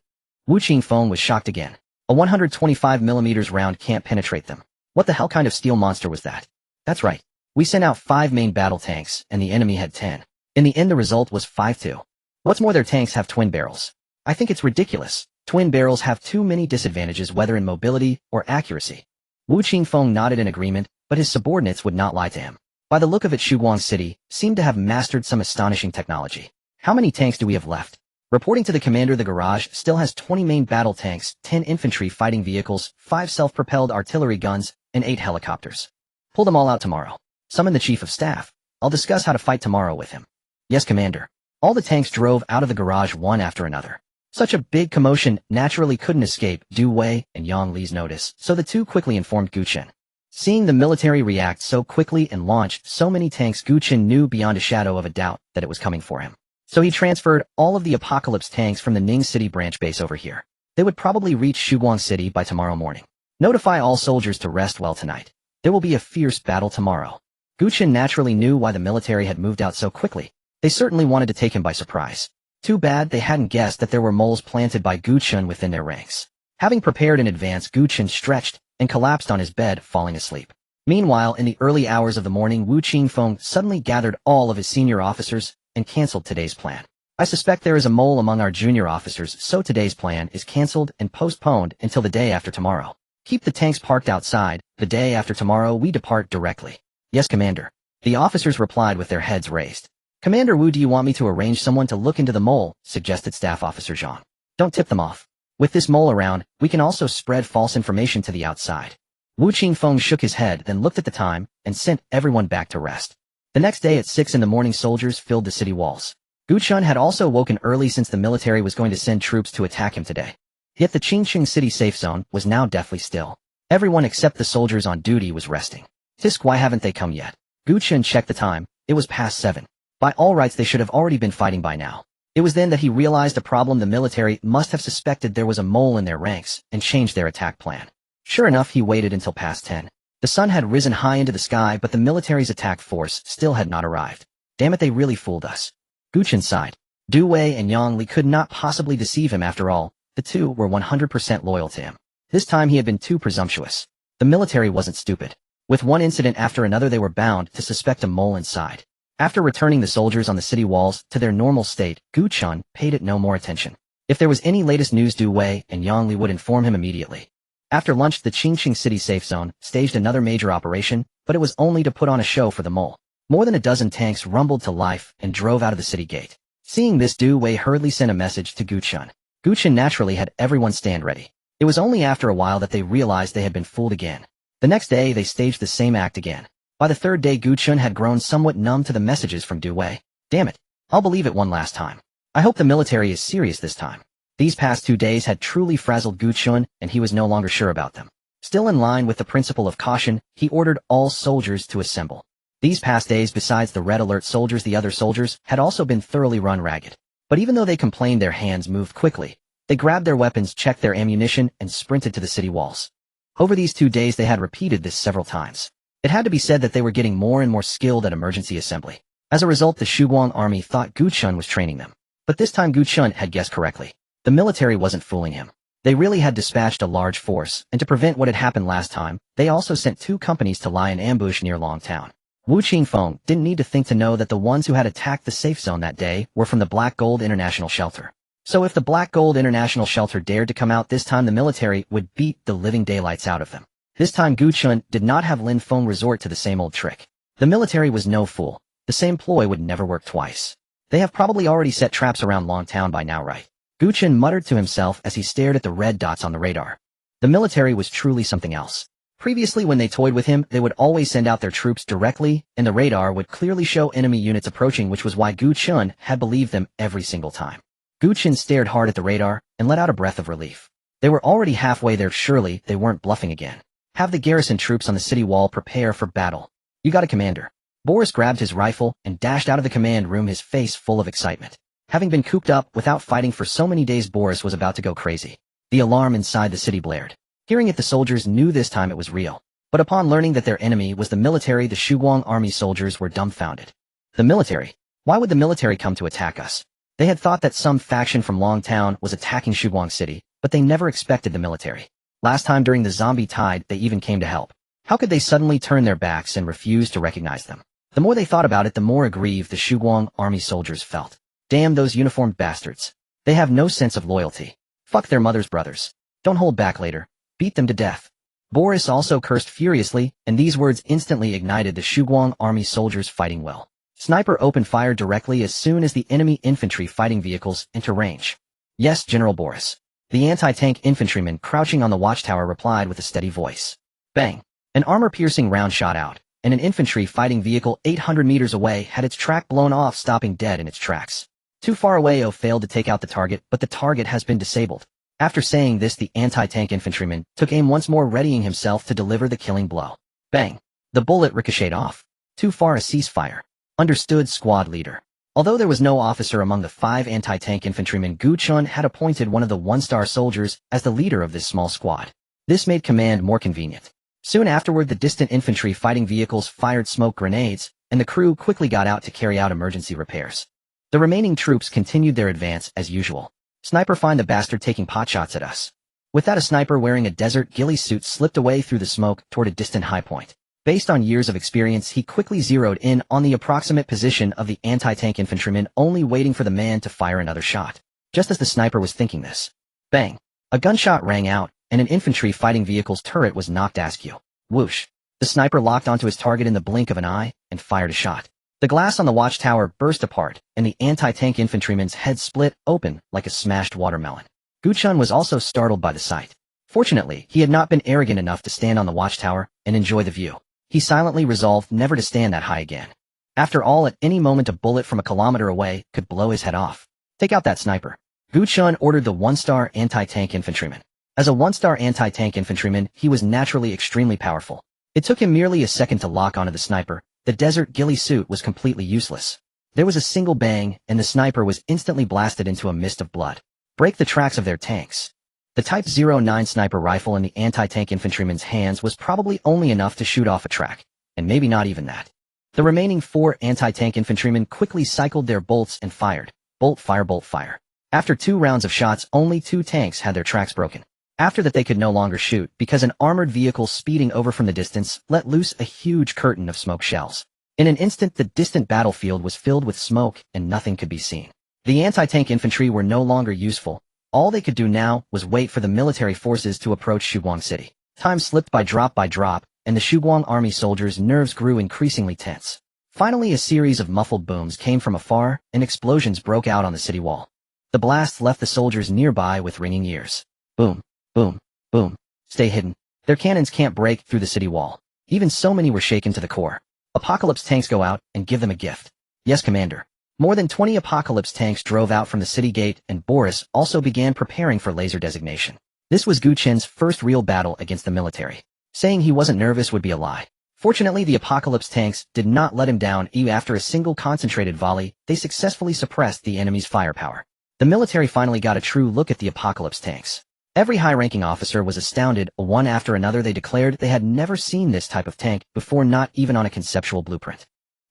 Wu Qingfeng was shocked again. A 125mm round can't penetrate them. What the hell kind of steel monster was that? That's right. We sent out 5 main battle tanks, and the enemy had 10. In the end, the result was 5-2. What's more, their tanks have twin barrels. I think it's ridiculous. Twin barrels have too many disadvantages, whether in mobility or accuracy. Wu Qingfeng nodded in agreement, but his subordinates would not lie to him. By the look of it, Shugong City seemed to have mastered some astonishing technology. How many tanks do we have left? Reporting to the commander, the garage still has 20 main battle tanks, 10 infantry fighting vehicles, 5 self-propelled artillery guns, and 8 helicopters. Pull them all out tomorrow. Summon the chief of staff. I'll discuss how to fight tomorrow with him. Yes, Commander. All the tanks drove out of the garage one after another. Such a big commotion naturally couldn't escape Du Wei and Yang Li's notice, so the two quickly informed Gu Chen. Seeing the military react so quickly and launch so many tanks, Gu Chen knew beyond a shadow of a doubt that it was coming for him. So he transferred all of the Apocalypse tanks from the Ning City branch base over here. They would probably reach Shugong City by tomorrow morning. Notify all soldiers to rest well tonight. There will be a fierce battle tomorrow. Gu Chen naturally knew why the military had moved out so quickly. They certainly wanted to take him by surprise. Too bad they hadn't guessed that there were moles planted by Gu Chen within their ranks. Having prepared in advance, Gu Chen stretched and collapsed on his bed, falling asleep. Meanwhile, in the early hours of the morning, Wu Qingfeng suddenly gathered all of his senior officers and canceled today's plan. I suspect there is a mole among our junior officers, so today's plan is cancelled and postponed until the day after tomorrow. Keep the tanks parked outside. The day after tomorrow we depart directly. Yes, Commander. The officers replied with their heads raised. Commander Wu, do you want me to arrange someone to look into the mole? Suggested Staff Officer Zhang. Don't tip them off. With this mole around, we can also spread false information to the outside. Wu Qingfeng shook his head, then looked at the time and sent everyone back to rest. The next day at 6 in the morning, soldiers filled the city walls. Gu Chen had also woken early since the military was going to send troops to attack him today. Yet the Qingqing City safe zone was now deathly still. Everyone except the soldiers on duty was resting. Tisk, why haven't they come yet? Gu Chen checked the time. It was past 7. By all rights, they should have already been fighting by now. It was then that he realized a problem. The military must have suspected there was a mole in their ranks and changed their attack plan. Sure enough, he waited until past 10. The sun had risen high into the sky, but the military's attack force still had not arrived. Damn it, they really fooled us. Gu Chen sighed. Du Wei and Yang Li could not possibly deceive him after all. The two were 100% loyal to him. This time he had been too presumptuous. The military wasn't stupid. With one incident after another, they were bound to suspect a mole inside. After returning the soldiers on the city walls to their normal state, Gu Chen paid it no more attention. If there was any latest news, Du Wei and Yang Li would inform him immediately. After lunch, the Qingqing City safe zone staged another major operation, but it was only to put on a show for the mole. More than a dozen tanks rumbled to life and drove out of the city gate. Seeing this, Du Wei hurriedly sent a message to Gu Chen. Gu Chen naturally had everyone stand ready. It was only after a while that they realized they had been fooled again. The next day, they staged the same act again. By the third day, Gu Chen had grown somewhat numb to the messages from Du Wei. Damn it. I'll believe it one last time. I hope the military is serious this time. These past 2 days had truly frazzled Gu Chen, and he was no longer sure about them. Still in line with the principle of caution, he ordered all soldiers to assemble. These past days, besides the red alert soldiers, the other soldiers had also been thoroughly run ragged. But even though they complained, their hands moved quickly. They grabbed their weapons, checked their ammunition, and sprinted to the city walls. Over these 2 days, they had repeated this several times. It had to be said that they were getting more and more skilled at emergency assembly. As a result, the Shugong army thought Gu Chen was training them. But this time Gu Chen had guessed correctly. The military wasn't fooling him. They really had dispatched a large force, and to prevent what had happened last time, they also sent 2 companies to lie in ambush near Longtown. Wu Qingfeng didn't need to think to know that the ones who had attacked the safe zone that day were from the Black Gold International Shelter. So if the Black Gold International Shelter dared to come out this time, the military would beat the living daylights out of them. This time Gu Chen did not have Lin Feng resort to the same old trick. The military was no fool. The same ploy would never work twice. They have probably already set traps around Longtown by now, right? Gu Chen muttered to himself as he stared at the red dots on the radar. The military was truly something else. Previously, when they toyed with him, they would always send out their troops directly, and the radar would clearly show enemy units approaching, which was why Gu Chen had believed them every single time. Gu Chen stared hard at the radar and let out a breath of relief. They were already halfway there. Surely they weren't bluffing again. Have the garrison troops on the city wall prepare for battle. You got it, Commander. Boris grabbed his rifle and dashed out of the command room, his face full of excitement. Having been cooped up without fighting for so many days, Boris was about to go crazy. The alarm inside the city blared. Hearing it, the soldiers knew this time it was real. But upon learning that their enemy was the military, the Shuguang army soldiers were dumbfounded. The military? Why would the military come to attack us? They had thought that some faction from Longtown was attacking Shuguang City, but they never expected the military. Last time during the zombie tide, they even came to help. How could they suddenly turn their backs and refuse to recognize them? The more they thought about it, the more aggrieved the Shuguang army soldiers felt. Damn those uniformed bastards. They have no sense of loyalty. Fuck their mother's brothers. Don't hold back later. Beat them to death. Boris also cursed furiously, and these words instantly ignited the Shuguang army soldiers' fighting will. Sniper opened fire directly as soon as the enemy infantry fighting vehicles entered range. Yes, General Boris. The anti-tank infantryman crouching on the watchtower replied with a steady voice. Bang! An armor-piercing round shot out, and an infantry fighting vehicle 800 meters away had its track blown off, stopping dead in its tracks. Too far away, failed to take out the target, but the target has been disabled. After saying this, the anti-tank infantryman took aim once more, readying himself to deliver the killing blow. Bang! The bullet ricocheted off. Too far, a ceasefire. Understood, squad leader. Although there was no officer among the 5 anti-tank infantrymen, Gu Chen had appointed one of the 1-star soldiers as the leader of this small squad. This made command more convenient. Soon afterward, the distant infantry fighting vehicles fired smoke grenades, and the crew quickly got out to carry out emergency repairs. The remaining troops continued their advance as usual. Sniper, find the bastard taking potshots at us. With that, a sniper wearing a desert ghillie suit slipped away through the smoke toward a distant high point. Based on years of experience, he quickly zeroed in on the approximate position of the anti-tank infantryman, only waiting for the man to fire another shot. Just as the sniper was thinking this, bang! A gunshot rang out, and an infantry fighting vehicle's turret was knocked askew. Whoosh! The sniper locked onto his target in the blink of an eye and fired a shot. The glass on the watchtower burst apart, and the anti-tank infantryman's head split open like a smashed watermelon. Gu Chen was also startled by the sight. Fortunately, he had not been arrogant enough to stand on the watchtower and enjoy the view. He silently resolved never to stand that high again. After all, at any moment a bullet from a kilometer away could blow his head off. Take out that sniper. Gu Chen ordered the 1-star anti-tank infantryman. As a 1-star anti-tank infantryman, he was naturally extremely powerful. It took him merely a second to lock onto the sniper. The desert ghillie suit was completely useless. There was a single bang, and the sniper was instantly blasted into a mist of blood. Break the tracks of their tanks. The Type 09 sniper rifle in the anti-tank infantryman's hands was probably only enough to shoot off a track, and maybe not even that. The remaining 4 anti-tank infantrymen quickly cycled their bolts and fired. Bolt fire, bolt fire. After 2 rounds of shots, only 2 tanks had their tracks broken. After that, they could no longer shoot because an armored vehicle speeding over from the distance let loose a huge curtain of smoke shells. In an instant, the distant battlefield was filled with smoke and nothing could be seen. The anti-tank infantry were no longer useful. All they could do now was wait for the military forces to approach Shuguang City. Time slipped by drop, and the Shuguang army soldiers' nerves grew increasingly tense. Finally, a series of muffled booms came from afar, and explosions broke out on the city wall. The blasts left the soldiers nearby with ringing ears. Boom. Boom, boom, stay hidden. Their cannons can't break through the city wall. Even so, many were shaken to the core. Apocalypse tanks, go out and give them a gift. Yes, Commander. More than 20 Apocalypse tanks drove out from the city gate, and Boris also began preparing for laser designation. This was Gu Chen's first real battle against the military. Saying he wasn't nervous would be a lie. Fortunately, the Apocalypse tanks did not let him down. After a single concentrated volley, they successfully suppressed the enemy's firepower. The military finally got a true look at the Apocalypse tanks. Every high-ranking officer was astounded. One after another, they declared they had never seen this type of tank before, not even on a conceptual blueprint.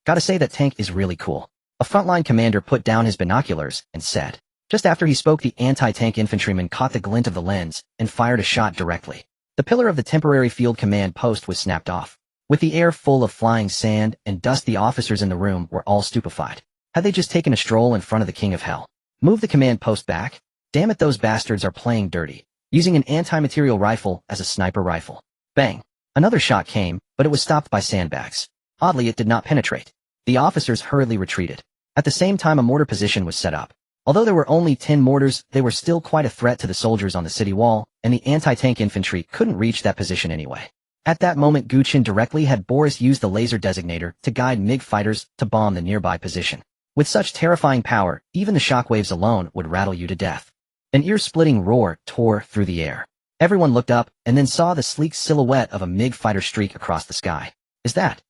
Gotta say, that tank is really cool. A frontline commander put down his binoculars and said, Just after he spoke, the anti-tank infantryman caught the glint of the lens and fired a shot directly. The pillar of the temporary field command post was snapped off. With the air full of flying sand and dust, the officers in the room were all stupefied. Had they just taken a stroll in front of the King of Hell? Move the command post back? Damn it, those bastards are playing dirty, using an anti-material rifle as a sniper rifle. Bang! Another shot came, but it was stopped by sandbags. Oddly, it did not penetrate. The officers hurriedly retreated. At the same time, a mortar position was set up. Although there were only 10 mortars, they were still quite a threat to the soldiers on the city wall, and the anti-tank infantry couldn't reach that position anyway. At that moment, Gu Chen directly had Boris use the laser designator to guide MiG fighters to bomb the nearby position. With such terrifying power, even the shockwaves alone would rattle you to death. An ear-splitting roar tore through the air. Everyone looked up and then saw the sleek silhouette of a MiG fighter streak across the sky. Is that?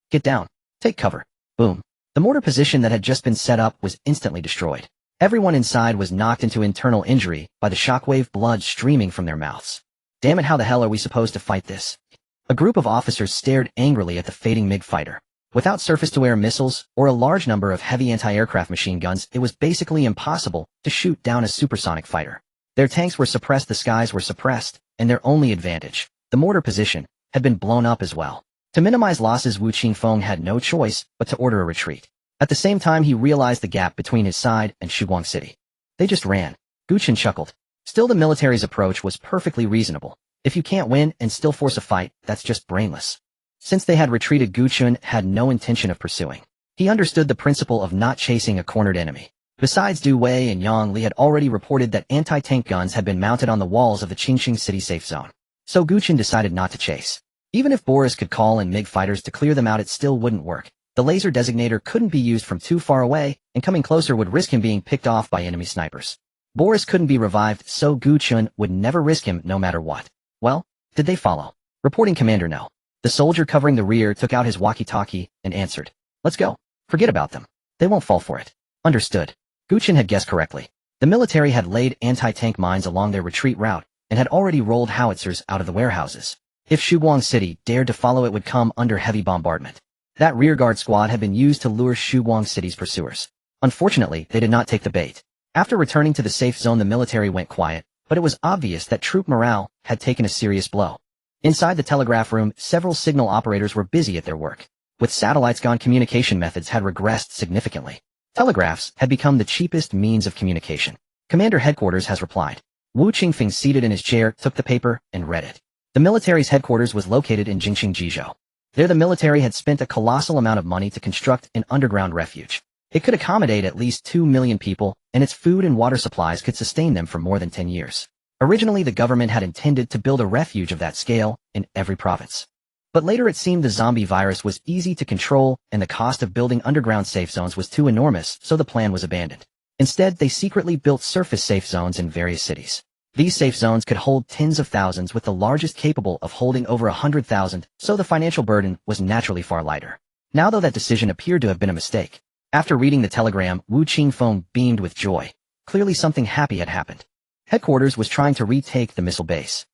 Get down. Take cover. Boom. The mortar position that had just been set up was instantly destroyed. Everyone inside was knocked into internal injury by the shockwave, blood streaming from their mouths. Damn it, how the hell are we supposed to fight this? A group of officers stared angrily at the fading MiG fighter. Without surface-to-air missiles or a large number of heavy anti-aircraft machine guns, it was basically impossible to shoot down a supersonic fighter. Their tanks were suppressed, the skies were suppressed, and their only advantage, the mortar position, had been blown up as well. To minimize losses, Wu Qingfeng had no choice but to order a retreat. At the same time, he realized the gap between his side and Shuguang City. They just ran. Gu Chen chuckled. Still, the military's approach was perfectly reasonable. If you can't win and still force a fight, that's just brainless. Since they had retreated, Gu Chen had no intention of pursuing. He understood the principle of not chasing a cornered enemy. Besides, Du Wei and Yang Li had already reported that anti-tank guns had been mounted on the walls of the Qingxing City safe zone. So Gu Chen decided not to chase. Even if Boris could call in MiG fighters to clear them out, it still wouldn't work. The laser designator couldn't be used from too far away, and coming closer would risk him being picked off by enemy snipers. Boris couldn't be revived, so Gu Chen would never risk him no matter what. Well, did they follow? Reporting commander, no. The soldier covering the rear took out his walkie-talkie and answered. Let's go. Forget about them. They won't fall for it. Understood. Gu Chen had guessed correctly. The military had laid anti-tank mines along their retreat route and had already rolled howitzers out of the warehouses. If Shuguang City dared to follow, it would come under heavy bombardment. That rearguard squad had been used to lure Shuguang City's pursuers. Unfortunately, they did not take the bait. After returning to the safe zone, the military went quiet, but it was obvious that troop morale had taken a serious blow. Inside the telegraph room, several signal operators were busy at their work. With satellites gone, communication methods had regressed significantly. Telegraphs had become the cheapest means of communication. Commander Headquarters has replied. Wu Qingfeng, seated in his chair, took the paper and read it. The military's headquarters was located in Jingxing Jizhou. There the military had spent a colossal amount of money to construct an underground refuge. It could accommodate at least 2 million people, and its food and water supplies could sustain them for more than 10 years. Originally, the government had intended to build a refuge of that scale in every province. But later it seemed the zombie virus was easy to control, and the cost of building underground safe zones was too enormous, so the plan was abandoned. Instead, they secretly built surface safe zones in various cities. These safe zones could hold tens of thousands, with the largest capable of holding over 100,000, so the financial burden was naturally far lighter. Now though, that decision appeared to have been a mistake. After reading the telegram, Wu Qingfeng beamed with joy. Clearly something happy had happened. Headquarters was trying to retake the missile base.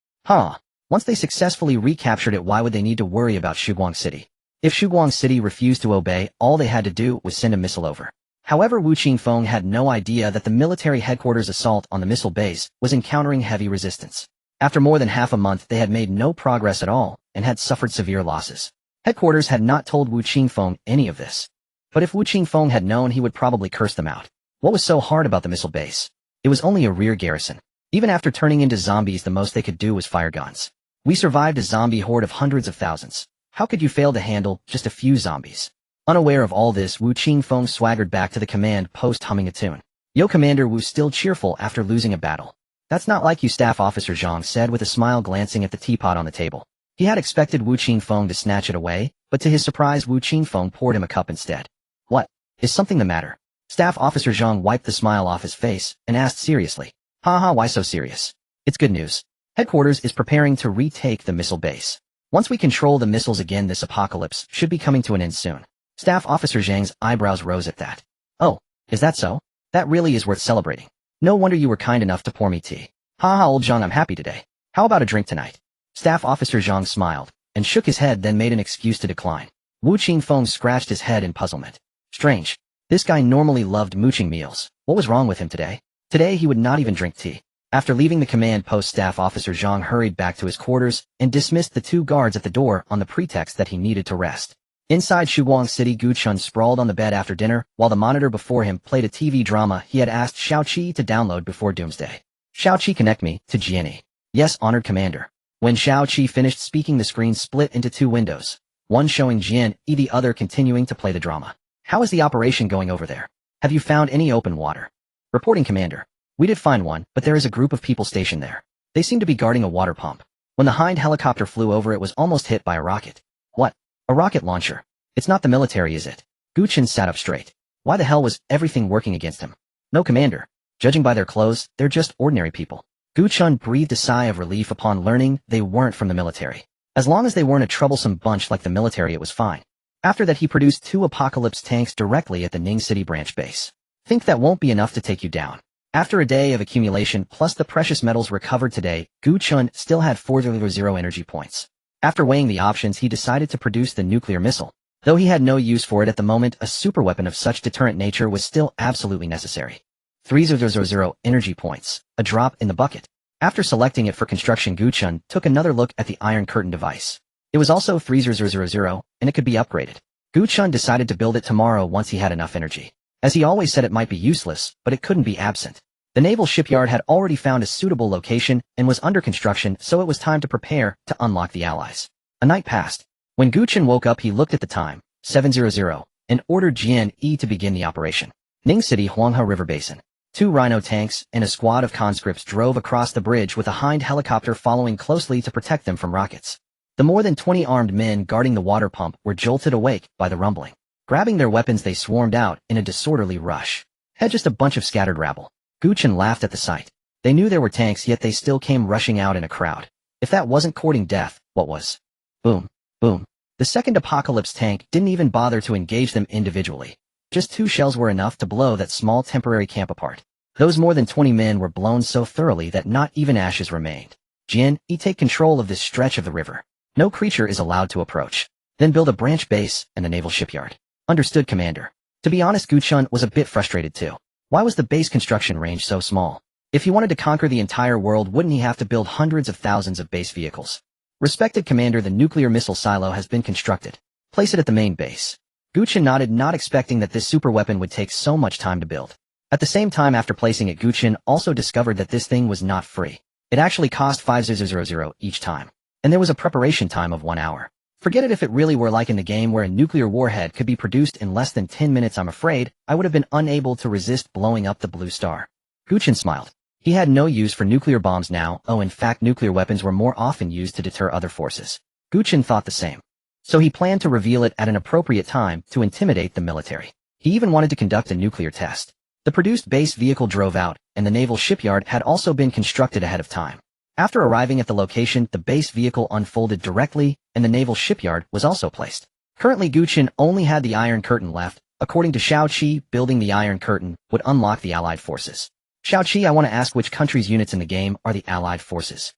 Once they successfully recaptured it, why would they need to worry about Shuguang City? If Shuguang City refused to obey, all they had to do was send a missile over. However, Wu Qingfeng had no idea that the military headquarters assault on the missile base was encountering heavy resistance. After more than half a month, they had made no progress at all and had suffered severe losses. Headquarters had not told Wu Qingfeng any of this. But if Wu Qingfeng had known, he would probably curse them out. What was so hard about the missile base? It was only a rear garrison. Even after turning into zombies, the most they could do was fire guns. We survived a zombie horde of hundreds of thousands. How could you fail to handle just a few zombies? Unaware of all this, Wu Qingfeng swaggered back to the command post humming a tune. Yo, Commander Wu, still cheerful after losing a battle. That's not like you, Staff Officer Zhang said with a smile, glancing at the teapot on the table. He had expected Wu Qingfeng to snatch it away, but to his surprise, Wu Qingfeng poured him a cup instead. What? Is something the matter? Staff Officer Zhang wiped the smile off his face and asked seriously. Haha, why so serious? It's good news. Headquarters is preparing to retake the missile base. Once we control the missiles again, this apocalypse should be coming to an end soon. Staff Officer Zhang's eyebrows rose at that. Oh, is that so? That really is worth celebrating. No wonder you were kind enough to pour me tea. Haha, old Zhang, I'm happy today. How about a drink tonight? Staff Officer Zhang smiled and shook his head, then made an excuse to decline. Wu Qingfeng scratched his head in puzzlement. Strange. This guy normally loved mooching meals. What was wrong with him today? Today he would not even drink tea. After leaving the command post, Staff Officer Zhang hurried back to his quarters and dismissed the 2 guards at the door on the pretext that he needed to rest. Inside Shuguang City, Gu Chen sprawled on the bed after dinner, while the monitor before him played a TV drama he had asked Xiaoqi to download before Doomsday. Xiaoqi, connect me to Jianyi. Yes, honored commander. When Xiaoqi finished speaking, the screen split into 2 windows, one showing Jianyi, the other continuing to play the drama. How is the operation going over there? Have you found any open water? Reporting, commander. We did find one, but there is a group of people stationed there. They seem to be guarding a water pump. When the Hind helicopter flew over, it was almost hit by a rocket. What? A rocket launcher? It's not the military, is it? Gu Chen sat up straight. Why the hell was everything working against him? No, commander. Judging by their clothes, they're just ordinary people. Gu Chen breathed a sigh of relief upon learning they weren't from the military. As long as they weren't a troublesome bunch like the military, it was fine. After that, he produced 2 Apocalypse tanks directly at the Ning City branch base. Think that won't be enough to take you down. After a day of accumulation plus the precious metals recovered today, Gu Chen still had 400 energy points. After weighing the options, he decided to produce the nuclear missile. Though he had no use for it at the moment, a superweapon of such deterrent nature was still absolutely necessary. 3000 energy points, a drop in the bucket. After selecting it for construction, Gu Chen took another look at the Iron Curtain device. It was also 3000, and it could be upgraded. Gu Chen decided to build it tomorrow once he had enough energy. As he always said, it might be useless, but it couldn't be absent. The naval shipyard had already found a suitable location and was under construction, so it was time to prepare to unlock the allies. A night passed. When Gu Chen woke up, he looked at the time, 7:00, and ordered Jianyi to begin the operation. Ning City, Huanghe River Basin. 2 Rhino tanks and a squad of conscripts drove across the bridge with a Hind helicopter following closely to protect them from rockets. The more than 20 armed men guarding the water pump were jolted awake by the rumbling. Grabbing their weapons, they swarmed out in a disorderly rush. Had just a bunch of scattered rabble. Gu Chen laughed at the sight. They knew there were tanks, yet they still came rushing out in a crowd. If that wasn't courting death, what was? Boom. Boom. The second Apocalypse tank didn't even bother to engage them individually. Just 2 shells were enough to blow that small temporary camp apart. Those more than 20 men were blown so thoroughly that not even ashes remained. Jianyi, take control of this stretch of the river. No creature is allowed to approach. Then build a branch base and the naval shipyard. Understood, commander. To be honest, Gu Chen was a bit frustrated too. Why was the base construction range so small? If he wanted to conquer the entire world, wouldn't he have to build hundreds of thousands of base vehicles? Respected commander, the nuclear missile silo has been constructed. Place it at the main base. Gu Chen nodded, not expecting that this superweapon would take so much time to build. At the same time, after placing it, Gu Chen also discovered that this thing was not free. It actually cost 5,000 each time. And there was a preparation time of 1 hour. Forget it. If it really were like in the game where a nuclear warhead could be produced in less than 10 minutes, I'm afraid I would have been unable to resist blowing up the blue star. Gu Chen smiled. He had no use for nuclear bombs now. Oh, in fact, nuclear weapons were more often used to deter other forces. Gu Chen thought the same. So he planned to reveal it at an appropriate time to intimidate the military. He even wanted to conduct a nuclear test. The produced base vehicle drove out, and the naval shipyard had also been constructed ahead of time. After arriving at the location, the base vehicle unfolded directly, and the naval shipyard was also placed. Currently, Gu Chen only had the Iron Curtain left. According to Xiaoqi, building the Iron Curtain would unlock the Allied forces. Xiaoqi, I want to ask which country's units in the game are the Allied forces?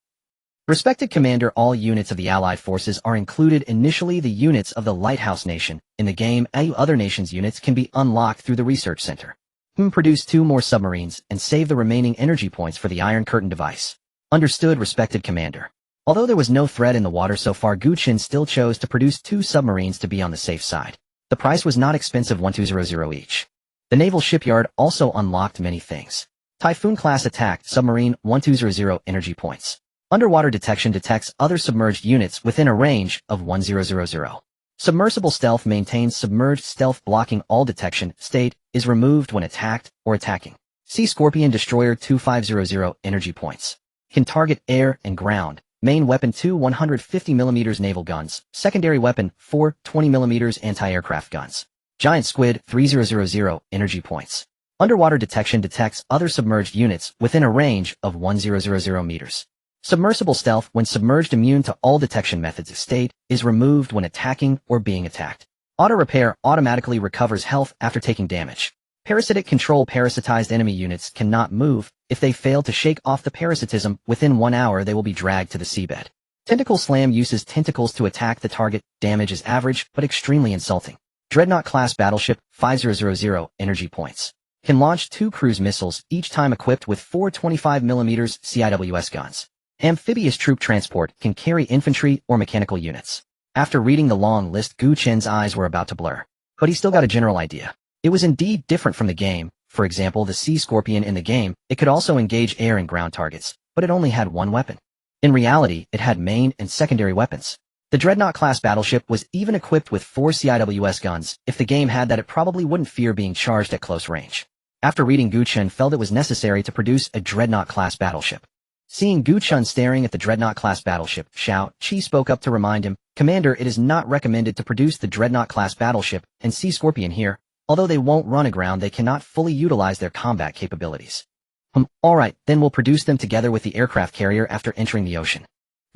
Respected commander, all units of the Allied forces are included. Initially, the units of the Lighthouse Nation. In the game, other nations' units can be unlocked through the Research Center. Produce 2 more submarines and save the remaining energy points for the Iron Curtain device. Understood, respected commander. Although there was no threat in the water so far, Gu Chen still chose to produce 2 submarines to be on the safe side. The price was not expensive, 1200 each. The naval shipyard also unlocked many things. Typhoon-class attack submarine, 1200 energy points. Underwater detection detects other submerged units within a range of 1000. Submersible stealth maintains submerged stealth, blocking all detection. State is removed when attacked or attacking. Sea Scorpion destroyer, 2500 energy points. Can target air and ground. Main weapon, 2 150mm naval guns. Secondary weapon, 4 20mm anti-aircraft guns. Giant squid, 3000 energy points. Underwater detection detects other submerged units within a range of 1000 meters. Submersible stealth, when submerged, immune to all detection methods. State is removed when attacking or being attacked. Auto repair automatically recovers health after taking damage. Parasitic control, parasitized enemy units cannot move. If they fail to shake off the parasitism within 1 hour, they will be dragged to the seabed. Tentacle slam uses tentacles to attack the target. Damage is average but extremely insulting. Dreadnought class battleship, 5000 energy points. Can launch 2 cruise missiles, each time equipped with 4 25mm CIWS guns. Amphibious troop transport can carry infantry or mechanical units. After reading the long list, Gu Chen's eyes were about to blur. But he still got a general idea. It was indeed different from the game. For example, the Sea Scorpion in the game, it could also engage air and ground targets, but it only had one weapon. In reality, it had main and secondary weapons. The Dreadnought-class battleship was even equipped with 4 CIWS guns. If the game had that, it probably wouldn't fear being charged at close range. After reading, Gu Chen felt it was necessary to produce a Dreadnought-class battleship. Seeing Gu Chen staring at the Dreadnought-class battleship, Xiao Qi spoke up to remind him, "Commander, it is not recommended to produce the Dreadnought-class battleship and Sea Scorpion here. Although they won't run aground, they cannot fully utilize their combat capabilities." Alright, then we'll produce them together with the aircraft carrier after entering the ocean.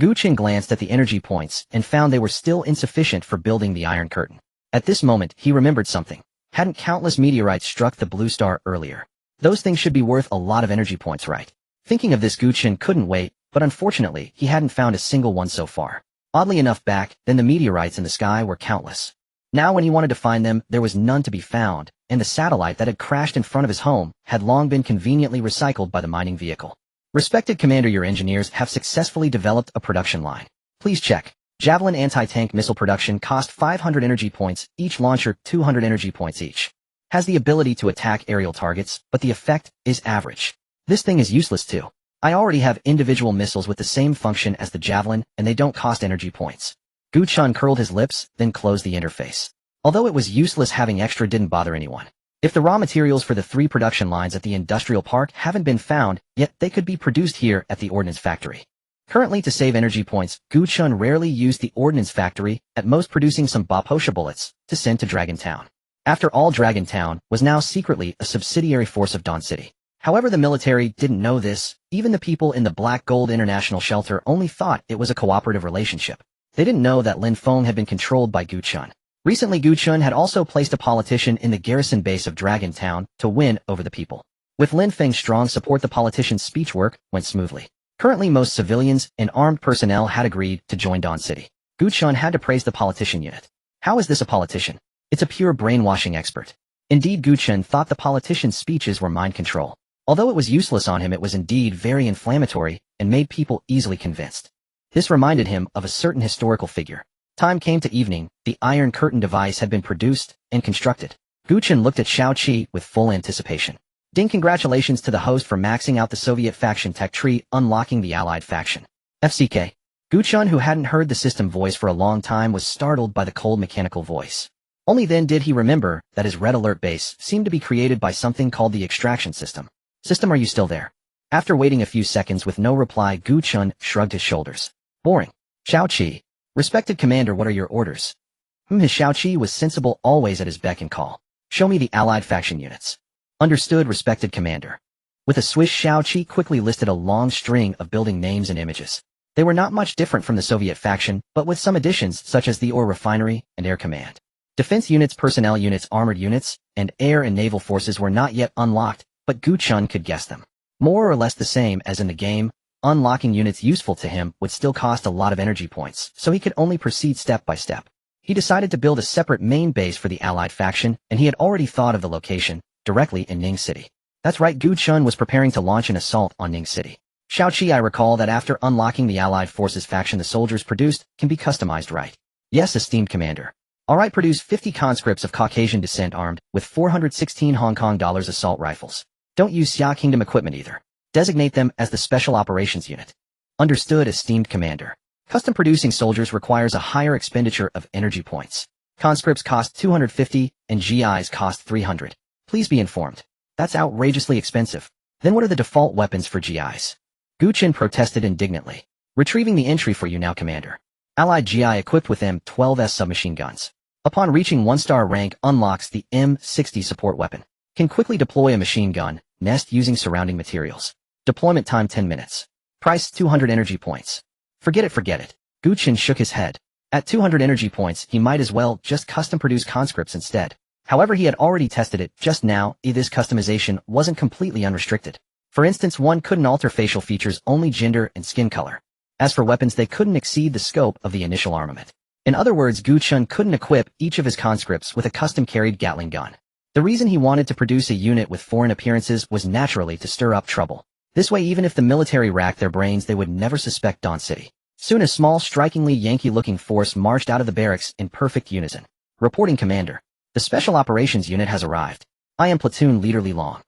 Gu Chen glanced at the energy points and found they were still insufficient for building the Iron Curtain. At this moment, he remembered something. Hadn't countless meteorites struck the blue star earlier? Those things should be worth a lot of energy points, right? Thinking of this, Gu Chen couldn't wait, but unfortunately, he hadn't found a single one so far. Oddly enough, back then the meteorites in the sky were countless. Now when he wanted to find them, there was none to be found, and the satellite that had crashed in front of his home had long been conveniently recycled by the mining vehicle. Respected Commander, your engineers have successfully developed a production line. Please check. Javelin anti-tank missile production cost 500 energy points, each launcher 200 energy points each. Has the ability to attack aerial targets, but the effect is average. This thing is useless too. I already have individual missiles with the same function as the Javelin, and they don't cost energy points. Gu Chen curled his lips, then closed the interface. Although it was useless, having extra didn't bother anyone. If the raw materials for the 3 production lines at the industrial park haven't been found, yet they could be produced here at the ordnance factory. Currently, to save energy points, Gu Chen rarely used the ordnance factory, at most producing some Baposha bullets, to send to Dragon Town. After all, Dragon Town was now secretly a subsidiary force of Dawn City. However, the military didn't know this. Even the people in the Black Gold International Shelter only thought it was a cooperative relationship. They didn't know that Lin Feng had been controlled by Gu Chen. Recently, Gu Chen had also placed a politician in the garrison base of Dragon Town to win over the people. With Lin Feng's strong support, the politician's speech work went smoothly. Currently, most civilians and armed personnel had agreed to join Dawn City. Gu Chen had to praise the politician unit. How is this a politician? It's a pure brainwashing expert. Indeed, Gu Chen thought the politician's speeches were mind control. Although it was useless on him, it was indeed very inflammatory and made people easily convinced. This reminded him of a certain historical figure. Time came to evening, the Iron Curtain device had been produced and constructed. Gu Chen looked at Xiao Qi with full anticipation. Ding, congratulations to the host for maxing out the Soviet faction tech tree, unlocking the Allied faction. FCK. Gu Chen, who hadn't heard the system voice for a long time, was startled by the cold mechanical voice. Only then did he remember that his red alert base seemed to be created by something called the extraction system. System, are you still there? After waiting a few seconds with no reply, Gu Chen shrugged his shoulders. Boring. Xiao Qi. Respected Commander, what are your orders? His Xiao Qi was sensible, always at his beck and call. Show me the Allied faction units. Understood, respected Commander. With a swish, Xiao Qi quickly listed a long string of building names and images. They were not much different from the Soviet faction, but with some additions such as the ore refinery and air command. Defense units, personnel units, armored units, and air and naval forces were not yet unlocked, but Gu Chen could guess them. More or less the same as in the game, unlocking units useful to him would still cost a lot of energy points, so he could only proceed step by step. He decided to build a separate main base for the Allied faction, and he had already thought of the location, directly in Ning City. That's right, Gu Chen was preparing to launch an assault on Ning City. Xiao Qi, I recall that after unlocking the Allied forces faction, the soldiers produced can be customized, right? Yes, esteemed Commander. Alright, produce 50 conscripts of Caucasian descent armed with 416 Hong Kong dollars assault rifles. Don't use Xia Kingdom equipment either. Designate them as the Special Operations Unit. Understood, esteemed Commander. Custom producing soldiers requires a higher expenditure of energy points. Conscripts cost 250, and GIs cost 300. Please be informed. That's outrageously expensive. Then what are the default weapons for GIs? Gu Chen protested indignantly. Retrieving the entry for you now, Commander. Allied GI equipped with M12S submachine guns. Upon reaching 1-star rank, unlocks the M60 support weapon. Can quickly deploy a machine gun nest using surrounding materials. Deployment time 10 minutes. Price 200 energy points. Forget it. Gu Chen shook his head. At 200 energy points, he might as well just custom produce conscripts instead. However, he had already tested it just now. This customization wasn't completely unrestricted. For instance, one couldn't alter facial features, only gender and skin color. As for weapons, they couldn't exceed the scope of the initial armament. In other words, Gu Chen couldn't equip each of his conscripts with a custom-carried Gatling gun. The reason he wanted to produce a unit with foreign appearances was naturally to stir up trouble. This way, even if the military racked their brains, they would never suspect Dawn City. Soon a small, strikingly Yankee-looking force marched out of the barracks in perfect unison. Reporting, Commander. The Special Operations Unit has arrived. I am Platoon Leader Li Long.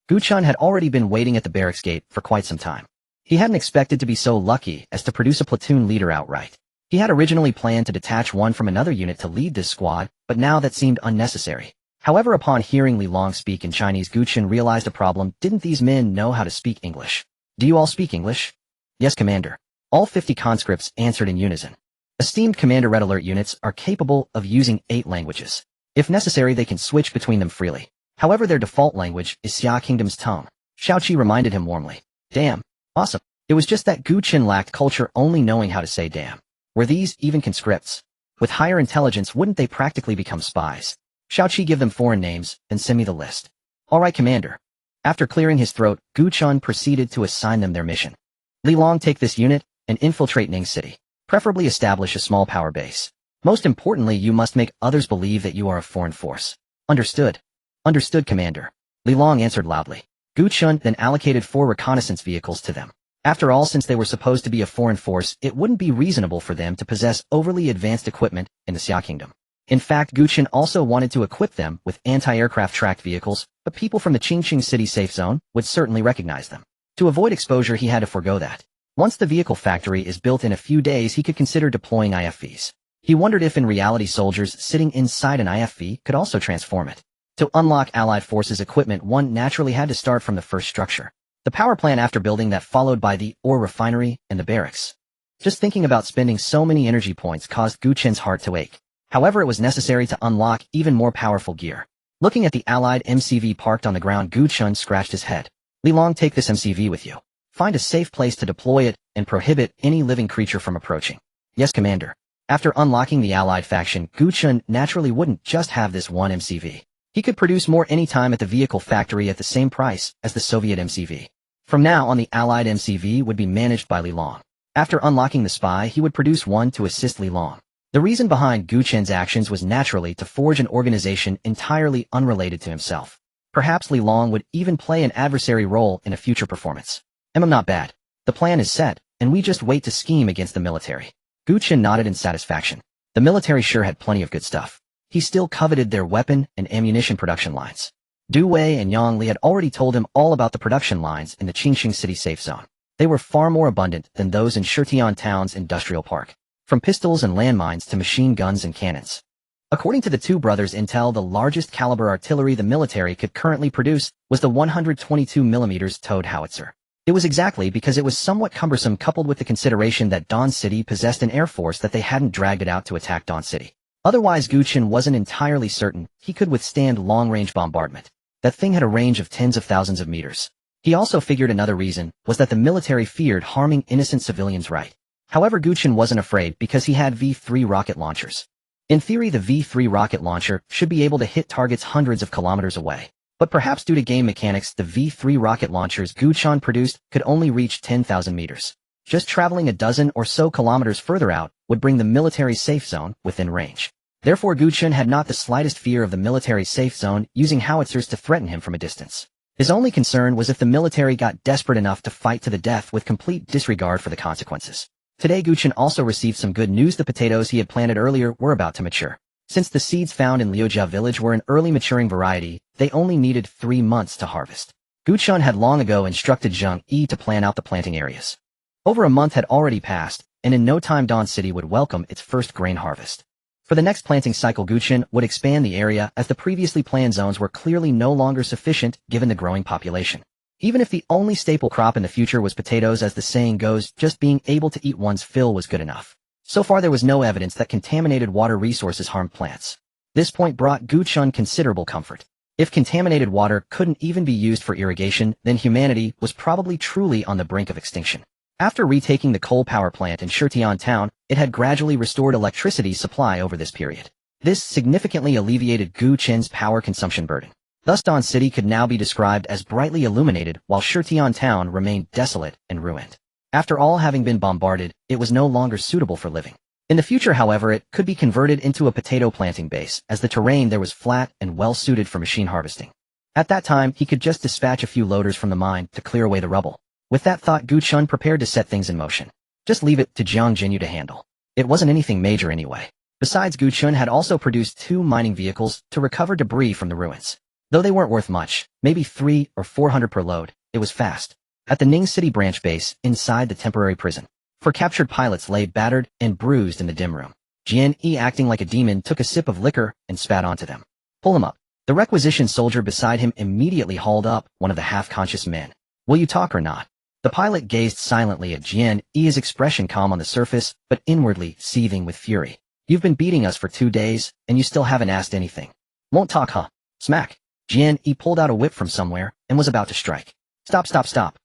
Gu Chen had already been waiting at the barracks gate for quite some time. He hadn't expected to be so lucky as to produce a platoon leader outright. He had originally planned to detach one from another unit to lead this squad, but now that seemed unnecessary. However, upon hearing Li Long speak in Chinese, Gu Chen realized a problem. Didn't these men know how to speak English? Do you all speak English? Yes, Commander. All 50 conscripts answered in unison. Esteemed Commander, Red Alert units are capable of using 8 languages. If necessary, they can switch between them freely. However, their default language is Xia Kingdom's tongue. Xiaoqi reminded him warmly. Damn. Awesome. It was just that Gu Chen lacked culture, only knowing how to say damn. Were these even conscripts? With higher intelligence, wouldn't they practically become spies? Xiaoqi, give them foreign names, then send me the list. All right, Commander. After clearing his throat, Gu Chen proceeded to assign them their mission. Li Long, take this unit and infiltrate Ning City. Preferably establish a small power base. Most importantly, you must make others believe that you are a foreign force. Understood. Understood, Commander. Li Long answered loudly. Gu Chen then allocated 4 reconnaissance vehicles to them. After all, since they were supposed to be a foreign force, it wouldn't be reasonable for them to possess overly advanced equipment in the Xia Kingdom. In fact, Gu Chen also wanted to equip them with anti-aircraft tracked vehicles, but people from the Qingqing City safe zone would certainly recognize them. To avoid exposure, he had to forego that. Once the vehicle factory is built in a few days, he could consider deploying IFVs. He wondered if in reality soldiers sitting inside an IFV could also transform it. To unlock Allied forces equipment, one naturally had to start from the first structure. The power plant, after building that, followed by the ore refinery and the barracks. Just thinking about spending so many energy points caused Gu Chen's heart to ache. However, it was necessary to unlock even more powerful gear. Looking at the Allied MCV parked on the ground, Gu Chen scratched his head. Li Long, take this MCV with you. Find a safe place to deploy it and prohibit any living creature from approaching. Yes, Commander. After unlocking the Allied faction, Gu Chen naturally wouldn't just have this one MCV. He could produce more anytime at the vehicle factory at the same price as the Soviet MCV. From now on, the Allied MCV would be managed by Li Long. After unlocking the spy, he would produce one to assist Li Long. The reason behind Gu Chen's actions was naturally to forge an organization entirely unrelated to himself. Perhaps Li Long would even play an adversary role in a future performance. Not bad. The plan is set, and we just wait to scheme against the military. Gu Chen nodded in satisfaction. The military sure had plenty of good stuff. He still coveted their weapon and ammunition production lines. Du Wei and Yang Li had already told him all about the production lines in the Qingqing City safe zone. They were far more abundant than those in Shutian Town's industrial park. From pistols and landmines to machine guns and cannons. According to the two brothers' intel, the largest caliber artillery the military could currently produce was the 122mm towed howitzer. It was exactly because it was somewhat cumbersome, coupled with the consideration that Dawn City possessed an air force, that they hadn't dragged it out to attack Dawn City. Otherwise, Gu Chen wasn't entirely certain he could withstand long-range bombardment. That thing had a range of tens of thousands of meters. He also figured another reason was that the military feared harming innocent civilians, right? However, Gu Chen wasn't afraid because he had V-3 rocket launchers. In theory, the V-3 rocket launcher should be able to hit targets hundreds of kilometers away. But perhaps due to game mechanics, the V-3 rocket launchers Gu Chen produced could only reach 10,000 meters. Just traveling a dozen or so kilometers further out would bring the military safe zone within range. Therefore, Gu Chen had not the slightest fear of the military safe zone using howitzers to threaten him from a distance. His only concern was if the military got desperate enough to fight to the death with complete disregard for the consequences. Today, Gu Chen also received some good news. The potatoes he had planted earlier were about to mature. Since the seeds found in Liujia village were an early maturing variety, they only needed 3 months to harvest. Gu Chen had long ago instructed Zhang Yi to plan out the planting areas. Over a month had already passed, and in no time Dawn City would welcome its first grain harvest. For the next planting cycle, Gu Chen would expand the area, as the previously planned zones were clearly no longer sufficient given the growing population. Even if the only staple crop in the future was potatoes, as the saying goes, just being able to eat one's fill was good enough. So far there was no evidence that contaminated water resources harmed plants. This point brought Gu Chen considerable comfort. If contaminated water couldn't even be used for irrigation, then humanity was probably truly on the brink of extinction. After retaking the coal power plant in Shutian Town, it had gradually restored electricity supply over this period. This significantly alleviated Gu Chen's power consumption burden. Thus Dawn City could now be described as brightly illuminated, while Shutian Town remained desolate and ruined. After all having been bombarded, it was no longer suitable for living. In the future, however, it could be converted into a potato planting base, as the terrain there was flat and well suited for machine harvesting. At that time, he could just dispatch a few loaders from the mine to clear away the rubble. With that thought, Gu Chen prepared to set things in motion. Just leave it to Jiang Jinyu to handle. It wasn't anything major anyway. Besides, Gu Chen had also produced 2 mining vehicles to recover debris from the ruins. Though they weren't worth much, maybe 300 or 400 per load, it was fast. At the Ning City branch base, inside the temporary prison, 4 captured pilots lay battered and bruised in the dim room. Jian Yi, acting like a demon, took a sip of liquor and spat onto them. Pull him up. The requisition soldier beside him immediately hauled up one of the half-conscious men. Will you talk or not? The pilot gazed silently at Jian Yi, his expression calm on the surface, but inwardly seething with fury. You've been beating us for 2 days, and you still haven't asked anything. Won't talk, huh? Smack. Jian Yi pulled out a whip from somewhere and was about to strike. Stop, stop, stop.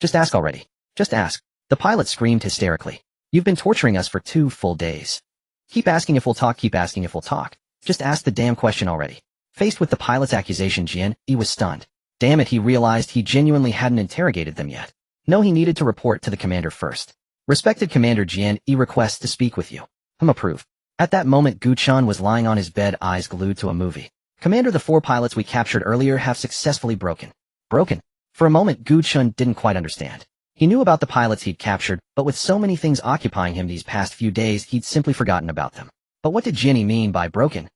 Just ask already. Just ask. The pilot screamed hysterically. You've been torturing us for 2 full days. Keep asking if we'll talk, keep asking if we'll talk. Just ask the damn question already. Faced with the pilot's accusation, Jian Yi was stunned. Damn it, he realized he genuinely hadn't interrogated them yet. No, he needed to report to the commander first. Respected Commander, Jian Yi requests to speak with you. Approve. At that moment, Gu Chen was lying on his bed, eyes glued to a movie. Commander, the 4 pilots we captured earlier have successfully broken. Broken? For a moment, Gu Chen didn't quite understand. He knew about the pilots he'd captured, but with so many things occupying him these past few days, he'd simply forgotten about them. But what did Jian Yi mean by broken?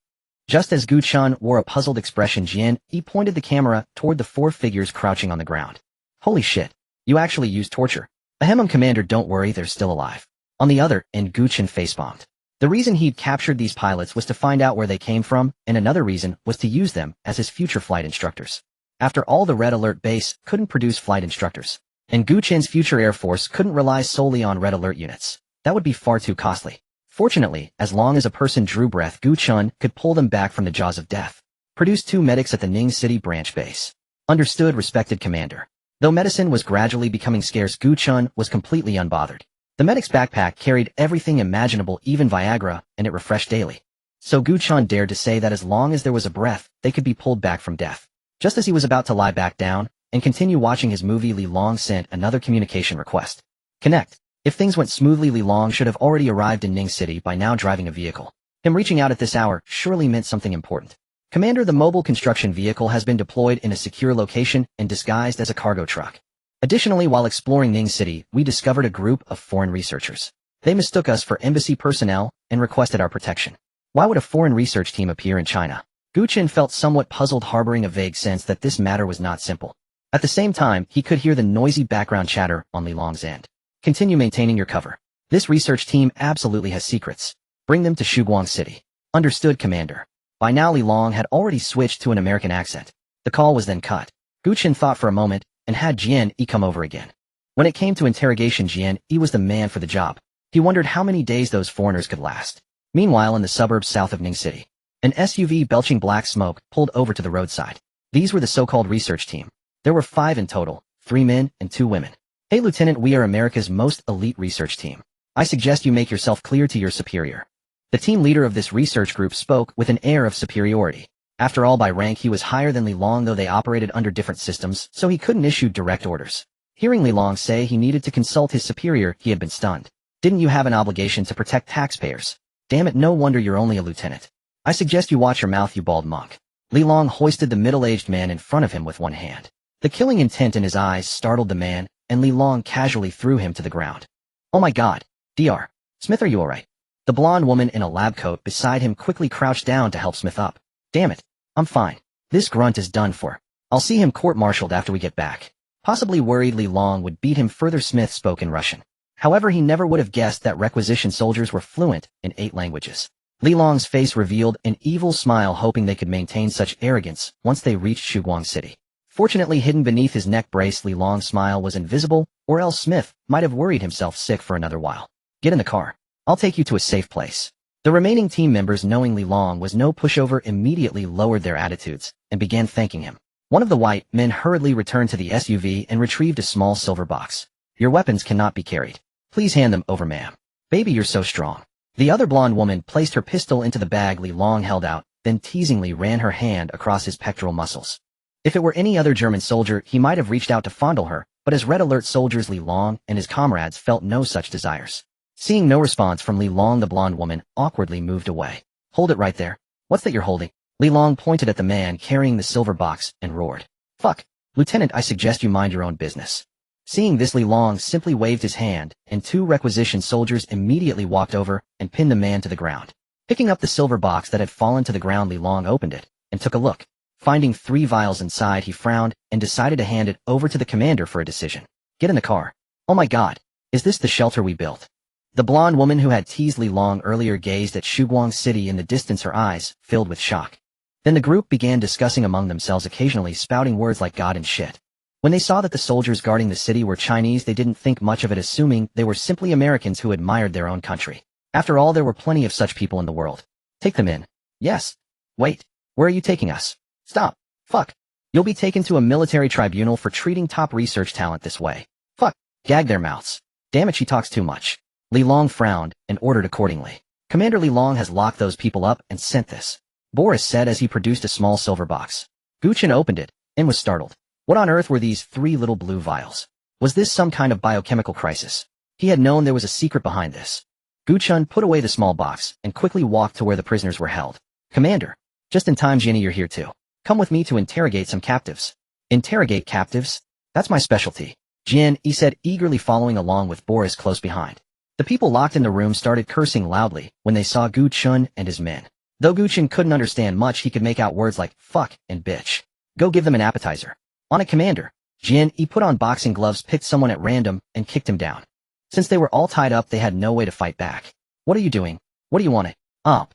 Just as Gu Chen wore a puzzled expression, Jian Yi pointed the camera toward the 4 figures crouching on the ground. Holy shit. You actually used torture. Ahem, Commander, don't worry, they're still alive. On the other end, Gu Chen face-bombed. The reason he'd captured these pilots was to find out where they came from, and another reason was to use them as his future flight instructors. After all, the Red Alert base couldn't produce flight instructors, and Gu Chen's future Air Force couldn't rely solely on Red Alert units. That would be far too costly. Fortunately, as long as a person drew breath, Gu Chen could pull them back from the jaws of death. Produce 2 medics at the Ning City branch base. Understood, respected Commander. Though medicine was gradually becoming scarce, Gu Chen was completely unbothered. The medic's backpack carried everything imaginable, even Viagra, and it refreshed daily. So Gu Chen dared to say that as long as there was a breath, they could be pulled back from death. Just as he was about to lie back down and continue watching his movie, Li Long sent another communication request. Connect. If things went smoothly, Li Long should have already arrived in Ning City by now, driving a vehicle. Him reaching out at this hour surely meant something important. Commander, the mobile construction vehicle has been deployed in a secure location and disguised as a cargo truck. Additionally, while exploring Ning City, we discovered a group of foreign researchers. They mistook us for embassy personnel and requested our protection. Why would a foreign research team appear in China? Gu Chen felt somewhat puzzled, harboring a vague sense that this matter was not simple. At the same time, he could hear the noisy background chatter on Li Long's end. Continue maintaining your cover. This research team absolutely has secrets. Bring them to Shuguang City. Understood, Commander. By now, Li Long had already switched to an American accent. The call was then cut. Gu Chen thought for a moment and had Jian Yi come over again. When it came to interrogation, Jian Yi was the man for the job. He wondered how many days those foreigners could last. Meanwhile, in the suburbs south of Ning City, an SUV belching black smoke pulled over to the roadside. These were the so-called research team. There were 5 in total, 3 men and 2 women. Hey, Lieutenant, we are America's most elite research team. I suggest you make yourself clear to your superior. The team leader of this research group spoke with an air of superiority. After all, by rank he was higher than Li Long, though they operated under different systems, so he couldn't issue direct orders. Hearing Li Long say he needed to consult his superior, he had been stunned. Didn't you have an obligation to protect taxpayers? Damn it, no wonder you're only a lieutenant. I suggest you watch your mouth, you bald monk. Li Long hoisted the middle-aged man in front of him with one hand. The killing intent in his eyes startled the man, and Li Long casually threw him to the ground. Oh my god. Dr. Smith, are you alright? The blonde woman in a lab coat beside him quickly crouched down to help Smith up. Damn it. I'm fine. This grunt is done for. I'll see him court-martialed after we get back. Possibly worried Li Long would beat him further, Smith spoke in Russian. However, he never would have guessed that requisition soldiers were fluent in 8 languages. Li Long's face revealed an evil smile, hoping they could maintain such arrogance once they reached Shuguang City. Fortunately, hidden beneath his neck brace, Li Long's smile was invisible, or else Smith might have worried himself sick for another while. Get in the car. I'll take you to a safe place. The remaining team members, knowing Li Long was no pushover, immediately lowered their attitudes and began thanking him. One of the white men hurriedly returned to the SUV and retrieved a small silver box. Your weapons cannot be carried. Please hand them over, ma'am. Baby, you're so strong. The other blonde woman placed her pistol into the bag Li Long held out, then teasingly ran her hand across his pectoral muscles. If it were any other German soldier, he might have reached out to fondle her, but as Red Alert soldiers, Li Long and his comrades felt no such desires. Seeing no response from Li Long, the blonde woman awkwardly moved away. Hold it right there. What's that you're holding? Li Long pointed at the man carrying the silver box and roared. Fuck. Lieutenant, I suggest you mind your own business. Seeing this, Li Long simply waved his hand, and 2 requisition soldiers immediately walked over and pinned the man to the ground. Picking up the silver box that had fallen to the ground, Li Long opened it and took a look. Finding 3 vials inside, he frowned and decided to hand it over to the commander for a decision. Get in the car. Oh my god. Is this the shelter we built? The blonde woman who had teased Li Long earlier gazed at Shuguang City in the distance, her eyes filled with shock. Then the group began discussing among themselves, occasionally spouting words like God and shit. When they saw that the soldiers guarding the city were Chinese, they didn't think much of it, assuming they were simply Americans who admired their own country. After all, there were plenty of such people in the world. Take them in. Yes. Wait. Where are you taking us? Stop. Fuck. You'll be taken to a military tribunal for treating top research talent this way. Fuck. Gag their mouths. Damn it, she talks too much. Li Long frowned and ordered accordingly. Commander Li Long has locked those people up and sent this, Boris said as he produced a small silver box. Gu Chen opened it and was startled. What on earth were these 3 little blue vials? Was this some kind of biochemical crisis? He had known there was a secret behind this. Gu Chen put away the small box and quickly walked to where the prisoners were held. Commander. Just in time, Jenny, you're here too. Come with me to interrogate some captives. Interrogate captives? That's my specialty. Jian, he said, eagerly following along with Boris close behind. The people locked in the room started cursing loudly when they saw Gu Chen and his men. Though Gu Chen couldn't understand much, he could make out words like fuck and bitch. Go give them an appetizer. On it, Commander. Jian, he put on boxing gloves, picked someone at random, and kicked him down. Since they were all tied up, they had no way to fight back. What are you doing? What do you want it? Up.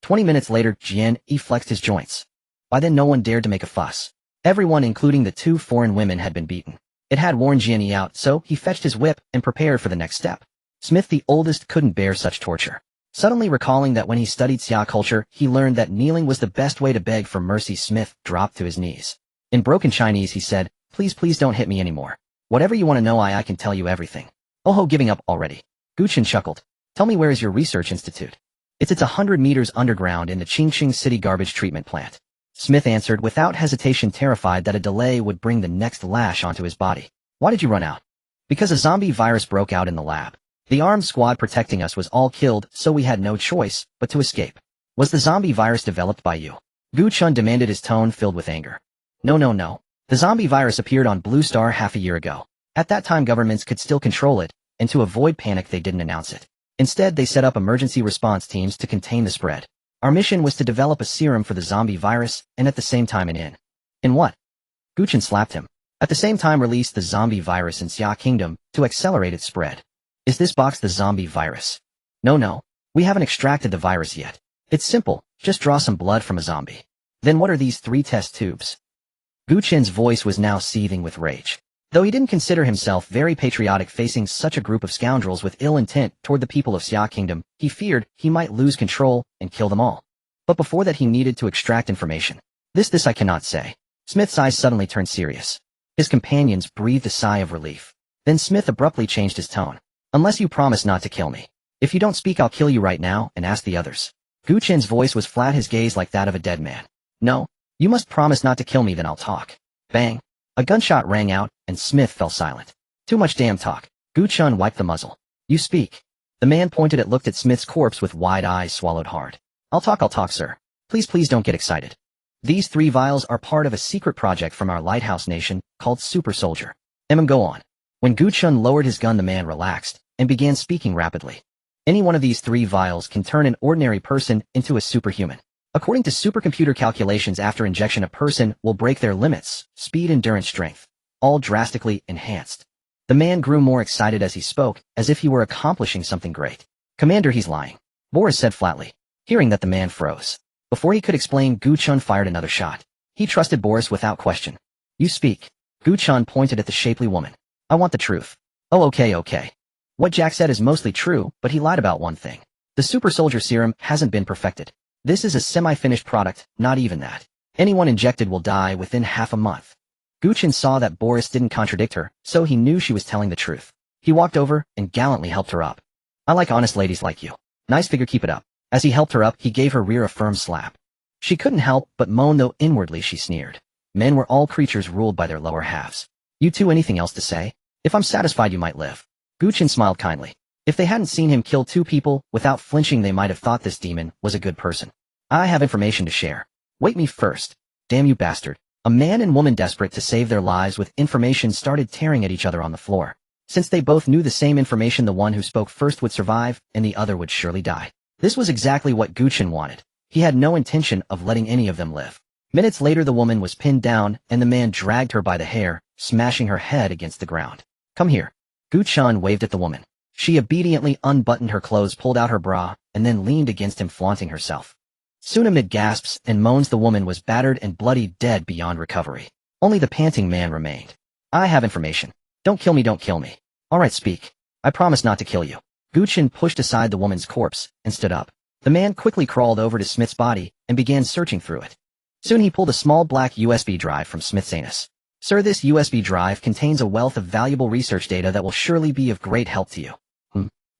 20 minutes later, Jian, he flexed his joints. By then no one dared to make a fuss. Everyone, including the 2 foreign women, had been beaten. It had worn Jian out, so he fetched his whip and prepared for the next step. Smith, the oldest, couldn't bear such torture. Suddenly recalling that when he studied Xia culture, he learned that kneeling was the best way to beg for mercy, Smith dropped to his knees. In broken Chinese, he said, please don't hit me anymore. Whatever you want to know, I can tell you everything. Oh ho, giving up already. Gu Chen chuckled. Tell me, where is your research institute? It's 100 meters underground in the Qingqing City garbage treatment plant. Smith answered without hesitation, terrified that a delay would bring the next lash onto his body. Why did you run out? Because a zombie virus broke out in the lab. The armed squad protecting us was all killed, so we had no choice but to escape. Was the zombie virus developed by you? Gu Chen demanded, his tone filled with anger. No. The zombie virus appeared on Blue Star half a year ago. At that time, governments could still control it, and to avoid panic, they didn't announce it. Instead, they set up emergency response teams to contain the spread. Our mission was to develop a serum for the zombie virus, and at the same time in what? Gu Chen slapped him. At the same time, release the zombie virus in Xia Kingdom to accelerate its spread. Is this box the zombie virus? No. We haven't extracted the virus yet. It's simple, just draw some blood from a zombie. Then what are these 3 test tubes? Gu Chen's voice was now seething with rage. Though he didn't consider himself very patriotic facing such a group of scoundrels with ill intent toward the people of Xia Kingdom, he feared he might lose control and kill them all. But before that, he needed to extract information. This I cannot say. Smith's eyes suddenly turned serious. His companions breathed a sigh of relief. Then Smith abruptly changed his tone. Unless you promise not to kill me. If you don't speak, I'll kill you right now and ask the others. Gu Chen's voice was flat, his gaze like that of a dead man. No. You must promise not to kill me, then I'll talk. Bang. A gunshot rang out, and Smith fell silent. Too much damn talk. Gu Chen wiped the muzzle. You speak. The man pointed at looked at Smith's corpse with wide eyes, swallowed hard. I'll talk, sir. Please don't get excited. These 3 vials are part of a secret project from our lighthouse nation called Super Soldier. Go on. When Gu Chen lowered his gun, the man relaxed and began speaking rapidly. Any one of these 3 vials can turn an ordinary person into a superhuman. According to supercomputer calculations, after injection, a person will break their limits, speed, endurance, strength, all drastically enhanced. The man grew more excited as he spoke, as if he were accomplishing something great. Commander, he's lying, Boris said flatly. Hearing that, the man froze. Before he could explain, Gu Chen fired another shot. He trusted Boris without question. You speak. Gu Chen pointed at the shapely woman. I want the truth. Oh, okay. What Jack said is mostly true, but he lied about one thing. The super soldier serum hasn't been perfected. This is a semi-finished product, not even that. Anyone injected will die within half a month. Gu Chen saw that Boris didn't contradict her, so he knew she was telling the truth. He walked over and gallantly helped her up. I like honest ladies like you. Nice figure, keep it up. As he helped her up, he gave her rear a firm slap. She couldn't help but moan, though inwardly she sneered. Men were all creatures ruled by their lower halves. You two, anything else to say? If I'm satisfied, you might live. Gu Chen smiled kindly. If they hadn't seen him kill 2 people without flinching, they might have thought this demon was a good person. I have information to share. Wait me first. Damn you bastard. A man and woman desperate to save their lives with information started tearing at each other on the floor. Since they both knew the same information, the one who spoke first would survive and the other would surely die. This was exactly what Gu Chen wanted. He had no intention of letting any of them live. Minutes later, the woman was pinned down and the man dragged her by the hair, smashing her head against the ground. Come here. Gu Chen waved at the woman. She obediently unbuttoned her clothes, pulled out her bra, and then leaned against him, flaunting herself. Soon, amid gasps and moans, the woman was battered and bloody, dead beyond recovery. Only the panting man remained. I have information. Don't kill me, don't kill me. All right, speak. I promise not to kill you. Gu Chen pushed aside the woman's corpse and stood up. The man quickly crawled over to Smith's body and began searching through it. Soon he pulled a small black USB drive from Smith's anus. Sir, this USB drive contains a wealth of valuable research data that will surely be of great help to you.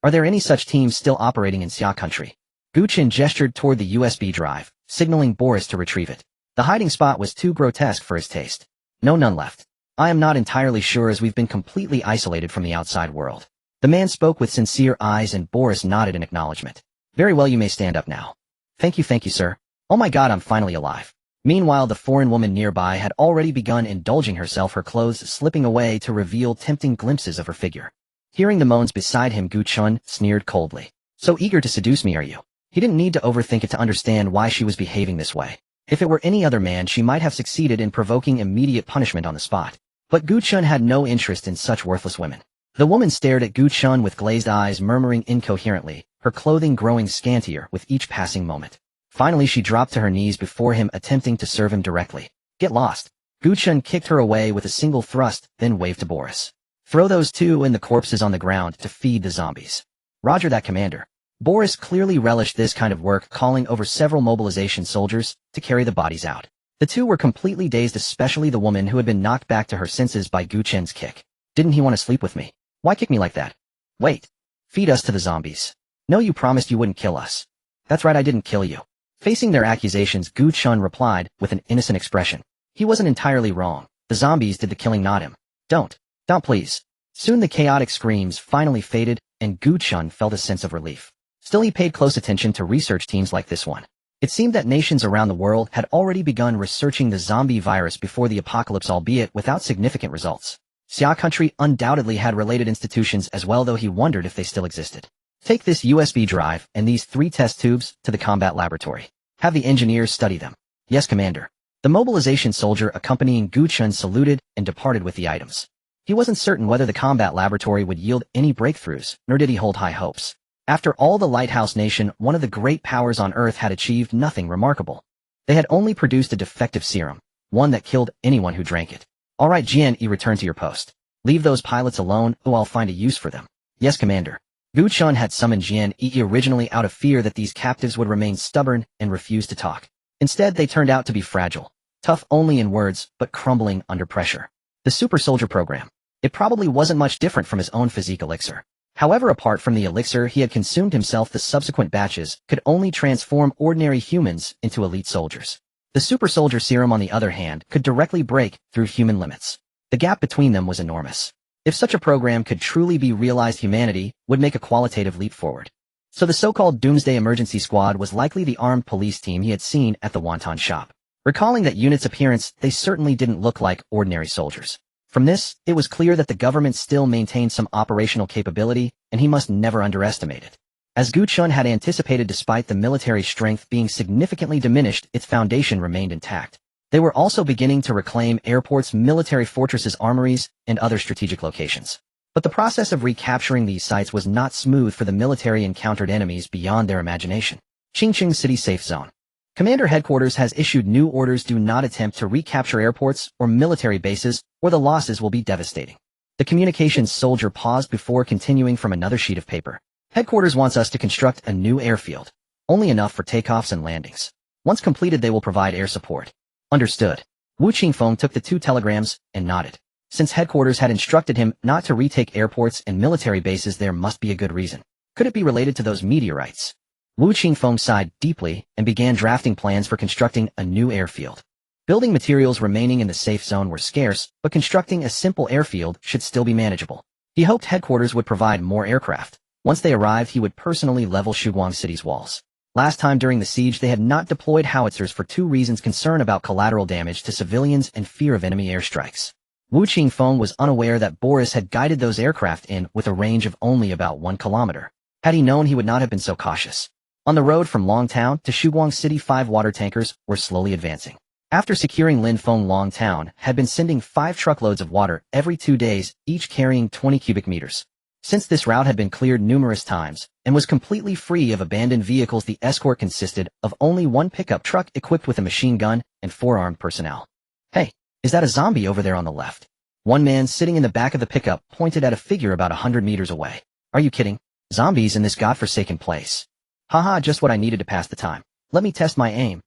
Are there any such teams still operating in Xia country? Gu Chen gestured toward the USB drive, signaling Boris to retrieve it. The hiding spot was too grotesque for his taste. No, none left. I am not entirely sure, as we've been completely isolated from the outside world. The man spoke with sincere eyes and Boris nodded in acknowledgement. Very well, you may stand up now. Thank you, sir. Oh my god, I'm finally alive. Meanwhile, the foreign woman nearby had already begun indulging herself, her clothes slipping away to reveal tempting glimpses of her figure. Hearing the moans beside him, Gu Chen sneered coldly. So eager to seduce me, are you? He didn't need to overthink it to understand why she was behaving this way. If it were any other man, she might have succeeded in provoking immediate punishment on the spot. But Gu Chen had no interest in such worthless women. The woman stared at Gu Chen with glazed eyes, murmuring incoherently, her clothing growing scantier with each passing moment. Finally, she dropped to her knees before him, attempting to serve him directly. Get lost. Gu Chen kicked her away with a single thrust, then waved to Boris. Throw those 2 and the corpses on the ground to feed the zombies. Roger that, Commander. Boris clearly relished this kind of work, calling over several mobilization soldiers to carry the bodies out. The 2 were completely dazed, especially the woman who had been knocked back to her senses by Gu Chen's kick. Didn't he want to sleep with me? Why kick me like that? Wait. Feed us to the zombies. No, you promised you wouldn't kill us. That's right, I didn't kill you. Facing their accusations, Gu Chen replied with an innocent expression. He wasn't entirely wrong. The zombies did the killing, not him. Don't please. Soon the chaotic screams finally faded, and Gu Chen felt a sense of relief. Still, he paid close attention to research teams like this one. It seemed that nations around the world had already begun researching the zombie virus before the apocalypse, albeit without significant results. Xia country undoubtedly had related institutions as well, though he wondered if they still existed. Take this USB drive and these 3 test tubes to the combat laboratory. Have the engineers study them. Yes, Commander. The mobilization soldier accompanying Gu Chen saluted and departed with the items. He wasn't certain whether the combat laboratory would yield any breakthroughs, nor did he hold high hopes. After all, the Lighthouse Nation, one of the great powers on Earth, had achieved nothing remarkable. They had only produced a defective serum, one that killed anyone who drank it. All right, GNE, return to your post. Leave those pilots alone, or I'll find a use for them. Yes, Commander. Gu Chen had summoned GNE originally out of fear that these captives would remain stubborn and refuse to talk. Instead, they turned out to be fragile, tough only in words, but crumbling under pressure. The Super Soldier program. It probably wasn't much different from his own physique elixir. However, apart from the elixir he had consumed himself, the subsequent batches could only transform ordinary humans into elite soldiers. The Super Soldier serum, on the other hand, could directly break through human limits. The gap between them was enormous. If such a program could truly be realized, humanity would make a qualitative leap forward. So the so-called Doomsday Emergency Squad was likely the armed police team he had seen at the wonton shop. Recalling that unit's appearance, they certainly didn't look like ordinary soldiers. From this, it was clear that the government still maintained some operational capability, and he must never underestimate it. As Gu Chen had anticipated, despite the military strength being significantly diminished, its foundation remained intact. They were also beginning to reclaim airports, military fortresses, armories, and other strategic locations. But the process of recapturing these sites was not smooth, for the military encountered enemies beyond their imagination. Qingqing City Safe Zone. Commander Headquarters has issued new orders: do not attempt to recapture airports or military bases, or the losses will be devastating. The communications soldier paused before continuing from another sheet of paper. Headquarters wants us to construct a new airfield, only enough for takeoffs and landings. Once completed, they will provide air support. Understood. Wu Qingfeng took the 2 telegrams and nodded. Since Headquarters had instructed him not to retake airports and military bases, there must be a good reason. Could it be related to those meteorites? Wu Qingfeng sighed deeply and began drafting plans for constructing a new airfield. Building materials remaining in the safe zone were scarce, but constructing a simple airfield should still be manageable. He hoped Headquarters would provide more aircraft, Once they arrived, he would personally level Shiguang City's walls. Last time during the siege, they had not deployed howitzers for 2 reasons: concern about collateral damage to civilians and fear of enemy airstrikes. Wu Qingfeng was unaware that Boris had guided those aircraft in with a range of only about 1 kilometer. Had he known, he would not have been so cautious. On the road from Longtown to Shiguang City, 5 water tankers were slowly advancing. After securing Linfeng, Longtown had been sending 5 truckloads of water every 2 days, each carrying 20 cubic meters. Since this route had been cleared numerous times and was completely free of abandoned vehicles, the escort consisted of only 1 pickup truck equipped with a machine gun and 4 armed personnel. "Hey, is that a zombie over there on the left?" One man sitting in the back of the pickup pointed at a figure about 100 meters away. "Are you kidding? Zombies in this godforsaken place? Haha, just what I needed to pass the time. Let me test my aim."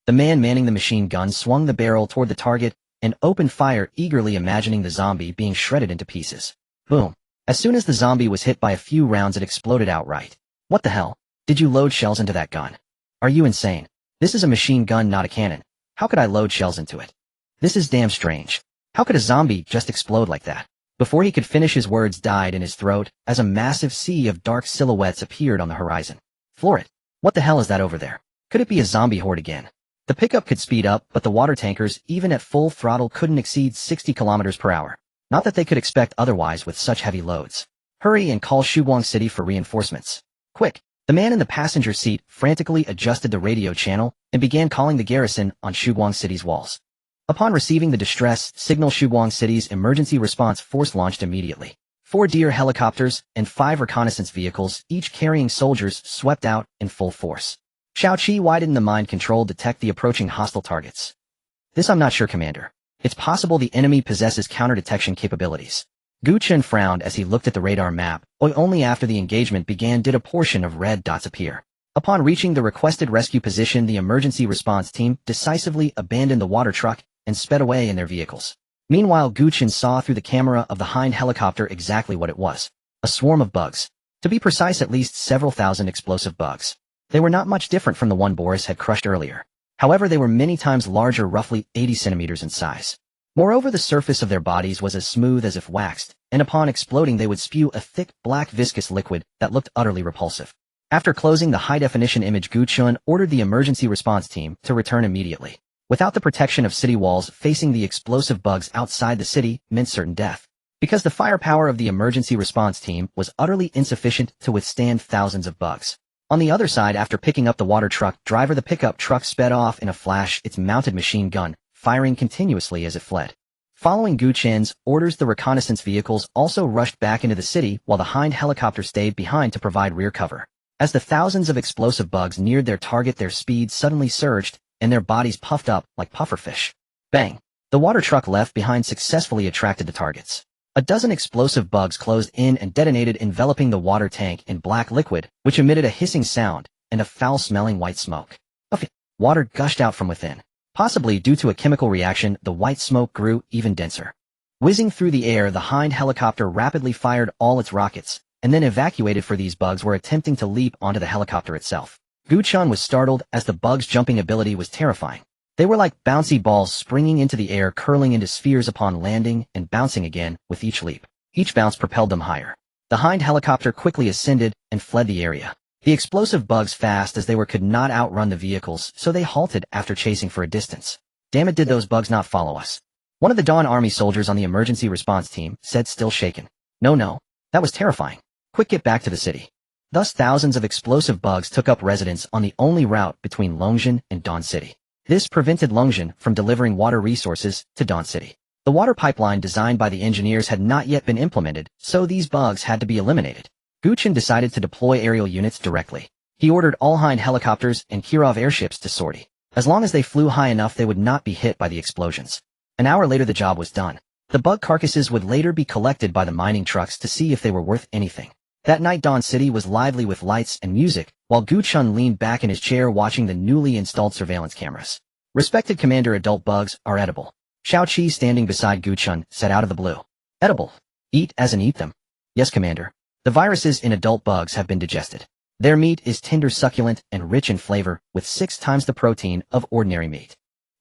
The man manning the machine gun swung the barrel toward the target and opened fire, eagerly imagining the zombie being shredded into pieces. Boom. As soon as the zombie was hit by a few rounds, it exploded outright. "What the hell? Did you load shells into that gun? Are you insane? This is a machine gun, not a cannon. How could I load shells into it? This is damn strange. How could a zombie just explode like that?" Before he could finish, his words died in his throat as a massive sea of dark silhouettes appeared on the horizon. "Floor it. What the hell is that over there? Could it be a zombie horde again?" The pickup could speed up, but the water tankers, even at full throttle, couldn't exceed 60 kilometers per hour. Not that they could expect otherwise with such heavy loads. "Hurry and call Shiguang City for reinforcements. Quick!" The man in the passenger seat frantically adjusted the radio channel and began calling the garrison on Shiguang City's walls. Upon receiving the distress signal, Shiguang City's emergency response force launched immediately. 4 Deer helicopters and 5 reconnaissance vehicles, each carrying soldiers, swept out in full force. Xiaoqi widened the mind control to detect the approaching hostile targets. "This I'm not sure, Commander. It's possible the enemy possesses counter-detection capabilities." Gu Chen frowned as he looked at the radar map. Only after the engagement began did a portion of red dots appear. Upon reaching the requested rescue position, the emergency response team decisively abandoned the water truck and sped away in their vehicles. Meanwhile, Gu Chen saw through the camera of the hind helicopter exactly what it was. A swarm of bugs. To be precise, at least several thousand explosive bugs. They were not much different from the one Boris had crushed earlier. However, they were many times larger, roughly 80 centimeters in size. Moreover, the surface of their bodies was as smooth as if waxed, and upon exploding they would spew a thick, black viscous liquid that looked utterly repulsive. After closing the high-definition image, Gu Chen ordered the emergency response team to return immediately. Without the protection of city walls, facing the explosive bugs outside the city meant certain death. Because the firepower of the emergency response team was utterly insufficient to withstand thousands of bugs. On the other side, after picking up the water truck driver, the pickup truck sped off in a flash, its mounted machine gun firing continuously as it fled. Following Gu Chen's orders, the reconnaissance vehicles also rushed back into the city while the hind helicopter stayed behind to provide rear cover. As the thousands of explosive bugs neared their target, their speed suddenly surged, and their bodies puffed up like pufferfish. Bang! The water truck left behind successfully attracted the targets. A dozen explosive bugs closed in and detonated, enveloping the water tank in black liquid, which emitted a hissing sound and a foul-smelling white smoke. Water gushed out from within. Possibly due to a chemical reaction, the white smoke grew even denser. Whizzing through the air, the hind helicopter rapidly fired all its rockets, and then evacuated, for these bugs were attempting to leap onto the helicopter itself. Gu Chen was startled as the bugs' jumping ability was terrifying. They were like bouncy balls springing into the air, curling into spheres upon landing and bouncing again with each leap. Each bounce propelled them higher. The hind helicopter quickly ascended and fled the area. The explosive bugs, fast as they were, could not outrun the vehicles, so they halted after chasing for a distance. "Damn it, did those bugs not follow us?" One of the Dawn Army soldiers on the emergency response team said, still shaken. No, that was terrifying. Quick, get back to the city." Thus, thousands of explosive bugs took up residence on the only route between Longzhen and Dawn City. This prevented Longzhen from delivering water resources to Dawn City. The water pipeline designed by the engineers had not yet been implemented, so these bugs had to be eliminated. Gu Chen decided to deploy aerial units directly. He ordered all hind helicopters and Kirov airships to sortie. As long as they flew high enough, they would not be hit by the explosions. An hour later, the job was done. The bug carcasses would later be collected by the mining trucks to see if they were worth anything. That night, Dawn City was lively with lights and music, while Gu Chen leaned back in his chair watching the newly installed surveillance cameras. "Respected Commander, adult bugs are edible." Xiaoqi, standing beside Gu Chen, said out of the blue. "Edible? Eat as in eat them?" "Yes, Commander. The viruses in adult bugs have been digested. Their meat is tender, succulent, and rich in flavor, with 6 times the protein of ordinary meat."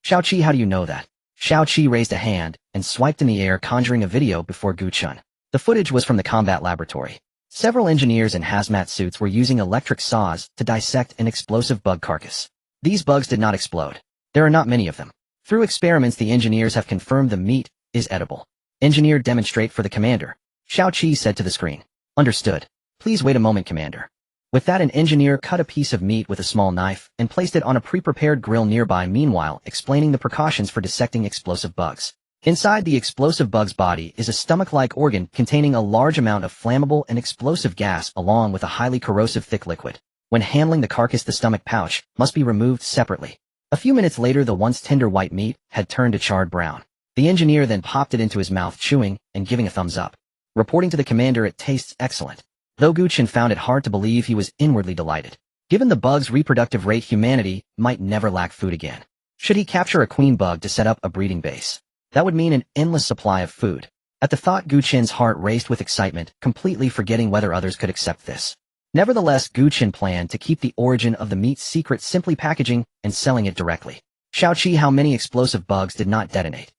"Xiaoqi, how do you know that?" Xiaoqi raised a hand and swiped in the air, conjuring a video before Gu Chen. The footage was from the combat laboratory. Several engineers in hazmat suits were using electric saws to dissect an explosive bug carcass. These bugs did not explode. There are not many of them. Through experiments, the engineers have confirmed the meat is edible. Engineer, demonstrate for the commander. Xiao Qi said to the screen. Understood. Please wait a moment, Commander. With that, an engineer cut a piece of meat with a small knife and placed it on a pre-prepared grill nearby, meanwhile explaining the precautions for dissecting explosive bugs. Inside the explosive bug's body is a stomach-like organ containing a large amount of flammable and explosive gas along with a highly corrosive thick liquid. When handling the carcass, the stomach pouch must be removed separately. A few minutes later, the once tender white meat had turned to charred brown. The engineer then popped it into his mouth, chewing and giving a thumbs up. Reporting to the commander, it tastes excellent. Though Gu Chen found it hard to believe, he was inwardly delighted. Given the bug's reproductive rate, humanity might never lack food again. Should he capture a queen bug to set up a breeding base? That would mean an endless supply of food. At the thought, Gu Chen's heart raced with excitement, completely forgetting whether others could accept this. Nevertheless, Gu Chen planned to keep the origin of the meat secret, simply packaging and selling it directly. Xiao Qi, how many explosive bugs did not detonate?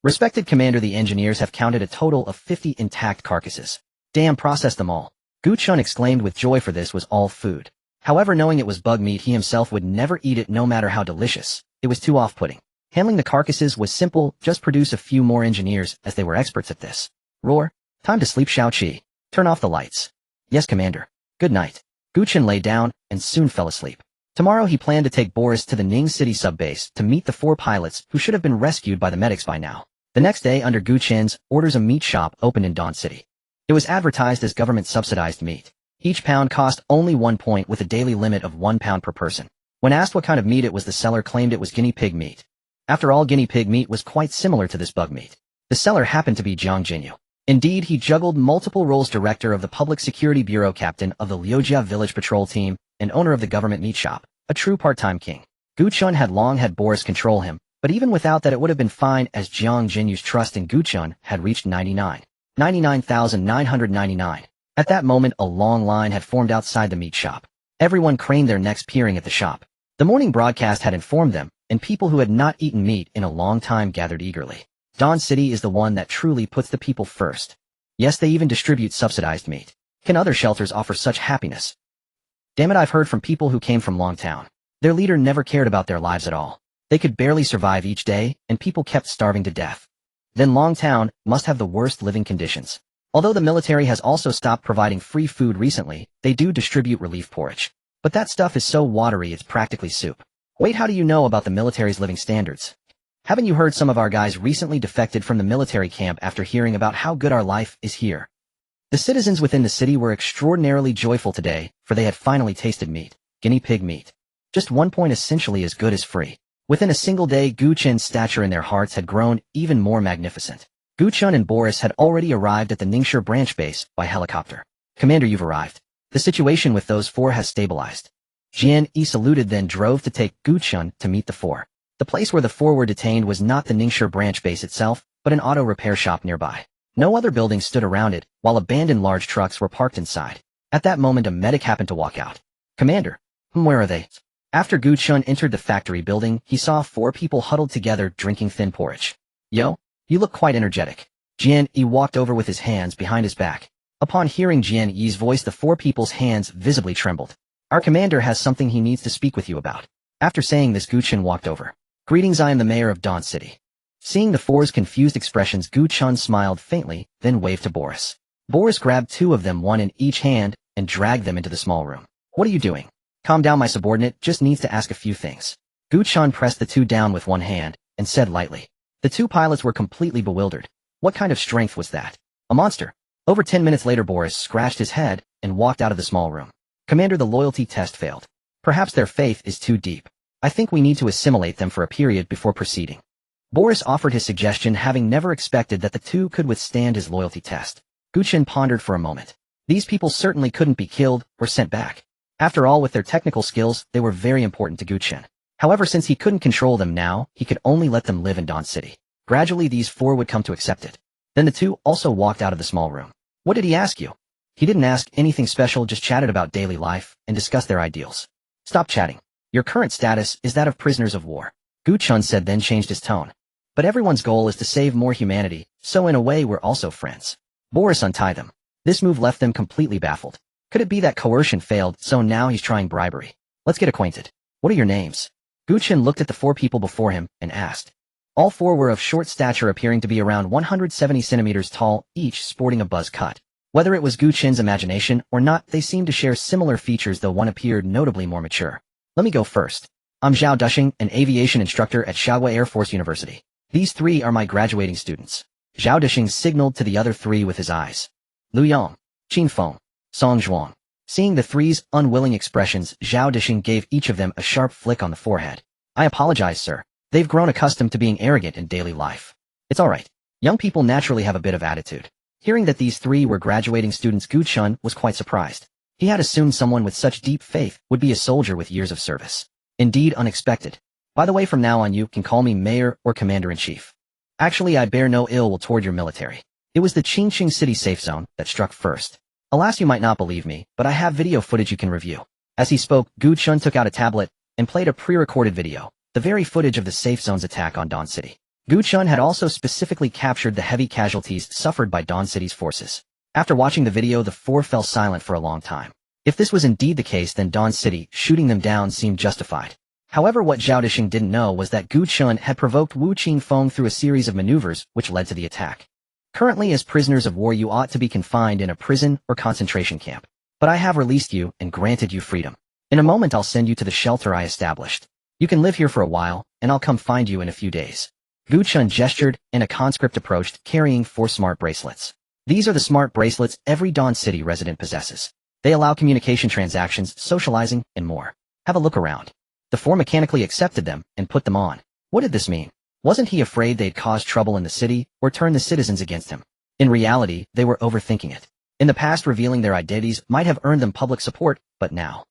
Respected Commander, the engineers have counted a total of 50 intact carcasses. Damn, process them all. Gu Chen exclaimed with joy, for this was all food. However, knowing it was bug meat, he himself would never eat it no matter how delicious. It was too off-putting. Handling the carcasses was simple, just produce a few more engineers, as they were experts at this. Roar. Time to sleep, Xiao Qi. Turn off the lights. Yes, Commander. Good night. Gu Chen lay down and soon fell asleep. Tomorrow he planned to take Boris to the Ning City subbase to meet the 4 pilots who should have been rescued by the medics by now. The next day, under Gu Chen's orders, a meat shop opened in Dawn City. It was advertised as government-subsidized meat. Each pound cost only 1 point, with a daily limit of 1 pound per person. When asked what kind of meat it was, the seller claimed it was guinea pig meat. After all, guinea pig meat was quite similar to this bug meat. The seller happened to be Jiang Jinyu. Indeed, he juggled multiple roles: director of the Public Security Bureau, captain of the Liujia Village Patrol Team, and owner of the government meat shop. A true part-time king. Gu Chen had long had Boris control him, but even without that it would have been fine, as Jiang Jinyu's trust in Gu Chen had reached 99,999. At that moment, a long line had formed outside the meat shop. Everyone craned their necks, peering at the shop. The morning broadcast had informed them, and people who had not eaten meat in a long time gathered eagerly. Dawn City is the one that truly puts the people first. Yes, they even distribute subsidized meat. Can other shelters offer such happiness? Damn it, I've heard from people who came from Long Town. Their leader never cared about their lives at all. They could barely survive each day, and people kept starving to death. Then Long Town must have the worst living conditions. Although the military has also stopped providing free food recently, they do distribute relief porridge. But that stuff is so watery it's practically soup. Wait, how do you know about the military's living standards? Haven't you heard some of our guys recently defected from the military camp after hearing about how good our life is here? The citizens within the city were extraordinarily joyful today, for they had finally tasted meat. Guinea pig meat. Just 1 point, essentially as good as free. Within a single day, Gu Chen's stature in their hearts had grown even more magnificent. Gu Chen and Boris had already arrived at the Ningxi branch base by helicopter. Commander, you've arrived. The situation with those 4 has stabilized. Jian Yi saluted, then drove to take Gu Chen to meet the 4. The place where the 4 were detained was not the Ningxi branch base itself, but an auto repair shop nearby. No other buildings stood around it, while abandoned large trucks were parked inside. At that moment, a medic happened to walk out. Commander. Where are they? After Gu Chen entered the factory building, he saw 4 people huddled together drinking thin porridge. Yo, you look quite energetic. Jian Yi walked over with his hands behind his back. Upon hearing Jian Yi's voice, the 4 people's hands visibly trembled. Our commander has something he needs to speak with you about. After saying this, Gu Chen walked over. Greetings, I am the mayor of Dawn City. Seeing the 4's confused expressions, Gu Chen smiled faintly, then waved to Boris. Boris grabbed 2 of them, one in each hand, and dragged them into the small room. What are you doing? Calm down, my subordinate just needs to ask a few things. Gu Chen pressed the 2 down with one hand, and said lightly. The 2 pilots were completely bewildered. What kind of strength was that? A monster. Over 10 minutes later, Boris scratched his head and walked out of the small room. Commander, the loyalty test failed. Perhaps their faith is too deep. I think we need to assimilate them for a period before proceeding. Boris offered his suggestion, having never expected that the 2 could withstand his loyalty test. Gu Chen pondered for a moment. These people certainly couldn't be killed or sent back. After all, with their technical skills, they were very important to Gu Chen. However, since he couldn't control them now, he could only let them live in Dawn City. Gradually, these 4 would come to accept it. Then the 2 also walked out of the small room. What did he ask you? He didn't ask anything special, just chatted about daily life and discussed their ideals. Stop chatting. Your current status is that of prisoners of war. Gu Chen said, then changed his tone. But everyone's goal is to save more humanity, so in a way we're also friends. Boris, untie them. This move left them completely baffled. Could it be that coercion failed, so now he's trying bribery? Let's get acquainted. What are your names? Gu Chen looked at the 4 people before him and asked. All 4 were of short stature, appearing to be around 170 centimeters tall, each sporting a buzz cut. Whether it was Gu Chen's imagination or not, they seemed to share similar features, though one appeared notably more mature. Let me go first. I'm Zhao Dushing, an aviation instructor at Shaohua Air Force University. These 3 are my graduating students. Zhao Dushing signaled to the other 3 with his eyes. Lu Yang, Qin Feng, Song Zhuang. Seeing the 3's unwilling expressions, Zhao Dushing gave each of them a sharp flick on the forehead. I apologize, sir. They've grown accustomed to being arrogant in daily life. It's all right. Young people naturally have a bit of attitude. Hearing that these 3 were graduating students, Gu Chen was quite surprised. He had assumed someone with such deep faith would be a soldier with years of service. Indeed unexpected. By the way, from now on you can call me Mayor or Commander-in-Chief. Actually, I bear no ill will toward your military. It was the Qingqing City safe zone that struck first. Alas, you might not believe me, but I have video footage you can review. As he spoke, Gu Chen took out a tablet and played a pre-recorded video, the very footage of the safe zone's attack on Dawn City. Gu Chen had also specifically captured the heavy casualties suffered by Dawn City's forces. After watching the video, the 4 fell silent for a long time. If this was indeed the case, then Dawn City shooting them down seemed justified. However, what Zhao Dushing didn't know was that Gu Chen had provoked Wu Qingfeng through a series of maneuvers which led to the attack. Currently, as prisoners of war, you ought to be confined in a prison or concentration camp. But I have released you and granted you freedom. In a moment, I'll send you to the shelter I established. You can live here for a while, and I'll come find you in a few days. Gu Chen gestured, and a conscript approached, carrying 4 smart bracelets. These are the smart bracelets every Dawn City resident possesses. They allow communication, transactions, socializing, and more. Have a look around. The 4 mechanically accepted them and put them on. What did this mean? Wasn't he afraid they'd cause trouble in the city or turn the citizens against him? In reality, they were overthinking it. In the past, revealing their identities might have earned them public support, but now.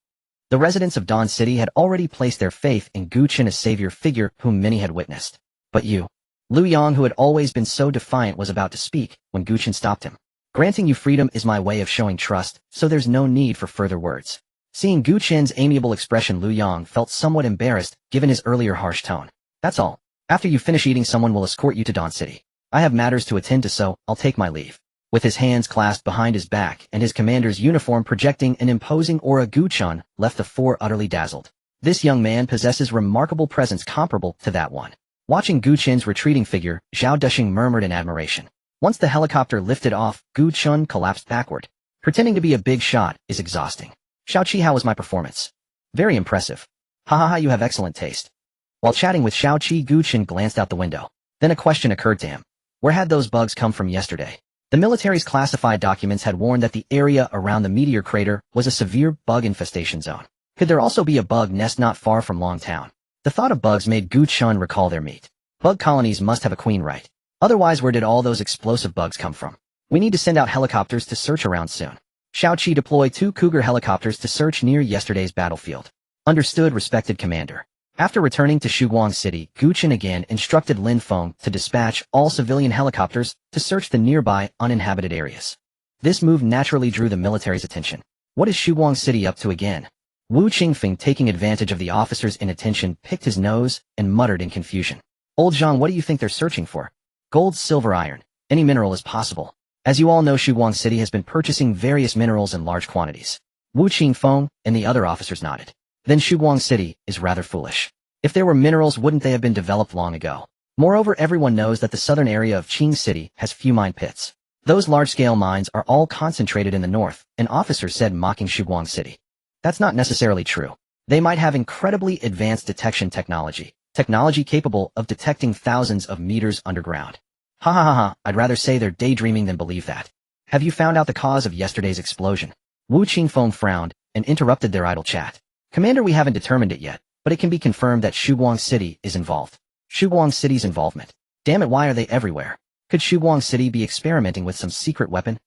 The residents of Dawn City had already placed their faith in Gu Chen, a savior figure whom many had witnessed. But you. Lu Yang, who had always been so defiant, was about to speak when Gu Chen stopped him. Granting you freedom is my way of showing trust, so there's no need for further words. Seeing Gu Chen's amiable expression, Lu Yang felt somewhat embarrassed, given his earlier harsh tone. That's all. After you finish eating, someone will escort you to Dawn City. I have matters to attend to, so I'll take my leave. With his hands clasped behind his back and his commander's uniform projecting an imposing aura, Gu Chen left the 4 utterly dazzled. This young man possesses remarkable presence comparable to that one. Watching Gu Chen's retreating figure, Zhao Dushing murmured in admiration. Once the helicopter lifted off, Gu Chen collapsed backward. Pretending to be a big shot is exhausting. Xiao Qi, how was my performance? Very impressive. Ha ha ha, you have excellent taste. While chatting with Xiao Qi, Gu Chen glanced out the window. Then a question occurred to him. Where had those bugs come from yesterday? The military's classified documents had warned that the area around the meteor crater was a severe bug infestation zone. Could there also be a bug nest not far from Longtown? The thought of bugs made Gu Chen recall their meat. Bug colonies must have a queen, right? Otherwise, where did all those explosive bugs come from? We need to send out helicopters to search around soon. Xiao Qi, deploy 2 Cougar helicopters to search near yesterday's battlefield. Understood, respected commander. After returning to Shuguang City, Gu Chen again instructed Lin Feng to dispatch all civilian helicopters to search the nearby uninhabited areas. This move naturally drew the military's attention. What is Shuguang City up to again? Wu Qingfeng, taking advantage of the officer's inattention, picked his nose and muttered in confusion. Old Zhang, what do you think they're searching for? Gold, silver, iron. Any mineral is possible. As you all know, Shuguang City has been purchasing various minerals in large quantities. Wu Qingfeng and the other officers nodded. Then Shuguang City is rather foolish. If there were minerals, wouldn't they have been developed long ago? Moreover, everyone knows that the southern area of Qing City has few mine pits. Those large-scale mines are all concentrated in the north, an officer said, mocking Shuguang City. That's not necessarily true. They might have incredibly advanced detection technology capable of detecting thousands of meters underground. Ha ha ha ha, I'd rather say they're daydreaming than believe that. Have you found out the cause of yesterday's explosion? Wu Qingfeng frowned and interrupted their idle chat. Commander, we haven't determined it yet, but it can be confirmed that Shuguang City is involved. Shuguang City's involvement. Damn it, why are they everywhere? Could Shuguang City be experimenting with some secret weapon?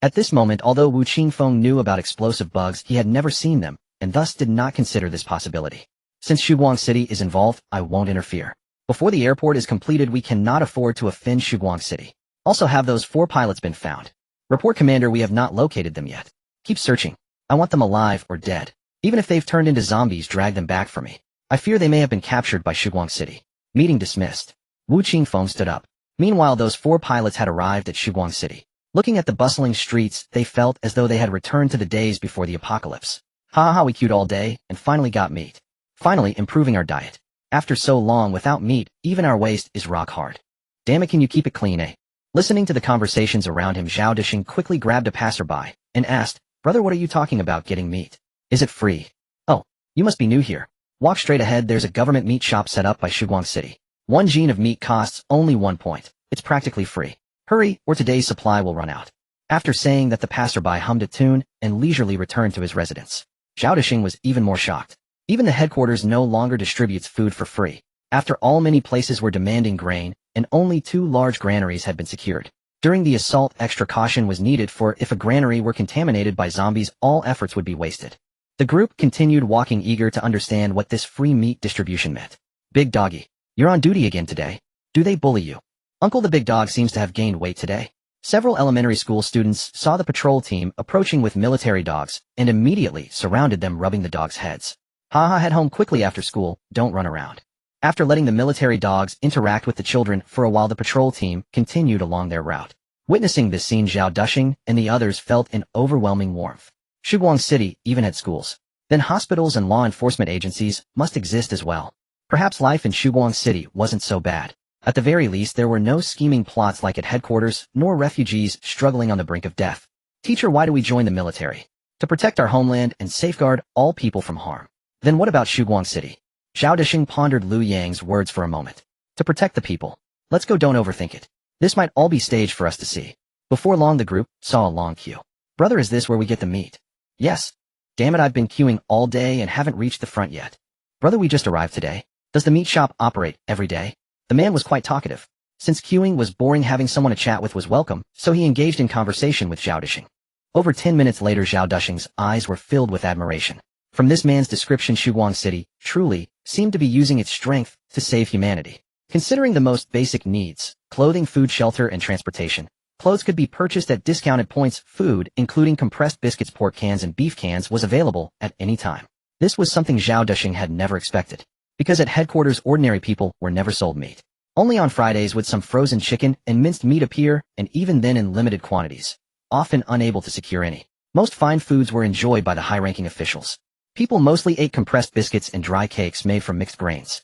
At this moment, although Wu Qingfeng knew about explosive bugs, he had never seen them, and thus did not consider this possibility. Since Shuguang City is involved, I won't interfere. Before the airport is completed, we cannot afford to offend Shuguang City. Also, have those 4 pilots been found? Report, Commander, we have not located them yet. Keep searching. I want them alive or dead. Even if they've turned into zombies, drag them back for me. I fear they may have been captured by Shuguang City. Meeting dismissed. Wu Qingfeng stood up. Meanwhile, those 4 pilots had arrived at Shuguang City. Looking at the bustling streets, they felt as though they had returned to the days before the apocalypse. Ha ha, we queued all day, and finally got meat. Finally improving our diet. After so long without meat, even our waist is rock hard. Damn it, can you keep it clean, eh? Listening to the conversations around him, Zhao Dishing quickly grabbed a passerby and asked, "Brother, what are you talking about getting meat? Is it free?" "Oh, you must be new here. Walk straight ahead, there's a government meat shop set up by Shiguang City. 1 gene of meat costs only 1 point. It's practically free. Hurry, or today's supply will run out." After saying that, the passerby hummed a tune and leisurely returned to his residence. Zhao Dishing was even more shocked. Even the headquarters no longer distributes food for free. After all, many places were demanding grain, and only 2 large granaries had been secured. During the assault, extra caution was needed, for if a granary were contaminated by zombies, all efforts would be wasted. The group continued walking, eager to understand what this free meat distribution meant. "Big doggy, you're on duty again today. Do they bully you?" "Uncle, the big dog seems to have gained weight today." Several elementary school students saw the patrol team approaching with military dogs and immediately surrounded them, rubbing the dogs' heads. "Haha, head home quickly after school, don't run around." After letting the military dogs interact with the children for a while, the patrol team continued along their route. Witnessing this scene, Zhao Dishing and the others felt an overwhelming warmth. Shiguang City even had schools. Then hospitals and law enforcement agencies must exist as well. Perhaps life in Shiguang City wasn't so bad. At the very least, there were no scheming plots like at headquarters, nor refugees struggling on the brink of death. "Teacher, why do we join the military?" "To protect our homeland and safeguard all people from harm." "Then what about Shiguang City?" Zhao Dishing pondered Liu Yang's words for a moment. "To protect the people. Let's go, don't overthink it. This might all be staged for us to see." Before long, the group saw a long queue. "Brother, is this where we get the meat?" "Yes." "Damn it, I've been queuing all day and haven't reached the front yet." "Brother, we just arrived today. Does the meat shop operate every day?" The man was quite talkative. Since queuing was boring, having someone to chat with was welcome, so he engaged in conversation with Zhao Dishing. Over 10 minutes later, Zhao Dishing's eyes were filled with admiration. From this man's description, Shiguang City truly seemed to be using its strength to save humanity. Considering the most basic needs, clothing, food, shelter, and transportation, clothes could be purchased at discounted points. Food, including compressed biscuits, pork cans, and beef cans, was available at any time. This was something Zhao Dishing had never expected, because at headquarters, ordinary people were never sold meat. Only on Fridays would some frozen chicken and minced meat appear, and even then in limited quantities, often unable to secure any. Most fine foods were enjoyed by the high-ranking officials. People mostly ate compressed biscuits and dry cakes made from mixed grains.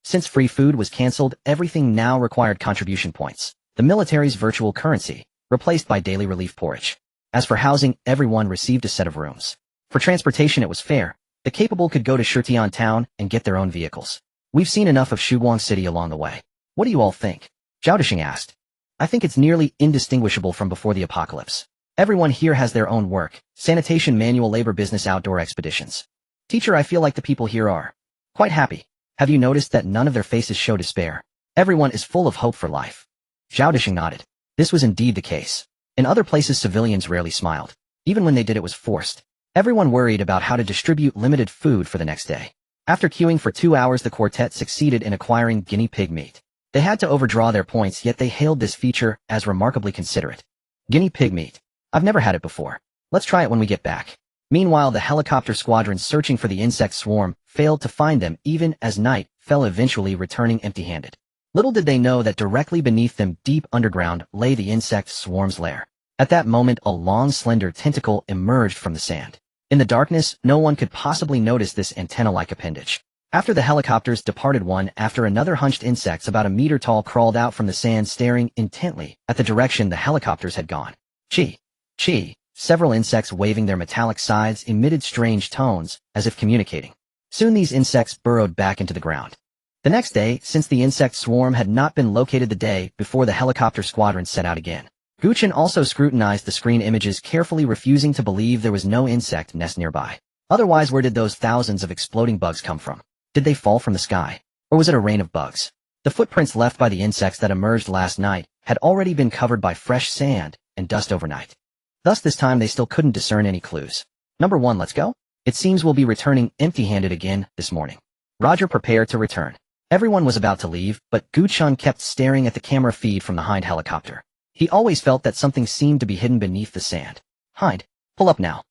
Since free food was cancelled, everything now required contribution points, the military's virtual currency, replaced by daily relief porridge. As for housing, everyone received a set of rooms. For transportation, it was fair. The capable could go to Shitian town and get their own vehicles. "We've seen enough of Shiguang City along the way. What do you all think?" Zhao Dishing asked. "I think it's nearly indistinguishable from before the apocalypse. Everyone here has their own work, sanitation, manual labor, business, outdoor expeditions. Teacher, I feel like the people here are quite happy. Have you noticed that none of their faces show despair? Everyone is full of hope for life." Zhao Dishing nodded. This was indeed the case. In other places, civilians rarely smiled. Even when they did, it was forced. Everyone worried about how to distribute limited food for the next day. After queuing for 2 hours, the quartet succeeded in acquiring guinea pig meat. They had to overdraw their points, yet they hailed this feature as remarkably considerate. "Guinea pig meat. I've never had it before. Let's try it when we get back." Meanwhile, the helicopter squadron searching for the insect swarm failed to find them, even as night fell, eventually returning empty-handed. Little did they know that directly beneath them, deep underground, lay the insect swarm's lair. At that moment, a long, slender tentacle emerged from the sand. In the darkness, no one could possibly notice this antenna-like appendage. After the helicopters departed, one after another hunched insects about a meter tall crawled out from the sand, staring intently at the direction the helicopters had gone. "Chi! Chi!" Several insects waving their metallic sides emitted strange tones, as if communicating. Soon these insects burrowed back into the ground. The next day, since the insect swarm had not been located the day before, the helicopter squadron set out again. Gu Chen also scrutinized the screen images carefully, refusing to believe there was no insect nest nearby. Otherwise, where did those thousands of exploding bugs come from? Did they fall from the sky? Or was it a rain of bugs? The footprints left by the insects that emerged last night had already been covered by fresh sand and dust overnight. Thus this time they still couldn't discern any clues. "Number 1, let's go? It seems we'll be returning empty-handed again this morning." Roger prepared to return. Everyone was about to leave, but Gu Chen kept staring at the camera feed from the hind helicopter. He always felt that something seemed to be hidden beneath the sand. "Hind, pull up now."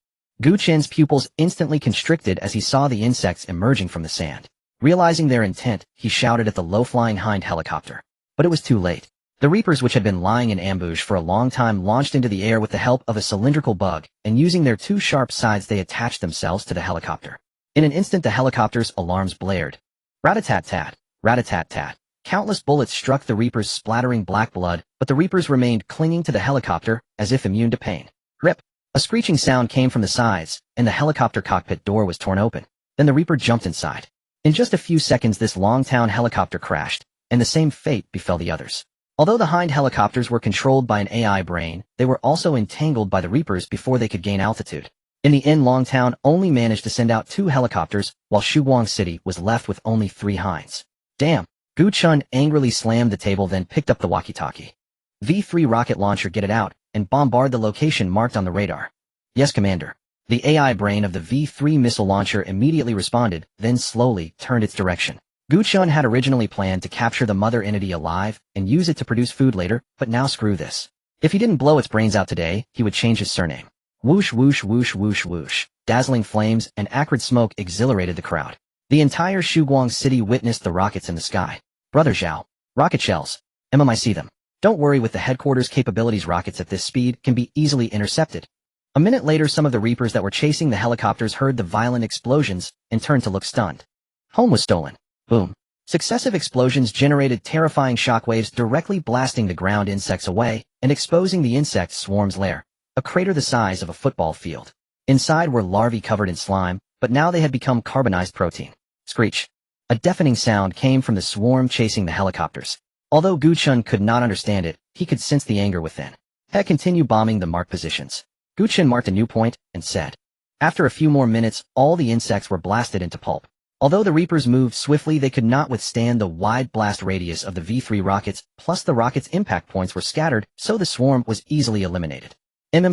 Gu Chen's pupils instantly constricted as he saw the insects emerging from the sand. Realizing their intent, he shouted at the low-flying hind helicopter. But it was too late. The Reapers, which had been lying in ambush for a long time, launched into the air with the help of a cylindrical bug, and using their two sharp sides they attached themselves to the helicopter. In an instant the helicopter's alarms blared. Rat-a-tat-tat, rat-a-tat-tat. Countless bullets struck the Reapers, splattering black blood, but the Reapers remained clinging to the helicopter, as if immune to pain. Rip! A screeching sound came from the sides, and the helicopter cockpit door was torn open. Then the Reaper jumped inside. In just a few seconds this Longtown helicopter crashed, and the same fate befell the others. Although the Hind helicopters were controlled by an AI brain, they were also entangled by the Reapers before they could gain altitude. In the end, Longtown only managed to send out 2 helicopters, while Shiguang City was left with only 3 Hinds. Damn! Gu Chen angrily slammed the table, then picked up the walkie-talkie. V3 rocket launcher, get it out, and bombard the location marked on the radar. Yes, Commander. The AI brain of the V3 missile launcher immediately responded, then slowly turned its direction. Gu Chen had originally planned to capture the mother entity alive and use it to produce food later, but now screw this. If he didn't blow its brains out today, he would change his surname. Whoosh whoosh whoosh whoosh whoosh. Dazzling flames and acrid smoke exhilarated the crowd. The entire Shiguang City witnessed the rockets in the sky. Brother Zhao. Rocket shells. MMIC them. Don't worry, with the headquarters capabilities, rockets at this speed can be easily intercepted. A minute later some of the Reapers that were chasing the helicopters heard the violent explosions and turned to look stunned. Home was stolen. Boom. Successive explosions generated terrifying shockwaves, directly blasting the ground insects away and exposing the insect swarm's lair, a crater the size of a football field. Inside were larvae covered in slime, but now they had become carbonized protein. Screech. A deafening sound came from the swarm chasing the helicopters. Although Gu Chen could not understand it, he could sense the anger within. Heck, continue bombing the marked positions. Gu Chen marked a new point and said. After a few more minutes, all the insects were blasted into pulp. Although the Reapers moved swiftly, they could not withstand the wide blast radius of the V3 rockets, plus the rockets' impact points were scattered, so the swarm was easily eliminated.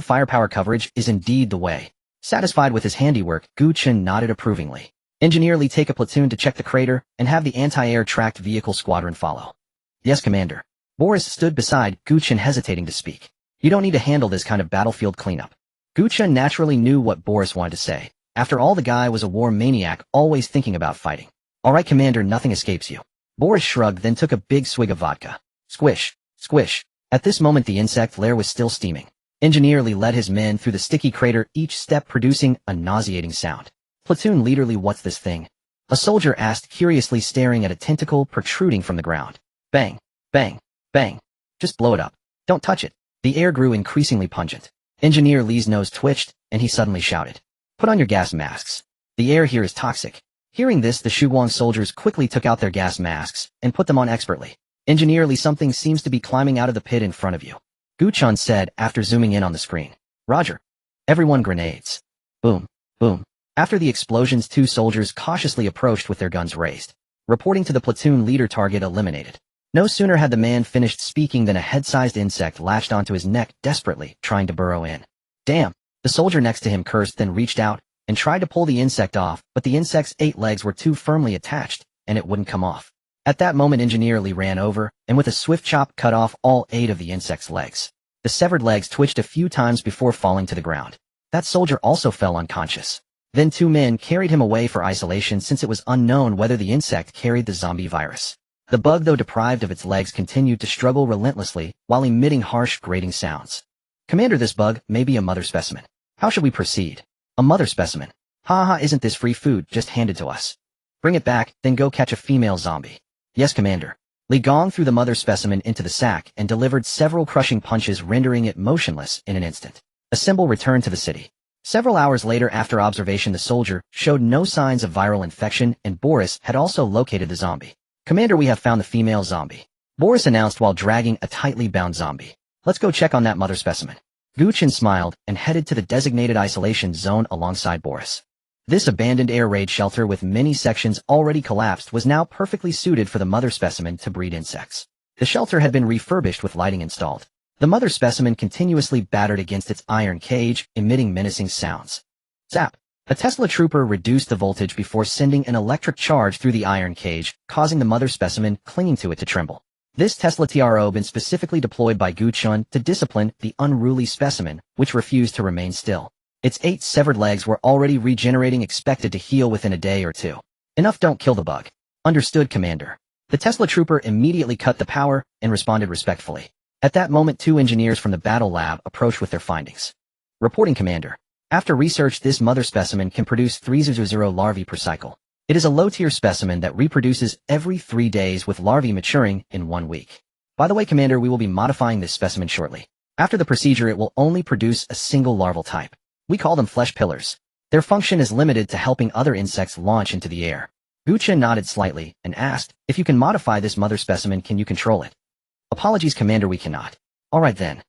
Firepower coverage is indeed the way. Satisfied with his handiwork, Gu Chen nodded approvingly. Engineer Lee, take a platoon to check the crater, and have the anti-air tracked vehicle squadron follow. Yes, Commander. Boris stood beside Gu Chen, hesitating to speak. You don't need to handle this kind of battlefield cleanup. Gu Chen naturally knew what Boris wanted to say. After all, the guy was a war maniac, always thinking about fighting. All right, Commander, nothing escapes you. Boris shrugged, then took a big swig of vodka. Squish, squish. At this moment the insect lair was still steaming. Engineer Lee led his men through the sticky crater, each step producing a nauseating sound. Platoon Leader Lee, what's this thing? A soldier asked, curiously staring at a tentacle protruding from the ground. Bang, bang, bang. Just blow it up. Don't touch it. The air grew increasingly pungent. Engineer Lee's nose twitched, and he suddenly shouted. Put on your gas masks. The air here is toxic. Hearing this, the Shiguang soldiers quickly took out their gas masks and put them on expertly. Engineer Lee, something seems to be climbing out of the pit in front of you. Gu Chen said after zooming in on the screen. Roger. Everyone, grenades. Boom, boom. After the explosions, 2 soldiers cautiously approached with their guns raised. Reporting to the platoon leader, target eliminated. No sooner had the man finished speaking than a head-sized insect latched onto his neck, desperately trying to burrow in. Damn! The soldier next to him cursed, then reached out and tried to pull the insect off, but the insect's 8 legs were too firmly attached, and it wouldn't come off. At that moment Engineer Lee ran over, and with a swift chop cut off all 8 of the insect's legs. The severed legs twitched a few times before falling to the ground. That soldier also fell unconscious. Then 2 men carried him away for isolation, since it was unknown whether the insect carried the zombie virus. The bug, though deprived of its legs, continued to struggle relentlessly while emitting harsh, grating sounds. Commander, this bug may be a mother specimen. How should we proceed? A mother specimen? Ha, isn't this free food just handed to us? Bring it back, then go catch a female zombie. Yes, Commander. Li Gong threw the mother specimen into the sack and delivered several crushing punches, rendering it motionless in an instant. Assemble, return to the city. Several hours later, after observation, the soldier showed no signs of viral infection, and Boris had also located the zombie. Commander, we have found the female zombie. Boris announced while dragging a tightly bound zombie. Let's go check on that mother specimen. Gu Chen smiled and headed to the designated isolation zone alongside Boris. This abandoned air raid shelter with many sections already collapsed was now perfectly suited for the mother specimen to breed insects. The shelter had been refurbished with lighting installed. The mother specimen continuously battered against its iron cage, emitting menacing sounds. Zap! A Tesla trooper reduced the voltage before sending an electric charge through the iron cage, causing the mother specimen clinging to it to tremble. This Tesla TRO been specifically deployed by Gu Chen to discipline the unruly specimen, which refused to remain still. Its 8 severed legs were already regenerating, expected to heal within a day or 2. Enough, don't kill the bug. Understood, Commander. The Tesla trooper immediately cut the power and responded respectfully. At that moment, 2 engineers from the battle lab approached with their findings. Reporting, Commander. After research, this mother specimen can produce 300 larvae per cycle. It is a low-tier specimen that reproduces every 3 days with larvae maturing in 1 week. By the way, Commander, we will be modifying this specimen shortly. After the procedure, it will only produce a single larval type. We call them flesh pillars. Their function is limited to helping other insects launch into the air. Gu Chen nodded slightly and asked, if you can modify this mother specimen, can you control it? Apologies, Commander, we cannot. Alright then.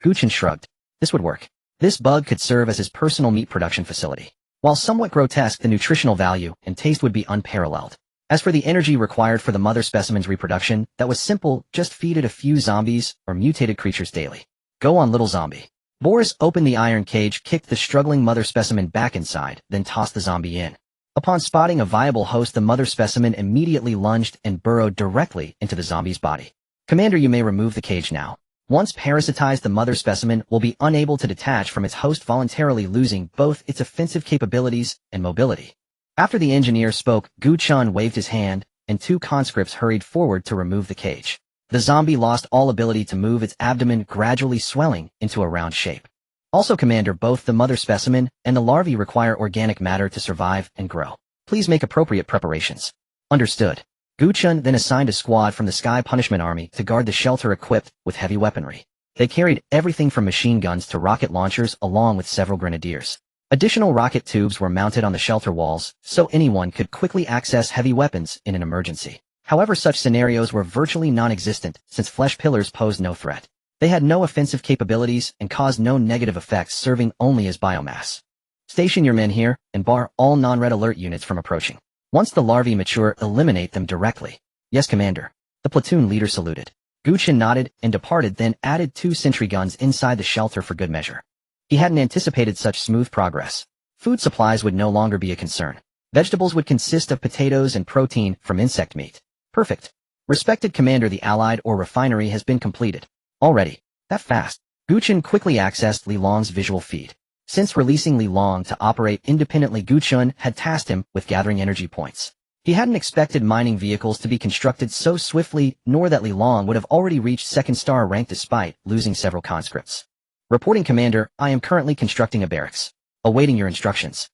Gu Chen shrugged. This would work. This bug could serve as his personal meat production facility. While somewhat grotesque, the nutritional value and taste would be unparalleled. As for the energy required for the mother specimen's reproduction, that was simple, just feed it a few zombies or mutated creatures daily. Go on, little zombie. Boris opened the iron cage, kicked the struggling mother specimen back inside, then tossed the zombie in. Upon spotting a viable host, the mother specimen immediately lunged and burrowed directly into the zombie's body. Commander, you may remove the cage now. Once parasitized, the mother specimen will be unable to detach from its host, voluntarily losing both its offensive capabilities and mobility. After the engineer spoke, Gu Chen waved his hand, and 2 conscripts hurried forward to remove the cage. The zombie lost all ability to move, its abdomen gradually swelling into a round shape. Also, Commander, both the mother specimen and the larvae require organic matter to survive and grow. Please make appropriate preparations. Understood. Gu Chen then assigned a squad from the Sky Punishment Army to guard the shelter equipped with heavy weaponry. They carried everything from machine guns to rocket launchers along with several grenadiers. Additional rocket tubes were mounted on the shelter walls, so anyone could quickly access heavy weapons in an emergency. However, such scenarios were virtually non-existent since flesh pillars posed no threat. They had no offensive capabilities and caused no negative effects, serving only as biomass. Station your men here and bar all non-red alert units from approaching. Once the larvae mature, eliminate them directly. Yes, Commander. The platoon leader saluted. Gu Chen nodded and departed, then added 2 sentry guns inside the shelter for good measure. He hadn't anticipated such smooth progress. Food supplies would no longer be a concern. Vegetables would consist of potatoes and protein from insect meat. Perfect. Respected Commander, the allied ore refinery has been completed. Already. That fast. Gu Chen quickly accessed Li Long's visual feed. Since releasing Li Long to operate independently, Gu Chen had tasked him with gathering energy points. He hadn't expected mining vehicles to be constructed so swiftly, nor that Li Long would have already reached 2nd star rank despite losing several conscripts. Reporting, Commander, I am currently constructing a barracks. Awaiting your instructions.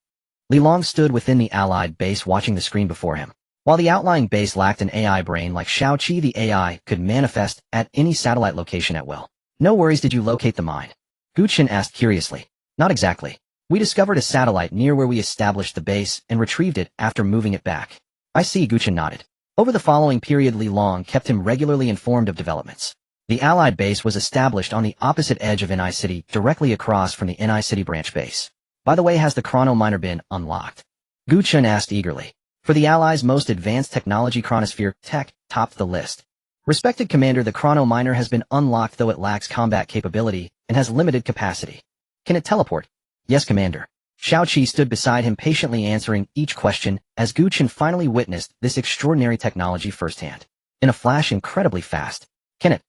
Li Long stood within the allied base, watching the screen before him. While the outlying base lacked an AI brain like Shao Qi, the AI could manifest at any satellite location at will. No worries, did you locate the mine? Gu Chen asked curiously. Not exactly. We discovered a satellite near where we established the base and retrieved it after moving it back. I see, Gu Chen nodded. Over the following period, Li Long kept him regularly informed of developments. The allied base was established on the opposite edge of NI City, directly across from the NI City branch base. By the way, has the chrono miner been unlocked? Gu Chen asked eagerly. For the Allies' most advanced technology, chronosphere tech topped the list. Respected Commander, the chrono miner has been unlocked, though it lacks combat capability and has limited capacity. Can it teleport? Yes, Commander. Shao Qi stood beside him, patiently answering each question as Gu Chen finally witnessed this extraordinary technology firsthand. In a flash, incredibly fast. Can it?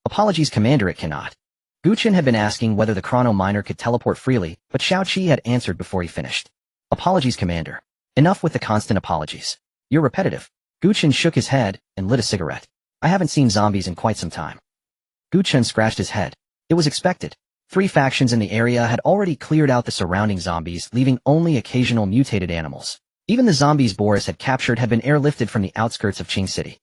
Apologies, Commander, it cannot. Gu Chen had been asking whether the chrono miner could teleport freely, but Shao Qi had answered before he finished. Apologies, Commander. Enough with the constant apologies. You're repetitive. Gu Chen shook his head and lit a cigarette. I haven't seen zombies in quite some time. Gu Chen scratched his head. It was expected. 3 factions in the area had already cleared out the surrounding zombies, leaving only occasional mutated animals. Even the zombies Boris had captured had been airlifted from the outskirts of Qing City.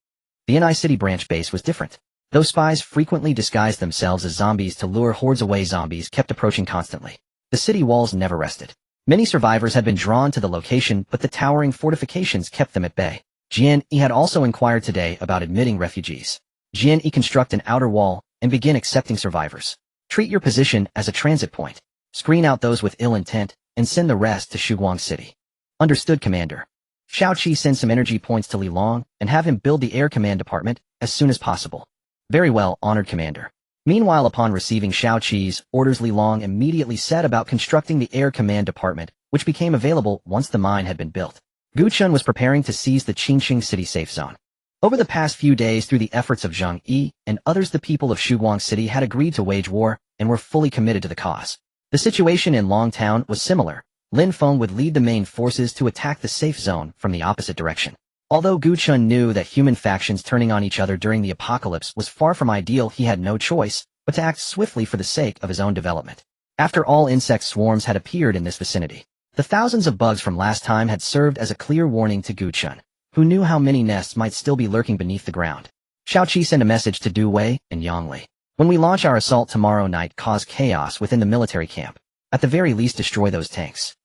The NI City branch base was different. Though spies frequently disguised themselves as zombies to lure hordes away, zombies kept approaching constantly. The city walls never rested. Many survivors had been drawn to the location, but the towering fortifications kept them at bay. Jian Yi had also inquired today about admitting refugees. Jian Yi, construct an outer wall and begin accepting survivors. Treat your position as a transit point. Screen out those with ill intent and send the rest to Shuguang City. Understood, Commander. Shao Qi, send some energy points to Li Long and have him build the air command department as soon as possible. Very well, honored Commander. Meanwhile, upon receiving Shao Qi's orders, Li Long immediately set about constructing the air command department, which became available once the mine had been built. Gu Chen was preparing to seize the Qingqing City safe zone. Over the past few days, through the efforts of Zheng Yi and others, the people of Shuguang City had agreed to wage war and were fully committed to the cause. The situation in Longtown was similar. Lin Feng would lead the main forces to attack the safe zone from the opposite direction. Although Gu Chen knew that human factions turning on each other during the apocalypse was far from ideal, he had no choice but to act swiftly for the sake of his own development. After all, insect swarms had appeared in this vicinity. The thousands of bugs from last time had served as a clear warning to Gu Chen, who knew how many nests might still be lurking beneath the ground. Xiaoqi sent a message to Du Wei and Yang Li. When we launch our assault tomorrow night, cause chaos within the military camp. At the very least, destroy those tanks.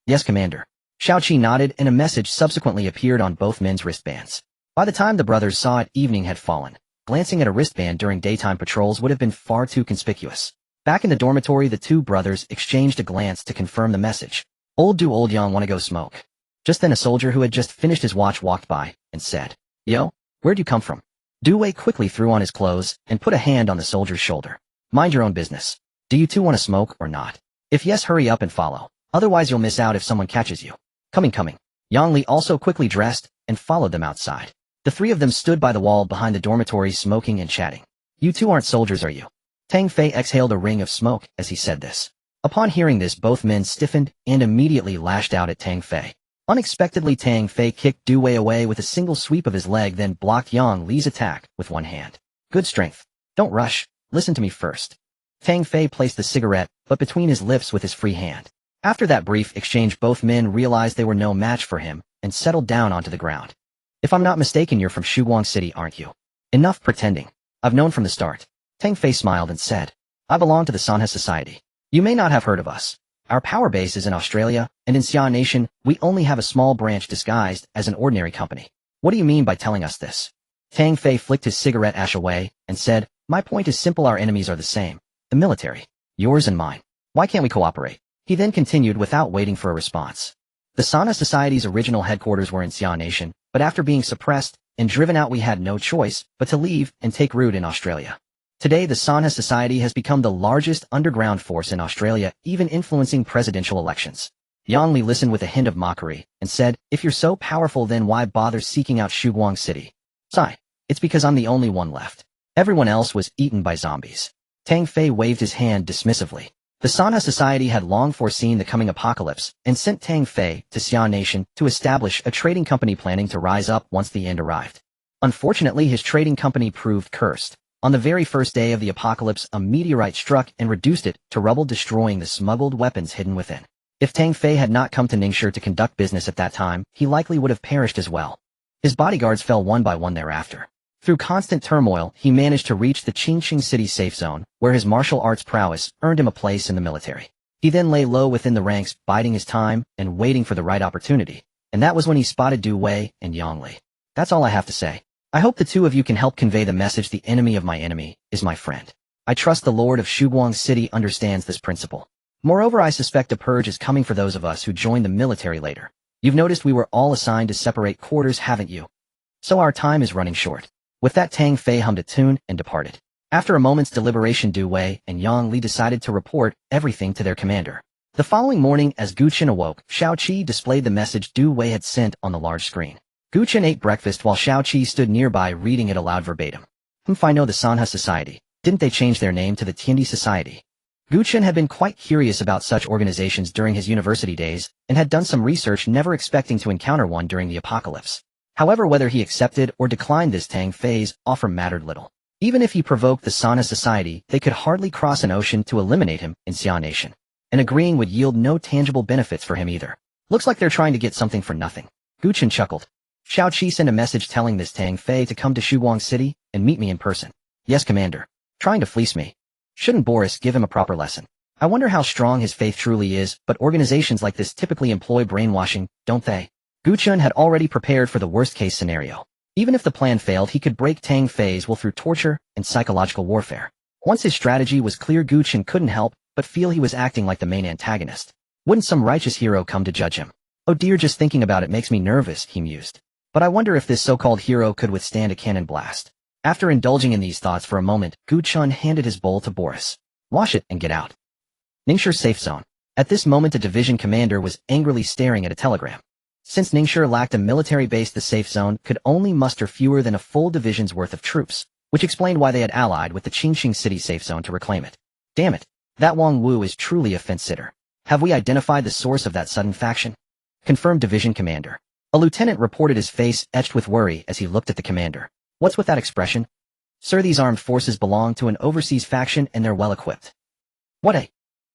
Yes, Commander. Xiaoqi nodded, and a message subsequently appeared on both men's wristbands. By the time the brothers saw it, evening had fallen. Glancing at a wristband during daytime patrols would have been far too conspicuous. Back in the dormitory, the two brothers exchanged a glance to confirm the message. Old Yang wanna go smoke. Just then a soldier who had just finished his watch walked by and said, Yo, where'd you come from? Du Wei quickly threw on his clothes and put a hand on the soldier's shoulder. Mind your own business. Do you two want to smoke or not? If yes, hurry up and follow. Otherwise you'll miss out if someone catches you. Coming. Yang Li also quickly dressed and followed them outside. The three of them stood by the wall behind the dormitory smoking and chatting. You two aren't soldiers, are you? Tang Fei exhaled a ring of smoke as he said this. Upon hearing this, both men stiffened and immediately lashed out at Tang Fei. Unexpectedly, Tang Fei kicked Du Wei away with a single sweep of his leg, then blocked Yang Li's attack with one hand. Good strength. Don't rush. Listen to me first. Tang Fei placed the cigarette, but between his lips with his free hand. After that brief exchange, both men realized they were no match for him and settled down onto the ground. If I'm not mistaken, you're from Shuguang City, aren't you? Enough pretending. I've known from the start. Tang Fei smiled and said, I belong to the Sanha Society. You may not have heard of us. Our power base is in Australia, and in Xia Nation, we only have a small branch disguised as an ordinary company. What do you mean by telling us this? Tang Fei flicked his cigarette ash away and said, My point is simple, our enemies are the same. The military. Yours and mine. Why can't we cooperate? He then continued without waiting for a response. The Sanha Society's original headquarters were in Xia Nation, but after being suppressed and driven out, we had no choice but to leave and take root in Australia. Today, the Sanha Society has become the largest underground force in Australia, even influencing presidential elections. Yang Li listened with a hint of mockery and said, If you're so powerful, then why bother seeking out Shuguang City? Sigh. It's because I'm the only one left. Everyone else was eaten by zombies. Tang Fei waved his hand dismissively. The Sanha Society had long foreseen the coming apocalypse and sent Tang Fei to Xia Nation to establish a trading company planning to rise up once the end arrived. Unfortunately, his trading company proved cursed. On the very first day of the apocalypse, a meteorite struck and reduced it to rubble, destroying the smuggled weapons hidden within. If Tang Fei had not come to Ningxi to conduct business at that time, he likely would have perished as well. His bodyguards fell one by one thereafter. Through constant turmoil, he managed to reach the Qingqing City safe zone, where his martial arts prowess earned him a place in the military. He then lay low within the ranks, biding his time and waiting for the right opportunity. And that was when he spotted Du Wei and Yang Li. That's all I have to say. I hope the two of you can help convey the message: the enemy of my enemy is my friend. I trust the Lord of Shuguang City understands this principle. Moreover, I suspect a purge is coming for those of us who join the military later. You've noticed we were all assigned to separate quarters, haven't you? So our time is running short. With that, Tang Fei hummed a tune and departed. After a moment's deliberation, Du Wei and Yang Li decided to report everything to their commander. The following morning, as Gu Chen awoke, Xiaoqi displayed the message Du Wei had sent on the large screen. Gu Chen ate breakfast while Xiaoqi stood nearby reading it aloud verbatim. I know the Sanha Society. Didn't they change their name to the Tiandi Society? Gu Chen had been quite curious about such organizations during his university days and had done some research, never expecting to encounter one during the apocalypse. However, whether he accepted or declined this Tang Fei's offer mattered little. Even if he provoked the Sanha Society, they could hardly cross an ocean to eliminate him in Xia Nation. And agreeing would yield no tangible benefits for him either. Looks like they're trying to get something for nothing. Gu Chen chuckled. Xiaoqi sent a message telling this Tang Fei to come to Shuguang City and meet me in person. Yes, Commander. Trying to fleece me. Shouldn't Boris give him a proper lesson? I wonder how strong his faith truly is, but organizations like this typically employ brainwashing, don't they? Gu Chen had already prepared for the worst-case scenario. Even if the plan failed, he could break Tang Fei's will through torture and psychological warfare. Once his strategy was clear, Gu Chen couldn't help but feel he was acting like the main antagonist. Wouldn't some righteous hero come to judge him? Oh dear, just thinking about it makes me nervous, he mused. But I wonder if this so-called hero could withstand a cannon blast. After indulging in these thoughts for a moment, Gu Chen handed his bowl to Boris. Wash it and get out. Ningxi safe zone. At this moment, a division commander was angrily staring at a telegram. Since Ningxi lacked a military base, the safe zone could only muster fewer than a full division's worth of troops, which explained why they had allied with the Qingqing City safe zone to reclaim it. Damn it. That Wang Wu is truly a fence-sitter. Have we identified the source of that sudden faction? Confirmed, division commander. A lieutenant reported, his face etched with worry as he looked at the commander. What's with that expression? Sir, these armed forces belong to an overseas faction and they're well equipped. What a...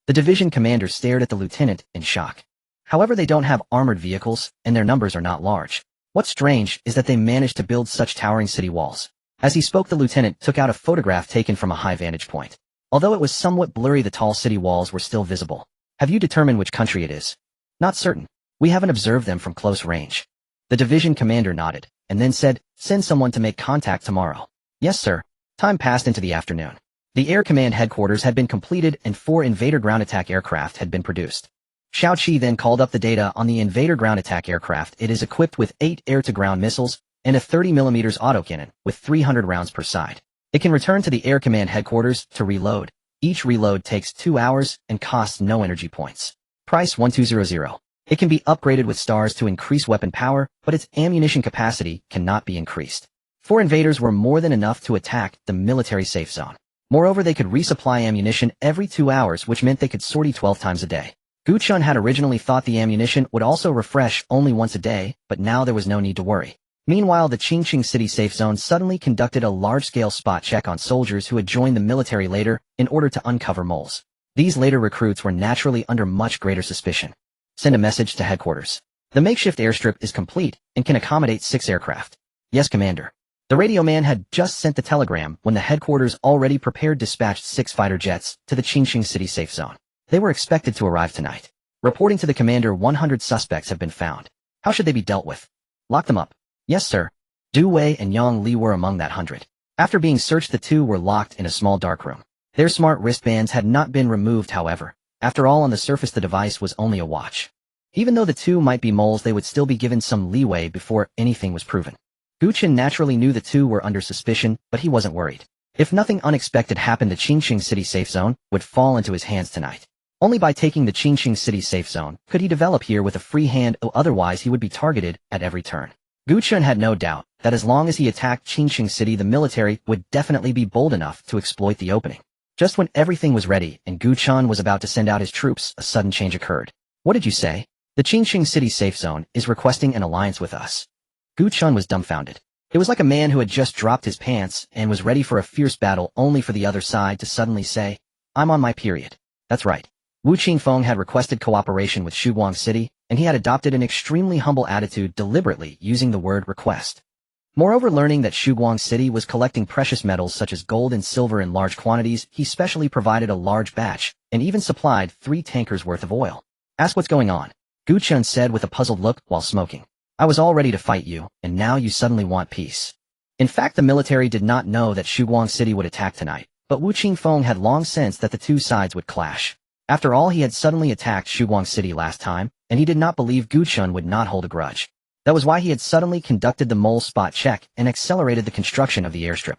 The division commander stared at the lieutenant in shock. However, they don't have armored vehicles, and their numbers are not large. What's strange is that they managed to build such towering city walls. As he spoke, the lieutenant took out a photograph taken from a high vantage point. Although it was somewhat blurry, the tall city walls were still visible. Have you determined which country it is? Not certain. We haven't observed them from close range. The division commander nodded, and then said, send someone to make contact tomorrow. Yes, sir. Time passed into the afternoon. The Air Command headquarters had been completed and 4 invader ground attack aircraft had been produced. Xiao Qi then called up the data on the invader ground attack aircraft. It is equipped with 8 air-to-ground missiles and a 30mm autocannon with 300 rounds per side. It can return to the Air Command headquarters to reload. Each reload takes 2 hours and costs no energy points. Price 1200. It can be upgraded with stars to increase weapon power, but its ammunition capacity cannot be increased. 4 invaders were more than enough to attack the military safe zone. Moreover, they could resupply ammunition every 2 hours, which meant they could sortie 12 times a day. Gu Chen had originally thought the ammunition would also refresh only once a day, but now there was no need to worry. Meanwhile, the Qingqing City safe zone suddenly conducted a large-scale spot check on soldiers who had joined the military later in order to uncover moles. These later recruits were naturally under much greater suspicion. Send a message to headquarters. The makeshift airstrip is complete and can accommodate 6 aircraft. Yes, Commander. The radio man had just sent the telegram when the headquarters already prepared dispatched 6 fighter jets to the Qingqing City safe zone. They were expected to arrive tonight. Reporting to the commander, 100 suspects have been found. How should they be dealt with? Lock them up. Yes, sir. Du Wei and Yang Li were among that 100. After being searched, the 2 were locked in a small dark room. Their smart wristbands had not been removed, however. After all, on the surface the device was only a watch. Even though the 2 might be moles, they would still be given some leeway before anything was proven. Gu Chen naturally knew the 2 were under suspicion, but he wasn't worried. If nothing unexpected happened, the Qingqing City safe zone would fall into his hands tonight. Only by taking the Qingqing City safe zone could he develop here with a free hand, otherwise he would be targeted at every turn. Gu Chen had no doubt that as long as he attacked Qingqing City, the military would definitely be bold enough to exploit the opening. Just when everything was ready and Gu Chen was about to send out his troops, a sudden change occurred. What did you say? The Qingqing City safe zone is requesting an alliance with us. Gu Chen was dumbfounded. It was like a man who had just dropped his pants and was ready for a fierce battle, only for the other side to suddenly say, I'm on my period. That's right. Wu Qingfeng had requested cooperation with Shuguang City, and he had adopted an extremely humble attitude, deliberately using the word request. Moreover, learning that Shuguang City was collecting precious metals such as gold and silver in large quantities, he specially provided a large batch, and even supplied 3 tankers worth of oil. Ask what's going on, Gu Chen said with a puzzled look while smoking. I was all ready to fight you, and now you suddenly want peace. In fact, the military did not know that Shuguang City would attack tonight, but Wu Qingfeng had long sensed that the 2 sides would clash. After all, he had suddenly attacked Shuguang City last time, and he did not believe Gu Chen would not hold a grudge. That was why he had suddenly conducted the mole spot check and accelerated the construction of the airstrip.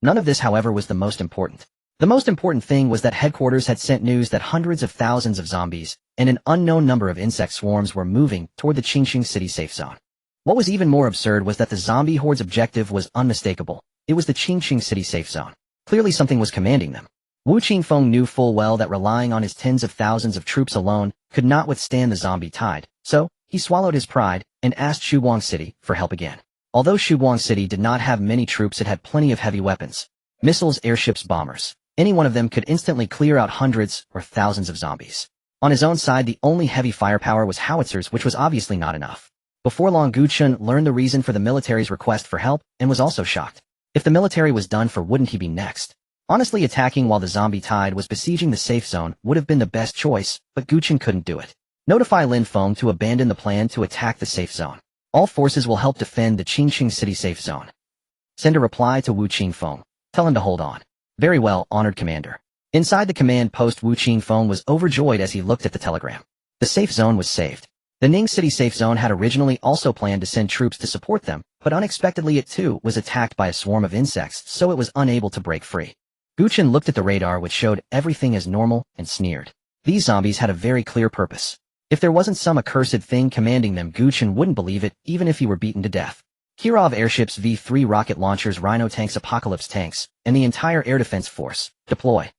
None of this, however, was the most important. The most important thing was that headquarters had sent news that hundreds of thousands of zombies and an unknown number of insect swarms were moving toward the Qingqing City safe zone. What was even more absurd was that the zombie horde's objective was unmistakable. It was the Qingqing City safe zone. Clearly something was commanding them. Wu Qingfeng knew full well that relying on his tens of thousands of troops alone could not withstand the zombie tide, so he swallowed his pride and asked Shuguang City for help again. Although Shuguang City did not have many troops, it had plenty of heavy weapons. Missiles, airships, bombers. Any one of them could instantly clear out hundreds or thousands of zombies. On his own side, the only heavy firepower was howitzers, which was obviously not enough. Before long, Gu Chen learned the reason for the military's request for help and was also shocked. If the military was done for, wouldn't he be next? Honestly, attacking while the zombie tide was besieging the safe zone would have been the best choice, but Gu Chen couldn't do it. Notify Lin Feng to abandon the plan to attack the safe zone. All forces will help defend the Qingqing City safe zone. Send a reply to Wu Qingfeng. Tell him to hold on. Very well, honored commander. Inside the command post, Wu Qingfeng was overjoyed as he looked at the telegram. The safe zone was saved. The Ning City safe zone had originally also planned to send troops to support them, but unexpectedly it too was attacked by a swarm of insects, so it was unable to break free. Gu Chen looked at the radar, which showed everything as normal, and sneered. These zombies had a very clear purpose. If there wasn't some accursed thing commanding them, Gu Chen wouldn't believe it, even if he were beaten to death. Kirov airships, V-3 rocket launchers, Rhino tanks, Apocalypse tanks, and the entire air defense force. Deploy.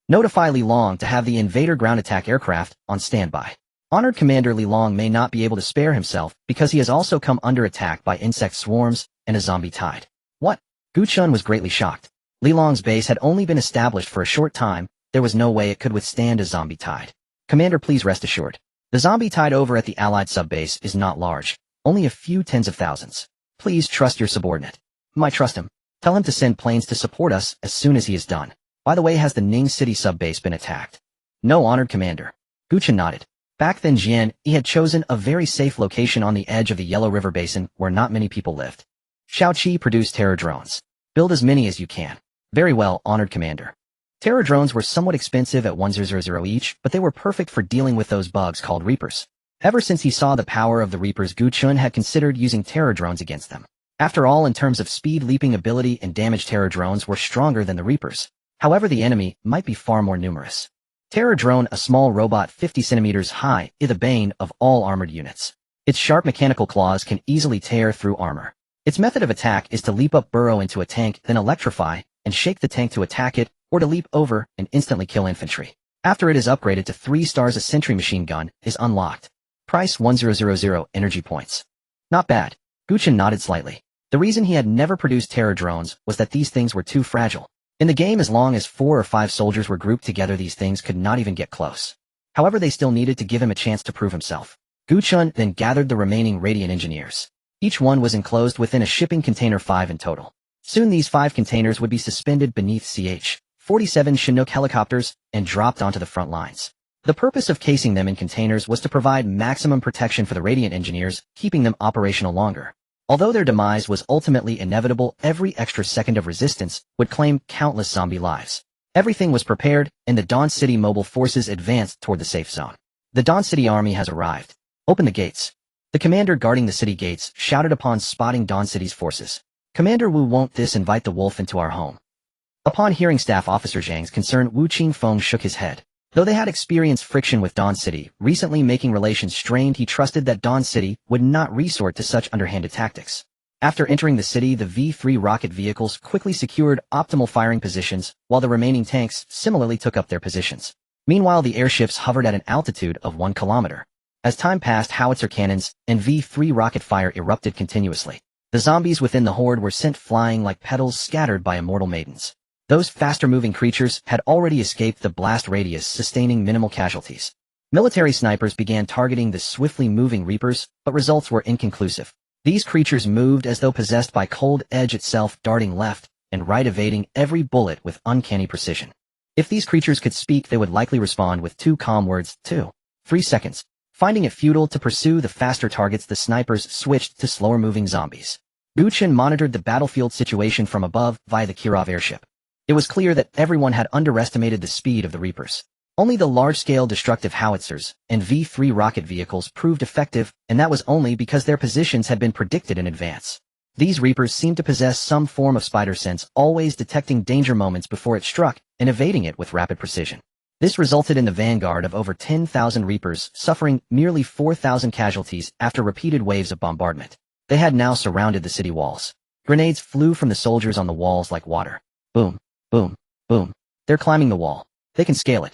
Notify Li Long to have the invader ground attack aircraft on standby. Honored Commander Li Long may not be able to spare himself because he has also come under attack by insect swarms and a zombie tide. What? Gu Chen was greatly shocked. Li Long's base had only been established for a short time. There was no way it could withstand a zombie tide. Commander, please rest assured. The zombie tide over at the Allied subbase is not large, only a few tens of thousands. Please trust your subordinate. I trust him. Tell him to send planes to support us as soon as he is done. By the way, has the Ning City subbase been attacked? No, Honored Commander. Gu Chen nodded. Back then Jian, he had chosen a very safe location on the edge of the Yellow River Basin where not many people lived. Xiao Qi produced terror drones. Build as many as you can. Very well, Honored Commander. Terror drones were somewhat expensive at 1000 each, but they were perfect for dealing with those bugs called Reapers. Ever since he saw the power of the Reapers, Gu Chen had considered using terror drones against them. After all, in terms of speed, leaping ability, and damage, terror drones were stronger than the Reapers. However, the enemy might be far more numerous. Terror drone, a small robot 50 centimeters high, is the bane of all armored units. Its sharp mechanical claws can easily tear through armor. Its method of attack is to leap up, burrow into a tank, then electrify, and shake the tank to attack it, or to leap over and instantly kill infantry. After it is upgraded to 3 stars, a sentry machine gun is unlocked. Price 1000 energy points. Not bad. Gu Chen nodded slightly. The reason he had never produced terror drones was that these things were too fragile. In the game, as long as 4 or 5 soldiers were grouped together, these things could not even get close. However, they still needed to give him a chance to prove himself. Gu Chen then gathered the remaining Radiant engineers. Each one was enclosed within a shipping container, 5 in total. Soon these 5 containers would be suspended beneath CH-47 Chinook helicopters and dropped onto the front lines. The purpose of casing them in containers was to provide maximum protection for the Radiant engineers, keeping them operational longer. Although their demise was ultimately inevitable, every extra second of resistance would claim countless zombie lives. Everything was prepared, and the Dawn City mobile forces advanced toward the safe zone. The Dawn City army has arrived. Open the gates. The commander guarding the city gates shouted upon spotting Dawn City's forces. Commander Wu, won't this invite the wolf into our home? Upon hearing Staff Officer Zhang's concern, Wu Qingfeng shook his head. Though they had experienced friction with Dawn City, recently making relations strained, he trusted that Dawn City would not resort to such underhanded tactics. After entering the city, the V-3 rocket vehicles quickly secured optimal firing positions, while the remaining tanks similarly took up their positions. Meanwhile, the airships hovered at an altitude of 1 kilometer. As time passed, howitzer cannons and V-3 rocket fire erupted continuously. The zombies within the horde were sent flying like petals scattered by immortal maidens. Those faster-moving creatures had already escaped the blast radius, sustaining minimal casualties. Military snipers began targeting the swiftly moving Reapers, but results were inconclusive. These creatures moved as though possessed by cold edge itself, darting left and right, evading every bullet with uncanny precision. If these creatures could speak, they would likely respond with 2 calm words: 2, 3 seconds. Finding it futile to pursue the faster targets, the snipers switched to slower-moving zombies. Gu Chen monitored the battlefield situation from above via the Kirov airship. It was clear that everyone had underestimated the speed of the Reapers. Only the large-scale destructive howitzers and V-3 rocket vehicles proved effective, and that was only because their positions had been predicted in advance. These Reapers seemed to possess some form of spider sense, always detecting danger moments before it struck and evading it with rapid precision. This resulted in the vanguard of over 10,000 Reapers suffering nearly 4,000 casualties after repeated waves of bombardment. They had now surrounded the city walls. Grenades flew from the soldiers on the walls like water. Boom. Boom, boom. They're climbing the wall. They can scale it.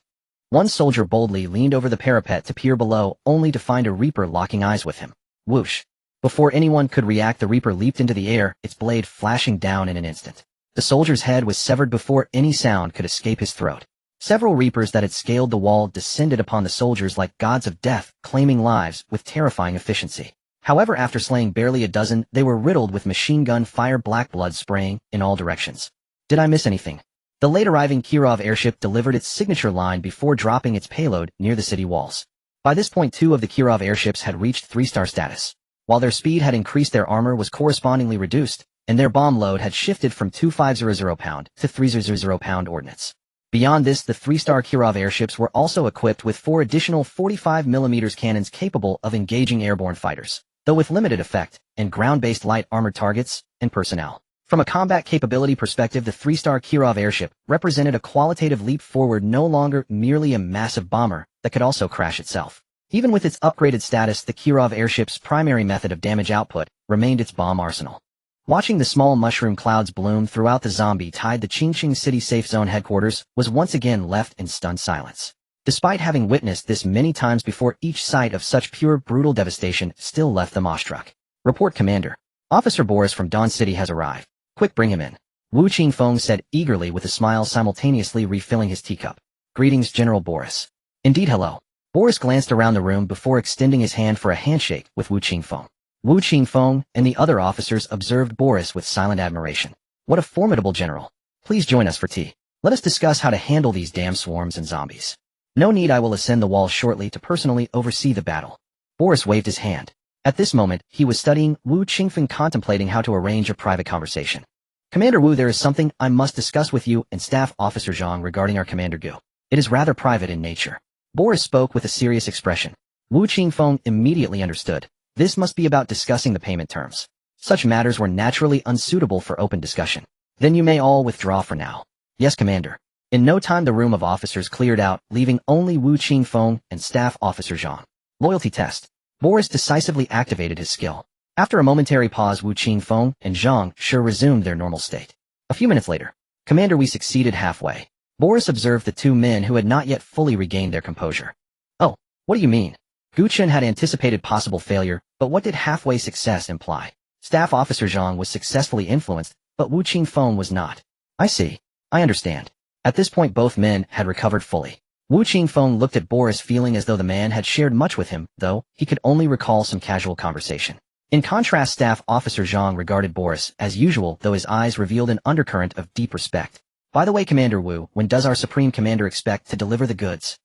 One soldier boldly leaned over the parapet to peer below, only to find a Reaper locking eyes with him. Whoosh. Before anyone could react, the Reaper leaped into the air, its blade flashing down in an instant. The soldier's head was severed before any sound could escape his throat. Several Reapers that had scaled the wall descended upon the soldiers like gods of death, claiming lives with terrifying efficiency. However, after slaying barely a dozen, they were riddled with machine gun fire, black blood spraying in all directions. Did I miss anything? The late-arriving Kirov airship delivered its signature line before dropping its payload near the city walls. By this point, 2 of the Kirov airships had reached 3-star status. While their speed had increased, their armor was correspondingly reduced, and their bomb load had shifted from 2,500 pound to 3,000 pound ordnance. Beyond this, the 3-star Kirov airships were also equipped with 4 additional 45mm cannons capable of engaging airborne fighters, though with limited effect, and ground-based light armored targets and personnel. From a combat capability perspective, the 3-star Kirov airship represented a qualitative leap forward, no longer merely a massive bomber that could also crash itself. Even with its upgraded status, the Kirov airship's primary method of damage output remained its bomb arsenal. Watching the small mushroom clouds bloom throughout the zombie tide, the Qingqing City Safe Zone headquarters was once again left in stunned silence. Despite having witnessed this many times before, each sight of such pure, brutal devastation still left them awestruck. Report, Commander. Officer Boris from Dawn City has arrived. Quick, bring him in. Wu Qingfeng said eagerly with a smile, simultaneously refilling his teacup. Greetings, General Boris. Indeed, hello. Boris glanced around the room before extending his hand for a handshake with Wu Qingfeng. Wu Qingfeng and the other officers observed Boris with silent admiration. What a formidable general. Please join us for tea. Let us discuss how to handle these damn swarms and zombies. No need, I will ascend the wall shortly to personally oversee the battle. Boris waved his hand. At this moment, he was studying Wu Qingfeng, contemplating how to arrange a private conversation. Commander Wu, there is something I must discuss with you and Staff Officer Zhang regarding our Commander Gu. It is rather private in nature. Boris spoke with a serious expression. Wu Qingfeng immediately understood. This must be about discussing the payment terms. Such matters were naturally unsuitable for open discussion. Then you may all withdraw for now. Yes, Commander. In no time the room of officers cleared out, leaving only Wu Qingfeng and Staff Officer Zhang. Loyalty test. Boris decisively activated his skill. After a momentary pause, Wu Qingfeng and Zhang sure resumed their normal state. A few minutes later, Commander, we succeeded halfway. Boris observed the two men who had not yet fully regained their composure. Oh, what do you mean? Gu Chen had anticipated possible failure, but what did halfway success imply? Staff Officer Zhang was successfully influenced, but Wu Qingfeng was not. I see. I understand. At this point both men had recovered fully. Wu Qingfeng looked at Boris, feeling as though the man had shared much with him, though he could only recall some casual conversation. In contrast, Staff Officer Zhang regarded Boris as usual, though his eyes revealed an undercurrent of deep respect. By the way, Commander Wu, when does our Supreme Commander expect to deliver the goods?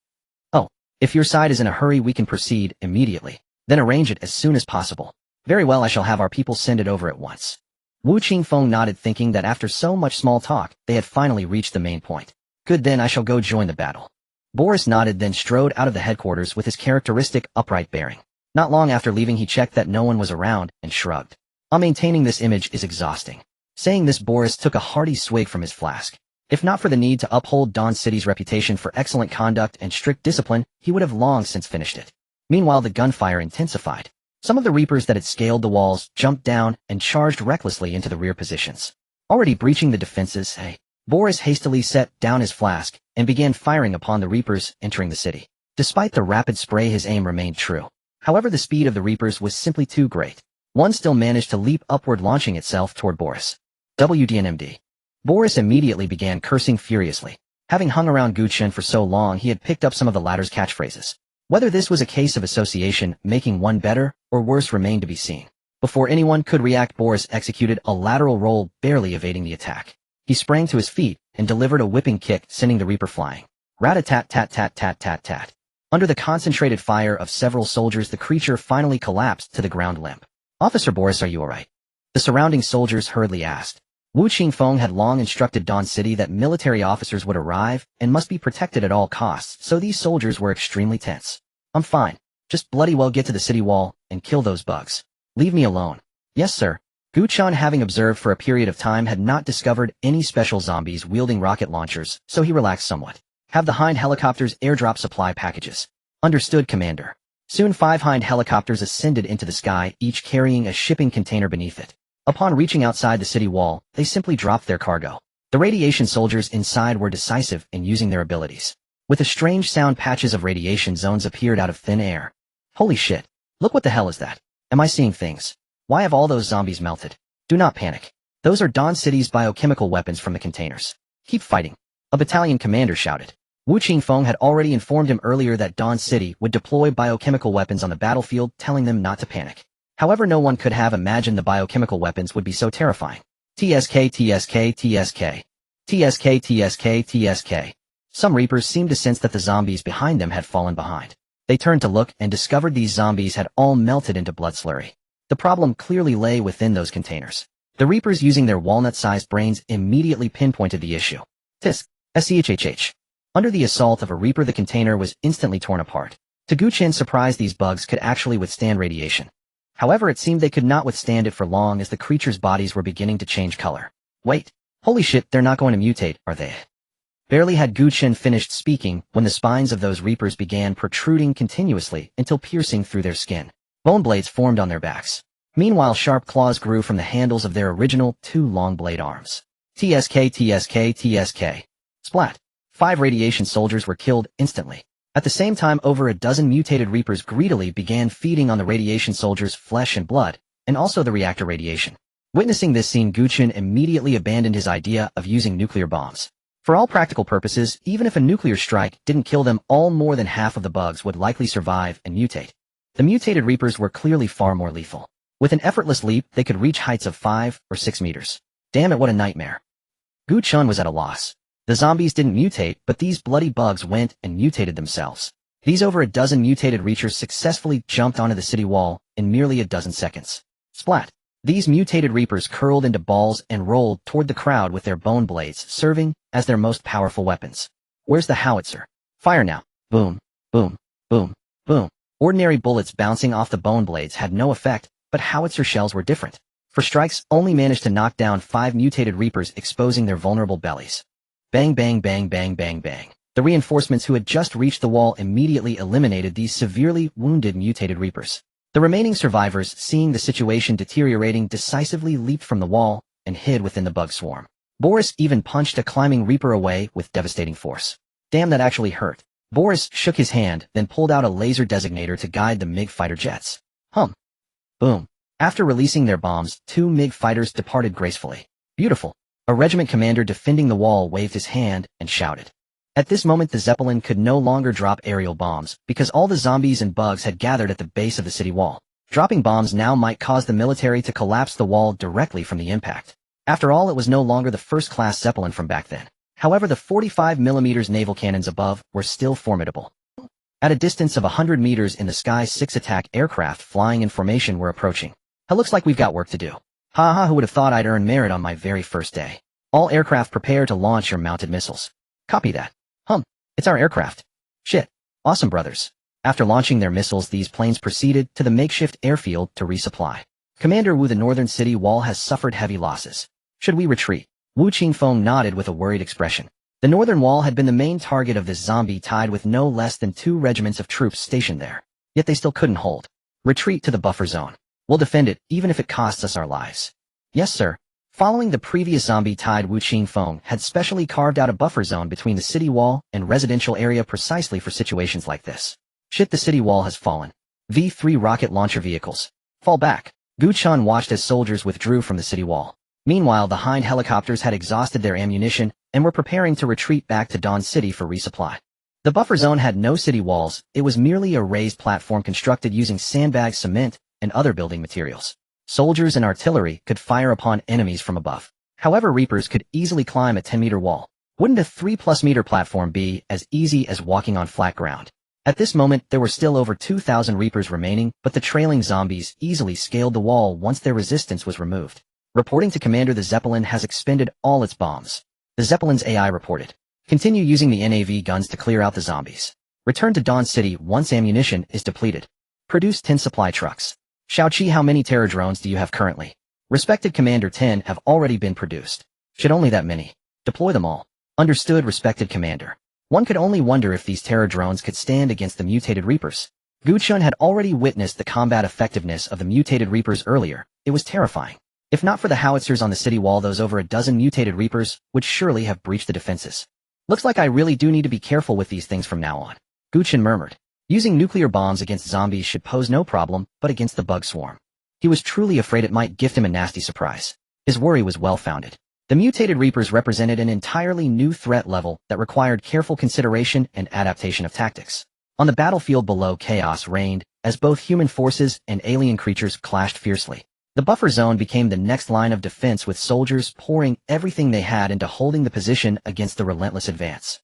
Oh, if your side is in a hurry we can proceed immediately. Then arrange it as soon as possible. Very well, I shall have our people send it over at once. Wu Qingfeng nodded, thinking that after so much small talk, they had finally reached the main point. Good, then I shall go join the battle. Boris nodded, then strode out of the headquarters with his characteristic upright bearing. Not long after leaving he checked that no one was around and shrugged. Maintaining this image is exhausting. Saying this, Boris took a hearty swig from his flask. If not for the need to uphold Dawn City's reputation for excellent conduct and strict discipline, he would have long since finished it. Meanwhile, the gunfire intensified. Some of the Reapers that had scaled the walls jumped down and charged recklessly into the rear positions. Already breaching the defenses, Boris hastily set down his flask and began firing upon the Reapers entering the city. Despite the rapid spray, his aim remained true. However, the speed of the Reapers was simply too great. One still managed to leap upward, launching itself toward Boris. WDNMD. Boris immediately began cursing furiously. Having hung around Gu Chen for so long, he had picked up some of the latter's catchphrases. Whether this was a case of association making one better or worse remained to be seen. Before anyone could react, Boris executed a lateral roll, barely evading the attack. He sprang to his feet and delivered a whipping kick, sending the Reaper flying. Rat-a-tat-tat-tat-tat-tat-tat. Under the concentrated fire of several soldiers, the creature finally collapsed to the ground limp. Officer Boris, are you alright? The surrounding soldiers hurriedly asked. Wu Qingfeng had long instructed Dawn City that military officers would arrive and must be protected at all costs, so these soldiers were extremely tense. I'm fine. Just bloody well get to the city wall and kill those bugs. Leave me alone. Yes, sir. Gu Chen, having observed for a period of time, had not discovered any special zombies wielding rocket launchers, so he relaxed somewhat. Have the Hind helicopters airdrop supply packages. Understood, Commander. Soon 5 Hind helicopters ascended into the sky, each carrying a shipping container beneath it. Upon reaching outside the city wall, they simply dropped their cargo. The radiation soldiers inside were decisive in using their abilities. With a strange sound, patches of radiation zones appeared out of thin air. Holy shit. Look, what the hell is that? Am I seeing things? Why have all those zombies melted? Do not panic. Those are Dawn City's biochemical weapons from the containers. Keep fighting. A battalion commander shouted. Wu Qingfeng had already informed him earlier that Dawn City would deploy biochemical weapons on the battlefield, telling them not to panic. However, no one could have imagined the biochemical weapons would be so terrifying. TSK, TSK, TSK. TSK, TSK, TSK. Some Reapers seemed to sense that the zombies behind them had fallen behind. They turned to look and discovered these zombies had all melted into blood slurry. The problem clearly lay within those containers. The Reapers, using their walnut-sized brains, immediately pinpointed the issue. Tisk. SCHHH. Under the assault of a Reaper, the container was instantly torn apart. To Gu Chen's surprise, these bugs could actually withstand radiation. However, it seemed they could not withstand it for long, as the creatures' bodies were beginning to change color. Wait. Holy shit, they're not going to mutate, are they? Barely had Gu Chen finished speaking when the spines of those Reapers began protruding continuously until piercing through their skin. Bone blades formed on their backs. Meanwhile, sharp claws grew from the handles of their original 2 long blade arms. TSK, TSK, TSK. Splat. 5 radiation soldiers were killed instantly. At the same time, over a dozen mutated reapers greedily began feeding on the radiation soldiers' flesh and blood, and also the reactor radiation. Witnessing this scene, Gu Chen immediately abandoned his idea of using nuclear bombs. For all practical purposes, even if a nuclear strike didn't kill them all, more than half of the bugs would likely survive and mutate. The mutated reapers were clearly far more lethal. With an effortless leap, they could reach heights of 5 or 6 meters. Damn it, what a nightmare. Gu Chen was at a loss. The zombies didn't mutate, but these bloody bugs went and mutated themselves. These over a dozen mutated reachers successfully jumped onto the city wall in merely a dozen seconds. Splat! These mutated reapers curled into balls and rolled toward the crowd with their bone blades serving as their most powerful weapons. Where's the howitzer? Fire now. Boom, boom, boom, boom. Ordinary bullets bouncing off the bone blades had no effect, but howitzer shells were different. For strikes, only managed to knock down 5 mutated reapers, exposing their vulnerable bellies. Bang, bang, bang, bang, bang, bang. The reinforcements who had just reached the wall immediately eliminated these severely wounded mutated reapers. The remaining survivors, seeing the situation deteriorating, decisively leaped from the wall and hid within the bug swarm. Boris even punched a climbing reaper away with devastating force. Damn, that actually hurt. Boris shook his hand, then pulled out a laser designator to guide the MiG fighter jets. Hum. Boom. After releasing their bombs, 2 MiG fighters departed gracefully. Beautiful. A regiment commander defending the wall waved his hand and shouted. At this moment, the Zeppelin could no longer drop aerial bombs because all the zombies and bugs had gathered at the base of the city wall. Dropping bombs now might cause the military to collapse the wall directly from the impact. After all, it was no longer the first-class Zeppelin from back then. However, the 45mm naval cannons above were still formidable. At a distance of 100 meters in the sky, 6 attack aircraft flying in formation were approaching. It looks like we've got work to do. Ha, who would have thought I'd earn merit on my very first day? All aircraft prepare to launch your mounted missiles. Copy that. It's our aircraft. Shit. Awesome, brothers. After launching their missiles, these planes proceeded to the makeshift airfield to resupply. Commander Wu, the northern city wall has suffered heavy losses. Should we retreat? Wu Qingfeng nodded with a worried expression. The northern wall had been the main target of this zombie tide with no less than 2 regiments of troops stationed there. Yet they still couldn't hold. Retreat to the buffer zone. We'll defend it, even if it costs us our lives. Yes, sir. Following the previous zombie tide, Wu Qingfeng had specially carved out a buffer zone between the city wall and residential area precisely for situations like this. Shit, the city wall has fallen. V-3 rocket launcher vehicles. Fall back. Gu Chen watched as soldiers withdrew from the city wall. Meanwhile, the Hind helicopters had exhausted their ammunition and were preparing to retreat back to Dawn City for resupply. The buffer zone had no city walls, it was merely a raised platform constructed using sandbags, cement, and other building materials. Soldiers and artillery could fire upon enemies from above. However, Reapers could easily climb a 10-meter wall. Wouldn't a 3+ meter platform be as easy as walking on flat ground? At this moment, there were still over 2,000 Reapers remaining, but the trailing zombies easily scaled the wall once their resistance was removed. Reporting to Commander, the Zeppelin has expended all its bombs. The Zeppelin's AI reported. Continue using the NAV guns to clear out the zombies. Return to Dawn City once ammunition is depleted. Produce 10 supply trucks. Xiaoqi, how many terror drones do you have currently? Respected Commander, 10 have already been produced. Should only that many. Deploy them all. Understood, respected Commander. One could only wonder if these terror drones could stand against the mutated Reapers. Gu Chen had already witnessed the combat effectiveness of the mutated Reapers earlier. It was terrifying. If not for the howitzers on the city wall, those over a dozen mutated Reapers would surely have breached the defenses. Looks like I really do need to be careful with these things from now on. Gu Chen murmured. Using nuclear bombs against zombies should pose no problem, but against the bug swarm. He was truly afraid it might gift him a nasty surprise. His worry was well-founded. The mutated Reapers represented an entirely new threat level that required careful consideration and adaptation of tactics. On the battlefield below, chaos reigned, as both human forces and alien creatures clashed fiercely. The buffer zone became the next line of defense, with soldiers pouring everything they had into holding the position against the relentless advance.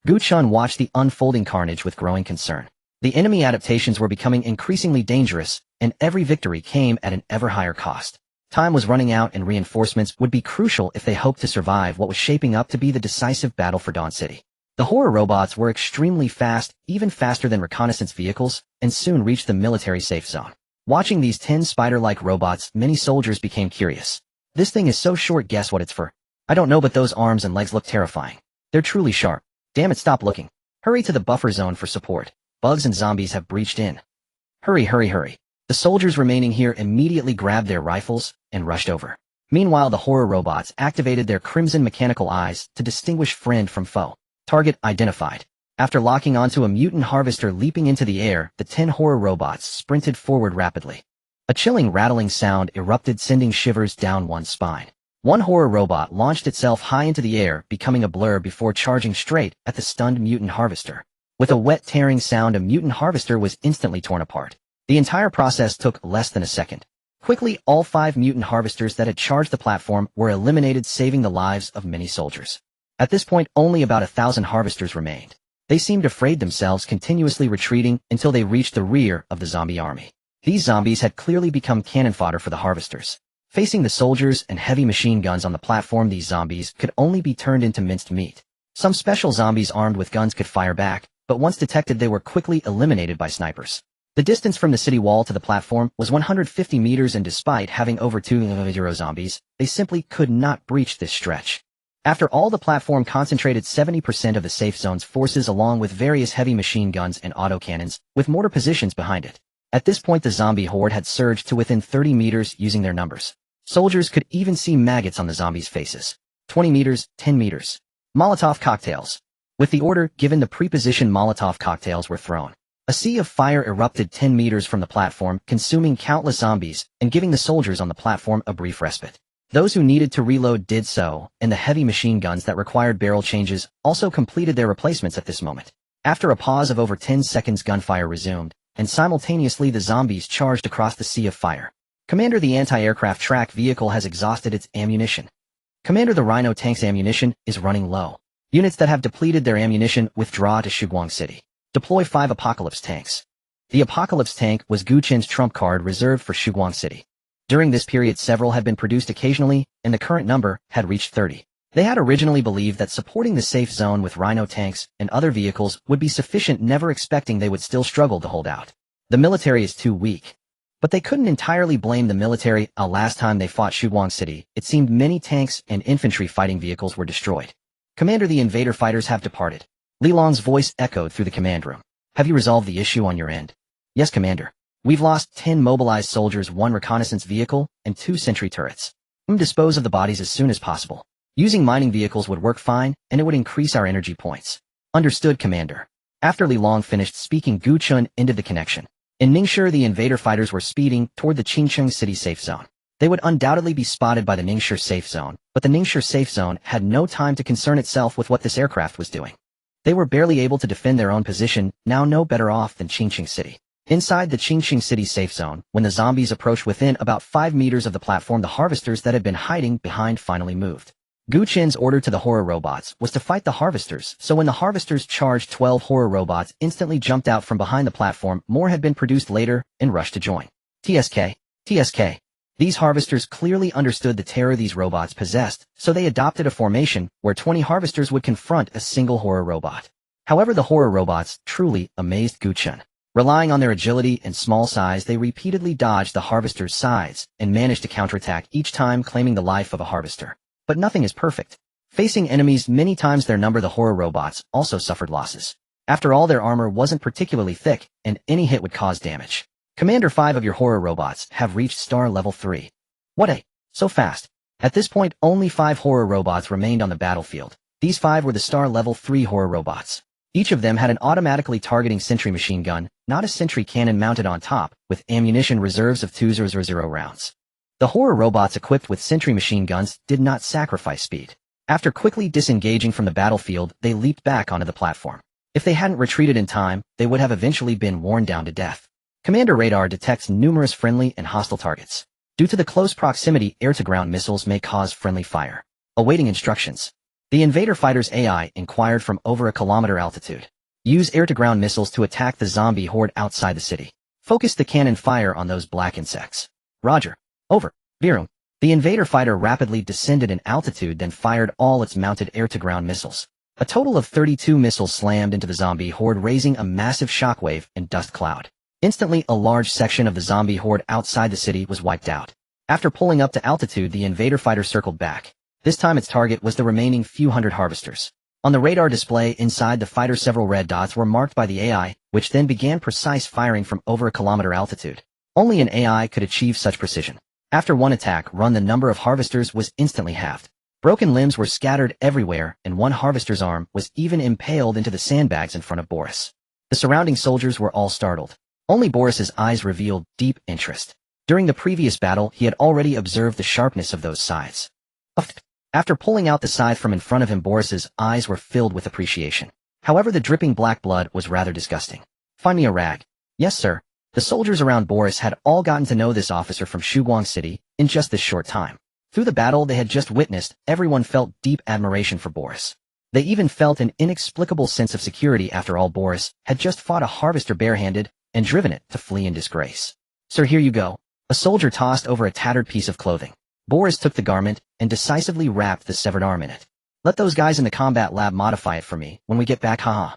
Gu Chen watched the unfolding carnage with growing concern. The enemy adaptations were becoming increasingly dangerous, and every victory came at an ever higher cost. Time was running out, and reinforcements would be crucial if they hoped to survive what was shaping up to be the decisive battle for Dawn City. The horror robots were extremely fast, even faster than reconnaissance vehicles, and soon reached the military safe zone. Watching these 10 spider-like robots, many soldiers became curious. This thing is so short, guess what it's for? I don't know, but those arms and legs look terrifying. They're truly sharp. Damn it, stop looking. Hurry to the buffer zone for support. Bugs and zombies have breached in. Hurry, hurry, hurry. The soldiers remaining here immediately grabbed their rifles and rushed over. Meanwhile, the horror robots activated their crimson mechanical eyes to distinguish friend from foe. Target identified. After locking onto a mutant harvester leaping into the air, the 10 horror robots sprinted forward rapidly. A chilling rattling sound erupted, sending shivers down one's spine. One horror robot launched itself high into the air, becoming a blur before charging straight at the stunned mutant harvester. With a wet tearing sound, a mutant harvester was instantly torn apart. The entire process took less than a second. Quickly, all 5 mutant harvesters that had charged the platform were eliminated, saving the lives of many soldiers. At this point, only about 1,000 harvesters remained. They seemed afraid themselves, continuously retreating until they reached the rear of the zombie army. These zombies had clearly become cannon fodder for the harvesters. Facing the soldiers and heavy machine guns on the platform, these zombies could only be turned into minced meat. Some special zombies armed with guns could fire back, but once detected they were quickly eliminated by snipers. The distance from the city wall to the platform was 150 meters, and despite having over 200 zombies, they simply could not breach this stretch. After all, the platform concentrated 70% of the safe zone's forces along with various heavy machine guns and autocannons, with mortar positions behind it. At this point, the zombie horde had surged to within 30 meters using their numbers. Soldiers could even see maggots on the zombies' faces. 20 meters, 10 meters. Molotov cocktails. With the order given, the pre-positioned Molotov cocktails were thrown. A sea of fire erupted 10 meters from the platform, consuming countless zombies and giving the soldiers on the platform a brief respite. Those who needed to reload did so, and the heavy machine guns that required barrel changes also completed their replacements at this moment. After a pause of over 10 seconds, gunfire resumed, and simultaneously the zombies charged across the sea of fire. Commander, the anti-aircraft track vehicle has exhausted its ammunition. Commander, the Rhino tank's ammunition is running low. Units that have depleted their ammunition withdraw to Shugwang City. Deploy 5 Apocalypse tanks. The Apocalypse tank was Gu Chen's trump card reserved for Shugwang City. During this period, several had been produced occasionally, and the current number had reached 30. They had originally believed that supporting the safe zone with Rhino tanks and other vehicles would be sufficient, never expecting they would still struggle to hold out. The military is too weak. But they couldn't entirely blame the military. Last time they fought Shugwang City, it seemed many tanks and infantry fighting vehicles were destroyed. Commander, the invader fighters have departed. Li Long's voice echoed through the command room. Have you resolved the issue on your end? Yes, Commander. We've lost 10 mobilized soldiers, 1 reconnaissance vehicle, and 2 sentry turrets. Dispose of the bodies as soon as possible. Using mining vehicles would work fine, and it would increase our energy points. Understood, Commander. After Li Long finished speaking, Gu Chen ended the connection. In Ningshi, the invader fighters were speeding toward the Qingcheng City safe zone. They would undoubtedly be spotted by the Ningshi safe zone, but the Ningshi safe zone had no time to concern itself with what this aircraft was doing. They were barely able to defend their own position, now no better off than Qingcheng City. Inside the Qingcheng City safe zone, when the zombies approached within about 5 meters of the platform, the harvesters that had been hiding behind finally moved. Gu Chen's order to the horror robots was to fight the harvesters, so when the harvesters charged, 12 horror robots instantly jumped out from behind the platform. More had been produced later and rushed to join. TSK. These harvesters clearly understood the terror these robots possessed, so they adopted a formation where 20 harvesters would confront a single horror robot. However, the horror robots truly amazed Gu Chen. Relying on their agility and small size, they repeatedly dodged the harvesters' sides and managed to counterattack each time, claiming the life of a harvester. But nothing is perfect. Facing enemies many times their number, the horror robots also suffered losses. After all, their armor wasn't particularly thick, and any hit would cause damage. Commander, 5 of your horror robots have reached star level 3. So fast. At this point, only 5 horror robots remained on the battlefield. These 5 were the star level 3 horror robots. Each of them had an automatically targeting sentry machine gun, not a sentry cannon, mounted on top, with ammunition reserves of 200 rounds. The horror robots equipped with sentry machine guns did not sacrifice speed. After quickly disengaging from the battlefield, they leaped back onto the platform. If they hadn't retreated in time, they would have eventually been worn down to death. Commander, radar detects numerous friendly and hostile targets. Due to the close proximity, air-to-ground missiles may cause friendly fire. Awaiting instructions. The invader fighter's AI inquired from over a kilometer altitude. Use air-to-ground missiles to attack the zombie horde outside the city. Focus the cannon fire on those black insects. Roger. Over. Virung. The invader fighter rapidly descended in altitude, then fired all its mounted air-to-ground missiles. A total of 32 missiles slammed into the zombie horde, raising a massive shockwave and dust cloud. Instantly, a large section of the zombie horde outside the city was wiped out. After pulling up to altitude, the invader fighter circled back. This time its target was the remaining few hundred harvesters. On the radar display inside the fighter, several red dots were marked by the AI, which then began precise firing from over a kilometer altitude. Only an AI could achieve such precision. After one attack run, the number of harvesters was instantly halved. Broken limbs were scattered everywhere, and one harvester's arm was even impaled into the sandbags in front of Boris. The surrounding soldiers were all startled. Only Boris's eyes revealed deep interest. During the previous battle, he had already observed the sharpness of those scythes. After pulling out the scythe from in front of him, Boris's eyes were filled with appreciation. However, the dripping black blood was rather disgusting. "Find me a rag." "Yes, sir." The soldiers around Boris had all gotten to know this officer from Shugong City in just this short time. Through the battle they had just witnessed, everyone felt deep admiration for Boris. They even felt an inexplicable sense of security. After all, Boris had just fought a harvester barehanded and driven it to flee in disgrace. "Sir, here you go." A soldier tossed over a tattered piece of clothing. Boris took the garment and decisively wrapped the severed arm in it. "Let those guys in the combat lab modify it for me when we get back, haha."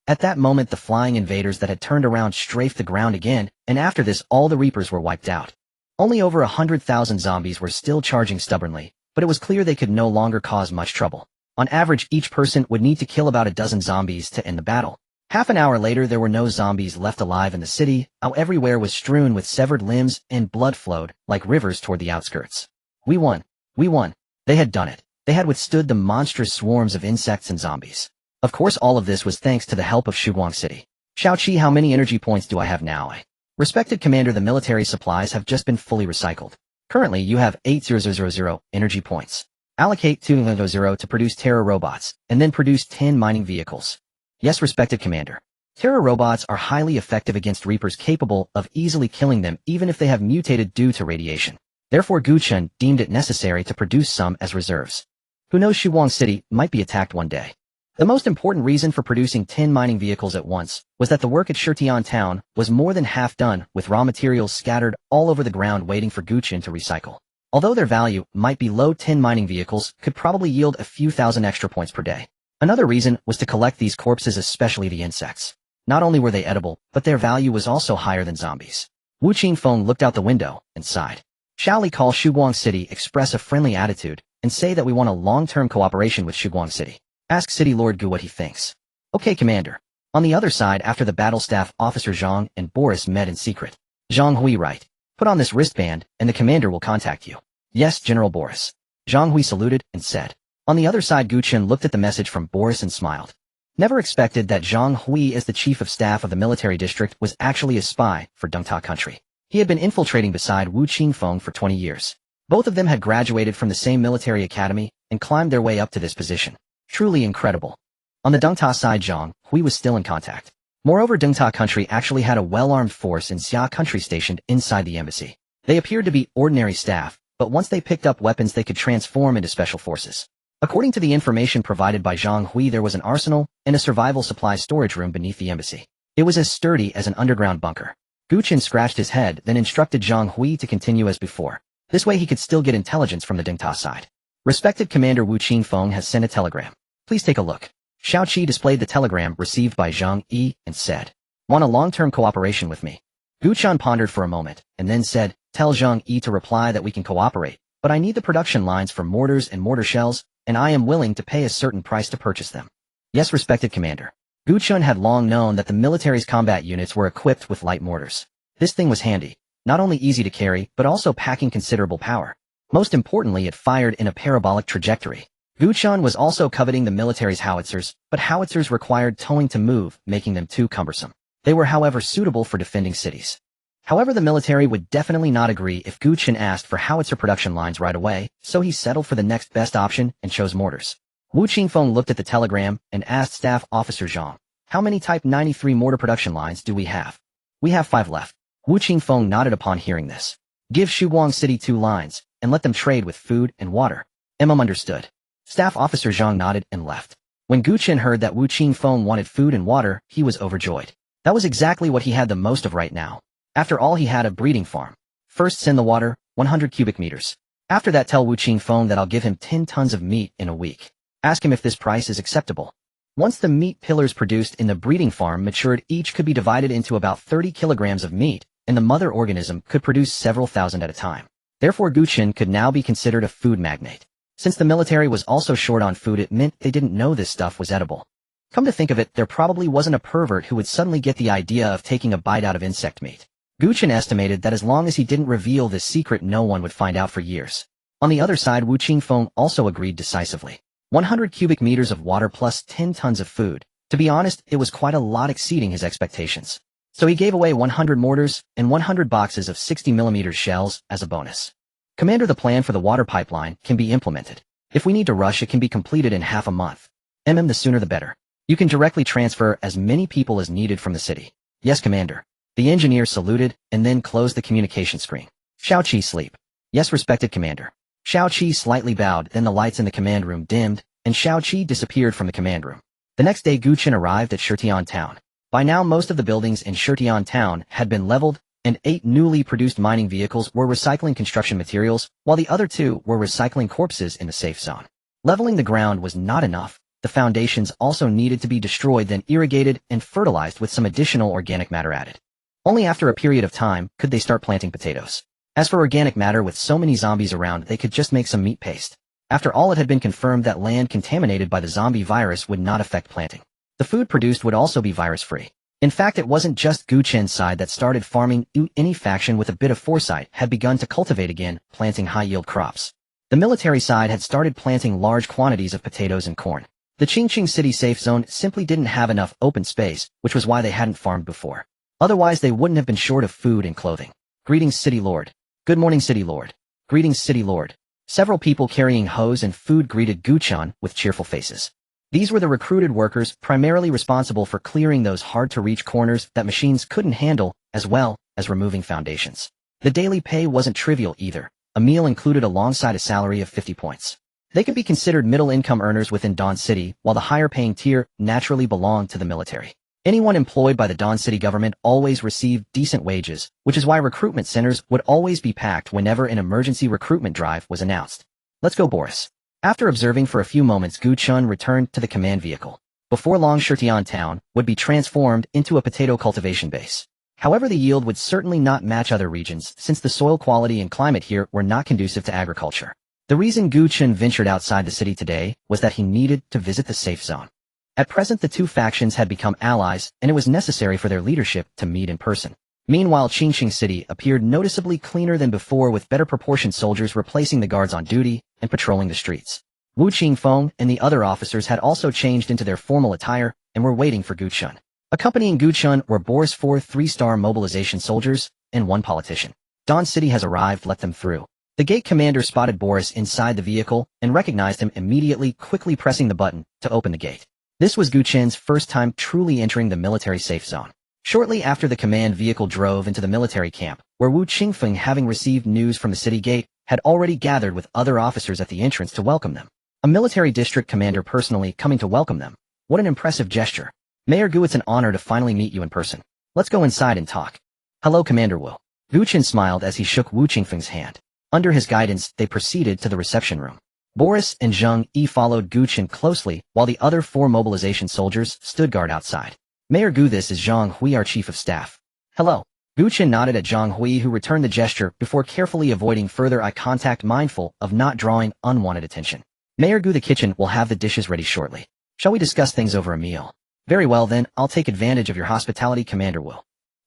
At that moment the flying invaders that had turned around strafed the ground again, and after this all the Reapers were wiped out. Only over 100,000 zombies were still charging stubbornly, but it was clear they could no longer cause much trouble. On average, each person would need to kill about a dozen zombies to end the battle. Half an hour later there were no zombies left alive in the city, how everywhere was strewn with severed limbs and blood flowed like rivers toward the outskirts. We won. We won. They had done it. They had withstood the monstrous swarms of insects and zombies. Of course all of this was thanks to the help of Shugong City. "Xiaoqi, how many energy points do I have now?" "Respected Commander, the military supplies have just been fully recycled. Currently you have 8,000 energy points. Allocate 2,000 to produce terror robots, and then produce 10 mining vehicles." "Yes, respected Commander." Terror robots are highly effective against Reapers, capable of easily killing them even if they have mutated due to radiation. Therefore Gu Chen deemed it necessary to produce some as reserves. Who knows, Shugong City might be attacked one day. The most important reason for producing 10 mining vehicles at once was that the work at Shirtian town was more than half done, with raw materials scattered all over the ground waiting for Gu Chen to recycle. Although their value might be low, 10 mining vehicles could probably yield a few thousand extra points per day. Another reason was to collect these corpses, especially the insects. Not only were they edible, but their value was also higher than zombies. Wu Qingfeng looked out the window and sighed. "Shall we call Shugong City, express a friendly attitude, and say that we want a long-term cooperation with Shugong City? Ask City Lord Gu what he thinks." "Okay, Commander." On the other side, after the battle, staff officer Zhang and Boris met in secret. "Zhang Hui, right. Put on this wristband, and the commander will contact you." "Yes, General Boris." Zhang Hui saluted and said. On the other side, Gu Chen looked at the message from Boris and smiled. Never expected that Zhang Hui, as the chief of staff of the military district, was actually a spy for Dengta country. He had been infiltrating beside Wu Qingfeng for 20 years. Both of them had graduated from the same military academy and climbed their way up to this position. Truly incredible. On the Dengta side, Zhang Hui was still in contact. Moreover, Dengta country actually had a well-armed force in Xia country stationed inside the embassy. They appeared to be ordinary staff, but once they picked up weapons they could transform into special forces. According to the information provided by Zhang Hui, there was an arsenal and a survival supply storage room beneath the embassy. It was as sturdy as an underground bunker. Gu Chen scratched his head, then instructed Zhang Hui to continue as before. This way he could still get intelligence from the Dengta side. "Respected Commander, Wu Qingfeng has sent a telegram. Please take a look." Xiao Qi displayed the telegram received by Zhang Yi and said, "Want a long-term cooperation with me?" Gu Chen pondered for a moment, and then said, "Tell Zhang Yi to reply that we can cooperate, but I need the production lines for mortars and mortar shells, and I am willing to pay a certain price to purchase them." "Yes, respected Commander." Gu Chen had long known that the military's combat units were equipped with light mortars. This thing was handy, not only easy to carry, but also packing considerable power. Most importantly, it fired in a parabolic trajectory. Gu Chen was also coveting the military's howitzers, but howitzers required towing to move, making them too cumbersome. They were, however, suitable for defending cities. However, the military would definitely not agree if Gu Chen asked for howitzer production lines right away, so he settled for the next best option and chose mortars. Wu Qingfeng looked at the telegram and asked Staff Officer Zhang, "How many Type 93 mortar production lines do we have?" "We have 5 left." Wu Qingfeng nodded upon hearing this. "Give Shugong City 2 lines, and let them trade with food and water." Understood. Staff Officer Zhang nodded and left. When Gu Chen heard that Wu Qingfeng wanted food and water, he was overjoyed. That was exactly what he had the most of right now. After all, he had a breeding farm. First send the water, 100 cubic meters. After that, tell Wu Qingfeng that I'll give him 10 tons of meat in a week. Ask him if this price is acceptable. Once the meat pillars produced in the breeding farm matured, each could be divided into about 30 kilograms of meat, and the mother organism could produce several thousand at a time. Therefore, Gu Chen could now be considered a food magnate. Since the military was also short on food, it meant they didn't know this stuff was edible. Come to think of it, there probably wasn't a pervert who would suddenly get the idea of taking a bite out of insect meat. Gu Chen estimated that as long as he didn't reveal this secret, no one would find out for years. On the other side, Wu Qingfeng also agreed decisively. 100 cubic meters of water plus 10 tons of food. To be honest, it was quite a lot exceeding his expectations. So he gave away 100 mortars and 100 boxes of 60mm shells as a bonus. Commander, the plan for the water pipeline can be implemented. If we need to rush, it can be completed in half a month. The sooner the better. You can directly transfer as many people as needed from the city. Yes, Commander. The engineer saluted and then closed the communication screen. Xiao Qi, sleep. Yes, respected Commander. Xiao Qi slightly bowed, then the lights in the command room dimmed, and Xiao Qi disappeared from the command room. The next day, Gu Chen arrived at Shirtian Town. By now, most of the buildings in Shirtian Town had been leveled, and 8 newly produced mining vehicles were recycling construction materials, while the other 2 were recycling corpses in the safe zone. Leveling the ground was not enough. The foundations also needed to be destroyed, then irrigated and fertilized with some additional organic matter added. Only after a period of time could they start planting potatoes. As for organic matter, with so many zombies around, they could just make some meat paste. After all, it had been confirmed that land contaminated by the zombie virus would not affect planting. The food produced would also be virus-free. In fact, it wasn't just Gu Chen's side that started farming. Any faction with a bit of foresight had begun to cultivate again, planting high-yield crops. The military side had started planting large quantities of potatoes and corn. The Qingqing City safe zone simply didn't have enough open space, which was why they hadn't farmed before. Otherwise, they wouldn't have been short of food and clothing. Greetings, City Lord. Good morning, City Lord. Greetings, City Lord. Several people carrying hoes and food greeted Gu Chen with cheerful faces. These were the recruited workers primarily responsible for clearing those hard-to-reach corners that machines couldn't handle, as well as removing foundations. The daily pay wasn't trivial either. A meal included alongside a salary of 50 points. They could be considered middle-income earners within Dawn City, while the higher-paying tier naturally belonged to the military. Anyone employed by the Dawn City government always received decent wages, which is why recruitment centers would always be packed whenever an emergency recruitment drive was announced. Let's go, Boris. After observing for a few moments, Gu Chen returned to the command vehicle. Before long, Shirtian Town would be transformed into a potato cultivation base. However, the yield would certainly not match other regions, since the soil quality and climate here were not conducive to agriculture. The reason Gu Chen ventured outside the city today was that he needed to visit the safe zone. At present, the 2 factions had become allies, and it was necessary for their leadership to meet in person. Meanwhile, Qingqing City appeared noticeably cleaner than before, with better proportioned soldiers replacing the guards on duty and patrolling the streets. Wu Qingfeng and the other officers had also changed into their formal attire and were waiting for Gu Chen. Accompanying Gu Chen were Boris 4 3-star mobilization soldiers and 1 politician. Dawn City has arrived, let them through. The gate commander spotted Boris inside the vehicle and recognized him immediately, quickly pressing the button to open the gate. This was Gu Chen's first time truly entering the military safe zone. Shortly after, the command vehicle drove into the military camp, where Wu Qingfeng, having received news from the city gate, had already gathered with other officers at the entrance to welcome them. A military district commander personally coming to welcome them. What an impressive gesture. Mayor Gu, it's an honor to finally meet you in person. Let's go inside and talk. Hello, Commander Wu. Gu Chen smiled as he shook Wu Qingfeng's hand. Under his guidance, they proceeded to the reception room. Boris and Zheng Yi followed Gu Chen closely, while the other 4 mobilization soldiers stood guard outside. Mayor Gu, this is Zhang Hui, our chief of staff. Hello. Gu Chen nodded at Zhang Hui, who returned the gesture before carefully avoiding further eye contact, mindful of not drawing unwanted attention. Mayor Gu, the kitchen will have the dishes ready shortly. Shall we discuss things over a meal? Very well then, I'll take advantage of your hospitality, Commander Wu.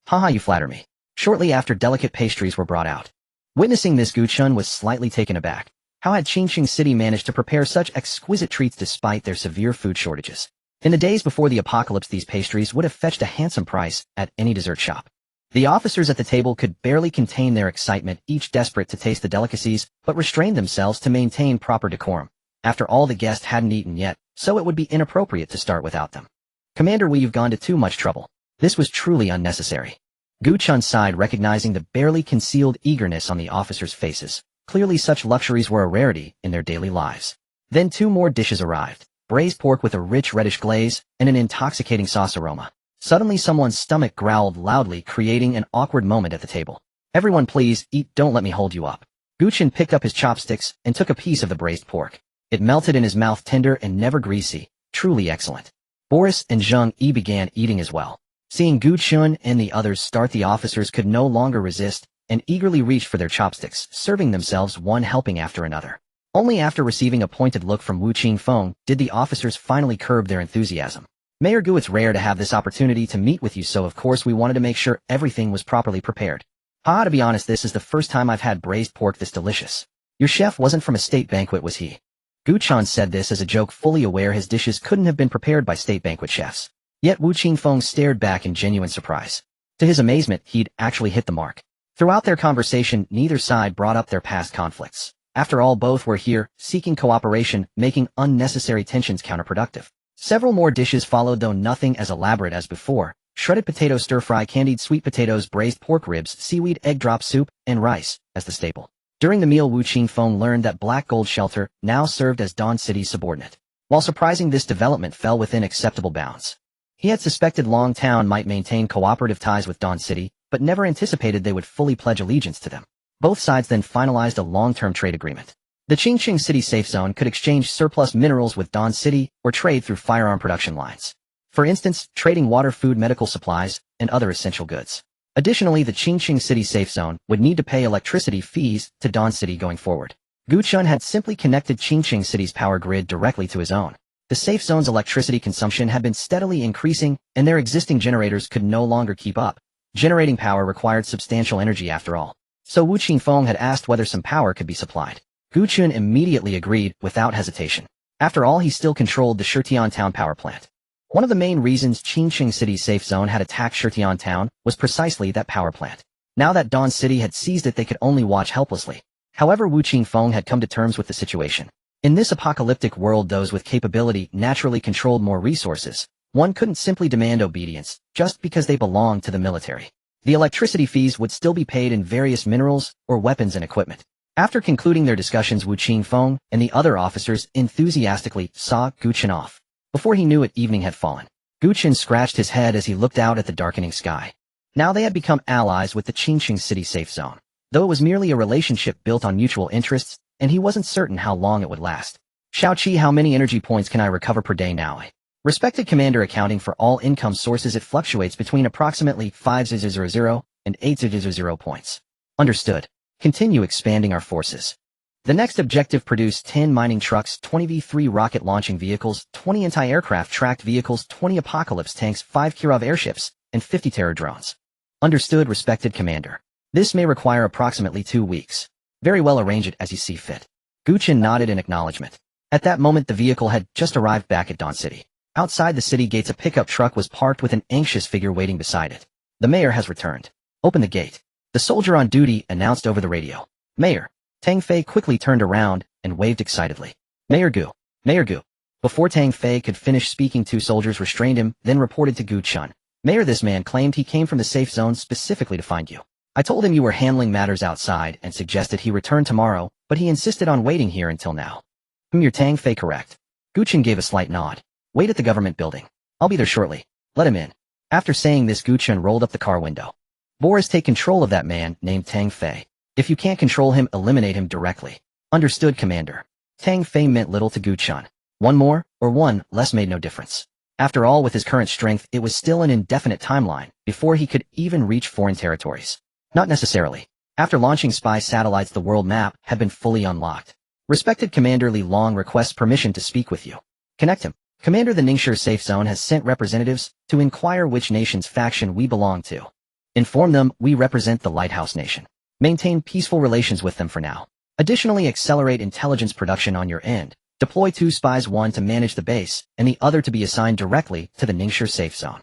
Haha, you flatter me. Shortly after, delicate pastries were brought out. Witnessing this, Gu Chen was slightly taken aback. How had Qingqing City managed to prepare such exquisite treats despite their severe food shortages? In the days before the apocalypse, these pastries would have fetched a handsome price at any dessert shop. The officers at the table could barely contain their excitement, each desperate to taste the delicacies, but restrained themselves to maintain proper decorum. After all, the guests hadn't eaten yet, so it would be inappropriate to start without them. Commander Wu, you've gone to too much trouble. This was truly unnecessary. Gu Chen sighed, recognizing the barely concealed eagerness on the officers' faces. Clearly such luxuries were a rarity in their daily lives. Then 2 more dishes arrived. Braised pork with a rich reddish glaze and an intoxicating sauce aroma. Suddenly someone's stomach growled loudly, creating an awkward moment at the table. Everyone please, eat, don't let me hold you up. Gu Chen picked up his chopsticks and took a piece of the braised pork. It melted in his mouth, tender and never greasy, truly excellent. Boris and Zheng Yi began eating as well. Seeing Gu Chen and the others start, the officers could no longer resist and eagerly reached for their chopsticks, serving themselves one helping after another. Only after receiving a pointed look from Wu Qingfeng did the officers finally curb their enthusiasm. Mayor Gu, it's rare to have this opportunity to meet with you, so of course we wanted to make sure everything was properly prepared. To be honest, this is the first time I've had braised pork this delicious. Your chef wasn't from a state banquet, was he? Gu Chen said this as a joke, fully aware his dishes couldn't have been prepared by state banquet chefs. Yet Wu Qingfeng stared back in genuine surprise. To his amazement, he'd actually hit the mark. Throughout their conversation, neither side brought up their past conflicts. After all, both were here, seeking cooperation, making unnecessary tensions counterproductive. Several more dishes followed, though nothing as elaborate as before. Shredded potato stir-fry, candied sweet potatoes, braised pork ribs, seaweed egg drop soup, and rice, as the staple. During the meal, Wu Qingfeng learned that Black Gold Shelter now served as Dawn City's subordinate. While surprising, this development fell within acceptable bounds. He had suspected Long Town might maintain cooperative ties with Dawn City, but never anticipated they would fully pledge allegiance to them. Both sides then finalized a long-term trade agreement. The Qingqing City Safe Zone could exchange surplus minerals with Dawn City or trade through firearm production lines. For instance, trading water, food, medical supplies, and other essential goods. Additionally, the Qingqing City Safe Zone would need to pay electricity fees to Dawn City going forward. Gu Chen had simply connected Qingqing City's power grid directly to his own. The safe zone's electricity consumption had been steadily increasing, and their existing generators could no longer keep up. Generating power required substantial energy after all. So Wu Qingfeng had asked whether some power could be supplied. Gu Chen immediately agreed without hesitation. After all, he still controlled the Shitian Town power plant. One of the main reasons Qingqing City's safe zone had attacked Shitian Town was precisely that power plant. Now that Dawn City had seized it, they could only watch helplessly. However, Wu Qingfeng had come to terms with the situation. In this apocalyptic world, those with capability naturally controlled more resources. One couldn't simply demand obedience just because they belonged to the military. The electricity fees would still be paid in various minerals or weapons and equipment. After concluding their discussions, Wu Qingfeng and the other officers enthusiastically saw Gu Chen off. Before he knew it, evening had fallen. Gu Chen scratched his head as he looked out at the darkening sky. Now they had become allies with the Qingqing City Safe Zone. Though it was merely a relationship built on mutual interests, and he wasn't certain how long it would last. Xiaoqi, how many energy points can I recover per day now? Respected Commander, accounting for all income sources, it fluctuates between approximately 5,000 and 8,000 points. Understood. Continue expanding our forces. The next objective: produce 10 mining trucks, 20 V3 rocket launching vehicles, 20 anti-aircraft tracked vehicles, 20 apocalypse tanks, 5 Kirov airships, and 50 terror drones. Understood, respected Commander. This may require approximately 2 weeks. Very well, arrange it as you see fit. Gu Chen nodded in acknowledgement. At that moment, the vehicle had just arrived back at Dawn City. Outside the city gates, a pickup truck was parked with an anxious figure waiting beside it. The mayor has returned. Open the gate. The soldier on duty announced over the radio. Mayor. Tang Fei quickly turned around and waved excitedly. Mayor Gu. Mayor Gu. Before Tang Fei could finish speaking, 2 soldiers restrained him, then reported to Gu Chen. Mayor, this man claimed he came from the safe zone specifically to find you. I told him you were handling matters outside and suggested he return tomorrow, but he insisted on waiting here until now. You're Tang Fei, correct? Gu Chen gave a slight nod. Wait at the government building. I'll be there shortly. Let him in. After saying this, Gu Chen rolled up the car window. Boris, take control of that man named Tang Fei. If you can't control him, eliminate him directly. Understood, Commander. Tang Fei meant little to Gu Chen. One more, or one less, made no difference. After all, with his current strength, it was still an indefinite timeline before he could even reach foreign territories. Not necessarily. After launching spy satellites, the world map had been fully unlocked. Respected Commander, Li Long requests permission to speak with you. Connect him. Commander, the Ningxia Safe Zone has sent representatives to inquire which nation's faction we belong to. Inform them we represent the Lighthouse Nation. Maintain peaceful relations with them for now. Additionally, accelerate intelligence production on your end. Deploy 2 spies, one to manage the base, and the other to be assigned directly to the Ningxia Safe Zone.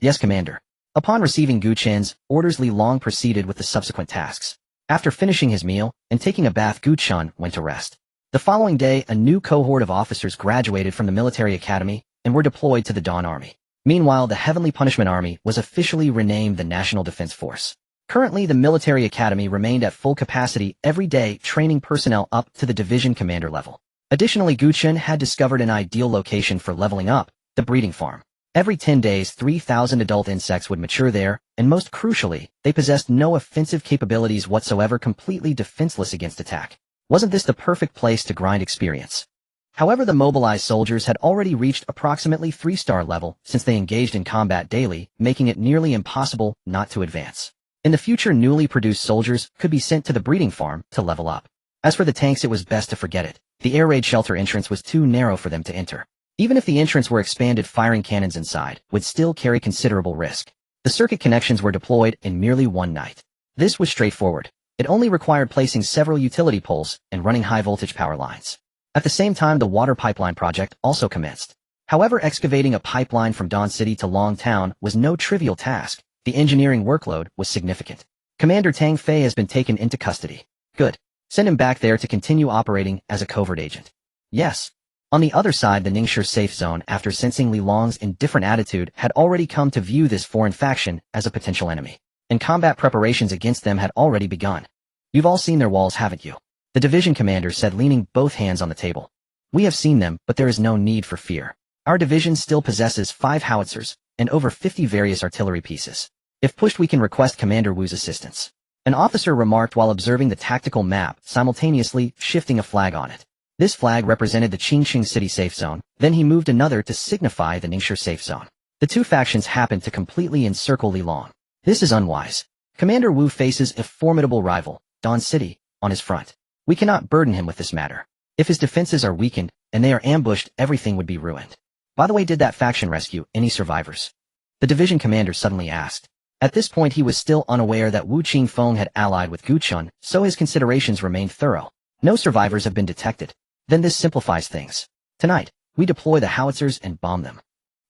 Yes, Commander. Upon receiving Gu Chen's orders, Li Long proceeded with the subsequent tasks. After finishing his meal and taking a bath, Gu Chen went to rest. The following day, a new cohort of officers graduated from the military academy and were deployed to the Dawn Army. Meanwhile, the Heavenly Punishment Army was officially renamed the National Defense Force. Currently, the military academy remained at full capacity every day, training personnel up to the division commander level. Additionally, Gu Chen had discovered an ideal location for leveling up, the breeding farm. Every 10 days, 3,000 adult insects would mature there, and most crucially, they possessed no offensive capabilities whatsoever, completely defenseless against attack. Wasn't this the perfect place to grind experience? However, the mobilized soldiers had already reached approximately 3-star level since they engaged in combat daily, making it nearly impossible not to advance. In the future, newly produced soldiers could be sent to the breeding farm to level up. As for the tanks, it was best to forget it. The air raid shelter entrance was too narrow for them to enter. Even if the entrance were expanded, firing cannons inside would still carry considerable risk. The circuit connections were deployed in merely one night. This was straightforward. It only required placing several utility poles and running high-voltage power lines. At the same time, the water pipeline project also commenced. However, excavating a pipeline from Dawn City to Long Town was no trivial task. The engineering workload was significant. Commander Tang Fei has been taken into custody. Good. Send him back there to continue operating as a covert agent. Yes. On the other side, the Ningshi safe zone, after sensing Li Long's indifferent attitude, had already come to view this foreign faction as a potential enemy, and combat preparations against them had already begun. You've all seen their walls, haven't you? The division commander said, leaning both hands on the table. We have seen them, but there is no need for fear. Our division still possesses 5 howitzers and over 50 various artillery pieces. If pushed, we can request Commander Wu's assistance. An officer remarked while observing the tactical map, simultaneously shifting a flag on it. This flag represented the Qingqing City safe zone, then he moved another to signify the Ningshi safe zone. The two factions happened to completely encircle Li Long. This is unwise. Commander Wu faces a formidable rival, Dawn City, on his front. We cannot burden him with this matter. If his defenses are weakened, and they are ambushed, everything would be ruined. By the way, did that faction rescue any survivors? The division commander suddenly asked. At this point he was still unaware that Wu Qingfeng had allied with Gu Chen, so his considerations remained thorough. No survivors have been detected. Then this simplifies things. Tonight, we deploy the howitzers and bomb them.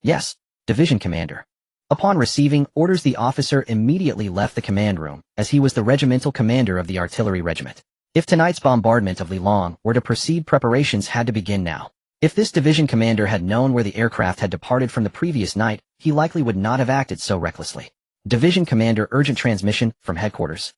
Yes, division commander. Upon receiving orders, the officer immediately left the command room, as he was the regimental commander of the artillery regiment. If tonight's bombardment of Li Long were to proceed, preparations had to begin now. If this division commander had known where the aircraft had departed from the previous night, he likely would not have acted so recklessly. Division commander, urgent transmission from headquarters.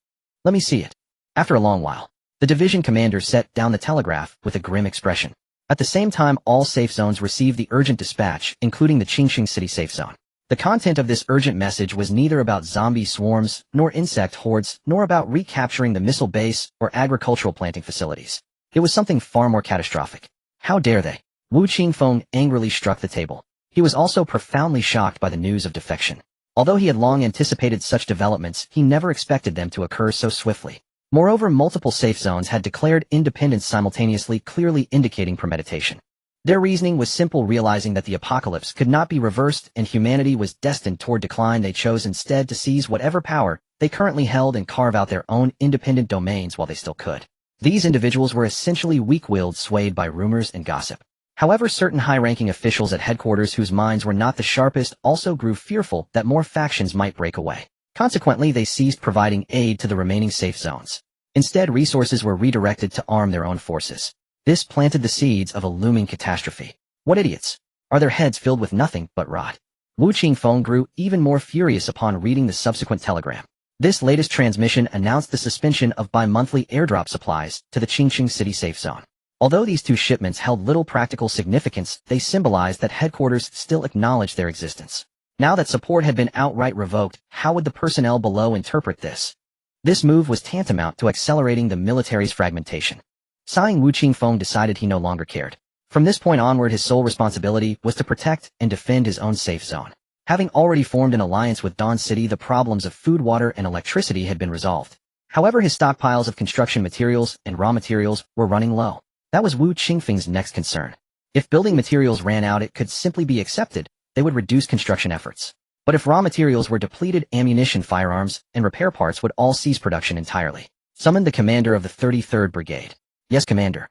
Let me see it. After a long while, the division commander set down the telegraph with a grim expression. At the same time, all safe zones received the urgent dispatch, including the Qingqing City safe zone. The content of this urgent message was neither about zombie swarms, nor insect hordes, nor about recapturing the missile base or agricultural planting facilities. It was something far more catastrophic. How dare they? Wu Qingfeng angrily struck the table. He was also profoundly shocked by the news of defection. Although he had long anticipated such developments, he never expected them to occur so swiftly. Moreover, multiple safe zones had declared independence simultaneously, clearly indicating premeditation. Their reasoning was simple: realizing that the apocalypse could not be reversed and humanity was destined toward decline. They chose instead to seize whatever power they currently held and carve out their own independent domains while they still could. These individuals were essentially weak-willed, swayed by rumors and gossip. However, certain high-ranking officials at headquarters whose minds were not the sharpest also grew fearful that more factions might break away. Consequently, they ceased providing aid to the remaining safe zones. Instead, resources were redirected to arm their own forces. This planted the seeds of a looming catastrophe. What idiots! Are their heads filled with nothing but rot? Wu Qingfeng grew even more furious upon reading the subsequent telegram. This latest transmission announced the suspension of bi-monthly airdrop supplies to the Qingqing City safe zone. Although these two shipments held little practical significance, they symbolized that headquarters still acknowledged their existence. Now that support had been outright revoked, how would the personnel below interpret this? This move was tantamount to accelerating the military's fragmentation. Sighing, Wu Qingfeng decided he no longer cared. From this point onward, his sole responsibility was to protect and defend his own safe zone. Having already formed an alliance with Dawn City, the problems of food, water, and electricity had been resolved. However, his stockpiles of construction materials and raw materials were running low. That was Wu Qingfeng's next concern. If building materials ran out, it could simply be accepted. They would reduce construction efforts. But if raw materials were depleted, ammunition, firearms, and repair parts would all cease production entirely. Summoned the commander of the 33rd Brigade. Yes, Commander.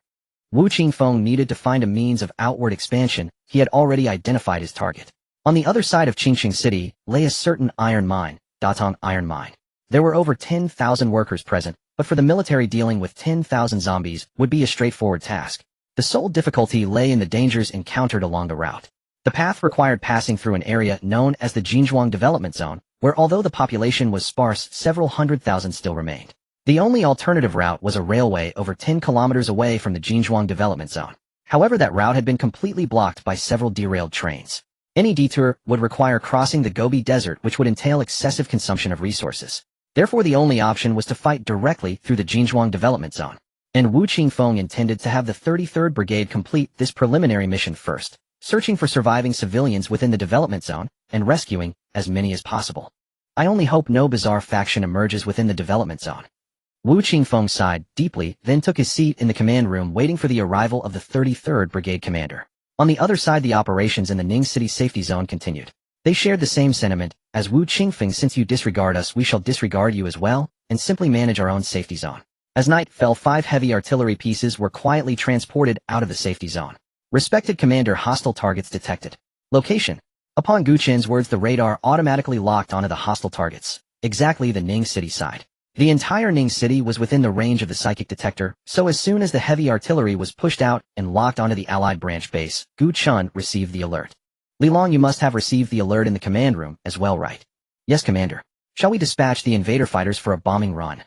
Wu Qingfeng needed to find a means of outward expansion. He had already identified his target. On the other side of Qingqing City lay a certain iron mine, Datong Iron Mine. There were over 10,000 workers present, but for the military, dealing with 10,000 zombies would be a straightforward task. The sole difficulty lay in the dangers encountered along the route. The path required passing through an area known as the Jinzhuang Development Zone, where although the population was sparse, several 100,000 still remained. The only alternative route was a railway over 10 kilometers away from the Jinzhuang Development Zone. However, that route had been completely blocked by several derailed trains. Any detour would require crossing the Gobi Desert, which would entail excessive consumption of resources. Therefore, the only option was to fight directly through the Jinzhuang Development Zone. And Wu Qingfeng intended to have the 33rd Brigade complete this preliminary mission first, searching for surviving civilians within the development zone and rescuing as many as possible. I only hope no bizarre faction emerges within the development zone. Wu Qingfeng sighed deeply, then took his seat in the command room, waiting for the arrival of the 33rd Brigade commander. On the other side, the operations in the Ning City safety zone continued. They shared the same sentiment. As Wu Qingfeng, since you disregard us, we shall disregard you as well, and simply manage our own safety zone. As night fell, 5 heavy artillery pieces were quietly transported out of the safety zone. Respected Commander, hostile targets detected. Location. Upon Gu Chen's words, the radar automatically locked onto the hostile targets, exactly the Ning City side. The entire Ning City was within the range of the psychic detector, so as soon as the heavy artillery was pushed out and locked onto the Allied branch base, Gu Chen received the alert. Li Long, you must have received the alert in the command room as well, right? Yes, Commander. Shall we dispatch the invader fighters for a bombing run?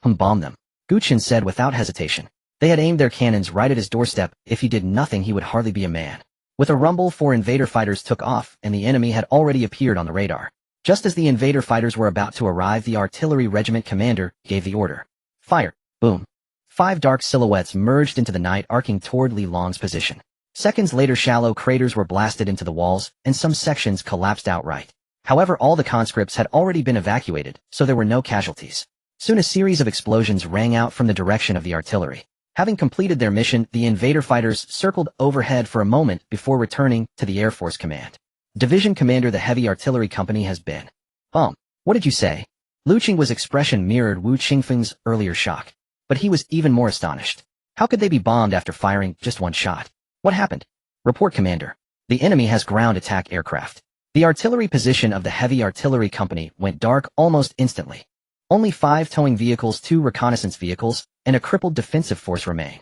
Bomb them. Gu Chen said without hesitation. They had aimed their cannons right at his doorstep. If he did nothing, he would hardly be a man. With a rumble, 4 invader fighters took off, and the enemy had already appeared on the radar. Just as the invader fighters were about to arrive, the artillery regiment commander gave the order. Fire! Boom! 5 dark silhouettes merged into the night, arcing toward Li Long's position. Seconds later, shallow craters were blasted into the walls, and some sections collapsed outright. However, all the conscripts had already been evacuated, so there were no casualties. Soon a series of explosions rang out from the direction of the artillery. Having completed their mission, the invader fighters circled overhead for a moment before returning to the Air Force Command. Division Commander, the heavy artillery company has been. What did you say? Lu Qing's expression mirrored Wu Qingfeng's earlier shock. But he was even more astonished. How could they be bombed after firing just 1 shot? What happened? Report, Commander. The enemy has ground attack aircraft. The artillery position of the heavy artillery company went dark almost instantly. Only 5 towing vehicles, 2 reconnaissance vehicles, and a crippled defensive force remain.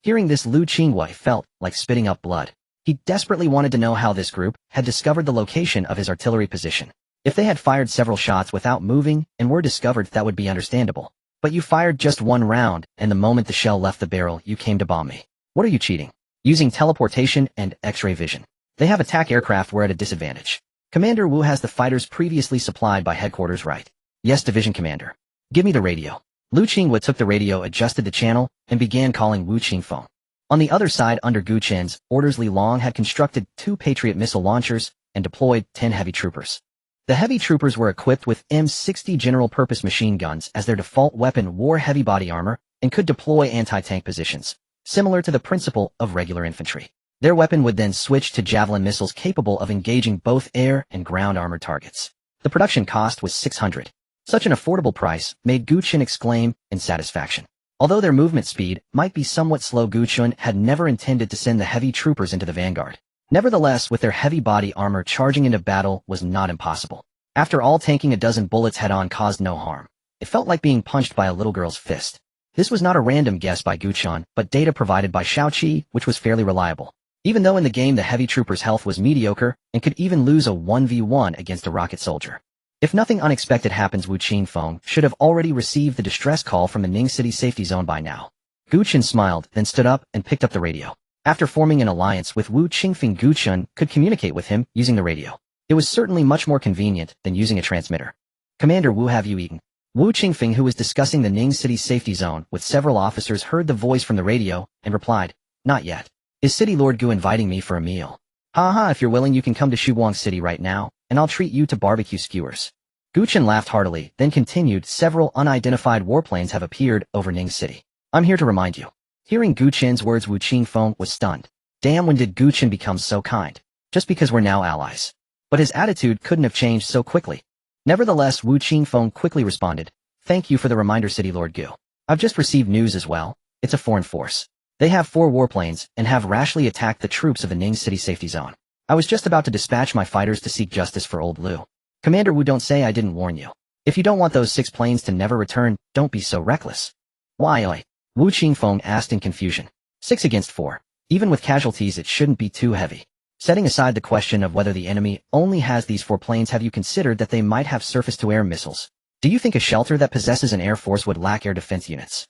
Hearing this, Lu Qingwei felt like spitting up blood. He desperately wanted to know how this group had discovered the location of his artillery position. If they had fired several shots without moving and were discovered, that would be understandable. But you fired just 1 round, and the moment the shell left the barrel, you came to bomb me. What are you cheating? Using teleportation and X-ray vision. They have attack aircraft, we're at a disadvantage. Commander Wu has the fighters previously supplied by headquarters, right? Yes, Division Commander. Give me the radio. Lu Qingwu took the radio, adjusted the channel, and began calling Wu Qingfeng. On the other side, under Gu Chen's orders, Li Long had constructed 2 Patriot missile launchers and deployed 10 heavy troopers. The heavy troopers were equipped with M60 general-purpose machine guns as their default weapon, wore heavy body armor, and could deploy anti-tank positions, similar to the principle of regular infantry. Their weapon would then switch to javelin missiles capable of engaging both air and ground armored targets. The production cost was 600. Such an affordable price made Gu Chen exclaim in satisfaction. Although their movement speed might be somewhat slow, Gu Chen had never intended to send the heavy troopers into the vanguard. Nevertheless, with their heavy body armor, charging into battle was not impossible. After all, tanking a dozen bullets head-on caused no harm. It felt like being punched by a little girl's fist. This was not a random guess by Gu Chen, but data provided by Shaoqi, which was fairly reliable. Even though in the game the heavy trooper's health was mediocre and could even lose a 1v1 against a rocket soldier. If nothing unexpected happens, Wu Qingfeng should have already received the distress call from the Ning City safety zone by now. Gu Chen smiled, then stood up and picked up the radio. After forming an alliance with Wu Qingfeng, Gu Chen could communicate with him using the radio. It was certainly much more convenient than using a transmitter. Commander Wu, have you eaten? Wu Qingfeng, who was discussing the Ning City safety zone with several officers, heard the voice from the radio and replied, Not yet. Is City Lord Gu inviting me for a meal? Haha, if you're willing, you can come to Shuguang City right now, and I'll treat you to barbecue skewers. Gu Chen laughed heartily, then continued, Several unidentified warplanes have appeared over Ning City. I'm here to remind you. Hearing Gu Chen's words, Wu Qingfeng was stunned. Damn, when did Gu Chen become so kind? Just because we're now allies. But his attitude couldn't have changed so quickly. Nevertheless, Wu Qingfeng quickly responded, Thank you for the reminder, City Lord Gu. I've just received news as well. It's a foreign force. They have 4 warplanes and have rashly attacked the troops of the Ning City safety zone. I was just about to dispatch my fighters to seek justice for old Lu. Commander Wu, don't say I didn't warn you. If you don't want those 6 planes to never return, don't be so reckless. Why? Wu Qingfeng asked in confusion. 6 against 4. Even with casualties, it shouldn't be too heavy. Setting aside the question of whether the enemy only has these 4 planes, have you considered that they might have surface-to-air missiles? Do you think a shelter that possesses an air force would lack air defense units?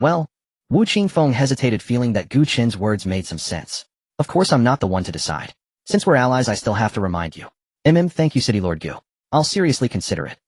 Well, Wu Qingfeng hesitated, feeling that Gu Chen's words made some sense. Of course, I'm not the one to decide. Since we're allies, I still have to remind you. Thank you, City Lord Gu. I'll seriously consider it.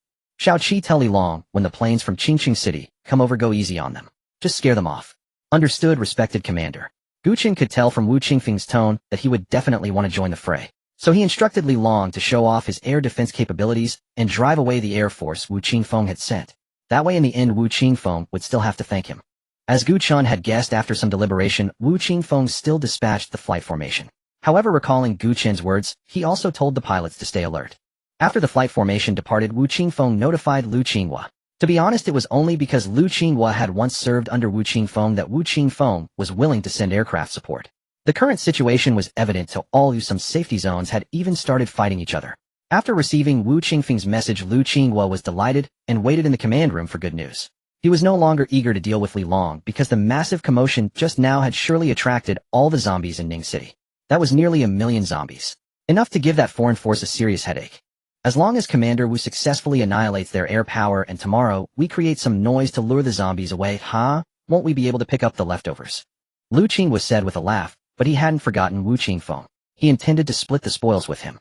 Shaoqi, tell Li Long, when the planes from Qingqing City come over, go easy on them. Just scare them off. Understood, respected Commander. Gu Chen could tell from Wu Qingfeng's tone that he would definitely want to join the fray. So he instructed Li Long to show off his air defense capabilities and drive away the air force Wu Qingfeng had sent. That way in the end, Wu Qingfeng would still have to thank him. As Gu Chen had guessed, after some deliberation, Wu Qingfeng still dispatched the flight formation. However, recalling Gu Chen's words, he also told the pilots to stay alert. After the flight formation departed, Wu Qingfeng notified Lu Qinghua. To be honest, it was only because Lu Qinghua had once served under Wu Qingfeng that Wu Qingfeng was willing to send aircraft support. The current situation was evident to all who some safety zones had even started fighting each other. After receiving Wu Qingfeng's message, Lu Qinghua was delighted and waited in the command room for good news. He was no longer eager to deal with Li Long because the massive commotion just now had surely attracted all the zombies in Ning City. That was nearly 1 million zombies. Enough to give that foreign force a serious headache. As long as Commander Wu successfully annihilates their air power and tomorrow we create some noise to lure the zombies away, won't we be able to pick up the leftovers? Lu Qinghua said with a laugh, but he hadn't forgotten Wu Qingfeng. He intended to split the spoils with him.